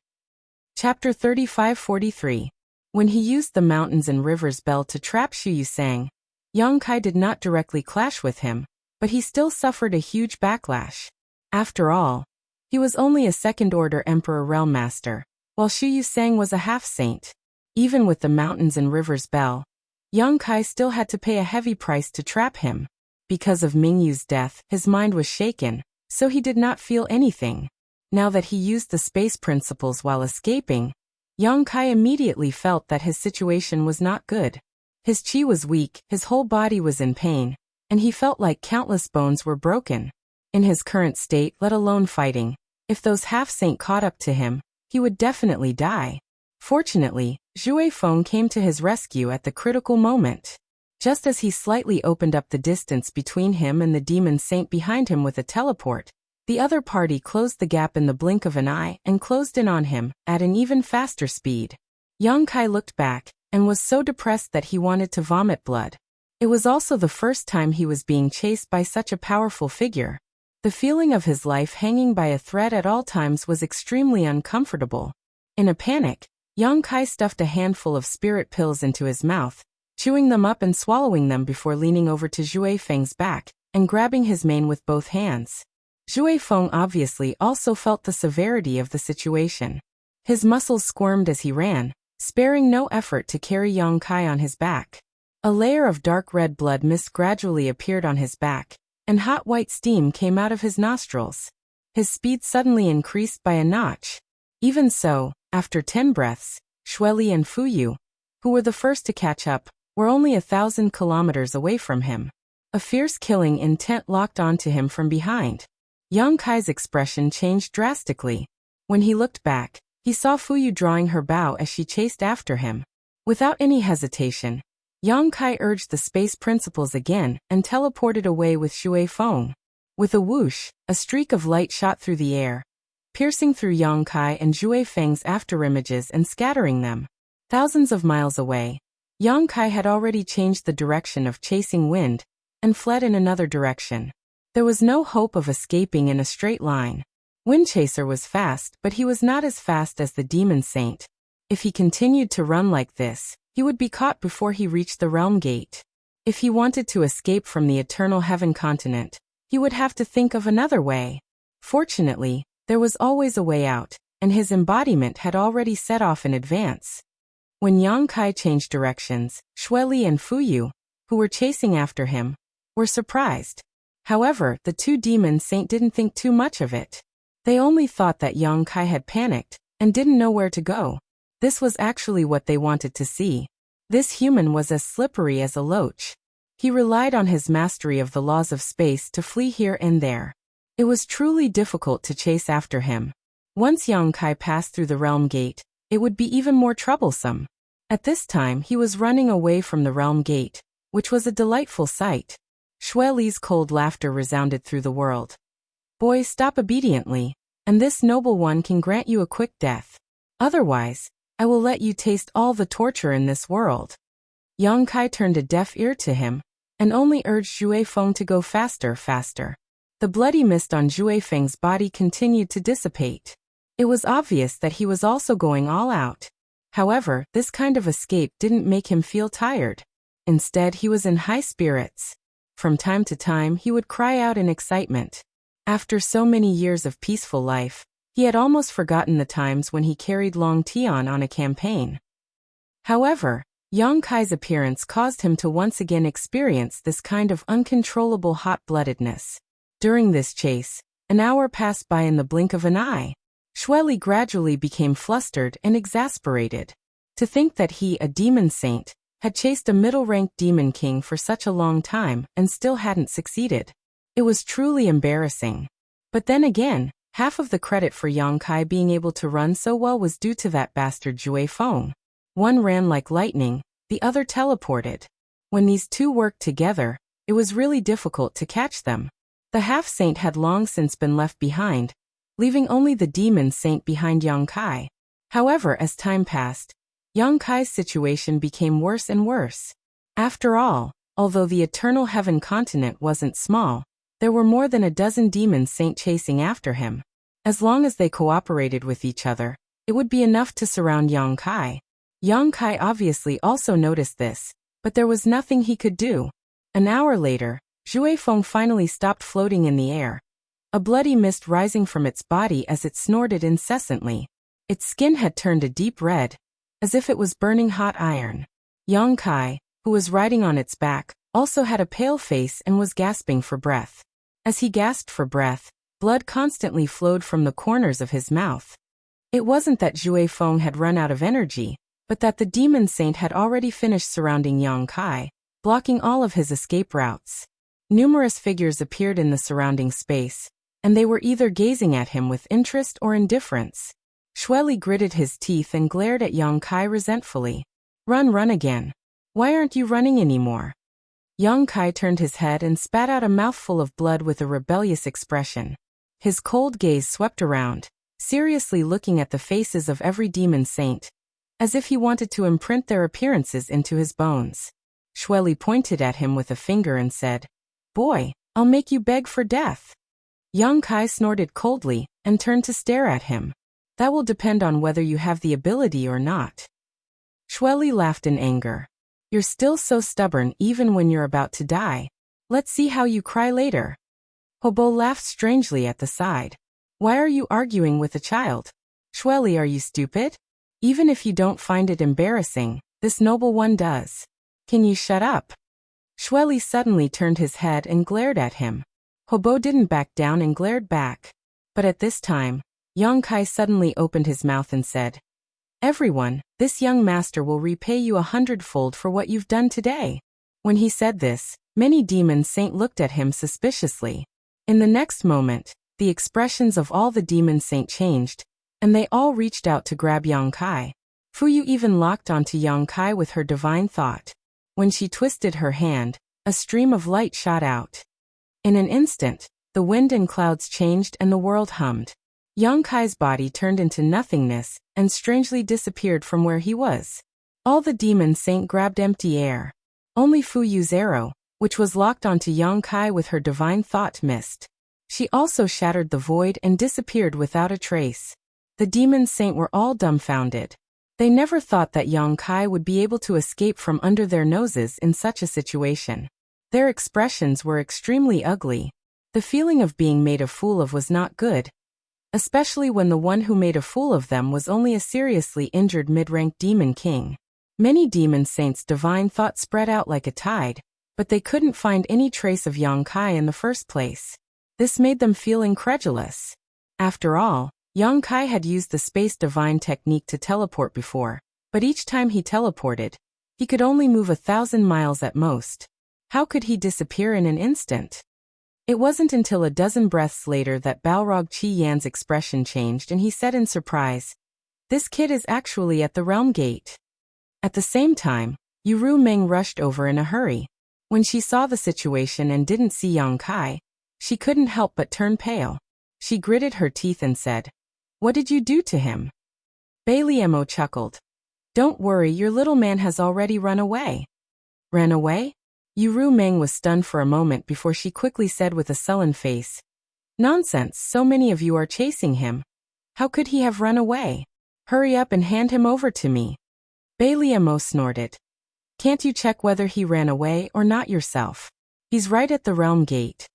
Chapter 35-43. When he used the mountains and rivers bell to trap Xu Yusang, Yang Kai did not directly clash with him, but he still suffered a huge backlash. After all, he was only a second-order Emperor Realm Master, while Xu Yusang was a half-saint. Even with the mountains and rivers bell, Yang Kai still had to pay a heavy price to trap him. Because of Mingyu's death, his mind was shaken, so he did not feel anything. Now that he used the space principles while escaping, Yang Kai immediately felt that his situation was not good. His chi was weak, his whole body was in pain, and he felt like countless bones were broken. In his current state, let alone fighting, if those half-saint caught up to him, he would definitely die. Fortunately, Zhui Feng came to his rescue at the critical moment. Just as he slightly opened up the distance between him and the demon saint behind him with a teleport, the other party closed the gap in the blink of an eye and closed in on him at an even faster speed. Yang Kai looked back and was so depressed that he wanted to vomit blood. It was also the first time he was being chased by such a powerful figure. The feeling of his life hanging by a thread at all times was extremely uncomfortable. In a panic, Yang Kai stuffed a handful of spirit pills into his mouth, chewing them up and swallowing them before leaning over to Zhui Feng's back and grabbing his mane with both hands. Zhui Feng obviously also felt the severity of the situation. His muscles squirmed as he ran, sparing no effort to carry Yang Kai on his back. A layer of dark red blood mist gradually appeared on his back, and hot white steam came out of his nostrils. His speed suddenly increased by a notch. Even so, after 10 breaths, Shueli and Fuyu, who were the first to catch up, were only 1,000 kilometers away from him. A fierce killing intent locked onto him from behind. Yang Kai's expression changed drastically. When he looked back, he saw Fuyu drawing her bow as she chased after him. Without any hesitation, Yang Kai urged the space principles again and teleported away with Shui Feng. With a whoosh, a streak of light shot through the air, piercing through Yang Kai and Shui Feng's afterimages and scattering them. Thousands of miles away, Yang Kai had already changed the direction of chasing wind and fled in another direction. There was no hope of escaping in a straight line. Windchaser was fast, but he was not as fast as the Demon Saint. If he continued to run like this, he would be caught before he reached the Realm Gate. If he wanted to escape from the Eternal Heaven continent, he would have to think of another way. Fortunately, there was always a way out, and his embodiment had already set off in advance. When Yang Kai changed directions, Shueli and Fuyu, who were chasing after him, were surprised. However, the two Demon Saint didn't think too much of it. They only thought that Yang Kai had panicked and didn't know where to go. This was actually what they wanted to see. This human was as slippery as a loach. He relied on his mastery of the laws of space to flee here and there. It was truly difficult to chase after him. Once Yang Kai passed through the Realm Gate, it would be even more troublesome. At this time he was running away from the Realm Gate, which was a delightful sight. Shueli's cold laughter resounded through the world. Boy, stop obediently, and this noble one can grant you a quick death. Otherwise, I will let you taste all the torture in this world. Yang Kai turned a deaf ear to him, and only urged Shui Feng to go faster. The bloody mist on Shui Feng's body continued to dissipate. It was obvious that he was also going all out. However, this kind of escape didn't make him feel tired. Instead, he was in high spirits. From time to time, he would cry out in excitement. After so many years of peaceful life, he had almost forgotten the times when he carried Long Tian on a campaign. However, Yang Kai's appearance caused him to once again experience this kind of uncontrollable hot-bloodedness. During this chase, an hour passed by in the blink of an eye. Shueli gradually became flustered and exasperated. To think that he, a demon saint, had chased a middle-ranked demon king for such a long time and still hadn't succeeded. It was truly embarrassing. But then again, half of the credit for Yang Kai being able to run so well was due to that bastard Shui Feng. One ran like lightning, the other teleported. When these two worked together, it was really difficult to catch them. The half-saint had long since been left behind, leaving only the demon saint behind Yang Kai. However, as time passed, Yang Kai's situation became worse and worse. After all, although the Eternal Heaven continent wasn't small, there were more than a dozen demon saints chasing after him. As long as they cooperated with each other, it would be enough to surround Yang Kai. Yang Kai obviously also noticed this, but there was nothing he could do. An hour later, Shui Feng finally stopped floating in the air, a bloody mist rising from its body as it snorted incessantly. Its skin had turned a deep red, as if it was burning hot iron. Yang Kai, who was riding on its back, also had a pale face and was gasping for breath. As he gasped for breath, blood constantly flowed from the corners of his mouth. It wasn't that Shui Feng had run out of energy, but that the demon saint had already finished surrounding Yang Kai, blocking all of his escape routes. Numerous figures appeared in the surrounding space, and they were either gazing at him with interest or indifference. Shueli gritted his teeth and glared at Yang Kai resentfully. Run again. Why aren't you running anymore? Yang Kai turned his head and spat out a mouthful of blood with a rebellious expression. His cold gaze swept around, seriously looking at the faces of every demon saint, as if he wanted to imprint their appearances into his bones. Shueli pointed at him with a finger and said, "Boy, I'll make you beg for death." Yang Kai snorted coldly and turned to stare at him. That will depend on whether you have the ability or not. Shueli laughed in anger. You're still so stubborn even when you're about to die. Let's see how you cry later. Hobo laughed strangely at the side. Why are you arguing with a child? Shueli, are you stupid? Even if you don't find it embarrassing, this noble one does. Can you shut up? Shueli suddenly turned his head and glared at him. Hobo didn't back down and glared back. But at this time, Yang Kai suddenly opened his mouth and said, "Everyone, this young master will repay you 100-fold for what you've done today." When he said this, many demon saints looked at him suspiciously. In the next moment, the expressions of all the demon saints changed, and they all reached out to grab Yang Kai. Fuyu even locked onto Yang Kai with her divine thought. When she twisted her hand, a stream of light shot out. In an instant, the wind and clouds changed and the world hummed. Yang Kai's body turned into nothingness and strangely disappeared from where he was. All the demon saint grabbed empty air. Only Fuyu's arrow, which was locked onto Yang Kai with her divine thought, missed. She also shattered the void and disappeared without a trace. The demon saint were all dumbfounded. They never thought that Yang Kai would be able to escape from under their noses in such a situation. Their expressions were extremely ugly. The feeling of being made a fool of was not good, especially when the one who made a fool of them was only a seriously injured mid-rank demon king. Many demon saints' divine thought spread out like a tide, but they couldn't find any trace of Yang Kai in the first place. This made them feel incredulous. After all, Yang Kai had used the space divine technique to teleport before, but each time he teleported, he could only move 1,000 miles at most. How could he disappear in an instant? It wasn't until a dozen breaths later that Balrog Chi Yan's expression changed and he said in surprise, "This kid is actually at the realm gate." At the same time, Yuru Meng rushed over in a hurry. When she saw the situation and didn't see Yang Kai, she couldn't help but turn pale. She gritted her teeth and said, "What did you do to him?" Bailiemo chuckled. "Don't worry, your little man has already run away." Ran away? Yuru Meng was stunned for a moment before she quickly said with a sullen face, "Nonsense, so many of you are chasing him. How could he have run away? Hurry up and hand him over to me." Bailiemo snorted. "Can't you check whether he ran away or not yourself? He's right at the realm gate."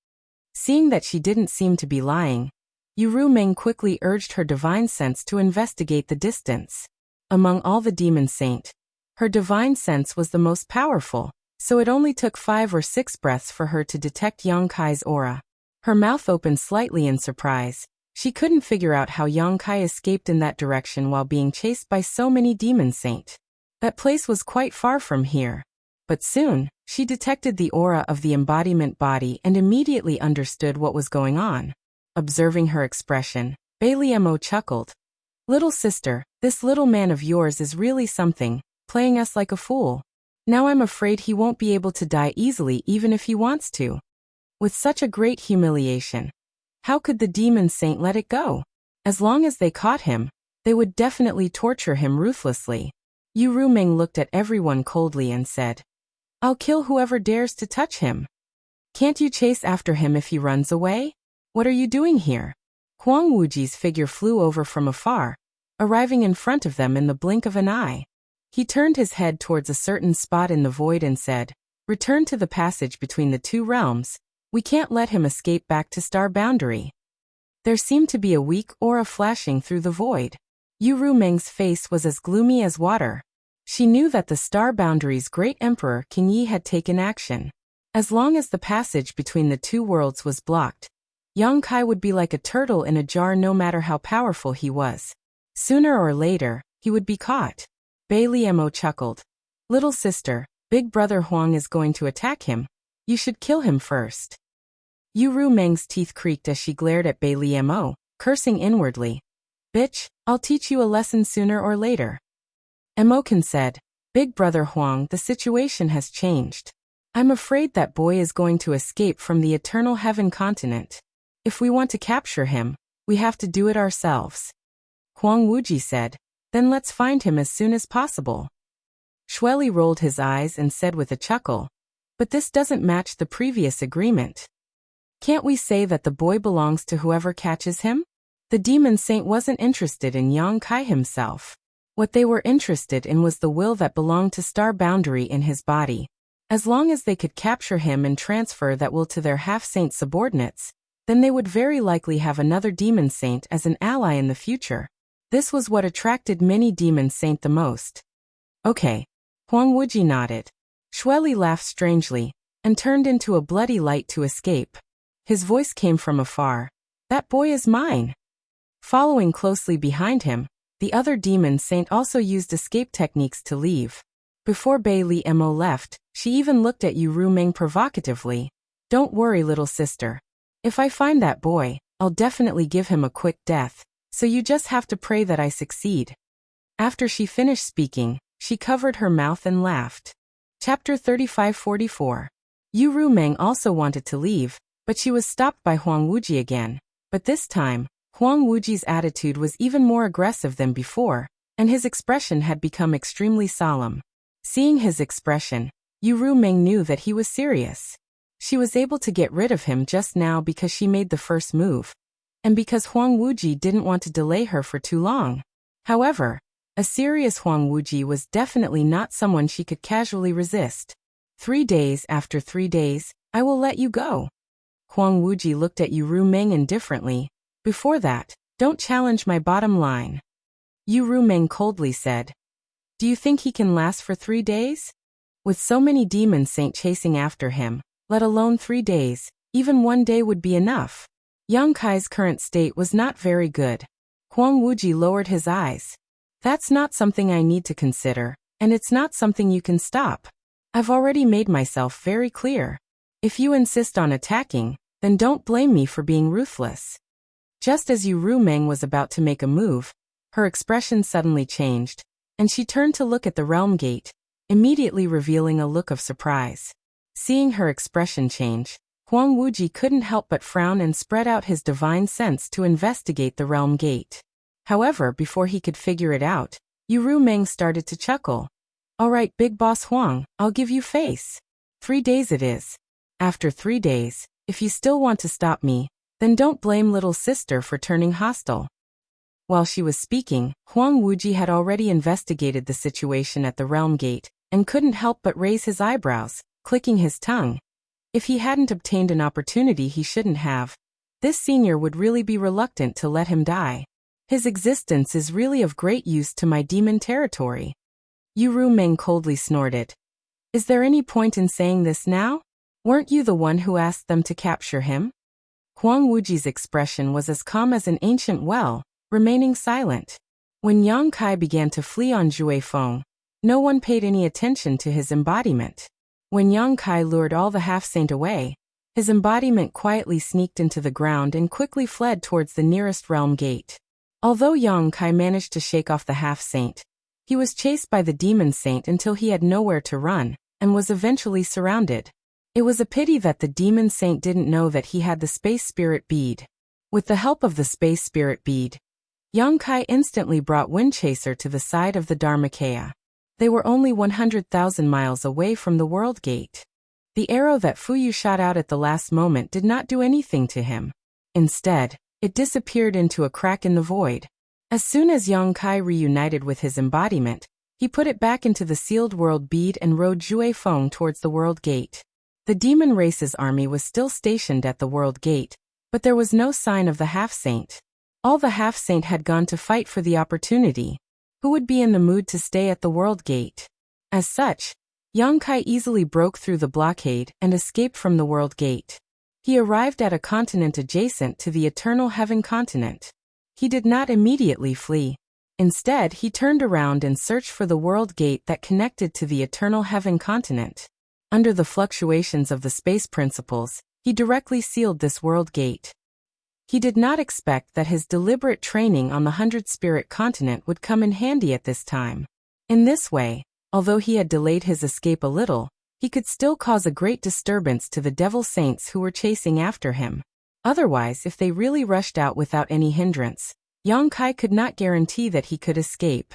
Seeing that she didn't seem to be lying, Yuru Meng quickly urged her divine sense to investigate the distance. Among all the demon saint, her divine sense was the most powerful, so it only took 5 or 6 breaths for her to detect Yang Kai's aura. Her mouth opened slightly in surprise. She couldn't figure out how Yang Kai escaped in that direction while being chased by so many demon saint. That place was quite far from here. But soon, she detected the aura of the embodiment body and immediately understood what was going on. Observing her expression, Bailiemo chuckled. "Little sister, this little man of yours is really something, playing us like a fool. Now I'm afraid he won't be able to die easily even if he wants to." With such a great humiliation, how could the demon saint let it go? As long as they caught him, they would definitely torture him ruthlessly. Yuru Meng looked at everyone coldly and said, "I'll kill whoever dares to touch him. Can't you chase after him if he runs away? What are you doing here?" Huang Wuji's figure flew over from afar, arriving in front of them in the blink of an eye. He turned his head towards a certain spot in the void and said, "Return to the passage between the 2 realms. We can't let him escape back to Star Boundary." There seemed to be a weak aura flashing through the void. Yuru Meng's face was as gloomy as water. She knew that the Star Boundary's great emperor King Yi had taken action. As long as the passage between the 2 worlds was blocked, Yang Kai would be like a turtle in a jar no matter how powerful he was. Sooner or later, he would be caught. Bailiemo chuckled. "Little sister, Big Brother Huang is going to attack him. You should kill him first." Yuru Meng's teeth creaked as she glared at Bailiemo, cursing inwardly. "Bitch, I'll teach you a lesson sooner or later." Emokan said, "Big Brother Huang, the situation has changed. I'm afraid that boy is going to escape from the Eternal Heaven continent. If we want to capture him, we have to do it ourselves." Huang Wuji said, "Then let's find him as soon as possible." Shueli rolled his eyes and said with a chuckle, "But this doesn't match the previous agreement. Can't we say that the boy belongs to whoever catches him?" The demon saint wasn't interested in Yang Kai himself. What they were interested in was the will that belonged to Star Boundary in his body. As long as they could capture him and transfer that will to their half-saint subordinates, then they would very likely have another demon saint as an ally in the future. This was what attracted many demon saint the most. "Okay." Huang Wuji nodded. Shueli laughed strangely, and turned into a bloody light to escape. His voice came from afar. That boy is mine. Following closely behind him, the other demon saint also used escape techniques to leave. Before Bei Li Mo left, she even looked at Yu Rumeng provocatively. Don't worry, little sister. If I find that boy, I'll definitely give him a quick death, so you just have to pray that I succeed. After she finished speaking, she covered her mouth and laughed. Chapter 35-44. Yu Rumeng also wanted to leave, but she was stopped by Huang Wuji again. But this time, Huang Wuji's attitude was even more aggressive than before, and his expression had become extremely solemn. Seeing his expression, Yu Rumeng knew that he was serious. She was able to get rid of him just now because she made the first move, and because Huang Wuji didn't want to delay her for too long. However, a serious Huang Wuji was definitely not someone she could casually resist. 3 days after 3 days, I will let you go. Huang Wuji looked at Yu Rumeng indifferently. Before that, don't challenge my bottom line. Yu Rumeng coldly said. Do you think he can last for 3 days? With so many demon saint chasing after him, let alone 3 days, even 1 day would be enough. Yang Kai's current state was not very good. Huang Wuji lowered his eyes. That's not something I need to consider, and it's not something you can stop. I've already made myself very clear. If you insist on attacking, then don't blame me for being ruthless. Just as Yu Rumeng was about to make a move, her expression suddenly changed, and she turned to look at the realm gate, immediately revealing a look of surprise. Seeing her expression change, Huang Wuji couldn't help but frown and spread out his divine sense to investigate the realm gate. However, before he could figure it out, Yu Rumeng started to chuckle. All right, Big Boss Huang, I'll give you face. 3 days it is. After 3 days, if you still want to stop me, then don't blame little sister for turning hostile. While she was speaking, Huang Wuji had already investigated the situation at the realm gate, and couldn't help but raise his eyebrows, clicking his tongue. If he hadn't obtained an opportunity he shouldn't have, this senior would really be reluctant to let him die. His existence is really of great use to my demon territory. Yu Rumeng coldly snorted. Is there any point in saying this now? Weren't you the one who asked them to capture him? Huang Wuji's expression was as calm as an ancient well, remaining silent. When Yang Kai began to flee on Jue Feng, no one paid any attention to his embodiment. When Yang Kai lured all the half-saint away, his embodiment quietly sneaked into the ground and quickly fled towards the nearest realm gate. Although Yang Kai managed to shake off the half-saint, he was chased by the demon saint until he had nowhere to run, and was eventually surrounded. It was a pity that the demon saint didn't know that he had the space spirit bead. With the help of the space spirit bead, Yang Kai instantly brought Windchaser to the side of the Dharmakaya. They were only 100,000 miles away from the World Gate. The arrow that Fuyu shot out at the last moment did not do anything to him. Instead, it disappeared into a crack in the void. As soon as Yang Kai reunited with his embodiment, he put it back into the sealed world bead and rode Jue Feng towards the World Gate. The demon race's army was still stationed at the World Gate, but there was no sign of the half-saint. All the half-saint had gone to fight for the opportunity. Who would be in the mood to stay at the World Gate? As such, Yang Kai easily broke through the blockade and escaped from the World Gate. He arrived at a continent adjacent to the Eternal Heaven continent. He did not immediately flee. Instead, he turned around and searched for the World Gate that connected to the Eternal Heaven continent. Under the fluctuations of the space principles, he directly sealed this World Gate. He did not expect that his deliberate training on the 100-spirit continent would come in handy at this time. In this way, although he had delayed his escape a little, he could still cause a great disturbance to the devil saints who were chasing after him. Otherwise, if they really rushed out without any hindrance, Yang Kai could not guarantee that he could escape.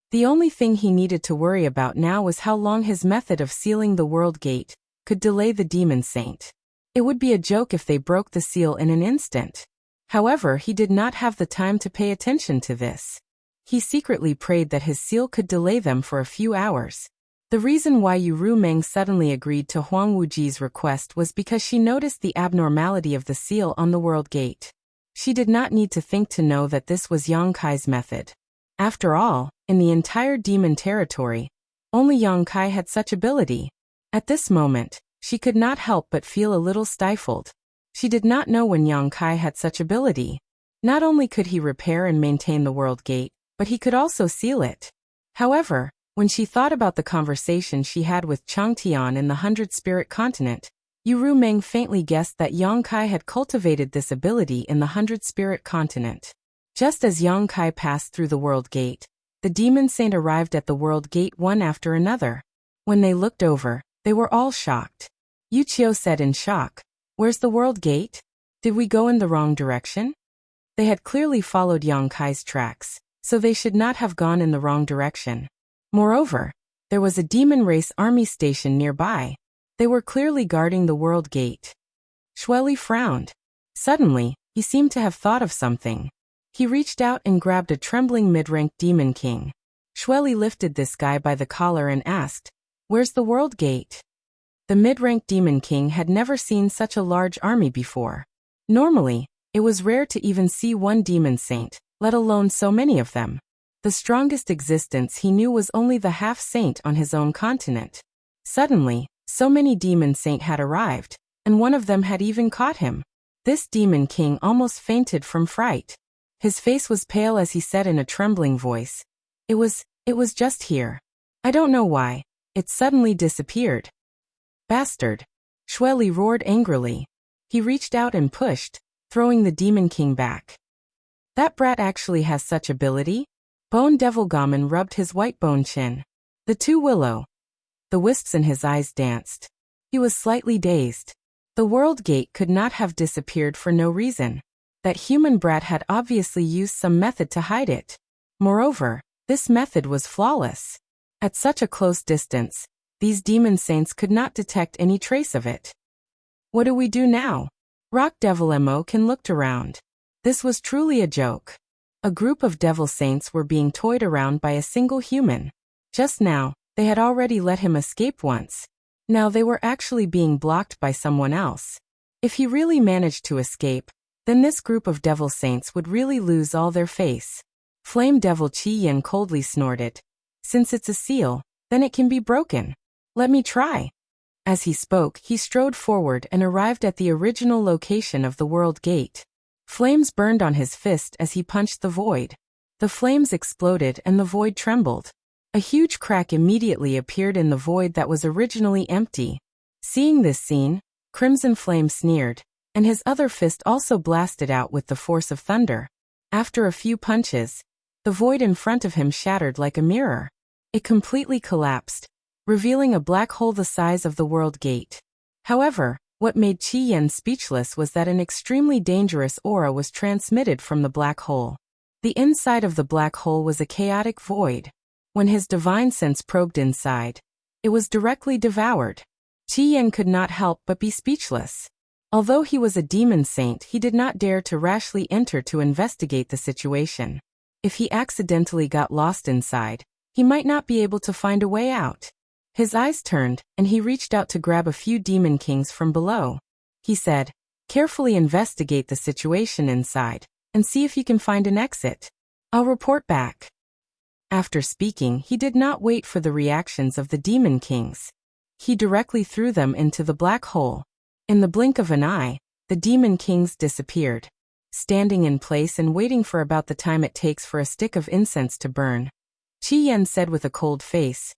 The only thing he needed to worry about now was how long his method of sealing the World Gate could delay the demon saint. It would be a joke if they broke the seal in an instant. However, he did not have the time to pay attention to this. He secretly prayed that his seal could delay them for a few hours. The reason why Yu Rumeng suddenly agreed to Huang Wuji's request was because she noticed the abnormality of the seal on the World Gate. She did not need to think to know that this was Yang Kai's method. After all, in the entire demon territory, Only Yang Kai had such ability. At this moment, she could not help but feel a little stifled. She did not know when Yang Kai had such ability. Not only could he repair and maintain the world gate, but he could also seal it. However, when she thought about the conversation she had with Chang Tian in the 100-Spirit Continent, Yu Meng faintly guessed that Yang Kai had cultivated this ability in the 100-Spirit Continent. Just as Yang Kai passed through the world gate, the demon saint arrived at the world gate one after another. When they looked over, they were all shocked. Yu Qiu said in shock, "Where's the world gate? Did we go in the wrong direction?" They had clearly followed Yang Kai's tracks, so they should not have gone in the wrong direction. Moreover, there was a demon race army station nearby. They were clearly guarding the world gate. Shueli frowned. Suddenly, he seemed to have thought of something. He reached out and grabbed a trembling mid-ranked demon king. Shueli lifted this guy by the collar and asked, "Where's the world gate?" The mid-ranked demon king had never seen such a large army before. Normally, it was rare to even see one demon saint, let alone so many of them. The strongest existence he knew was only the half-saint on his own continent. Suddenly, so many demon saint had arrived, and one of them had even caught him. This demon king almost fainted from fright. His face was pale as he said in a trembling voice, It was just here. I don't know why. It suddenly disappeared." "Bastard!" Shueli roared angrily. He reached out and pushed, throwing the demon king back. "That brat actually has such ability?" Bone Devil Gammon rubbed his white bone chin. The two willow. The wisps in his eyes danced. He was slightly dazed. The world gate could not have disappeared for no reason. That human brat had obviously used some method to hide it. Moreover, this method was flawless. At such a close distance, these demon saints could not detect any trace of it. "What do we do now?" Rock Devil Emokin looked around. This was truly a joke. A group of devil saints were being toyed around by a single human. Just now, they had already let him escape once. Now they were actually being blocked by someone else. If he really managed to escape, then this group of devil saints would really lose all their face. Flame Devil Qi Yin coldly snorted. "Since it's a seal, then it can be broken. Let me try." As he spoke, he strode forward and arrived at the original location of the world gate. Flames burned on his fist as he punched the void. The flames exploded and the void trembled. A huge crack immediately appeared in the void that was originally empty. Seeing this scene, Crimson Flame sneered, and his other fist also blasted out with the force of thunder. After a few punches, the void in front of him shattered like a mirror. It completely collapsed, revealing a black hole the size of the world gate. However, what made Qi Yen speechless was that an extremely dangerous aura was transmitted from the black hole. The inside of the black hole was a chaotic void. When his divine sense probed inside, it was directly devoured. Qi Yen could not help but be speechless. Although he was a demon saint, he did not dare to rashly enter to investigate the situation. If he accidentally got lost inside, he might not be able to find a way out. His eyes turned, and he reached out to grab a few demon kings from below. He said, "Carefully investigate the situation inside, and see if you can find an exit. I'll report back." After speaking, he did not wait for the reactions of the demon kings. He directly threw them into the black hole. In the blink of an eye, the demon kings disappeared. Standing in place and waiting for about the time it takes for a stick of incense to burn, Qi Yen said with a cold face,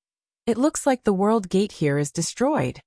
"It looks like the world gate here is destroyed."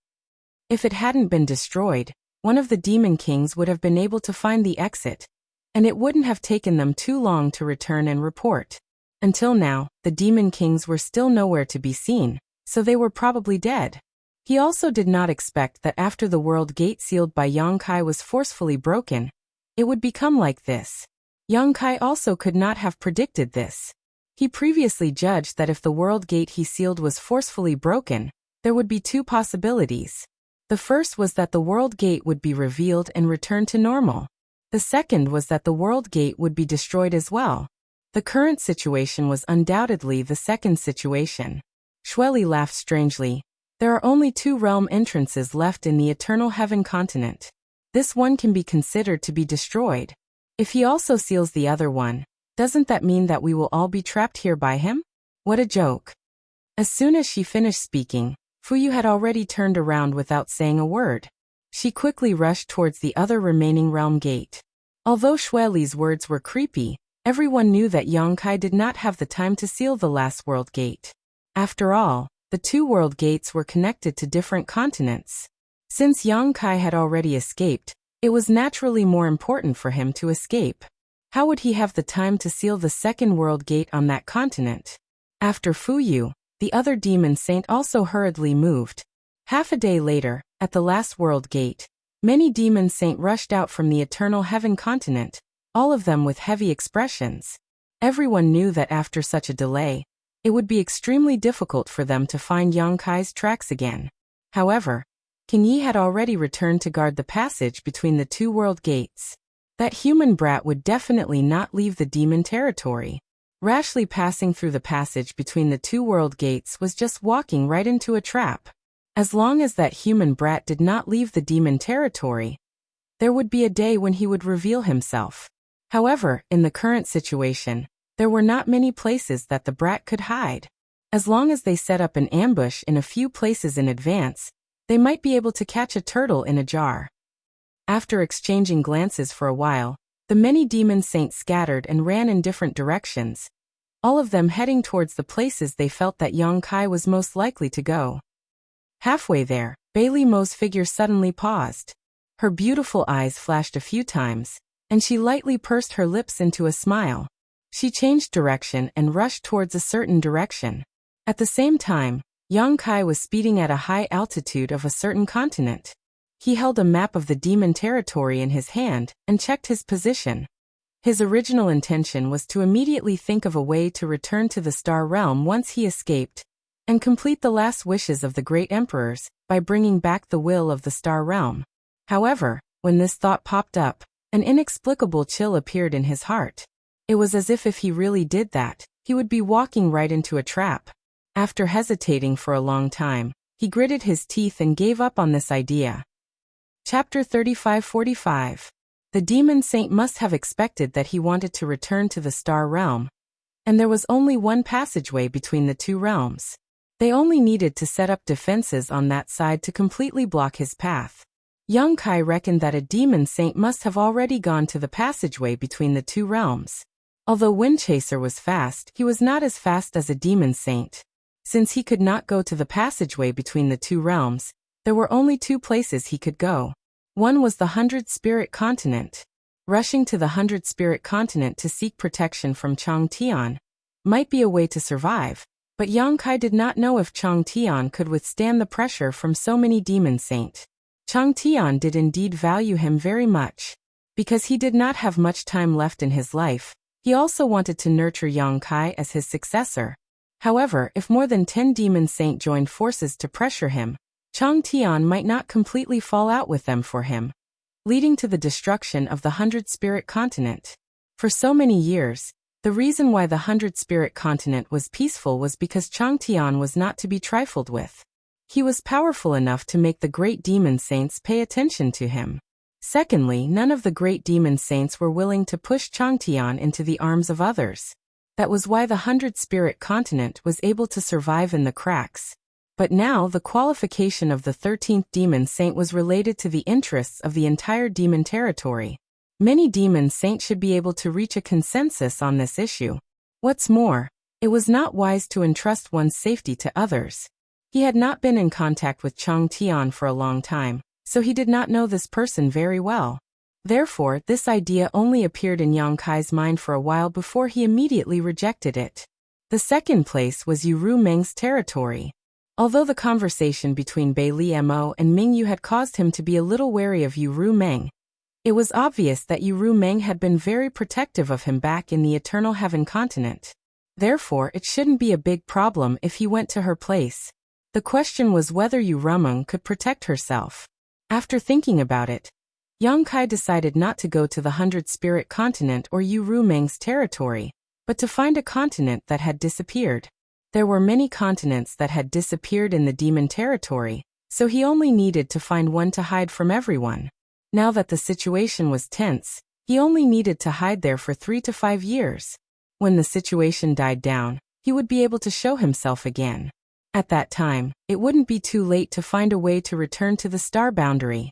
If it hadn't been destroyed, one of the demon kings would have been able to find the exit, and it wouldn't have taken them too long to return and report. Until now, the demon kings were still nowhere to be seen, so they were probably dead. He also did not expect that after the world gate sealed by Yang Kai was forcefully broken, it would become like this. Yang Kai also could not have predicted this. He previously judged that if the world gate he sealed was forcefully broken, there would be two possibilities. The first was that the world gate would be revealed and return to normal. The second was that the world gate would be destroyed as well. The current situation was undoubtedly the second situation. Shueli laughed strangely. There are only two realm entrances left in the Eternal Heaven continent. This one can be considered to be destroyed. If he also seals the other one, doesn't that mean that we will all be trapped here by him? What a joke. As soon as she finished speaking, Fuyu had already turned around without saying a word. She quickly rushed towards the other remaining realm gate. Although Xue Li's words were creepy, everyone knew that Yang Kai did not have the time to seal the last world gate. After all, the two world gates were connected to different continents. Since Yang Kai had already escaped, it was naturally more important for him to escape. How would he have the time to seal the second world gate on that continent? After Fuyu, the other demon saint also hurriedly moved. Half a day later, at the last world gate, many demon saint rushed out from the eternal heaven continent, all of them with heavy expressions. Everyone knew that after such a delay, it would be extremely difficult for them to find Yang Kai's tracks again. However, King Yi had already returned to guard the passage between the two world gates. That human brat would definitely not leave the demon territory. Rashly passing through the passage between the two world gates was just walking right into a trap. As long as that human brat did not leave the demon territory, there would be a day when he would reveal himself. However, in the current situation, there were not many places that the brat could hide. As long as they set up an ambush in a few places in advance, they might be able to catch a turtle in a jar. After exchanging glances for a while, the many demon saints scattered and ran in different directions, all of them heading towards the places they felt that Yang Kai was most likely to go. Halfway there, Bailey Mo's figure suddenly paused. Her beautiful eyes flashed a few times, and she lightly pursed her lips into a smile. She changed direction and rushed towards a certain direction. At the same time, Yang Kai was speeding at a high altitude of a certain continent. He held a map of the demon territory in his hand and checked his position. His original intention was to immediately think of a way to return to the Star Realm once he escaped, and complete the last wishes of the great emperors by bringing back the will of the Star Realm. However, when this thought popped up, an inexplicable chill appeared in his heart. It was as if he really did that, he would be walking right into a trap. After hesitating for a long time, he gritted his teeth and gave up on this idea. Chapter 35-45. The demon saint must have expected that he wanted to return to the Star Realm, and there was only one passageway between the two realms. They only needed to set up defenses on that side to completely block his path. Yang Kai reckoned that a demon saint must have already gone to the passageway between the two realms. Although Windchaser was fast, he was not as fast as a demon saint. Since he could not go to the passageway between the two realms, there were only two places he could go. One was the 100 Spirit Continent. Rushing to the 100 Spirit Continent to seek protection from Chang Tian might be a way to survive, but Yang Kai did not know if Chang Tian could withstand the pressure from so many demon saint. Chang Tian did indeed value him very much. Because he did not have much time left in his life, he also wanted to nurture Yang Kai as his successor. However, if more than 10 demon saint joined forces to pressure him, Chang Tian might not completely fall out with them for him, leading to the destruction of the 100 Spirit Continent. For so many years, the reason why the 100 Spirit Continent was peaceful was because Chang Tian was not to be trifled with. He was powerful enough to make the great demon saints pay attention to him. Secondly, none of the great demon saints were willing to push Chang Tian into the arms of others. That was why the 100 Spirit Continent was able to survive in the cracks. But now the qualification of the 13th demon saint was related to the interests of the entire demon territory. Many demon saints should be able to reach a consensus on this issue. What's more, it was not wise to entrust one's safety to others. He had not been in contact with Chang Tian for a long time, so he did not know this person very well. Therefore, this idea only appeared in Yang Kai's mind for a while before he immediately rejected it. The second place was Yu Meng's territory. Although the conversation between Bai Li Mo and Ming Yu had caused him to be a little wary of Yu Meng, it was obvious that Yu Meng had been very protective of him back in the Eternal Heaven continent. Therefore, it shouldn't be a big problem if he went to her place. The question was whether Yu Meng could protect herself. After thinking about it, Yang Kai decided not to go to the 100 Spirit Continent or Yu Meng's territory, but to find a continent that had disappeared. There were many continents that had disappeared in the demon territory, so he only needed to find one to hide from everyone. Now that the situation was tense, he only needed to hide there for 3 to 5 years. When the situation died down, he would be able to show himself again. At that time, it wouldn't be too late to find a way to return to the star boundary.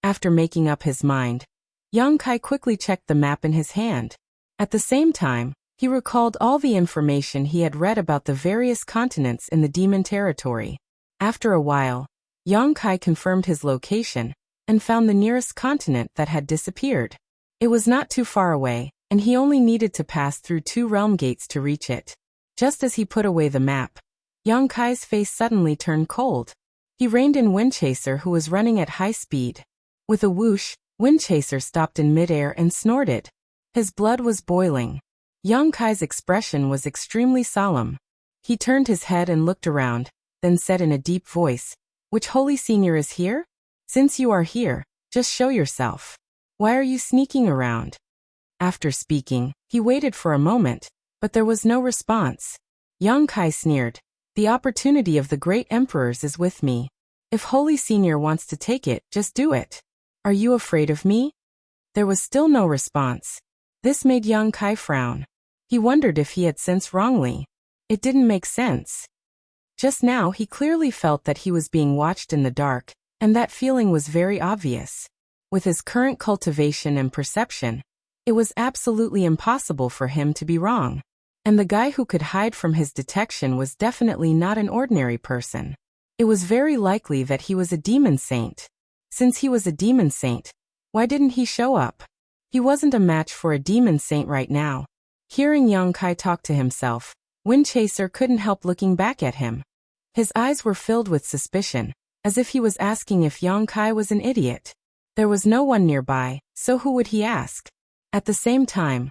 After making up his mind, Yang Kai quickly checked the map in his hand. At the same time, he recalled all the information he had read about the various continents in the demon territory. After a while, Yang Kai confirmed his location and found the nearest continent that had disappeared. It was not too far away, and he only needed to pass through 2 realm gates to reach it. Just as he put away the map, Yang Kai's face suddenly turned cold. He reined in Windchaser, who was running at high speed. With a whoosh, Windchaser stopped in midair and snorted. His blood was boiling. Yang Kai's expression was extremely solemn. He turned his head and looked around, then said in a deep voice, "Which holy senior is here? Since you are here, just show yourself. Why are you sneaking around?" After speaking, he waited for a moment, but there was no response. Yang Kai sneered, "The opportunity of the great emperors is with me. If Holy Senior wants to take it, just do it. Are you afraid of me?" There was still no response. This made Yang Kai frown. He wondered if he had sensed wrongly. It didn't make sense. Just now he clearly felt that he was being watched in the dark, and that feeling was very obvious. With his current cultivation and perception, it was absolutely impossible for him to be wrong. And the guy who could hide from his detection was definitely not an ordinary person. It was very likely that he was a demon saint. Since he was a demon saint, why didn't he show up? He wasn't a match for a demon saint right now. Hearing Yang Kai talk to himself, Windchaser couldn't help looking back at him. His eyes were filled with suspicion, as if he was asking if Yang Kai was an idiot. There was no one nearby, so who would he ask? At the same time,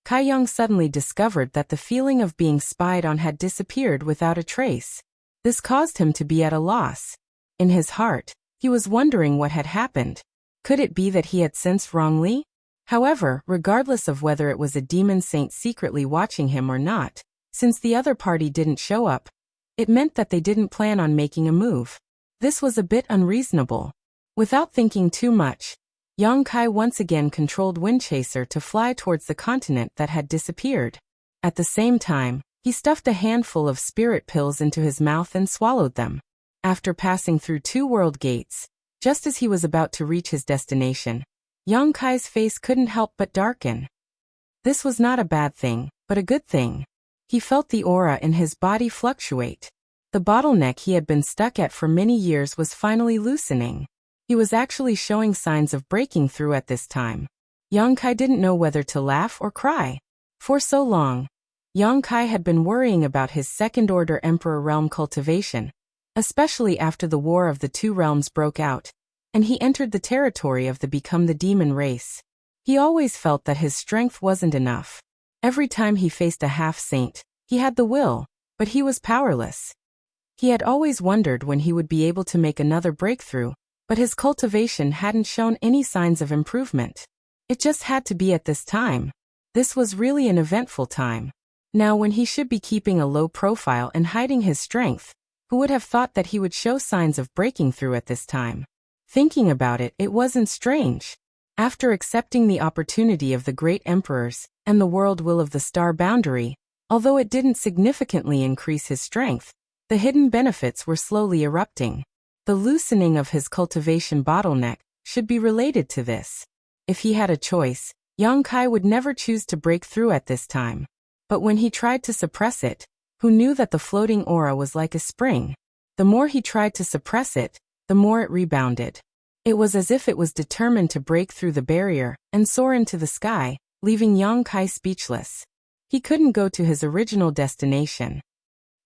Kai Yang suddenly discovered that the feeling of being spied on had disappeared without a trace. This caused him to be at a loss. In his heart, he was wondering what had happened. Could it be that he had sensed wrongly? However, regardless of whether it was a demon saint secretly watching him or not, since the other party didn't show up, it meant that they didn't plan on making a move. This was a bit unreasonable. Without thinking too much, Yang Kai once again controlled Windchaser to fly towards the continent that had disappeared. At the same time, he stuffed a handful of spirit pills into his mouth and swallowed them. After passing through 2 world gates, just as he was about to reach his destination, Yang Kai's face couldn't help but darken. This was not a bad thing, but a good thing. He felt the aura in his body fluctuate. The bottleneck he had been stuck at for many years was finally loosening. He was actually showing signs of breaking through at this time. Yang Kai didn't know whether to laugh or cry. For so long, Yang Kai had been worrying about his second-order Emperor realm cultivation, especially after the War of the Two Realms broke out, and he entered the territory of the Become the Demon race. He always felt that his strength wasn't enough. Every time he faced a half-saint, he had the will, but he was powerless. He had always wondered when he would be able to make another breakthrough, but his cultivation hadn't shown any signs of improvement. It just had to be at this time. This was really an eventful time. Now when he should be keeping a low profile and hiding his strength, who would have thought that he would show signs of breaking through at this time? Thinking about it, it wasn't strange. After accepting the opportunity of the great emperors and the world will of the star boundary, although it didn't significantly increase his strength, the hidden benefits were slowly erupting. The loosening of his cultivation bottleneck should be related to this. If he had a choice, Yang Kai would never choose to break through at this time. But when he tried to suppress it, who knew that the floating aura was like a spring? The more he tried to suppress it, the more it rebounded. It was as if it was determined to break through the barrier and soar into the sky, leaving Yang Kai speechless. He couldn't go to his original destination.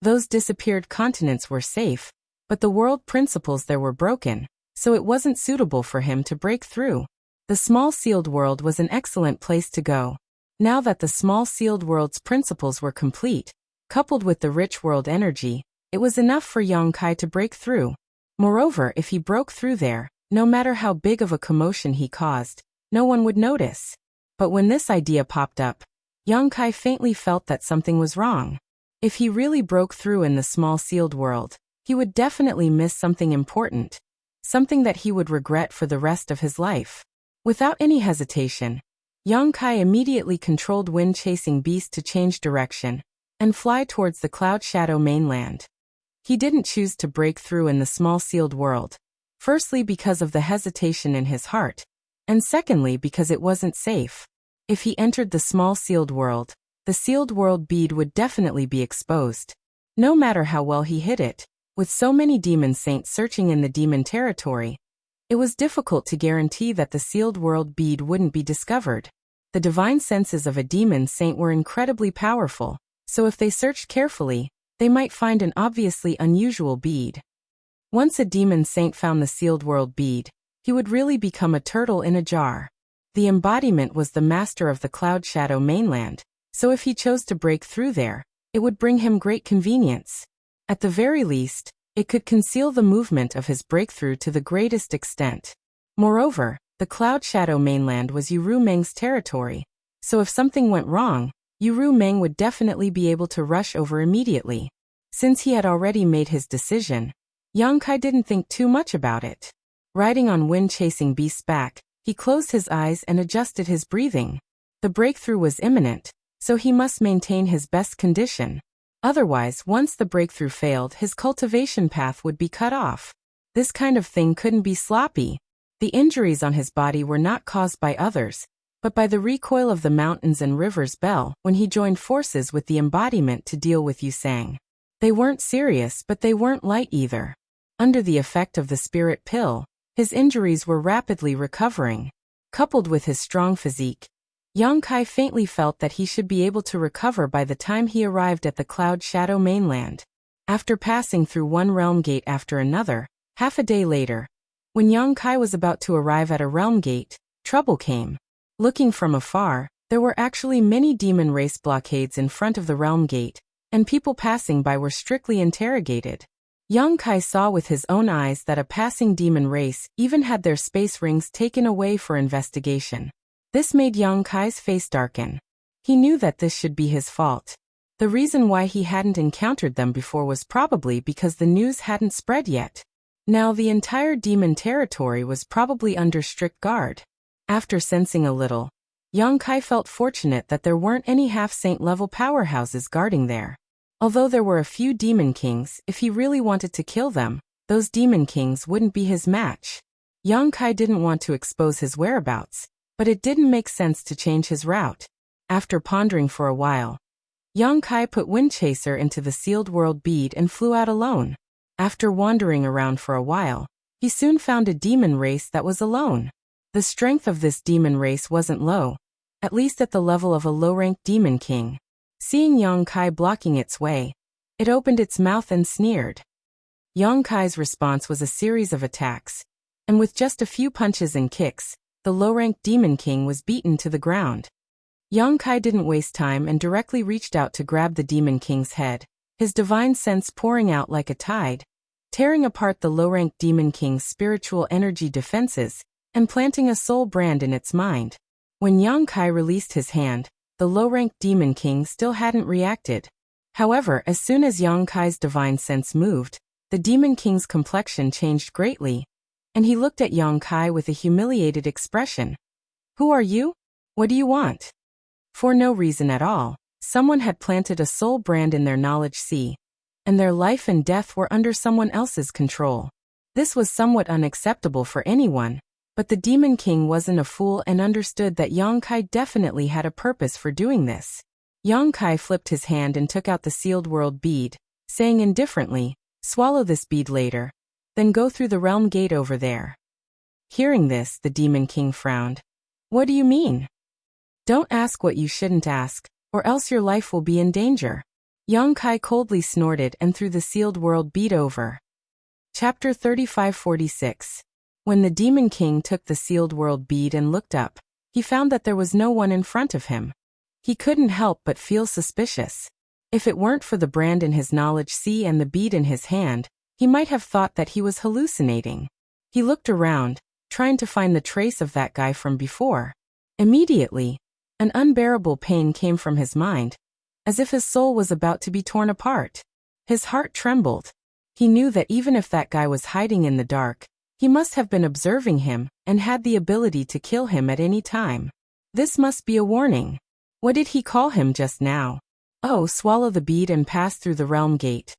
Those disappeared continents were safe, but the world principles there were broken, so it wasn't suitable for him to break through. The small sealed world was an excellent place to go. Now that the small sealed world's principles were complete, coupled with the rich world energy, it was enough for Yang Kai to break through. Moreover, if he broke through there, no matter how big of a commotion he caused, no one would notice. But when this idea popped up, Yang Kai faintly felt that something was wrong. If he really broke through in the small sealed world, he would definitely miss something important, something that he would regret for the rest of his life. Without any hesitation, Yang Kai immediately controlled Wind-Chasing Beast to change direction and fly towards the Cloud Shadow mainland. He didn't choose to break through in the small sealed world. Firstly, because of the hesitation in his heart, and secondly, because it wasn't safe. If he entered the small sealed world, the sealed world bead would definitely be exposed. No matter how well he hid it, with so many demon saints searching in the demon territory, it was difficult to guarantee that the sealed world bead wouldn't be discovered. The divine senses of a demon saint were incredibly powerful, so if they searched carefully, they might find an obviously unusual bead. Once a demon saint found the sealed world bead, he would really become a turtle in a jar. The embodiment was the master of the cloud shadow mainland, so if he chose to break through there, it would bring him great convenience. At the very least, it could conceal the movement of his breakthrough to the greatest extent. Moreover, the cloud shadow mainland was Yuru Meng's territory, so if something went wrong, Yuru Meng would definitely be able to rush over immediately. Since he had already made his decision, Yang Kai didn't think too much about it. Riding on wind-chasing beast's back, he closed his eyes and adjusted his breathing. The breakthrough was imminent, so he must maintain his best condition. Otherwise, once the breakthrough failed, his cultivation path would be cut off. This kind of thing couldn't be sloppy. The injuries on his body were not caused by others, but by the recoil of the mountains and rivers Bell when he joined forces with the embodiment to deal with Yusang. They weren't serious, but they weren't light either. Under the effect of the spirit pill, his injuries were rapidly recovering. Coupled with his strong physique, Yang Kai faintly felt that he should be able to recover by the time he arrived at the Cloud Shadow mainland. After passing through one realm gate after another, half a day later, when Yang Kai was about to arrive at a realm gate, trouble came. Looking from afar, there were actually many demon race blockades in front of the realm gate, and people passing by were strictly interrogated. Yang Kai saw with his own eyes that a passing demon race even had their space rings taken away for investigation. This made Yang Kai's face darken. He knew that this should be his fault. The reason why he hadn't encountered them before was probably because the news hadn't spread yet. Now the entire demon territory was probably under strict guard. After sensing a little, Yang Kai felt fortunate that there weren't any half-saint level powerhouses guarding there. Although there were a few demon kings, if he really wanted to kill them, those demon kings wouldn't be his match. Yang Kai didn't want to expose his whereabouts, but it didn't make sense to change his route. After pondering for a while, Yang Kai put Wind Chaser into the sealed world bead and flew out alone. After wandering around for a while, he soon found a demon race that was alone. The strength of this demon race wasn't low, at least at the level of a low-ranked demon king. Seeing Yang Kai blocking its way, it opened its mouth and sneered. Yang Kai's response was a series of attacks, and with just a few punches and kicks, the low-ranked demon king was beaten to the ground. Yang Kai didn't waste time and directly reached out to grab the demon king's head, his divine sense pouring out like a tide, tearing apart the low-ranked demon king's spiritual energy defenses and planting a soul brand in its mind. When Yang Kai released his hand, the low-ranked demon king still hadn't reacted. However, as soon as Yang Kai's divine sense moved, the demon king's complexion changed greatly, and he looked at Yang Kai with a humiliated expression. "Who are you? What do you want?" For no reason at all, someone had planted a soul brand in their knowledge sea, and their life and death were under someone else's control. This was somewhat unacceptable for anyone, but the Demon King wasn't a fool and understood that Yang Kai definitely had a purpose for doing this. Yang Kai flipped his hand and took out the sealed world bead, saying indifferently, "Swallow this bead later, then go through the realm gate over there." Hearing this, the Demon King frowned. "What do you mean?" "Don't ask what you shouldn't ask, or else your life will be in danger." Yang Kai coldly snorted and threw the sealed world bead over. Chapter 3546. When the Demon King took the sealed world bead and looked up, he found that there was no one in front of him. He couldn't help but feel suspicious. If it weren't for the brand in his knowledge sea and the bead in his hand, he might have thought that he was hallucinating. He looked around, trying to find the trace of that guy from before. Immediately, an unbearable pain came from his mind, as if his soul was about to be torn apart. His heart trembled. He knew that even if that guy was hiding in the dark, he must have been observing him and had the ability to kill him at any time. This must be a warning. What did he call him just now? Oh, swallow the bead and pass through the realm gate.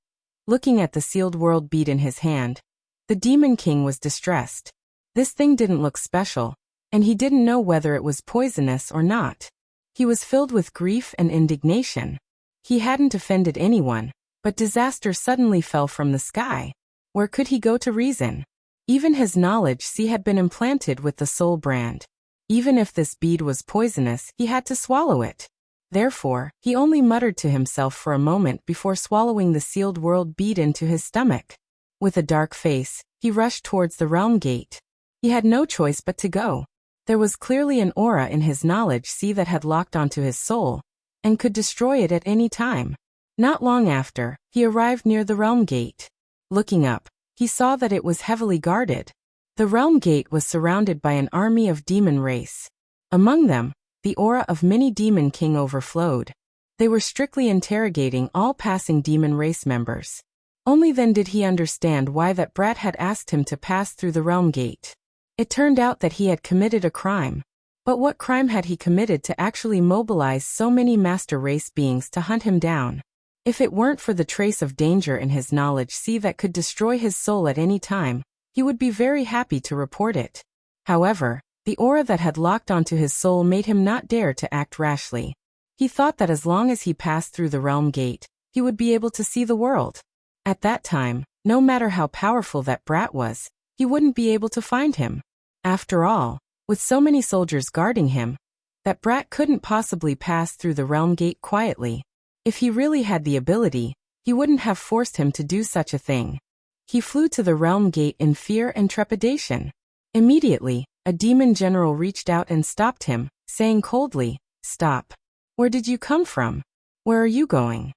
Looking at the sealed world bead in his hand, the Demon King was distressed. This thing didn't look special, and he didn't know whether it was poisonous or not. He was filled with grief and indignation. He hadn't offended anyone, but disaster suddenly fell from the sky. Where could he go to reason? Even his knowledge had been implanted with the soul brand. Even if this bead was poisonous, he had to swallow it. Therefore, he only muttered to himself for a moment before swallowing the sealed world bead into his stomach. With a dark face, he rushed towards the realm gate. He had no choice but to go. There was clearly an aura in his knowledge that had locked onto his soul, and could destroy it at any time. Not long after, he arrived near the realm gate. Looking up, he saw that it was heavily guarded. The realm gate was surrounded by an army of demon race. Among them, the aura of many Demon King overflowed. They were strictly interrogating all passing demon race members. Only then did he understand why that brat had asked him to pass through the realm gate. It turned out that he had committed a crime. But what crime had he committed to actually mobilize so many master race beings to hunt him down? If it weren't for the trace of danger in his knowledge that could destroy his soul at any time, he would be very happy to report it. However, the aura that had locked onto his soul made him not dare to act rashly. He thought that as long as he passed through the realm gate, he would be able to see the world. At that time, no matter how powerful that brat was, he wouldn't be able to find him. After all, with so many soldiers guarding him, that brat couldn't possibly pass through the realm gate quietly. If he really had the ability, he wouldn't have forced him to do such a thing. He flew to the realm gate in fear and trepidation. Immediately, a demon general reached out and stopped him, saying coldly, "Stop. Where did you come from? Where are you going?"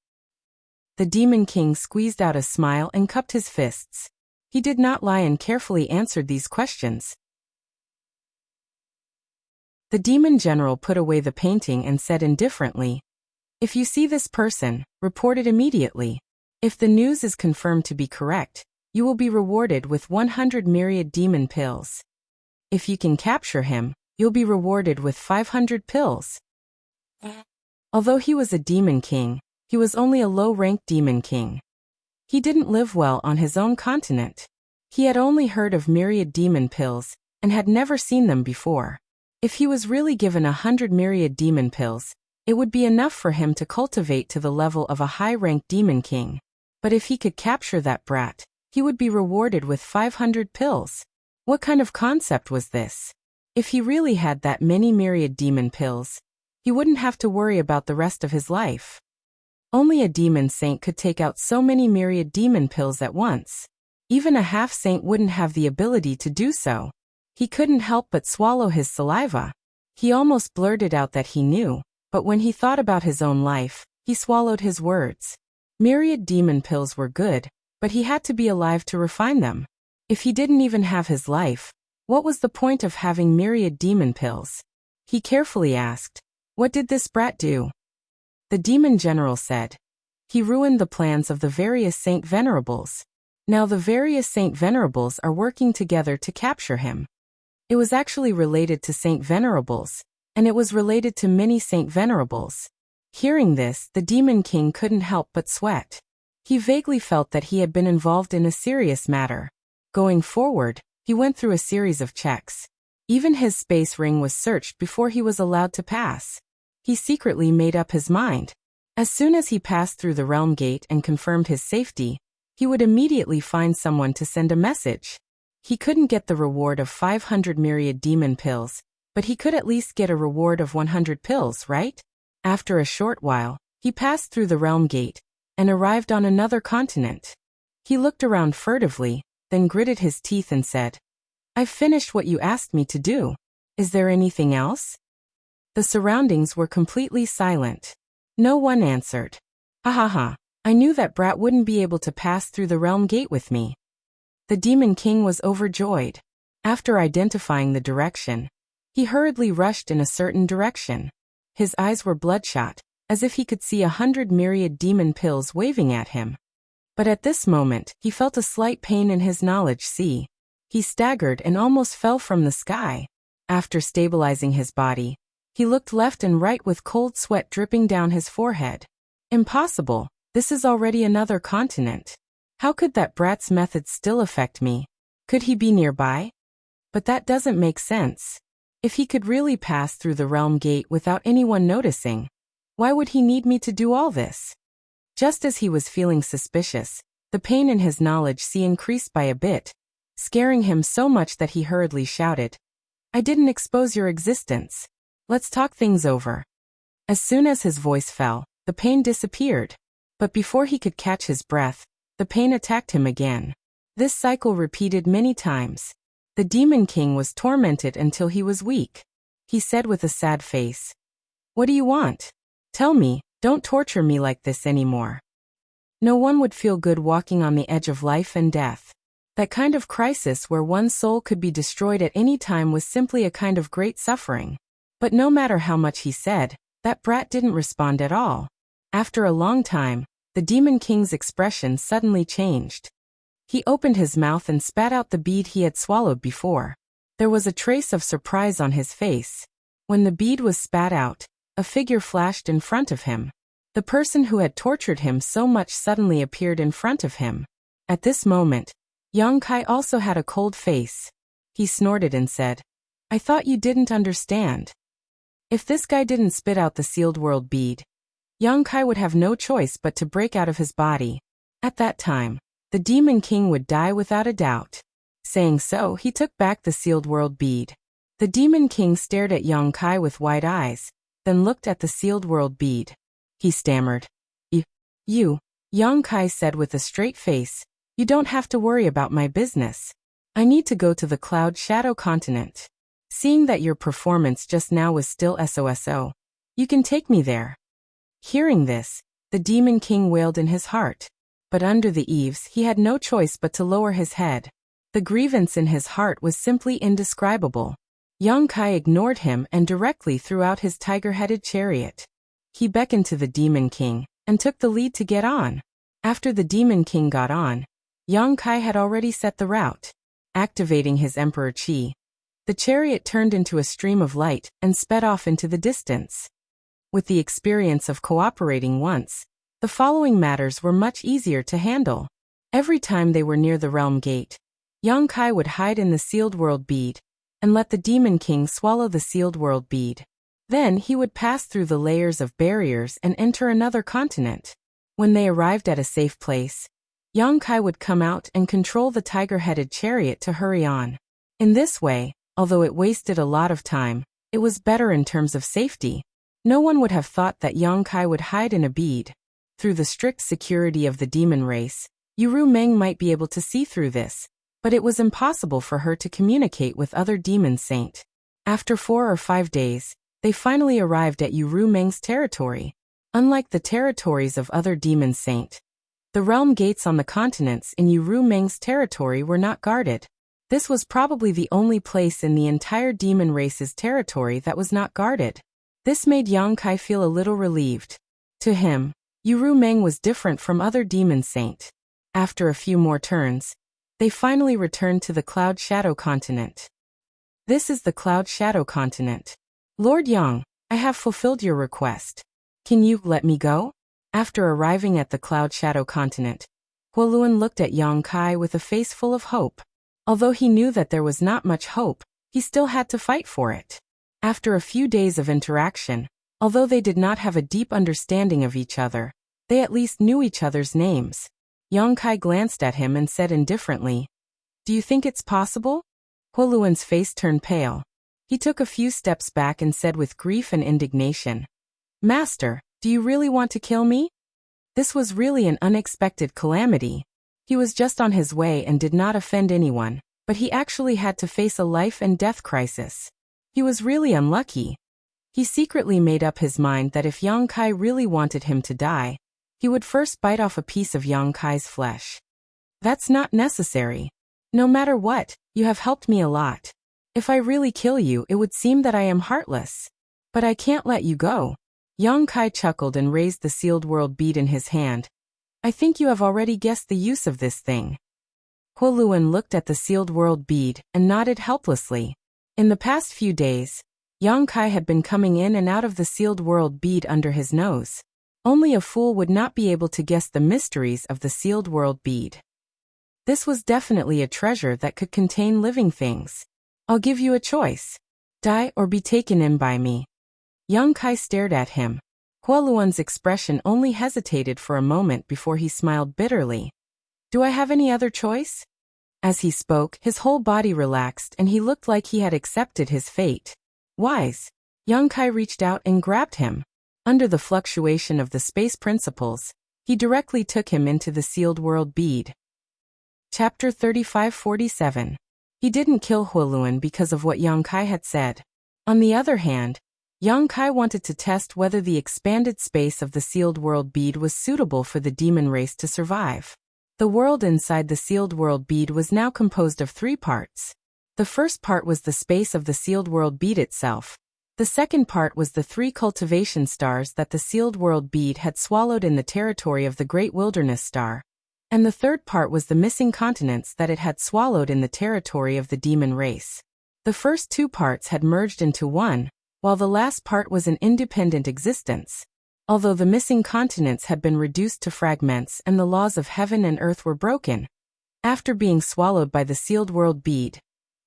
The Demon King squeezed out a smile and cupped his fists. He did not lie and carefully answered these questions. The demon general put away the painting and said indifferently, "If you see this person, report it immediately. If the news is confirmed to be correct, you will be rewarded with 100 myriad demon pills. If you can capture him, you'll be rewarded with 500 pills." Although he was a demon king, he was only a low-ranked demon king. He didn't live well on his own continent. He had only heard of myriad demon pills, and had never seen them before. If he was really given 100 myriad demon pills, it would be enough for him to cultivate to the level of a high-ranked demon king. But if he could capture that brat, he would be rewarded with 500 pills. What kind of concept was this? If he really had that many myriad demon pills, he wouldn't have to worry about the rest of his life. Only a demon saint could take out so many myriad demon pills at once. Even a half-saint wouldn't have the ability to do so. He couldn't help but swallow his saliva. He almost blurted out that he knew, but when he thought about his own life, he swallowed his words. Myriad demon pills were good, but he had to be alive to refine them. If he didn't even have his life, what was the point of having myriad demon pills? He carefully asked, "What did this brat do?" The demon general said, "He ruined the plans of the various Saint Venerables. Now the various Saint Venerables are working together to capture him." It was actually related to Saint Venerables, and it was related to many Saint Venerables. Hearing this, the Demon King couldn't help but sweat. He vaguely felt that he had been involved in a serious matter. Going forward, he went through a series of checks. Even his space ring was searched before he was allowed to pass. He secretly made up his mind. As soon as he passed through the realm gate and confirmed his safety, he would immediately find someone to send a message. He couldn't get the reward of 500 myriad demon pills, but he could at least get a reward of 100 pills, right? After a short while, he passed through the realm gate and arrived on another continent. He looked around furtively, then gritted his teeth and said, "I've finished what you asked me to do. Is there anything else?" The surroundings were completely silent. No one answered. "Ha ha ha, I knew that brat wouldn't be able to pass through the realm gate with me." The Demon King was overjoyed. After identifying the direction, he hurriedly rushed in a certain direction. His eyes were bloodshot, as if he could see 100 myriad demon pills waving at him. But at this moment, he felt a slight pain in his knowledge. He staggered and almost fell from the sky. After stabilizing his body, he looked left and right with cold sweat dripping down his forehead. Impossible, this is already another continent. How could that brat's methods still affect me? Could he be nearby? But that doesn't make sense. If he could really pass through the realm gate without anyone noticing, why would he need me to do all this? Just as he was feeling suspicious, the pain in his knowledge increased by a bit, scaring him so much that he hurriedly shouted, I didn't expose your existence. Let's talk things over. As soon as his voice fell, the pain disappeared. But before he could catch his breath, the pain attacked him again. This cycle repeated many times. The Demon King was tormented until he was weak. He said with a sad face, What do you want? Tell me, don't torture me like this anymore. No one would feel good walking on the edge of life and death. That kind of crisis where one's soul could be destroyed at any time was simply a kind of great suffering. But no matter how much he said, that brat didn't respond at all. After a long time, the Demon King's expression suddenly changed. He opened his mouth and spat out the bead he had swallowed before. There was a trace of surprise on his face. When the bead was spat out, a figure flashed in front of him. The person who had tortured him so much suddenly appeared in front of him. At this moment, Yang Kai also had a cold face. He snorted and said, I thought you didn't understand. If this guy didn't spit out the sealed world bead, Yang Kai would have no choice but to break out of his body. At that time, the Demon King would die without a doubt. Saying so, he took back the sealed world bead. The Demon King stared at Yang Kai with wide eyes, then looked at the sealed world bead. He stammered. You, Yang Kai said with a straight face, you don't have to worry about my business. I need to go to the Cloud Shadow Continent. Seeing that your performance just now was still SOSO, you can take me there. Hearing this, the Demon King wailed in his heart. But under the eaves he had no choice but to lower his head. The grievance in his heart was simply indescribable. Yang Kai ignored him and directly threw out his tiger-headed chariot. He beckoned to the Demon King and took the lead to get on. After the Demon King got on, Yang Kai had already set the route. Activating his Emperor Qi, the chariot turned into a stream of light and sped off into the distance. With the experience of cooperating once, the following matters were much easier to handle. Every time they were near the realm gate, Yang Kai would hide in the sealed world bead and let the Demon King swallow the sealed world bead. Then he would pass through the layers of barriers and enter another continent. When they arrived at a safe place, Yang Kai would come out and control the tiger-headed chariot to hurry on. In this way, although it wasted a lot of time, it was better in terms of safety. No one would have thought that Yang Kai would hide in a bead. Through the strict security of the demon race, Yuru Meng might be able to see through this, but it was impossible for her to communicate with other demon saint. After 4 or 5 days, they finally arrived at Yuru Meng's territory. Unlike the territories of other demon saint, the realm gates on the continents in Yuru Meng's territory were not guarded. This was probably the only place in the entire demon race's territory that was not guarded. This made Yang Kai feel a little relieved. To him, Yuru Meng was different from other demon saint. After a few more turns, they finally returned to the Cloud Shadow Continent. This is the Cloud Shadow Continent. Lord Yang, I have fulfilled your request. Can you let me go? After arriving at the Cloud Shadow Continent, Huoluan looked at Yang Kai with a face full of hope. Although he knew that there was not much hope, he still had to fight for it. After a few days of interaction, although they did not have a deep understanding of each other, they at least knew each other's names. Yang Kai glanced at him and said indifferently, Do you think it's possible? Huoluan's face turned pale. He took a few steps back and said with grief and indignation, Master, do you really want to kill me? This was really an unexpected calamity. He was just on his way and did not offend anyone, but he actually had to face a life and death crisis. He was really unlucky. He secretly made up his mind that if Yang Kai really wanted him to die, he would first bite off a piece of Yang Kai's flesh. That's not necessary. No matter what, you have helped me a lot. If I really kill you, it would seem that I am heartless. But I can't let you go. Yang Kai chuckled and raised the sealed world bead in his hand. I think you have already guessed the use of this thing. Huoluan looked at the sealed world bead and nodded helplessly. In the past few days, Yang Kai had been coming in and out of the sealed world bead under his nose. Only a fool would not be able to guess the mysteries of the sealed world bead. This was definitely a treasure that could contain living things. I'll give you a choice. Die or be taken in by me. Young Kai stared at him. Huoluan's expression only hesitated for a moment before he smiled bitterly. Do I have any other choice? As he spoke, his whole body relaxed and he looked like he had accepted his fate. Wise. Young Kai reached out and grabbed him. Under the fluctuation of the space principles, he directly took him into the sealed world bead. Chapter 3547. He didn't kill Huoluan because of what Young Kai had said. On the other hand, Young Kai wanted to test whether the expanded space of the sealed world bead was suitable for the demon race to survive. The world inside the sealed world bead was now composed of 3 parts. The first part was the space of the sealed world bead itself. The second part was the 3 cultivation stars that the sealed world bead had swallowed in the territory of the Great Wilderness Star. And the third part was the missing continents that it had swallowed in the territory of the demon race. The first 2 parts had merged into one, while the last part was an independent existence. Although the missing continents had been reduced to fragments and the laws of heaven and earth were broken, after being swallowed by the sealed world bead,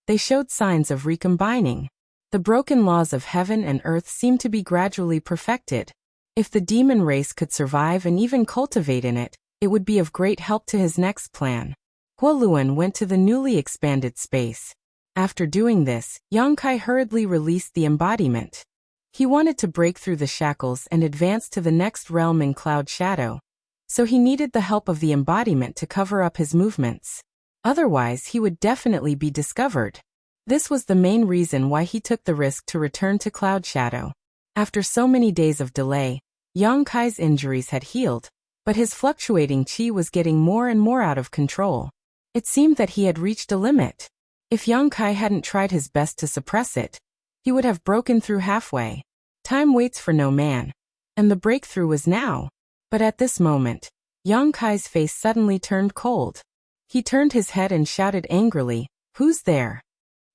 they showed signs of recombining. The broken laws of heaven and earth seemed to be gradually perfected. If the demon race could survive and even cultivate in it, it would be of great help to his next plan. Huoluan went to the newly expanded space. After doing this, Young Kai hurriedly released the embodiment. He wanted to break through the shackles and advance to the next realm in Cloud Shadow, so he needed the help of the embodiment to cover up his movements. Otherwise, he would definitely be discovered. This was the main reason why he took the risk to return to Cloud Shadow. After so many days of delay, Young Kai's injuries had healed, but his fluctuating chi was getting more and more out of control. It seemed that he had reached a limit. If Young Kai hadn't tried his best to suppress it, he would have broken through halfway. Time waits for no man, and the breakthrough was now. But at this moment, Young Kai's face suddenly turned cold. He turned his head and shouted angrily, "Who's there?"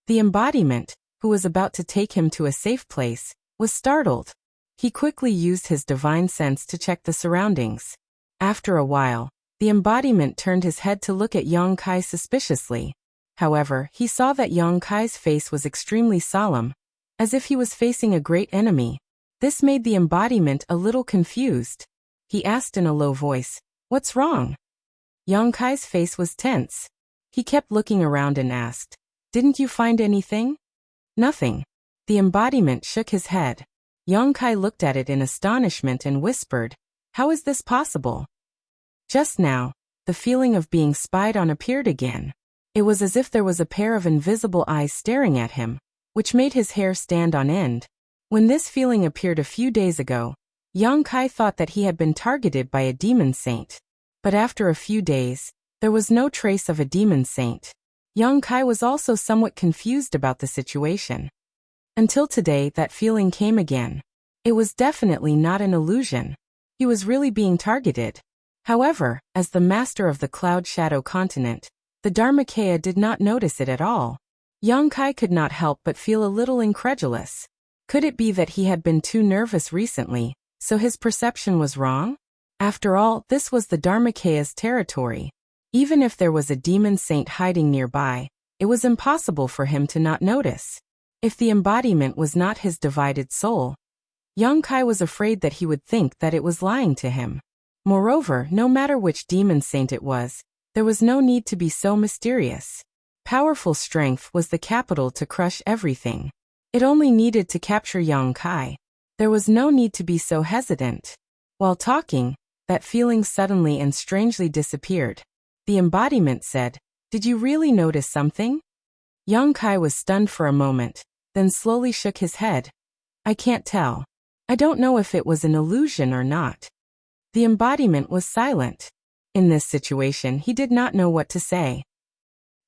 The embodiment, who was about to take him to a safe place, was startled. He quickly used his divine sense to check the surroundings. After a while, the embodiment turned his head to look at Young Kai suspiciously. However, he saw that Young Kai's face was extremely solemn, as if he was facing a great enemy. This made the embodiment a little confused. He asked in a low voice, "What's wrong?" Young Kai's face was tense. He kept looking around and asked, "Didn't you find anything?" "Nothing." The embodiment shook his head. Young Kai looked at it in astonishment and whispered, "How is this possible?" Just now, the feeling of being spied on appeared again. It was as if there was a pair of invisible eyes staring at him, which made his hair stand on end. When this feeling appeared a few days ago, Young Kai thought that he had been targeted by a demon saint. But after a few days, there was no trace of a demon saint. Young Kai was also somewhat confused about the situation. Until today, that feeling came again. It was definitely not an illusion. He was really being targeted. However, as the master of the Cloud Shadow continent, the Dharmakaya did not notice it at all. Young Kai could not help but feel a little incredulous. Could it be that he had been too nervous recently, so his perception was wrong? After all, this was the Dharmakaya's territory. Even if there was a demon saint hiding nearby, it was impossible for him to not notice. If the embodiment was not his divided soul, Young Kai was afraid that he would think that it was lying to him. Moreover, no matter which demon saint it was, there was no need to be so mysterious. Powerful strength was the capital to crush everything. It only needed to capture Young Kai. There was no need to be so hesitant. While talking, that feeling suddenly and strangely disappeared. The embodiment said, "Did you really notice something?" Young Kai was stunned for a moment, then slowly shook his head. "I can't tell. I don't know if it was an illusion or not." The embodiment was silent. In this situation, he did not know what to say.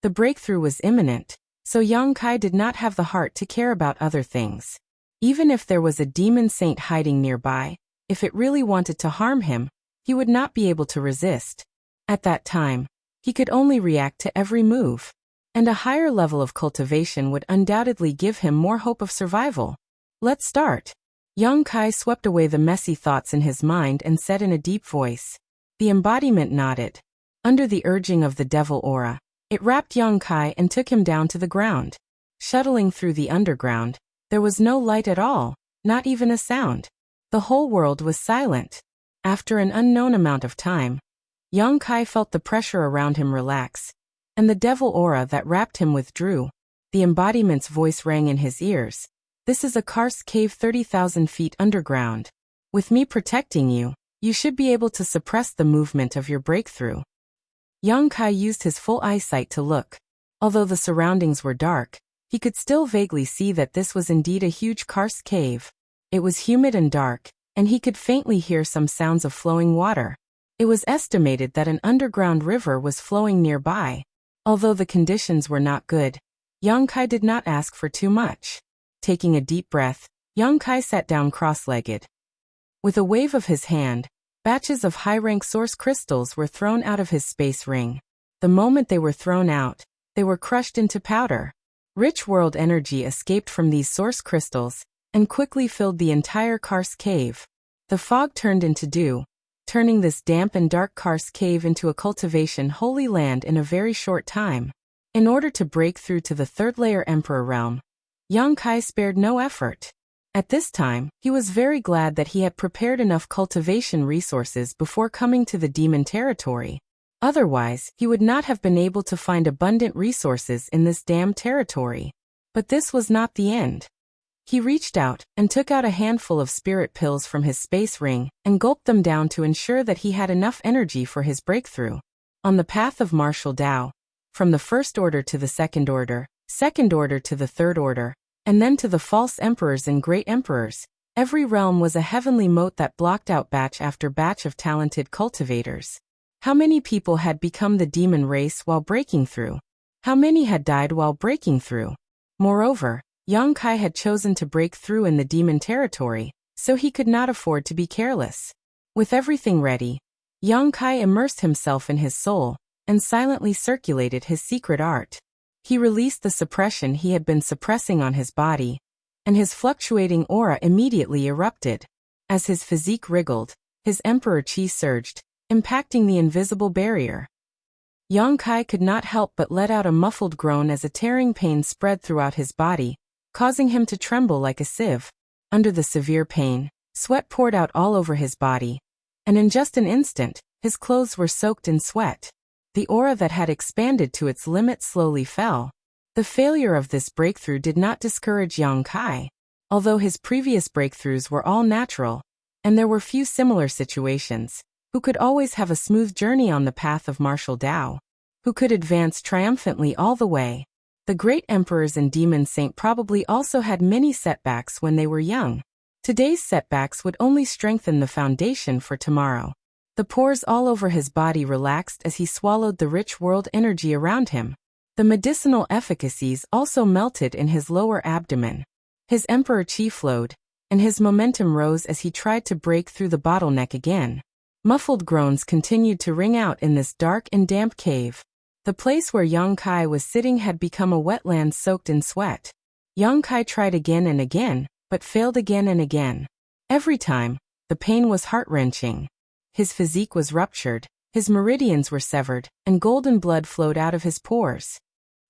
The breakthrough was imminent, so Young Kai did not have the heart to care about other things. Even if there was a demon saint hiding nearby, if it really wanted to harm him, he would not be able to resist. At that time, he could only react to every move. And a higher level of cultivation would undoubtedly give him more hope of survival. "Let's start." Young Kai swept away the messy thoughts in his mind and said in a deep voice. The embodiment nodded. Under the urging of the devil aura, it wrapped Yang Kai and took him down to the ground. Shuttling through the underground, there was no light at all, not even a sound. The whole world was silent. After an unknown amount of time, Yang Kai felt the pressure around him relax, and the devil aura that wrapped him withdrew. The embodiment's voice rang in his ears. This is a karst cave 30,000 feet underground. With me protecting you, you should be able to suppress the movement of your breakthrough. Yang Kai used his full eyesight to look. Although the surroundings were dark, he could still vaguely see that this was indeed a huge karst cave. It was humid and dark, and he could faintly hear some sounds of flowing water. It was estimated that an underground river was flowing nearby. Although the conditions were not good, Yang Kai did not ask for too much. Taking a deep breath, Yang Kai sat down cross-legged. With a wave of his hand, batches of high-rank source crystals were thrown out of his space ring. The moment they were thrown out, they were crushed into powder. Rich world energy escaped from these source crystals and quickly filled the entire karst cave. The fog turned into dew, turning this damp and dark karst cave into a cultivation holy land in a very short time. In order to break through to the third-layer Emperor realm, Yang Kai spared no effort. At this time, he was very glad that he had prepared enough cultivation resources before coming to the demon territory. Otherwise, he would not have been able to find abundant resources in this damned territory. But this was not the end. He reached out and took out a handful of spirit pills from his space ring and gulped them down to ensure that he had enough energy for his breakthrough. On the path of martial Tao, from the first order to the second order to the third order, and then to the false emperors and great emperors, every realm was a heavenly moat that blocked out batch after batch of talented cultivators. How many people had become the demon race while breaking through? How many had died while breaking through? Moreover, Yang Kai had chosen to break through in the demon territory, so he could not afford to be careless. With everything ready, Yang Kai immersed himself in his soul and silently circulated his secret art. He released the suppression he had been suppressing on his body, and his fluctuating aura immediately erupted. As his physique wriggled, his emperor chi surged, impacting the invisible barrier. Yang Kai could not help but let out a muffled groan as a tearing pain spread throughout his body, causing him to tremble like a sieve. Under the severe pain, sweat poured out all over his body, and in just an instant, his clothes were soaked in sweat. The aura that had expanded to its limit slowly fell. The failure of this breakthrough did not discourage Yang Kai. Although his previous breakthroughs were all natural, and there were few similar situations, who could always have a smooth journey on the path of martial Tao? Who could advance triumphantly all the way? The great emperors and demon saint probably also had many setbacks when they were young. Today's setbacks would only strengthen the foundation for tomorrow. The pores all over his body relaxed as he swallowed the rich world energy around him. The medicinal efficacies also melted in his lower abdomen. His emperor chi flowed, and his momentum rose as he tried to break through the bottleneck again. Muffled groans continued to ring out in this dark and damp cave. The place where Yang Kai was sitting had become a wetland soaked in sweat. Yang Kai tried again and again, but failed again and again. Every time, the pain was heart-wrenching. His physique was ruptured, his meridians were severed, and golden blood flowed out of his pores.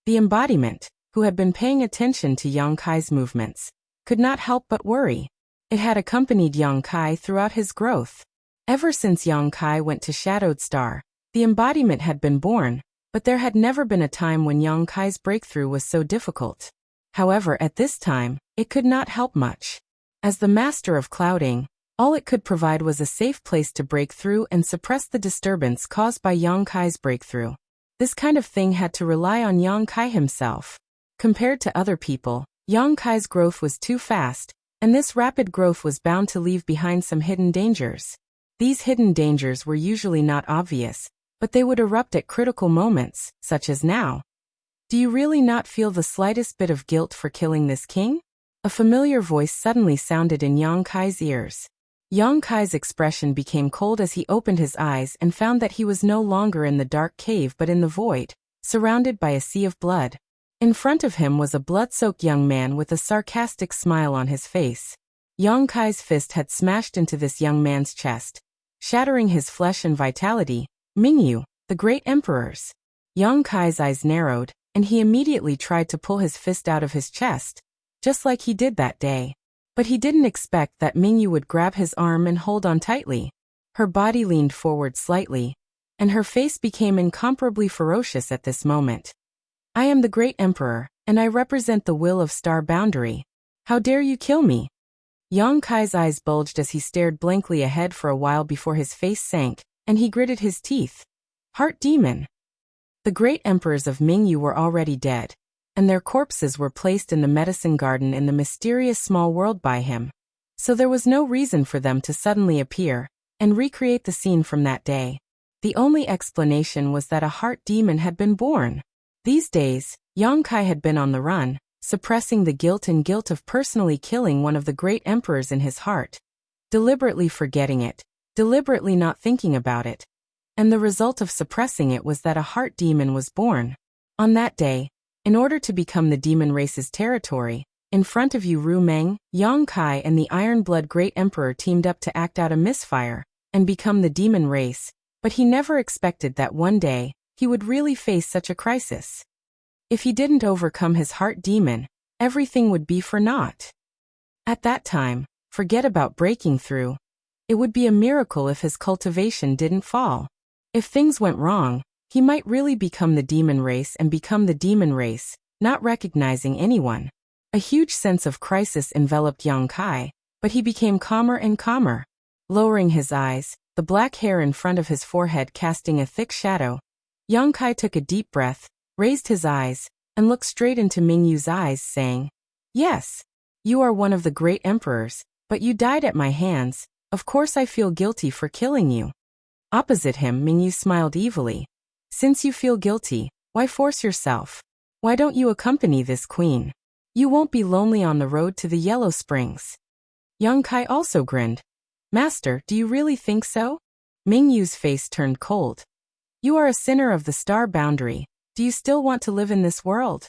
The embodiment, who had been paying attention to Yang Kai's movements, could not help but worry. It had accompanied Yang Kai throughout his growth. Ever since Yang Kai went to Shadowed Star, the embodiment had been born, but there had never been a time when Yang Kai's breakthrough was so difficult. However, at this time, it could not help much. As the master of clouding, all it could provide was a safe place to break through and suppress the disturbance caused by Yang Kai's breakthrough. This kind of thing had to rely on Yang Kai himself. Compared to other people, Yang Kai's growth was too fast, and this rapid growth was bound to leave behind some hidden dangers. These hidden dangers were usually not obvious, but they would erupt at critical moments, such as now. Do you really not feel the slightest bit of guilt for killing this king? A familiar voice suddenly sounded in Yang Kai's ears. Yang Kai's expression became cold as he opened his eyes and found that he was no longer in the dark cave but in the void, surrounded by a sea of blood. In front of him was a blood-soaked young man with a sarcastic smile on his face. Yang Kai's fist had smashed into this young man's chest, shattering his flesh and vitality. Mingyu, The great emperors. Yang Kai's eyes narrowed, and he immediately tried to pull his fist out of his chest, just like he did that day. But he didn't expect that Mingyu would grab his arm and hold on tightly. Her body leaned forward slightly, and her face became incomparably ferocious at this moment. I am the great emperor, and I represent the will of Star Boundary. How dare you kill me? Yang Kai's eyes bulged as he stared blankly ahead for a while before his face sank, and he gritted his teeth. Heart demon. The great emperors of Mingyu were already dead, and their corpses were placed in the medicine garden in the mysterious small world by him. So there was no reason for them to suddenly appear and recreate the scene from that day. The only explanation was that a heart demon had been born. These days, Yang Kai had been on the run, suppressing the guilt of personally killing one of the great emperors in his heart, deliberately forgetting it, deliberately not thinking about it. And the result of suppressing it was that a heart demon was born. On that day, in order to become the demon race's territory, in front of Yu Ru Meng, Yang Kai and the Iron Blood Great Emperor teamed up to act out a misfire and become the demon race, but he never expected that one day, he would really face such a crisis. If he didn't overcome his heart demon, everything would be for naught. At that time, forget about breaking through. It would be a miracle if his cultivation didn't fall. If things went wrong, he might really become the demon race and become the demon race, not recognizing anyone. A huge sense of crisis enveloped Yang Kai, but he became calmer and calmer. Lowering his eyes, the black hair in front of his forehead casting a thick shadow, Yang Kai took a deep breath, raised his eyes, and looked straight into Mingyu's eyes, saying, Yes, you are one of the great emperors, but you died at my hands. Of course I feel guilty for killing you. Opposite him, Mingyu smiled evilly. Since you feel guilty, why force yourself? Why don't you accompany this queen? You won't be lonely on the road to the Yellow Springs. Yang Kai also grinned. Master, do you really think so? Mingyu's face turned cold. You are a sinner of the Star Boundary. Do you still want to live in this world?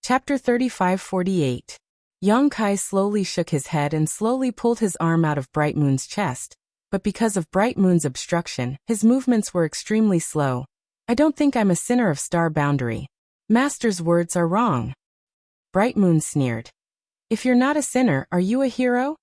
Chapter 35-48. Yang Kai slowly shook his head and slowly pulled his arm out of Bright Moon's chest, but because of Bright Moon's obstruction, his movements were extremely slow. I don't think I'm a sinner of Star Boundary. Master's words are wrong. Bright Moon sneered. If you're not a sinner, are you a hero?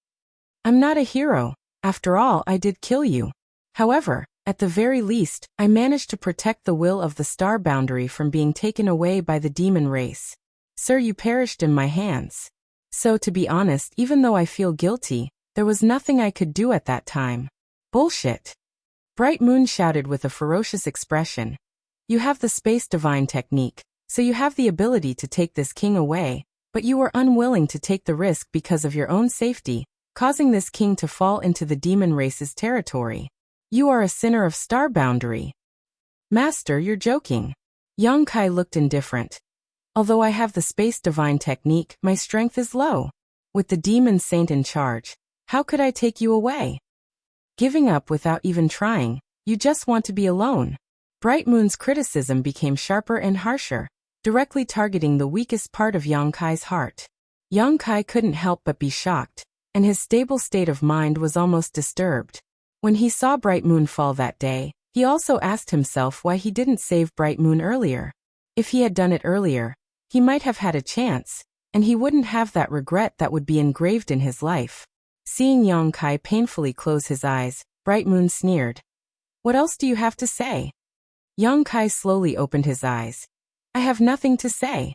I'm not a hero. After all, I did kill you. However, at the very least, I managed to protect the will of the Star Boundary from being taken away by the demon race. Sir, you perished in my hands. So to be honest, even though I feel guilty, there was nothing I could do at that time. Bullshit. Bright Moon shouted with a ferocious expression. You have the Space Divine technique, so you have the ability to take this king away, but you were unwilling to take the risk because of your own safety, causing this king to fall into the demon race's territory. You are a sinner of Star Boundary. Master, you're joking. Yang Kai looked indifferent. Although I have the Space Divine technique, my strength is low. With the demon saint in charge, how could I take you away? Giving up without even trying, you just want to be alone. Bright Moon's criticism became sharper and harsher, directly targeting the weakest part of Yang Kai's heart. Yang Kai couldn't help but be shocked, and his stable state of mind was almost disturbed. When he saw Bright Moon fall that day, he also asked himself why he didn't save Bright Moon earlier. If he had done it earlier, he might have had a chance, and he wouldn't have that regret that would be engraved in his life. Seeing Yang Kai painfully close his eyes, Bright Moon sneered. What else do you have to say? Yang Kai slowly opened his eyes. I have nothing to say.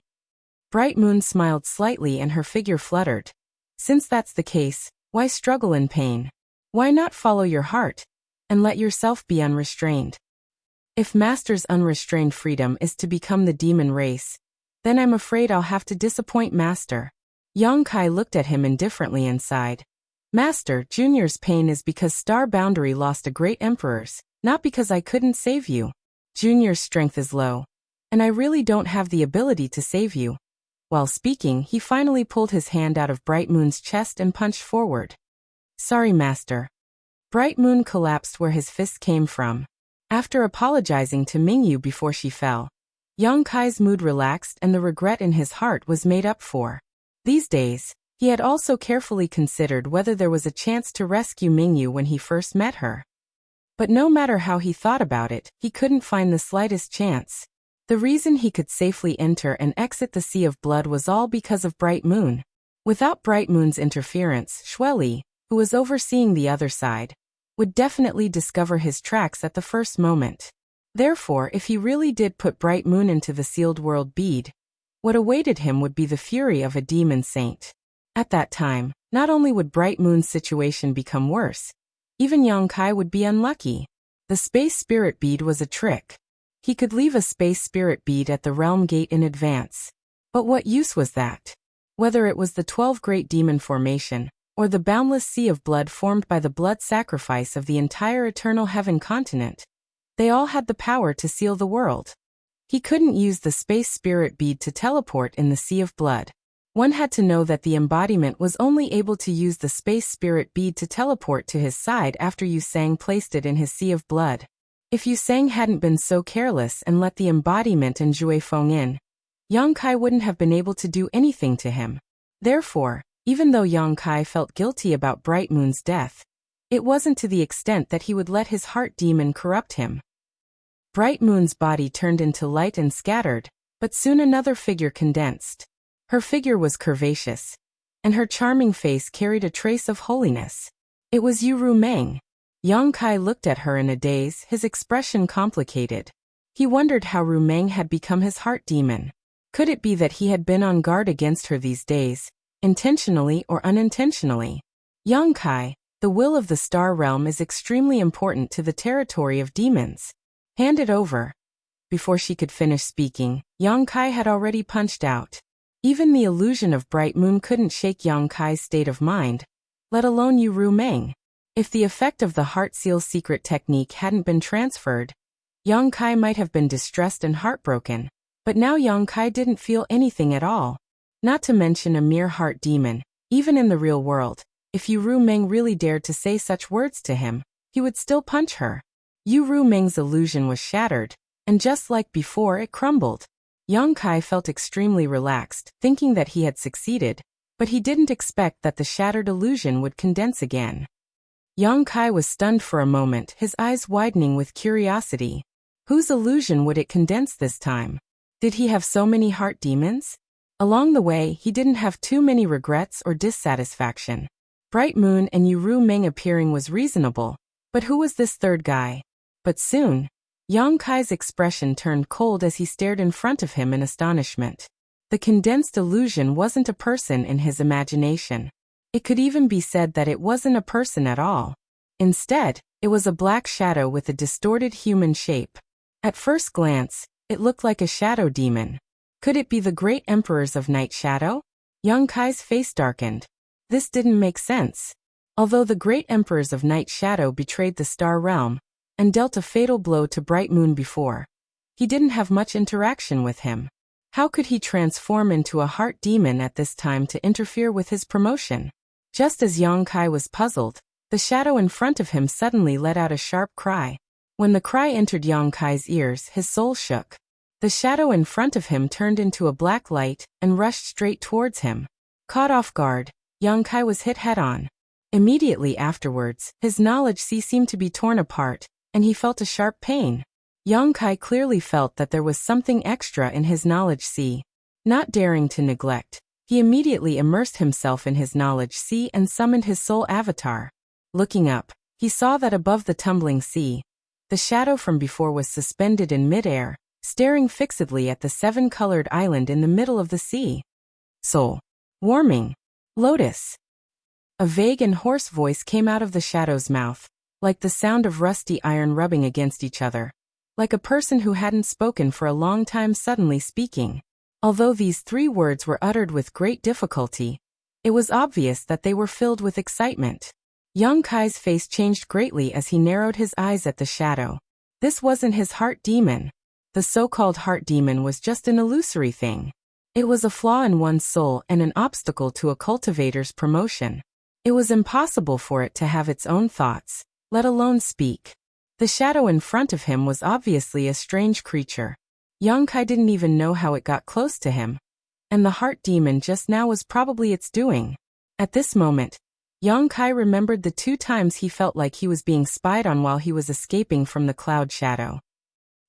Bright Moon smiled slightly and her figure fluttered. Since that's the case, why struggle in pain? Why not follow your heart and let yourself be unrestrained? If Master's unrestrained freedom is to become the demon race, then I'm afraid I'll have to disappoint Master. Yang Kai looked at him indifferently and sighed. Master, Junior's pain is because Star Boundary lost a great emperors, not because I couldn't save you. Junior's strength is low, and I really don't have the ability to save you. While speaking, he finally pulled his hand out of Bright Moon's chest and punched forward. Sorry, Master. Bright Moon collapsed where his fist came from. After apologizing to Mingyu before she fell, Yang Kai's mood relaxed and the regret in his heart was made up for. These days, he had also carefully considered whether there was a chance to rescue Mingyu when he first met her. But no matter how he thought about it, he couldn't find the slightest chance. The reason he could safely enter and exit the Sea of Blood was all because of Bright Moon. Without Bright Moon's interference, Xueli, who was overseeing the other side, would definitely discover his tracks at the first moment. Therefore, if he really did put Bright Moon into the sealed world bead, what awaited him would be the fury of a demon saint. At that time, not only would Bright Moon's situation become worse, even Yang Kai would be unlucky. The space spirit bead was a trick. He could leave a space spirit bead at the realm gate in advance. But what use was that? Whether it was the 12 Great Demon Formation, or the boundless sea of blood formed by the blood sacrifice of the entire Eternal Heaven continent, they all had the power to seal the world. He couldn't use the space spirit bead to teleport in the Sea of Blood. One had to know that the embodiment was only able to use the space spirit bead to teleport to his side after Yu Sang placed it in his Sea of Blood. If Yu Sang hadn't been so careless and let the embodiment and Jue Feng in, Yang Kai wouldn't have been able to do anything to him. Therefore, even though Yang Kai felt guilty about Bright Moon's death, it wasn't to the extent that he would let his heart demon corrupt him. Bright Moon's body turned into light and scattered, but soon another figure condensed. Her figure was curvaceous, and her charming face carried a trace of holiness. It was Yu Rumeng. Yang Kai looked at her in a daze, his expression complicated. He wondered how Rumeng had become his heart demon. Could it be that he had been on guard against her these days, intentionally or unintentionally? Yang Kai, the will of the star realm is extremely important to the territory of demons. Hand it over. Before she could finish speaking, Yang Kai had already punched out. Even the illusion of Bright Moon couldn't shake Yang Kai's state of mind, let alone Yu Rumeng. If the effect of the Heart Seal secret technique hadn't been transferred, Yang Kai might have been distressed and heartbroken. But now Yang Kai didn't feel anything at all. Not to mention a mere heart demon, even in the real world, if Yu Rumeng really dared to say such words to him, he would still punch her. Yu Rumeng's illusion was shattered, and just like before it crumbled. Yang Kai felt extremely relaxed, thinking that he had succeeded, but he didn't expect that the shattered illusion would condense again. Yang Kai was stunned for a moment, his eyes widening with curiosity. Whose illusion would it condense this time? Did he have so many heart demons? Along the way, he didn't have too many regrets or dissatisfaction. Bright Moon and Yu Rumeng appearing was reasonable, but who was this third guy? But soon, Yang Kai's expression turned cold as he stared in front of him in astonishment. The condensed illusion wasn't a person in his imagination. It could even be said that it wasn't a person at all. Instead, it was a black shadow with a distorted human shape. At first glance, it looked like a shadow demon. Could it be the great emperors of Night Shadow? Yang Kai's face darkened. This didn't make sense. Although the great emperors of Night Shadow betrayed the star realm, and dealt a fatal blow to Bright Moon before, he didn't have much interaction with him. How could he transform into a heart demon at this time to interfere with his promotion? Just as Yang Kai was puzzled, the shadow in front of him suddenly let out a sharp cry. When the cry entered Yang Kai's ears, his soul shook. The shadow in front of him turned into a black light and rushed straight towards him. Caught off guard, Yang Kai was hit head-on. Immediately afterwards, his knowledge sea seemed to be torn apart, and he felt a sharp pain. Yang Kai clearly felt that there was something extra in his knowledge sea. Not daring to neglect, he immediately immersed himself in his knowledge sea and summoned his soul avatar. Looking up, he saw that above the tumbling sea, the shadow from before was suspended in midair, staring fixedly at the seven-colored island in the middle of the sea. Soul. Warming. Lotus. A vague and hoarse voice came out of the shadow's mouth, like the sound of rusty iron rubbing against each other, like a person who hadn't spoken for a long time suddenly speaking. Although these three words were uttered with great difficulty, it was obvious that they were filled with excitement. Yang Kai's face changed greatly as he narrowed his eyes at the shadow. This wasn't his heart demon. The so-called heart demon was just an illusory thing. It was a flaw in one's soul and an obstacle to a cultivator's promotion. It was impossible for it to have its own thoughts, let alone speak. The shadow in front of him was obviously a strange creature. Yang Kai didn't even know how it got close to him. And the heart demon just now was probably its doing. At this moment, Yang Kai remembered the 2 times he felt like he was being spied on while he was escaping from the cloud shadow.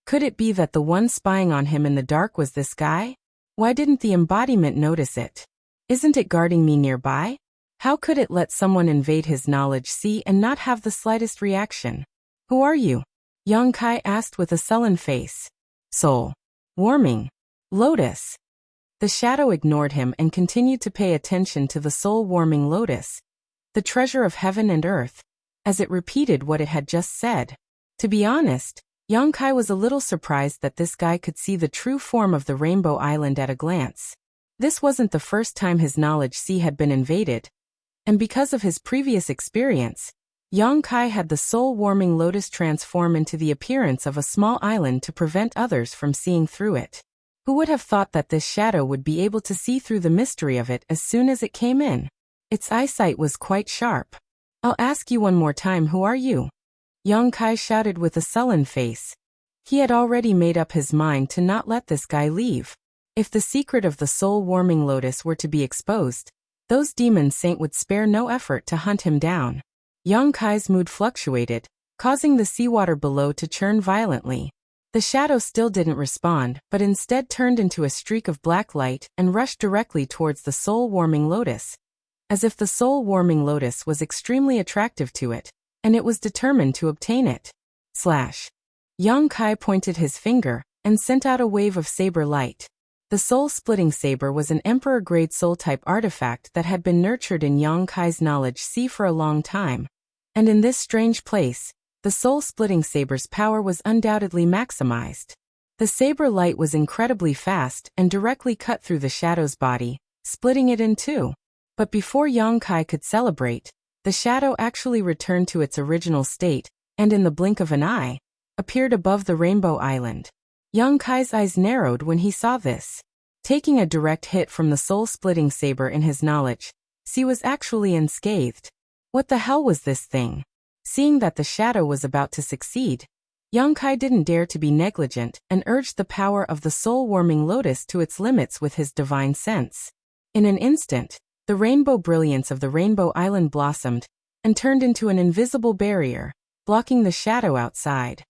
Could it be that the one spying on him in the dark was this guy? Why didn't the embodiment notice it? Isn't it guarding me nearby? How could it let someone invade his knowledge sea and not have the slightest reaction? Who are you? Yang Kai asked with a sullen face. Soul. Warming. Lotus. The shadow ignored him and continued to pay attention to the soul-warming lotus, the treasure of heaven and earth, as it repeated what it had just said. To be honest, Yang Kai was a little surprised that this guy could see the true form of the Rainbow Island at a glance. This wasn't the first time his knowledge sea had been invaded, and because of his previous experience, Yang Kai had the soul-warming lotus transform into the appearance of a small island to prevent others from seeing through it. Who would have thought that this shadow would be able to see through the mystery of it as soon as it came in? Its eyesight was quite sharp. I'll ask you one more time, who are you? Yang Kai shouted with a sullen face. He had already made up his mind to not let this guy leave. If the secret of the soul-warming lotus were to be exposed, those demon saint would spare no effort to hunt him down. Yang Kai's mood fluctuated, causing the seawater below to churn violently. The shadow still didn't respond, but instead turned into a streak of black light and rushed directly towards the soul-warming lotus, as if the soul-warming lotus was extremely attractive to it, and it was determined to obtain it. Slash. Yang Kai pointed his finger and sent out a wave of saber light. The soul-splitting saber was an emperor-grade soul-type artifact that had been nurtured in Yang Kai's knowledge sea for a long time, and in this strange place, the soul-splitting saber's power was undoubtedly maximized. The saber light was incredibly fast and directly cut through the shadow's body, splitting it in two. But before Yang Kai could celebrate, the shadow actually returned to its original state, and in the blink of an eye, appeared above the Rainbow Island. Yang Kai's eyes narrowed when he saw this. Taking a direct hit from the soul-splitting saber in his knowledge, he was actually unscathed. What the hell was this thing? Seeing that the shadow was about to succeed, Yang Kai didn't dare to be negligent and urged the power of the soul-warming lotus to its limits with his divine sense. In an instant, the rainbow brilliance of the Rainbow Island blossomed and turned into an invisible barrier, blocking the shadow outside.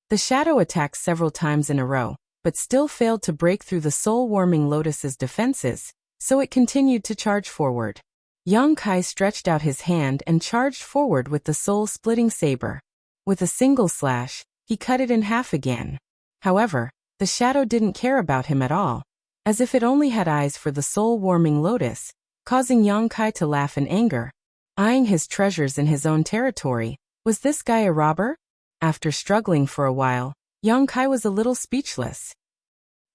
The shadow attacked several times in a row, but still failed to break through the soul-warming lotus's defenses, so it continued to charge forward. Yang Kai stretched out his hand and charged forward with the soul-splitting saber. With a single slash, he cut it in half again. However, the shadow didn't care about him at all, as if it only had eyes for the soul-warming lotus, causing Yang Kai to laugh in anger. Eyeing his treasures in his own territory, was this guy a robber? After struggling for a while, Yang Kai was a little speechless.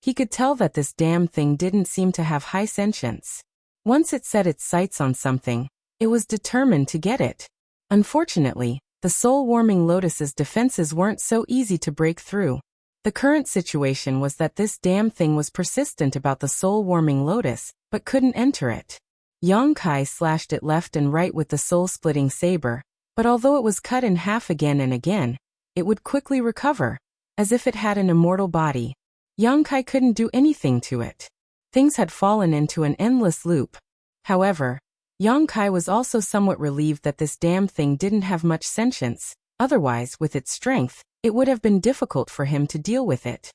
He could tell that this damn thing didn't seem to have high sentience. Once it set its sights on something, it was determined to get it. Unfortunately, the soul-warming lotus's defenses weren't so easy to break through. The current situation was that this damn thing was persistent about the soul-warming lotus, but couldn't enter it. Yang Kai slashed it left and right with the soul-splitting saber, but although it was cut in half again and again, it would quickly recover, as if it had an immortal body. Yang Kai couldn't do anything to it. Things had fallen into an endless loop. However, Yang Kai was also somewhat relieved that this damn thing didn't have much sentience, otherwise with its strength, it would have been difficult for him to deal with it.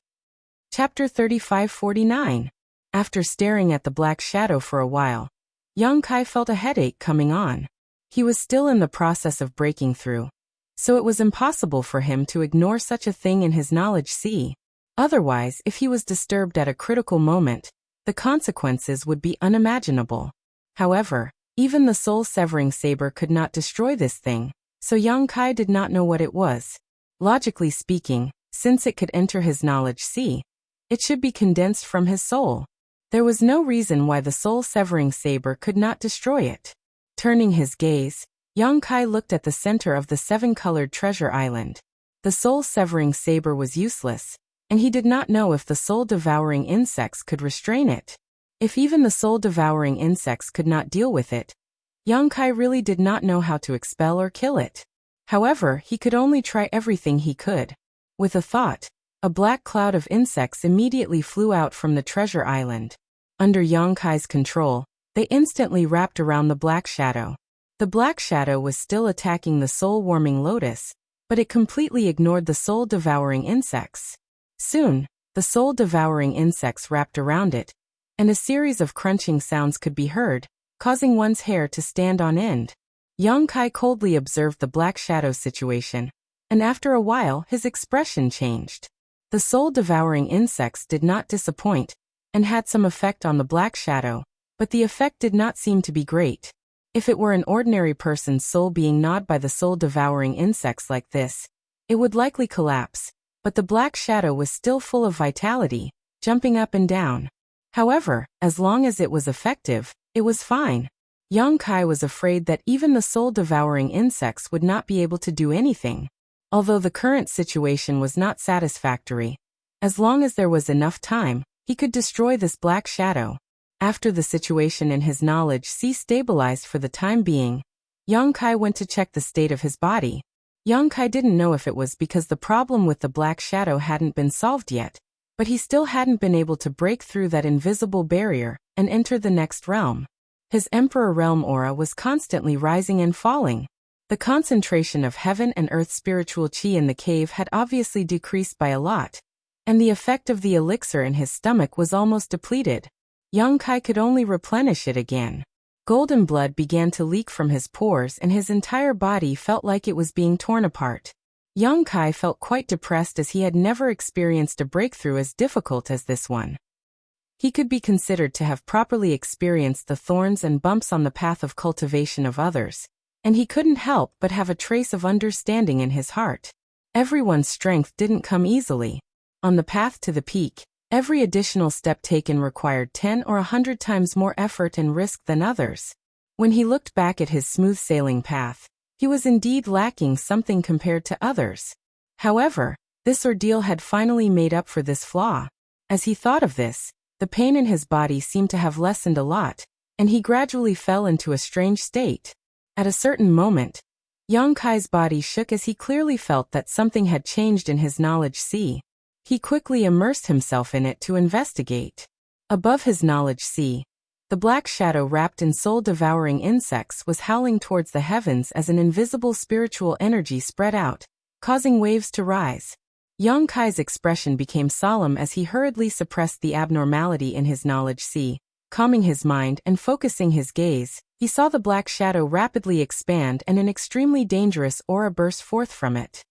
Chapter 3549. After staring at the black shadow for a while, Yang Kai felt a headache coming on. He was still in the process of breaking through, so it was impossible for him to ignore such a thing in his knowledge sea. Otherwise, if he was disturbed at a critical moment, the consequences would be unimaginable. However, even the soul-severing saber could not destroy this thing, so Yang Kai did not know what it was. Logically speaking, since it could enter his knowledge sea, it should be condensed from his soul. There was no reason why the soul-severing saber could not destroy it. Turning his gaze, Yang Kai looked at the center of the seven-colored treasure island. The soul-severing saber was useless, and he did not know if the soul-devouring insects could restrain it. If even the soul-devouring insects could not deal with it, Yang Kai really did not know how to expel or kill it. However, he could only try everything he could. With a thought, a black cloud of insects immediately flew out from the treasure island. Under Yang Kai's control, they instantly wrapped around the black shadow. The black shadow was still attacking the soul-warming lotus, but it completely ignored the soul-devouring insects. Soon, the soul-devouring insects wrapped around it, and a series of crunching sounds could be heard, causing one's hair to stand on end. Yang Kai coldly observed the black shadow situation, and after a while his expression changed. The soul-devouring insects did not disappoint, and had some effect on the black shadow, but the effect did not seem to be great. If it were an ordinary person's soul being gnawed by the soul-devouring insects like this, it would likely collapse, but the black shadow was still full of vitality, jumping up and down. However, as long as it was effective, it was fine. Yang Kai was afraid that even the soul-devouring insects would not be able to do anything. Although the current situation was not satisfactory, as long as there was enough time, he could destroy this black shadow. After the situation in his knowledge stabilized for the time being, Yang Kai went to check the state of his body. Yang Kai didn't know if it was because the problem with the black shadow hadn't been solved yet, but he still hadn't been able to break through that invisible barrier and enter the next realm. His Emperor Realm aura was constantly rising and falling. The concentration of heaven and earth spiritual qi in the cave had obviously decreased by a lot, and the effect of the elixir in his stomach was almost depleted. Yang Kai could only replenish it again. Golden blood began to leak from his pores and his entire body felt like it was being torn apart. Yang Kai felt quite depressed as he had never experienced a breakthrough as difficult as this one. He could be considered to have properly experienced the thorns and bumps on the path of cultivation of others, and he couldn't help but have a trace of understanding in his heart. Everyone's strength didn't come easily. On the path to the peak, every additional step taken required 10 or 100 times more effort and risk than others. When he looked back at his smooth sailing path, he was indeed lacking something compared to others. However, this ordeal had finally made up for this flaw. As he thought of this, the pain in his body seemed to have lessened a lot, and he gradually fell into a strange state. At a certain moment, Yang Kai's body shook as he clearly felt that something had changed in his knowledge sea. He quickly immersed himself in it to investigate. Above his knowledge sea, the black shadow wrapped in soul-devouring insects was howling towards the heavens as an invisible spiritual energy spread out, causing waves to rise. Yang Kai's expression became solemn as he hurriedly suppressed the abnormality in his knowledge sea. Calming his mind and focusing his gaze, he saw the black shadow rapidly expand and an extremely dangerous aura burst forth from it.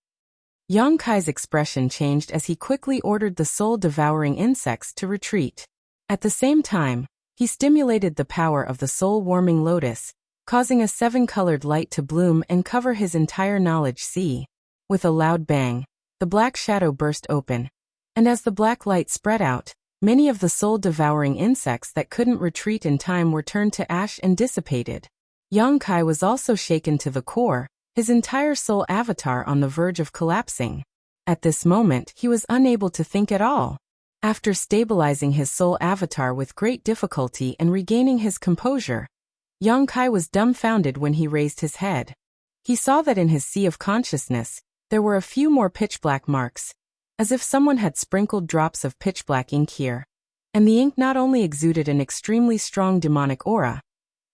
Yang Kai's expression changed as he quickly ordered the soul-devouring insects to retreat. At the same time, he stimulated the power of the soul-warming lotus, causing a 7-colored light to bloom and cover his entire knowledge sea. With a loud bang, the black shadow burst open, and as the black light spread out, many of the soul-devouring insects that couldn't retreat in time were turned to ash and dissipated. Yang Kai was also shaken to the core, his entire soul avatar on the verge of collapsing. At this moment, he was unable to think at all. After stabilizing his soul avatar with great difficulty and regaining his composure, Yang Kai was dumbfounded when he raised his head. He saw that in his sea of consciousness, there were a few more pitch-black marks, as if someone had sprinkled drops of pitch-black ink here. And the ink not only exuded an extremely strong demonic aura,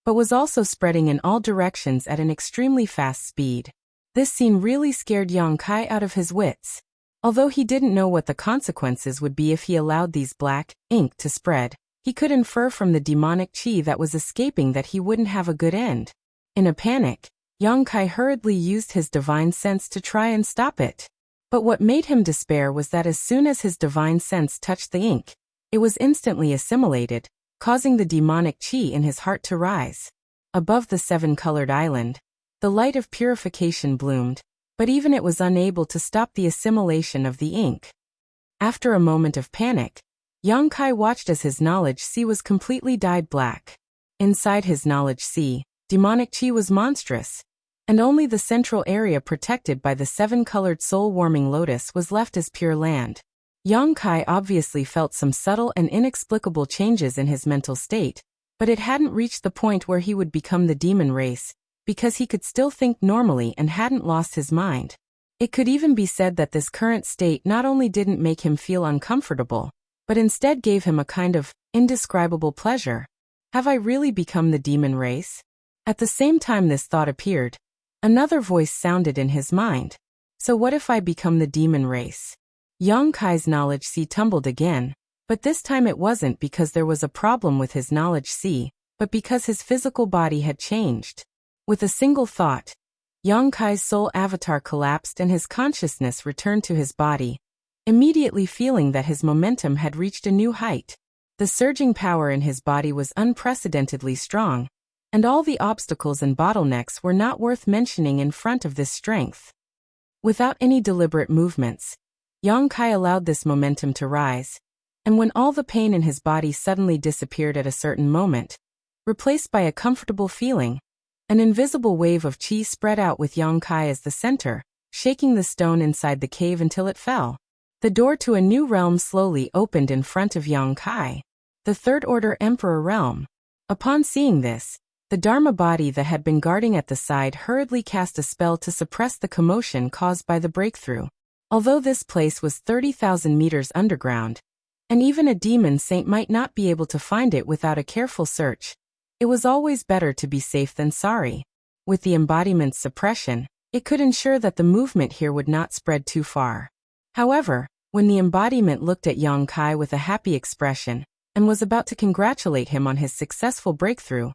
but was also spreading in all directions at an extremely fast speed. This scene really scared Yang Kai out of his wits. Although he didn't know what the consequences would be if he allowed these black ink to spread, he could infer from the demonic qi that was escaping that he wouldn't have a good end. In a panic, Yang Kai hurriedly used his divine sense to try and stop it. But what made him despair was that as soon as his divine sense touched the ink, it was instantly assimilated, causing the demonic qi in his heart to rise. Above the 7-colored island, the light of purification bloomed, but even it was unable to stop the assimilation of the ink. After a moment of panic, Yang Kai watched as his knowledge sea was completely dyed black. Inside his knowledge sea, demonic qi was monstrous, and only the central area protected by the 7-colored soul-warming lotus was left as pure land. Yang Kai obviously felt some subtle and inexplicable changes in his mental state, but it hadn't reached the point where he would become the demon race, because he could still think normally and hadn't lost his mind. It could even be said that this current state not only didn't make him feel uncomfortable, but instead gave him a kind of indescribable pleasure. Have I really become the demon race? At the same time this thought appeared, another voice sounded in his mind. So what if I become the demon race? Yang Kai's knowledge sea tumbled again, but this time it wasn't because there was a problem with his knowledge sea, but because his physical body had changed. With a single thought, Yang Kai's soul avatar collapsed and his consciousness returned to his body, immediately feeling that his momentum had reached a new height. The surging power in his body was unprecedentedly strong, and all the obstacles and bottlenecks were not worth mentioning in front of this strength. Without any deliberate movements, Yang Kai allowed this momentum to rise, and when all the pain in his body suddenly disappeared at a certain moment, replaced by a comfortable feeling, an invisible wave of qi spread out with Yang Kai as the center, shaking the stone inside the cave until it fell. The door to a new realm slowly opened in front of Yang Kai, the Third Order Emperor realm. Upon seeing this, the Dharma body that had been guarding at the side hurriedly cast a spell to suppress the commotion caused by the breakthrough. Although this place was 30,000 meters underground, and even a demon saint might not be able to find it without a careful search, it was always better to be safe than sorry. With the embodiment's suppression, it could ensure that the movement here would not spread too far. However, when the embodiment looked at Yang Kai with a happy expression, and was about to congratulate him on his successful breakthrough,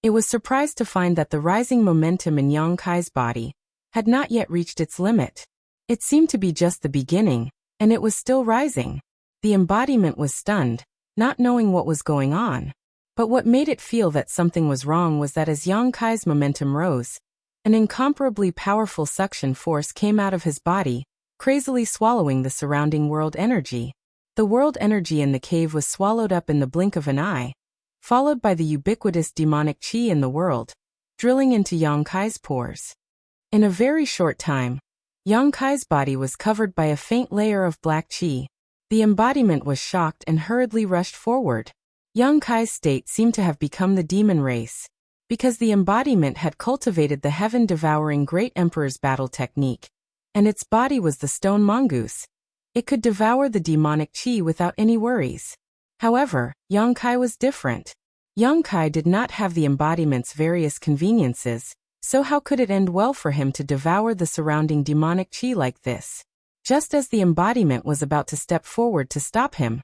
it was surprised to find that the rising momentum in Yang Kai's body had not yet reached its limit. It seemed to be just the beginning, and it was still rising. The embodiment was stunned, not knowing what was going on. But what made it feel that something was wrong was that as Yang Kai's momentum rose, an incomparably powerful suction force came out of his body, crazily swallowing the surrounding world energy. The world energy in the cave was swallowed up in the blink of an eye, followed by the ubiquitous demonic qi in the world, drilling into Yang Kai's pores. In a very short time, Yang Kai's body was covered by a faint layer of black qi. The embodiment was shocked and hurriedly rushed forward. Yang Kai's state seemed to have become the demon race, because the embodiment had cultivated the heaven-devouring Great Emperor's battle technique, and its body was the stone mongoose. It could devour the demonic qi without any worries. However, Yang Kai was different. Yang Kai did not have the embodiment's various conveniences, so how could it end well for him to devour the surrounding demonic qi like this? Just as the embodiment was about to step forward to stop him,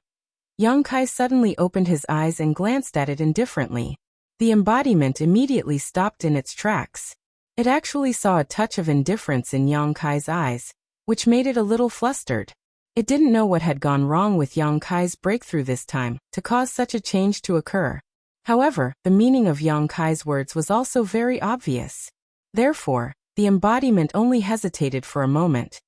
Yang Kai suddenly opened his eyes and glanced at it indifferently. The embodiment immediately stopped in its tracks. It actually saw a touch of indifference in Yang Kai's eyes, which made it a little flustered. It didn't know what had gone wrong with Yang Kai's breakthrough this time to cause such a change to occur. However, the meaning of Yang Kai's words was also very obvious. Therefore, the embodiment only hesitated for a moment,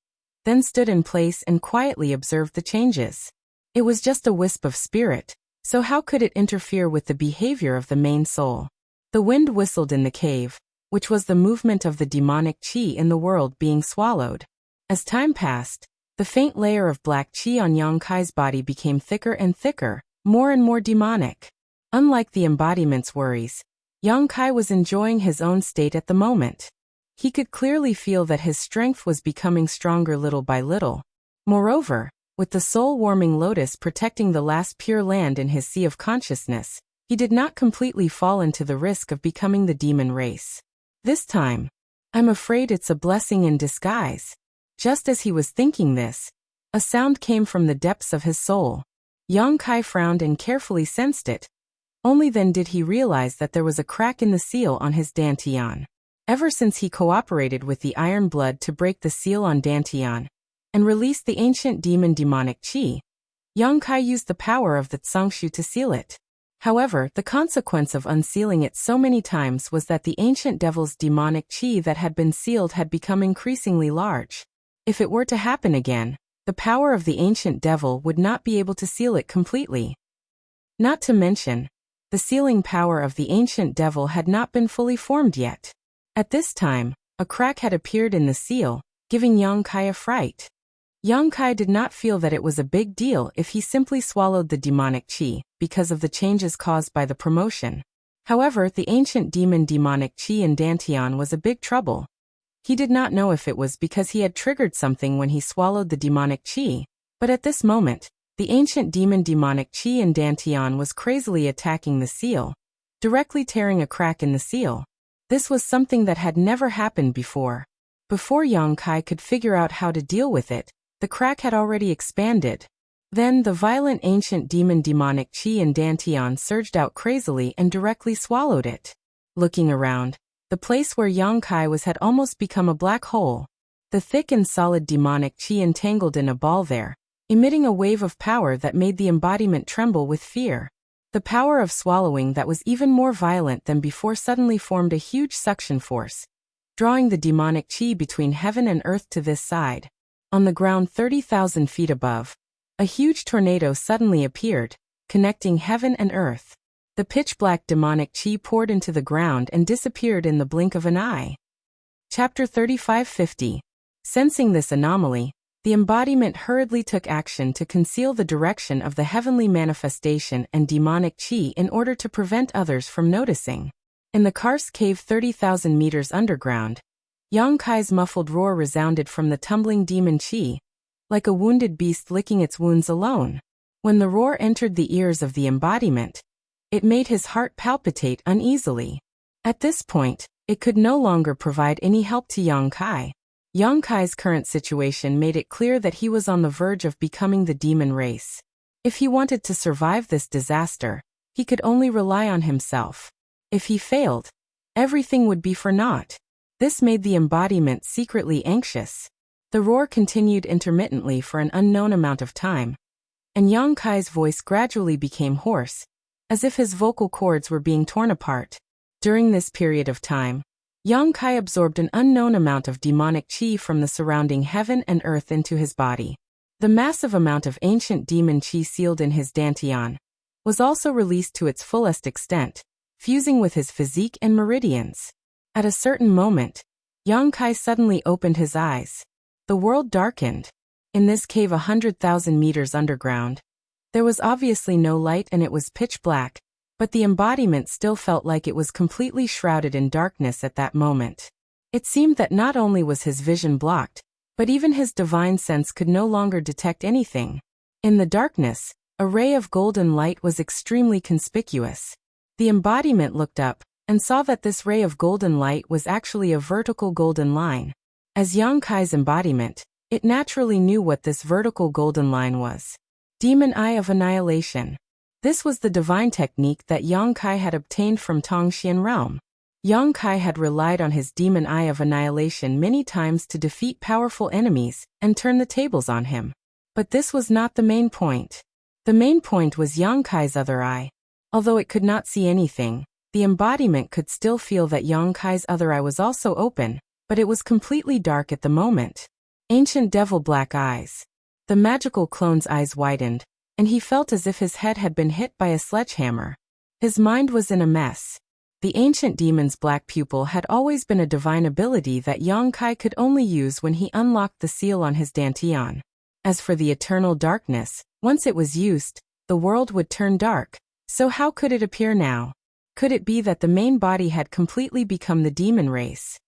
then stood in place and quietly observed the changes. It was just a wisp of spirit, so how could it interfere with the behavior of the main soul? The wind whistled in the cave, which was the movement of the demonic qi in the world being swallowed. As time passed, the faint layer of black qi on Yang Kai's body became thicker and thicker, more and more demonic. Unlike the embodiment's worries, Yang Kai was enjoying his own state at the moment. He could clearly feel that his strength was becoming stronger little by little. Moreover, with the soul-warming lotus protecting the last pure land in his sea of consciousness, he did not completely fall into the risk of becoming the demon race. This time, I'm afraid it's a blessing in disguise. Just as he was thinking this, a sound came from the depths of his soul. Yang Kai frowned and carefully sensed it. Only then did he realize that there was a crack in the seal on his dantian. Ever since he cooperated with the iron blood to break the seal on dantian and release the ancient demonic qi, Yang Kai used the power of the Tsangshu to seal it. However, the consequence of unsealing it so many times was that the ancient devil's demonic qi that had been sealed had become increasingly large. If it were to happen again, the power of the ancient devil would not be able to seal it completely. Not to mention, the sealing power of the ancient devil had not been fully formed yet. At this time, a crack had appeared in the seal, giving Yang Kai a fright. Yang Kai did not feel that it was a big deal if he simply swallowed the demonic qi, because of the changes caused by the promotion. However, the ancient demonic qi in dantian was a big trouble. He did not know if it was because he had triggered something when he swallowed the demonic qi, but at this moment, the ancient demonic qi in dantian was crazily attacking the seal, directly tearing a crack in the seal. This was something that had never happened before. Before Yang Kai could figure out how to deal with it, the crack had already expanded. Then the violent ancient demonic chi in Dantian surged out crazily and directly swallowed it. Looking around, the place where Yang Kai was had almost become a black hole. The thick and solid demonic chi entangled in a ball there, emitting a wave of power that made the embodiment tremble with fear. The power of swallowing that was even more violent than before suddenly formed a huge suction force, drawing the demonic chi between heaven and earth to this side. On the ground 30,000 feet above, a huge tornado suddenly appeared, connecting heaven and earth. The pitch-black demonic chi poured into the ground and disappeared in the blink of an eye. Chapter 3550. Sensing this anomaly, the embodiment hurriedly took action to conceal the direction of the heavenly manifestation and demonic chi in order to prevent others from noticing. In the karst cave 30,000 meters underground, Yang Kai's muffled roar resounded from the tumbling demon chi, like a wounded beast licking its wounds alone. When the roar entered the ears of the embodiment, it made his heart palpitate uneasily. At this point, it could no longer provide any help to Yang Kai. Yang Kai's current situation made it clear that he was on the verge of becoming the demon race. If he wanted to survive this disaster, he could only rely on himself. If he failed, everything would be for naught. This made the embodiment secretly anxious. The roar continued intermittently for an unknown amount of time, and Yang Kai's voice gradually became hoarse, as if his vocal cords were being torn apart. During this period of time, Yang Kai absorbed an unknown amount of demonic chi from the surrounding heaven and earth into his body. The massive amount of ancient demon chi sealed in his dantian was also released to its fullest extent, fusing with his physique and meridians. At a certain moment, Yang Kai suddenly opened his eyes. The world darkened. In this cave 100,000 meters underground, there was obviously no light and it was pitch black, but the embodiment still felt like it was completely shrouded in darkness at that moment. It seemed that not only was his vision blocked, but even his divine sense could no longer detect anything. In the darkness, a ray of golden light was extremely conspicuous. The embodiment looked up and saw that this ray of golden light was actually a vertical golden line. As Yang Kai's embodiment, it naturally knew what this vertical golden line was. Demon Eye of Annihilation. This was the divine technique that Yang Kai had obtained from Tongxian realm. Yang Kai had relied on his Demon Eye of Annihilation many times to defeat powerful enemies and turn the tables on him. But this was not the main point. The main point was Yang Kai's other eye. Although it could not see anything, the embodiment could still feel that Yang Kai's other eye was also open, but it was completely dark at the moment. Ancient devil black eyes. The magical clone's eyes widened, and he felt as if his head had been hit by a sledgehammer. His mind was in a mess. The ancient demon's black pupil had always been a divine ability that Yang Kai could only use when he unlocked the seal on his dantian. As for the eternal darkness, once it was used, the world would turn dark. So how could it appear now? Could it be that the main body had completely become the demon race?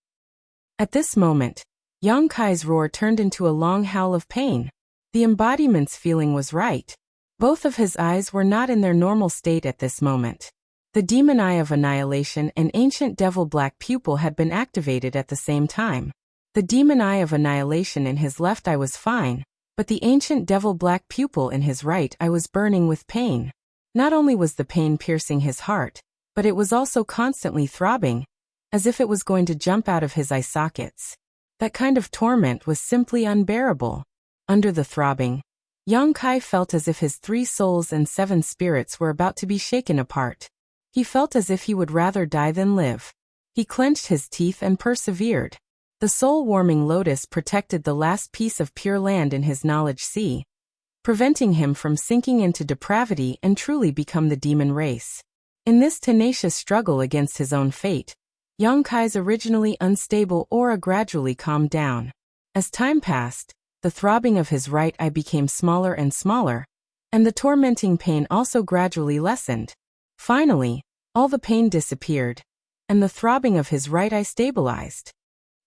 At this moment, Yang Kai's roar turned into a long howl of pain. The embodiment's feeling was right. Both of his eyes were not in their normal state at this moment. The Demon Eye of Annihilation and Ancient Devil Black Pupil had been activated at the same time. The Demon Eye of Annihilation in his left eye was fine, but the Ancient Devil Black Pupil in his right eye was burning with pain. Not only was the pain piercing his heart, but it was also constantly throbbing, as if it was going to jump out of his eye sockets. That kind of torment was simply unbearable. Under the throbbing, Yang Kai felt as if his 3 souls and 7 spirits were about to be shaken apart. He felt as if he would rather die than live. He clenched his teeth and persevered. The soul-warming lotus protected the last piece of pure land in his knowledge sea, preventing him from sinking into depravity and truly become the demon race. In this tenacious struggle against his own fate, Yang Kai's originally unstable aura gradually calmed down. As time passed, the throbbing of his right eye became smaller and smaller, and the tormenting pain also gradually lessened. Finally, all the pain disappeared, and the throbbing of his right eye stabilized.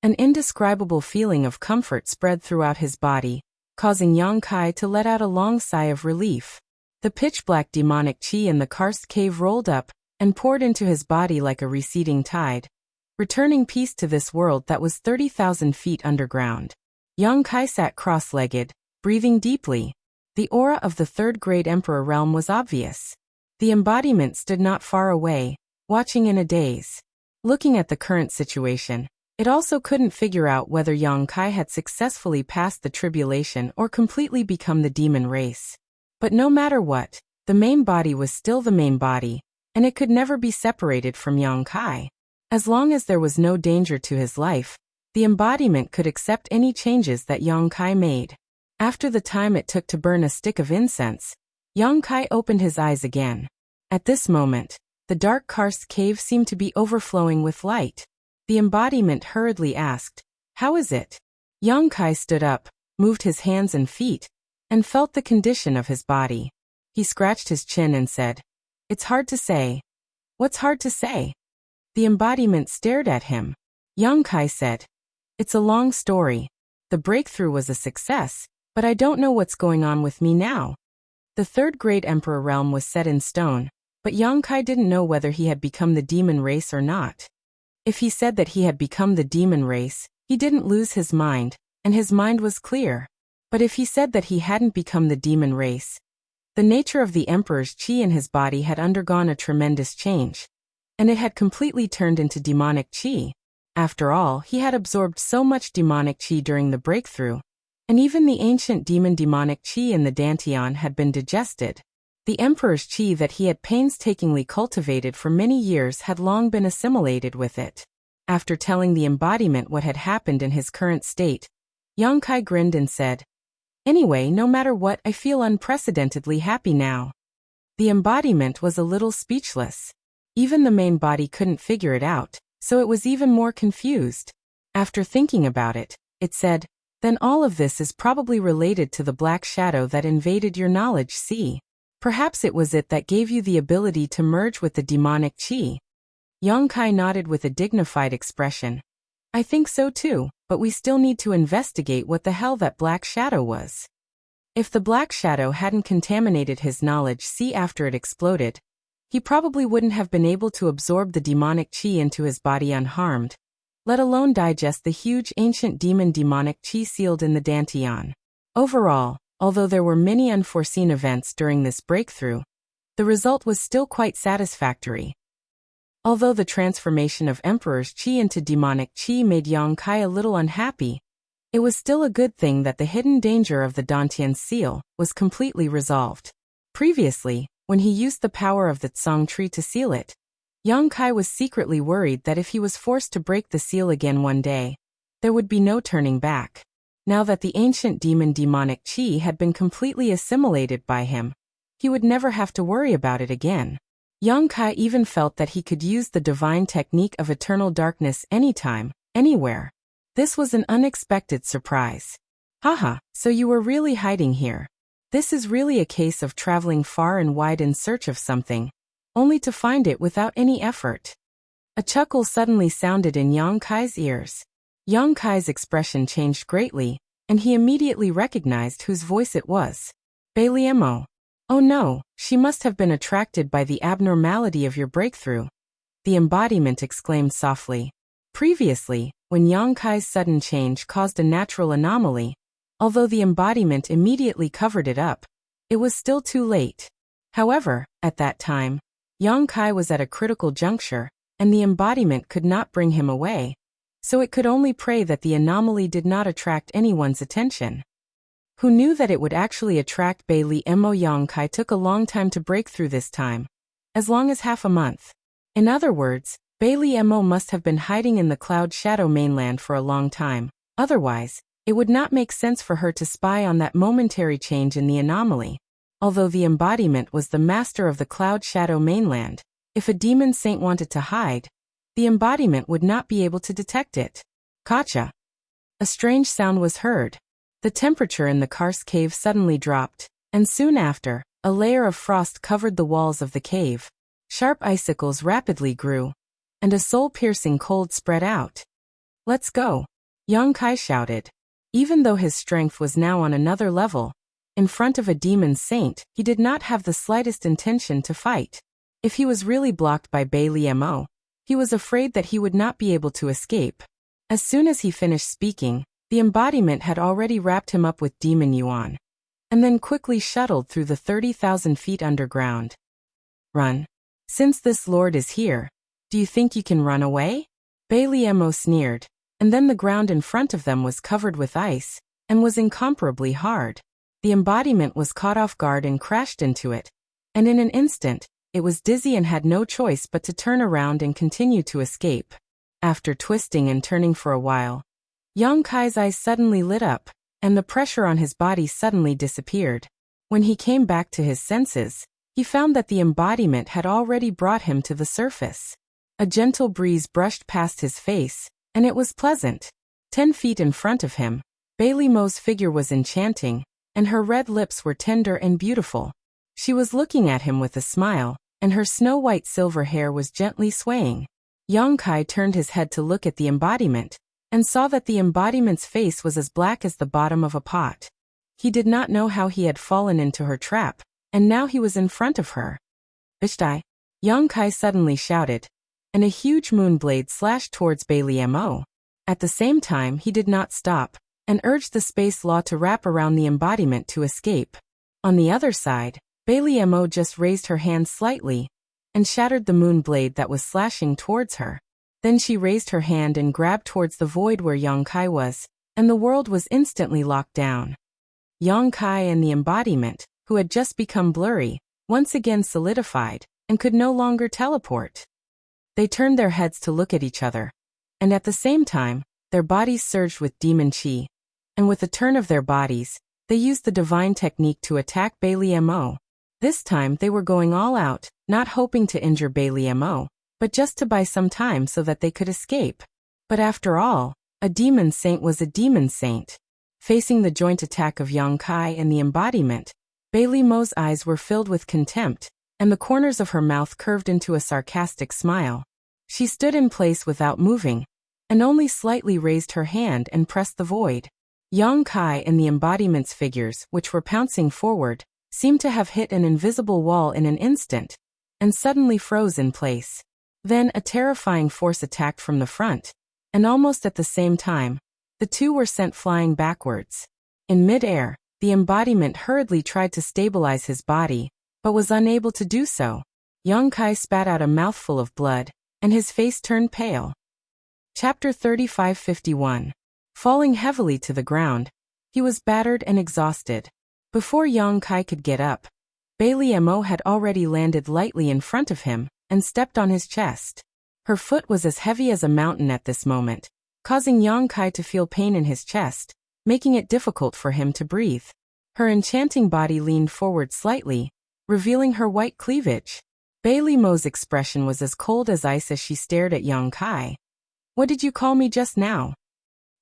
An indescribable feeling of comfort spread throughout his body, causing Yang Kai to let out a long sigh of relief. The pitch-black demonic chi in the karst cave rolled up and poured into his body like a receding tide, returning peace to this world that was 30,000 feet underground. Yang Kai sat cross-legged, breathing deeply. The aura of the third-grade Emperor realm was obvious. The embodiment stood not far away, watching in a daze. Looking at the current situation, it also couldn't figure out whether Yang Kai had successfully passed the tribulation or completely become the demon race. But no matter what, the main body was still the main body, and it could never be separated from Yang Kai. As long as there was no danger to his life, the embodiment could accept any changes that Yang Kai made. After the time it took to burn a stick of incense, Yang Kai opened his eyes again. At this moment, the dark karst cave seemed to be overflowing with light. The embodiment hurriedly asked, "How is it?" Yang Kai stood up, moved his hands and feet, and felt the condition of his body. He scratched his chin and said, "It's hard to say." "What's hard to say?" The embodiment stared at him. Yang Kai said, "It's a long story. The breakthrough was a success, but I don't know what's going on with me now." The third-grade Emperor realm was set in stone, but Yang Kai didn't know whether he had become the demon race or not. If he said that he had become the demon race, he didn't lose his mind, and his mind was clear. But if he said that he hadn't become the demon race, the nature of the Emperor's chi in his body had undergone a tremendous change, and it had completely turned into demonic chi. After all, he had absorbed so much demonic chi during the breakthrough, and even the ancient demonic chi in the Dantian had been digested. The Emperor's chi that he had painstakingly cultivated for many years had long been assimilated with it. After telling the embodiment what had happened in his current state, Yang Kai grinned and said, "Anyway, no matter what, I feel unprecedentedly happy now." The embodiment was a little speechless. Even the main body couldn't figure it out, so it was even more confused. After thinking about it, it said, "Then all of this is probably related to the black shadow that invaded your knowledge sea. Perhaps it was it that gave you the ability to merge with the demonic chi." Yang Kai nodded with a dignified expression. "I think so too, but we still need to investigate what the hell that black shadow was." If the black shadow hadn't contaminated his knowledge sea after it exploded, he probably wouldn't have been able to absorb the demonic chi into his body unharmed, let alone digest the huge ancient demonic chi sealed in the Dantian. Overall, although there were many unforeseen events during this breakthrough, the result was still quite satisfactory. Although the transformation of Emperor's chi into demonic chi made Yang Kai a little unhappy, it was still a good thing that the hidden danger of the Dantian seal was completely resolved. Previously, when he used the power of the Tsang tree to seal it, Yang Kai was secretly worried that if he was forced to break the seal again one day, there would be no turning back. Now that the ancient demonic chi had been completely assimilated by him, he would never have to worry about it again. Yang Kai even felt that he could use the divine technique of eternal darkness anytime, anywhere. This was an unexpected surprise. "Haha, so you were really hiding here. This is really a case of traveling far and wide in search of something, only to find it without any effort." A chuckle suddenly sounded in Yang Kai's ears. Yang Kai's expression changed greatly, and he immediately recognized whose voice it was. "Bailiemo. Oh no, she must have been attracted by the abnormality of your breakthrough," the embodiment exclaimed softly. Previously, when Yang Kai's sudden change caused a natural anomaly, although the embodiment immediately covered it up, it was still too late. However, at that time, Yang Kai was at a critical juncture, and the embodiment could not bring him away, so it could only pray that the anomaly did not attract anyone's attention. Who knew that it would actually attract Bailiemo? Yang Kai took a long time to break through this time, as long as half a month. In other words, Bailiemo must have been hiding in the Cloud Shadow mainland for a long time, otherwise, it would not make sense for her to spy on that momentary change in the anomaly. Although the embodiment was the master of the Cloud Shadow mainland, if a demon saint wanted to hide, the embodiment would not be able to detect it. Kacha. A strange sound was heard. The temperature in the karst cave suddenly dropped, and soon after, a layer of frost covered the walls of the cave. Sharp icicles rapidly grew, and a soul-piercing cold spread out. "Let's go," Yang Kai shouted. Even though his strength was now on another level, in front of a demon saint, he did not have the slightest intention to fight. If he was really blocked by Bailiemo, He was afraid that he would not be able to escape. As soon as he finished speaking, the embodiment had already wrapped him up with demon yuan, and then quickly shuttled through the 30,000 feet underground. Run. Since this lord is here, do you think you can run away? Mo sneered, and then the ground in front of them was covered with ice, and was incomparably hard. The embodiment was caught off guard and crashed into it, and in an instant, it was dizzy and had no choice but to turn around and continue to escape. After twisting and turning for a while, Yang Kai's eyes suddenly lit up, and the pressure on his body suddenly disappeared. When he came back to his senses, he found that the embodiment had already brought him to the surface. A gentle breeze brushed past his face, and it was pleasant. 10 feet in front of him, Mo's figure was enchanting, and her red lips were tender and beautiful. She was looking at him with a smile, and her snow-white silver hair was gently swaying. Yang Kai turned his head to look at the embodiment, and saw that the embodiment's face was as black as the bottom of a pot. He did not know how he had fallen into her trap, and now he was in front of her. Ishtai! Yang Kai suddenly shouted, and a huge moon blade slashed towards Mo. At the same time, he did not stop, and urged the space law to wrap around the embodiment to escape. On the other side, Mo just raised her hand slightly, and shattered the moon blade that was slashing towards her. Then she raised her hand and grabbed towards the void where Yang Kai was, and the world was instantly locked down. Yang Kai and the embodiment, who had just become blurry, once again solidified, and could no longer teleport. They turned their heads to look at each other, and at the same time, their bodies surged with demon chi, and with a turn of their bodies, they used the divine technique to attack Mo. This time they were going all out, not hoping to injure Mo, but just to buy some time so that they could escape. But after all, a demon saint was a demon saint. Facing the joint attack of Yang Kai and the embodiment, Mo's eyes were filled with contempt, and the corners of her mouth curved into a sarcastic smile. She stood in place without moving, and only slightly raised her hand and pressed the void. Yang Kai and the embodiment's figures, which were pouncing forward, seemed to have hit an invisible wall in an instant, and suddenly froze in place. Then a terrifying force attacked from the front, and almost at the same time, the two were sent flying backwards. In mid-air, the embodiment hurriedly tried to stabilize his body, but was unable to do so. Yang Kai spat out a mouthful of blood, and his face turned pale. Chapter 3551. Falling heavily to the ground, he was battered and exhausted. Before Yang Kai could get up, Mo had already landed lightly in front of him, and stepped on his chest. Her foot was as heavy as a mountain at this moment, causing Yang Kai to feel pain in his chest, making it difficult for him to breathe. Her enchanting body leaned forward slightly, revealing her white cleavage. Mo's expression was as cold as ice as she stared at Yang Kai. "What did you call me just now?"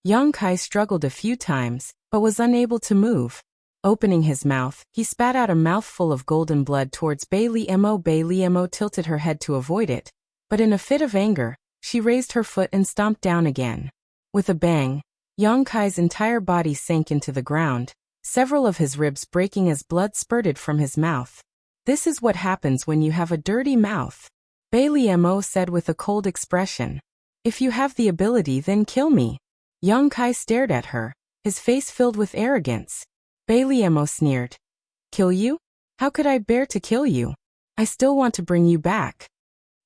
Yang Kai struggled a few times, but was unable to move. Opening his mouth, he spat out a mouthful of golden blood towards Mo. Mo tilted her head to avoid it, but in a fit of anger, she raised her foot and stomped down again. With a bang, Yang Kai's entire body sank into the ground, several of his ribs breaking as blood spurted from his mouth. "This is what happens when you have a dirty mouth," Mo said with a cold expression. "If you have the ability, then kill me." Yang Kai stared at her, his face filled with arrogance. Mo sneered. "Kill you? How could I bear to kill you? I still want to bring you back."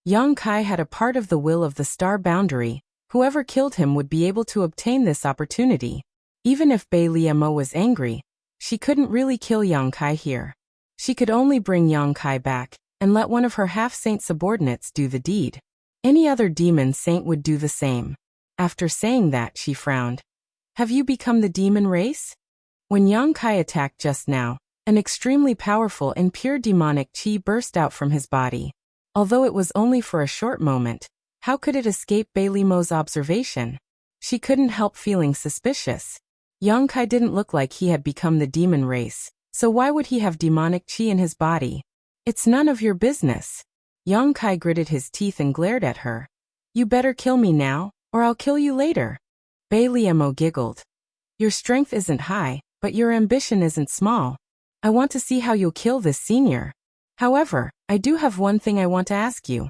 Yang Kai had a part of the will of the star boundary. Whoever killed him would be able to obtain this opportunity. Even if Mo was angry, she couldn't really kill Yang Kai here. She could only bring Yang Kai back, and let one of her half-saint subordinates do the deed. Any other demon saint would do the same. After saying that, she frowned. "Have you become the demon race?" When Yang Kai attacked just now, an extremely powerful and pure demonic chi burst out from his body. Although it was only for a short moment, how could it escape Mo's observation? She couldn't help feeling suspicious. Yang Kai didn't look like he had become the demon race, so why would he have demonic chi in his body? "It's none of your business." Yang Kai gritted his teeth and glared at her. "You better kill me now, or I'll kill you later." Mo giggled. "Your strength isn't high, but your ambition isn't small. I want to see how you'll kill this senior. However, I do have one thing I want to ask you."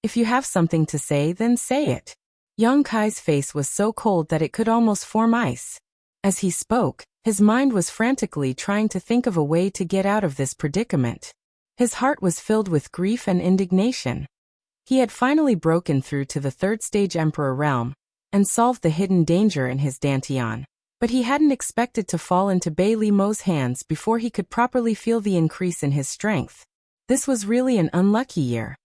If you have something to say, then say it. Young Kai's face was so cold that it could almost form ice. As he spoke, his mind was frantically trying to think of a way to get out of this predicament. His heart was filled with grief and indignation. He had finally broken through to the third-stage Emperor realm and solved the hidden danger in his Dantian. But he hadn't expected to fall into Bei Li Mo's hands before he could properly feel the increase in his strength. This was really an unlucky year.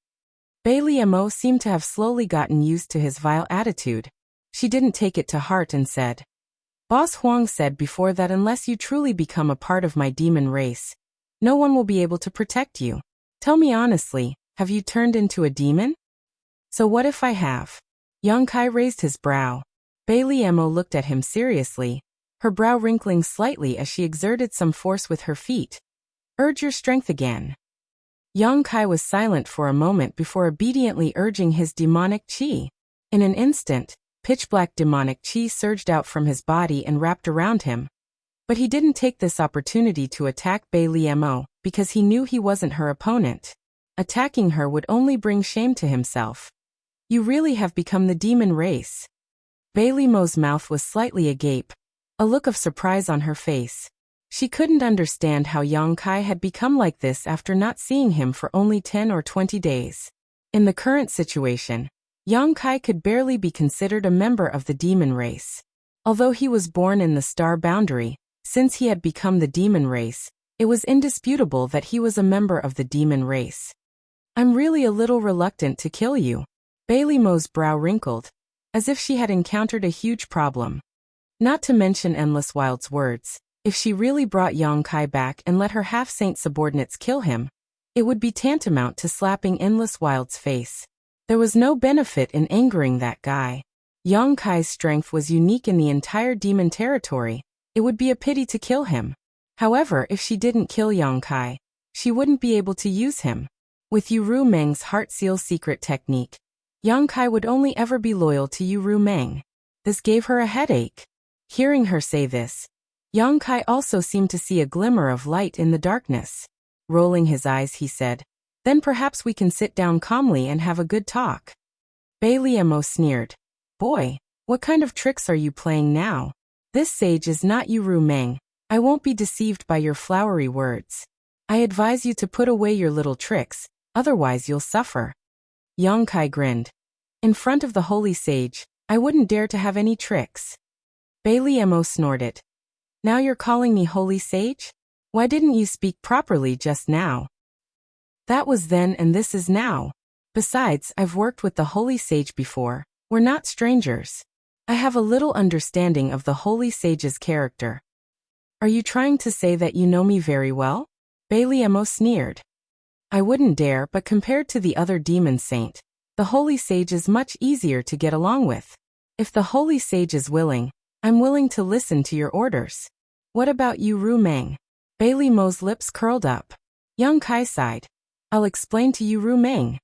Bei Li Mo seemed to have slowly gotten used to his vile attitude. She didn't take it to heart and said, "Boss Huang said before that unless you truly become a part of my demon race, no one will be able to protect you. Tell me honestly, have you turned into a demon?" "So what if I have?" Young Kai raised his brow. Bei Li Mo looked at him seriously, her brow wrinkling slightly as she exerted some force with her feet. "Urge your strength again." Young Kai was silent for a moment before obediently urging his demonic qi. In an instant, pitch-black demonic qi surged out from his body and wrapped around him. But he didn't take this opportunity to attack Bei Li Mo because he knew he wasn't her opponent. Attacking her would only bring shame to himself. "You really have become the demon race." Bei Li Mo's mouth was slightly agape, a look of surprise on her face. She couldn't understand how Young Kai had become like this after not seeing him for only 10 or 20 days. In the current situation, Young Kai could barely be considered a member of the demon race. Although he was born in the star boundary, since he had become the demon race, it was indisputable that he was a member of the demon race. "I'm really a little reluctant to kill you." Bei Li Mo's brow wrinkled, as if she had encountered a huge problem. Not to mention Endless Wild's words, if she really brought Young Kai back and let her half-saint subordinates kill him, it would be tantamount to slapping Endless Wild's face. There was no benefit in angering that guy. Young Kai's strength was unique in the entire demon territory. It would be a pity to kill him. However, if she didn't kill Young Kai, she wouldn't be able to use him. With Yu Ru Meng's heart seal secret technique, Young Kai would only ever be loyal to Yu Ru Meng. This gave her a headache. Hearing her say this, Young Kai also seemed to see a glimmer of light in the darkness. Rolling his eyes, he said, "Then perhaps we can sit down calmly and have a good talk." Bei Li Mo sneered. "Boy, what kind of tricks are you playing now? This sage is not Yu Ru Meng. I won't be deceived by your flowery words. I advise you to put away your little tricks, otherwise you'll suffer." Young Kai grinned. "In front of the holy sage, I wouldn't dare to have any tricks." Bei Li Mo snorted. "Now you're calling me holy sage? Why didn't you speak properly just now?" "That was then and this is now. Besides, I've worked with the holy sage before. We're not strangers. I have a little understanding of the holy sage's character." "Are you trying to say that you know me very well?" Bei Li Mo sneered. "I wouldn't dare, but compared to the other demon saint, the holy sage is much easier to get along with. If the holy sage is willing, I'm willing to listen to your orders. What about Yu Ru Meng?" Bei Li Mo's lips curled up. Young Kai sighed. "I'll explain to Yu Ru Meng."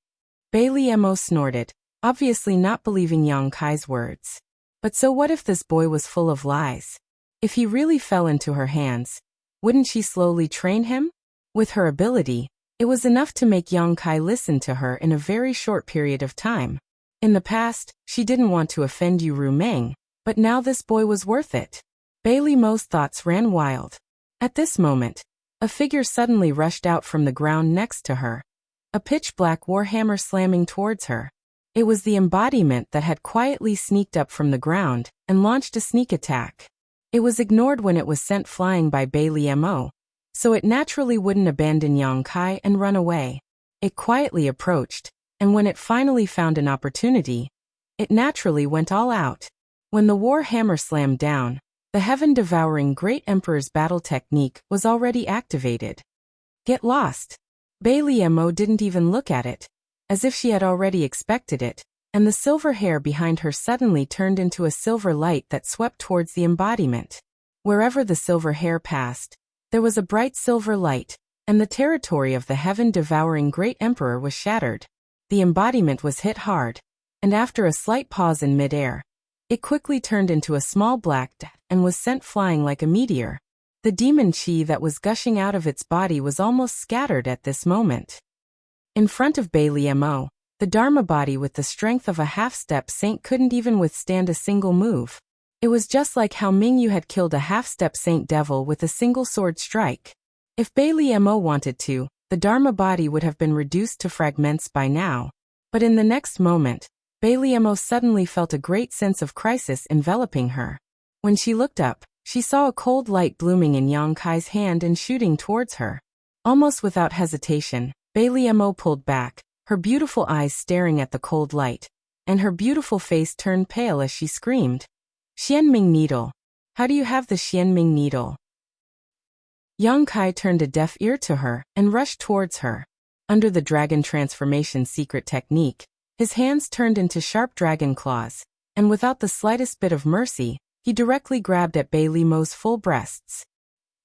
Bei Li Mo snorted, obviously not believing Young Kai's words. But so what if this boy was full of lies? If he really fell into her hands, wouldn't she slowly train him? With her ability, it was enough to make Young Kai listen to her in a very short period of time. In the past, she didn't want to offend Yu Ru Meng, but now this boy was worth it. Bei Li Mo's thoughts ran wild. At this moment, a figure suddenly rushed out from the ground next to her, a pitch-black warhammer slamming towards her. It was the embodiment that had quietly sneaked up from the ground and launched a sneak attack. It was ignored when it was sent flying by Bei Li Mo, so it naturally wouldn't abandon Young Kai and run away. It quietly approached, and when it finally found an opportunity, it naturally went all out. When the war hammer slammed down, the heaven-devouring Great Emperor's battle technique was already activated. "Get lost." Bei Li Mo didn't even look at it, as if she had already expected it, and the silver hair behind her suddenly turned into a silver light that swept towards the embodiment. Wherever the silver hair passed, there was a bright silver light, and the territory of the heaven-devouring Great Emperor was shattered. The embodiment was hit hard, and after a slight pause in midair, it quickly turned into a small black dot and was sent flying like a meteor. The demon qi that was gushing out of its body was almost scattered at this moment. In front of Bei Li Mo, The Dharma body with the strength of a half-step saint couldn't even withstand a single move. It was just like how Mingyu had killed a half-step saint devil with a single sword strike. If Bailey Mo wanted to, the Dharma body would have been reduced to fragments by now. But in the next moment, Bailey Mo suddenly felt a great sense of crisis enveloping her. When she looked up, she saw a cold light blooming in Yang Kai's hand and shooting towards her. Almost without hesitation, Bailey Mo pulled back, her beautiful eyes staring at the cold light, and her beautiful face turned pale as she screamed, "Xianming needle! How do you have the Xianming needle?" Yang Kai turned a deaf ear to her and rushed towards her. Under the dragon transformation secret technique, his hands turned into sharp dragon claws, and without the slightest bit of mercy, he directly grabbed at Bailey Mo's full breasts.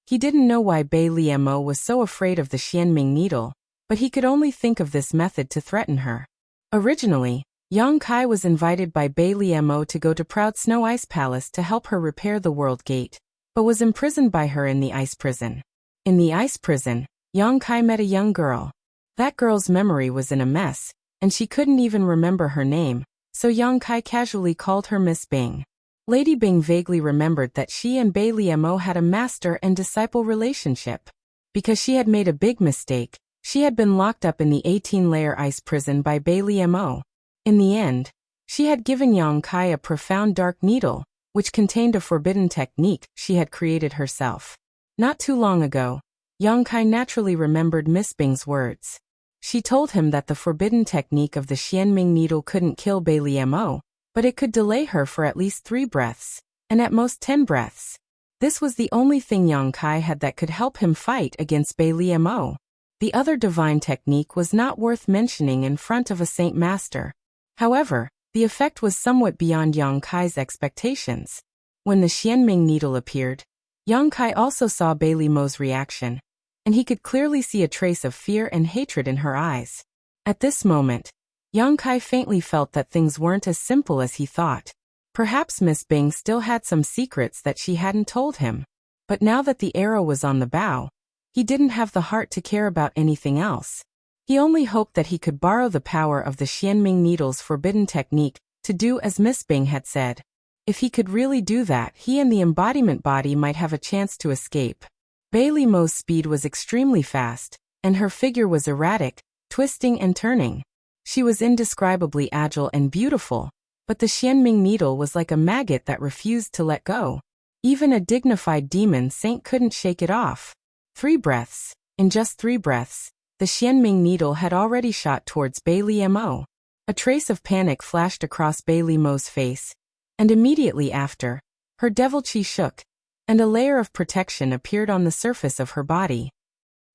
He didn't know why Bailey Mo was so afraid of the Xianming needle, but he could only think of this method to threaten her. Originally, Yang Kai was invited by Bailey Mo to go to Proud Snow Ice Palace to help her repair the World Gate, but was imprisoned by her in the ice prison. In the ice prison, Yang Kai met a young girl. That girl's memory was in a mess, and she couldn't even remember her name, so Yang Kai casually called her Miss Bing. Lady Bing vaguely remembered that she and Bailey Mo had a master and disciple relationship. Because she had made a big mistake, she had been locked up in the 18-layer ice prison by Bailey Mo. In the end, she had given Yang Kai a profound dark needle, which contained a forbidden technique she had created herself. Not too long ago, Yang Kai naturally remembered Miss Bing's words. She told him that the forbidden technique of the Xianming needle couldn't kill Bailey Mo, but it could delay her for at least 3 breaths, and at most 10 breaths. This was the only thing Yang Kai had that could help him fight against Bailey Mo. The other divine technique was not worth mentioning in front of a saint master. However, the effect was somewhat beyond Yang Kai's expectations. When the Xianming needle appeared, Yang Kai also saw Bailey Mo's reaction, and he could clearly see a trace of fear and hatred in her eyes. At this moment, Yang Kai faintly felt that things weren't as simple as he thought. Perhaps Miss Bing still had some secrets that she hadn't told him. But now that the arrow was on the bow, he didn't have the heart to care about anything else. He only hoped that he could borrow the power of the Xianming needle's forbidden technique to do as Miss Bing had said. If he could really do that, he and the embodiment body might have a chance to escape. Bailey Mo's speed was extremely fast, and her figure was erratic, twisting and turning. She was indescribably agile and beautiful, but the Xianming needle was like a maggot that refused to let go. Even a dignified demon saint couldn't shake it off. 3 breaths. In just 3 breaths, the Xianming needle had already shot towards Bailey Mo. A trace of panic flashed across Bailey Mo's face, and immediately after, her devil chi shook, and a layer of protection appeared on the surface of her body.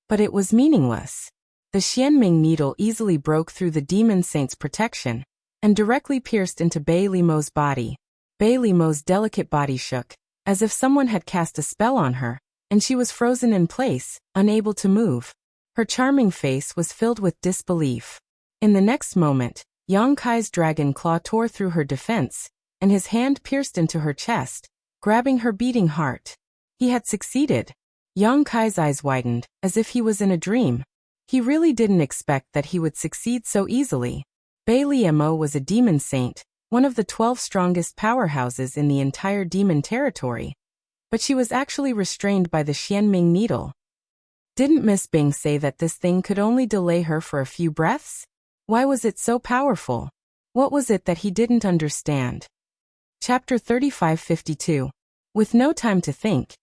But it was meaningless. The Xianming needle easily broke through the demon saint's protection, and directly pierced into Bailey Mo's body. Bailey Mo's delicate body shook, as if someone had cast a spell on her, and she was frozen in place, unable to move. Her charming face was filled with disbelief. In the next moment, Yang Kai's dragon claw tore through her defense, and his hand pierced into her chest, grabbing her beating heart. He had succeeded. Yang Kai's eyes widened, as if he was in a dream. He really didn't expect that he would succeed so easily. Bailey Mo was a demon saint, one of the 12 strongest powerhouses in the entire demon territory. But she was actually restrained by the Xianming needle. Didn't Miss Bing say that this thing could only delay her for a few breaths? Why was it so powerful? What was it that he didn't understand? Chapter 3552. With no time to think,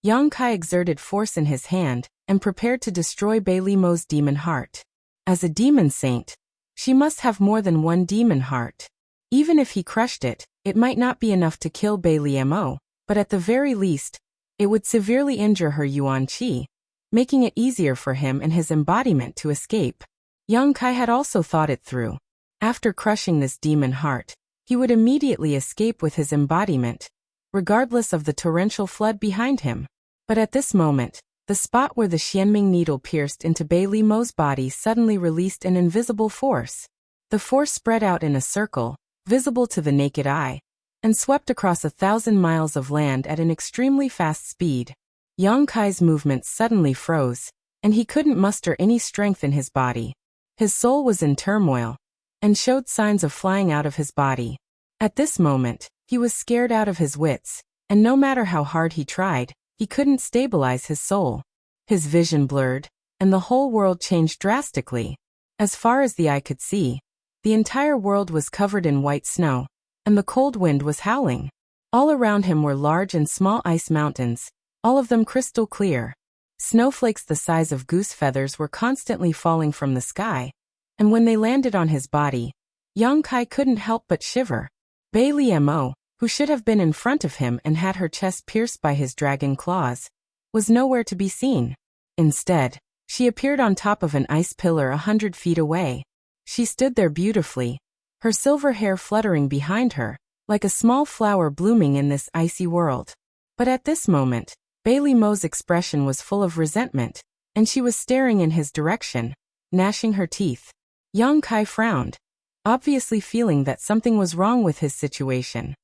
Yang Kai exerted force in his hand and prepared to destroy Bailey Mo's demon heart. As a demon saint, she must have more than one demon heart. Even if he crushed it, it might not be enough to kill Bailey Mo, but at the very least, it would severely injure her yuan qi, making it easier for him and his embodiment to escape. Yang Kai had also thought it through. After crushing this demon heart, he would immediately escape with his embodiment, regardless of the torrential flood behind him. But at this moment, the spot where the Xianming needle pierced into Bailey Mo's body suddenly released an invisible force. The force spread out in a circle, visible to the naked eye, and swept across 1,000 miles of land at an extremely fast speed. Yang Kai's movements suddenly froze, and he couldn't muster any strength in his body. His soul was in turmoil, and showed signs of flying out of his body. At this moment, he was scared out of his wits, and no matter how hard he tried, he couldn't stabilize his soul. His vision blurred, and the whole world changed drastically. As far as the eye could see, the entire world was covered in white snow, and the cold wind was howling. All around him were large and small ice mountains, all of them crystal clear. Snowflakes the size of goose feathers were constantly falling from the sky, and when they landed on his body, Yang Kai couldn't help but shiver. Bai Liemo, who should have been in front of him and had her chest pierced by his dragon claws, was nowhere to be seen. Instead, she appeared on top of an ice pillar 100 feet away. She stood there beautifully, her silver hair fluttering behind her, like a small flower blooming in this icy world. But at this moment, Bai Liemo's expression was full of resentment, and she was staring in his direction, gnashing her teeth. Yang Kai frowned, obviously feeling that something was wrong with his situation.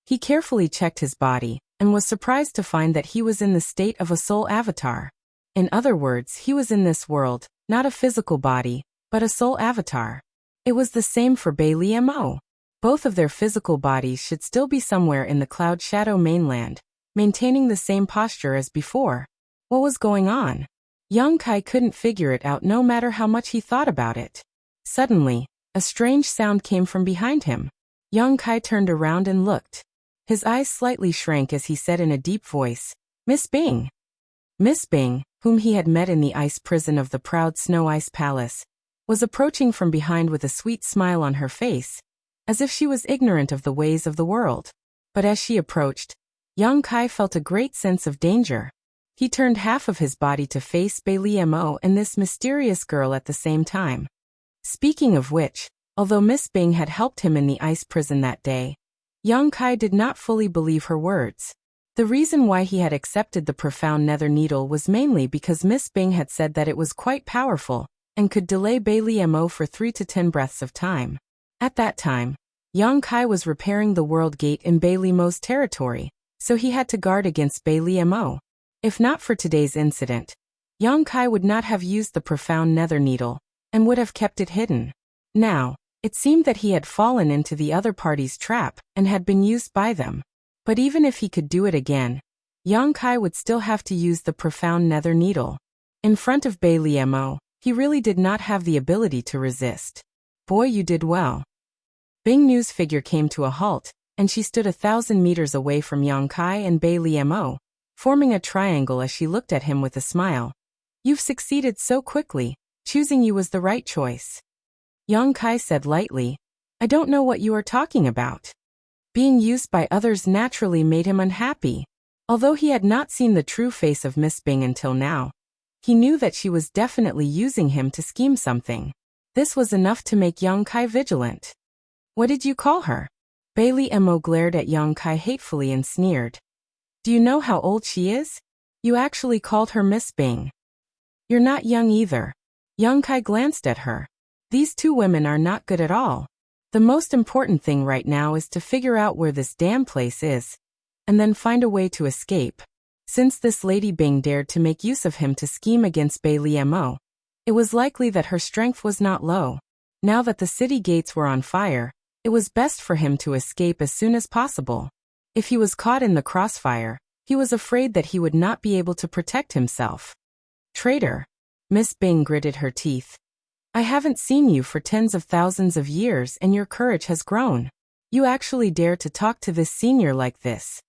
He carefully checked his body, and was surprised to find that he was in the state of a soul avatar. In other words, he was in this world, not a physical body, but a soul avatar. It was the same for Bai Liemo. Both of their physical bodies should still be somewhere in the Cloud Shadow mainland, maintaining the same posture as before. What was going on? Yang Kai couldn't figure it out no matter how much he thought about it. Suddenly, a strange sound came from behind him. Yang Kai turned around and looked. His eyes slightly shrank as he said in a deep voice, "Miss Bing." Miss Bing, whom he had met in the ice prison of the proud Snow Ice Palace, was approaching from behind with a sweet smile on her face, as if she was ignorant of the ways of the world. But as she approached, Yang Kai felt a great sense of danger. He turned half of his body to face Bai Liemo and this mysterious girl at the same time. Speaking of which, although Miss Bing had helped him in the ice prison that day, Yang Kai did not fully believe her words. The reason why he had accepted the profound nether needle was mainly because Miss Bing had said that it was quite powerful, and could delay Bai Liemo for 3 to 10 breaths of time. At that time, Yang Kai was repairing the world gate in Bai Liemo's territory, so he had to guard against Bai Liemo. If not for today's incident, Yang Kai would not have used the profound nether needle, and would have kept it hidden. Now, it seemed that he had fallen into the other party's trap, and had been used by them. But even if he could do it again, Yang Kai would still have to use the profound nether needle. In front of Bai Liemo, he really did not have the ability to resist. Boy, you did well. Bing Nu's figure came to a halt, and she stood 1,000 meters away from Yang Kai and Bai Liemo, forming a triangle as she looked at him with a smile. You've succeeded so quickly, choosing you was the right choice. Yang Kai said lightly, I don't know what you are talking about. Being used by others naturally made him unhappy. Although he had not seen the true face of Miss Bing until now, he knew that she was definitely using him to scheme something. This was enough to make Yang Kai vigilant. What did you call her? Bai Liemo glared at Yang Kai hatefully and sneered. Do you know how old she is? You actually called her Miss Bing. You're not young either. Yang Kai glanced at her. These two women are not good at all. The most important thing right now is to figure out where this damn place is, and then find a way to escape. Since this Lady Bing dared to make use of him to scheme against Bai Liemo, it was likely that her strength was not low. Now that the city gates were on fire, it was best for him to escape as soon as possible. If he was caught in the crossfire, he was afraid that he would not be able to protect himself. Traitor! Miss Bing gritted her teeth. I haven't seen you for tens of thousands of years and your courage has grown. You actually dare to talk to this senior like this.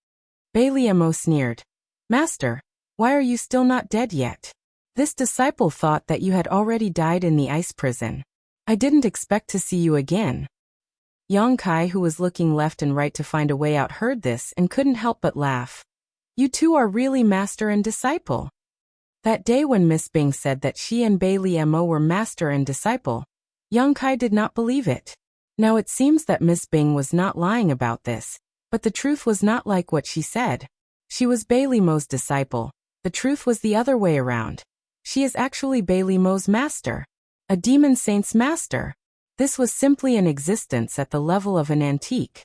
Bai Liemo sneered. Master, why are you still not dead yet? This disciple thought that you had already died in the ice prison. I didn't expect to see you again. Yang Kai, who was looking left and right to find a way out, heard this and couldn't help but laugh. You two are really master and disciple. That day when Miss Bing said that she and Bai Liemo were master and disciple, Yang Kai did not believe it. Now it seems that Miss Bing was not lying about this, but the truth was not like what she said. She was Bai Liemo's disciple. The truth was the other way around. She is actually Bai Liemo's master. A demon saint's master. This was simply an existence at the level of an antique.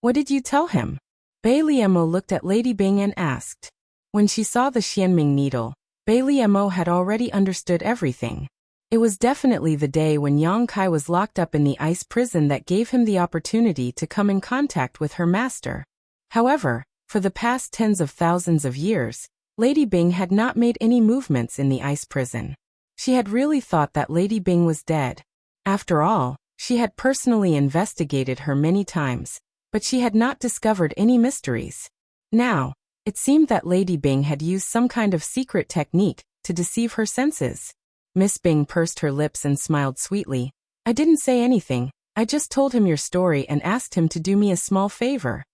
What did you tell him? Bai Liemo looked at Lady Bing and asked. When she saw the Xianming needle, Bai Liemo had already understood everything. It was definitely the day when Yang Kai was locked up in the ice prison that gave him the opportunity to come in contact with her master. However, for the past tens of thousands of years, Lady Bing had not made any movements in the ice prison. She had really thought that Lady Bing was dead. After all, she had personally investigated her many times, but she had not discovered any mysteries. Now, it seemed that Lady Bing had used some kind of secret technique to deceive her senses. Miss Bing pursed her lips and smiled sweetly. I didn't say anything, I just told him your story and asked him to do me a small favor.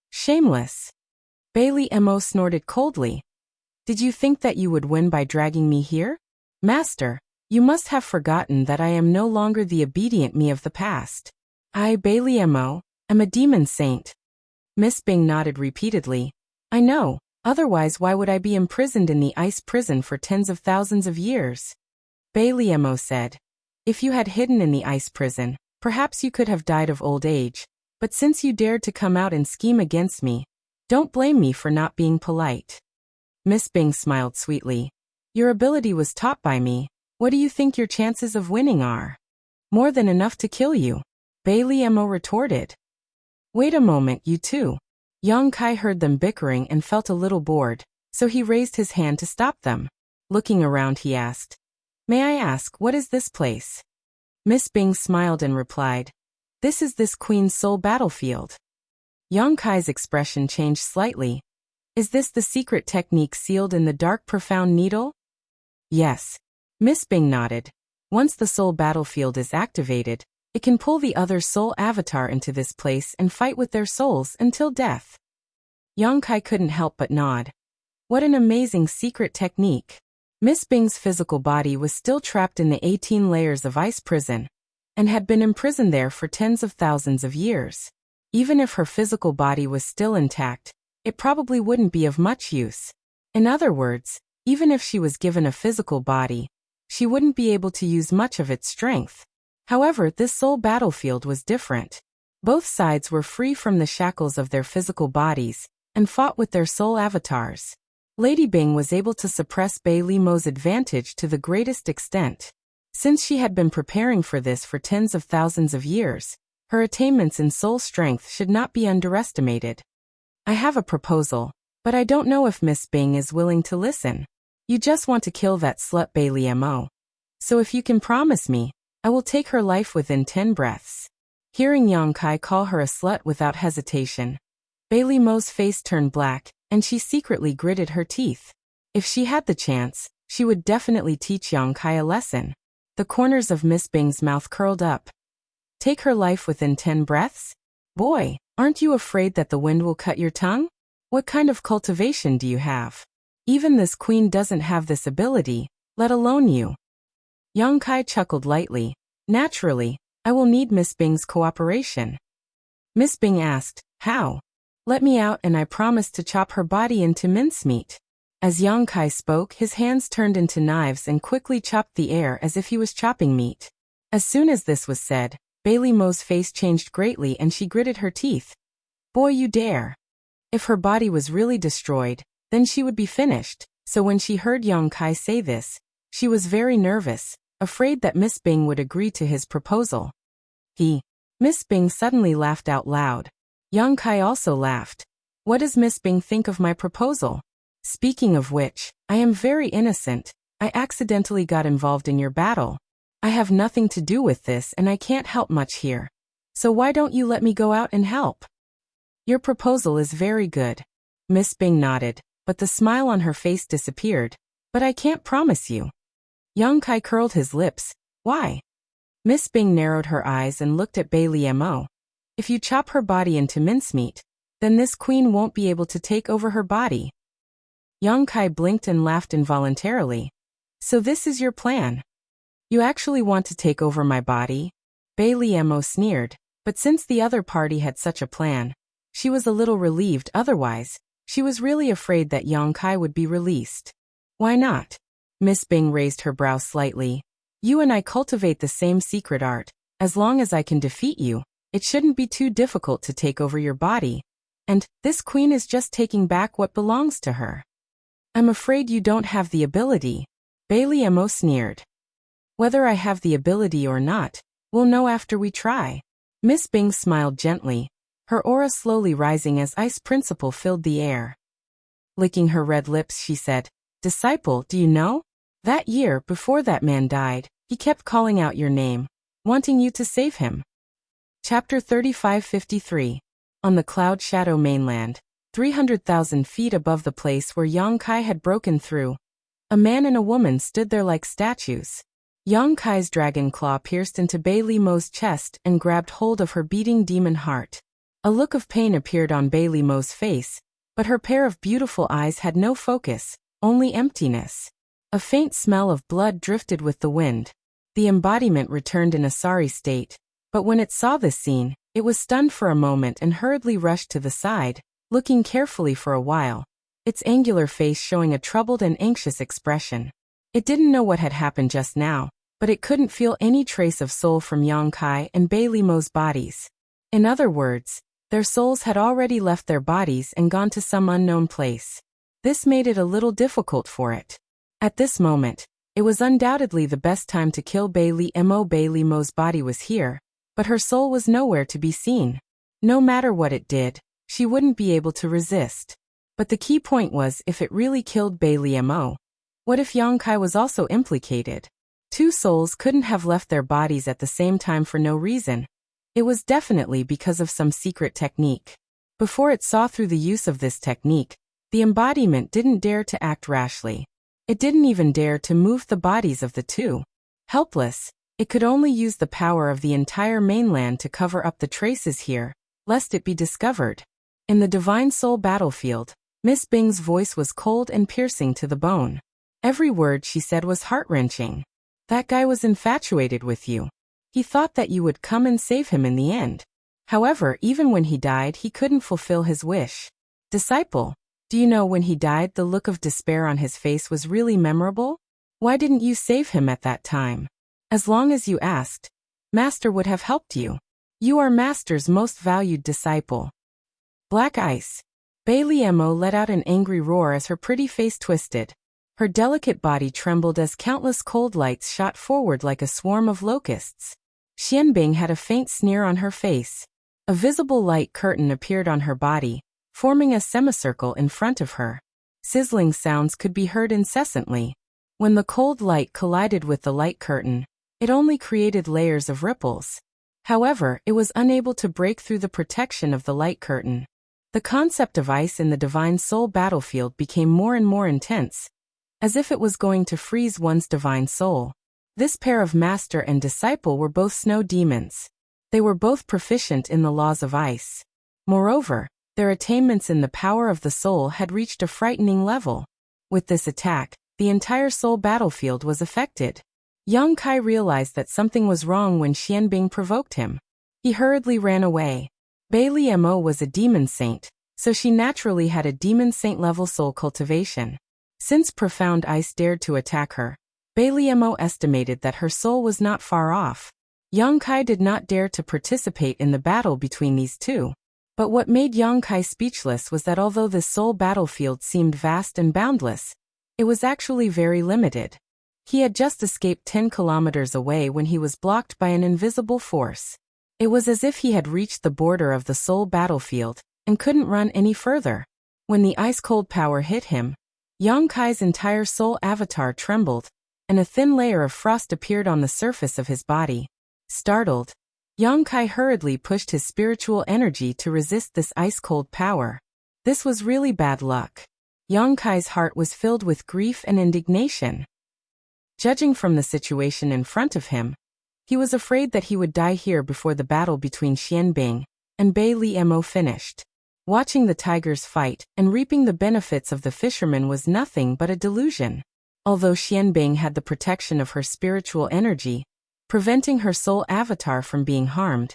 Shameless. Bailey Mo snorted coldly. Did you think that you would win by dragging me here? Master, you must have forgotten that I am no longer the obedient me of the past. I, Bailey Mo, am a demon saint. Miss Bing nodded repeatedly. I know, otherwise why would I be imprisoned in the ice prison for tens of thousands of years? Bailey Mo said. If you had hidden in the ice prison, perhaps you could have died of old age, but since you dared to come out and scheme against me, don't blame me for not being polite. Miss Bing smiled sweetly. Your ability was taught by me. What do you think your chances of winning are? More than enough to kill you, Bailey Mo retorted. Wait a moment, you two. Yang Kai heard them bickering and felt a little bored, so he raised his hand to stop them. Looking around, he asked, May I ask, what is this place? Miss Bing smiled and replied, This is this Queen's soul battlefield. Yang Kai's expression changed slightly. Is this the secret technique sealed in the dark profound needle? Yes. Miss Bing nodded. Once the soul battlefield is activated, it can pull the other soul avatar into this place and fight with their souls until death. Yang Kai couldn't help but nod. What an amazing secret technique. Miss Bing's physical body was still trapped in the 18 layers of ice prison, and had been imprisoned there for tens of thousands of years. Even if her physical body was still intact, it probably wouldn't be of much use. In other words, even if she was given a physical body, she wouldn't be able to use much of its strength. However, this soul battlefield was different. Both sides were free from the shackles of their physical bodies, and fought with their soul avatars. Lady Bing was able to suppress Bailey Mo's advantage to the greatest extent. Since she had been preparing for this for tens of thousands of years, her attainments in soul strength should not be underestimated. I have a proposal, but I don't know if Miss Bing is willing to listen. You just want to kill that slut Bailey Mo. So if you can promise me, I will take her life within 10 breaths. Hearing Yang Kai call her a slut without hesitation, Bailey Mo's face turned black, and she secretly gritted her teeth. If she had the chance, she would definitely teach Yang Kai a lesson. The corners of Miss Bing's mouth curled up. Take her life within 10 breaths? Boy, aren't you afraid that the wind will cut your tongue? What kind of cultivation do you have? Even this queen doesn't have this ability, let alone you. Yang Kai chuckled lightly. Naturally, I will need Miss Bing's cooperation. Miss Bing asked, how? Let me out and I promise to chop her body into mincemeat. As Yang Kai spoke, his hands turned into knives and quickly chopped the air as if he was chopping meat. As soon as this was said, Bailey Mo's face changed greatly and she gritted her teeth. Boy, you dare. If her body was really destroyed, then she would be finished. So when she heard Yang Kai say this, she was very nervous, afraid that Miss Bing would agree to his proposal. Miss Bing suddenly laughed out loud. Yang Kai also laughed. What does Miss Bing think of my proposal? Speaking of which, I am very innocent. I accidentally got involved in your battle. I have nothing to do with this and I can't help much here. So why don't you let me go out and help? Your proposal is very good. Miss Bing nodded, but the smile on her face disappeared. But I can't promise you. Yang Kai curled his lips. Why? Miss Bing narrowed her eyes and looked at Bailey Mo. If you chop her body into mincemeat, then this queen won't be able to take over her body. Yang Kai blinked and laughed involuntarily. So this is your plan? You actually want to take over my body? Bailey Mo sneered, but since the other party had such a plan, she was a little relieved. Otherwise, she was really afraid that Yang Kai would be released. Why not? Miss Bing raised her brow slightly. You and I cultivate the same secret art. As long as I can defeat you, it shouldn't be too difficult to take over your body. And this queen is just taking back what belongs to her. I'm afraid you don't have the ability. Bailey Mo sneered. Whether I have the ability or not, we'll know after we try. Miss Bing smiled gently, her aura slowly rising as ice principle filled the air. Licking her red lips, she said, "Disciple, do you know? That year, before that man died, he kept calling out your name, wanting you to save him." Chapter 3553. On the Cloud Shadow mainland, 300,000 feet above the place where Yang Kai had broken through, a man and a woman stood there like statues. Yang Kai's dragon claw pierced into Bei Li Mo's chest and grabbed hold of her beating demon heart. A look of pain appeared on Bei Li Mo's face, but her pair of beautiful eyes had no focus, only emptiness. A faint smell of blood drifted with the wind. The embodiment returned in a sorry state, but when it saw this scene, it was stunned for a moment and hurriedly rushed to the side, looking carefully for a while, its angular face showing a troubled and anxious expression. It didn't know what had happened just now, but it couldn't feel any trace of soul from Yang Kai and Bei Li Mo's bodies. In other words, their souls had already left their bodies and gone to some unknown place. This made it a little difficult for it. At this moment, it was undoubtedly the best time to kill Bei Li Mo. Bei Li Mo's body was here, but her soul was nowhere to be seen. No matter what it did, she wouldn't be able to resist. But the key point was, if it really killed Bei Li Mo, what if Yang Kai was also implicated? Two souls couldn't have left their bodies at the same time for no reason. It was definitely because of some secret technique. Before it saw through the use of this technique, the embodiment didn't dare to act rashly. It didn't even dare to move the bodies of the two. Helpless, it could only use the power of the entire mainland to cover up the traces here, lest it be discovered. In the Divine Soul battlefield, Miss Bing's voice was cold and piercing to the bone. Every word she said was heart-wrenching. That guy was infatuated with you. He thought that you would come and save him in the end. However, even when he died, he couldn't fulfill his wish. Disciple, do you know when he died the look of despair on his face was really memorable? Why didn't you save him at that time? As long as you asked, Master would have helped you. You are Master's most valued disciple. Black ice. Bei Li Mo let out an angry roar as her pretty face twisted. Her delicate body trembled as countless cold lights shot forward like a swarm of locusts. Xianbing had a faint sneer on her face. A visible light curtain appeared on her body, forming a semicircle in front of her. Sizzling sounds could be heard incessantly. When the cold light collided with the light curtain, it only created layers of ripples. However, it was unable to break through the protection of the light curtain. The concept of ice in the Divine Soul battlefield became more and more intense, as if it was going to freeze one's divine soul. This pair of master and disciple were both snow demons. They were both proficient in the laws of ice. Moreover, their attainments in the power of the soul had reached a frightening level. With this attack, the entire soul battlefield was affected. Yang Kai realized that something was wrong when Xianbing provoked him. He hurriedly ran away. Bei Li Mo was a demon saint, so she naturally had a demon saint level soul cultivation. Since profound ice dared to attack her, Bei Li Mo estimated that her soul was not far off. Yang Kai did not dare to participate in the battle between these two. But what made Yang Kai speechless was that although this soul battlefield seemed vast and boundless, it was actually very limited. He had just escaped 10 kilometers away when he was blocked by an invisible force. It was as if he had reached the border of the soul battlefield and couldn't run any further. When the ice-cold power hit him, Yang Kai's entire soul avatar trembled, and a thin layer of frost appeared on the surface of his body. Startled, Yang Kai hurriedly pushed his spiritual energy to resist this ice-cold power. This was really bad luck. Yang Kai's heart was filled with grief and indignation. Judging from the situation in front of him, he was afraid that he would die here before the battle between Xianbing and Bei Li Mo finished. Watching the tigers fight and reaping the benefits of the fishermen was nothing but a delusion. Although Xianbing had the protection of her spiritual energy, preventing her soul avatar from being harmed,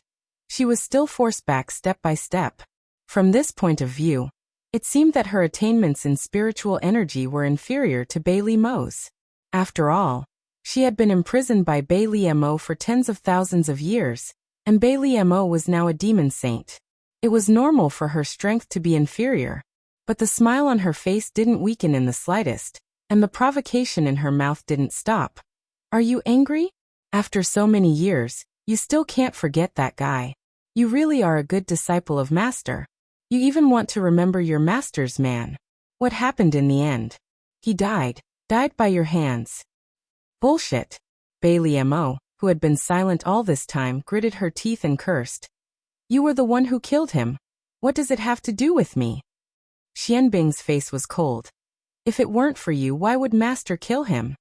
she was still forced back step by step. From this point of view, it seemed that her attainments in spiritual energy were inferior to Bei Li Mo's. After all, she had been imprisoned by Bei Li Mo for tens of thousands of years, and Bei Li Mo was now a demon saint. It was normal for her strength to be inferior, but the smile on her face didn't weaken in the slightest, and the provocation in her mouth didn't stop. Are you angry? After so many years, you still can't forget that guy. You really are a good disciple of Master. You even want to remember your master's man. What happened in the end? He died. Died by your hands. Bullshit. Bailey Mo, who had been silent all this time, gritted her teeth and cursed. You were the one who killed him. What does it have to do with me? Xianbing's face was cold. If it weren't for you, why would Master kill him?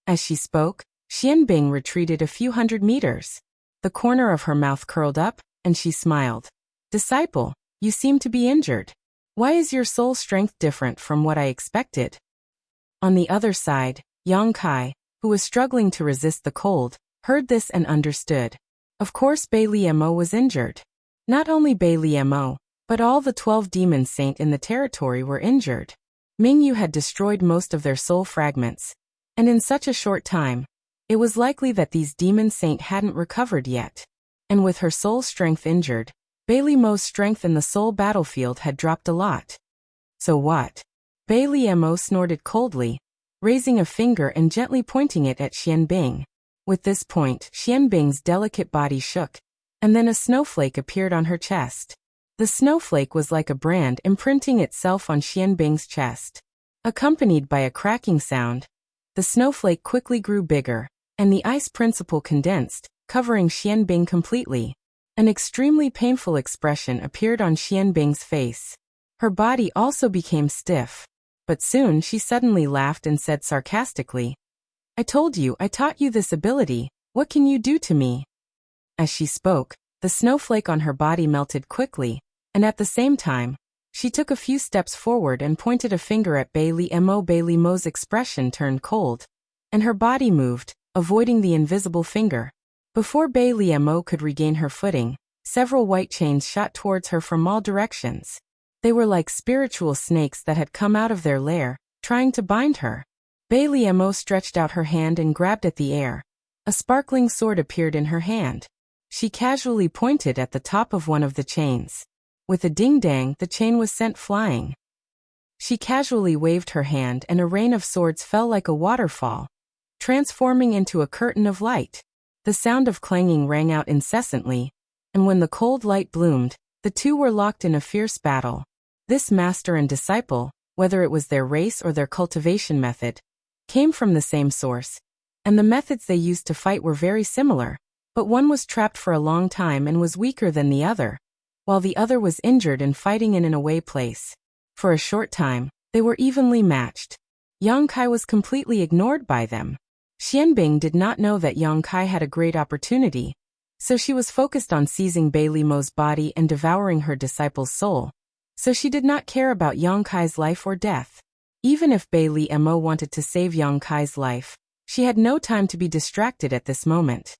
As she spoke, Xianbing retreated a few hundred meters. The corner of her mouth curled up, and she smiled. Disciple, you seem to be injured. Why is your soul strength different from what I expected? On the other side, Yang Kai, who was struggling to resist the cold, heard this and understood. Of course Bailey Mo was injured. Not only Bailey Mo, but all the 12 demon saint in the territory were injured. Mingyu had destroyed most of their soul fragments, and in such a short time, it was likely that these demon saint hadn't recovered yet. And with her soul strength injured, Bailey Mo's strength in the soul battlefield had dropped a lot. So what? Bailey Mo snorted coldly, raising a finger and gently pointing it at Xianbing. With this point, Xianbing's delicate body shook, and then a snowflake appeared on her chest. The snowflake was like a brand imprinting itself on Xianbing's chest. Accompanied by a cracking sound, the snowflake quickly grew bigger, and the ice principle condensed, covering Xianbing completely. An extremely painful expression appeared on Xianbing's face. Her body also became stiff, but soon she suddenly laughed and said sarcastically, I told you I taught you this ability, what can you do to me? As she spoke, the snowflake on her body melted quickly, and at the same time, she took a few steps forward and pointed a finger at Bailey Mo. Bailey Mo's expression turned cold, and her body moved, avoiding the invisible finger. Before Bailey Mo could regain her footing, several white chains shot towards her from all directions. They were like spiritual snakes that had come out of their lair, trying to bind her. Bailey Mo stretched out her hand and grabbed at the air. A sparkling sword appeared in her hand. She casually pointed at the top of one of the chains. With a ding-dang, the chain was sent flying. She casually waved her hand and a rain of swords fell like a waterfall, transforming into a curtain of light. The sound of clanging rang out incessantly, and when the cold light bloomed, the two were locked in a fierce battle. This master and disciple, whether it was their race or their cultivation method, came from the same source, and the methods they used to fight were very similar, but one was trapped for a long time and was weaker than the other, while the other was injured and fighting in an away place. For a short time, they were evenly matched. Yang Kai was completely ignored by them. Xianbing did not know that Yang Kai had a great opportunity, so she was focused on seizing Bailey Mo's body and devouring her disciple's soul, so she did not care about Yang Kai's life or death. Even if Bailey Mo wanted to save Yang Kai's life, she had no time to be distracted at this moment.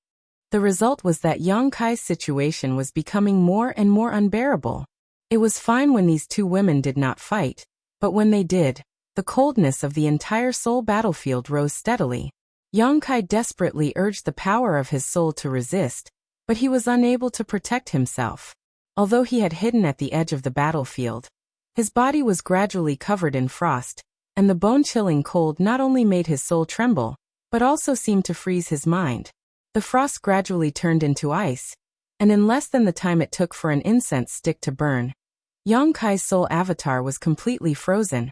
The result was that Yang Kai's situation was becoming more and more unbearable. It was fine when these two women did not fight, but when they did, the coldness of the entire soul battlefield rose steadily. Yang Kai desperately urged the power of his soul to resist, but he was unable to protect himself. Although he had hidden at the edge of the battlefield, his body was gradually covered in frost, and the bone-chilling cold not only made his soul tremble, but also seemed to freeze his mind. The frost gradually turned into ice, and in less than the time it took for an incense stick to burn, Yang Kai's soul avatar was completely frozen,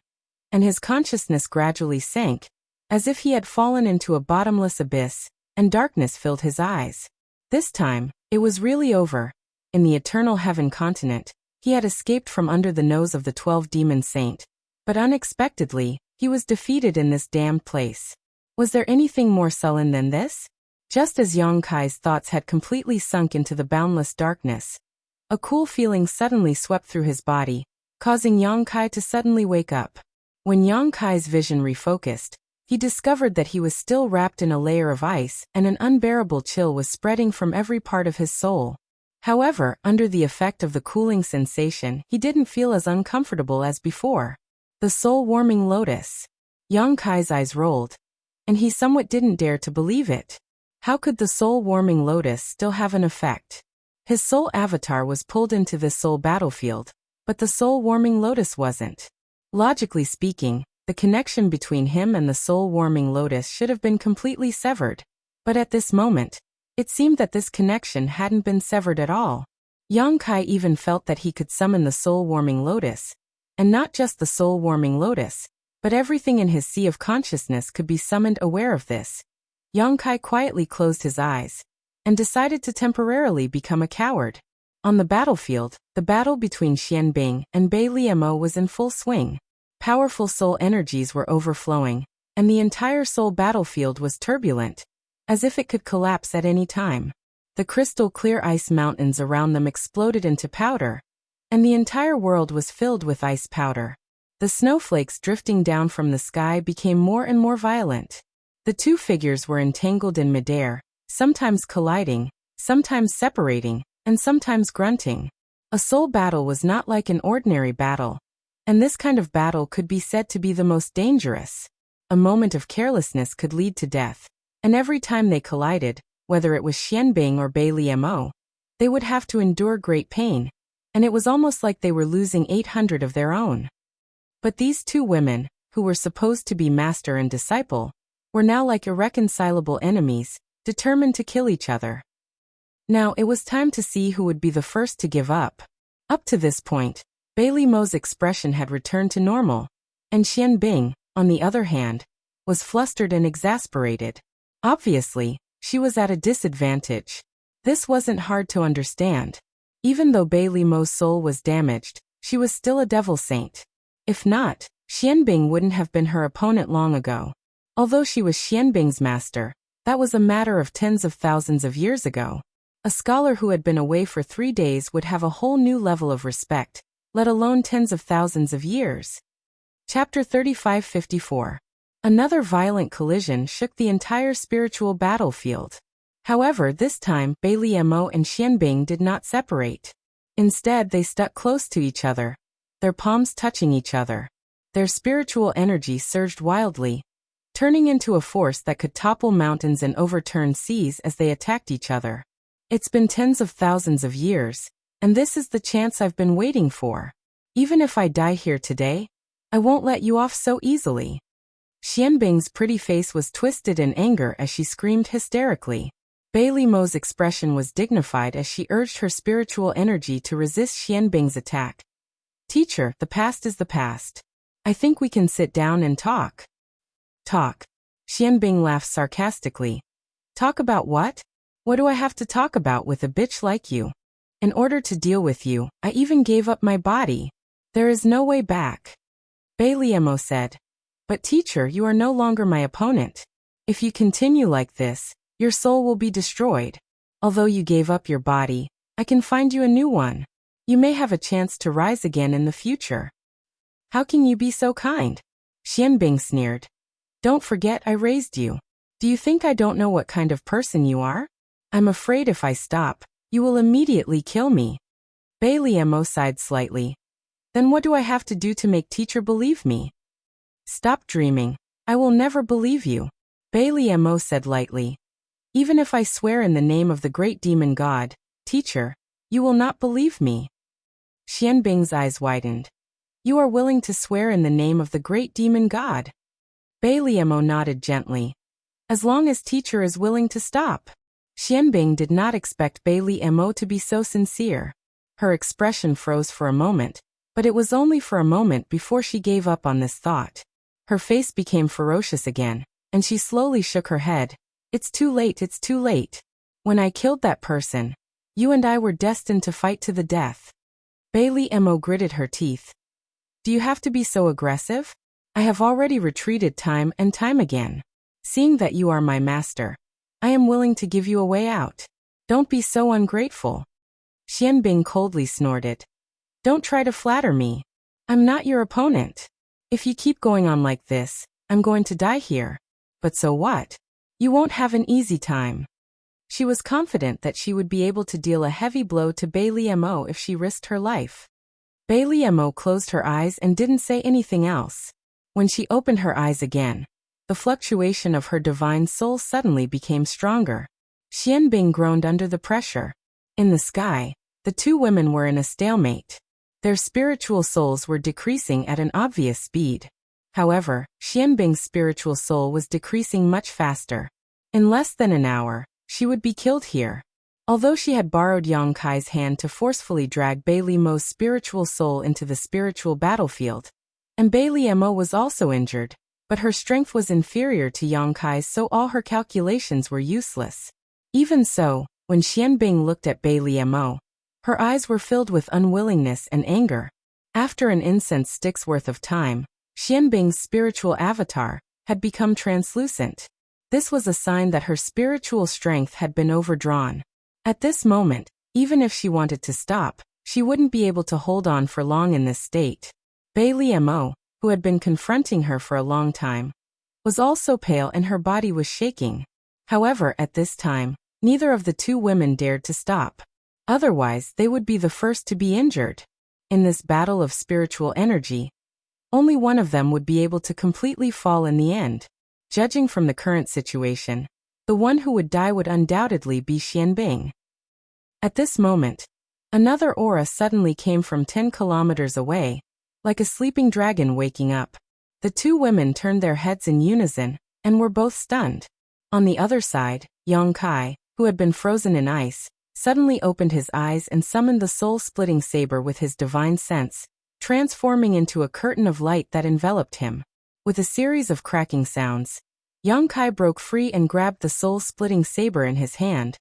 and his consciousness gradually sank, as if he had fallen into a bottomless abyss, and darkness filled his eyes. This time, it was really over. In the eternal heaven continent, he had escaped from under the nose of the 12 demon saint, but unexpectedly, he was defeated in this damned place. Was there anything more sullen than this? Just as Yang Kai's thoughts had completely sunk into the boundless darkness, a cool feeling suddenly swept through his body, causing Yang Kai to suddenly wake up. When Yang Kai's vision refocused, he discovered that he was still wrapped in a layer of ice and an unbearable chill was spreading from every part of his soul. However, under the effect of the cooling sensation, he didn't feel as uncomfortable as before. The soul-warming lotus. Yang Kai's eyes rolled, and he somewhat didn't dare to believe it. How could the soul-warming lotus still have an effect? His soul avatar was pulled into this soul battlefield, but the soul-warming lotus wasn't. Logically speaking, the connection between him and the soul-warming lotus should have been completely severed. But at this moment, it seemed that this connection hadn't been severed at all. Yang Kai even felt that he could summon the soul-warming lotus, and not just the soul-warming lotus, but everything in his sea of consciousness could be summoned. Aware of this, Yang Kai quietly closed his eyes and decided to temporarily become a coward. On the battlefield, the battle between Xianbing and Bai Liemo was in full swing. Powerful soul energies were overflowing, and the entire soul battlefield was turbulent, as if it could collapse at any time. The crystal-clear ice mountains around them exploded into powder, and the entire world was filled with ice powder. The snowflakes drifting down from the sky became more and more violent. The two figures were entangled in midair, sometimes colliding, sometimes separating, and sometimes grunting. A soul battle was not like an ordinary battle, and this kind of battle could be said to be the most dangerous. A moment of carelessness could lead to death, and every time they collided, whether it was Xianbing or Bai Liemo, they would have to endure great pain, and it was almost like they were losing 800 of their own. But these two women, who were supposed to be master and disciple, were now like irreconcilable enemies, determined to kill each other. Now it was time to see who would be the first to give up. Up to this point, Bai Liemo's expression had returned to normal, and Xianbing, on the other hand, was flustered and exasperated. Obviously, she was at a disadvantage. This wasn't hard to understand. Even though Bai Liemo's soul was damaged, she was still a devil saint. If not, Xianbing wouldn't have been her opponent long ago. Although she was Xianbing's master, that was a matter of tens of thousands of years ago. A scholar who had been away for 3 days would have a whole new level of respect, let alone tens of thousands of years. Chapter 3554. Another violent collision shook the entire spiritual battlefield. However, this time, Bai Liemo and Xianbing did not separate. Instead, they stuck close to each other, their palms touching each other. Their spiritual energy surged wildly, turning into a force that could topple mountains and overturn seas as they attacked each other. It's been tens of thousands of years, and this is the chance I've been waiting for. Even if I die here today, I won't let you off so easily. Xianbing's pretty face was twisted in anger as she screamed hysterically. Bai Liemo's expression was dignified as she urged her spiritual energy to resist Xianbing's attack. Teacher, the past is the past. I think we can sit down and talk. Talk. Xianbing laughed sarcastically. Talk about what? What do I have to talk about with a bitch like you? In order to deal with you, I even gave up my body. There is no way back. Bai Liemo said. But teacher, you are no longer my opponent. If you continue like this, your soul will be destroyed. Although you gave up your body, I can find you a new one. You may have a chance to rise again in the future. How can you be so kind? Xianbing sneered. Don't forget I raised you. Do you think I don't know what kind of person you are? I'm afraid if I stop, you will immediately kill me. Bai Liemo sighed slightly. Then what do I have to do to make teacher believe me? Stop dreaming. I will never believe you. Bai Liemo said lightly. Even if I swear in the name of the great demon god, teacher, you will not believe me. Xianbing's eyes widened. You are willing to swear in the name of the great demon god? Bai Liemo nodded gently. As long as teacher is willing to stop. Xianbing did not expect Bai Liemo to be so sincere. Her expression froze for a moment, but it was only for a moment before she gave up on this thought. Her face became ferocious again, and she slowly shook her head. It's too late, it's too late. When I killed that person, you and I were destined to fight to the death. Bai Liemo gritted her teeth. Do you have to be so aggressive? I have already retreated time and time again. Seeing that you are my master, I am willing to give you a way out. Don't be so ungrateful. Xianbing coldly snorted. Don't try to flatter me. I'm not your opponent. If you keep going on like this, I'm going to die here. But so what? You won't have an easy time. She was confident that she would be able to deal a heavy blow to Bai Liemo if she risked her life. Bai Liemo closed her eyes and didn't say anything else. When she opened her eyes again, the fluctuation of her divine soul suddenly became stronger. Xianbing groaned under the pressure. In the sky, the two women were in a stalemate. Their spiritual souls were decreasing at an obvious speed. However, Xianbing's spiritual soul was decreasing much faster. In less than an hour, she would be killed here. Although she had borrowed Yang Kai's hand to forcefully drag Bailey Mo's spiritual soul into the spiritual battlefield, and Bailey Mo was also injured, but her strength was inferior to Yang Kai's, so all her calculations were useless. Even so, when Xianbing looked at Bailey Mo, her eyes were filled with unwillingness and anger. After an incense stick's worth of time, Xianbing's spiritual avatar had become translucent. This was a sign that her spiritual strength had been overdrawn. At this moment, even if she wanted to stop, she wouldn't be able to hold on for long in this state. Bailey Mo, who had been confronting her for a long time, was also pale and her body was shaking. However, at this time, neither of the two women dared to stop. Otherwise, they would be the first to be injured. In this battle of spiritual energy, only one of them would be able to completely fall in the end. Judging from the current situation, the one who would die would undoubtedly be Xianbing. At this moment, another aura suddenly came from 10 kilometers away, like a sleeping dragon waking up. The two women turned their heads in unison, and were both stunned. On the other side, Yang Kai, who had been frozen in ice, suddenly opened his eyes and summoned the soul-splitting saber with his divine sense, transforming into a curtain of light that enveloped him. With a series of cracking sounds, Yang Kai broke free and grabbed the soul-splitting saber in his hand,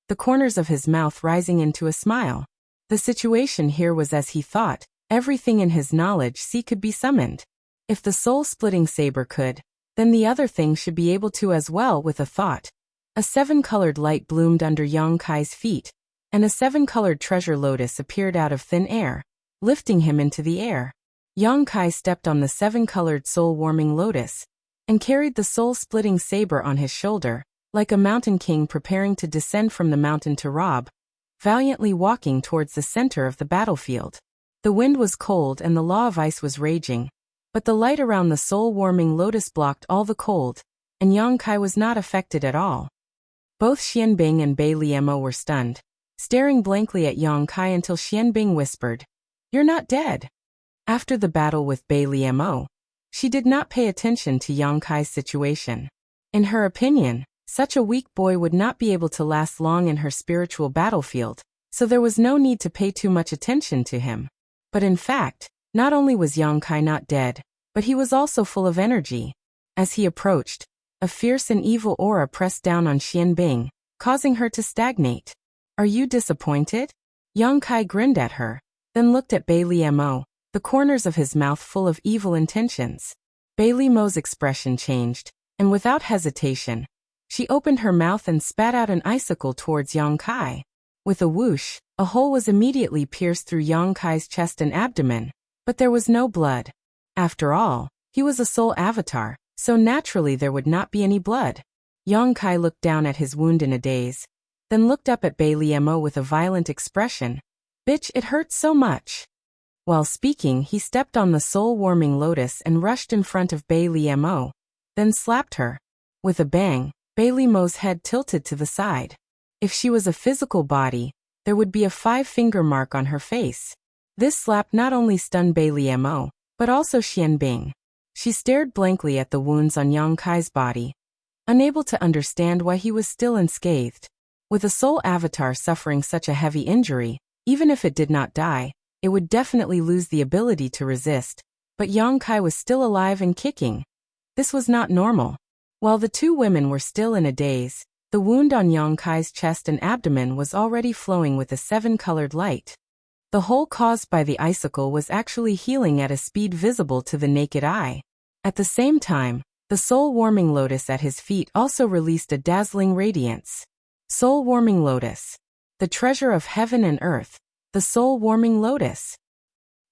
the corners of his mouth rising into a smile. The situation here was as he thought. Everything in his knowledge could be summoned. If the soul-splitting saber could, then the other thing should be able to as well. With a thought, a 7-colored light bloomed under Yang Kai's feet, and a 7-colored treasure lotus appeared out of thin air, lifting him into the air. Yang Kai stepped on the 7-colored soul-warming lotus, and carried the soul-splitting saber on his shoulder, like a mountain king preparing to descend from the mountain to rob, valiantly walking towards the center of the battlefield. The wind was cold and the law of ice was raging, but the light around the soul-warming lotus blocked all the cold, and Yang Kai was not affected at all. Both Xianbing and Bailey Mo were stunned, staring blankly at Yang Kai until Xianbing whispered, "You're not dead." After the battle with Bailey Mo, she did not pay attention to Yang Kai's situation. In her opinion, such a weak boy would not be able to last long in her spiritual battlefield, so there was no need to pay too much attention to him. But in fact, not only was Yang Kai not dead, but he was also full of energy. As he approached, a fierce and evil aura pressed down on Xianbing, causing her to stagnate. "Are you disappointed?" Yang Kai grinned at her, then looked at Bailey Mo, the corners of his mouth full of evil intentions. Bailey Mo's expression changed, and without hesitation, she opened her mouth and spat out an icicle towards Yang Kai. With a whoosh, a hole was immediately pierced through Yang Kai's chest and abdomen, but there was no blood. After all, he was a soul avatar, so naturally there would not be any blood. Yang Kai looked down at his wound in a daze, then looked up at Bailey Mo with a violent expression. "Bitch, it hurts so much." While speaking, he stepped on the soul-warming lotus and rushed in front of Bailey Mo, then slapped her. With a bang, Bailey Mo's head tilted to the side. If she was a physical body, there would be a 5-finger mark on her face. This slap not only stunned Bailey Mo, but also Xianbing. She stared blankly at the wounds on Yang Kai's body, unable to understand why he was still unscathed. With a soul avatar suffering such a heavy injury, even if it did not die, it would definitely lose the ability to resist, but Yang Kai was still alive and kicking. This was not normal. While the two women were still in a daze, the wound on Yang Kai's chest and abdomen was already flowing with a 7-colored light. The hole caused by the icicle was actually healing at a speed visible to the naked eye. At the same time, the soul-warming lotus at his feet also released a dazzling radiance. Soul-warming lotus. The treasure of heaven and earth. The soul-warming lotus.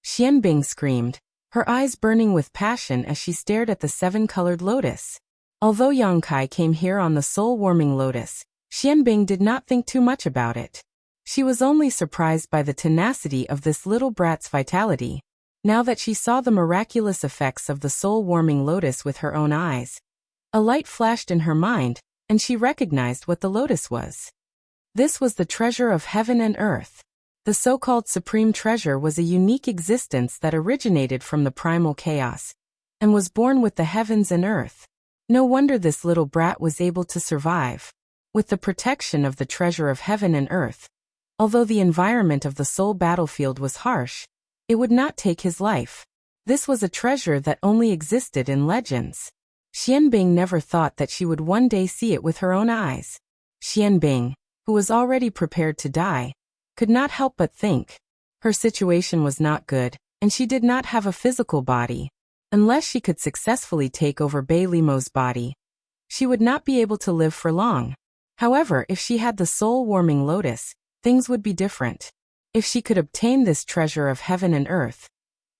Xianbing screamed, her eyes burning with passion as she stared at the 7-colored lotus. Although Yang Kai came here on the soul-warming lotus, Xianbing did not think too much about it. She was only surprised by the tenacity of this little brat's vitality. Now that she saw the miraculous effects of the soul-warming lotus with her own eyes, a light flashed in her mind, and she recognized what the lotus was. This was the treasure of heaven and earth. The so-called supreme treasure was a unique existence that originated from the primal chaos, and was born with the heavens and earth. No wonder this little brat was able to survive. With the protection of the treasure of heaven and earth. Although the environment of the soul battlefield was harsh, it would not take his life. This was a treasure that only existed in legends. Xianbing never thought that she would one day see it with her own eyes. Xianbing, who was already prepared to die, could not help but think. Her situation was not good, and she did not have a physical body. Unless she could successfully take over Bei Limo's body, she would not be able to live for long. However, if she had the soul-warming lotus, things would be different. If she could obtain this treasure of heaven and earth,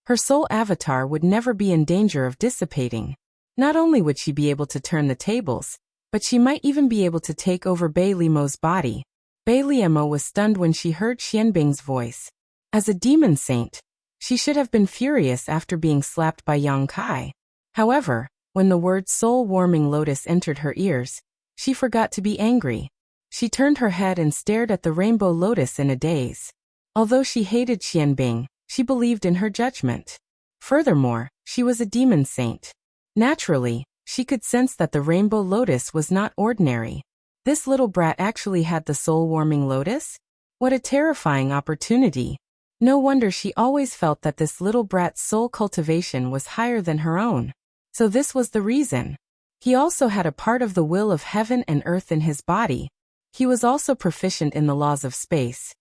her soul avatar would never be in danger of dissipating. Not only would she be able to turn the tables, but she might even be able to take over Bei Limo's body. Bei Limo was stunned when she heard Xianbing's voice. As a demon saint, she should have been furious after being slapped by Yang Kai. However, when the word soul-warming lotus entered her ears, she forgot to be angry. She turned her head and stared at the rainbow lotus in a daze. Although she hated Xianbing, she believed in her judgment. Furthermore, she was a demon saint. Naturally, she could sense that the rainbow lotus was not ordinary. This little brat actually had the soul-warming lotus? What a terrifying opportunity. No wonder she always felt that this little brat's soul cultivation was higher than her own. So this was the reason. He also had a part of the will of heaven and earth in his body. He was also proficient in the laws of space.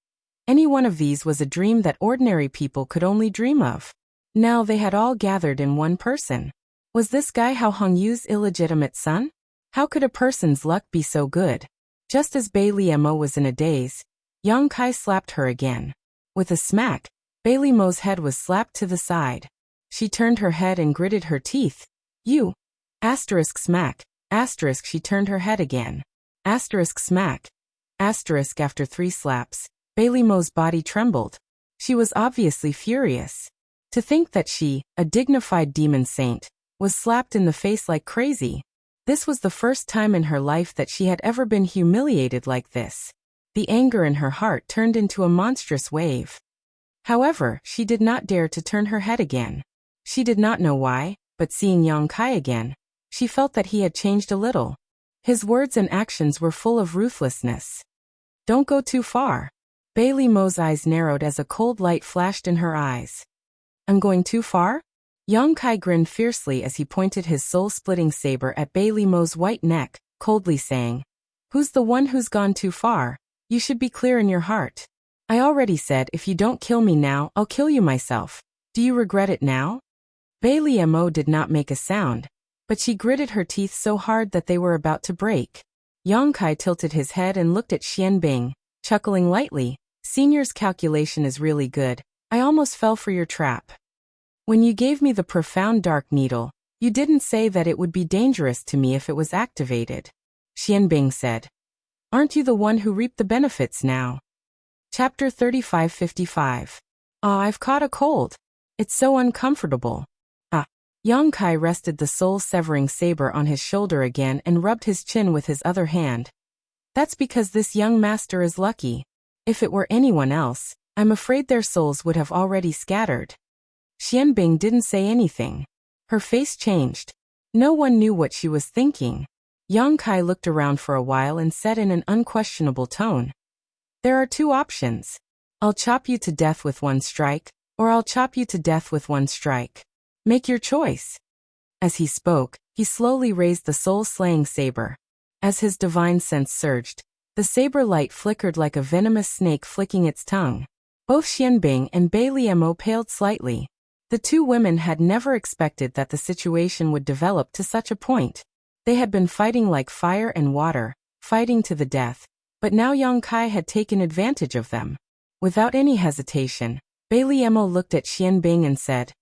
Any one of these was a dream that ordinary people could only dream of. Now they had all gathered in one person. Was this guy Hao Hongyu's illegitimate son? How could a person's luck be so good? Just as Bei Limo was in a daze, Yang Kai slapped her again. With a smack, Bei Limo's head was slapped to the side. She turned her head and gritted her teeth. You! Asterisk smack, asterisk she turned her head again. Asterisk smack. Asterisk after 3 slaps, Bei Limo's body trembled. She was obviously furious. To think that she, a dignified demon saint, was slapped in the face like crazy. This was the first time in her life that she had ever been humiliated like this. The anger in her heart turned into a monstrous wave. However, she did not dare to turn her head again. She did not know why, but seeing Yang Kai again, she felt that he had changed a little. His words and actions were full of ruthlessness. Don't go too far. Bei Limo's eyes narrowed as a cold light flashed in her eyes. I'm going too far? Yang Kai grinned fiercely as he pointed his soul-splitting saber at Bei Limo's white neck, coldly saying, Who's the one who's gone too far? You should be clear in your heart. I already said if you don't kill me now, I'll kill you myself. Do you regret it now? Bei Limo did not make a sound, but she gritted her teeth so hard that they were about to break. Yang Kai tilted his head and looked at Xianbing, chuckling lightly. Senior's calculation is really good. I almost fell for your trap. When you gave me the profound dark needle, you didn't say that it would be dangerous to me if it was activated. Xianbing said. Aren't you the one who reaped the benefits now? Chapter 35:55. I've caught a cold. It's so uncomfortable. Yang Kai rested the soul-severing saber on his shoulder again and rubbed his chin with his other hand. That's because this young master is lucky. If it were anyone else, I'm afraid their souls would have already scattered. Xianbing didn't say anything. Her face changed. No one knew what she was thinking. Yang Kai looked around for a while and said in an unquestionable tone. There are 2 options. I'll chop you to death with 1 strike, or I'll chop you to death with 1 strike. Make your choice. As he spoke, he slowly raised the soul-slaying saber. As his divine sense surged, the saber light flickered like a venomous snake flicking its tongue. Both Xianbing and Bei Limo paled slightly. The 2 women had never expected that the situation would develop to such a point. They had been fighting like fire and water, fighting to the death, but now Yang Kai had taken advantage of them. Without any hesitation, Bei Limo looked at Xianbing and said,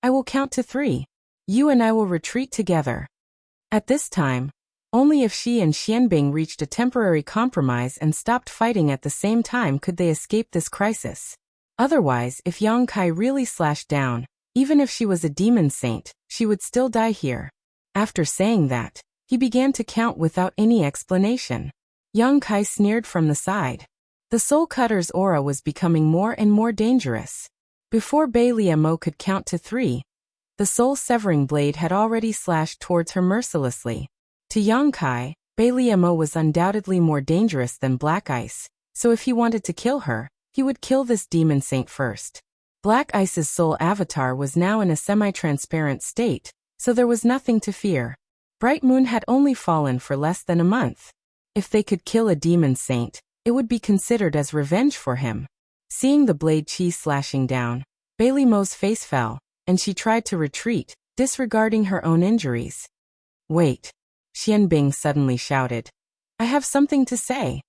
I will count to 3. You and I will retreat together. At this time, only if she and Xianbing reached a temporary compromise and stopped fighting at the same time could they escape this crisis. Otherwise, if Yang Kai really slashed down, even if she was a demon saint, she would still die here. After saying that, he began to count without any explanation. Yang Kai sneered from the side. The soul cutter's aura was becoming more and more dangerous. Before Bei Limo could count to 3, The soul-severing blade had already slashed towards her mercilessly. To Yang Kai, Bailey Mo was undoubtedly more dangerous than Black Ice, so if he wanted to kill her, he would kill this demon saint first. Black Ice's soul avatar was now in a semi-transparent state, so there was nothing to fear. Bright Moon had only fallen for less than a month. If they could kill a demon saint, it would be considered as revenge for him. Seeing the blade chi slashing down, Bailey Mo's face fell, and she tried to retreat, disregarding her own injuries. Wait! Xian Bing suddenly shouted. I have something to say.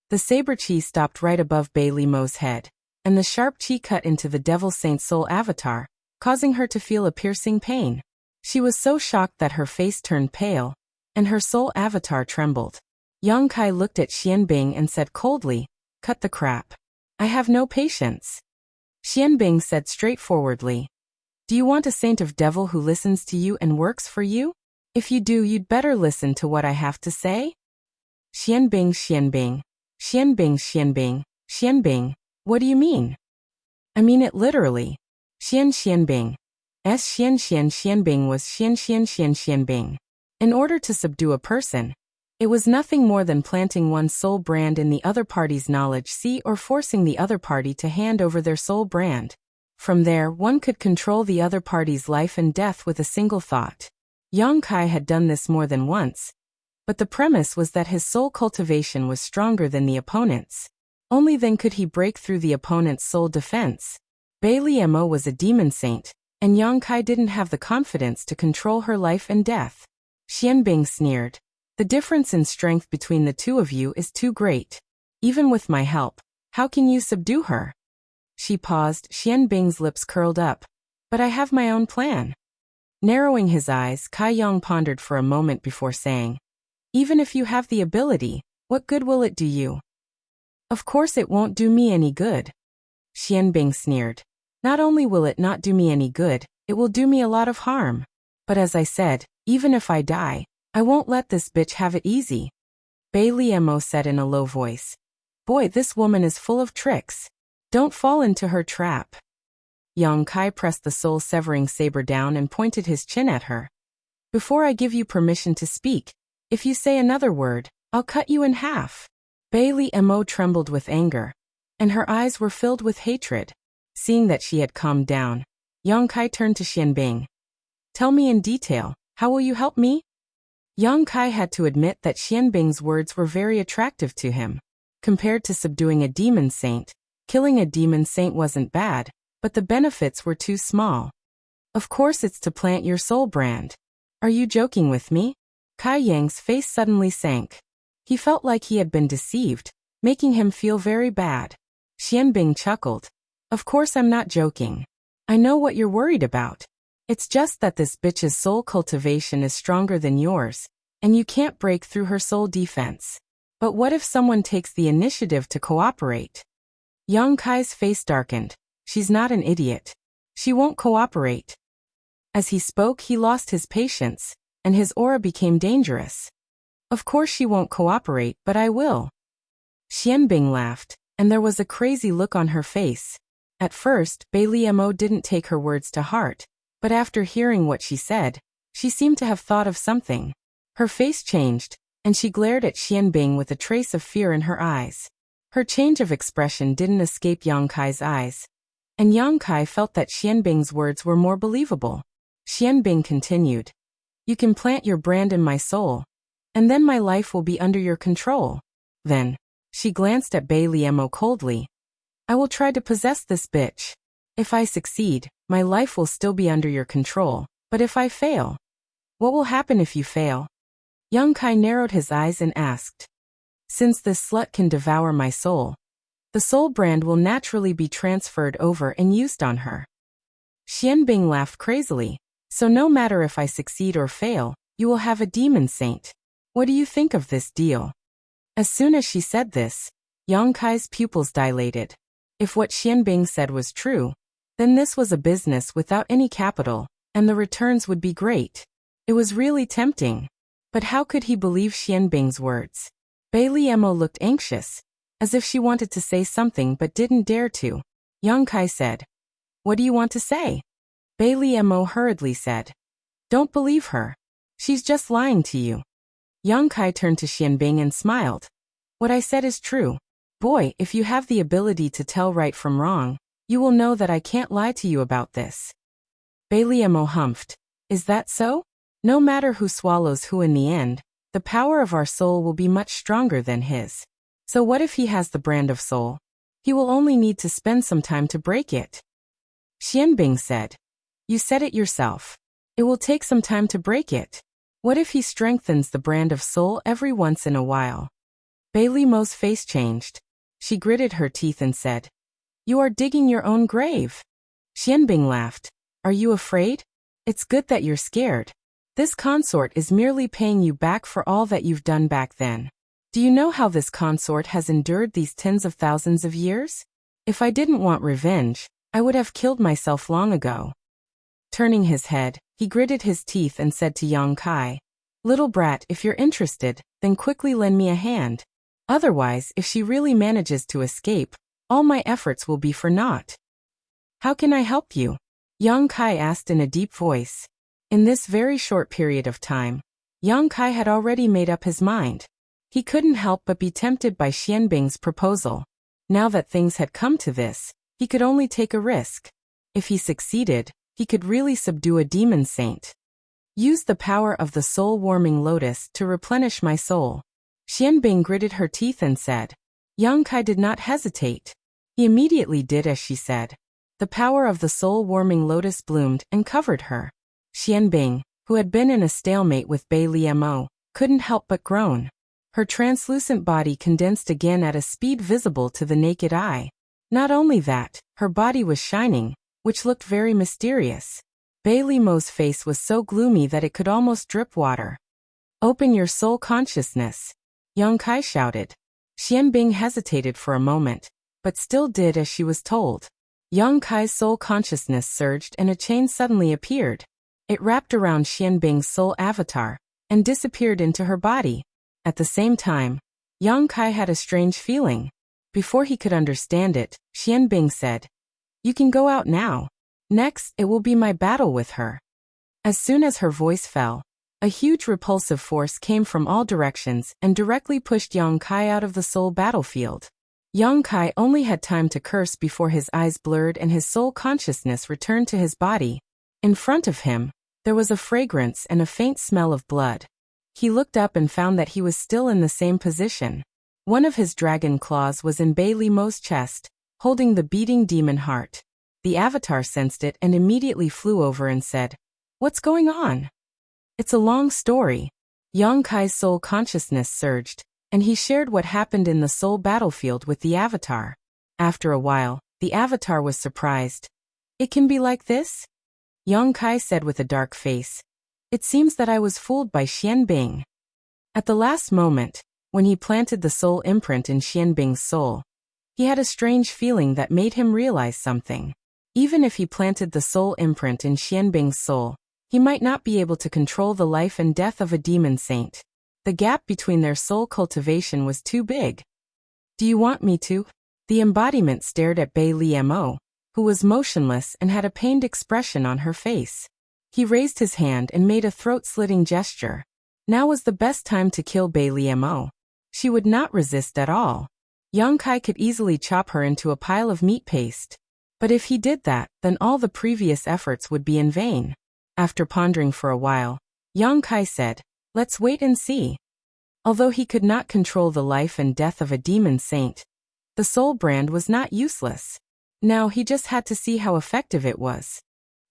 The saber chi stopped right above Bailey Mo's head, and the sharp chi cut into the Devil Saint soul avatar, causing her to feel a piercing pain. She was so shocked that her face turned pale, and her soul avatar trembled. Yang Kai looked at Xian Bing and said coldly, cut the crap. I have no patience. Xian Bing said straightforwardly. Do you want a saint of devil who listens to you and works for you? If you do, you'd better listen to what I have to say. Xian Bing, Xian Bing. Xian Bing, Xian Bing. Xian Bing. What do you mean? I mean it literally. Xian Bing. Xian Bing was Xian Bing. In order to subdue a person, it was nothing more than planting one's soul brand in the other party's knowledge or forcing the other party to hand over their soul brand. From there, one could control the other party's life and death with a single thought. Yang Kai had done this more than once, but the premise was that his soul cultivation was stronger than the opponent's. Only then could he break through the opponent's soul defense. Bailey Mo was a demon saint, and Yang Kai didn't have the confidence to control her life and death. Xian Bing sneered. The difference in strength between the two of you is too great. Even with my help, how can you subdue her? She paused, Xian Bing's lips curled up. But I have my own plan. Narrowing his eyes, Kai Yang pondered for a moment before saying, even if you have the ability, what good will it do you? Of course it won't do me any good. Xian Bing sneered. Not only will it not do me any good, it will do me a lot of harm. But as I said, even if I die, I won't let this bitch have it easy. Bailey Mo said in a low voice. Boy, this woman is full of tricks. Don't fall into her trap. Yang Kai pressed the soul-severing saber down and pointed his chin at her. Before I give you permission to speak, if you say another word, I'll cut you in half. Bailey Mo trembled with anger, and her eyes were filled with hatred. Seeing that she had calmed down, Yang Kai turned to Xian Bing. Tell me in detail, how will you help me? Yang Kai had to admit that Xian Bing's words were very attractive to him. Compared to subduing a demon saint, killing a demon saint wasn't bad, but the benefits were too small. Of course it's to plant your soul brand. Are you joking with me? Kai Yang's face suddenly sank. He felt like he had been deceived, making him feel very bad. Xian Bing chuckled. Of course I'm not joking. I know what you're worried about. It's just that this bitch's soul cultivation is stronger than yours, and you can't break through her soul defense. But what if someone takes the initiative to cooperate? Yang Kai's face darkened. She's not an idiot. She won't cooperate. As he spoke, he lost his patience, and his aura became dangerous. Of course she won't cooperate, but I will. Xian Bing laughed, and there was a crazy look on her face. At first, Bailey Mo didn't take her words to heart, but after hearing what she said, she seemed to have thought of something. Her face changed, and she glared at Xian Bing with a trace of fear in her eyes. Her change of expression didn't escape Yang Kai's eyes, and Yang Kai felt that Xian Bing's words were more believable. Xian Bing continued. You can plant your brand in my soul, and then my life will be under your control. Then, she glanced at Bailey Mo coldly. I will try to possess this bitch. If I succeed, my life will still be under your control, but if I fail, what will happen if you fail? Yang Kai narrowed his eyes and asked. Since this slut can devour my soul, the soul brand will naturally be transferred over and used on her. Xian Bing laughed crazily. So no matter if I succeed or fail, you will have a demon saint. What do you think of this deal? As soon as she said this, Yang Kai's pupils dilated. If what Xian Bing said was true, then this was a business without any capital, and the returns would be great. It was really tempting. But how could he believe Xian Bing's words? Bailey Mo looked anxious, as if she wanted to say something but didn't dare to. Yang Kai said, What do you want to say? Bailey Mo hurriedly said. Don't believe her. She's just lying to you. Yang Kai turned to Xianbing and smiled. What I said is true. Boy, if you have the ability to tell right from wrong, you will know that I can't lie to you about this. Bailey Mo humphed. Is that so? No matter who swallows who in the end, the power of our soul will be much stronger than his. So what if he has the brand of soul? He will only need to spend some time to break it. Xianbing said. You said it yourself. It will take some time to break it. What if he strengthens the brand of soul every once in a while? Bailey Mo's face changed. She gritted her teeth and said, You are digging your own grave. Xianbing laughed. Are you afraid? It's good that you're scared. This consort is merely paying you back for all that you've done back then. Do you know how this consort has endured these tens of thousands of years? If I didn't want revenge, I would have killed myself long ago. Turning his head, he gritted his teeth and said to Yang Kai, Little brat, if you're interested, then quickly lend me a hand. Otherwise, if she really manages to escape, all my efforts will be for naught. How can I help you? Yang Kai asked in a deep voice. In this very short period of time, Yang Kai had already made up his mind. He couldn't help but be tempted by Xianbing's proposal. Now that things had come to this, he could only take a risk. If he succeeded, he could really subdue a demon saint. Use the power of the soul-warming lotus to replenish my soul. Xianbing gritted her teeth and said. Yang Kai did not hesitate. He immediately did as she said. The power of the soul-warming lotus bloomed and covered her. Xianbing, who had been in a stalemate with Bailey Mo, couldn't help but groan. Her translucent body condensed again at a speed visible to the naked eye. Not only that, her body was shining, which looked very mysterious. Bailey Mo's face was so gloomy that it could almost drip water. Open your soul consciousness, Yang Kai shouted. Xianbing hesitated for a moment, but still did as she was told. Yang Kai's soul consciousness surged and a chain suddenly appeared. It wrapped around Xianbing's soul avatar and disappeared into her body. At the same time, Yang Kai had a strange feeling. Before he could understand it, Xianbing said, You can go out now. Next, it will be my battle with her. As soon as her voice fell, a huge repulsive force came from all directions and directly pushed Yang Kai out of the soul battlefield. Yang Kai only had time to curse before his eyes blurred and his soul consciousness returned to his body. In front of him, there was a fragrance and a faint smell of blood. He looked up and found that he was still in the same position. One of his dragon claws was in Bailey Mo's chest, holding the beating demon heart. The avatar sensed it and immediately flew over and said, What's going on? It's a long story. Yang Kai's soul consciousness surged, and he shared what happened in the soul battlefield with the avatar. After a while, the avatar was surprised. It can be like this? Yang Kai said with a dark face. It seems that I was fooled by Xianbing. At the last moment, when he planted the soul imprint in Xianbing's soul, he had a strange feeling that made him realize something. Even if he planted the soul imprint in Xianbing's soul, he might not be able to control the life and death of a demon saint. The gap between their soul cultivation was too big. Do you want me to? The embodiment stared at Bailey Mo, who was motionless and had a pained expression on her face. He raised his hand and made a throat-slitting gesture. Now was the best time to kill Bailey Mo. She would not resist at all. Yang Kai could easily chop her into a pile of meat paste. But if he did that, then all the previous efforts would be in vain. After pondering for a while, Yang Kai said, Let's wait and see. Although he could not control the life and death of a demon saint, the soul brand was not useless. Now he just had to see how effective it was.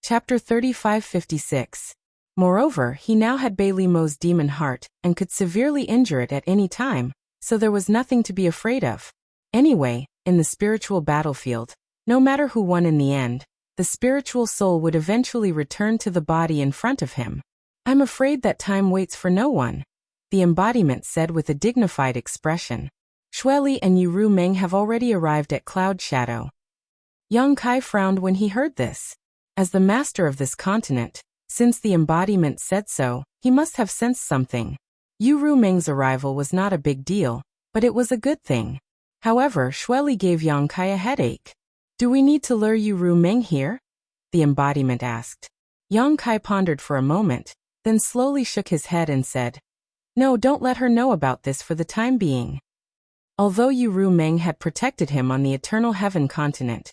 Chapter 3556. Moreover, he now had Bailey Mo's demon heart and could severely injure it at any time, so there was nothing to be afraid of. Anyway, in the spiritual battlefield, no matter who won in the end, the spiritual soul would eventually return to the body in front of him. I'm afraid that time waits for no one, the embodiment said with a dignified expression. Shueli and Yuru Meng have already arrived at Cloud Shadow. Yang Kai frowned when he heard this. As the master of this continent, since the embodiment said so, he must have sensed something. Yuru Meng's arrival was not a big deal, but it was a good thing. However, Shueli gave Yang Kai a headache. Do we need to lure Yuru Meng here? the embodiment asked. Yang Kai pondered for a moment, then slowly shook his head and said, "No, don't let her know about this for the time being." Although Yu Meng had protected him on the Eternal Heaven continent,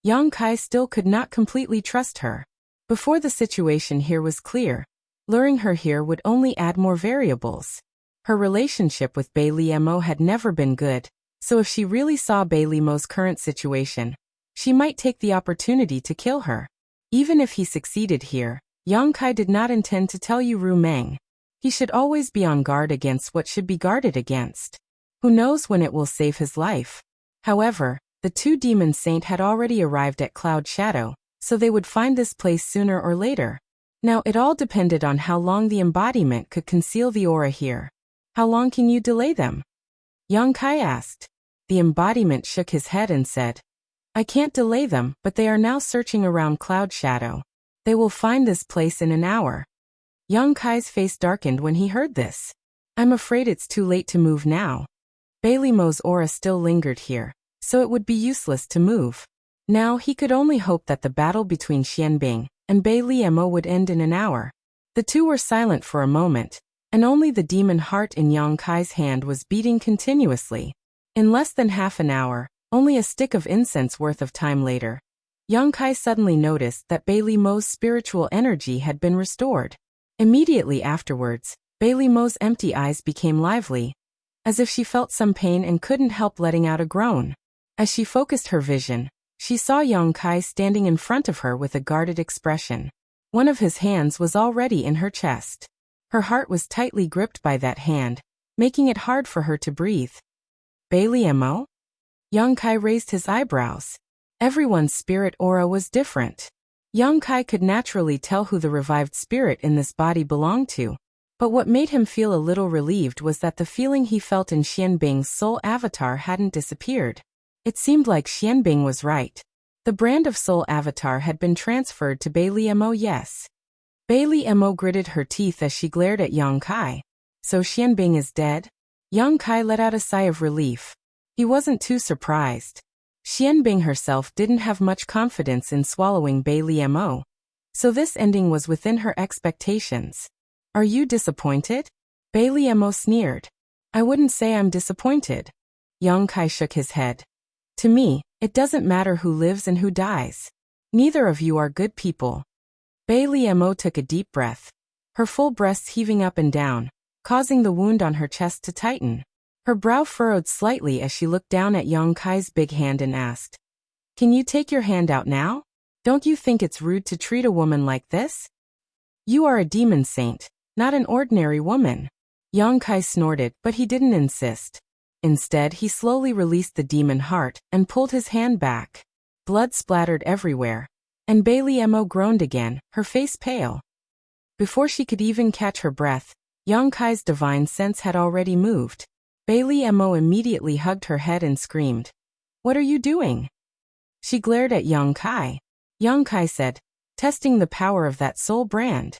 Yang Kai still could not completely trust her. Before the situation here was clear, luring her here would only add more variables. Her relationship with Bei Liemo had never been good, so if she really saw Bei Liemo's current situation, she might take the opportunity to kill her. Even if he succeeded here, Yang Kai did not intend to tell Yu Meng. He should always be on guard against what should be guarded against. Who knows when it will save his life? However, the two demon saint had already arrived at Cloud Shadow, so they would find this place sooner or later. Now it all depended on how long the embodiment could conceal the aura here. How long can you delay them? Yang Kai asked. The embodiment shook his head and said, "I can't delay them, but they are now searching around Cloud Shadow. They will find this place in an hour." Yang Kai's face darkened when he heard this. "I'm afraid it's too late to move now." Bei Liemo's aura still lingered here, so it would be useless to move. Now he could only hope that the battle between Xianbing and Bei Liemo would end in an hour. The two were silent for a moment, and only the demon heart in Yang Kai's hand was beating continuously. In less than half an hour, only a stick of incense worth of time later, Yang Kai suddenly noticed that Bei Liemo's spiritual energy had been restored. Immediately afterwards, Bei Liemo's empty eyes became lively, as if she felt some pain and couldn't help letting out a groan. As she focused her vision, she saw Yang Kai standing in front of her with a guarded expression. One of his hands was already in her chest. Her heart was tightly gripped by that hand, making it hard for her to breathe. Bei Liemo? Yang Kai raised his eyebrows. Everyone's spirit aura was different. Yang Kai could naturally tell who the revived spirit in this body belonged to. But what made him feel a little relieved was that the feeling he felt in Xianbing's soul avatar hadn't disappeared. It seemed like Xianbing was right. The brand of soul avatar had been transferred to Bei Liemo, yes. Bei Liemo gritted her teeth as she glared at Yang Kai. So Xianbing is dead? Yang Kai let out a sigh of relief. He wasn't too surprised. Xianbing herself didn't have much confidence in swallowing Bei Liemo, so this ending was within her expectations. "Are you disappointed?" Bei Liemo sneered. "I wouldn't say I'm disappointed." Yang Kai shook his head. "To me, it doesn't matter who lives and who dies. Neither of you are good people." Bei Liemo took a deep breath, her full breasts heaving up and down, causing the wound on her chest to tighten. Her brow furrowed slightly as she looked down at Yang Kai's big hand and asked, "Can you take your hand out now? Don't you think it's rude to treat a woman like this? You are a demon saint, not an ordinary woman." Yang Kai snorted, but he didn't insist. Instead, he slowly released the demon heart and pulled his hand back. Blood splattered everywhere, and Bei Liemo groaned again, her face pale. Before she could even catch her breath, Yang Kai's divine sense had already moved. Bei Liemo immediately hugged her head and screamed, "What are you doing?" She glared at Yang Kai. Yang Kai said, "Testing the power of that soul brand."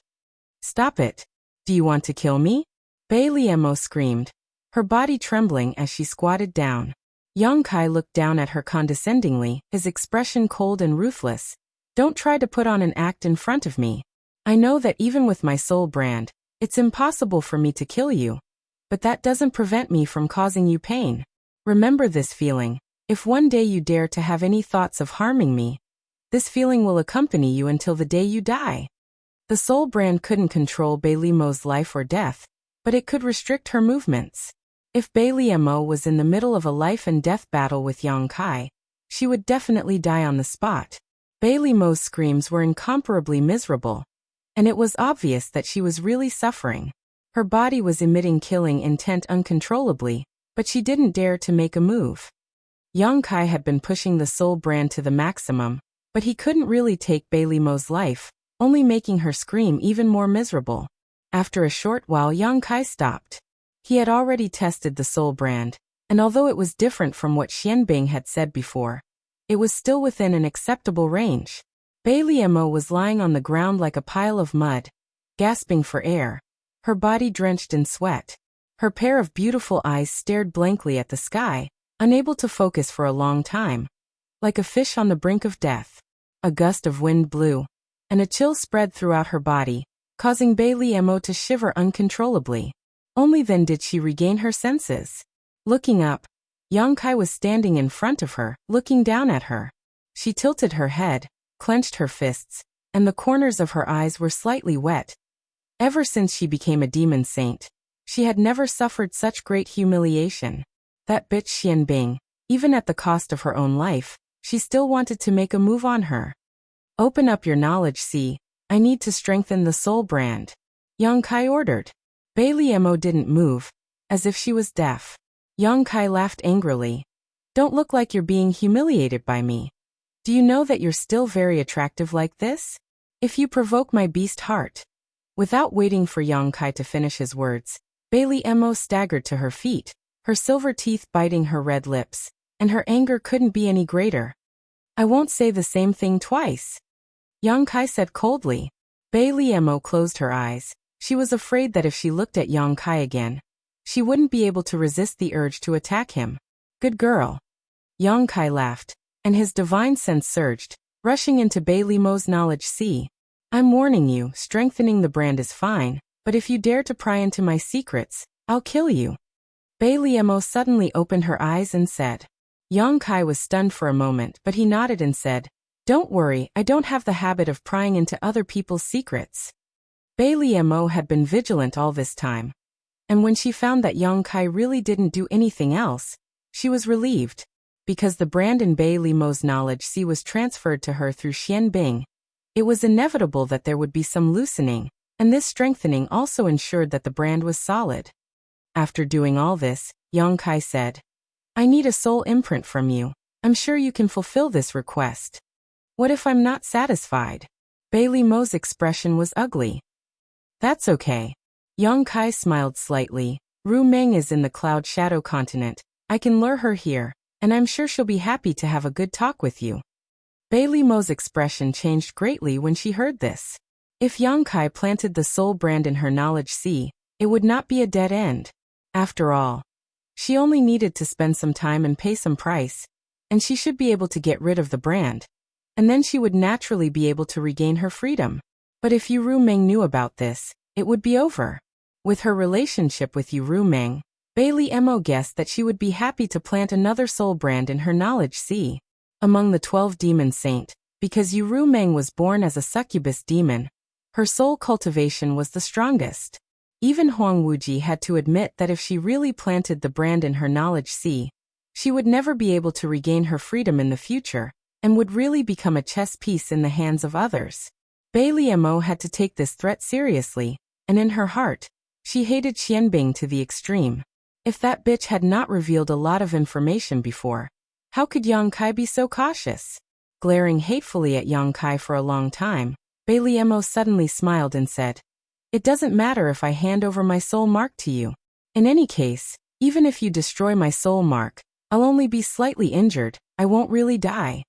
"Stop it. Do you want to kill me?" Bei Liemo screamed, her body trembling as she squatted down. Yang Kai looked down at her condescendingly, his expression cold and ruthless. "Don't try to put on an act in front of me. I know that even with my soul brand, it's impossible for me to kill you. But that doesn't prevent me from causing you pain. Remember this feeling. If one day you dare to have any thoughts of harming me, this feeling will accompany you until the day you die." The soul brand couldn't control Bei Liemo's life or death, but it could restrict her movements. If Bei Liemo was in the middle of a life and death battle with Yang Kai, she would definitely die on the spot. Bei Liemo's screams were incomparably miserable, and it was obvious that she was really suffering. Her body was emitting killing intent uncontrollably, but she didn't dare to make a move. Yang Kai had been pushing the soul brand to the maximum, but he couldn't really take Bei Liemo's life, only making her scream even more miserable. After a short while, Yang Kai stopped. He had already tested the soul brand, and although it was different from what Xianbing had said before, it was still within an acceptable range. Bei Liemo was lying on the ground like a pile of mud, gasping for air, her body drenched in sweat. Her pair of beautiful eyes stared blankly at the sky, unable to focus for a long time, like a fish on the brink of death. A gust of wind blew, and a chill spread throughout her body, causing Bailey Mo to shiver uncontrollably. Only then did she regain her senses. Looking up, Yang Kai was standing in front of her, looking down at her. She tilted her head, clenched her fists, and the corners of her eyes were slightly wet. Ever since she became a demon saint, she had never suffered such great humiliation. That bitch Xian Bing, even at the cost of her own life, she still wanted to make a move on her. Open up your knowledge, see. I need to strengthen the soul brand. Yang Kai ordered. Bailey Mo didn't move, as if she was deaf. Yang Kai laughed angrily. Don't look like you're being humiliated by me. Do you know that you're still very attractive like this? If you provoke my beast heart. Without waiting for Yang Kai to finish his words, Bailey Mo staggered to her feet, her silver teeth biting her red lips, and her anger couldn't be any greater. I won't say the same thing twice, Yang Kai said coldly. Bailey Mo closed her eyes. She was afraid that if she looked at Yang Kai again, she wouldn't be able to resist the urge to attack him. Good girl. Yang Kai laughed, and his divine sense surged, rushing into Bailey Mo's knowledge. See, I'm warning you, strengthening the brand is fine, but if you dare to pry into my secrets, I'll kill you. Bailey Mo suddenly opened her eyes and said. Yang Kai was stunned for a moment, but he nodded and said, Don't worry, I don't have the habit of prying into other people's secrets. Bailey Mo had been vigilant all this time, and when she found that Yang Kai really didn't do anything else, she was relieved. Because the brand in Bailey Mo's knowledge C was transferred to her through Xian Bing, it was inevitable that there would be some loosening, and this strengthening also ensured that the brand was solid. After doing all this, Yang Kai said, I need a soul imprint from you. I'm sure you can fulfill this request. What if I'm not satisfied? Bailey Mo's expression was ugly. That's okay. Yang Kai smiled slightly. Ru Meng is in the Cloud Shadow continent. I can lure her here, and I'm sure she'll be happy to have a good talk with you. Bailey Mo's expression changed greatly when she heard this. If Yang Kai planted the soul brand in her knowledge sea, it would not be a dead end. After all, she only needed to spend some time and pay some price, and she should be able to get rid of the brand, and then she would naturally be able to regain her freedom. But if Yu Ru Meng knew about this, it would be over. With her relationship with Yu Ru Meng, Bailey Mo guessed that she would be happy to plant another soul brand in her knowledge sea. Among the 12 demon saint, because Yu Ru Meng was born as a succubus demon, her soul cultivation was the strongest. Even Huang Wuji had to admit that if she really planted the brand in her knowledge sea, she would never be able to regain her freedom in the future, and would really become a chess piece in the hands of others. Bailey Mo had to take this threat seriously, and in her heart, she hated Xianbing to the extreme. If that bitch had not revealed a lot of information before, how could Yang Kai be so cautious? Glaring hatefully at Yang Kai for a long time, Bailey Mo suddenly smiled and said, It doesn't matter if I hand over my soul mark to you. In any case, even if you destroy my soul mark, I'll only be slightly injured, I won't really die.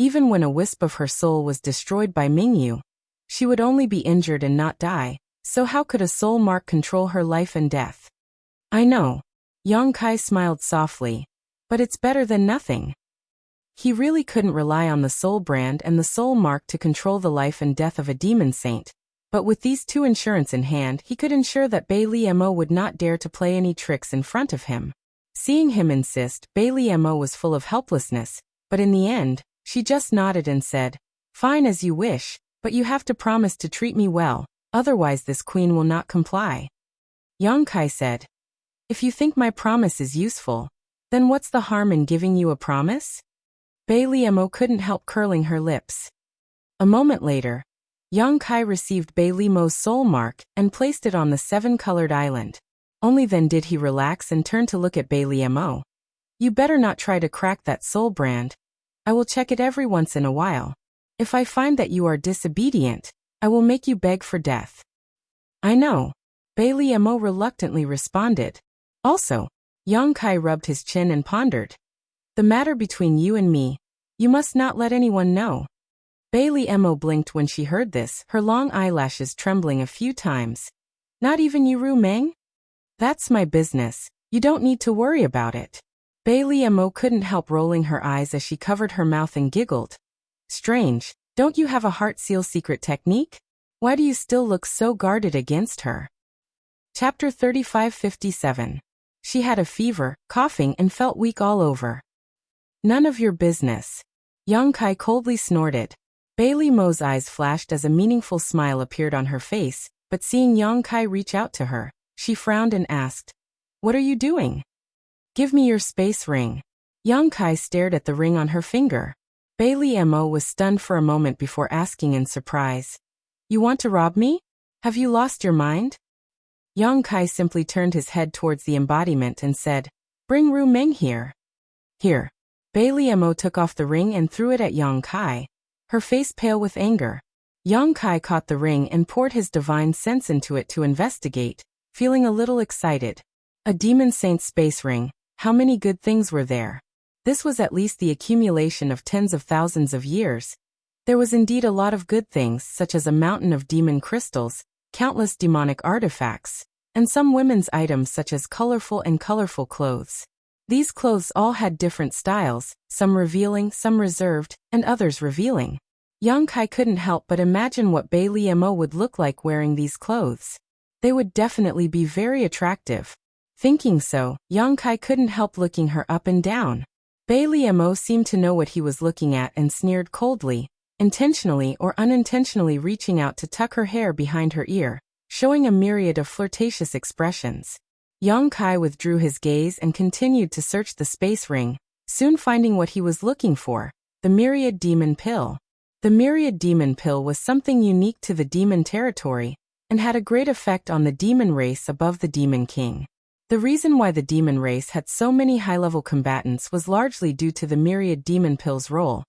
Even when a wisp of her soul was destroyed by Mingyu, she would only be injured and not die, so how could a soul mark control her life and death? I know. Yang Kai smiled softly, but it's better than nothing. He really couldn't rely on the soul brand and the soul mark to control the life and death of a demon saint, but with these two insurance in hand, he could ensure that Bailey Mo would not dare to play any tricks in front of him. Seeing him insist, Bailey Mo was full of helplessness, but in the end, she just nodded and said, Fine as you wish, but you have to promise to treat me well, otherwise this queen will not comply. Yang Kai said, If you think my promise is useful, then what's the harm in giving you a promise? Bailey Mo couldn't help curling her lips. A moment later, Yang Kai received Bailey Mo's soul mark and placed it on the 7-colored island. Only then did he relax and turn to look at Bailey Mo. You better not try to crack that soul brand. I will check it every once in a while. If I find that you are disobedient, I will make you beg for death. I know. Bailey Mo reluctantly responded. Also, Yang Kai rubbed his chin and pondered. The matter between you and me, you must not let anyone know. Bailey Mo blinked when she heard this, her long eyelashes trembling a few times. Not even Yu Ru Meng? That's my business, you don't need to worry about it. Bailey Mo couldn't help rolling her eyes as she covered her mouth and giggled. Strange, don't you have a heart seal secret technique? Why do you still look so guarded against her? Chapter 3557. She had a fever, coughing and felt weak all over. None of your business. Yang Kai coldly snorted. Bailey Mo's eyes flashed as a meaningful smile appeared on her face, but seeing Yang Kai reach out to her, she frowned and asked, "What are you doing?" "Give me your space ring." Yang Kai stared at the ring on her finger. Bailey Mo was stunned for a moment before asking in surprise, "You want to rob me? Have you lost your mind?" Yang Kai simply turned his head towards the embodiment and said, "Bring Ru Meng here." "Here." Bailey Mo took off the ring and threw it at Yang Kai, her face pale with anger. Yang Kai caught the ring and poured his divine sense into it to investigate, feeling a little excited. A demon saint's space ring, how many good things were there? This was at least the accumulation of tens of thousands of years. There was indeed a lot of good things, such as a mountain of demon crystals, countless demonic artifacts, and some women's items such as colorful clothes. These clothes all had different styles, some revealing, some reserved, and others revealing. Yang Kai couldn't help but imagine what Bailey Mo would look like wearing these clothes. They would definitely be very attractive. Thinking so, Yang Kai couldn't help looking her up and down. Bailey Mo seemed to know what he was looking at and sneered coldly, intentionally or unintentionally reaching out to tuck her hair behind her ear, showing a myriad of flirtatious expressions. Yang Kai withdrew his gaze and continued to search the space ring, soon finding what he was looking for, the Myriad Demon Pill. The Myriad Demon Pill was something unique to the demon territory, and had a great effect on the demon race above the Demon King. The reason why the demon race had so many high-level combatants was largely due to the Myriad Demon Pill's role.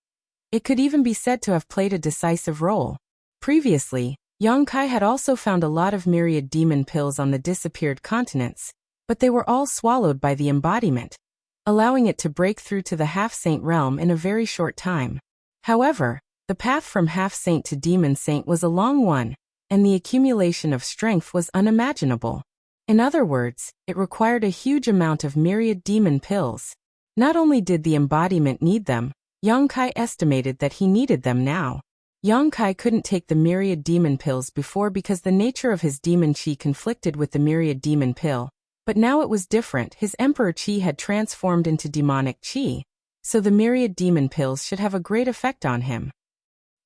It could even be said to have played a decisive role. Previously, Yang Kai had also found a lot of Myriad Demon Pills on the disappeared continents, but they were all swallowed by the embodiment, allowing it to break through to the half-saint realm in a very short time. However, the path from half-saint to demon saint was a long one, and the accumulation of strength was unimaginable. In other words, it required a huge amount of Myriad Demon Pills. Not only did the embodiment need them, Yang Kai estimated that he needed them now. Yang Kai couldn't take the Myriad Demon Pills before because the nature of his demon chi conflicted with the Myriad Demon Pill, but now it was different. His Emperor Chi had transformed into demonic chi, so the Myriad Demon Pills should have a great effect on him.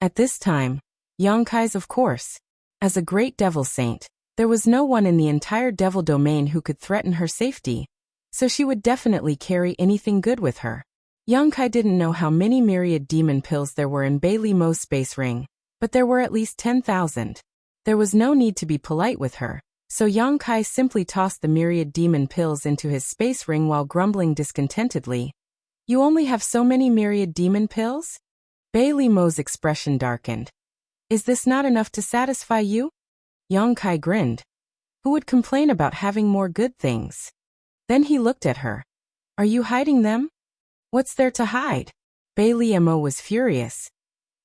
At this time, Yang Kai's of course. As a great devil saint, there was no one in the entire devil domain who could threaten her safety, so she would definitely carry anything good with her. Yang Kai didn't know how many Myriad Demon Pills there were in Bailey Mo's space ring, but there were at least 10,000. There was no need to be polite with her, so Yang Kai simply tossed the Myriad Demon Pills into his space ring while grumbling discontentedly. "You only have so many Myriad Demon Pills?" Bailey Mo's expression darkened. "Is this not enough to satisfy you?" Yang Kai grinned. Who would complain about having more good things? Then he looked at her. "Are you hiding them? What's there to hide?" Bailey Mo was furious.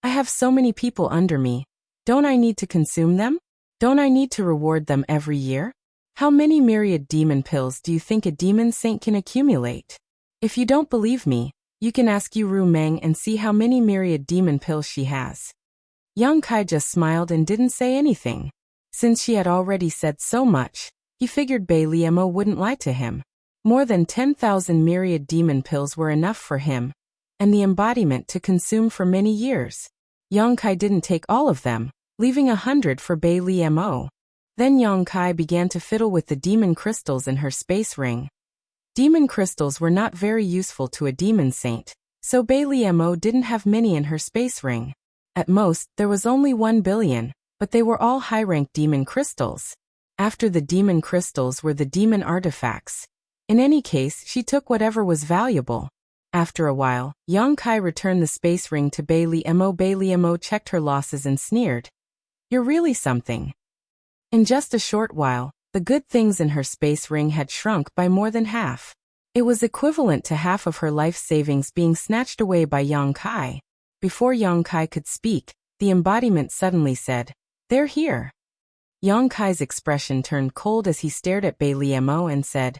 "I have so many people under me. Don't I need to consume them? Don't I need to reward them every year? How many Myriad Demon Pills do you think a demon saint can accumulate? If you don't believe me, you can ask Ru Meng and see how many Myriad Demon Pills she has." Yang Kai just smiled and didn't say anything. Since she had already said so much, he figured Bailey Mo wouldn't lie to him. More than 10,000 Myriad Demon Pills were enough for him, and the embodiment to consume for many years. Yang Kai didn't take all of them, leaving 100 for Bailey Mo. Then Yang Kai began to fiddle with the demon crystals in her space ring. Demon crystals were not very useful to a demon saint, so Bailey Mo didn't have many in her space ring. At most, there was only 1 billion, but they were all high-ranked demon crystals. After the demon crystals were the demon artifacts. In any case, she took whatever was valuable. After a while, Yang Kai returned the space ring to Bailey Mo. Bailey Mo checked her losses and sneered. "You're really something." In just a short while, the good things in her space ring had shrunk by more than half. It was equivalent to half of her life savings being snatched away by Yang Kai. Before Yang Kai could speak, the embodiment suddenly said, "They're here." Yang Kai's expression turned cold as he stared at Bailey Mo and said,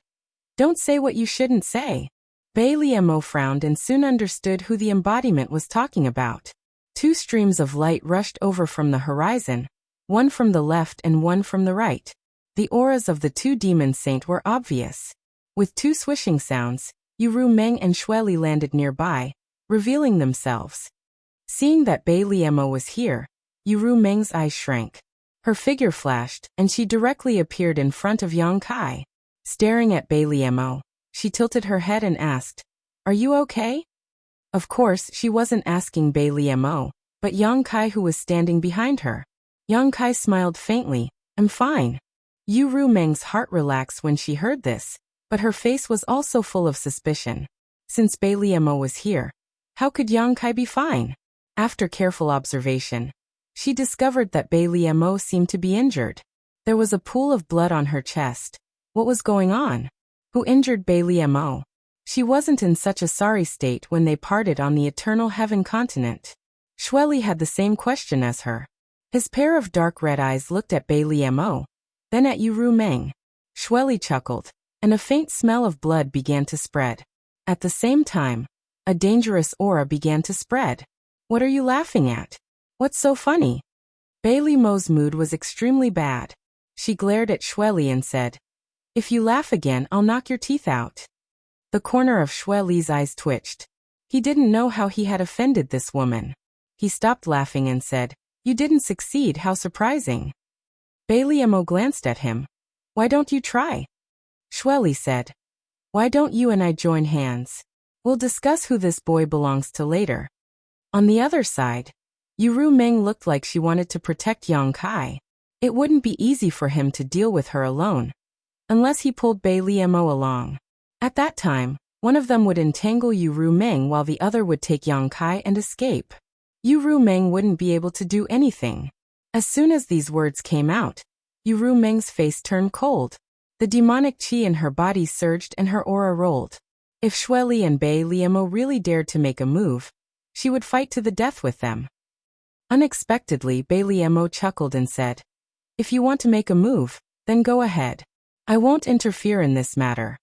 "Don't say what you shouldn't say." Bailey Mo frowned and soon understood who the embodiment was talking about. Two streams of light rushed over from the horizon, one from the left and one from the right. The auras of the two demon saints were obvious. With two swishing sounds, Yu Meng and Shui Li landed nearby, revealing themselves. Seeing that Bai Liemo was here, Yu Meng's eyes shrank. Her figure flashed, and she directly appeared in front of Yang Kai. Staring at Bai Liemo, she tilted her head and asked, "Are you okay?" Of course, she wasn't asking Bai Liemo, but Yang Kai, who was standing behind her. Yang Kai smiled faintly. "I'm fine." Yu Meng's heart relaxed when she heard this, but her face was also full of suspicion. Since Bai Liemo was here, how could Yang Kai be fine? After careful observation, she discovered that Bai Liemo seemed to be injured. There was a pool of blood on her chest. What was going on? Who injured Bai Liemo? She wasn't in such a sorry state when they parted on the Eternal Heaven continent. Shui Li had the same question as her. His pair of dark red eyes looked at Bai Liemo, then at Yu Meng. Shui Li chuckled, and a faint smell of blood began to spread. At the same time, a dangerous aura began to spread. "What are you laughing at? What's so funny?" Bai Liemo's mood was extremely bad. She glared at Shui Li and said, "If you laugh again, I'll knock your teeth out." The corner of Shui Li's eyes twitched. He didn't know how he had offended this woman. He stopped laughing and said, "You didn't succeed, how surprising." Bai Liemo glanced at him. "Why don't you try?" Shui Li said, "Why don't you and I join hands? We'll discuss who this boy belongs to later." On the other side, Yu Meng looked like she wanted to protect Yang Kai. It wouldn't be easy for him to deal with her alone, unless he pulled Bai Liemo along. At that time, one of them would entangle Yu Meng while the other would take Yang Kai and escape. Yu Meng wouldn't be able to do anything. As soon as these words came out, Yu Meng's face turned cold. The demonic chi in her body surged and her aura rolled. If Shui Li and Bai Liemo really dared to make a move, she would fight to the death with them. Unexpectedly, Bai Liemo chuckled and said, "If you want to make a move, then go ahead. I won't interfere in this matter."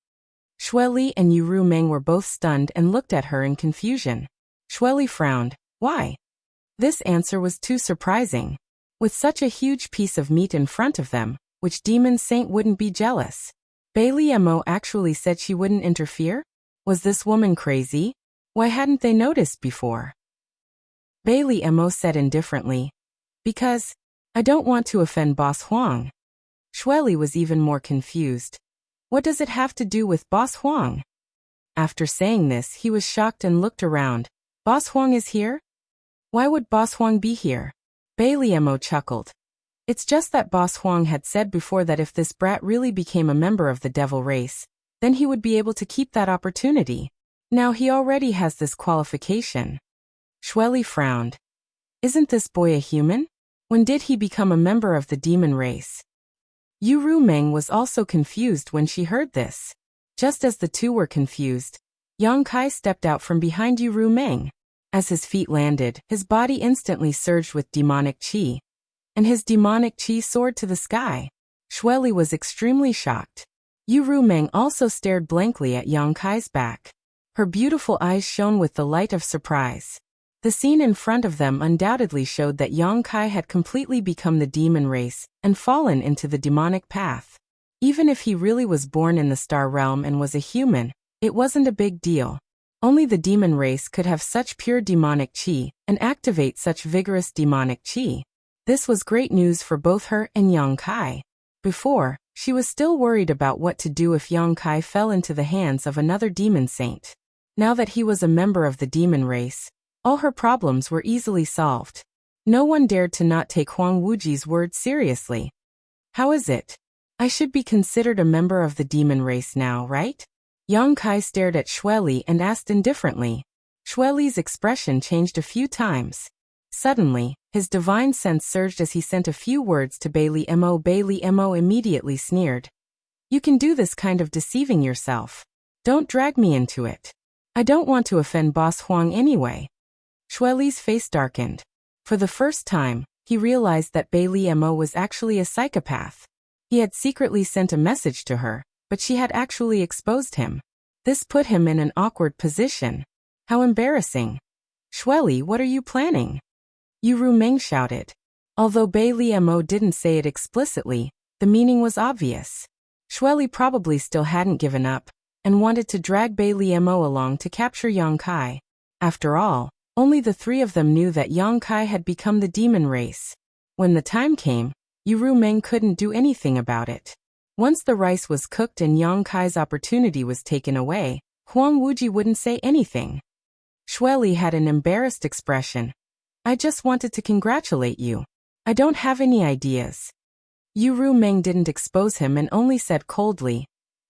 Shui Li and Yu Meng were both stunned and looked at her in confusion. Shui Li frowned. Why? This answer was too surprising. With such a huge piece of meat in front of them, which demon saint wouldn't be jealous? Bai Liemo actually said she wouldn't interfere? Was this woman crazy? Why hadn't they noticed before? Bai Liemo said indifferently, "Because I don't want to offend Boss Huang." Shui Li was even more confused. What does it have to do with Boss Huang? After saying this, he was shocked and looked around. Boss Huang is here? Why would Boss Huang be here? Bai Liemo chuckled. It's just that Boss Huang had said before that if this brat really became a member of the devil race, then he would be able to keep that opportunity. Now he already has this qualification. Shui Li frowned. Isn't this boy a human? When did he become a member of the demon race? Yu Meng was also confused when she heard this. Just as the two were confused, Yang Kai stepped out from behind Yu Meng. As his feet landed, his body instantly surged with demonic chi, and his demonic chi soared to the sky. Shui Li was extremely shocked. Yu Meng also stared blankly at Yang Kai's back. Her beautiful eyes shone with the light of surprise. The scene in front of them undoubtedly showed that Yang Kai had completely become the demon race and fallen into the demonic path. Even if he really was born in the star realm and was a human, it wasn't a big deal. Only the demon race could have such pure demonic chi and activate such vigorous demonic chi. This was great news for both her and Yang Kai. Before, she was still worried about what to do if Yang Kai fell into the hands of another demon saint. Now that he was a member of the demon race, all her problems were easily solved. No one dared to not take Huang Wuji's words seriously. How is it? I should be considered a member of the demon race now, right? Yang Kai stared at Shui Li and asked indifferently. Shui Li's expression changed a few times. Suddenly, his divine sense surged as he sent a few words to Bai Liemo. Bai Liemo immediately sneered. You can do this kind of deceiving yourself. Don't drag me into it. I don't want to offend Boss Huang anyway. Shui Li's face darkened. For the first time, he realized that Bai Liemo was actually a psychopath. He had secretly sent a message to her, but she had actually exposed him. This put him in an awkward position. How embarrassing. Shui Li, what are you planning? Yu Meng shouted. Although Bei Liemo didn't say it explicitly, the meaning was obvious. Shueli probably still hadn't given up, and wanted to drag Bei Liemo along to capture Yang Kai. After all, only the three of them knew that Yang Kai had become the demon race. When the time came, Yu Meng couldn't do anything about it. Once the rice was cooked and Yang Kai's opportunity was taken away, Huang Wuji wouldn't say anything. Shueli had an embarrassed expression. I just wanted to congratulate you. I don't have any ideas. Yu Meng didn't expose him and only said coldly,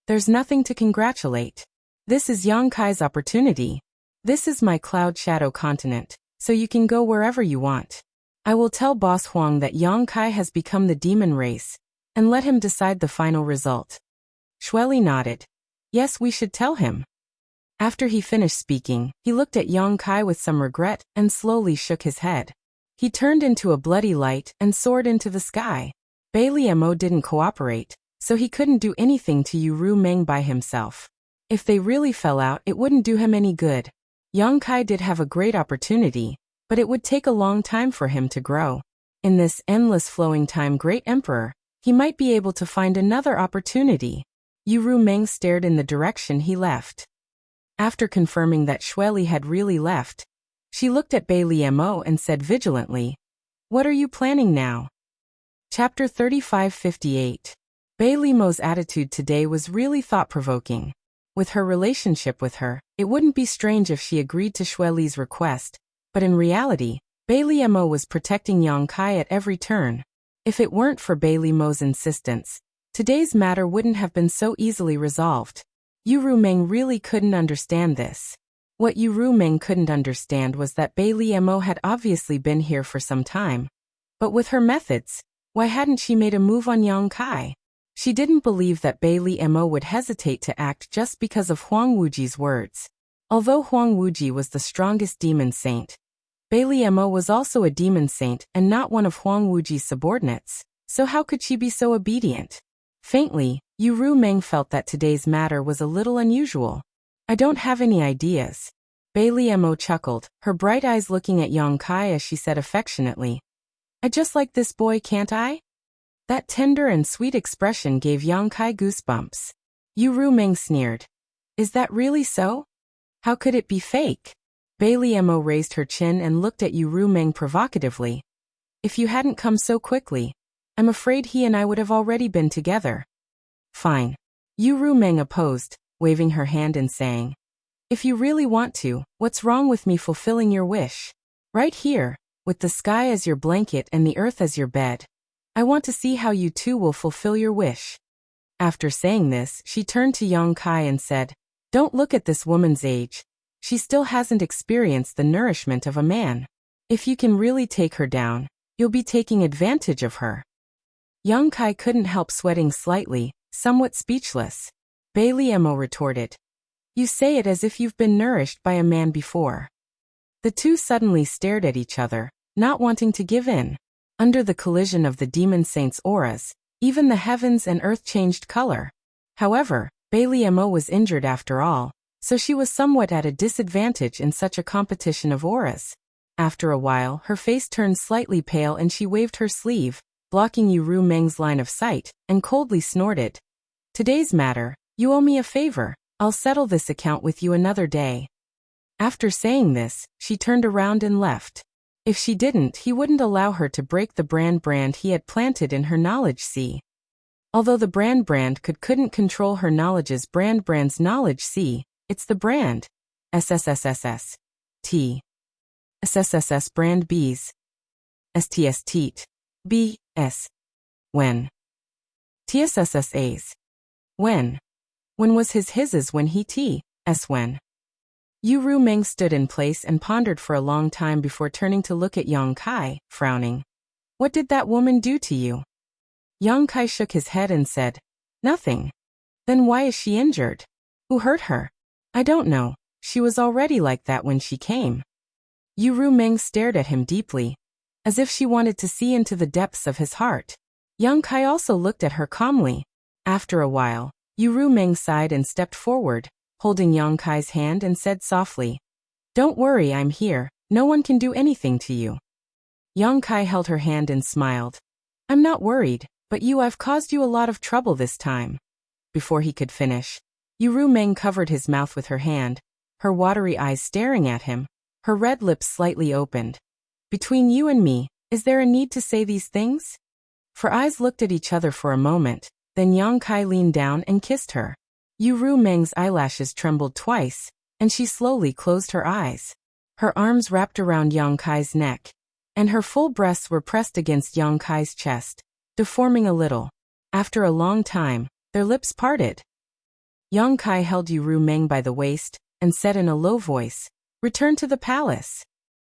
there's nothing to congratulate. This is Yang Kai's opportunity. This is my cloud shadow continent, so you can go wherever you want. I will tell Boss Huang that Yang Kai has become the demon race, and let him decide the final result. Shueli nodded. Yes, we should tell him. After he finished speaking, he looked at Yang Kai with some regret and slowly shook his head. He turned into a bloody light and soared into the sky. Bei Liemo didn't cooperate, so he couldn't do anything to Yu Meng by himself. If they really fell out, it wouldn't do him any good. Yang Kai did have a great opportunity, but it would take a long time for him to grow. In this endless flowing time, Great Emperor, he might be able to find another opportunity. Yu Meng stared in the direction he left. After confirming that Shueli had really left, she looked at Bei Liemo and said vigilantly, what are you planning now? Chapter 3558. Bei Liemo's attitude today was really thought-provoking. With her relationship with her, it wouldn't be strange if she agreed to Shueli's request, but in reality, Bei Liemo was protecting Yang Kai at every turn. If it weren't for Bei Liemo's insistence, today's matter wouldn't have been so easily resolved. Yu Meng really couldn't understand this. What Yu Meng couldn't understand was that Bei Liemo had obviously been here for some time. But with her methods, why hadn't she made a move on Yang Kai? She didn't believe that Bei Liemo would hesitate to act just because of Huang Wuji's words. Although Huang Wuji was the strongest demon saint, Bei Liemo was also a demon saint and not one of Huang Wuji's subordinates, so how could she be so obedient? Faintly, Yu Meng felt that today's matter was a little unusual. I don't have any ideas. Bei Liemo chuckled, her bright eyes looking at Yang Kai as she said affectionately, I just like this boy, can't I? That tender and sweet expression gave Yang Kai goosebumps. Yu Meng sneered. Is that really so? How could it be fake? Bei Liemo raised her chin and looked at Yu Meng provocatively. If you hadn't come so quickly, I'm afraid he and I would have already been together. Fine. Yu Meng opposed, waving her hand and saying, if you really want to, what's wrong with me fulfilling your wish? Right here, with the sky as your blanket and the earth as your bed. I want to see how you two will fulfill your wish. After saying this, she turned to Yang Kai and said, don't look at this woman's age. She still hasn't experienced the nourishment of a man. If you can really take her down, you'll be taking advantage of her. Yang Kai couldn't help sweating slightly, somewhat speechless. Bei Liemo retorted. You say it as if you've been nourished by a man before. The two suddenly stared at each other, not wanting to give in. Under the collision of the demon saint's auras, even the heavens and earth changed color. However, Bei Liemo was injured after all, so she was somewhat at a disadvantage in such a competition of auras. After a while, her face turned slightly pale and she waved her sleeve, blocking Yu Meng's line of sight, and coldly snorted. Today's matter, you owe me a favor. I'll settle this account with you another day. After saying this, she turned around and left. If she didn't, he wouldn't allow her to break the brand he had planted in her knowledge sea. Although the brand couldn't control her knowledge's brand's knowledge sea, it's the brand. SSSSS. T. SSSS brand B's. STS teat. B. S. When. TSSSA's. When. When was his's when he s when. Yu Meng stood in place and pondered for a long time before turning to look at Yang Kai, frowning. What did that woman do to you? Yang Kai shook his head and said, nothing. Then why is she injured? Who hurt her? I don't know. She was already like that when she came. Yu Meng stared at him deeply, as if she wanted to see into the depths of his heart. Yang Kai also looked at her calmly. After a while, Yu Meng sighed and stepped forward, holding Yang Kai's hand and said softly, don't worry, I'm here, no one can do anything to you. Yang Kai held her hand and smiled. I'm not worried, but I've caused you a lot of trouble this time. Before he could finish, Yu Meng covered his mouth with her hand, her watery eyes staring at him, her red lips slightly opened. Between you and me, is there a need to say these things? Her eyes looked at each other for a moment, then Yang Kai leaned down and kissed her. Yu Meng's eyelashes trembled twice, and she slowly closed her eyes. Her arms wrapped around Yang Kai's neck, and her full breasts were pressed against Yang Kai's chest, deforming a little. After a long time, their lips parted. Yang Kai held Yu Meng by the waist, and said in a low voice, "Return to the palace."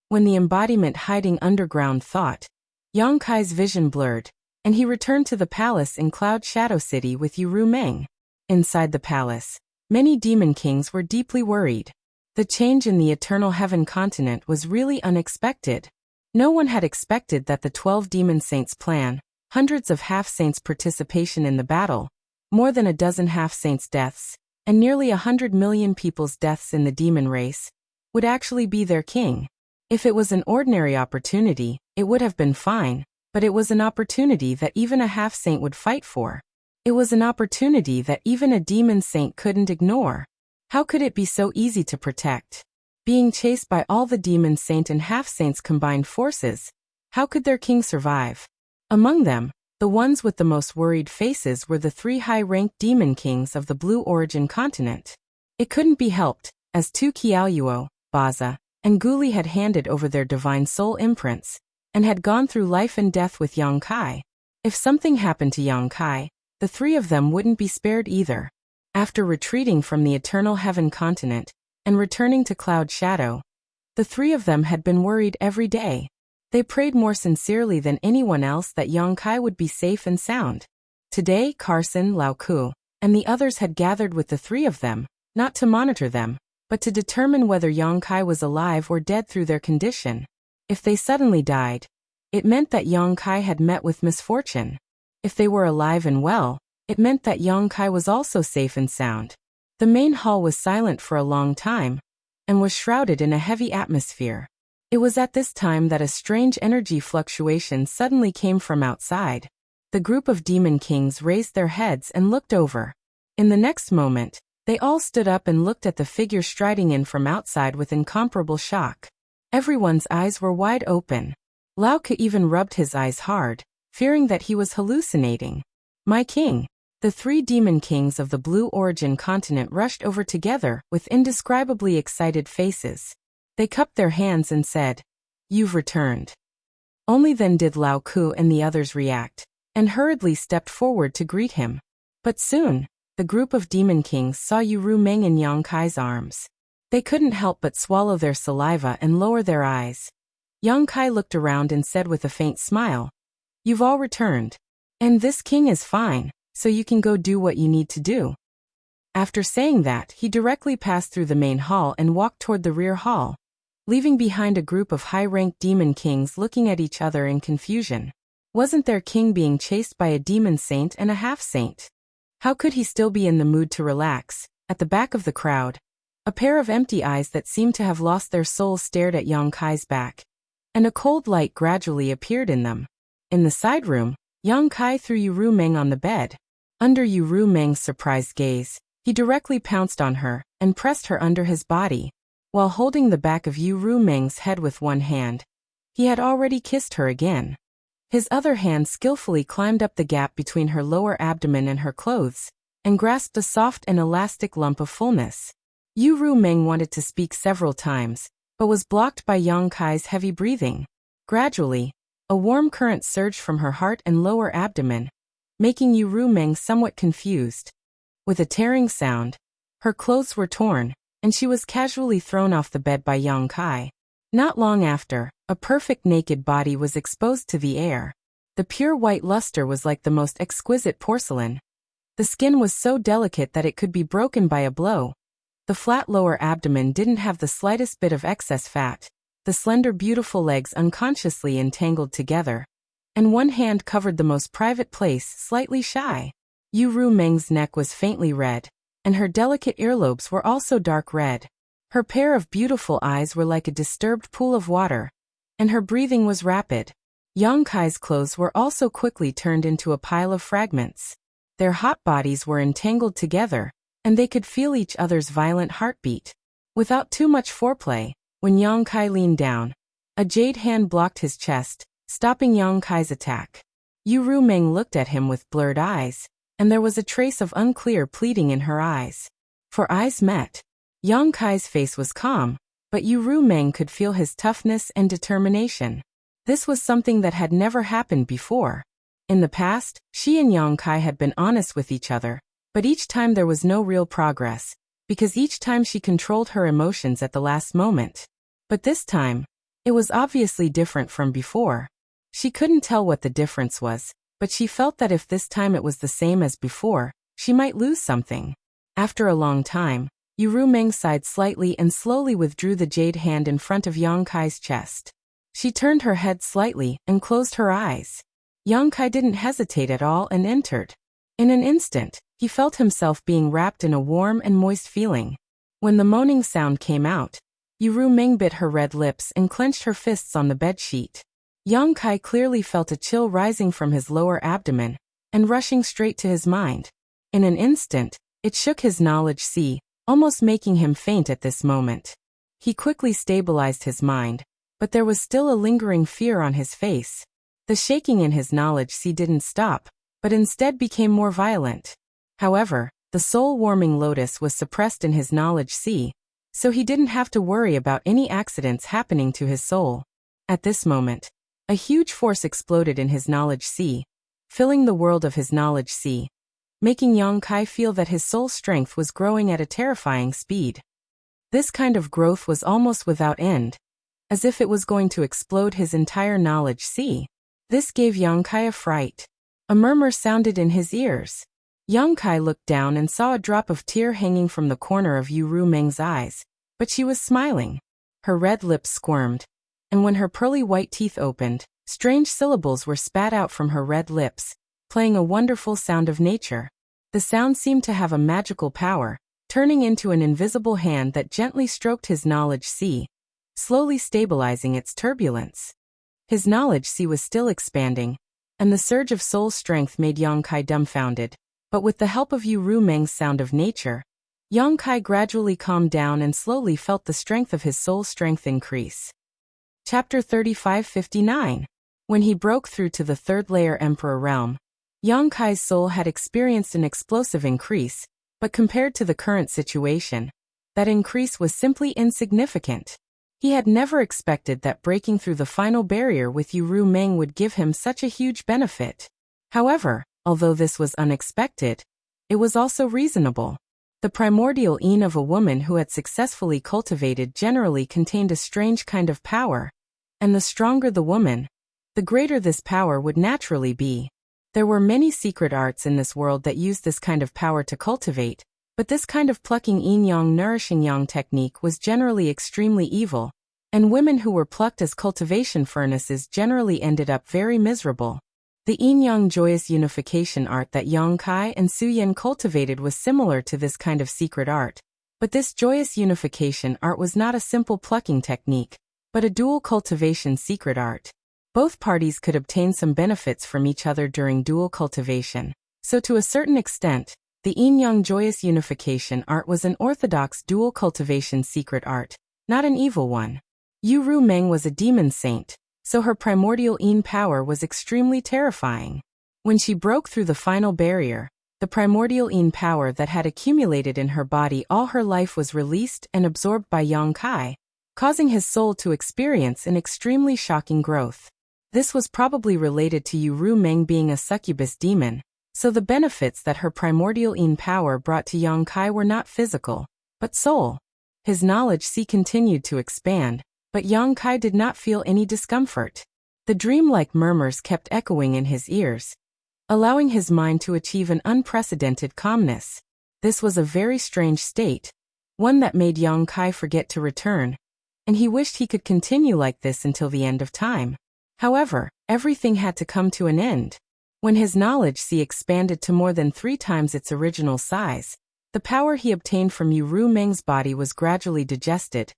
When the embodiment hiding underground thought, Yang Kai's vision blurred, and he returned to the palace in Cloud Shadow City with Yu Meng. Inside the palace, many demon kings were deeply worried. The change in the Eternal Heaven continent was really unexpected. No one had expected that the 12 demon saints' plan, hundreds of half-saints' participation in the battle, more than a dozen half-saints' deaths, and nearly 100 million people's deaths in the demon race, would actually be their king. If it was an ordinary opportunity, it would have been fine, but it was an opportunity that even a half-saint would fight for. It was an opportunity that even a demon saint couldn't ignore. How could it be so easy to protect? Being chased by all the demon saint and half-saints' combined forces, how could their king survive? Among them, the ones with the most worried faces were the 3 high-ranked demon kings of the Blue Origin continent. It couldn't be helped, as Tu Qiaoyuo, Baza, and Guli had handed over their divine soul imprints, and had gone through life and death with Yang Kai. If something happened to Yang Kai, the 3 of them wouldn't be spared either. After retreating from the Eternal Heaven continent, and returning to Cloud Shadow, the 3 of them had been worried every day. They prayed more sincerely than anyone else that Yang Kai would be safe and sound. Today Carson, Lao Ku, and the others had gathered with the 3 of them, not to monitor them, but to determine whether Yang Kai was alive or dead through their condition. If they suddenly died, it meant that Yang Kai had met with misfortune. If they were alive and well, it meant that Yang Kai was also safe and sound. The main hall was silent for a long time, and was shrouded in a heavy atmosphere. It was at this time that a strange energy fluctuation suddenly came from outside. The group of demon kings raised their heads and looked over. In the next moment, they all stood up and looked at the figure striding in from outside with incomparable shock. Everyone's eyes were wide open. Lao Ke even rubbed his eyes hard, fearing that he was hallucinating. "My king!" The 3 demon kings of the Blue Origin continent rushed over together with indescribably excited faces. They cupped their hands and said, "You've returned." Only then did Lao Ku and the others react, and hurriedly stepped forward to greet him. But soon, the group of demon kings saw Yu Meng in Yang Kai's arms. They couldn't help but swallow their saliva and lower their eyes. Yang Kai looked around and said with a faint smile, "You've all returned. And this king is fine, so you can go do what you need to do." After saying that, he directly passed through the main hall and walked toward the rear hall, leaving behind a group of high-ranked demon kings looking at each other in confusion. Wasn't their king being chased by a demon saint and a half-saint? How could he still be in the mood to relax? At the back of the crowd, a pair of empty eyes that seemed to have lost their souls stared at Yang Kai's back, and a cold light gradually appeared in them. In the side room, Yang Kai threw Yu Meng on the bed. Under Yu Meng's surprised gaze, he directly pounced on her and pressed her under his body. While holding the back of Yu Meng's head with one hand, he had already kissed her again. His other hand skillfully climbed up the gap between her lower abdomen and her clothes, and grasped a soft and elastic lump of fullness. Yu Meng wanted to speak several times, but was blocked by Yang Kai's heavy breathing. Gradually, a warm current surged from her heart and lower abdomen, making Yu Meng somewhat confused. With a tearing sound, her clothes were torn, and she was casually thrown off the bed by Yang Kai. Not long after, a perfect naked body was exposed to the air. The pure white luster was like the most exquisite porcelain. The skin was so delicate that it could be broken by a blow. The flat lower abdomen didn't have the slightest bit of excess fat. The slender beautiful legs unconsciously entangled together, and one hand covered the most private place slightly shy. Yu Meng's neck was faintly red, and her delicate earlobes were also dark red. Her pair of beautiful eyes were like a disturbed pool of water, and her breathing was rapid. Yang Kai's clothes were also quickly turned into a pile of fragments. Their hot bodies were entangled together, and they could feel each other's violent heartbeat. Without too much foreplay, when Yang Kai leaned down, a jade hand blocked his chest, stopping Yang Kai's attack. Yu Rumeng looked at him with blurred eyes, and there was a trace of unclear pleading in her eyes. For eyes met. Yang Kai's face was calm, but Yu Rumeng could feel his toughness and determination. This was something that had never happened before. In the past, she and Yang Kai had been honest with each other, but each time there was no real progress, because each time she controlled her emotions at the last moment. But this time, it was obviously different from before. She couldn't tell what the difference was, but she felt that if this time it was the same as before, she might lose something. After a long time, Yu Rumeng sighed slightly and slowly withdrew the jade hand in front of Yang Kai's chest. She turned her head slightly and closed her eyes. Yang Kai didn't hesitate at all and entered. In an instant, he felt himself being wrapped in a warm and moist feeling. When the moaning sound came out, Yu Rumeng bit her red lips and clenched her fists on the bedsheet. Yang Kai clearly felt a chill rising from his lower abdomen and rushing straight to his mind. In an instant, it shook his knowledge sea, almost making him faint at this moment. He quickly stabilized his mind, but there was still a lingering fear on his face. The shaking in his knowledge sea didn't stop, but instead became more violent. However, the soul-warming lotus was suppressed in his knowledge sea, so he didn't have to worry about any accidents happening to his soul. At this moment, a huge force exploded in his knowledge sea, filling the world of his knowledge sea, making Yang Kai feel that his soul strength was growing at a terrifying speed. This kind of growth was almost without end, as if it was going to explode his entire knowledge sea. This gave Yang Kai a fright. A murmur sounded in his ears. Yang Kai looked down and saw a drop of tear hanging from the corner of Yu Rumeng's eyes, but she was smiling. Her red lips squirmed, and when her pearly white teeth opened, strange syllables were spat out from her red lips, playing a wonderful sound of nature. The sound seemed to have a magical power, turning into an invisible hand that gently stroked his knowledge sea, slowly stabilizing its turbulence. His knowledge sea was still expanding, and the surge of soul strength made Yang Kai dumbfounded, but with the help of Yu Rumeng's sound of nature, Yang Kai gradually calmed down and slowly felt the strength of his soul strength increase. Chapter 3559. When he broke through to the third layer Emperor realm, Yang Kai's soul had experienced an explosive increase, but compared to the current situation, that increase was simply insignificant. He had never expected that breaking through the final barrier with Yu Rumeng would give him such a huge benefit. However, although this was unexpected, it was also reasonable. The primordial yin of a woman who had successfully cultivated generally contained a strange kind of power, and the stronger the woman, the greater this power would naturally be. There were many secret arts in this world that used this kind of power to cultivate, but this kind of plucking yin-yang nourishing yang technique was generally extremely evil, and women who were plucked as cultivation furnaces generally ended up very miserable. The yin-yang joyous unification art that Yang Kai and Su Yin cultivated was similar to this kind of secret art, but this joyous unification art was not a simple plucking technique, but a dual cultivation secret art. Both parties could obtain some benefits from each other during dual cultivation, so to a certain extent, the yin-yang joyous unification art was an orthodox dual cultivation secret art, not an evil one. Yu Rumeng was a demon saint, so her primordial yin power was extremely terrifying. When she broke through the final barrier, the primordial yin power that had accumulated in her body all her life was released and absorbed by Yang Kai, causing his soul to experience an extremely shocking growth. This was probably related to Yu Rumeng being a succubus demon, so the benefits that her primordial yin power brought to Yang Kai were not physical, but soul. His knowledge sea continued to expand, but Yang Kai did not feel any discomfort. The dreamlike murmurs kept echoing in his ears, allowing his mind to achieve an unprecedented calmness. This was a very strange state, one that made Yang Kai forget to return, and he wished he could continue like this until the end of time. However, everything had to come to an end. When his knowledge sea expanded to more than 3 times its original size, the power he obtained from Yu Rumeng's body was gradually digested,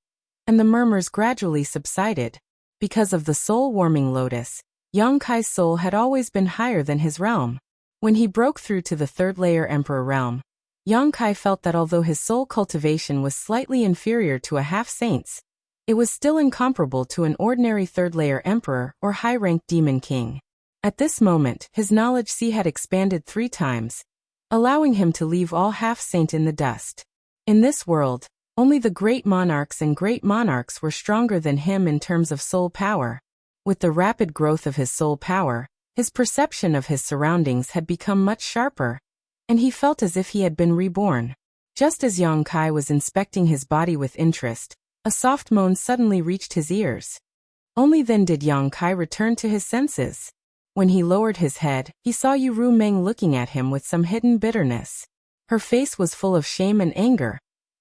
and the murmurs gradually subsided. Because of the soul-warming lotus, Yang Kai's soul had always been higher than his realm. When he broke through to the third-layer Emperor realm, Yang Kai felt that although his soul cultivation was slightly inferior to a half-saint's, it was still incomparable to an ordinary third-layer Emperor or high-ranked Demon King. At this moment, his knowledge sea had expanded 3 times, allowing him to leave all half-saint in the dust. In this world, only the great monarchs and great monarchs were stronger than him in terms of soul power. With the rapid growth of his soul power, his perception of his surroundings had become much sharper, and he felt as if he had been reborn. Just as Yang Kai was inspecting his body with interest, a soft moan suddenly reached his ears. Only then did Yang Kai return to his senses. When he lowered his head, he saw Yu Meng looking at him with some hidden bitterness. Her face was full of shame and anger,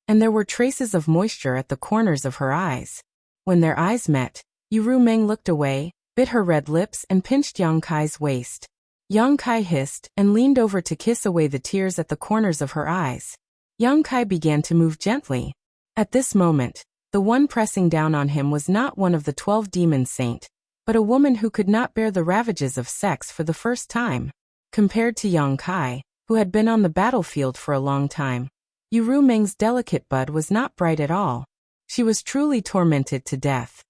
and there were traces of moisture at the corners of her eyes. When their eyes met, Yu Meng looked away, bit her red lips and pinched Yang Kai's waist. Yang Kai hissed and leaned over to kiss away the tears at the corners of her eyes. Yang Kai began to move gently. At this moment, the one pressing down on him was not one of the 12 demon saint, but a woman who could not bear the ravages of sex for the first time. Compared to Yang Kai, who had been on the battlefield for a long time, Yu Meng's delicate bud was not bright at all. She was truly tormented to death.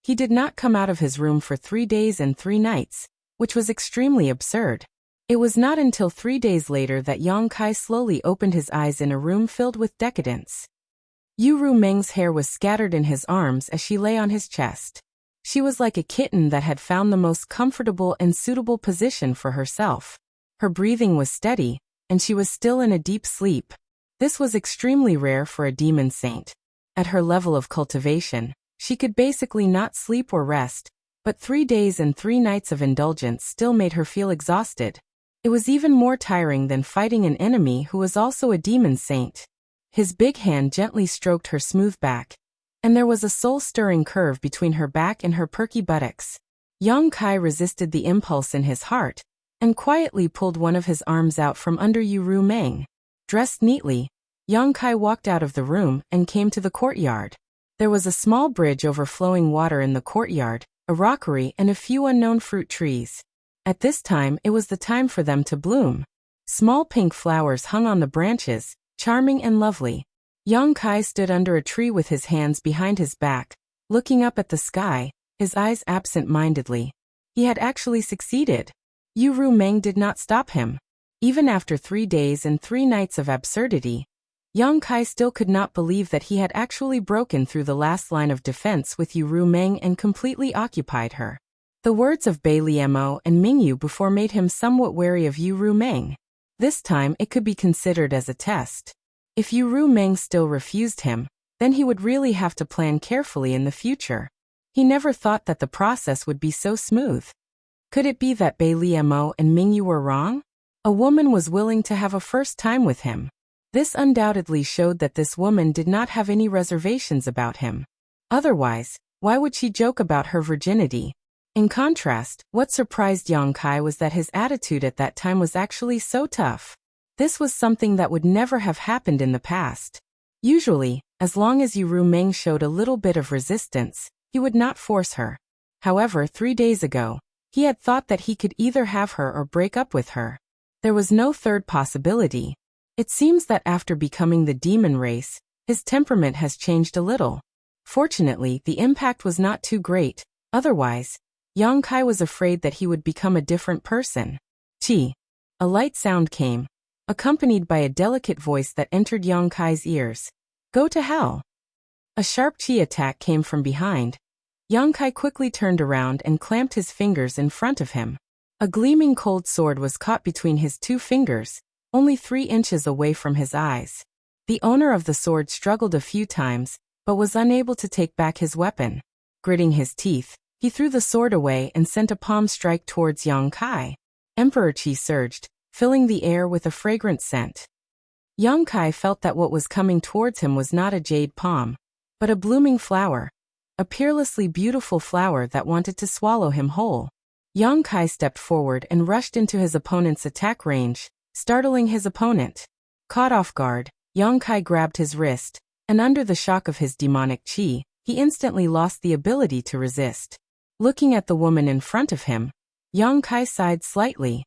He did not come out of his room for 3 days and 3 nights, which was extremely absurd. It was not until 3 days later that Yang Kai slowly opened his eyes in a room filled with decadence. Yu Meng's hair was scattered in his arms as she lay on his chest. She was like a kitten that had found the most comfortable and suitable position for herself. Her breathing was steady, and she was still in a deep sleep. This was extremely rare for a demon saint. At her level of cultivation, she could basically not sleep or rest, but 3 days and 3 nights of indulgence still made her feel exhausted. It was even more tiring than fighting an enemy who was also a demon saint. His big hand gently stroked her smooth back, and there was a soul-stirring curve between her back and her perky buttocks. Yang Kai resisted the impulse in his heart, and quietly pulled one of his arms out from under Yu Meng. Dressed neatly, Yang Kai walked out of the room and came to the courtyard. There was a small bridge over flowing water in the courtyard, a rockery and a few unknown fruit trees. At this time it was the time for them to bloom. Small pink flowers hung on the branches, charming and lovely. Yang Kai stood under a tree with his hands behind his back, looking up at the sky, his eyes absent-mindedly. He had actually succeeded. Yu Meng did not stop him. Even after 3 days and 3 nights of absurdity, Yang Kai still could not believe that he had actually broken through the last line of defense with Yu Meng and completely occupied her. The words of Bai Liemo and Mingyu before made him somewhat wary of Yu Meng. This time it could be considered as a test. If Yu Meng still refused him, then he would really have to plan carefully in the future. He never thought that the process would be so smooth. Could it be that Bai Liemo and Mingyu were wrong? A woman was willing to have a first time with him. This undoubtedly showed that this woman did not have any reservations about him. Otherwise, why would she joke about her virginity? In contrast, what surprised Yang Kai was that his attitude at that time was actually so tough. This was something that would never have happened in the past. Usually, as long as Yu Meng showed a little bit of resistance, he would not force her. However, 3 days ago, he had thought that he could either have her or break up with her. There was no third possibility. It seems that after becoming the demon race, his temperament has changed a little. Fortunately, the impact was not too great. Otherwise, Yang Kai was afraid that he would become a different person. Chi. A light sound came, accompanied by a delicate voice that entered Yang Kai's ears. Go to hell. A sharp chi attack came from behind. Yang Kai quickly turned around and clamped his fingers in front of him. A gleaming cold sword was caught between his 2 fingers, only 3 inches away from his eyes. The owner of the sword struggled a few times, but was unable to take back his weapon. Gritting his teeth, he threw the sword away and sent a palm strike towards Yang Kai. Emperor Qi surged, filling the air with a fragrant scent. Yang Kai felt that what was coming towards him was not a jade palm, but a blooming flower, a peerlessly beautiful flower that wanted to swallow him whole. Yang Kai stepped forward and rushed into his opponent's attack range, startling his opponent. Caught off guard, Yang Kai grabbed his wrist, and under the shock of his demonic qi, he instantly lost the ability to resist. Looking at the woman in front of him, Yang Kai sighed slightly.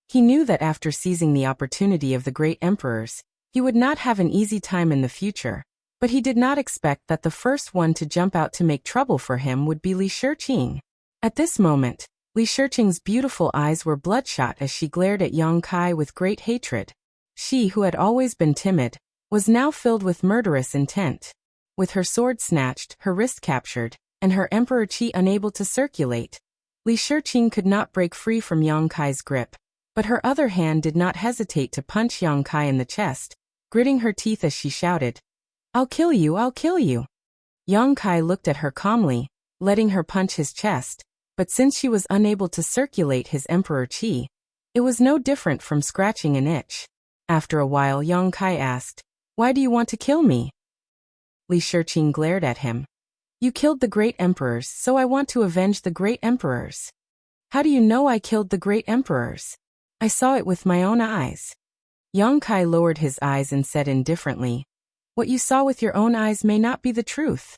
He knew that after seizing the opportunity of the great emperors, he would not have an easy time in the future, but he did not expect that the first one to jump out to make trouble for him would be Li Shiqing. At this moment, Li Shiqing's beautiful eyes were bloodshot as she glared at Yang Kai with great hatred. She, who had always been timid, was now filled with murderous intent. With her sword snatched, her wrist captured, and her emperor qi unable to circulate, Li Shiqing could not break free from Yang Kai's grip, but her other hand did not hesitate to punch Yang Kai in the chest, gritting her teeth as she shouted, "I'll kill you, I'll kill you." Yang Kai looked at her calmly, letting her punch his chest, but since she was unable to circulate his emperor qi, it was no different from scratching an itch. After a while Yang Kai asked, "Why do you want to kill me?" Li Shiqing glared at him. "You killed the great emperors, so I want to avenge the great emperors." "How do you know I killed the great emperors?" "I saw it with my own eyes." Yang Kai lowered his eyes and said indifferently, "What you saw with your own eyes may not be the truth."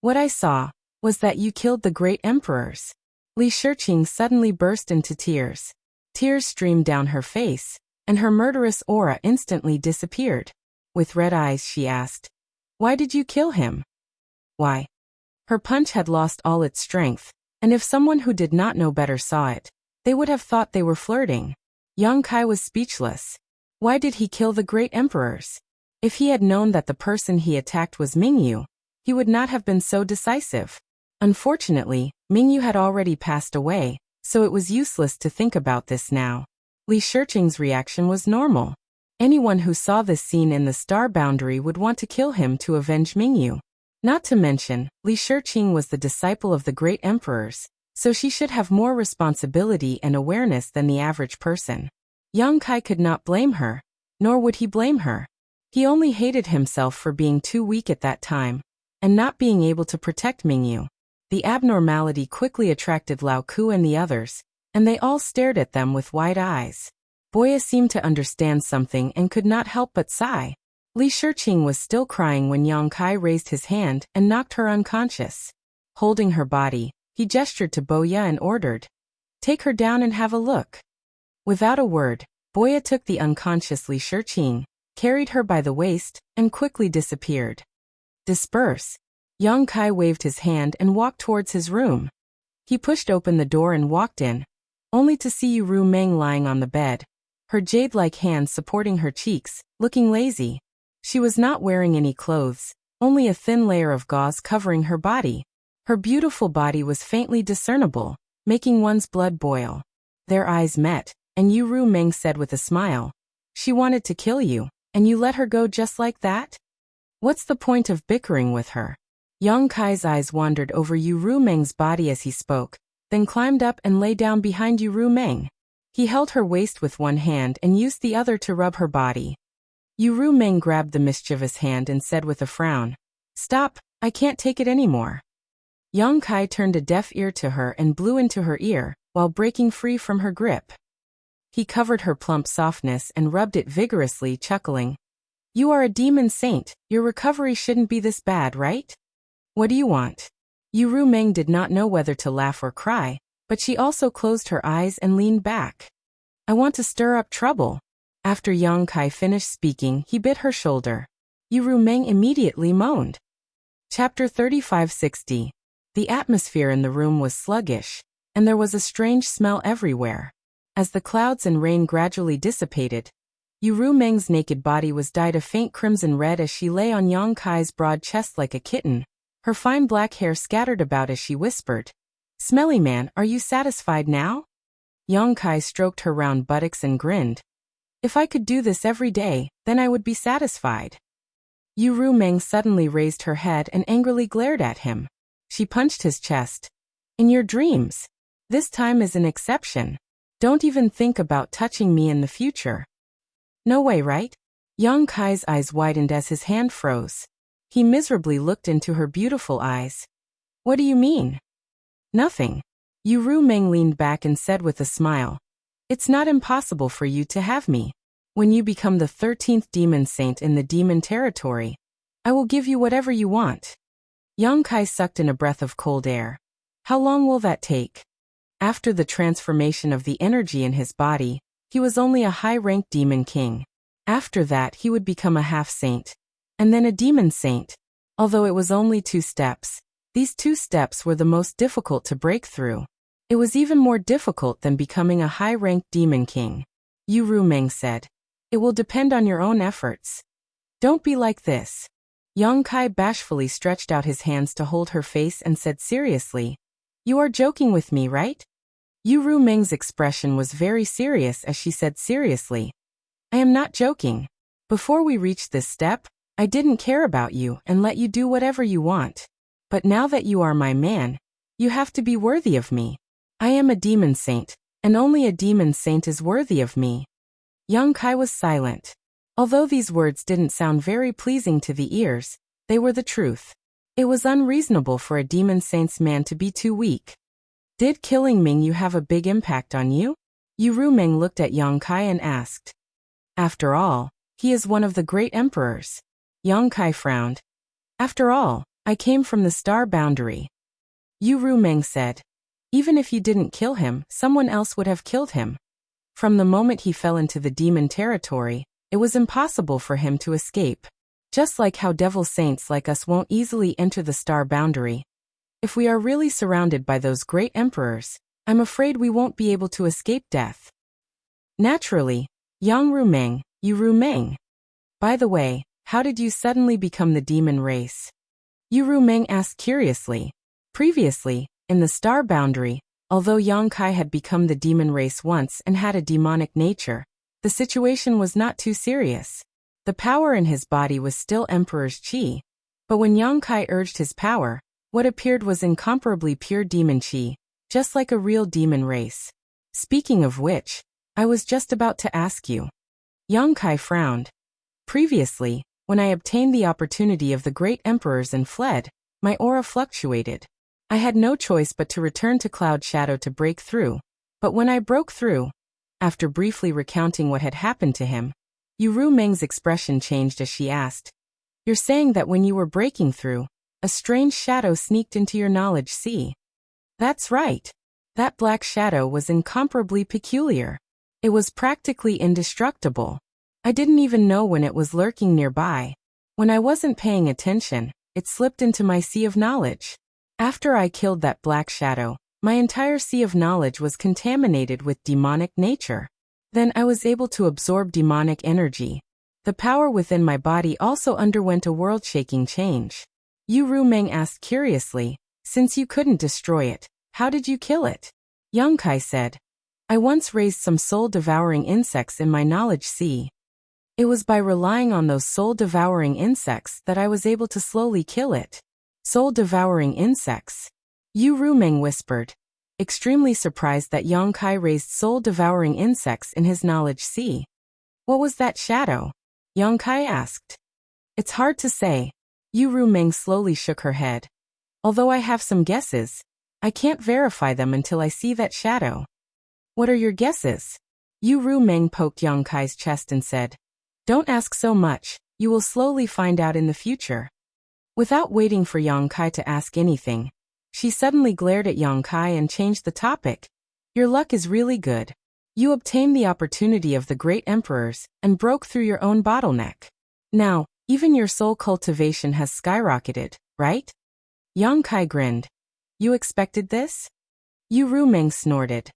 "What I saw was that you killed the great emperors." Li Shiqing suddenly burst into tears. Tears streamed down her face, and her murderous aura instantly disappeared. With red eyes she asked, "Why did you kill him?" "Why?" Her punch had lost all its strength, and if someone who did not know better saw it, they would have thought they were flirting. Yang Kai was speechless. Why did he kill the great emperors? If he had known that the person he attacked was Mingyu, he would not have been so decisive. Unfortunately, Mingyu had already passed away, so it was useless to think about this now. Li Shiqing's reaction was normal. Anyone who saw this scene in the star boundary would want to kill him to avenge Mingyu. Not to mention, Li Shiqing was the disciple of the great emperors, so she should have more responsibility and awareness than the average person. Yang Kai could not blame her, nor would he blame her. He only hated himself for being too weak at that time, and not being able to protect Mingyu. The abnormality quickly attracted Lao Ku and the others, and they all stared at them with wide eyes. Boya seemed to understand something and could not help but sigh. Li Shiqing was still crying when Yang Kai raised his hand and knocked her unconscious. Holding her body, he gestured to Boya and ordered, "Take her down and have a look." Without a word, Boya took the unconscious Li Shiqing, carried her by the waist, and quickly disappeared. "Disperse." Yang Kai waved his hand and walked towards his room. He pushed open the door and walked in, only to see Ru Meng lying on the bed, her jade-like hands supporting her cheeks, looking lazy. She was not wearing any clothes, only a thin layer of gauze covering her body. Her beautiful body was faintly discernible, making one's blood boil. Their eyes met, and Ru Meng said with a smile, "She wanted to kill you, and you let her go just like that? What's the point of bickering with her?" Yang Kai's eyes wandered over Ru Meng's body as he spoke, then climbed up and lay down behind Ru Meng. He held her waist with one hand and used the other to rub her body. Ru Meng grabbed the mischievous hand and said with a frown, "Stop, I can't take it anymore." Yang Kai turned a deaf ear to her and blew into her ear, while breaking free from her grip. He covered her plump softness and rubbed it vigorously, chuckling. "You are a demon saint, your recovery shouldn't be this bad, right? What do you want?" Ru Meng did not know whether to laugh or cry, but she also closed her eyes and leaned back. "I want to stir up trouble." After Yang Kai finished speaking, he bit her shoulder. Ru Meng immediately moaned. Chapter 3560. The atmosphere in the room was sluggish, and there was a strange smell everywhere. As the clouds and rain gradually dissipated, Ru Meng's naked body was dyed a faint crimson red as she lay on Yang Kai's broad chest like a kitten, her fine black hair scattered about as she whispered, "Smelly man, are you satisfied now?" Yang Kai stroked her round buttocks and grinned. "If I could do this every day, then I would be satisfied." Ru Meng suddenly raised her head and angrily glared at him. She punched his chest. "In your dreams. This time is an exception. Don't even think about touching me in the future." "No way, right?" Yang Kai's eyes widened as his hand froze. He miserably looked into her beautiful eyes. "What do you mean?" "Nothing." Ru Meng leaned back and said with a smile, "It's not impossible for you to have me. When you become the 13th demon saint in the demon territory, I will give you whatever you want." Yang Kai sucked in a breath of cold air. How long will that take? After the transformation of the energy in his body, he was only a high-ranked demon king. After that he would become a half-saint. And then a demon saint. Although it was only 2 steps, these 2 steps were the most difficult to break through. It was even more difficult than becoming a high-ranked demon king. Yu Rumeng said. It will depend on your own efforts. Don't be like this. Yang Kai bashfully stretched out his hands to hold her face and said seriously, You are joking with me, right? Yu Rumeng's expression was very serious as she said seriously, I am not joking. Before we reached this step, I didn't care about you and let you do whatever you want. But now that you are my man, you have to be worthy of me. I am a demon saint, and only a demon saint is worthy of me. Yang Kai was silent. Although these words didn't sound very pleasing to the ears, they were the truth. It was unreasonable for a demon saint's man to be too weak. Did killing Ming Yu have a big impact on you? Yu Rumeng looked at Yang Kai and asked. After all, he is one of the great emperors. Yang Kai frowned. After all, I came from the star boundary. Yu Rumeng said. Even if you didn't kill him, someone else would have killed him. From the moment he fell into the demon territory, it was impossible for him to escape. Just like how devil saints like us won't easily enter the star boundary. If we are really surrounded by those great emperors, I'm afraid we won't be able to escape death. Naturally, Yang Rumeng, Yu Rumeng. By the way, how did you suddenly become the demon race? Yu Rumeng asked curiously. Previously, in the star boundary, although Yang Kai had become the demon race once and had a demonic nature, the situation was not too serious. The power in his body was still Emperor's Qi. But when Yang Kai urged his power, what appeared was incomparably pure demon Qi, just like a real demon race. Speaking of which, I was just about to ask you. Yang Kai frowned. Previously, when I obtained the opportunity of the great emperors and fled, my aura fluctuated. I had no choice but to return to Cloud Shadow to break through. But when I broke through, after briefly recounting what had happened to him, Yu Rumeng's expression changed as she asked, You're saying that when you were breaking through, a strange shadow sneaked into your knowledge sea? That's right. That black shadow was incomparably peculiar. It was practically indestructible. I didn't even know when it was lurking nearby. When I wasn't paying attention, it slipped into my sea of knowledge. After I killed that black shadow, my entire sea of knowledge was contaminated with demonic nature. Then I was able to absorb demonic energy. The power within my body also underwent a world-shaking change. Yu Rumeng asked curiously, Since you couldn't destroy it, how did you kill it? Yang Kai said, I once raised some soul-devouring insects in my knowledge sea. It was by relying on those soul-devouring insects that I was able to slowly kill it. Soul-devouring insects? Yu Rumeng whispered, extremely surprised that Yang Kai raised soul-devouring insects in his knowledge sea. What was that shadow? Yang Kai asked. It's hard to say. Yu Rumeng slowly shook her head. Although I have some guesses, I can't verify them until I see that shadow. What are your guesses? Yu Rumeng poked Yang Kai's chest and said, Don't ask so much, you will slowly find out in the future. Without waiting for Yang Kai to ask anything, she suddenly glared at Yang Kai and changed the topic. Your luck is really good. You obtained the opportunity of the great emperors and broke through your own bottleneck. Now, even your soul cultivation has skyrocketed, right? Yang Kai grinned. You expected this? Yu Rumeng snorted.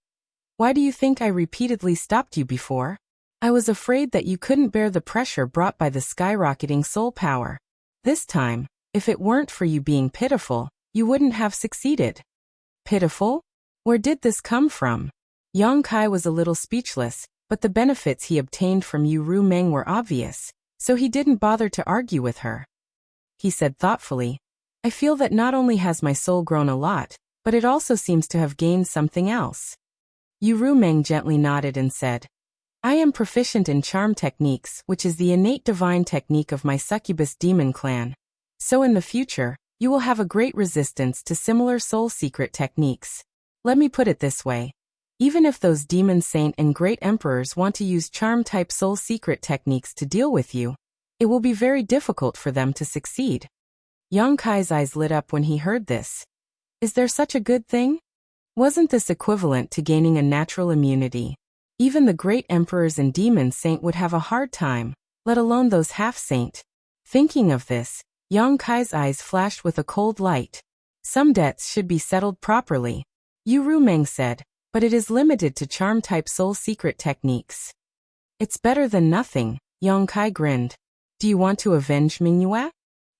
Why do you think I repeatedly stopped you before? I was afraid that you couldn't bear the pressure brought by the skyrocketing soul power. This time, if it weren't for you being pitiful, you wouldn't have succeeded. Pitiful? Where did this come from? Yang Kai was a little speechless, but the benefits he obtained from Yu Rumeng were obvious, so he didn't bother to argue with her. He said thoughtfully, I feel that not only has my soul grown a lot, but it also seems to have gained something else. Yu Rumeng gently nodded and said, I am proficient in charm techniques, which is the innate divine technique of my succubus demon clan. So in the future, you will have a great resistance to similar soul secret techniques. Let me put it this way. Even if those demon saint and great emperors want to use charm-type soul secret techniques to deal with you, it will be very difficult for them to succeed. Yang Kai's eyes lit up when he heard this. Is there such a good thing? Wasn't this equivalent to gaining a natural immunity? Even the great emperors and demon saint would have a hard time, let alone those half-saint. Thinking of this, Yang Kai's eyes flashed with a cold light. Some debts should be settled properly. Yu Rumeng said, but it is limited to charm-type soul secret techniques. It's better than nothing, Yang Kai grinned. Do you want to avenge Mingyue?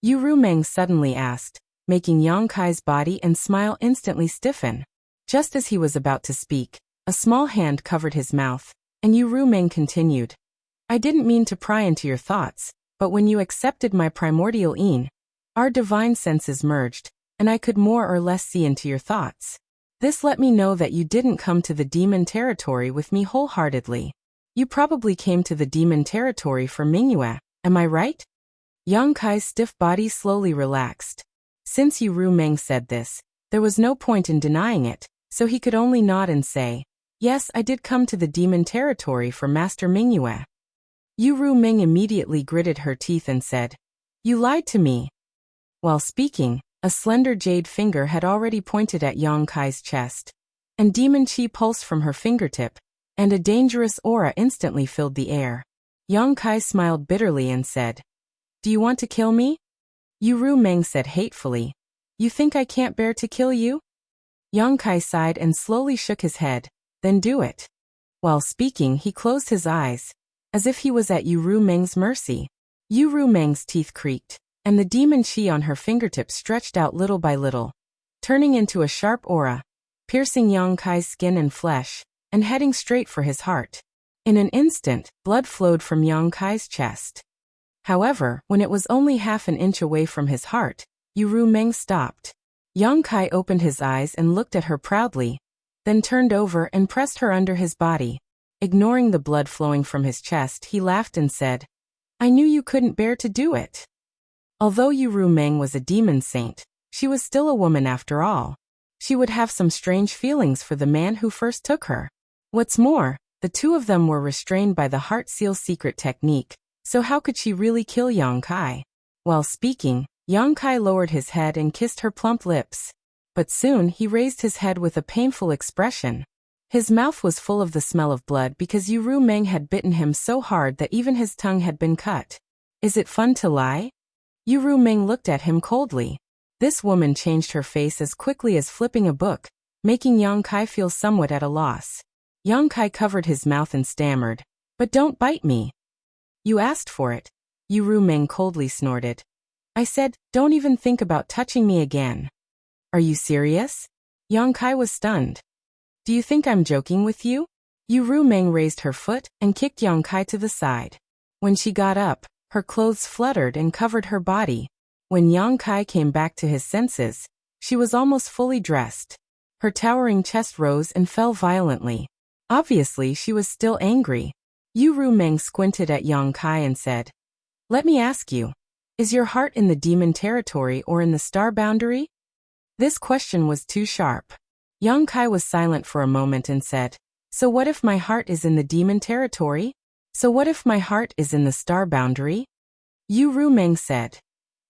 Yu Rumeng suddenly asked, making Yang Kai's body and smile instantly stiffen. Just as he was about to speak, a small hand covered his mouth, and Yu Rumeng continued. I didn't mean to pry into your thoughts, but when you accepted my primordial yin, our divine senses merged, and I could more or less see into your thoughts. This let me know that you didn't come to the demon territory with me wholeheartedly. You probably came to the demon territory for Mingyue, am I right? Yang Kai's stiff body slowly relaxed. Since Yu Rumeng said this, there was no point in denying it, so he could only nod and say, yes, I did come to the demon territory for Master Mingyue. Yu Rumeng immediately gritted her teeth and said, you lied to me. While speaking, a slender jade finger had already pointed at Yang Kai's chest, and demon chi pulsed from her fingertip, and a dangerous aura instantly filled the air. Yang Kai smiled bitterly and said, do you want to kill me? Yu Rumeng said hatefully, you think I can't bear to kill you? Yang Kai sighed and slowly shook his head, then do it. While speaking, he closed his eyes, as if he was at Yu Rumeng's mercy. Yu Rumeng's teeth creaked, and the demon chi on her fingertips stretched out little by little, turning into a sharp aura, piercing Yang Kai's skin and flesh, and heading straight for his heart. In an instant, blood flowed from Yang Kai's chest. However, when it was only half an inch away from his heart, Yu Rumeng stopped. Yang Kai opened his eyes and looked at her proudly, then turned over and pressed her under his body. Ignoring the blood flowing from his chest, he laughed and said, I knew you couldn't bear to do it. Although Yu Rumeng was a demon saint, she was still a woman after all. She would have some strange feelings for the man who first took her. What's more, the two of them were restrained by the heart seal secret technique, so how could she really kill Yang Kai? While speaking, Yang Kai lowered his head and kissed her plump lips. But soon he raised his head with a painful expression. His mouth was full of the smell of blood because Yu Rumeng had bitten him so hard that even his tongue had been cut. Is it fun to lie? Yu Rumeng looked at him coldly. This woman changed her face as quickly as flipping a book, making Yang Kai feel somewhat at a loss. Yang Kai covered his mouth and stammered, but don't bite me. You asked for it. Yu Rumeng coldly snorted. I said, don't even think about touching me again. Are you serious? Yang Kai was stunned. Do you think I'm joking with you? Yu Rumeng raised her foot and kicked Yang Kai to the side. When she got up, her clothes fluttered and covered her body. When Yang Kai came back to his senses, she was almost fully dressed. Her towering chest rose and fell violently. Obviously, she was still angry. Yu Rumeng squinted at Yang Kai and said, let me ask you, is your heart in the demon territory or in the star boundary? This question was too sharp. Yang Kai was silent for a moment and said, so what if my heart is in the demon territory? So what if my heart is in the star boundary? Yu Rumeng said,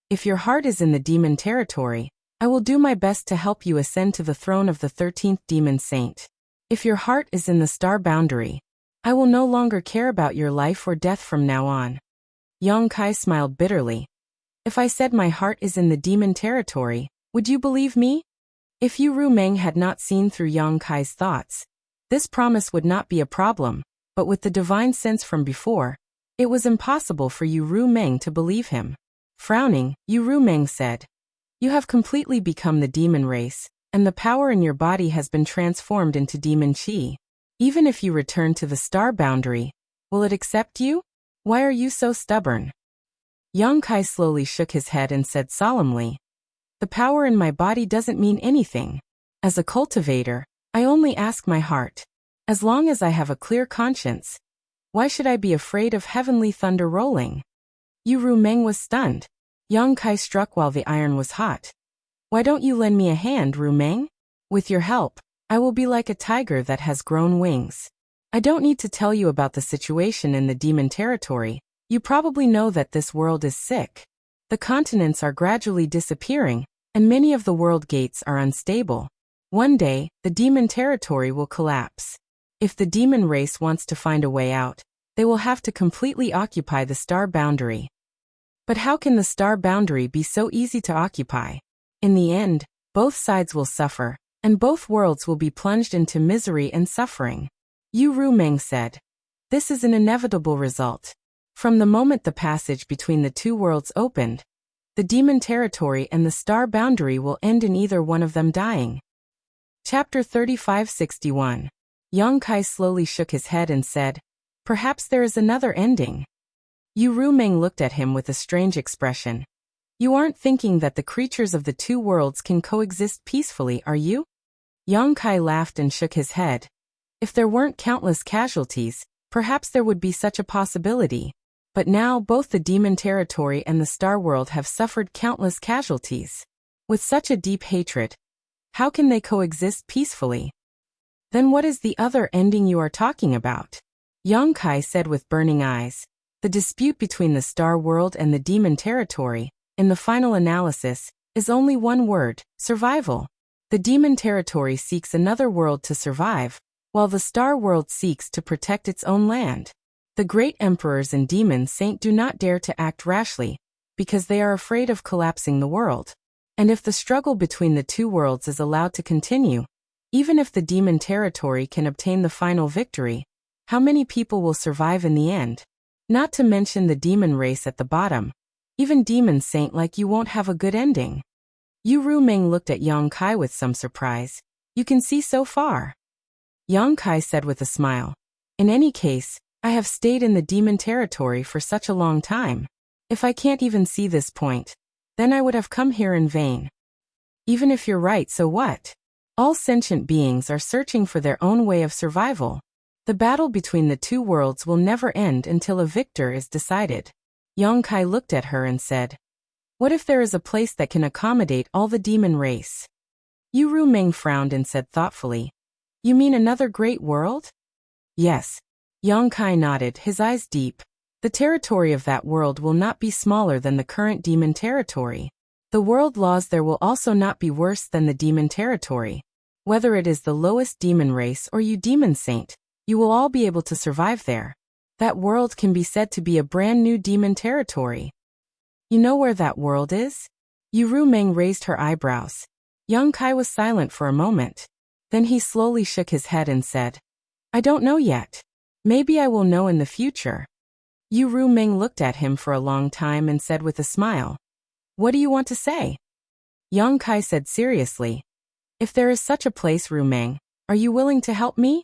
if your heart is in the demon territory, I will do my best to help you ascend to the throne of the 13th demon saint. If your heart is in the star boundary, I will no longer care about your life or death from now on. Yang Kai smiled bitterly. If I said my heart is in the demon territory, would you believe me? If Yu Rumeng had not seen through Yang Kai's thoughts, this promise would not be a problem, but with the divine sense from before, it was impossible for Yu Rumeng to believe him. Frowning, Yu Rumeng said, you have completely become the demon race, and the power in your body has been transformed into demon chi. Even if you return to the star boundary, will it accept you? Why are you so stubborn? Yang Kai slowly shook his head and said solemnly, the power in my body doesn't mean anything. As a cultivator, I only ask my heart. As long as I have a clear conscience, why should I be afraid of heavenly thunder rolling? Yu Rumeng was stunned. Yang Kai struck while the iron was hot. Why don't you lend me a hand, Rumeng? With your help, I will be like a tiger that has grown wings. I don't need to tell you about the situation in the demon territory. You probably know that this world is sick. The continents are gradually disappearing, and many of the world gates are unstable. One day, the demon territory will collapse. If the demon race wants to find a way out, they will have to completely occupy the star boundary. But how can the star boundary be so easy to occupy? In the end, both sides will suffer, and both worlds will be plunged into misery and suffering. Yu Rumeng said. This is an inevitable result. From the moment the passage between the two worlds opened, the demon territory and the star boundary will end in either one of them dying. Chapter 3561. Yang Kai slowly shook his head and said, perhaps there is another ending. Yu Rumeng looked at him with a strange expression. You aren't thinking that the creatures of the two worlds can coexist peacefully, are you? Yang Kai laughed and shook his head. If there weren't countless casualties, perhaps there would be such a possibility. But now both the demon territory and the star world have suffered countless casualties. With such a deep hatred, how can they coexist peacefully? Then what is the other ending you are talking about? Yang Kai said with burning eyes. The dispute between the star world and the demon territory, in the final analysis, is only one word: survival. The demon territory seeks another world to survive, while the star world seeks to protect its own land. The great emperors and demon saint do not dare to act rashly, because they are afraid of collapsing the world. And if the struggle between the two worlds is allowed to continue, even if the demon territory can obtain the final victory, how many people will survive in the end? Not to mention the demon race at the bottom. Even demon saint like you won't have a good ending. Yu Rumeng looked at Yang Kai with some surprise. You can see so far. Yang Kai said with a smile. In any case, I have stayed in the demon territory for such a long time. If I can't even see this point, then I would have come here in vain. Even if you're right, so what? All sentient beings are searching for their own way of survival. The battle between the two worlds will never end until a victor is decided. Yang Kai looked at her and said, what if there is a place that can accommodate all the demon race? Yu Rumeng frowned and said thoughtfully, you mean another great world? Yes. Yang Kai nodded, his eyes deep. The territory of that world will not be smaller than the current demon territory. The world laws there will also not be worse than the demon territory. Whether it is the lowest demon race or you demon saint, you will all be able to survive there. That world can be said to be a brand new demon territory. You know where that world is? Yu Rumeng raised her eyebrows. Yang Kai was silent for a moment. Then he slowly shook his head and said, I don't know yet. Maybe I will know in the future. Yu Rumeng looked at him for a long time and said with a smile, what do you want to say? Yang Kai said seriously, if there is such a place, Rumeng, are you willing to help me?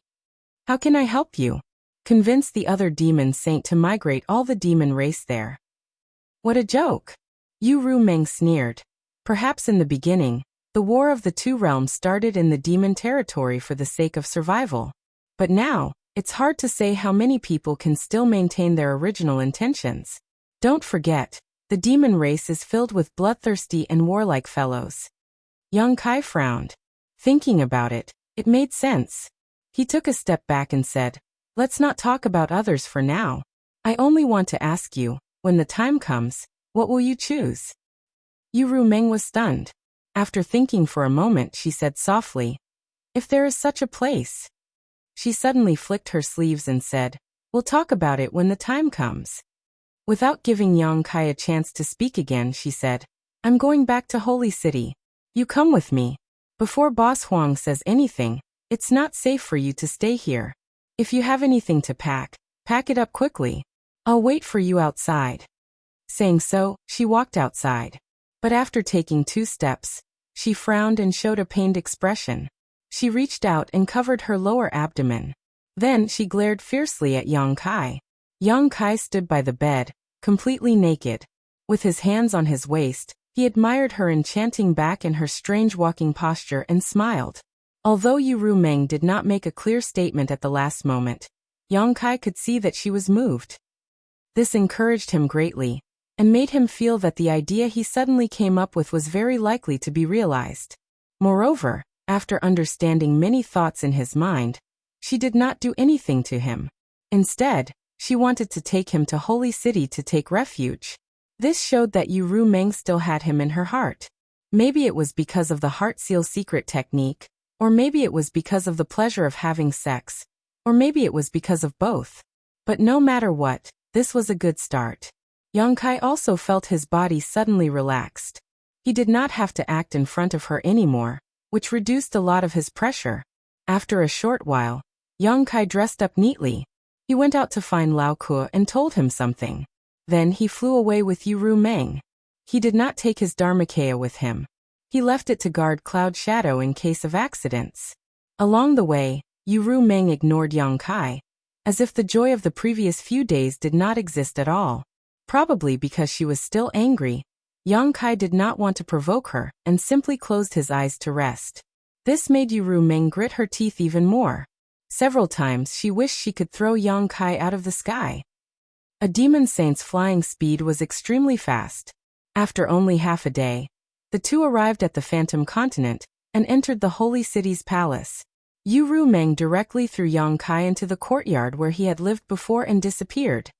How can I help you? Convince the other demon saint to migrate all the demon race there. What a joke! Yu Rumeng sneered. Perhaps in the beginning, the war of the two realms started in the demon territory for the sake of survival. But now, it's hard to say how many people can still maintain their original intentions. Don't forget, the demon race is filled with bloodthirsty and warlike fellows. Yang Kai frowned. Thinking about it, it made sense. He took a step back and said, let's not talk about others for now. I only want to ask you, when the time comes, what will you choose? Yu Rumeng was stunned. After thinking for a moment, she said softly, if there is such a place. She suddenly flicked her sleeves and said, we'll talk about it when the time comes. Without giving Yang Kai a chance to speak again, she said, I'm going back to Holy City. You come with me. Before Boss Huang says anything, it's not safe for you to stay here. If you have anything to pack, pack it up quickly. I'll wait for you outside. Saying so, she walked outside. But after taking 2 steps, she frowned and showed a pained expression. She reached out and covered her lower abdomen. Then she glared fiercely at Yang Kai. Yang Kai stood by the bed, completely naked. With his hands on his waist, he admired her enchanting back and her strange walking posture and smiled. Although Yu Rumeng did not make a clear statement at the last moment, Yang Kai could see that she was moved. This encouraged him greatly, and made him feel that the idea he suddenly came up with was very likely to be realized. Moreover, after understanding many thoughts in his mind, she did not do anything to him. Instead, she wanted to take him to Holy City to take refuge. This showed that Yu Rumeng still had him in her heart. Maybe it was because of the heart seal secret technique, or maybe it was because of the pleasure of having sex, or maybe it was because of both. But no matter what, this was a good start. Yang Kai also felt his body suddenly relaxed. He did not have to act in front of her anymore, which reduced a lot of his pressure. After a short while, Yang Kai dressed up neatly. He went out to find Lao Ke and told him something. Then he flew away with Yu Ru Meng. He did not take his Dharmakaya with him. He left it to guard Cloud Shadow in case of accidents. Along the way, Yu Ru Meng ignored Yang Kai, as if the joy of the previous few days did not exist at all. Probably because she was still angry, Yang Kai did not want to provoke her and simply closed his eyes to rest. This made Yu Ru Meng grit her teeth even more. Several times she wished she could throw Yang Kai out of the sky. A demon saint's flying speed was extremely fast. After only half a day, the two arrived at the Phantom Continent and entered the Holy City's palace. Yu Ru Meng directly threw Yang Kai into the courtyard where he had lived before and disappeared,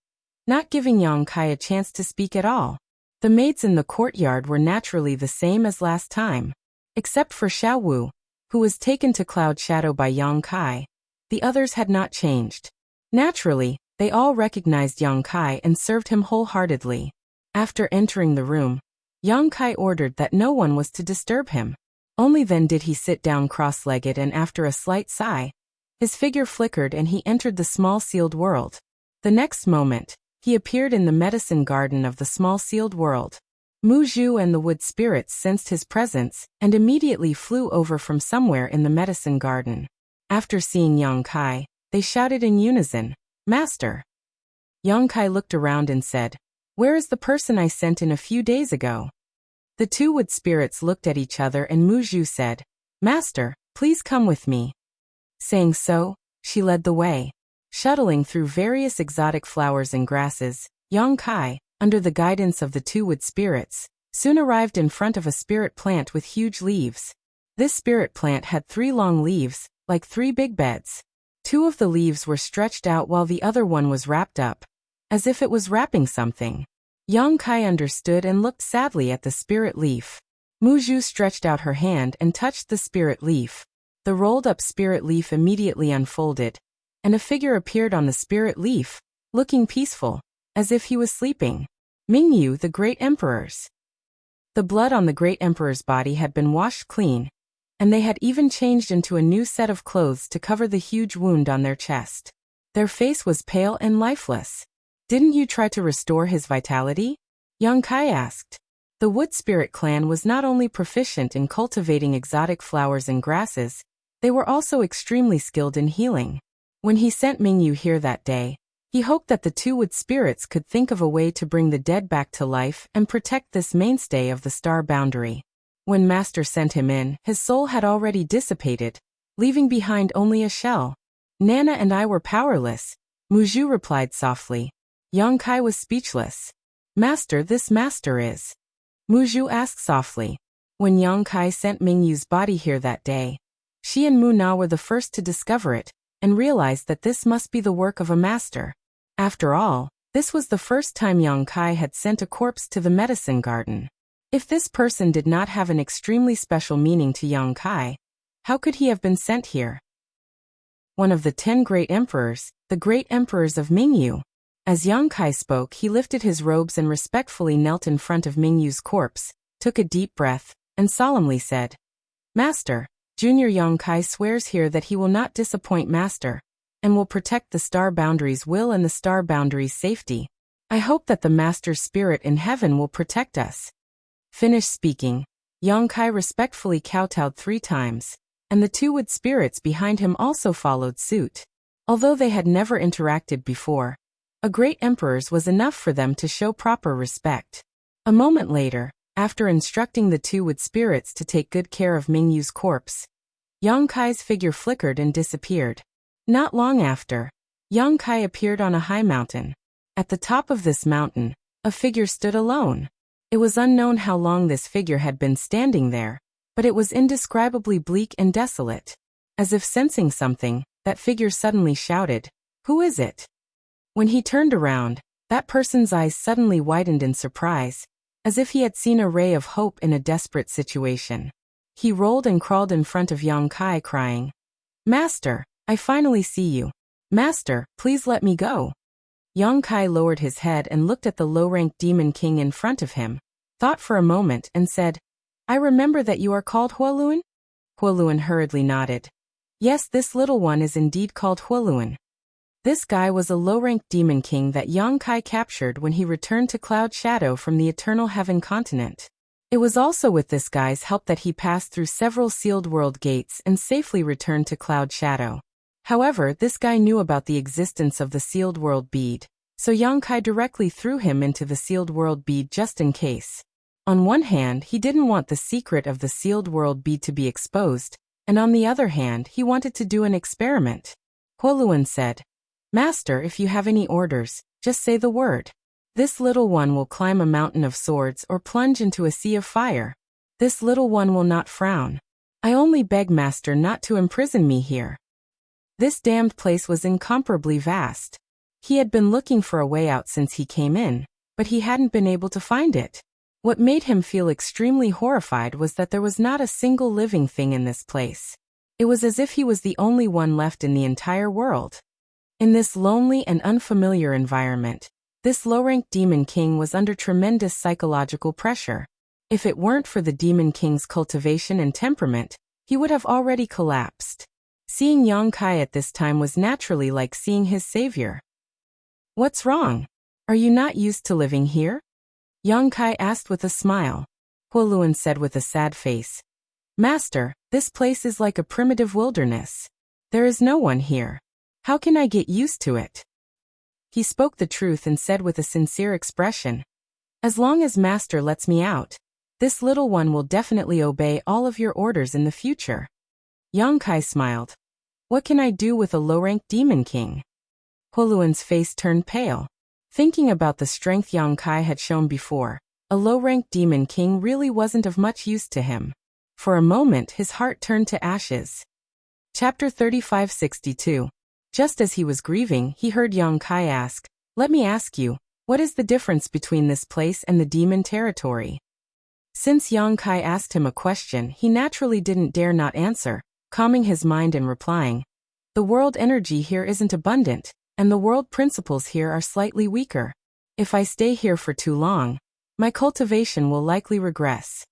not giving Yang Kai a chance to speak at all. The maids in the courtyard were naturally the same as last time, except for Xiao Wu, who was taken to Cloud Shadow by Yang Kai. The others had not changed. Naturally, they all recognized Yang Kai and served him wholeheartedly. After entering the room, Yang Kai ordered that no one was to disturb him. Only then did he sit down cross-legged, and after a slight sigh, his figure flickered and he entered the small sealed world. The next moment, he appeared in the medicine garden of the small sealed world. Mu Zhu and the wood spirits sensed his presence and immediately flew over from somewhere in the medicine garden. After seeing Yang Kai, they shouted in unison, "Master!" Yang Kai looked around and said, "Where is the person I sent in a few days ago?" The two wood spirits looked at each other and Mu Zhu said, "Master, please come with me." Saying so, she led the way. Shuttling through various exotic flowers and grasses, Yang Kai, under the guidance of the two wood spirits, soon arrived in front of a spirit plant with huge leaves. This spirit plant had 3 long leaves, like 3 big beds. 2 of the leaves were stretched out while the other one was wrapped up, as if it was wrapping something. Yang Kai understood and looked sadly at the spirit leaf. Mu Zhu stretched out her hand and touched the spirit leaf. The rolled-up spirit leaf immediately unfolded, and a figure appeared on the spirit leaf, looking peaceful, as if he was sleeping. Mingyu, the Great Emperor's. The blood on the Great Emperor's body had been washed clean, and they had even changed into a new set of clothes to cover the huge wound on their chest. Their face was pale and lifeless. "Didn't you try to restore his vitality?" Yang Kai asked. The Wood Spirit clan was not only proficient in cultivating exotic flowers and grasses, they were also extremely skilled in healing. When he sent Mingyu here that day, he hoped that the two Wood Spirits could think of a way to bring the dead back to life and protect this mainstay of the star boundary. When Master sent him in, his soul had already dissipated, leaving behind only a shell. "Nana and I were powerless," Mu Zhu replied softly. Yang Kai was speechless. "Master, this master is?" Mu Zhu asked softly. When Yang Kai sent Mingyu's body here that day, she and Mu Na were the first to discover it, and realized that this must be the work of a master. After all, this was the first time Yang Kai had sent a corpse to the medicine garden. If this person did not have an extremely special meaning to Yang Kai, how could he have been sent here? One of the 10 great emperors, the great emperors of Mingyu. As Yang Kai spoke, he lifted his robes and respectfully knelt in front of Mingyu's corpse, took a deep breath, and solemnly said, "Master, Junior Yang Kai swears here that he will not disappoint Master, and will protect the star boundary's will and the star boundary's safety. I hope that the Master's spirit in heaven will protect us." Finished speaking, Yang Kai respectfully kowtowed 3 times, and the two Wood Spirits behind him also followed suit. Although they had never interacted before, a great emperor's was enough for them to show proper respect. A moment later, after instructing the two Wood Spirits to take good care of Mingyu's corpse, Yang Kai's figure flickered and disappeared. Not long after, Yang Kai appeared on a high mountain. At the top of this mountain, a figure stood alone. It was unknown how long this figure had been standing there, but it was indescribably bleak and desolate. As if sensing something, that figure suddenly shouted, "Who is it?" When he turned around, that person's eyes suddenly widened in surprise, as if he had seen a ray of hope in a desperate situation. He rolled and crawled in front of Yang Kai crying, "Master, I finally see you. Master, please let me go." Yang Kai lowered his head and looked at the low-ranked demon king in front of him, thought for a moment and said, "I remember that you are called Huoluan?" Huoluan hurriedly nodded. "Yes, this little one is indeed called Huoluan." This guy was a low-ranked demon king that Yang Kai captured when he returned to Cloud Shadow from the Eternal Heaven continent. It was also with this guy's help that he passed through several sealed world gates and safely returned to Cloud Shadow. However, this guy knew about the existence of the sealed world bead, so Yang Kai directly threw him into the sealed world bead just in case. On one hand, he didn't want the secret of the sealed world bead to be exposed, and on the other hand, he wanted to do an experiment. Huoluan said, "Master, if you have any orders, just say the word. This little one will climb a mountain of swords or plunge into a sea of fire. This little one will not frown. I only beg, Master, not to imprison me here." This damned place was incomparably vast. He had been looking for a way out since he came in, but he hadn't been able to find it. What made him feel extremely horrified was that there was not a single living thing in this place. It was as if he was the only one left in the entire world. In this lonely and unfamiliar environment, this low-ranked demon king was under tremendous psychological pressure. If it weren't for the demon king's cultivation and temperament, he would have already collapsed. Seeing Yang Kai at this time was naturally like seeing his savior. "What's wrong? Are you not used to living here?" Yang Kai asked with a smile. Huoluan said with a sad face, "Master, this place is like a primitive wilderness. There is no one here. How can I get used to it?" He spoke the truth and said with a sincere expression, "As long as Master lets me out, this little one will definitely obey all of your orders in the future." Yang Kai smiled. "What can I do with a low-ranked demon king?" Huoluan's face turned pale. Thinking about the strength Yang Kai had shown before, a low-ranked demon king really wasn't of much use to him. For a moment his heart turned to ashes. Chapter 3562. Just as he was grieving, he heard Yang Kai ask, "Let me ask you, what is the difference between this place and the demon territory?" Since Yang Kai asked him a question, he naturally didn't dare not answer, calming his mind and replying, "The world energy here isn't abundant, and the world principles here are slightly weaker. If I stay here for too long, my cultivation will likely regress."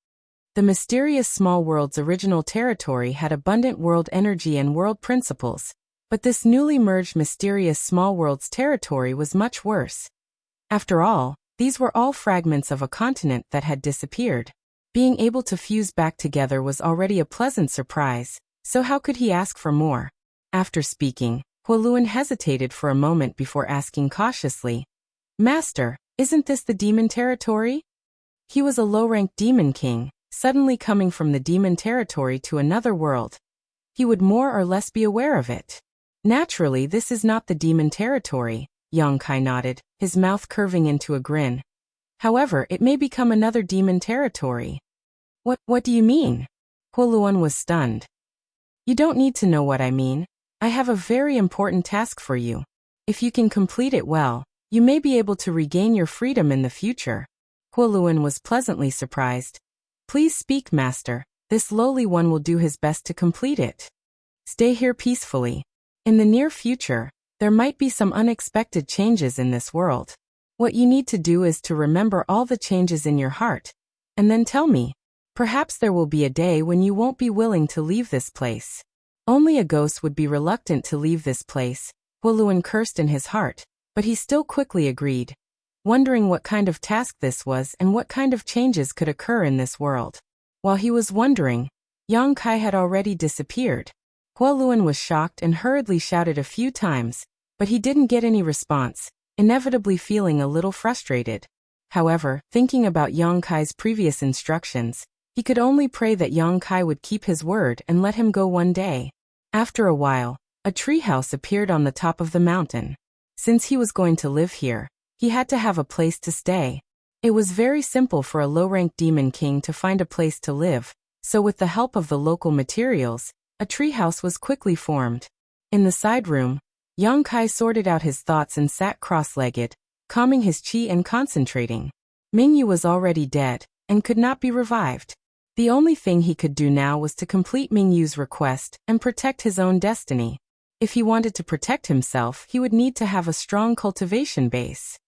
The mysterious small world's original territory had abundant world energy and world principles, but this newly merged mysterious small world's territory was much worse. After all, these were all fragments of a continent that had disappeared. Being able to fuse back together was already a pleasant surprise, so how could he ask for more? After speaking, Huoluan hesitated for a moment before asking cautiously, "Master, isn't this the demon territory?" He was a low-ranked demon king, suddenly coming from the demon territory to another world. He would more or less be aware of it. "Naturally, this is not the demon territory," Yang Kai nodded, his mouth curving into a grin. "However, it may become another demon territory." What do you mean?" Huoluan was stunned. "You don't need to know what I mean. I have a very important task for you. If you can complete it well, you may be able to regain your freedom in the future." Huoluan was pleasantly surprised. "Please speak, Master. This lowly one will do his best to complete it." "Stay here peacefully. In the near future, there might be some unexpected changes in this world. What you need to do is to remember all the changes in your heart, and then tell me. Perhaps there will be a day when you won't be willing to leave this place." Only a ghost would be reluctant to leave this place, Huoluan cursed in his heart, but he still quickly agreed, wondering what kind of task this was and what kind of changes could occur in this world. While he was wondering, Yang Kai had already disappeared. Huoluan was shocked and hurriedly shouted a few times, but he didn't get any response, inevitably feeling a little frustrated. However, thinking about Yang Kai's previous instructions, he could only pray that Yang Kai would keep his word and let him go one day. After a while, a treehouse appeared on the top of the mountain. Since he was going to live here, he had to have a place to stay. It was very simple for a low-ranked demon king to find a place to live, so with the help of the local materials, a treehouse was quickly formed. In the side room, Yang Kai sorted out his thoughts and sat cross-legged, calming his chi and concentrating. Mingyu was already dead, and could not be revived. The only thing he could do now was to complete Mingyu's request and protect his own destiny. If he wanted to protect himself, he would need to have a strong cultivation base.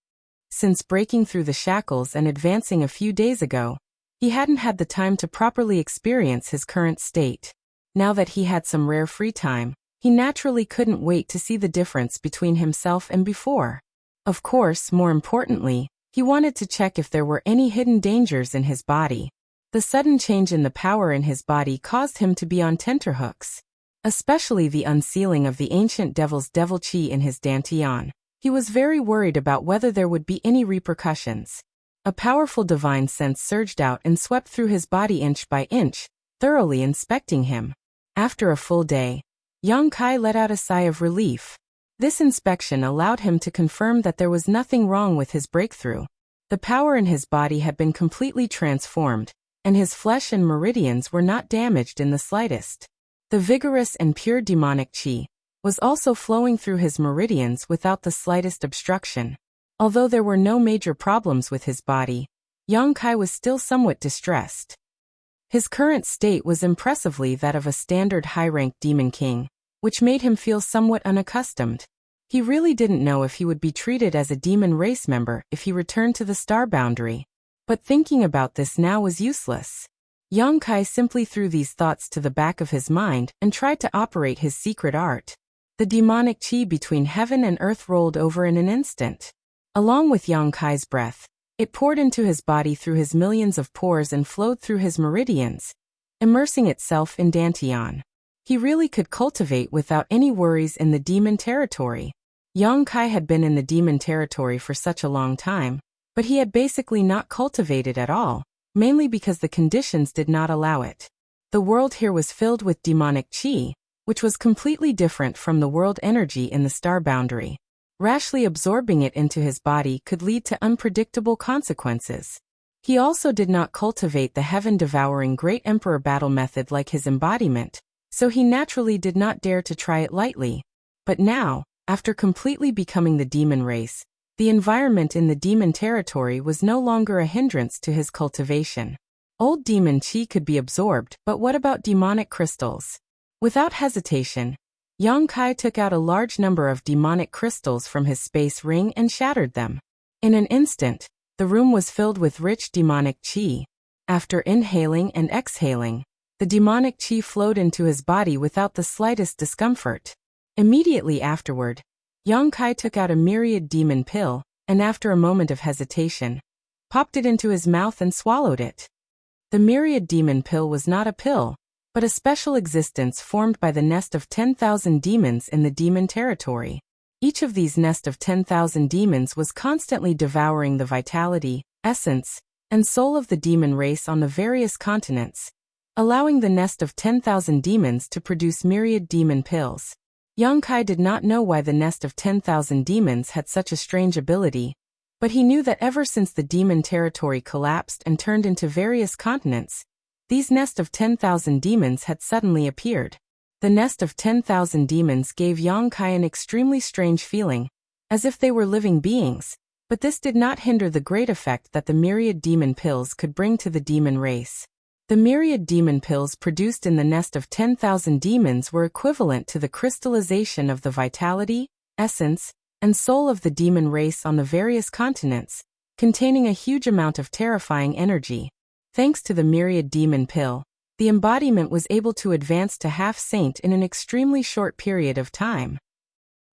Since breaking through the shackles and advancing a few days ago, he hadn't had the time to properly experience his current state. Now that he had some rare free time, he naturally couldn't wait to see the difference between himself and before. Of course, more importantly, he wanted to check if there were any hidden dangers in his body. The sudden change in the power in his body caused him to be on tenterhooks. Especially the unsealing of the ancient devil's devil chi in his dantian. He was very worried about whether there would be any repercussions. A powerful divine sense surged out and swept through his body inch by inch, thoroughly inspecting him. After a full day, Yang Kai let out a sigh of relief. This inspection allowed him to confirm that there was nothing wrong with his breakthrough. The power in his body had been completely transformed, and his flesh and meridians were not damaged in the slightest. The vigorous and pure demonic chi was also flowing through his meridians without the slightest obstruction. Although there were no major problems with his body, Yang Kai was still somewhat distressed. His current state was impressively that of a standard high-ranked demon king, which made him feel somewhat unaccustomed. He really didn't know if he would be treated as a demon race member if he returned to the star boundary. But thinking about this now was useless. Yang Kai simply threw these thoughts to the back of his mind and tried to operate his secret art. The demonic chi between heaven and earth rolled over in an instant. Along with Yang Kai's breath, it poured into his body through his millions of pores and flowed through his meridians, immersing itself in dantian. He really could cultivate without any worries in the demon territory. Yang Kai had been in the demon territory for such a long time, but he had basically not cultivated at all, mainly because the conditions did not allow it. The world here was filled with demonic chi, which was completely different from the world energy in the star boundary. Rashly absorbing it into his body could lead to unpredictable consequences. He also did not cultivate the heaven-devouring Great Emperor battle method like his embodiment, so he naturally did not dare to try it lightly. But now, after completely becoming the demon race, the environment in the demon territory was no longer a hindrance to his cultivation. Old demon chi could be absorbed, but what about demonic crystals? Without hesitation, Yang Kai took out a large number of demonic crystals from his space ring and shattered them. In an instant, the room was filled with rich demonic chi. After inhaling and exhaling, the demonic chi flowed into his body without the slightest discomfort. Immediately afterward, Yang Kai took out a myriad demon pill, and after a moment of hesitation, popped it into his mouth and swallowed it. The myriad demon pill was not a pill, but a special existence formed by the nest of 10,000 demons in the demon territory. Each of these nest of 10,000 demons was constantly devouring the vitality, essence, and soul of the demon race on the various continents, allowing the nest of 10,000 demons to produce myriad demon pills. Yang Kai did not know why the nest of 10,000 demons had such a strange ability, but he knew that ever since the demon territory collapsed and turned into various continents, these nest of 10,000 demons had suddenly appeared. The nest of 10,000 demons gave Yang Kai an extremely strange feeling, as if they were living beings, but this did not hinder the great effect that the myriad demon pills could bring to the demon race. The myriad demon pills produced in the nest of 10,000 demons were equivalent to the crystallization of the vitality, essence, and soul of the demon race on the various continents, containing a huge amount of terrifying energy. Thanks to the myriad demon pill, the embodiment was able to advance to half-saint in an extremely short period of time.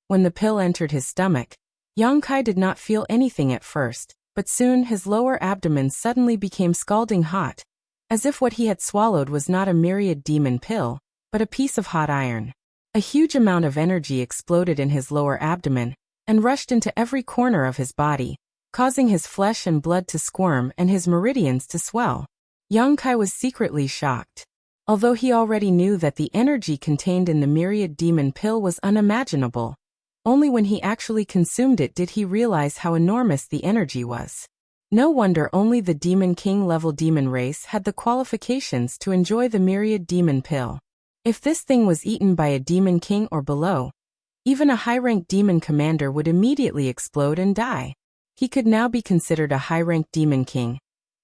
When the pill entered his stomach, Yang Kai did not feel anything at first, but soon his lower abdomen suddenly became scalding hot, as if what he had swallowed was not a myriad demon pill, but a piece of hot iron. A huge amount of energy exploded in his lower abdomen, and rushed into every corner of his body, causing his flesh and blood to squirm and his meridians to swell. Yang Kai was secretly shocked. Although he already knew that the energy contained in the myriad demon pill was unimaginable, only when he actually consumed it did he realize how enormous the energy was. No wonder only the Demon King level demon race had the qualifications to enjoy the myriad demon pill. If this thing was eaten by a Demon King or below, even a high-ranked demon commander would immediately explode and die. He could now be considered a high-ranked demon king,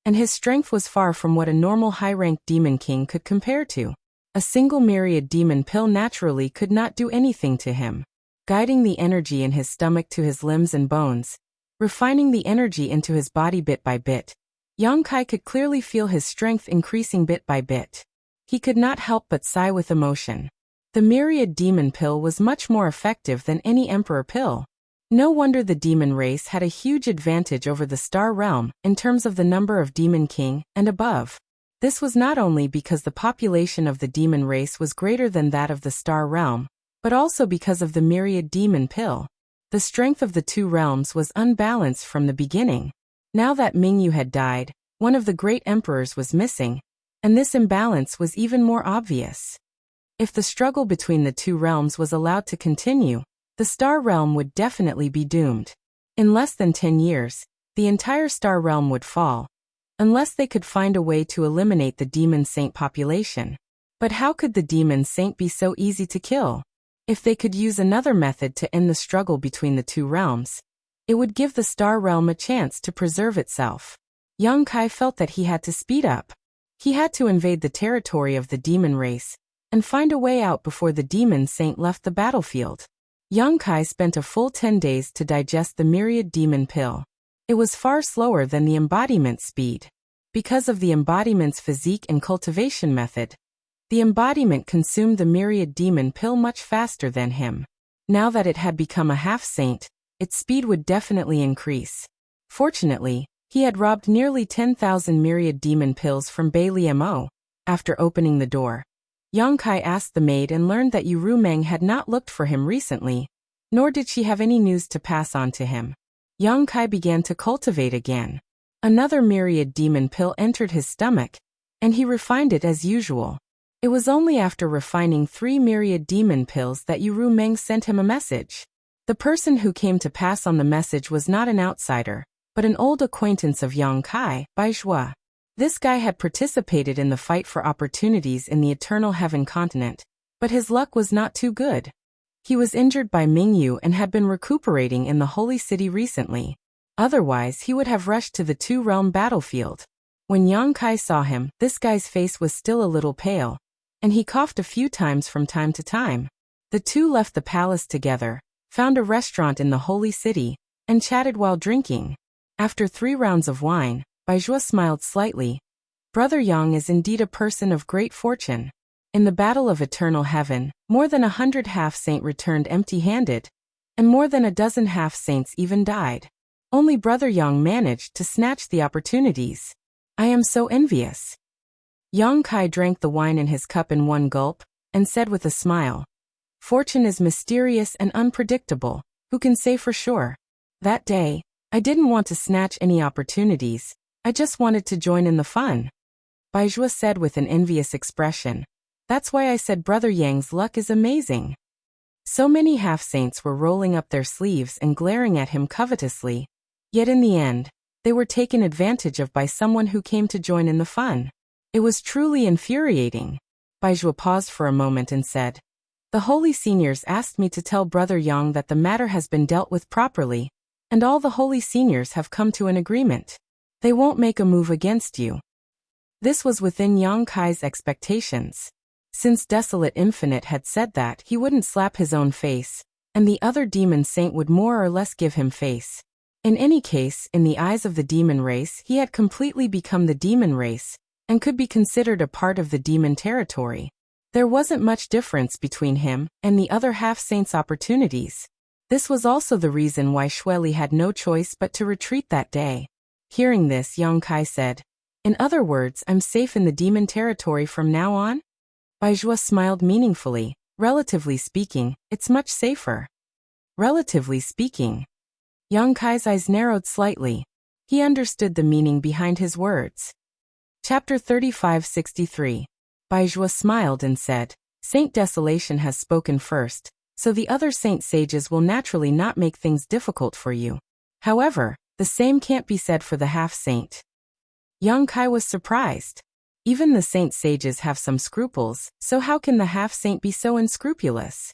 and his strength was far from what a normal high-ranked demon king could compare to. A single myriad demon pill naturally could not do anything to him, guiding the energy in his stomach to his limbs and bones, refining the energy into his body bit by bit. Yang Kai could clearly feel his strength increasing bit by bit. He could not help but sigh with emotion. The myriad demon pill was much more effective than any emperor pill. No wonder the demon race had a huge advantage over the star realm in terms of the number of demon king and above. This was not only because the population of the demon race was greater than that of the star realm, but also because of the myriad demon pill. The strength of the two realms was unbalanced from the beginning. Now that Mingyu had died, one of the great emperors was missing, and this imbalance was even more obvious. If the struggle between the two realms was allowed to continue, the star realm would definitely be doomed. In less than 10 years, the entire star realm would fall, unless they could find a way to eliminate the demon saint population. But how could the demon saint be so easy to kill? If they could use another method to end the struggle between the two realms, it would give the star realm a chance to preserve itself. Yang Kai felt that he had to speed up. He had to invade the territory of the demon race and find a way out before the demon saint left the battlefield. Yang Kai spent a full 10 days to digest the myriad demon pill. It was far slower than the embodiment speed. Because of the embodiment's physique and cultivation method, the embodiment consumed the myriad demon pill much faster than him. Now that it had become a half-saint, its speed would definitely increase. Fortunately, he had robbed nearly 10,000 myriad demon pills from Bai Liamo. After opening the door, Yang Kai asked the maid and learned that Yu Rumeng had not looked for him recently, nor did she have any news to pass on to him. Yang Kai began to cultivate again. Another myriad demon pill entered his stomach, and he refined it as usual. It was only after refining 3 myriad demon pills that Yu Rumeng sent him a message. The person who came to pass on the message was not an outsider, but an old acquaintance of Yang Kai, Bai Zhua. This guy had participated in the fight for opportunities in the Eternal Heaven continent, but his luck was not too good. He was injured by Mingyu and had been recuperating in the Holy City recently. Otherwise, he would have rushed to the two-realm battlefield. When Yang Kai saw him, this guy's face was still a little pale, and he coughed a few times from time to time. The two left the palace together, found a restaurant in the Holy City, and chatted while drinking. After 3 rounds of wine, Bai Zhua smiled slightly. Brother Yang is indeed a person of great fortune. In the Battle of Eternal Heaven, more than 100 half-saint returned empty-handed, and more than a dozen half-saints even died. Only Brother Yang managed to snatch the opportunities. I am so envious. Yang Kai drank the wine in his cup in one gulp, and said with a smile, Fortune is mysterious and unpredictable, who can say for sure? That day, I didn't want to snatch any opportunities, I just wanted to join in the fun. Bai Zhua said with an envious expression. That's why I said Brother Yang's luck is amazing. So many half-saints were rolling up their sleeves and glaring at him covetously. Yet in the end, they were taken advantage of by someone who came to join in the fun. It was truly infuriating. Bai Zhua paused for a moment and said, The holy seniors asked me to tell Brother Yang that the matter has been dealt with properly, and all the holy seniors have come to an agreement. They won't make a move against you. This was within Yang Kai's expectations. Since Desolate Infinite had said that he wouldn't slap his own face, and the other demon saint would more or less give him face. In any case, in the eyes of the demon race, he had completely become the demon race, and could be considered a part of the demon territory. There wasn't much difference between him and the other half-saints' opportunities. This was also the reason why Xueli had no choice but to retreat that day. Hearing this, Yang Kai said, In other words, I'm safe in the demon territory from now on? Bai Zhua smiled meaningfully. Relatively speaking, it's much safer. Relatively speaking. Yang Kai's eyes narrowed slightly. He understood the meaning behind his words. Chapter 3563. Bai Zhua smiled and said, Saint Desolation has spoken first, so the other saint sages will naturally not make things difficult for you. However, the same can't be said for the half-saint. Yang Kai was surprised. Even the saint sages have some scruples, so how can the half-saint be so unscrupulous?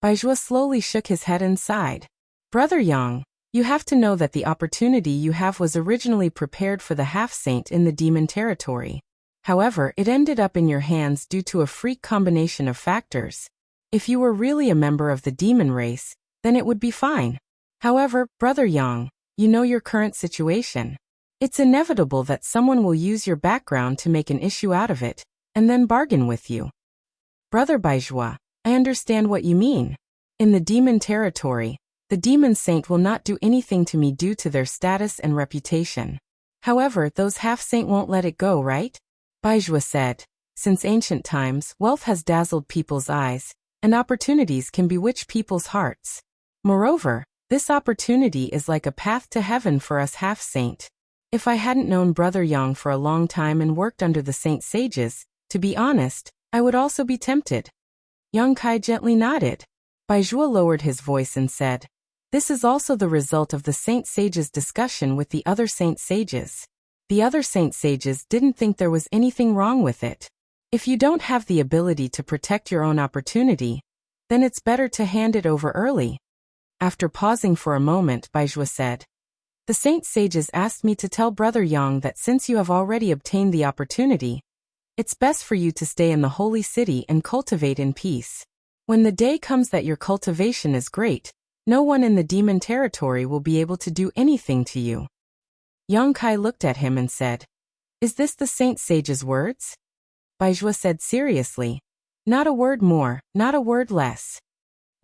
Bai Zhua slowly shook his head and sighed. Brother Yang, You have to know that the opportunity you have was originally prepared for the half-saint in the demon territory. However, it ended up in your hands due to a freak combination of factors. If you were really a member of the demon race, then it would be fine. However, Brother Yang, you know your current situation. It's inevitable that someone will use your background to make an issue out of it, and then bargain with you. Brother Baizhua, I understand what you mean. In the demon territory, the demon saint will not do anything to me due to their status and reputation. However, those half-saint won't let it go, right? Baizhua said, since ancient times, wealth has dazzled people's eyes, and opportunities can bewitch people's hearts. Moreover, this opportunity is like a path to heaven for us half-saint. If I hadn't known Brother Yang for a long time and worked under the saint sages, to be honest, I would also be tempted. Yang Kai gently nodded. Baizhua lowered his voice and said, this is also the result of the saint sages' discussion with the other saint sages. The other saint sages didn't think there was anything wrong with it. If you don't have the ability to protect your own opportunity, then it's better to hand it over early. After pausing for a moment, Baizhua said, the saint sages asked me to tell Brother Yang that since you have already obtained the opportunity, it's best for you to stay in the holy city and cultivate in peace. When the day comes that your cultivation is great, no one in the demon territory will be able to do anything to you. Yang Kai looked at him and said, is this the saint sage's words? Baizhua said seriously, not a word more, not a word less.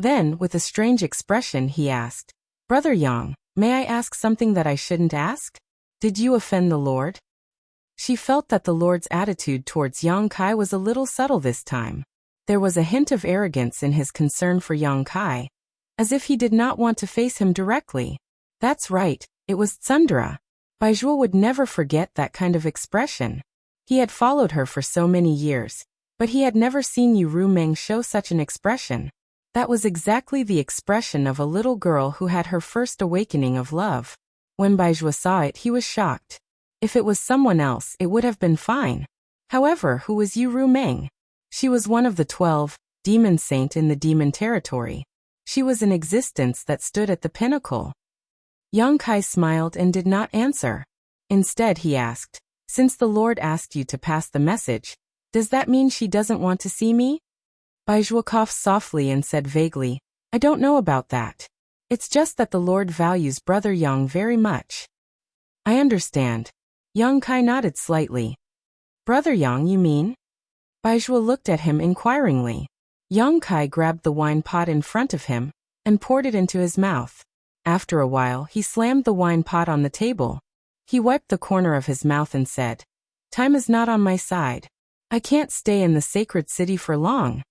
Then, with a strange expression, he asked, Brother Yang, may I ask something that I shouldn't ask? Did you offend the Lord? She felt that the Lord's attitude towards Yang Kai was a little subtle this time. There was a hint of arrogance in his concern for Yang Kai, as if he did not want to face him directly. That's right, it was Tsundra. Baizhua would never forget that kind of expression. He had followed her for so many years, but he had never seen Yu Rumeng show such an expression. That was exactly the expression of a little girl who had her first awakening of love. When Baizhua saw it, he was shocked. If it was someone else, it would have been fine. However, who was Yu Rumeng? She was one of the 12, demon saint in the demon territory. She was an existence that stood at the pinnacle. Yang Kai smiled and did not answer. Instead, he asked, since the Lord asked you to pass the message, does that mean she doesn't want to see me? Baizhua coughed softly and said vaguely, I don't know about that. It's just that the Lord values Brother Yang very much. I understand. Yang Kai nodded slightly. Brother Yang, you mean? Baizhua looked at him inquiringly. Yang Kai grabbed the wine pot in front of him and poured it into his mouth. After a while, he slammed the wine pot on the table. He wiped the corner of his mouth and said, time is not on my side. I can't stay in the sacred city for long.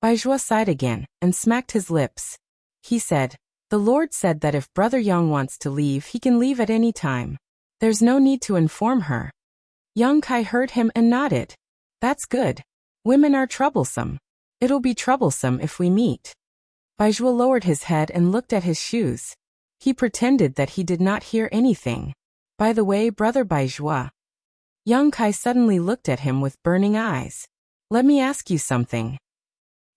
Baizhua sighed again and smacked his lips. He said, the Lord said that if Brother Yang wants to leave, he can leave at any time. There's no need to inform her. Yang Kai heard him and nodded. That's good. Women are troublesome. It'll be troublesome if we meet. Baizhua lowered his head and looked at his shoes. He pretended that he did not hear anything. By the way, Brother Baizhua. Yang Kai suddenly looked at him with burning eyes. Let me ask you something.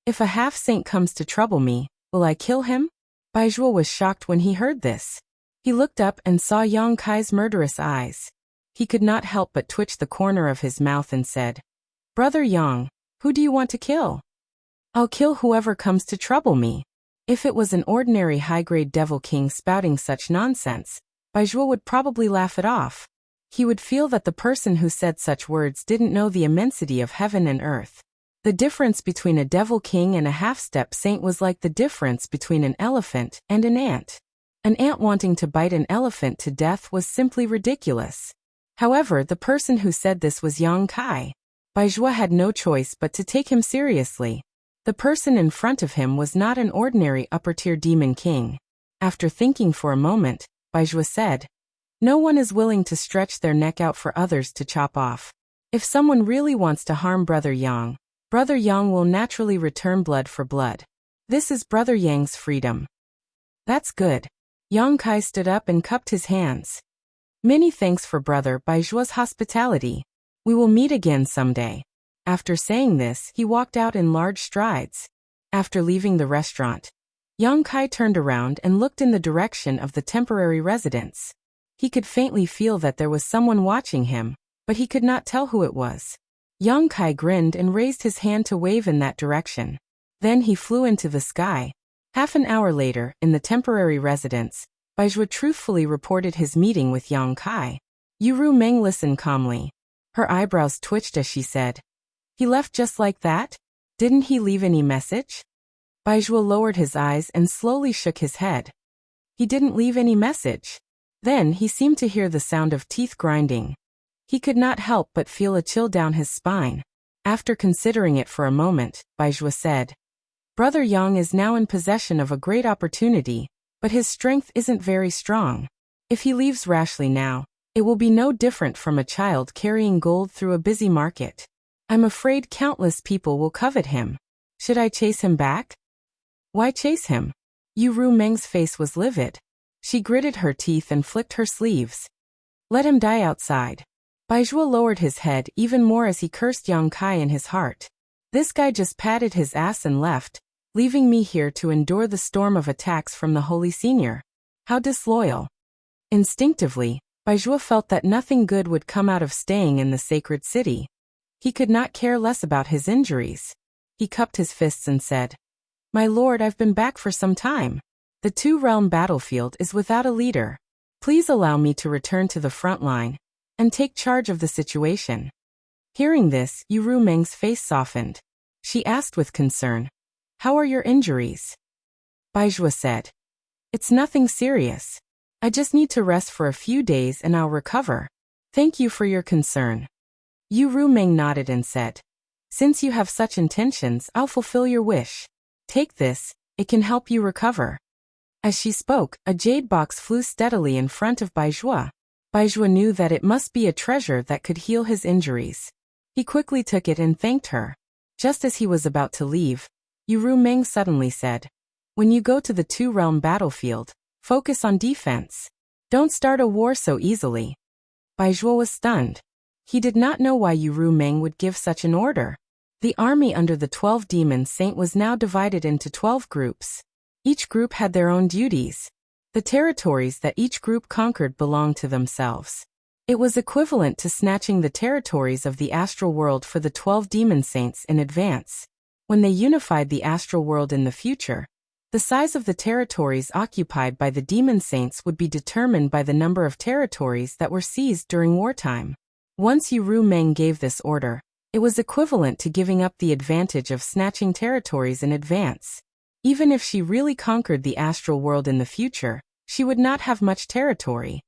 If a half-saint comes to trouble me, will I kill him? Baizhua was shocked when he heard this. He looked up and saw Yang Kai's murderous eyes. He could not help but twitch the corner of his mouth and said, Brother Yang, who do you want to kill? I'll kill whoever comes to trouble me. If it was an ordinary high-grade devil king spouting such nonsense, Baizhua would probably laugh it off. He would feel that the person who said such words didn't know the immensity of heaven and earth. The difference between a devil king and a half-step saint was like the difference between an elephant and an ant. An ant wanting to bite an elephant to death was simply ridiculous. However, the person who said this was Yang Kai. Baizhua had no choice but to take him seriously. The person in front of him was not an ordinary upper-tier demon king. After thinking for a moment, Baizhua said, no one is willing to stretch their neck out for others to chop off. If someone really wants to harm Brother Yang will naturally return blood for blood. This is Brother Yang's freedom. That's good. Yang Kai stood up and cupped his hands. Many thanks for Brother Baijua's hospitality. We will meet again someday. After saying this, he walked out in large strides. After leaving the restaurant, Yang Kai turned around and looked in the direction of the temporary residence. He could faintly feel that there was someone watching him, but he could not tell who it was. Yang Kai grinned and raised his hand to wave in that direction. Then he flew into the sky. Half an hour later, in the temporary residence, Baizhua truthfully reported his meeting with Yang Kai. Yu Meng listened calmly. Her eyebrows twitched as she said, "He left just like that? Didn't he leave any message?" Baizhua lowered his eyes and slowly shook his head. He didn't leave any message. Then he seemed to hear the sound of teeth grinding. He could not help but feel a chill down his spine. After considering it for a moment, Baizhua said, "Brother Yang is now in possession of a great opportunity, but his strength isn't very strong. If he leaves rashly now, it will be no different from a child carrying gold through a busy market. I'm afraid countless people will covet him. Should I chase him back?" "Why chase him?" Yu Meng's face was livid. She gritted her teeth and flicked her sleeves. "Let him die outside." Baizhua lowered his head even more as he cursed Yang Kai in his heart. This guy just patted his ass and left, leaving me here to endure the storm of attacks from the holy senior. How disloyal. Instinctively, Baizhua felt that nothing good would come out of staying in the sacred city. He could not care less about his injuries. He cupped his fists and said, "My lord, I've been back for some time. The two-realm battlefield is without a leader. Please allow me to return to the front line and take charge of the situation." Hearing this, Yu Meng's face softened. She asked with concern, "How are your injuries?" Baizhua said, "It's nothing serious. I just need to rest for a few days and I'll recover. Thank you for your concern." Yu Meng nodded and said, "Since you have such intentions, I'll fulfill your wish. Take this, it can help you recover." As she spoke, a jade box flew steadily in front of Baizhua. Baizhua knew that it must be a treasure that could heal his injuries. He quickly took it and thanked her. Just as he was about to leave, Yu Meng suddenly said, "When you go to the two-realm battlefield, focus on defense. Don't start a war so easily." Baizhua was stunned. He did not know why Yu Meng would give such an order. The army under the 12 demon saint was now divided into 12 groups. Each group had their own duties. The territories that each group conquered belonged to themselves. It was equivalent to snatching the territories of the astral world for the 12 demon saints in advance. When they unified the astral world in the future, the size of the territories occupied by the demon saints would be determined by the number of territories that were seized during wartime. Once Yu Meng gave this order, it was equivalent to giving up the advantage of snatching territories in advance. Even if she really conquered the astral world in the future, she would not have much territory.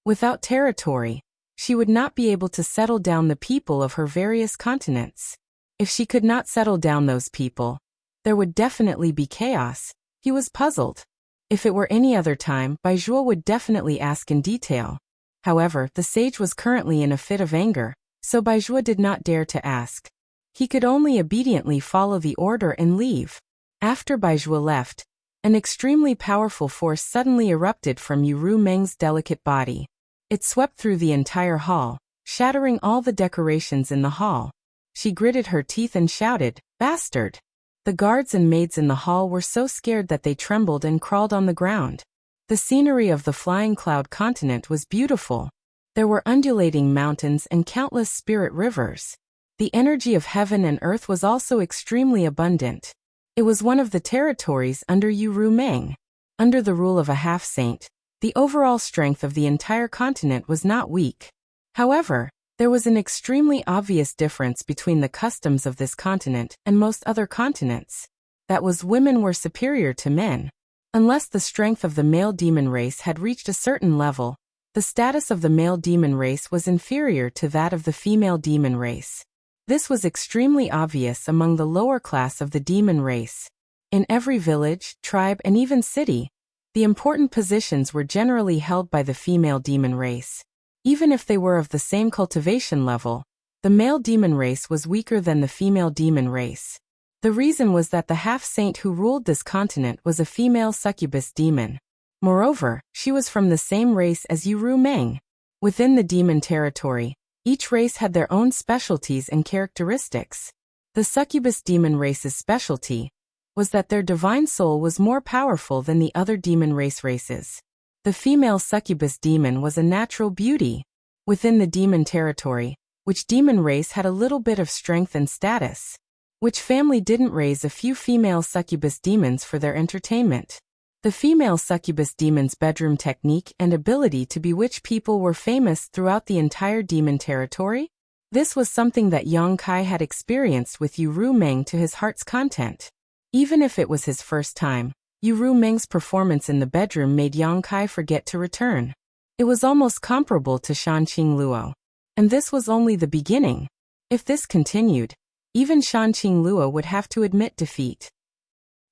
Without territory, she would not be able to settle down the people of her various continents. If she could not settle down those people, there would definitely be chaos. He was puzzled. If it were any other time, Baizhua would definitely ask in detail. However, the sage was currently in a fit of anger, so Baizhua did not dare to ask. He could only obediently follow the order and leave. After Baizhua left, an extremely powerful force suddenly erupted from Yu Meng's delicate body. It swept through the entire hall, shattering all the decorations in the hall. She gritted her teeth and shouted, "Bastard!" The guards and maids in the hall were so scared that they trembled and crawled on the ground. The scenery of the flying cloud continent was beautiful. There were undulating mountains and countless spirit rivers. The energy of heaven and earth was also extremely abundant. It was one of the territories under Yu Meng. Under the rule of a half-saint, the overall strength of the entire continent was not weak. However, there was an extremely obvious difference between the customs of this continent and most other continents. That was, women were superior to men. Unless the strength of the male demon race had reached a certain level, the status of the male demon race was inferior to that of the female demon race. This was extremely obvious among the lower class of the demon race. In every village, tribe, and even city, the important positions were generally held by the female demon race. Even if they were of the same cultivation level, the male demon race was weaker than the female demon race. The reason was that the half-saint who ruled this continent was a female succubus demon. Moreover, she was from the same race as Yu Meng. Within the demon territory, each race had their own specialties and characteristics. The succubus demon race's specialty was that their divine soul was more powerful than the other demon races. The female succubus demon was a natural beauty within the demon territory, which demon race had a little bit of strength and status. Which family didn't raise a few female succubus demons for their entertainment? The female succubus demon's bedroom technique and ability to bewitch people were famous throughout the entire demon territory. This was something that Yang Kai had experienced with Yu Ru Meng to his heart's content. Even if it was his first time, Yu Ru Meng's performance in the bedroom made Yang Kai forget to return. It was almost comparable to Shanqing Luo. And this was only the beginning. If this continued, even Shanqing Luo would have to admit defeat.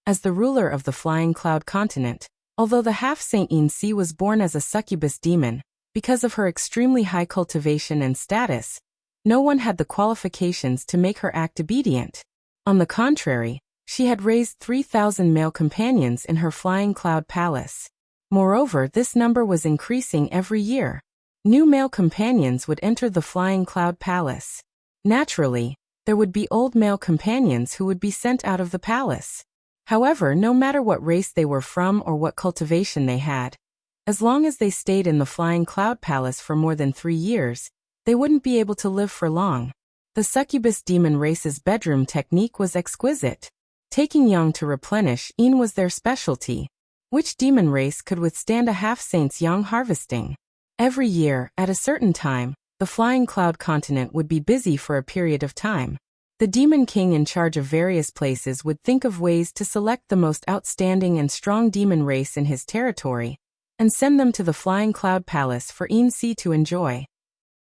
As the ruler of the Flying Cloud continent, although the half-Saint Yin Si was born as a succubus demon, because of her extremely high cultivation and status, no one had the qualifications to make her act obedient. On the contrary, she had raised 3,000 male companions in her Flying Cloud Palace. Moreover, this number was increasing every year. New male companions would enter the Flying Cloud Palace. Naturally, there would be old male companions who would be sent out of the palace. However, no matter what race they were from or what cultivation they had, as long as they stayed in the Flying Cloud Palace for more than 3 years, they wouldn't be able to live for long. The succubus demon race's bedroom technique was exquisite. Taking yang to replenish yin was their specialty. Which demon race could withstand a half-saint's yang harvesting? Every year, at a certain time, the Flying Cloud continent would be busy for a period of time. The demon king in charge of various places would think of ways to select the most outstanding and strong demon race in his territory, and send them to the Flying Cloud Palace for Yin Si to enjoy.